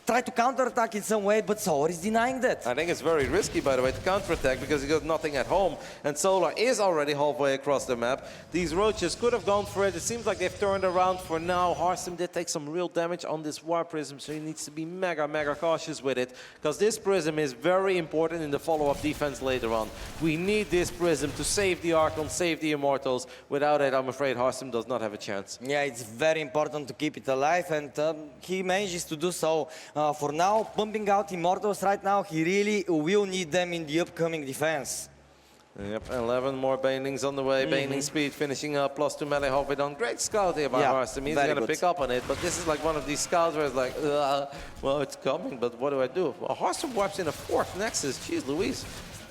try to counterattack in some way, but Solar is denying that. I think it's very risky, by the way, to counterattack because he got nothing at home. And Solar is already halfway across the map. These roaches could have gone for it. It seems like they've turned around for now. Harsum did take some real damage on this War Prism, so he needs to be mega cautious with it, because this Prism is very important in the follow-up defense later on. We need this Prism to save the Archon, save the Immortals. Without it, I'm afraid Harsum does not have a chance. Yeah, it's very important to keep it alive, and he manages to do so. For now, pumping out Immortals right now, he really will need them in the upcoming defense. Yep, 11 more Banelings on the way. Baneling speed finishing up, +2 melee halfway done. Great scout here by Harsum. He's going to pick up on it, but this is like one of these scouts where it's like, well, it's coming, but what do I do? Well, Harsum wipes in a 4th Nexus. Jeez Louise.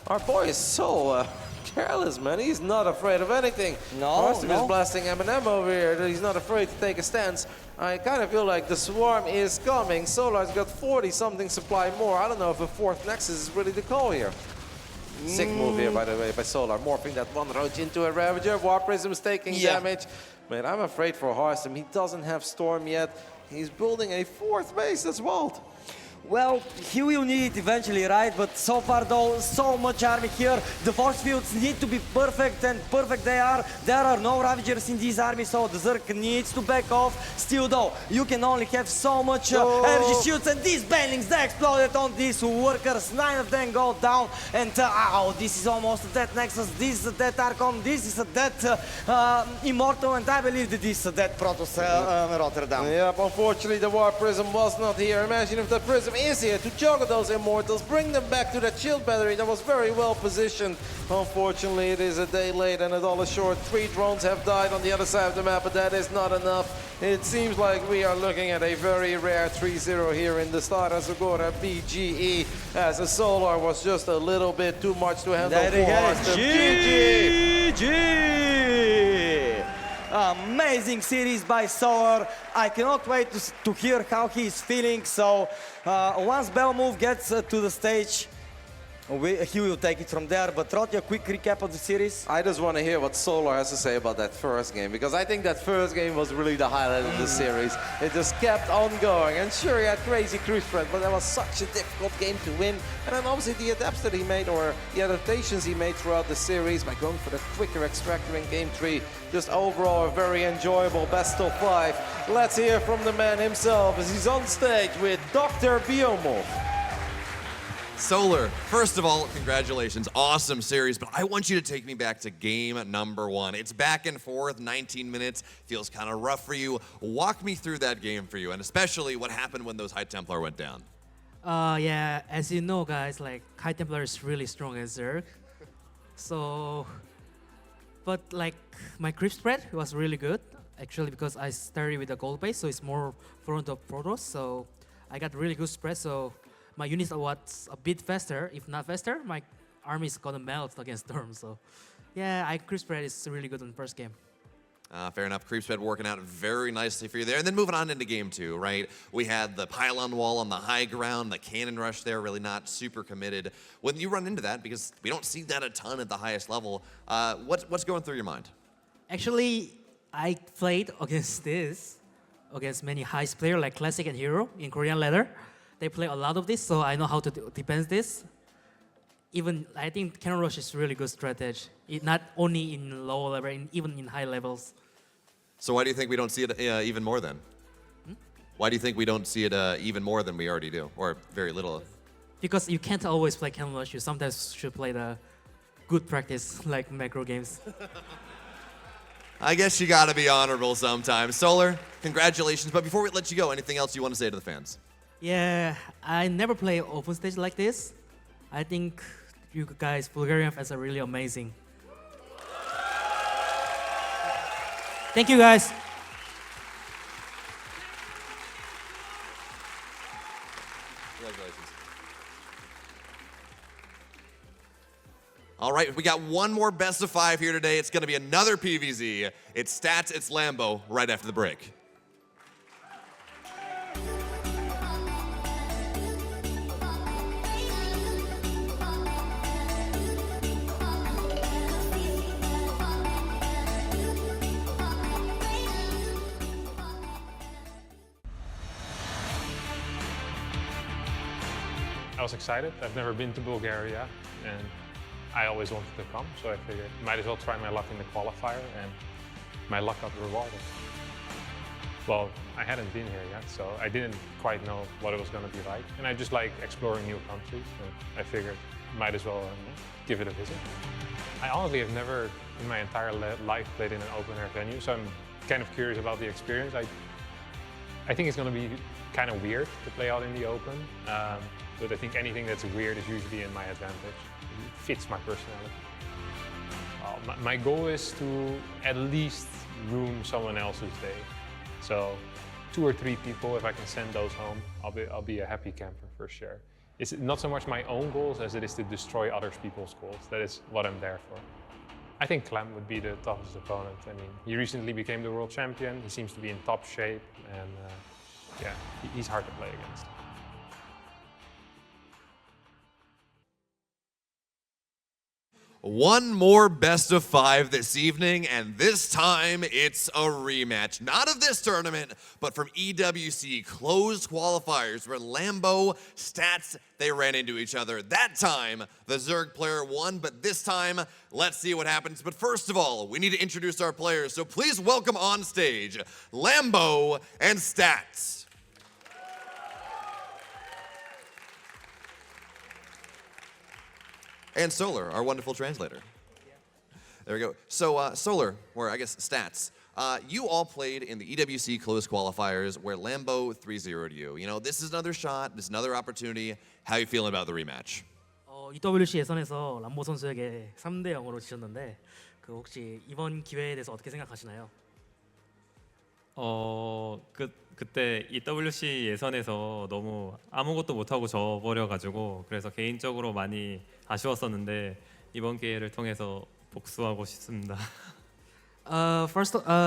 Our boy is so careless, man. He's not afraid of anything. Harsum is blasting Eminem over here. He's not afraid to take a stance. I kind of feel like the swarm is coming. Solar's got 40-something supply more. I don't know if a 4th Nexus is really the call here. Sick move here, by the way, by Solar. Morphing that one roach into a Ravager. War Prism's taking damage. Man, I'm afraid for Harsum. He doesn't have Storm yet. He's building a 4th base. That's wild. Well, he will need it eventually, right? But so far, though, so much army here. The force fields need to be perfect, and perfect they are. There are no Ravagers in this army, so the Zerg needs to back off. Still, though, you can only have so much energy shields, and these Banelings, they exploded on these workers. 9 of them go down, and this is almost a dead Nexus. This is a dead Archon. This is a dead Immortal, and I believe that this is a dead Protoss Rotterdam. Yep, unfortunately, the War Prism was not here. Imagine if that Prism is here to juggle those Immortals, bring them back to that shield battery that was very well positioned. Unfortunately, it is a day late and $1 short. 3 drones have died on the other side of the map, but that is not enough. It seems like we are looking at a very rare 3-0 here in the Stara Zagora BGE, as the Solar was just a little bit too much to handle for Harsum. GG! Amazing series by Solar. I cannot wait to hear how he is feeling. So once Bellum gets to the stage, He will take it from there. But Rod, a quick recap of the series. I just want to hear what Solar has to say about that first game, because I think that first game was really the highlight of the series. It just kept on going, and sure, he had crazy cruise spread, but that was such a difficult game to win. And then obviously the adapts that he made, or the adaptations he made throughout the series by going for the quicker extractor in game 3. Just overall a very enjoyable best of 5. Let's hear from the man himself as he's on stage with Dr. Biomov. Solar, first of all, congratulations. Awesome series, but I want you to take me back to game number 1. It's back and forth, 19 minutes, feels kind of rough for you. Walk me through that game for you, and especially what happened when those High Templar went down. Yeah, as you know, guys, like High Templar is really strong as Zerg. So, but like my creep spread was really good, actually, because I started with a gold base, so it's more front of Protoss. So I got really good spread. So my units are what's a bit faster. If not faster, my army is gonna melt against Storm. So yeah, creep spread is really good in the first game. Fair enough. Creep spread working out very nicely for you there. And then moving on into game 2, right? We had the pylon wall on the high ground, the cannon rush there, really not super committed. When you run into that, because we don't see that a ton at the highest level, what's going through your mind? Actually, I played against many heist players like Classic and Hero in Korean ladder. They play a lot of this, so I know how to defend this. Even I think cannon rush is really good strategy. Not only in lower level, even in high levels. So why do you think we don't see it even more then? Why do you think we don't see it even more than we already do, or very little? Because you can't always play cannon rush. You sometimes should play the good practice like macro games. I guess you gotta be honorable sometimes. Solar, congratulations. But before we let you go, anything else you want to say to the fans? Yeah, I never play open stage like this. I think you guys, Bulgarian fans, are really amazing. Thank you, guys. Congratulations. All right, we got one more best of 5 here today. It's going to be another PVZ. It's Stats, it's Lambo, right after the break. I was excited. I've never been to Bulgaria, and I always wanted to come, so I figured might as well try my luck in the qualifier, and my luck got rewarded. Well, I hadn't been here yet, so I didn't quite know what it was going to be like, and I just like exploring new countries, and I figured might as well give it a visit. I honestly have never in my entire life played in an open-air venue, so I'm kind of curious about the experience. I think it's going to be kind of weird to play out in the open. But I think anything that's weird is usually in my advantage. It fits my personality. My goal is to at least ruin someone else's day. So 2 or 3 people, if I can send those home, I'll be a happy camper for sure. It's not so much my own goals as it is to destroy other people's goals. That is what I'm there for. I think Clem would be the toughest opponent. I mean, he recently became the world champion. He seems to be in top shape, and yeah, he's hard to play against. One more best of 5 this evening, and this time it's a rematch. Not of this tournament, but from EWC closed qualifiers where Lambo, Stats, they ran into each other. That time, the Zerg player won, but this time, let's see what happens. But first of all, we need to introduce our players, so please welcome on stage Lambo and Stats. And Solar, our wonderful translator. There we go. So Solar, or I guess Stats, you all played in the EWC closed qualifiers where Lambo 3-0'd you. You know, this is another shot, this is another opportunity. How are you feeling about the rematch? EWC 예선에서 람보 선수에게 3대 0으로 지셨는데 그 혹시 이번 기회에 대해서 어떻게 생각하시나요? 그때 EWC 예선에서 너무 아무것도 못하고 져버려가지고 그래서 개인적으로 많이 아쉬웠었는데 이번 기회를 통해서 복수하고 싶습니다.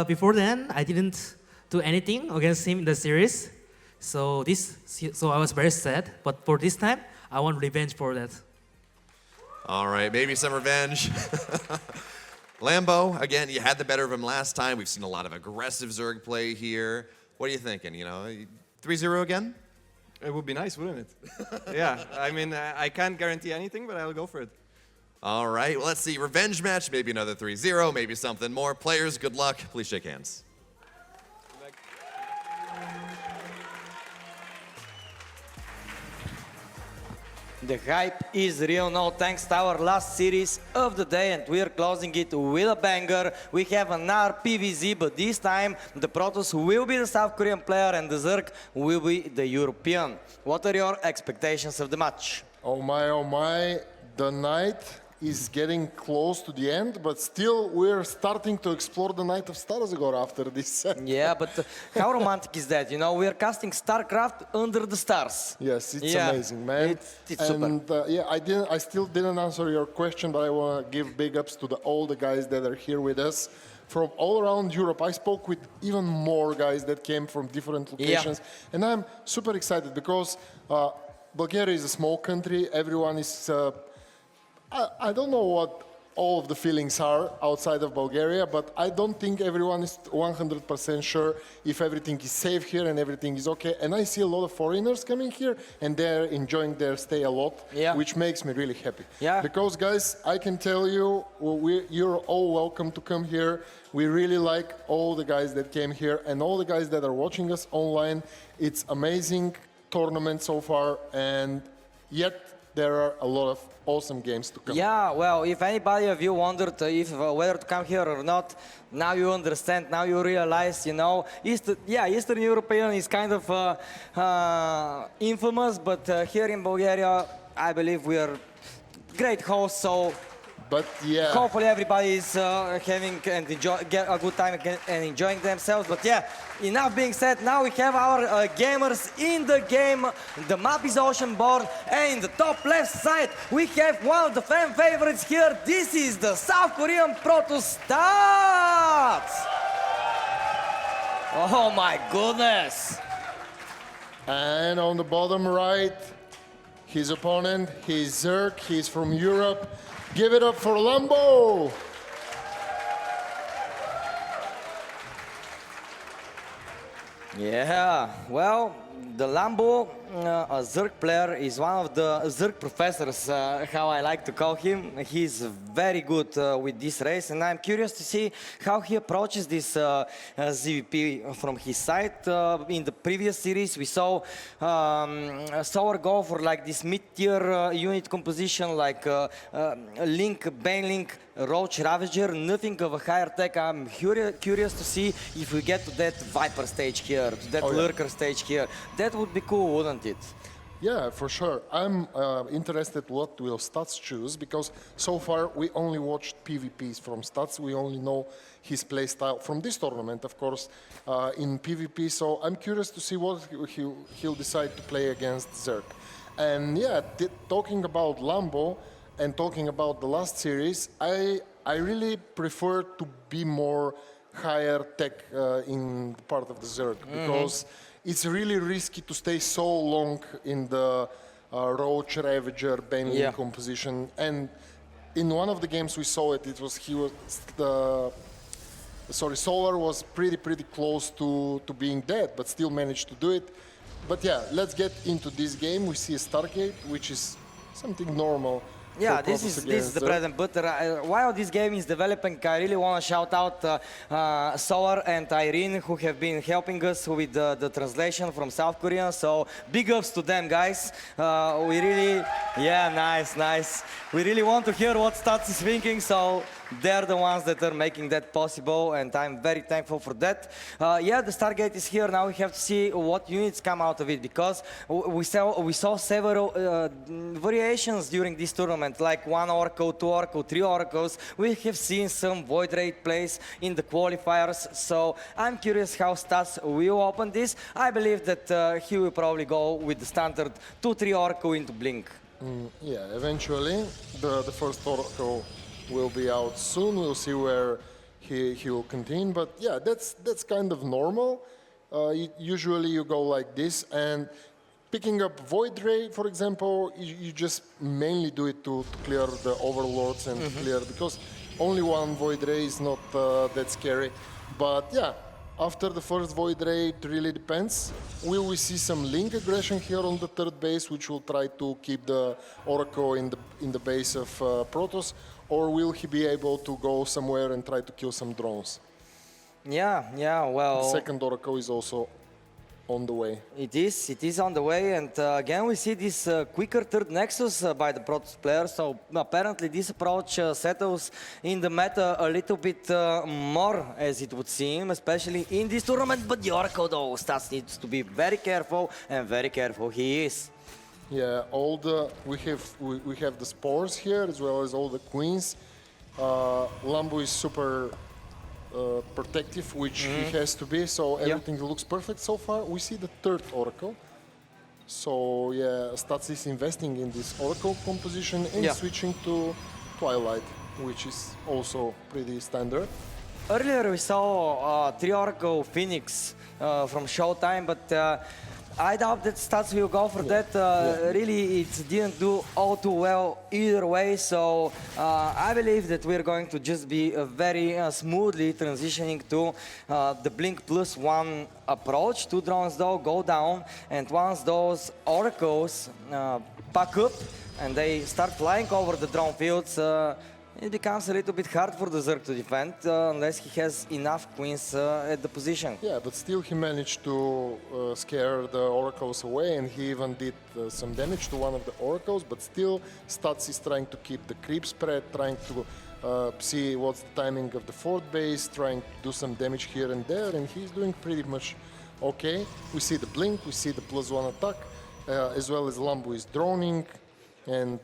Before then, I didn't do anything against him in the series, so I was very sad. But for this time, I want revenge for that. All right, maybe some revenge. Lambo, again, you had the better of him last time. We've seen a lot of aggressive Zerg play here. What are you thinking? 3-0 again? It would be nice, wouldn't it? Yeah, I mean, I can't guarantee anything, but I'll go for it. All right, well, let's see. Revenge match, maybe another 3-0, maybe something more. Players, good luck. Please shake hands. The hype is real now thanks to our last series of the day, and we're closing it with a banger. We have another PVZ, but this time the Protoss will be the South Korean player and the Zerg will be the European. What are your expectations of the match? Oh my, the night is getting close to the end, but still we're starting to explore the night of Stara Zagora after this set. Yeah, but how romantic is that? We're casting StarCraft under the stars. Yes, it's amazing, man. It's and, super. Yeah, I still didn't answer your question, but I want to give big ups to all the guys that are here with us from all around Europe. I spoke with even more guys that came from different locations, and I'm super excited because Bulgaria is a small country. Everyone is. I don't know what all of the feelings are outside of Bulgaria, but I don't think everyone is 100% sure if everything is safe here and everything is okay. And I see a lot of foreigners coming here and they're enjoying their stay a lot, which makes me really happy. Yeah. Because guys, I can tell you, you're all welcome to come here. We really like all the guys that came here and all the guys that are watching us online. It's amazing tournament so far, and yet there are a lot of awesome games to come. Yeah, well, if anybody of you wondered if whether to come here or not, now you understand, now you realize, Eastern European is kind of infamous, but here in Bulgaria, I believe we are great hosts, so hopefully everybody is having and get a good time and enjoying themselves. But yeah, enough being said, now we have our gamers in the game. The map is Ocean Born, and in the top left side we have one of the fan favorites here. This is the South Korean Protoss Stats. Oh my goodness. And on the bottom right, his opponent, he's Zerg, he's from Europe. Give it up for Lambo! Yeah, well, the Lambo, a Zerg player, is one of the Zerg professors, how I like to call him. He's very good with this race, and I'm curious to see how he approaches this ZVP from his side. In the previous series, we saw Sour go for like this mid-tier unit composition, like Link, Banelink, Roach, Ravager, nothing of a higher tech. I'm curious to see if we get to that Viper stage here, to that Lurker stage here. That would be cool, wouldn't it? Yeah, for sure. I'm interested what will Stats choose, because so far we only watched PvPs from Stats. We only know his playstyle from this tournament, of course, in PvP. So I'm curious to see what he'll decide to play against Zerg. And yeah, talking about Lambo and talking about the last series, I really prefer to be more higher tech in part of the Zerg, because it's really risky to stay so long in the Roach, Ravager, Banelink composition. And in one of the games we saw it, Solar was pretty close to being dead, but still managed to do it. But yeah, let's get into this game. We see a Stargate, which is something normal. Yeah, this is the bread and butter. While this game is developing, I really want to shout out Solar and Irene, who have been helping us with the translation from South Korean. So big ups to them, guys. We really, nice. We really want to hear what Stats is thinking. So they're the ones that are making that possible, and I'm very thankful for that. Yeah, the Stargate is here. Now we have to see what units come out of it, because we saw several variations during this tournament, like 1 Oracle, 2 Oracle, 3 Oracles. We have seen some Void Raid plays in the qualifiers, so I'm curious how Stats will open this. I believe that he will probably go with the standard 2-3 Oracle into Blink. Yeah, eventually the first Oracle will be out soon. We'll see where he will continue, but yeah, that's kind of normal. Usually you go like this, and picking up Void Ray, for example, you just mainly do it to clear the Overlords and clear, because only one Void Ray is not that scary. But yeah, after the first Void Ray, it really depends. Will we see some Link aggression here on the third base, which will try to keep the Oracle in the base of Protoss, or will he be able to go somewhere and try to kill some drones? Yeah, well... The second Oracle is also on the way. It is on the way, and again we see this quicker third Nexus by the Protoss player, so apparently this approach settles in the meta a little bit more, as it would seem, especially in this tournament, but the Oracle though, Stats needs to be very careful, and very careful he is. Yeah, we have the spores here, as well as all the queens. Lambo is super protective, which he has to be, so everything looks perfect so far. We see the third Oracle. So yeah, Stats is investing in this Oracle composition and switching to Twilight, which is also pretty standard. Earlier we saw 3 Oracle Phoenix from Showtime, but I doubt that Stats will go for that. Really, it didn't do all too well either way, so I believe that we're going to just be very smoothly transitioning to the Blink +1 approach. 2 drones though go down, and once those Oracles pack up and they start flying over the drone fields, it becomes a little bit hard for the Zerg to defend unless he has enough queens at the position. Yeah, but still he managed to scare the Oracles away, and he even did some damage to one of the Oracles, but still Stats is trying to keep the creep spread, trying to see what's the timing of the fourth base, trying to do some damage here and there, and he's doing pretty much okay. We see the blink, we see the +1 attack, as well as Lambu is droning and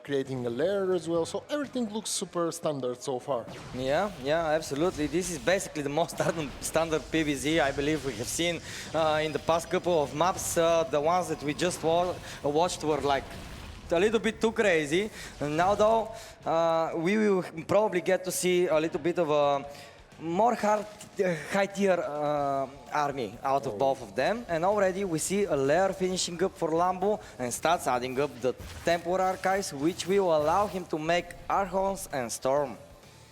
creating a lair as well, so everything looks super standard so far. Yeah, absolutely. This is basically the most standard PvZ I believe we have seen in the past couple of maps. The ones that we just watched were like a little bit too crazy. And now though, we will probably get to see a little bit of a more high-tier army out of both of them, and already we see a lair finishing up for Lambo, and Stats adding up the Temporal Archives, which will allow him to make Archons and Storm.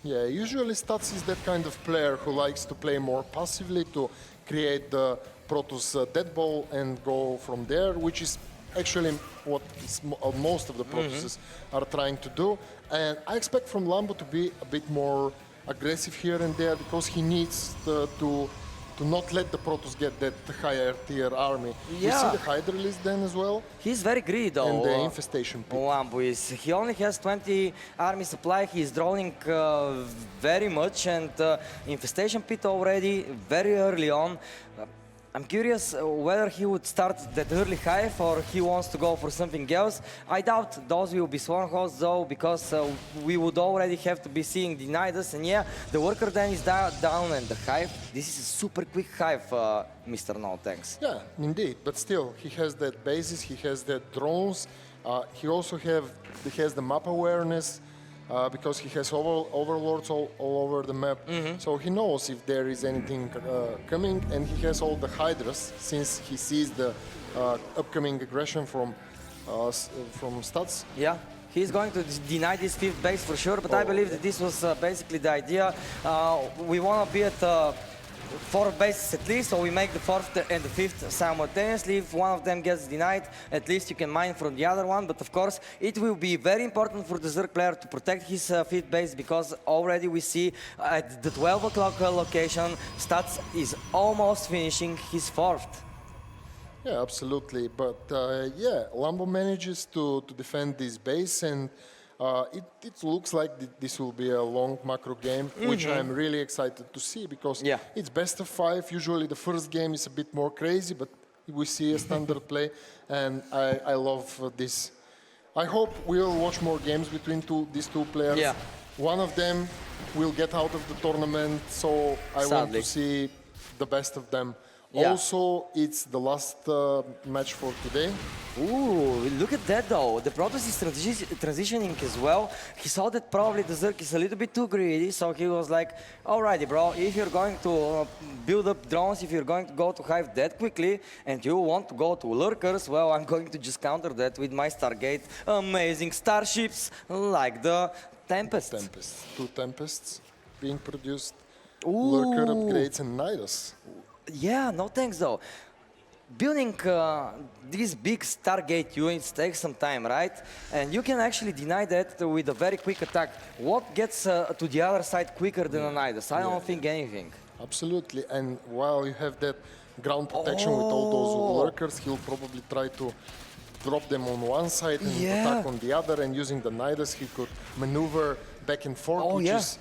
Yeah, usually Stats is that kind of player who likes to play more passively, to create the Protoss dead ball and go from there, which is actually what most of the Protosses are trying to do. And I expect from Lambo to be a bit more aggressive here and there, because he needs to not let the Protoss get that higher tier army. Yeah. We see the Hydralisk then as well. He's very greedy though. And the Infestation Pit. He only has 20 army supply, he's droning very much, and Infestation Pit already very early on. I'm curious whether he would start that early hive or he wants to go for something else. I doubt those will be Swarmhosts though, because we would already have to be seeing denied us, and yeah, the worker then is down, and the hive, this is a super quick hive, Mr. No Thanks. Yeah, indeed, but still, he has that basis, he has that drones, he also has the map awareness, because he has overlords all over the map, so he knows if there is anything coming, and he has all the Hydras, since he sees the upcoming aggression from Stats. Yeah, he's going to deny this 5th base for sure, but I believe that this was basically the idea. We want to be at 4 bases at least, so we make the 4th and the 5th simultaneously. If one of them gets denied, at least you can mine from the other one. But of course, it will be very important for the Zerg player to protect his 5th base, because already we see at the 12 o'clock location, Stats is almost finishing his 4th. Yeah, absolutely. But yeah, Lambo manages to defend this base, and it looks like this will be a long macro game, which I'm really excited to see, because it's best of 5. Usually the first game is a bit more crazy, but we see a standard play, and I love this. I hope we'll watch more games between these two players. Yeah. One of them will get out of the tournament, so I want to see the best of them Yeah. Also, it's the last match for today. Ooh, look at that though. The Protoss is transitioning as well. He saw that probably the Zerg is a little bit too greedy, so he was like, alrighty bro, if you're going to build up drones, if you're going to go to Hive that quickly, and you want to go to Lurkers, well, I'm going to just counter that with my Stargate amazing starships, like the Tempest. Two Tempests being produced. Ooh. Lurker upgrades and Nidus. Yeah, no thanks though. Building these big Stargate units takes some time, right? And you can actually deny that with a very quick attack. What gets to the other side quicker than a Nidus? I don't think anything. Absolutely, and while you have that ground protection with all those lurkers, he'll probably try to drop them on one side and attack on the other, and using the Nidus he could maneuver back and forth, which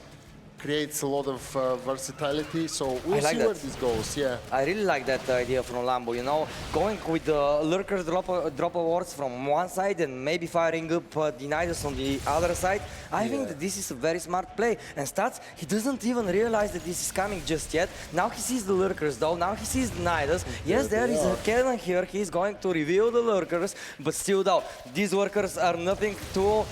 creates a lot of versatility, so we'll see where this goes, I really like that idea from Lambo, you know, going with the lurkers drop awards from one side and maybe firing up the Nidus on the other side. I think that this is a very smart play, and Stats, he doesn't even realize that this is coming just yet. Now he sees the lurkers though, now he sees the Nidus. Yes, there is a cannon here, he's going to reveal the lurkers, but still though, these workers are nothing to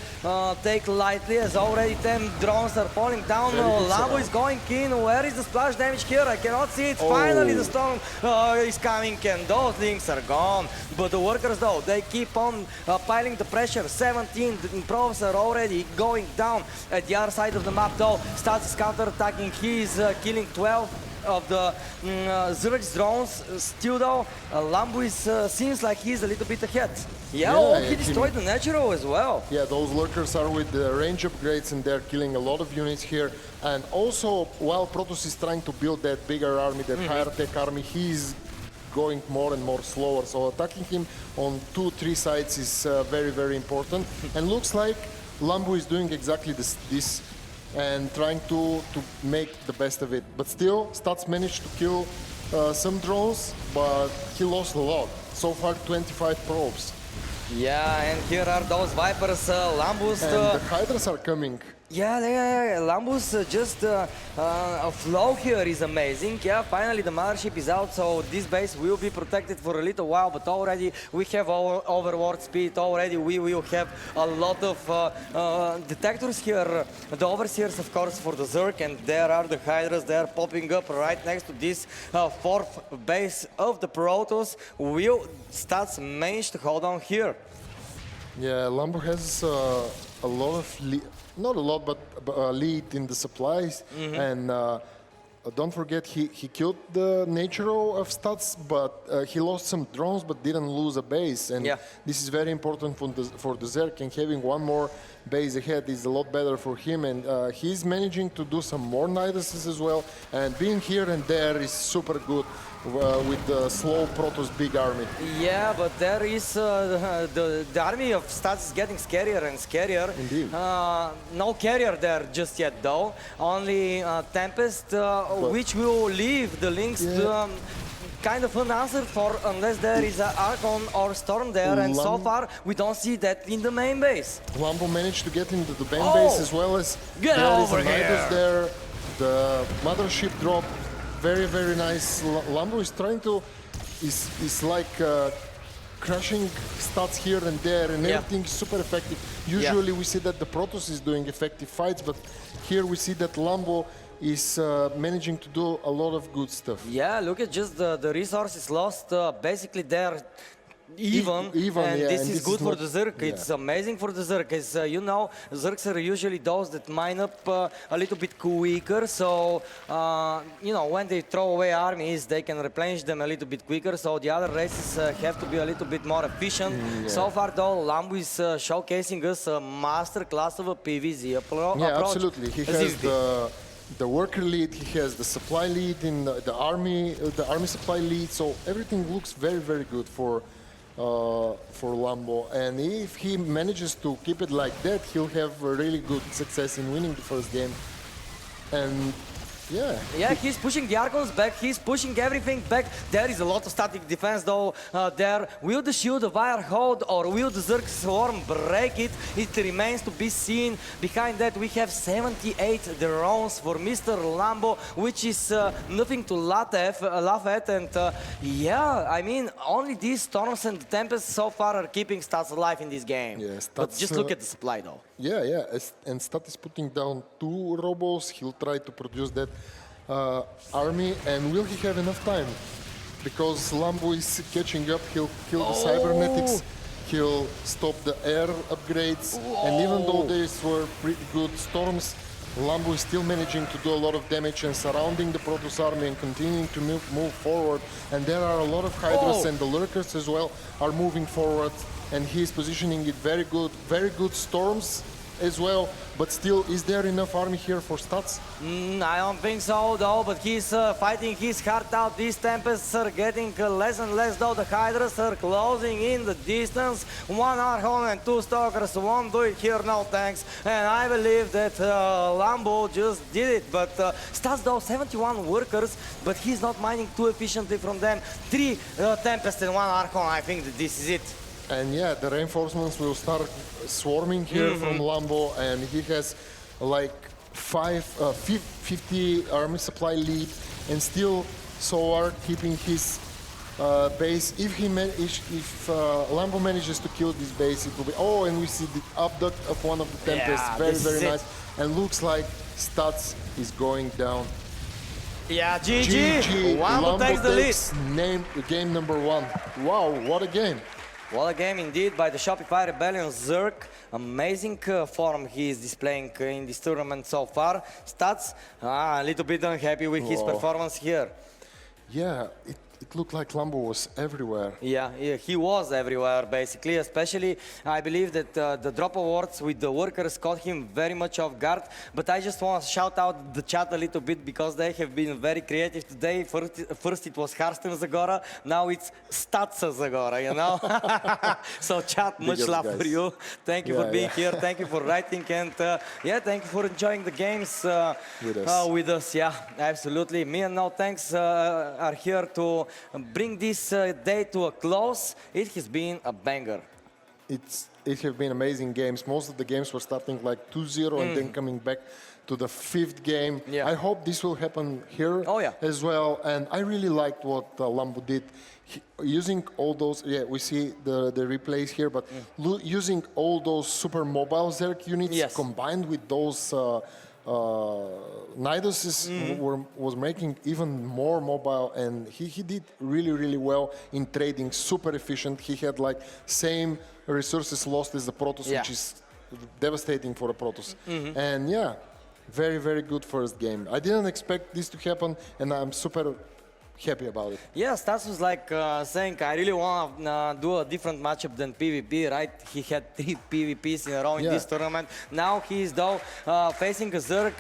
take lightly, as already 10 drones are falling down. Lambo is going in. Where is the splash damage here? I cannot see it. Finally, the storm is coming, and those things are gone. But the workers, though, they keep on piling the pressure. 17 probes are already going down. At the other side of the map, though, Stats is counter-attacking. He is killing 12 of the Zerg's drones. Still, though, Lambo seems like he's a little bit ahead. He destroyed the natural as well. Yeah, those lurkers are with the range upgrades and they're killing a lot of units here. And also, while Protoss is trying to build that bigger army, that higher tech army, he's going more and more slower. So attacking him on 2-3 sides is very, very important. And looks like Lambo is doing exactly this and trying to make the best of it. But still, Stats managed to kill some drones, but he lost a lot. So far, 25 probes. Yeah, and here are those Vipers, Lambus. And the Hydras are coming. Yeah, Lambus just a flow here is amazing. Yeah, finally the mothership is out, so this base will be protected for a little while, but already we have our overward speed, already we will have a lot of detectors here. The overseers, of course, for the Zerg, and there are the Hydras, they are popping up right next to this fourth base of the Protoss. Will Stats manage to hold on here? Yeah, Lambo has a lot of not a lot, but a lead in the supplies. And don't forget, he killed the natural of Stats, but he lost some drones, but didn't lose a base. And this is very important for the Zerg, and having one more base ahead is a lot better for him. And he's managing to do some more Niduses as well. And being here and there is super good with the slow Protoss big army. Yeah, but there is the army of Stats is getting scarier and scarier. Indeed. No carrier there just yet though. Only Tempest, which will leave the links kind of unanswered for unless there is an Archon or Storm there, and so far we don't see that in the main base. Lambo managed to get into the main base as well as Get there over is a Nidus here. there. The mothership drop. Very, very nice. Lambo is trying to, is like crushing Stats here and there, and everything is super effective. Usually we see that the Protoss is doing effective fights, but here we see that Lambo is managing to do a lot of good stuff. Yeah, look at just the resources lost. Basically, they're even, and this is good for the Zerg. It's amazing for the Zerg, because you know, Zergs are usually those that mine up a little bit quicker, so you know, when they throw away armies, they can replenish them a little bit quicker, so the other races have to be a little bit more efficient. So far though, Lambo is showcasing us a master class of a PvZ approach. Yeah, absolutely. He has the worker lead, he has the supply lead in the army supply lead, so everything looks very, very good for Lambo, and if he manages to keep it like that, he'll have a really good success in winning the first game. And Yeah. Yeah, he's pushing the Archons back, he's pushing everything back. There is a lot of static defense though there. Will the shield of Fire hold or will the Zerg Swarm break it? It remains to be seen. Behind that we have 78 drones for Mr. Lambo, which is nothing to laugh at. And yeah, I mean, only these Storms and Tempests so far are keeping Stats alive in this game. Yeah, but Stats, just look at the supply though. Yeah. And Stat is putting down 2 robos. He'll try to produce that army. And will he have enough time? Because Lambo is catching up. He'll kill the cybernetics. He'll stop the air upgrades. And even though these were pretty good storms, Lambo is still managing to do a lot of damage and surrounding the Protoss army and continuing to move forward. And there are a lot of Hydras and the Lurkers as well are moving forward. And he's positioning it very good storms as well. But still, is there enough army here for Stats? I don't think so though, but he's fighting his heart out. These Tempests are getting less and less though. The Hydras are closing in the distance. 1 Archon and 2 Stalkers won't do it here, no thanks. And I believe that Lambo just did it. But Stats though, 71 workers, but he's not mining too efficiently from them. 3 Tempests and 1 Archon, I think that this is it. And yeah, the reinforcements will start swarming here from Lambo, and he has like 50 army supply lead, and still Soar keeping his base. If Lambo manages to kill this base, it will be. Oh, and we see the abduct of one of the Tempests. Yeah, very nice. And looks like Stats is going down. Yeah, GG. Lambo takes the lead. Game number 1. Wow, what a game. What a game indeed by the Shopify Rebellion Zerg. Amazing form he is displaying in this tournament so far. Stats, a little bit unhappy with his performance here. Yeah, it looked like Lambo was everywhere. Yeah, he was everywhere basically, especially I believe that the drop awards with the workers caught him very much off guard. But I just want to shout out the chat a little bit because they have been very creative today. First it was Karsten Zagora, now it's Stats Zagora, you know? So chat, much love for you. Thank you for being here, thank you for writing, and yeah, thank you for enjoying the games with us. Yeah, absolutely. Me and No Thanks are here to bring this day to a close. It has been a banger. It have been amazing games. Most of the games were starting like 2-0 and then coming back to the 5th game. Yeah. I hope this will happen here as well. And I really liked what Lambo did. Using all those, we see the replays here, but using all those super mobile Zerg units combined with those Nidus was making even more mobile, and he did really well in trading, super efficient. He had like same resources lost as the Protoss, which is devastating for the Protoss. And yeah, very good first game. I didn't expect this to happen, and I'm super happy about it. Yeah, Stas was like saying, I really want to do a different matchup than PvP, right? He had 3 PvPs in a row in this tournament. Now he is though facing a Zerg,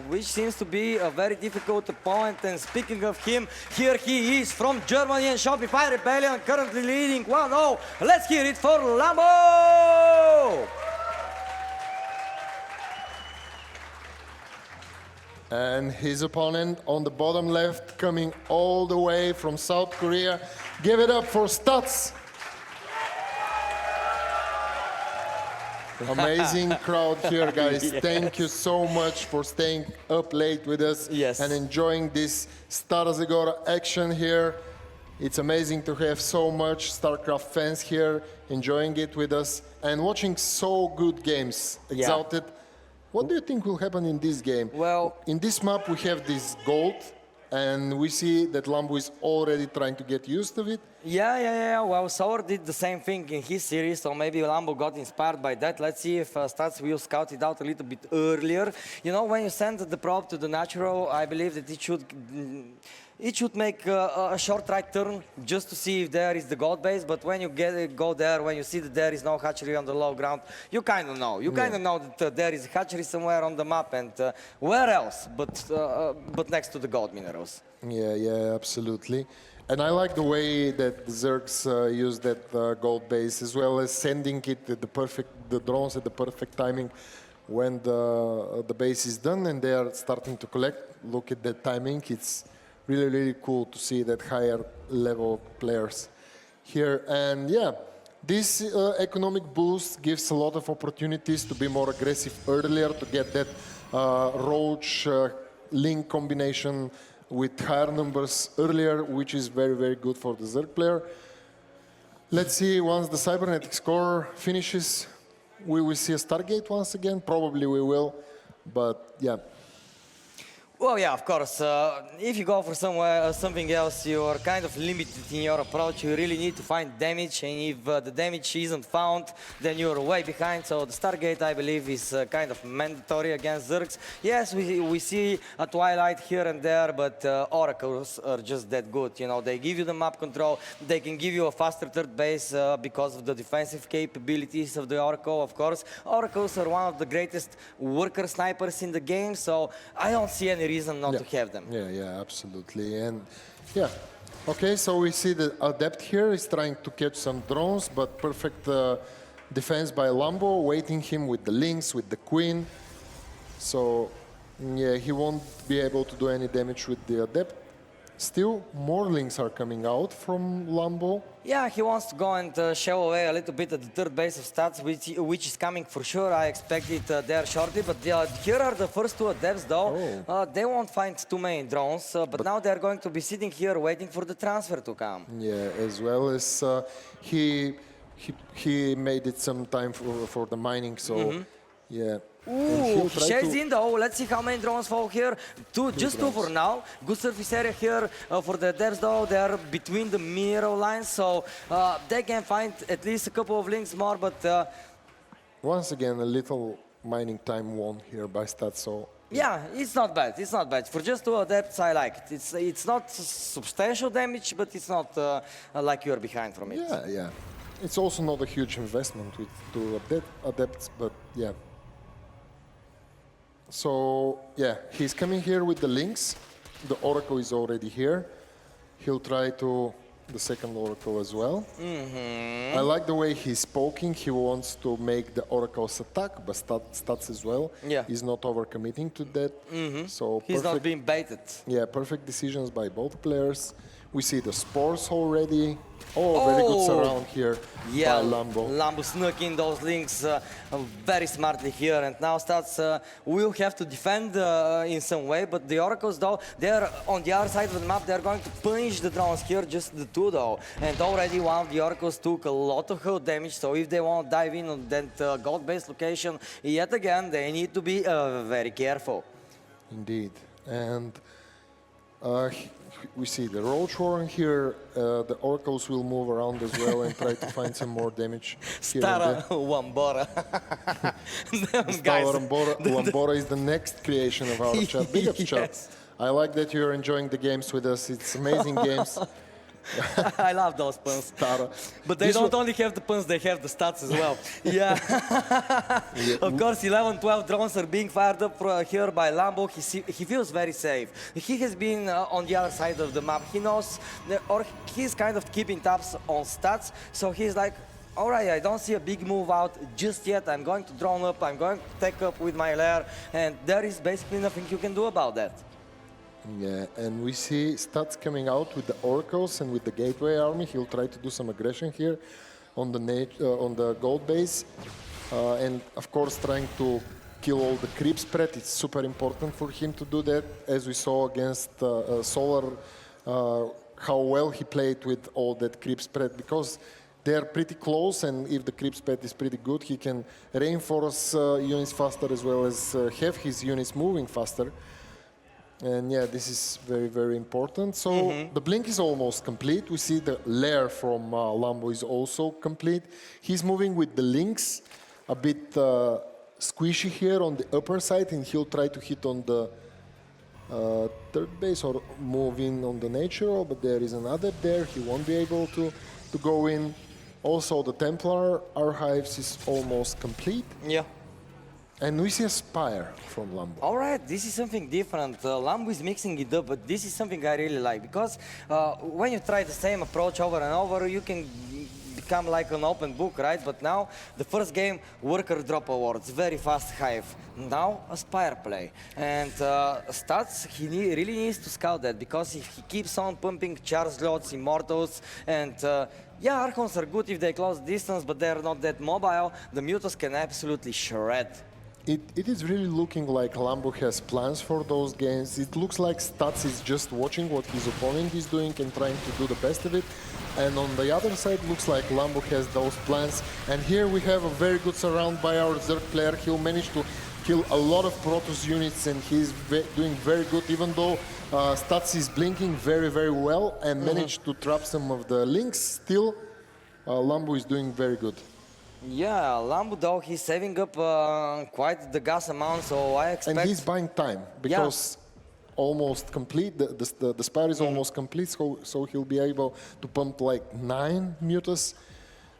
which seems to be a very difficult opponent. And speaking of him, here he is from Germany, and Shopify Rebellion currently leading 1-0. Let's hear it for Lambo! And his opponent on the bottom left, coming all the way from South Korea. Give it up for Stats. Amazing crowd here, guys. Thank you so much for staying up late with us and enjoying this Stara Zagora action here. It's amazing to have so much StarCraft fans here enjoying it with us and watching so good games. Exalted. What do you think will happen in this game? Well, in this map we have this gold, and we see that Lambo is already trying to get used to it. Yeah. Well, Sour did the same thing in his series, so maybe Lambo got inspired by that. Let's see if Stats will scout it out a little bit earlier. You know, when you send the probe to the natural, I believe that it should make a short right turn just to see if there is the gold base. But when you go there, when you see that there is no hatchery on the low ground, you kind of know. You kind of know that there is a hatchery somewhere on the map, and where else but next to the gold minerals. Yeah, absolutely. And I like the way that the Zergs use that gold base, as well as sending it at the drones at the perfect timing. when the base is done and they are starting to collect, look at the timing. It's really, really cool to see that higher level players here. And yeah, this economic boost gives a lot of opportunities to be more aggressive earlier, to get that Roach Link combination with higher numbers earlier, which is very, very good for the Zerg player. Let's see, once the cybernetic score finishes, we will see a Stargate once again. Probably we will, but yeah. Well, yeah, of course. If you go for something else, you are kind of limited in your approach. You really need to find damage, and if the damage isn't found, then you're way behind. So the Stargate, I believe, is kind of mandatory against Zergs. Yes, we see a Twilight here and there, but Oracles are just that good. You know, they give you the map control. They can give you a faster third base because of the defensive capabilities of the Oracle, of course. Oracles are one of the greatest worker snipers in the game, so I don't see any reason not to have them. Yeah, absolutely. And yeah, okay, so we see the Adept here is trying to catch some drones, but perfect defense by Lambo, waiting him with the Lynx, with the Queen. So yeah, he won't be able to do any damage with the Adept. Still, more Lynx are coming out from Lambo. Yeah, he wants to go and show away a little bit at the third base of stats, which is coming for sure. I expect it there shortly. But here are the first two Adepts, though. They won't find too many drones, but now they're going to be sitting here waiting for the transfer to come. Yeah, as well as he made it some time for the mining, so yeah. Ooh, he shades in though. Let's see how many drones fall here. Just two for now. Good surface area here for the Adepts though. They're between the mineral lines, so they can find at least a couple of links more, but... Once again, a little mining time won here by stats, so... Yeah, it's not bad. It's not bad. For just two Adepts, I like it. It's not substantial damage, but it's not like you're behind from it. Yeah. It's also not a huge investment with two Adepts, but yeah. So, yeah, he's coming here with the Lynx. The Oracle is already here. He'll try to the second Oracle as well. I like the way he's poking. He wants to make the Oracle's attack, but stats as well. Yeah. He's not overcommitting to that. So he's not being baited. Yeah, perfect decisions by both players. We see the spores already. Oh, very good surround here by Lambo. Lambo snuck in those links very smartly here, and now Stats will have to defend in some way, but the Oracles, though, they're on the other side of the map. They're going to punish the drones here, just the two, though. And already one of the Oracles took a lot of hull damage, so if they want to dive in on that gold-based location, yet again, they need to be very careful. Indeed. And we see the Roach Warren here. The Oracles will move around as well and try to find some more damage. Stara Zagora. Stara Zagora is the next creation of our chat. Big up chat. I like that you're enjoying the games with us. It's amazing games. I love those puns. But they don't only have the puns, they have the stats as well. Yeah. Of course, 11, 12 drones are being fired up here by Lambo. He feels very safe. He has been on the other side of the map. He knows, or he's kind of keeping tabs on stats. So he's like, all right, I don't see a big move out just yet. I'm going to drone up, I'm going to take up with my lair, and there is basically nothing you can do about that. Yeah, and we see Stats coming out with the Oracles and with the Gateway Army. He'll try to do some aggression here on the gold base. And of course trying to kill all the creep spread. It's super important for him to do that, as we saw against Solar, how well he played with all that creep spread, because they're pretty close, and if the creep spread is pretty good, he can reinforce units faster as well as have his units moving faster. And yeah, this is very, very important. So the blink is almost complete. We see the lair from Lambo is also complete. He's moving with the links, a bit squishy here on the upper side, and he'll try to hit on the third base or move in on the natural, but there is another there. He won't be able to go in. Also, the Templar Archives is almost complete. Yeah. And we see a Spire from Lambo. All right, this is something different. Lambo is mixing it up, but this is something I really like, because when you try the same approach over and over, you can become like an open book, right? But now, the first game, worker drop awards, very fast hive. Now, Aspire play. And Stats, really needs to scout that, because if he keeps on pumping charge loads, immortals, and yeah, Archons are good if they close distance, but they're not that mobile, the Mutas can absolutely shred. It is really looking like Lambo has plans for those games. It looks like Stats is just watching what his opponent is doing and trying to do the best of it. And on the other side, looks like Lambo has those plans. And here we have a very good surround by our Zerg player. He'll manage to kill a lot of Protoss units, and he's doing very good, even though Stats is blinking very, very well and managed to trap some of the links. Still, Lambo is doing very good. Yeah, Lambo though, he's saving up quite the gas amount, so I expect... And he's buying time, because almost complete, the Spire is almost complete, so he'll be able to pump like 9 Mutas.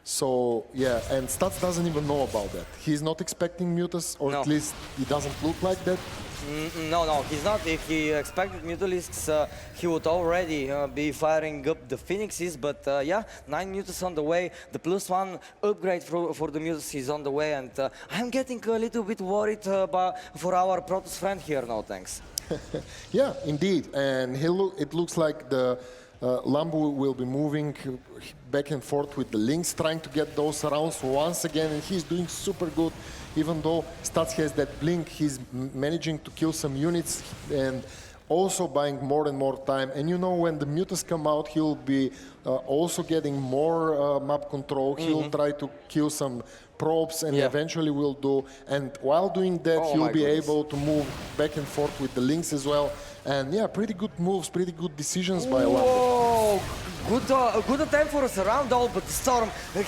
So, yeah, and Stats doesn't even know about that. He's not expecting Mutas, or at least it doesn't look like that. No, he's not. If he expected Mutalisks, he would already be firing up the Phoenixes, but yeah, 9 Mutas on the way. The +1 upgrade for the Mutas is on the way, and I'm getting a little bit worried for our Protoss friend here, no thanks. Yeah, indeed, and it looks like the Lambo will be moving back and forth with the links, trying to get those rounds once again, and he's doing super good. Even though Stats has that blink, he's managing to kill some units and also buying more and more time. And you know, when the Mutas come out, he'll be also getting more map control. He'll try to kill some probes, and eventually will do. And while doing that, he'll be able to move back and forth with the links as well. And yeah, pretty good moves, pretty good decisions by Lambo. Good attempt for a surround though, but the Storm, it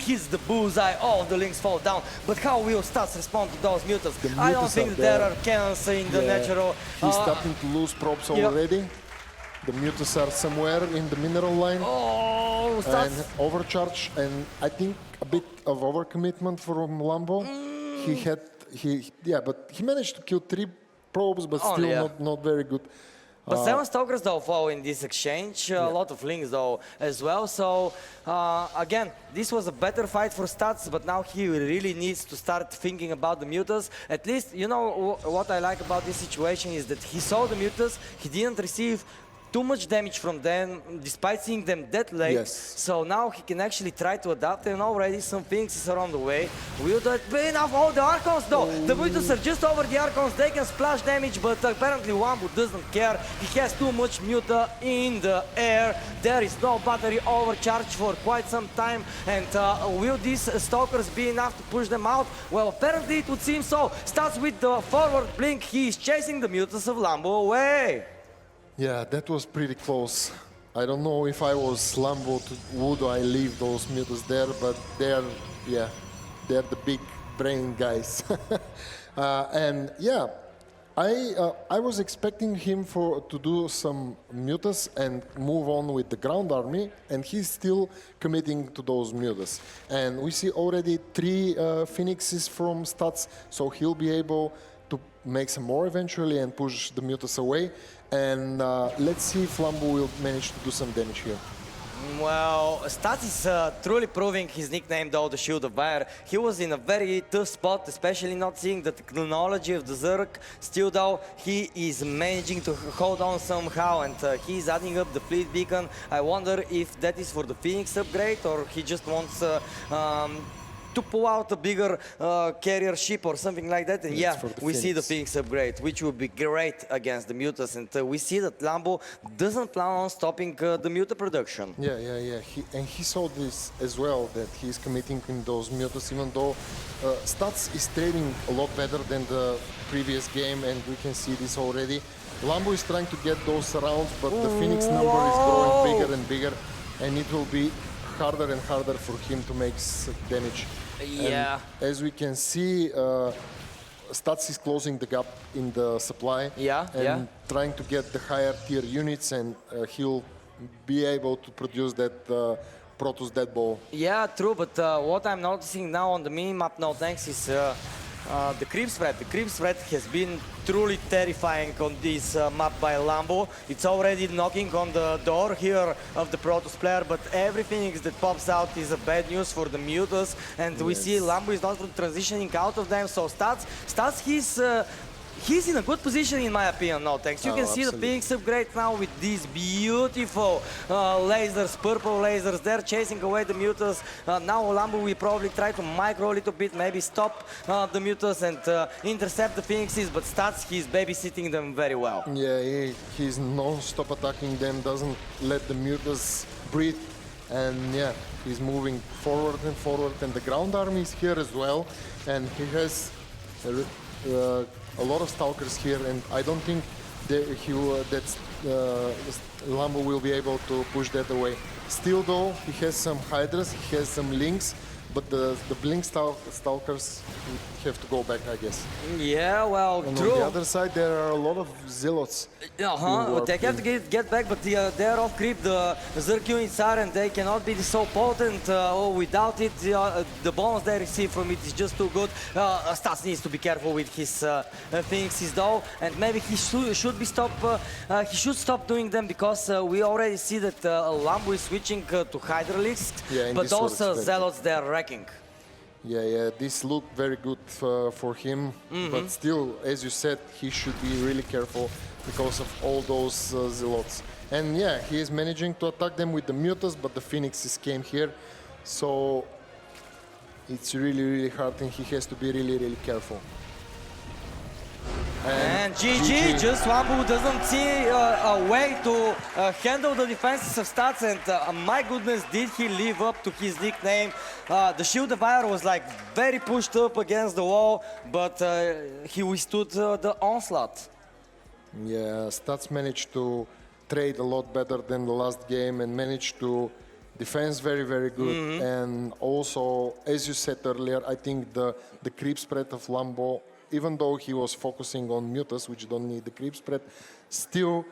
hits the bullseye, all the links fall down. But how will Stats respond to those Mutas? I don't think there are cannons in the natural... He's starting to lose probes already. The Mutas are somewhere in the mineral line. Oh, Stats! And overcharge, and I think a bit of overcommitment from Lambo. But he managed to kill 3 probes, but still not very good. But 7 Stalkers though fall in this exchange, a lot of links though as well, so again, this was a better fight for Stats, but now he really needs to start thinking about the Mutas. At least, you know, what I like about this situation is that he saw the Mutas, he didn't receive too much damage from them, despite seeing them that late. So now he can actually try to adapt, and already some things are on the way. Will that be enough? Oh, the Archons though! The Mutas are just over the Archons, they can splash damage, but apparently Wambu doesn't care. He has too much Muta in the air. There is no battery overcharge for quite some time, and will these Stalkers be enough to push them out? Well, apparently it would seem so. Starts with the forward blink, he is chasing the Mutas of Lambo away. Yeah, that was pretty close. I don't know if I was Lambo, would I leave those Mutas there, but they're the big brain guys. And yeah, I was expecting him to do some Mutas and move on with the ground army, and he's still committing to those Mutas. And we see already 3 Phoenixes from Stats, so he'll be able to make some more eventually and push the Mutas away. And let's see if Lambo will manage to do some damage here. Well, Stats is truly proving his nickname though, the Shield of Fire. He was in a very tough spot, especially not seeing the technology of the Zerg. Still though, he is managing to hold on somehow, and he's adding up the fleet beacon. I wonder if that is for the Phoenix upgrade, or he just wants to pull out a bigger carrier ship or something like that. And yeah, we see the Phoenix upgrade, which would be great against the Mutas. And we see that Lambo doesn't plan on stopping the Muta production. Yeah. He saw this as well, that he's committing in those Mutas, even though Stats is trading a lot better than the previous game, and we can see this already. Lambo is trying to get those rounds, but the Phoenix number is growing bigger and bigger, and it will be harder and harder for him to make damage. Yeah. And as we can see, Stats is closing the gap in the supply and trying to get the higher tier units, and he'll be able to produce that Protoss Dead Ball. Yeah, true, but what I'm noticing now on the mini-map, no thanks, is The creep spread. The creep spread has been truly terrifying on this map by Lambo. It's already knocking on the door here of the Protoss player, but everything that pops out is a bad news for the Mutas, and we see Lambo is not transitioning out of them. So Stats he's in a good position in my opinion. No thanks. You can see the Phoenix upgrade now with these beautiful lasers, purple lasers. They're chasing away the Mutas. Now Lambo will probably try to micro a little bit, maybe stop the Mutas and intercept the Phoenixes, but Stats, he's babysitting them very well. Yeah, he's non-stop attacking them, doesn't let the Mutas breathe, and yeah, he's moving forward, and the ground army is here as well, and he has a lot of Stalkers here, and I don't think that Lambo will be able to push that away. Still though, he has some Hydras, he has some Lynx, but the Blink Stalkers have to go back, I guess. Yeah, well, and true. on the other side, there are a lot of Zealots. They have to get back, but they're off creep. The Zerg units are, and they cannot be so potent. Without it, the bonus they receive from it is just too good. Stats needs to be careful with his Phoenixes though, and maybe he should stop doing them, because we already see that Lambo is switching to Hydralisks, but those Zealots, they're wrecking. Yeah, this looked very good for him, but still, as you said, he should be really careful because of all those Zealots. And yeah, he is managing to attack them with the Mutas, but the Phoenixes came here, so it's really hard, and he has to be really careful. And GG, just Lambo doesn't see a way to handle the defenses of Stats, and my goodness, did he live up to his nickname. The Shield Defier was like very pushed up against the wall, but he withstood the onslaught. Yeah, Stats managed to trade a lot better than the last game and managed to defense very good. And also, as you said earlier, I think the creep spread of Lambo, even though he was focusing on Mutas, which don't need the creep spread, still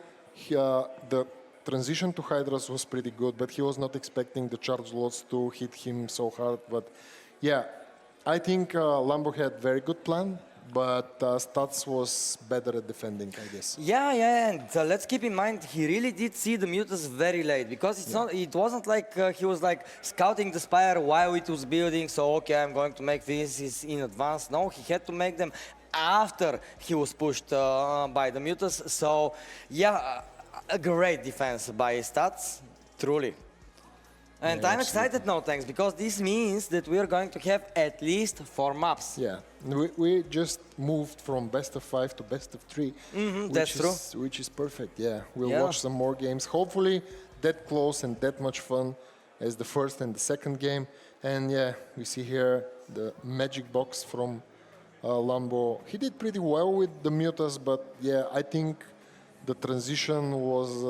the transition to Hydras was pretty good, but he was not expecting the charge lots to hit him so hard. But yeah, I think Lambo had very good plan, but Stats was better at defending, I guess. Yeah, and let's keep in mind, he really did see the Mutas very late, because it wasn't like he was like scouting the Spire while it was building, so okay, I'm going to make this in advance. No, he had to make them after he was pushed by the Mutas. So yeah, a great defense by Stats, truly. And Yeah, I'm excited now, thanks, because this means that we are going to have at least 4 maps. Yeah, we just moved from best of 5 to best of 3. That's true. Which is perfect, yeah. We'll watch some more games, hopefully that close and that much fun as the first and the second game. And yeah, we see here the magic box from Lambo. He did pretty well with the Mutas, but yeah, I think the transition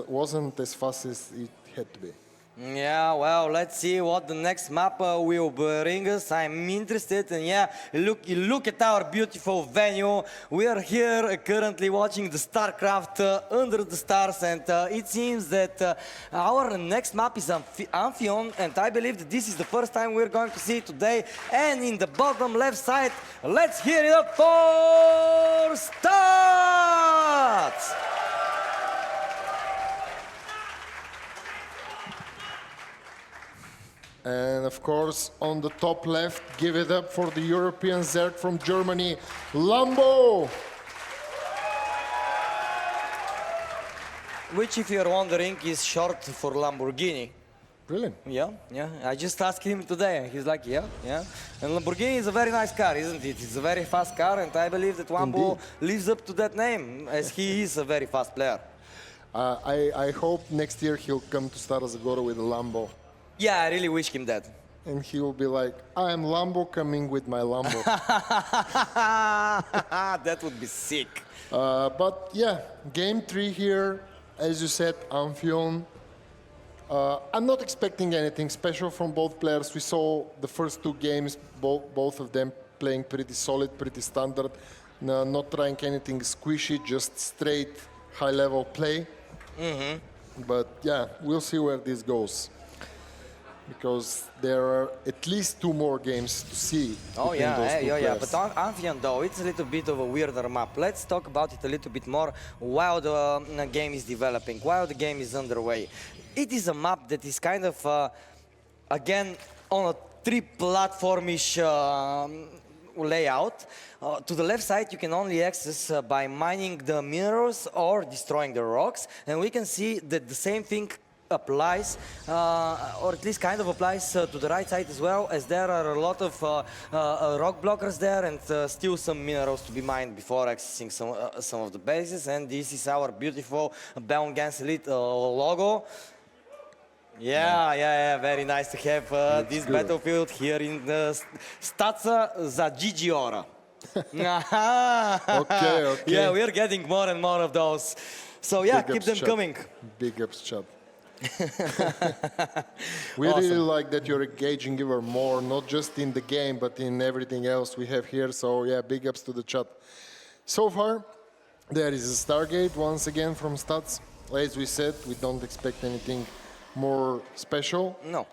wasn't as fast as it had to be. Yeah, well, let's see what the next map will bring us. I'm interested, and yeah, look at our beautiful venue. We are here currently watching the StarCraft under the stars, and it seems that our next map is Amphion, and I believe that this is the first time we're going to see it today. And in the bottom left side, let's hear it up for Stats! And of course, on the top left, give it up for the European Zerg from Germany, Lambo! Which, if you're wondering, is short for Lamborghini. Really? Yeah. I just asked him today. He's like, yeah. And Lamborghini is a very nice car, isn't it? It's a very fast car, and I believe that Lambo lives up to that name, as he is a very fast player. I hope next year he'll come to Stara Zagora with a Lambo. Yeah, I really wish him that. And he will be like, I am Lambo coming with my Lambo. That would be sick. But yeah, game 3 here, as you said, Amphion. I'm not expecting anything special from both players. We saw the first 2 games, both of them playing pretty solid, pretty standard, not trying anything squishy, just straight high-level play. But yeah, we'll see where this goes. because there are at least 2 more games to see. Oh between yeah, those two yeah. players. But Amphion though, it's a little bit of a weirder map. Let's talk about it a little bit more while the game is developing, while the game is underway. It is a map that is kind of, again, on a 3-platformish layout. To the left side, you can only access by mining the minerals or destroying the rocks. And we can see that the same thing applies, or at least kind of applies to the right side as well, as there are a lot of rock blockers there and still some minerals to be mined before accessing some of the bases. And this is our beautiful Bellum Elite logo. Yeah, very nice to have this good. battlefield here in the Stara Zagora. Okay. Yeah, we're getting more and more of those. So yeah, Big keep ups, them chat. coming. Big ups, chat. We Awesome. really like that you're engaging even more, not just in the game, but in everything else we have here. So yeah, big ups to the chat. So far, there is a Stargate once again from Stats. As we said, we don't expect anything more special. No.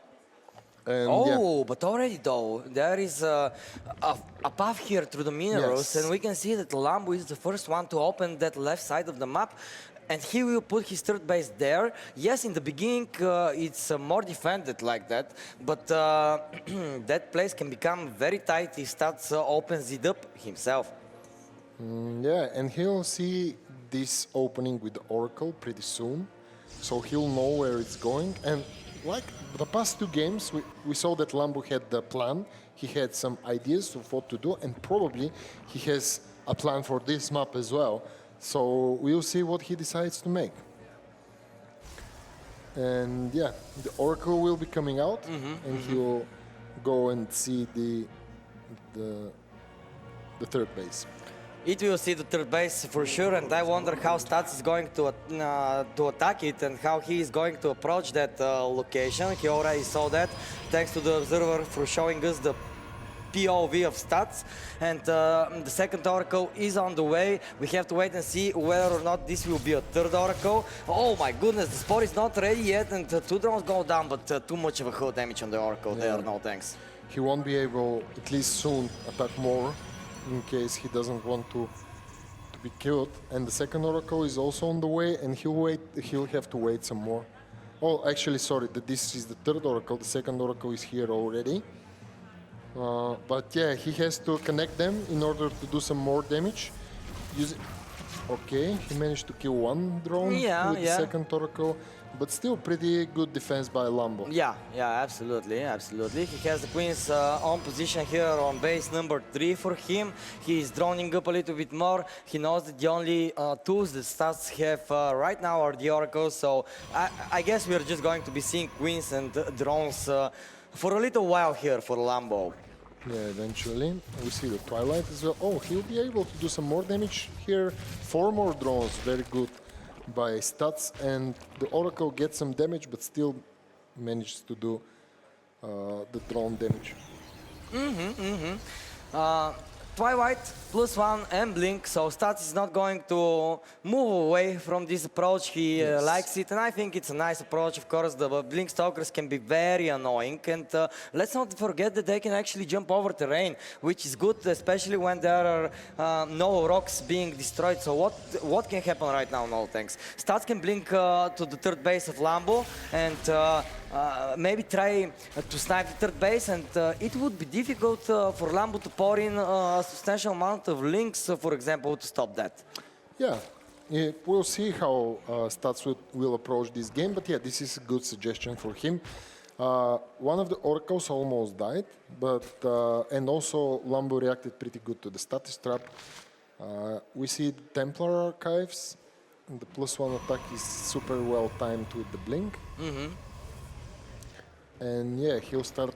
And But already though, there is a path here through the minerals, Yes. and we can see that Lambo is the first one to open that left side of the map. And he will put his third base there. Yes, in the beginning, it's more defended like that, but that place can become very tight if Stats opens it up himself. Yeah, and he'll see this opening with the Oracle pretty soon, so he'll know where it's going. And like the past 2 games, we saw that Lambo had the plan. He had some ideas of what to do, and probably he has a plan for this map as well. So we'll see what he decides to make. And yeah, the Oracle will be coming out, and he'll go and see the third base. It will see the third base for sure, and I wonder how Stats is going to attack it and how he is going to approach that location. He already saw that, thanks to the observer for showing us the POV of Stats. And the second Oracle is on the way. We have to wait and see whether or not this will be a third Oracle. Oh my goodness, the spot is not ready yet, and 2 drones go down, but too much of a hull damage on the Oracle there, no thanks. He won't be able, at least soon, attack more in case he doesn't want to be killed. And the second Oracle is also on the way, and he'll have to wait some more. Oh, actually, sorry, this is the third Oracle. The second Oracle is here already. But yeah, he has to connect them in order to do some more damage. Okay, he managed to kill 1 drone with the second Oracle, but still pretty good defense by Lambo. Yeah, absolutely. He has the Queens on position here on base number 3 for him. He is droning up a little bit more. He knows that the only tools that Stats have right now are the Oracles, so I guess we're just going to be seeing Queens and drones for a little while here for Lambo. Yeah, eventually. We see the Twilight as well. Oh, he'll be able to do some more damage here. 4 more drones, very good by Stats. And the Oracle gets some damage, but still manages to do the drone damage. Twilight, +1 and Blink, so Stats is not going to move away from this approach. He likes it, and I think it's a nice approach. Of course, the Blink Stalkers can be very annoying, and let's not forget that they can actually jump over terrain, which is good, especially when there are no rocks being destroyed. So what can happen right now? No thanks. Stats can Blink to the third base of Lambo, and maybe try to snipe the third base, and it would be difficult for Lambo to pour in a substantial amount of links, for example, to stop that. Yeah, we'll see how Stats will approach this game, but yeah, this is a good suggestion for him. One of the Oracles almost died, but and also Lambo reacted pretty good to the status trap. We see the Templar Archives, and the +1 attack is super well timed with the Blink. And yeah, he'll start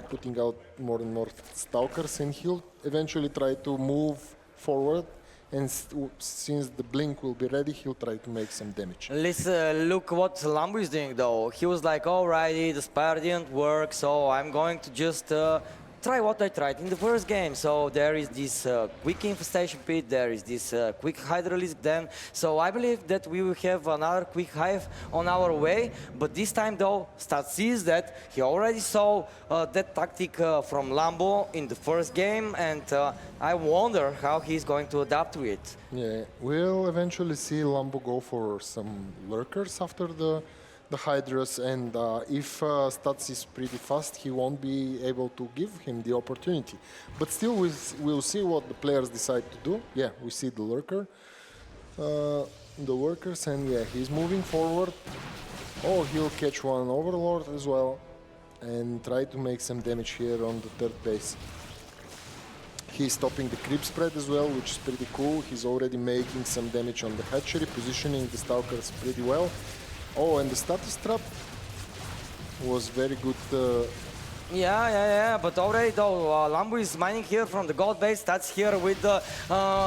putting out more and more Stalkers, and he'll eventually try to move forward. And since the Blink will be ready, he'll try to make some damage. Look what Lambo is doing though. He was like, alrighty, the Spire didn't work, so I'm going to just try what I tried in the first game. So there is this quick infestation pit, there is this quick hydrolysis then. So I believe that we will have another quick hive on our way. But this time though, Stats sees that he already saw that tactic from Lambo in the first game, and I wonder how he's going to adapt to it. Yeah, we'll eventually see Lambo go for some lurkers after the Hydras, and if Stats is pretty fast, he won't be able to give him the opportunity. But still, we'll see what the players decide to do. Yeah, we see the lurker, the workers, and yeah, he's moving forward. Oh, he'll catch one Overlord as well, and try to make some damage here on the third base. He's stopping the creep spread as well, which is pretty cool. He's already making some damage on the hatchery, positioning the Stalkers pretty well. Oh, and the status trap was very good. Yeah, but already though, Lambo is mining here from the gold base. That's here with the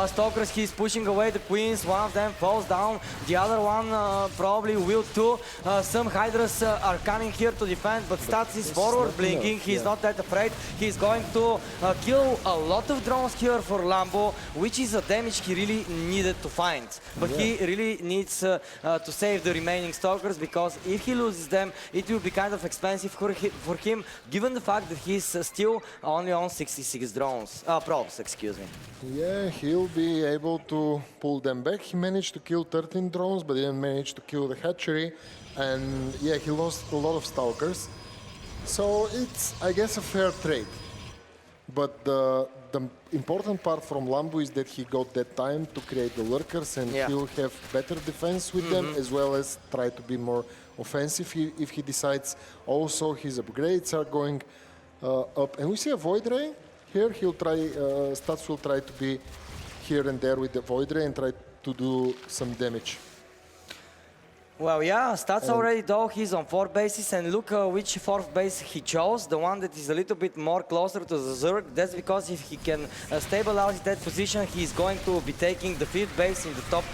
Stalkers. He's pushing away the queens. One of them falls down. The other one probably will too. Some Hydras are coming here to defend, but Stats is forward blinking. He's not that afraid. He's going to kill a lot of drones here for Lambo, which is a damage he really needed to find. But he really needs to save the remaining Stalkers, because if he loses them, it will be kind of expensive for him, given the fact that he's still only on 66 drones, probes, excuse me. Yeah, he'll be able to pull them back. He managed to kill 13 drones, but didn't manage to kill the hatchery. And yeah, he lost a lot of Stalkers. So it's, I guess, a fair trade. But the important part from Lambo is that he got that time to create the lurkers, and he'll have better defense with them, as well as try to be more offensive if he decides. Also, his upgrades are going up. And we see a Void Ray here. He'll try, Stats will try to be here and there with the Void Ray and try to do some damage. Well, yeah, Stats already though, he's on 4 bases, and look which 4th base he chose, the one that is a little bit more closer to the Zerg. That's because if he can stabilize that position, he's going to be taking the 5th base in the top,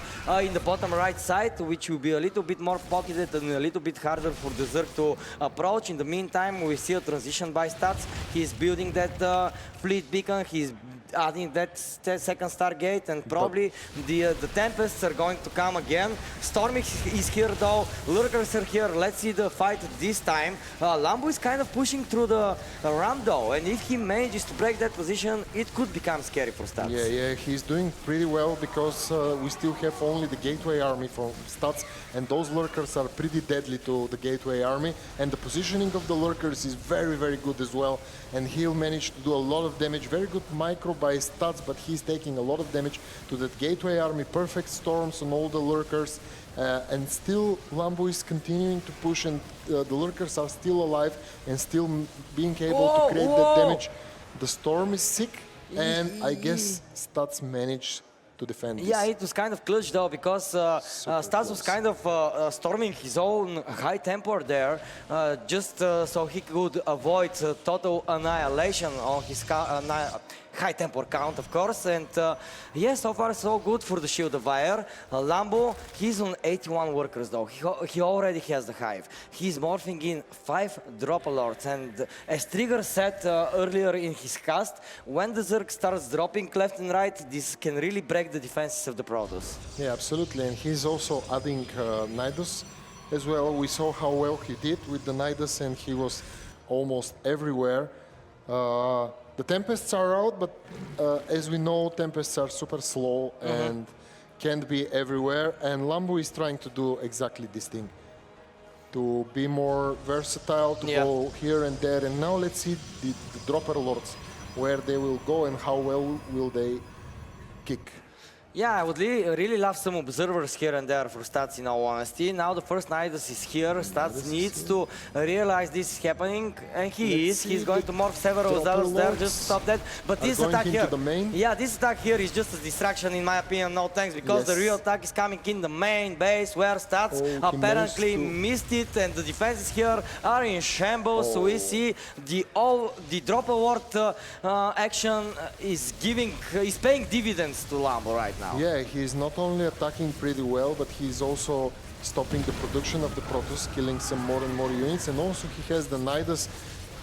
in the bottom right side, which will be a little bit more pocketed and a little bit harder for the Zerg to approach. In the meantime, we see a transition by Stats. He's building that fleet beacon, he's adding that second Stargate, and probably the Tempests are going to come again. Storming is here though, Lurkers are here. Let's see the fight this time. Lambo is kind of pushing through the ramp though, and if he manages to break that position, it could become scary for Stats. Yeah, he's doing pretty well, because we still have only the Gateway Army from Stats, and those Lurkers are pretty deadly to the Gateway Army, and the positioning of the Lurkers is very, very good as well, and he'll manage to do a lot of damage. Very good micro by Stats, but he's taking a lot of damage to that Gateway Army. Perfect storms on all the Lurkers, and still Lambo is continuing to push, and the Lurkers are still alive and still being able to create that damage. The storm is sick, and I guess Stats managed to defend this. Yeah, it was kind of clutch though, because Stats was kind of storming his own high tempo there, just so he could avoid total annihilation on his high tempo count, of course. And yeah, so far so good for the Shield of Fire. Lambo, he's on 81 workers though. He already has the hive. He's morphing in 5 drop alerts, and as Trigger said earlier in his cast, when the Zerg starts dropping left and right, this can really break the defenses of the Protoss. Yeah, absolutely, and he's also adding Nidus as well. We saw how well he did with the Nidus, and he was almost everywhere. The Tempests are out, but as we know, Tempests are super slow and can't be everywhere, and Lambo is trying to do exactly this thing, to be more versatile, to go here and there. And now let's see the Dropper Lords, where they will go and how well will they kick. Yeah, I would really love some observers here and there for Stats, in all honesty. Now the first Nidus is here. Stats needs to realize this is happening, and he's going to morph several others there just to stop that. But this attack here, this attack here is just a distraction, in my opinion. No thanks, because the real attack is coming in the main base, where Stats apparently missed it, and the defenses here are in shambles. So we see the drop award action is paying dividends to Lambo right now. Yeah, he's not only attacking pretty well, but he's also stopping the production of the Protoss, killing some more and more units, and also he has the Nidus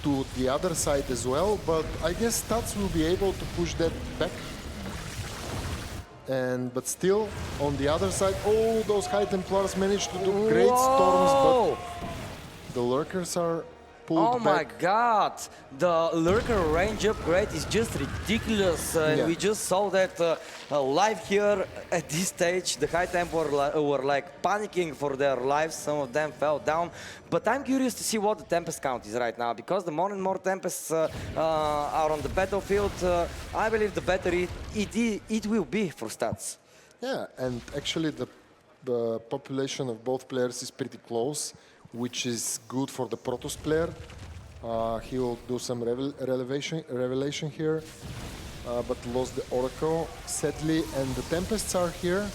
to the other side as well, but I guess Stats will be able to push that back. But still, on the other side, oh, those High Templars managed to do great storms, but the Lurkers are pulled back. Oh my god, the Lurker range upgrade is just ridiculous. We just saw that live here at this stage. The High Temp were like panicking for their lives. Some of them fell down. But I'm curious to see what the Tempest count is right now, because the more and more Tempests are on the battlefield, I believe the better it will be for Stats. Yeah, and actually the population of both players is pretty close, which is good for the Protoss player. He will do some revelation here, but lost the Oracle, sadly. And the Tempests are here,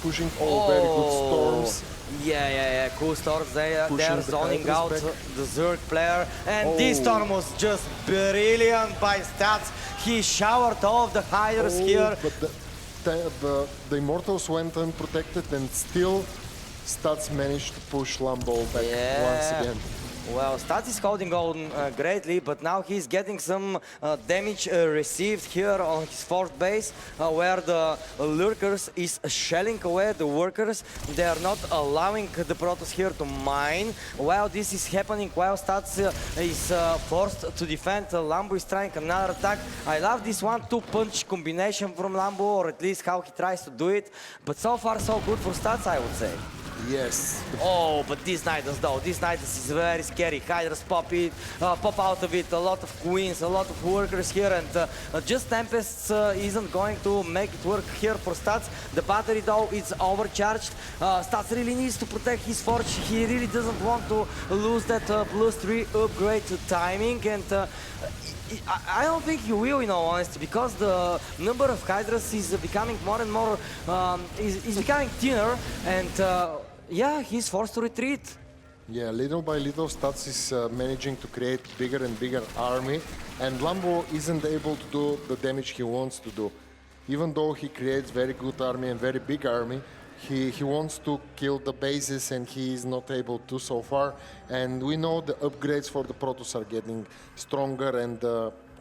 pushing very good storms. Yeah, cool storms. They are zoning out the Zerg player. And this storm was just brilliant by Stats. He showered all of the Hydras here. But the Immortals went unprotected, and still Stats managed to push Lambo back once again. Well, Stats is holding on greatly, but now he's getting some damage received here on his fourth base, where the Lurkers is shelling away the workers. They are not allowing the Protoss here to mine. While this is happening, while Stats is forced to defend, Lambo is trying another attack. I love this 1-2 punch combination from Lambo, or at least how he tries to do it. But so far, so good for Stats, I would say. Yes. Oh, but this Nidus though, this Nidus is very scary. Hydras pop out of it, a lot of queens, a lot of workers here, and just Tempests isn't going to make it work here for Stats. The battery though is overcharged. Stats really needs to protect his forge. He really doesn't want to lose that +3 upgrade to timing, and I don't think he will, in all honesty, because the number of Hydras is becoming more and more, is becoming thinner, and yeah, he's forced to retreat. Yeah, little by little, Stats is managing to create bigger and bigger army, and Lambo isn't able to do the damage he wants to do. Even though he creates very good army and very big army, he wants to kill the bases, and he is not able to so far. And we know the upgrades for the Protoss are getting stronger, and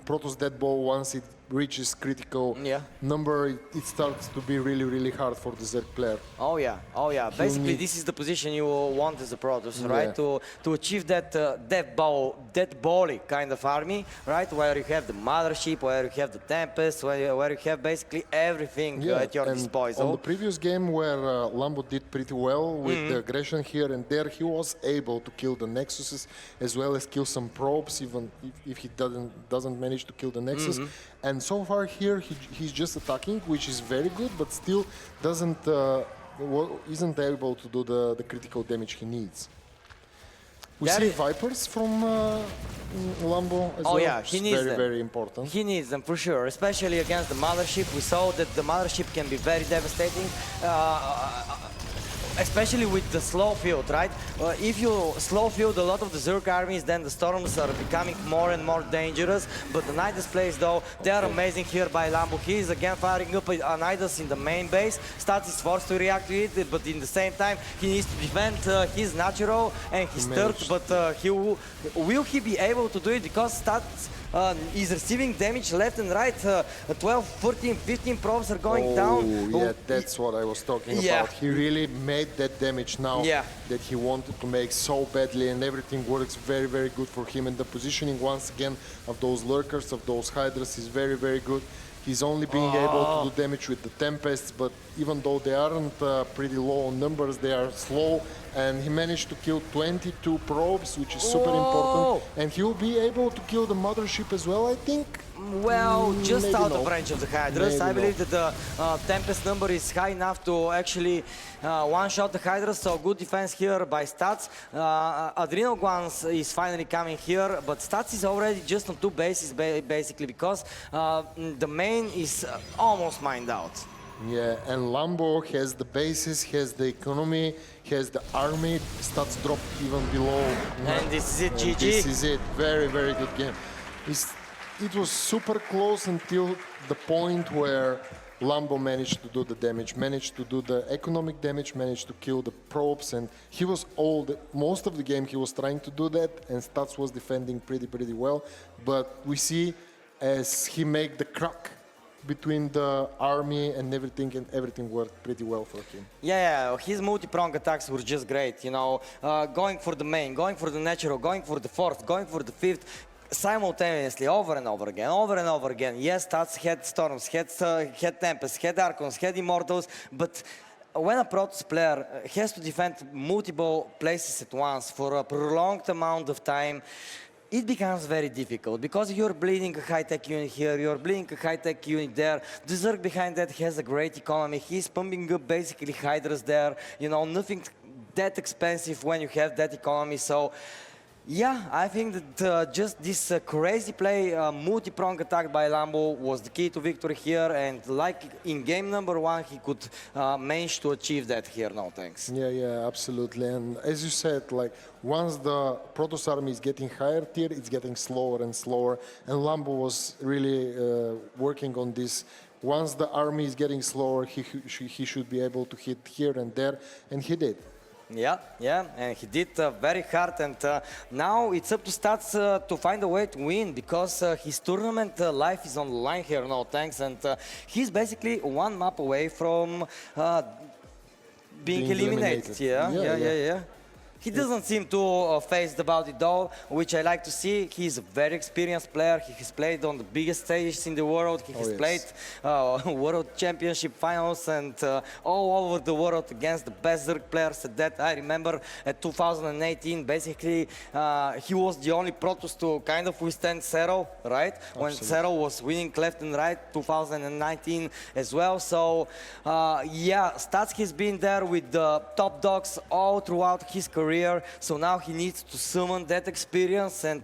Protoss Deadball, once it reaches critical number, it starts to be really, really hard for the Zerg player. Oh yeah. Basically, this is the position you want as a Protoss, right? To achieve that death ball kind of army, right? Where you have the Mothership, where you have the Tempest, where you have basically everything at your disposal. On the previous game, where Lambo did pretty well with the aggression here and there, he was able to kill the Nexuses as well as kill some probes, even if he doesn't manage to kill the Nexus. And so far here, he's just attacking, which is very good, but still isn't able to do the critical damage he needs. We see Vipers from Lambo as well. Oh yeah, he needs them. Very important. He needs them for sure, especially against the Mothership. We saw that the Mothership can be very devastating. Especially with the slow field, right? If you slow field a lot of the Zerg armies, then the storms are becoming more and more dangerous. But the Nidus plays, though, they are amazing here by Lambo. He is again firing up a Nidus in the main base. Stats is forced to react to it, but in the same time, he needs to defend his natural and his third. But will he be able to do it? Because Stats is receiving damage left and right. 12, 14, 15 probes are going down. Yeah, that's what I was talking about. He really made that damage now that he wanted to make so badly, and everything works very, very good for him. And the positioning, once again, of those Lurkers, of those Hydras is very, very good. He's only being able to do damage with the Tempests, but even though they aren't pretty low on numbers, they are slow, and he managed to kill 22 probes, which is super important. And he'll be able to kill the Mothership as well, I think. Well, just Maybe out of range of the Hydras. I believe that the Tempest number is high enough to actually one-shot the Hydras, so good defense here by Stats. Adrenal Guns is finally coming here, but Stats is already just on 2 bases, basically, because the main is almost mined out. Yeah, and Lambo has the bases, has the economy, has the army. Stats dropped even below. And this is it, GG. This is it. Very, very good game. It was super close until the point where Lambo managed to do the damage, managed to do the economic damage, managed to kill the probes, and he was most of the game he was trying to do that, and Stats was defending pretty well. But we see as he make the crack between the army and everything worked pretty well for him. Yeah, his multi-prong attacks were just great, you know, going for the main, going for the natural, going for the fourth, going for the fifth, simultaneously, over and over again. Yes, Stats had Storms, had Tempests, had Archons, had Immortals, but when a Protoss player has to defend multiple places at once for a prolonged amount of time, it becomes very difficult because you're bleeding a high-tech unit here, you're bleeding a high-tech unit there. The Zerg behind that has a great economy. He's pumping up basically Hydras there. You know, nothing that expensive when you have that economy. So, yeah, I think that just this crazy play, multi-prong attack by Lambo was the key to victory here. And like in game number 1, he could manage to achieve that here. No thanks. Yeah, absolutely. And as you said, like once the Protoss army is getting higher tier, it's getting slower and slower. And Lambo was really working on this. Once the army is getting slower, he should be able to hit here and there, and he did. Yeah, and he did very hard, and now it's up to Stats to find a way to win because his tournament life is on the line here, no thanks, and he's basically one map away from being eliminated. Yeah. He doesn't seem too phased about it though, which I like to see. He's a very experienced player. He has played on the biggest stages in the world. He has played World Championship finals and all over the world against the best Zerg players at that. I remember at 2018, basically, he was the only Protoss to kind of withstand Zero, right? When Zero was winning left and right, 2019 as well. So, yeah, Stats has been there with the top dogs all throughout his career. So now he needs to summon that experience and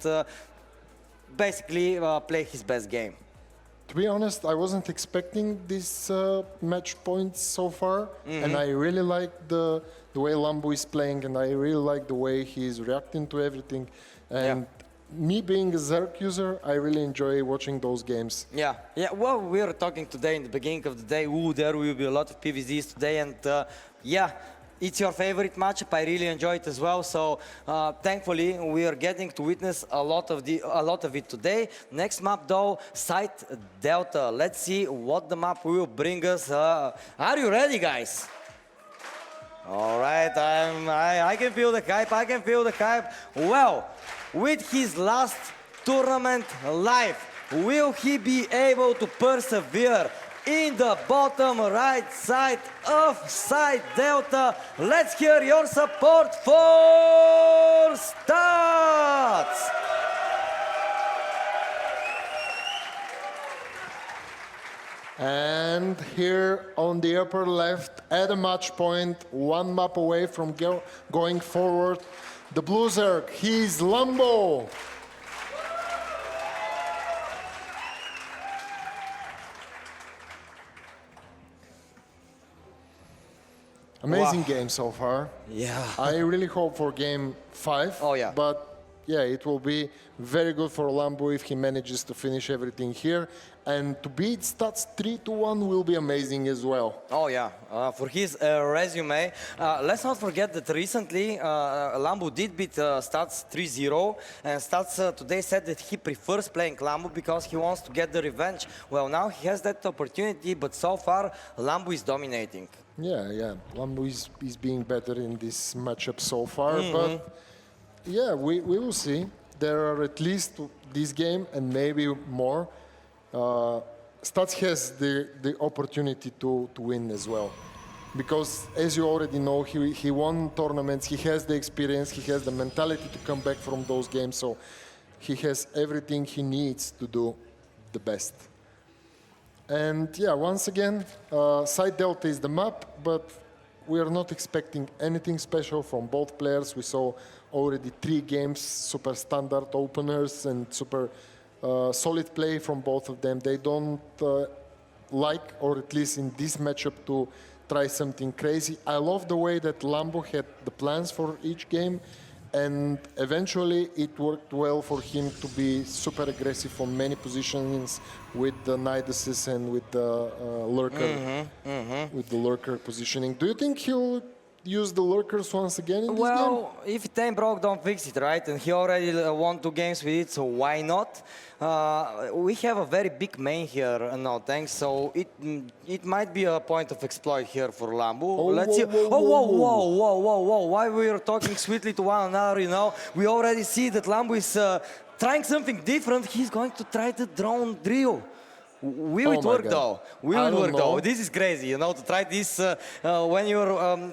basically play his best game. To be honest, I wasn't expecting this match points so far, and I really like the way Lambo is playing, and I really like the way he's reacting to everything. And me being a Zerg user, I really enjoy watching those games. Yeah. Well, we were talking today in the beginning of the day. There will be a lot of PVZs today, and yeah. It's your favorite matchup. I really enjoy it as well. So thankfully, we are getting to witness a lot of it today. Next map, though, Site Delta. Let's see what the map will bring us. Are you ready, guys? All right, I can feel the hype. Well, with his last tournament live, will he be able to persevere? In the bottom right side of Site Delta, let's hear your support for Stats! And here on the upper left, at a match point, one map away from going forward, the Blue Zerg, he's Lambo. Amazing game so far. Yeah. I really hope for game 5. Oh, yeah. But yeah, it will be very good for Lambo if he manages to finish everything here. And to beat Stats 3-1 will be amazing as well. Oh, yeah. For his resume, let's not forget that recently Lambo did beat Stats 3-0. And Stats today said that he prefers playing Lambo because he wants to get the revenge. Well, now he has that opportunity, but so far Lambo is dominating. Yeah. Lambo is being better in this matchup so far, but yeah, we will see. There are at least this game and maybe more. Stats has the opportunity to win as well. Because as you already know, he won tournaments, he has the experience, he has the mentality to come back from those games, so he has everything he needs to do the best. And yeah, once again, Site Delta is the map, but we are not expecting anything special from both players. We saw already 3 games, super standard openers and super solid play from both of them. They don't like, or at least in this matchup, to try something crazy. I love the way that Lambo had the plans for each game, and eventually it worked well for him to be super aggressive on many positions with the Nidases and with the lurker, with the lurker positioning. Do you think he'll use the lurkers once again in this game? Well, if it ain't broke, don't fix it, right? And he already won 2 games with it, so why not? We have a very big main here, no thanks. So it might be a point of exploit here for Lambu. Let's see. Whoa! Why we are talking sweetly to one another? You know, we already see that Lambu is trying something different. He's going to try the drone drill. Will it work though? Will it work though? This is crazy, you know, to try this when you're on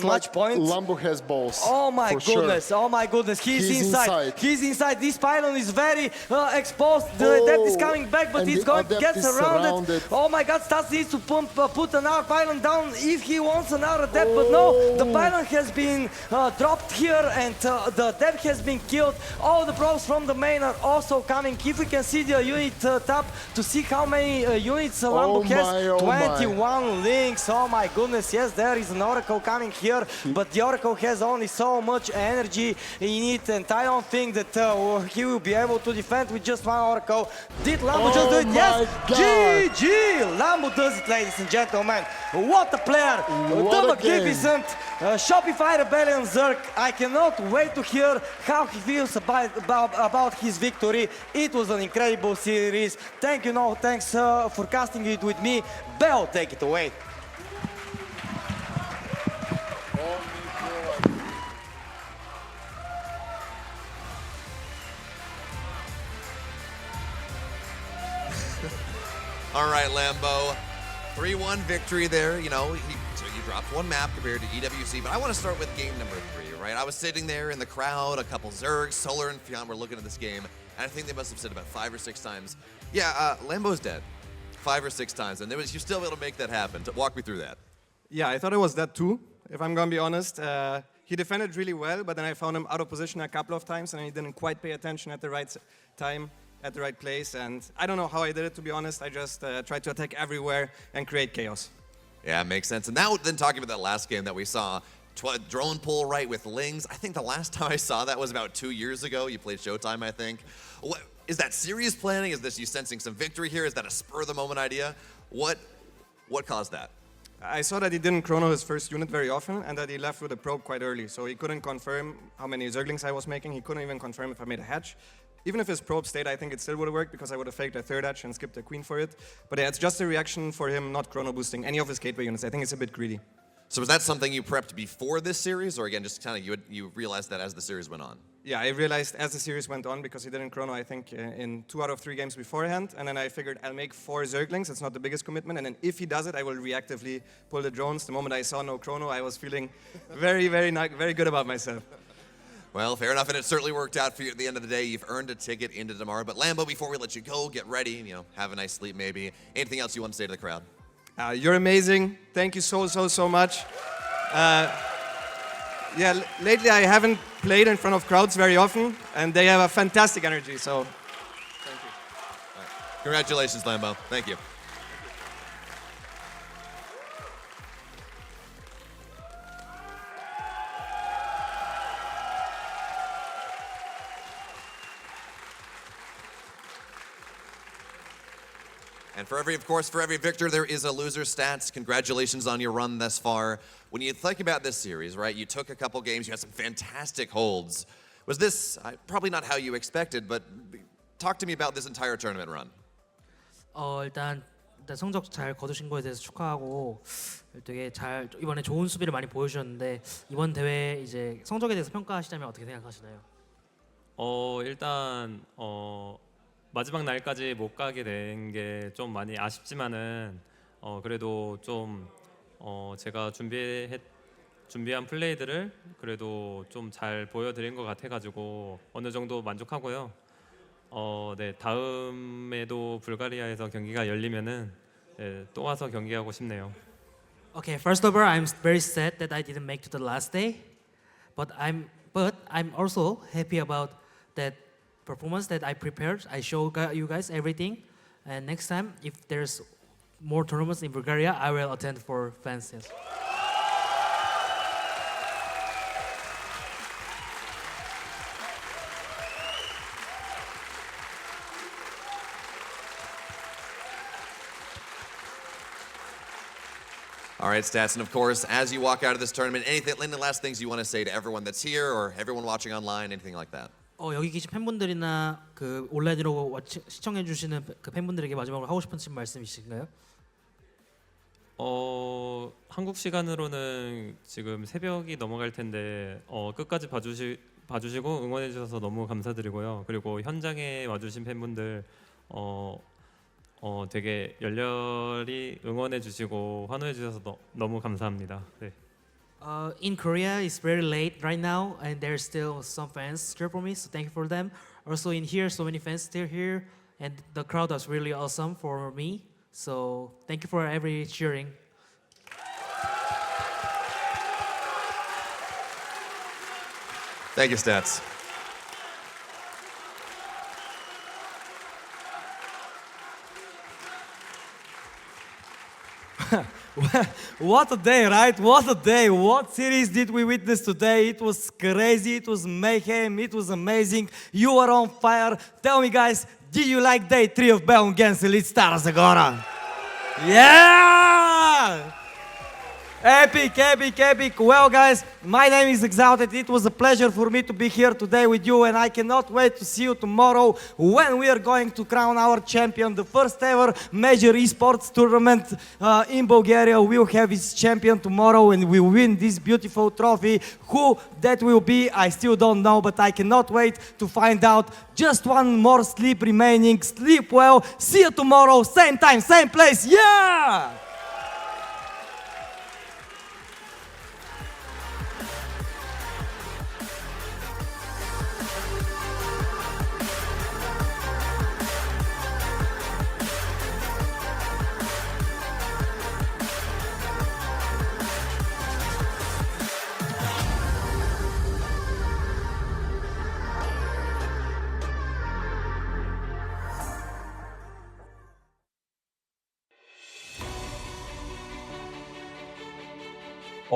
match point. Lambo has balls. Oh my goodness, sure. oh my goodness, he's inside. He's inside. This pylon is very exposed. The depth is coming back, but he's going to get surrounded. Oh my god, Stas needs to put another pylon down if he wants another depth, but no, the pylon has been dropped here and the depth has been killed. All the pros from the main are also coming. If we can see the unit tab to see how many units Lambo has, 21 links. Oh my goodness, yes, there is an Oracle coming here, but the Oracle has only so much energy in it, and I don't think that he will be able to defend with just one Oracle. Did Lambo just do it? Yes! GG! Lambo does it, ladies and gentlemen. What a player! The magnificent Shopify Rebellion Zerg. I cannot wait to hear how he feels about his victory. It was an incredible series. Thank you, thanks for casting it with me. Bell, take it away. All right, Lambo. 3-1 victory there. You know, so you dropped 1 map compared to EWC, but I want to start with game number 3, right? I was sitting there in the crowd, a couple Zergs, Solar and Fion were looking at this game, and I think they must have said about 5 or 6 times, yeah, Lambo's dead. 5 or 6 times, and you're still able to make that happen. Walk me through that. Yeah, I thought it was that too, if I'm going to be honest. He defended really well, but then I found him out of position a couple of times, and he didn't quite pay attention at the right time, at the right place. And I don't know how I did it, to be honest. I just tried to attack everywhere and create chaos. Yeah, makes sense. And now, then talking about that last game that we saw, drone pull right with Lings. I think the last time I saw that was about 2 years ago. You played Showtime, I think. Is that serious planning? Is this you sensing some victory here? Is that a spur-of-the-moment idea? What caused that? I saw that he didn't chrono his first unit very often, and that he left with a probe quite early. So he couldn't confirm how many Zerglings I was making. He couldn't even confirm if I made a hatch. Even if his probe stayed, I think it still would have worked because I would have faked a 3rd hatch and skipped a queen for it. But yeah, it's just a reaction for him not chrono boosting any of his gateway units. I think it's a bit greedy. So was that something you prepped before this series, or again, just kind of you realized that as the series went on? Yeah, I realized as the series went on, because he didn't chrono, I think, in 2 out of 3 games beforehand. And then I figured I'll make 4 Zerglings. It's not the biggest commitment. And then if he does it, I will reactively pull the drones. The moment I saw no chrono, I was feeling very good about myself. Well, fair enough, and it certainly worked out for you at the end of the day. You've earned a ticket into tomorrow. But Lambo, before we let you go, get ready, you know, have a nice sleep maybe. Anything else you want to say to the crowd? You're amazing. Thank you so much. Yeah, lately I haven't played in front of crowds very often, and they have a fantastic energy, so thank you. Right. Congratulations, Lambo. Thank you. And for every victor, there is a loser stats. Congratulations on your run thus far. When you think about this series, right, you took a couple games, you had some fantastic holds. Was this probably not how you expected, but talk to me about this entire tournament run. 일단 성적 잘 거두신 거에 대해서 축하하고 되게 잘 이번에 좋은 수비를 많이 보여주셨는데 이번 대회 이제 성적에 대해서 평가하시자면 어떻게 생각하시나요? 일단 마지막 날까지 못 가게 된 게 좀 많이 아쉽지만은 그래도 좀 제가 준비한 플레이들을 그래도 좀 잘 보여드린 것 같아가지고 어느 정도 만족하고요. 네, 다음에도 불가리아에서 경기가 열리면은 또 와서 경기하고 싶네요. Okay, first of all, I'm very sad that I didn't make to the last day, but I'm also happy about that performance that I prepared. I showed you guys everything, and next time if there's more tournaments in Bulgaria, I will attend for fans. Yes. All right, Stats, and of course, as you walk out of this tournament, any last things you want to say to everyone that's here or everyone watching online, anything like that? 여기 계신 팬분들이나 그 온라인으로 시청해 주시는 그 팬분들에게 마지막으로 하고 싶은 말씀 있으신가요? 한국 시간으로는 지금 새벽이 넘어갈 텐데 끝까지 봐주시고 응원해 주셔서 너무 감사드리고요. 그리고 현장에 와주신 팬분들 되게 열렬히 응원해 주시고 환호해 주셔서 너무 감사합니다. 네. In Korea, it's very late right now, and there's still some fans cheer for me, so thank you for them. Also in here, so many fans still here, and the crowd was really awesome for me. So thank you for every cheering. Thank you, Stats. What a day, right? What a day. What series did we witness today? It was crazy, it was mayhem, it was amazing. You were on fire. Tell me, guys, did you like day 3 of Bellum against Elite Stara Zagora? Yeah! Epic, epic, epic. Well, guys, my name is Exalted. It was a pleasure for me to be here today with you, and I cannot wait to see you tomorrow when we are going to crown our champion. The first ever major esports tournament in Bulgaria will have its champion tomorrow, and we will win this beautiful trophy. Who that will be, I still don't know, but I cannot wait to find out. Just one more sleep remaining. Sleep well. See you tomorrow, same time, same place. Yeah!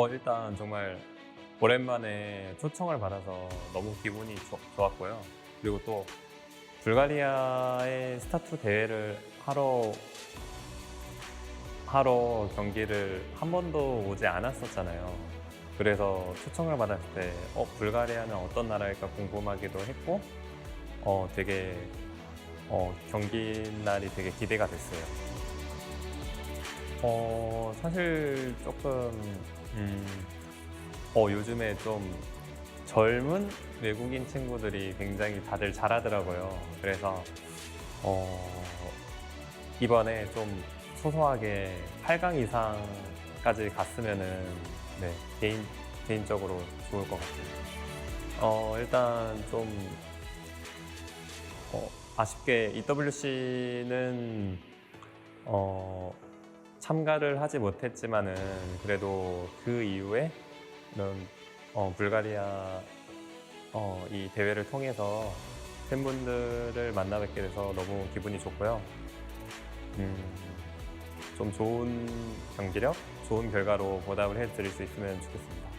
일단 정말 오랜만에 초청을 받아서 너무 기분이 좋았고요. 그리고 또 불가리아의 스타2 대회를 하러 경기를 한 번도 오지 않았었잖아요. 그래서 초청을 받았을 때 불가리아는 어떤 나라일까 궁금하기도 했고 되게 경기 날이 되게 기대가 됐어요. 사실 조금 요즘에 좀 젊은 외국인 친구들이 굉장히 다들 잘하더라고요. 그래서 이번에 좀 소소하게 8강 이상까지 갔으면은 개인적으로 좋을 것 같아요. 일단 좀 아쉽게 EWC는 참가를 하지 못했지만은 그래도 그 이후에 이런 불가리아 이 대회를 통해서 팬분들을 만나 뵙게 돼서 너무 기분이 좋고요. 좀 좋은 경기력, 좋은 결과로 보답을 해드릴 수 있으면 좋겠습니다.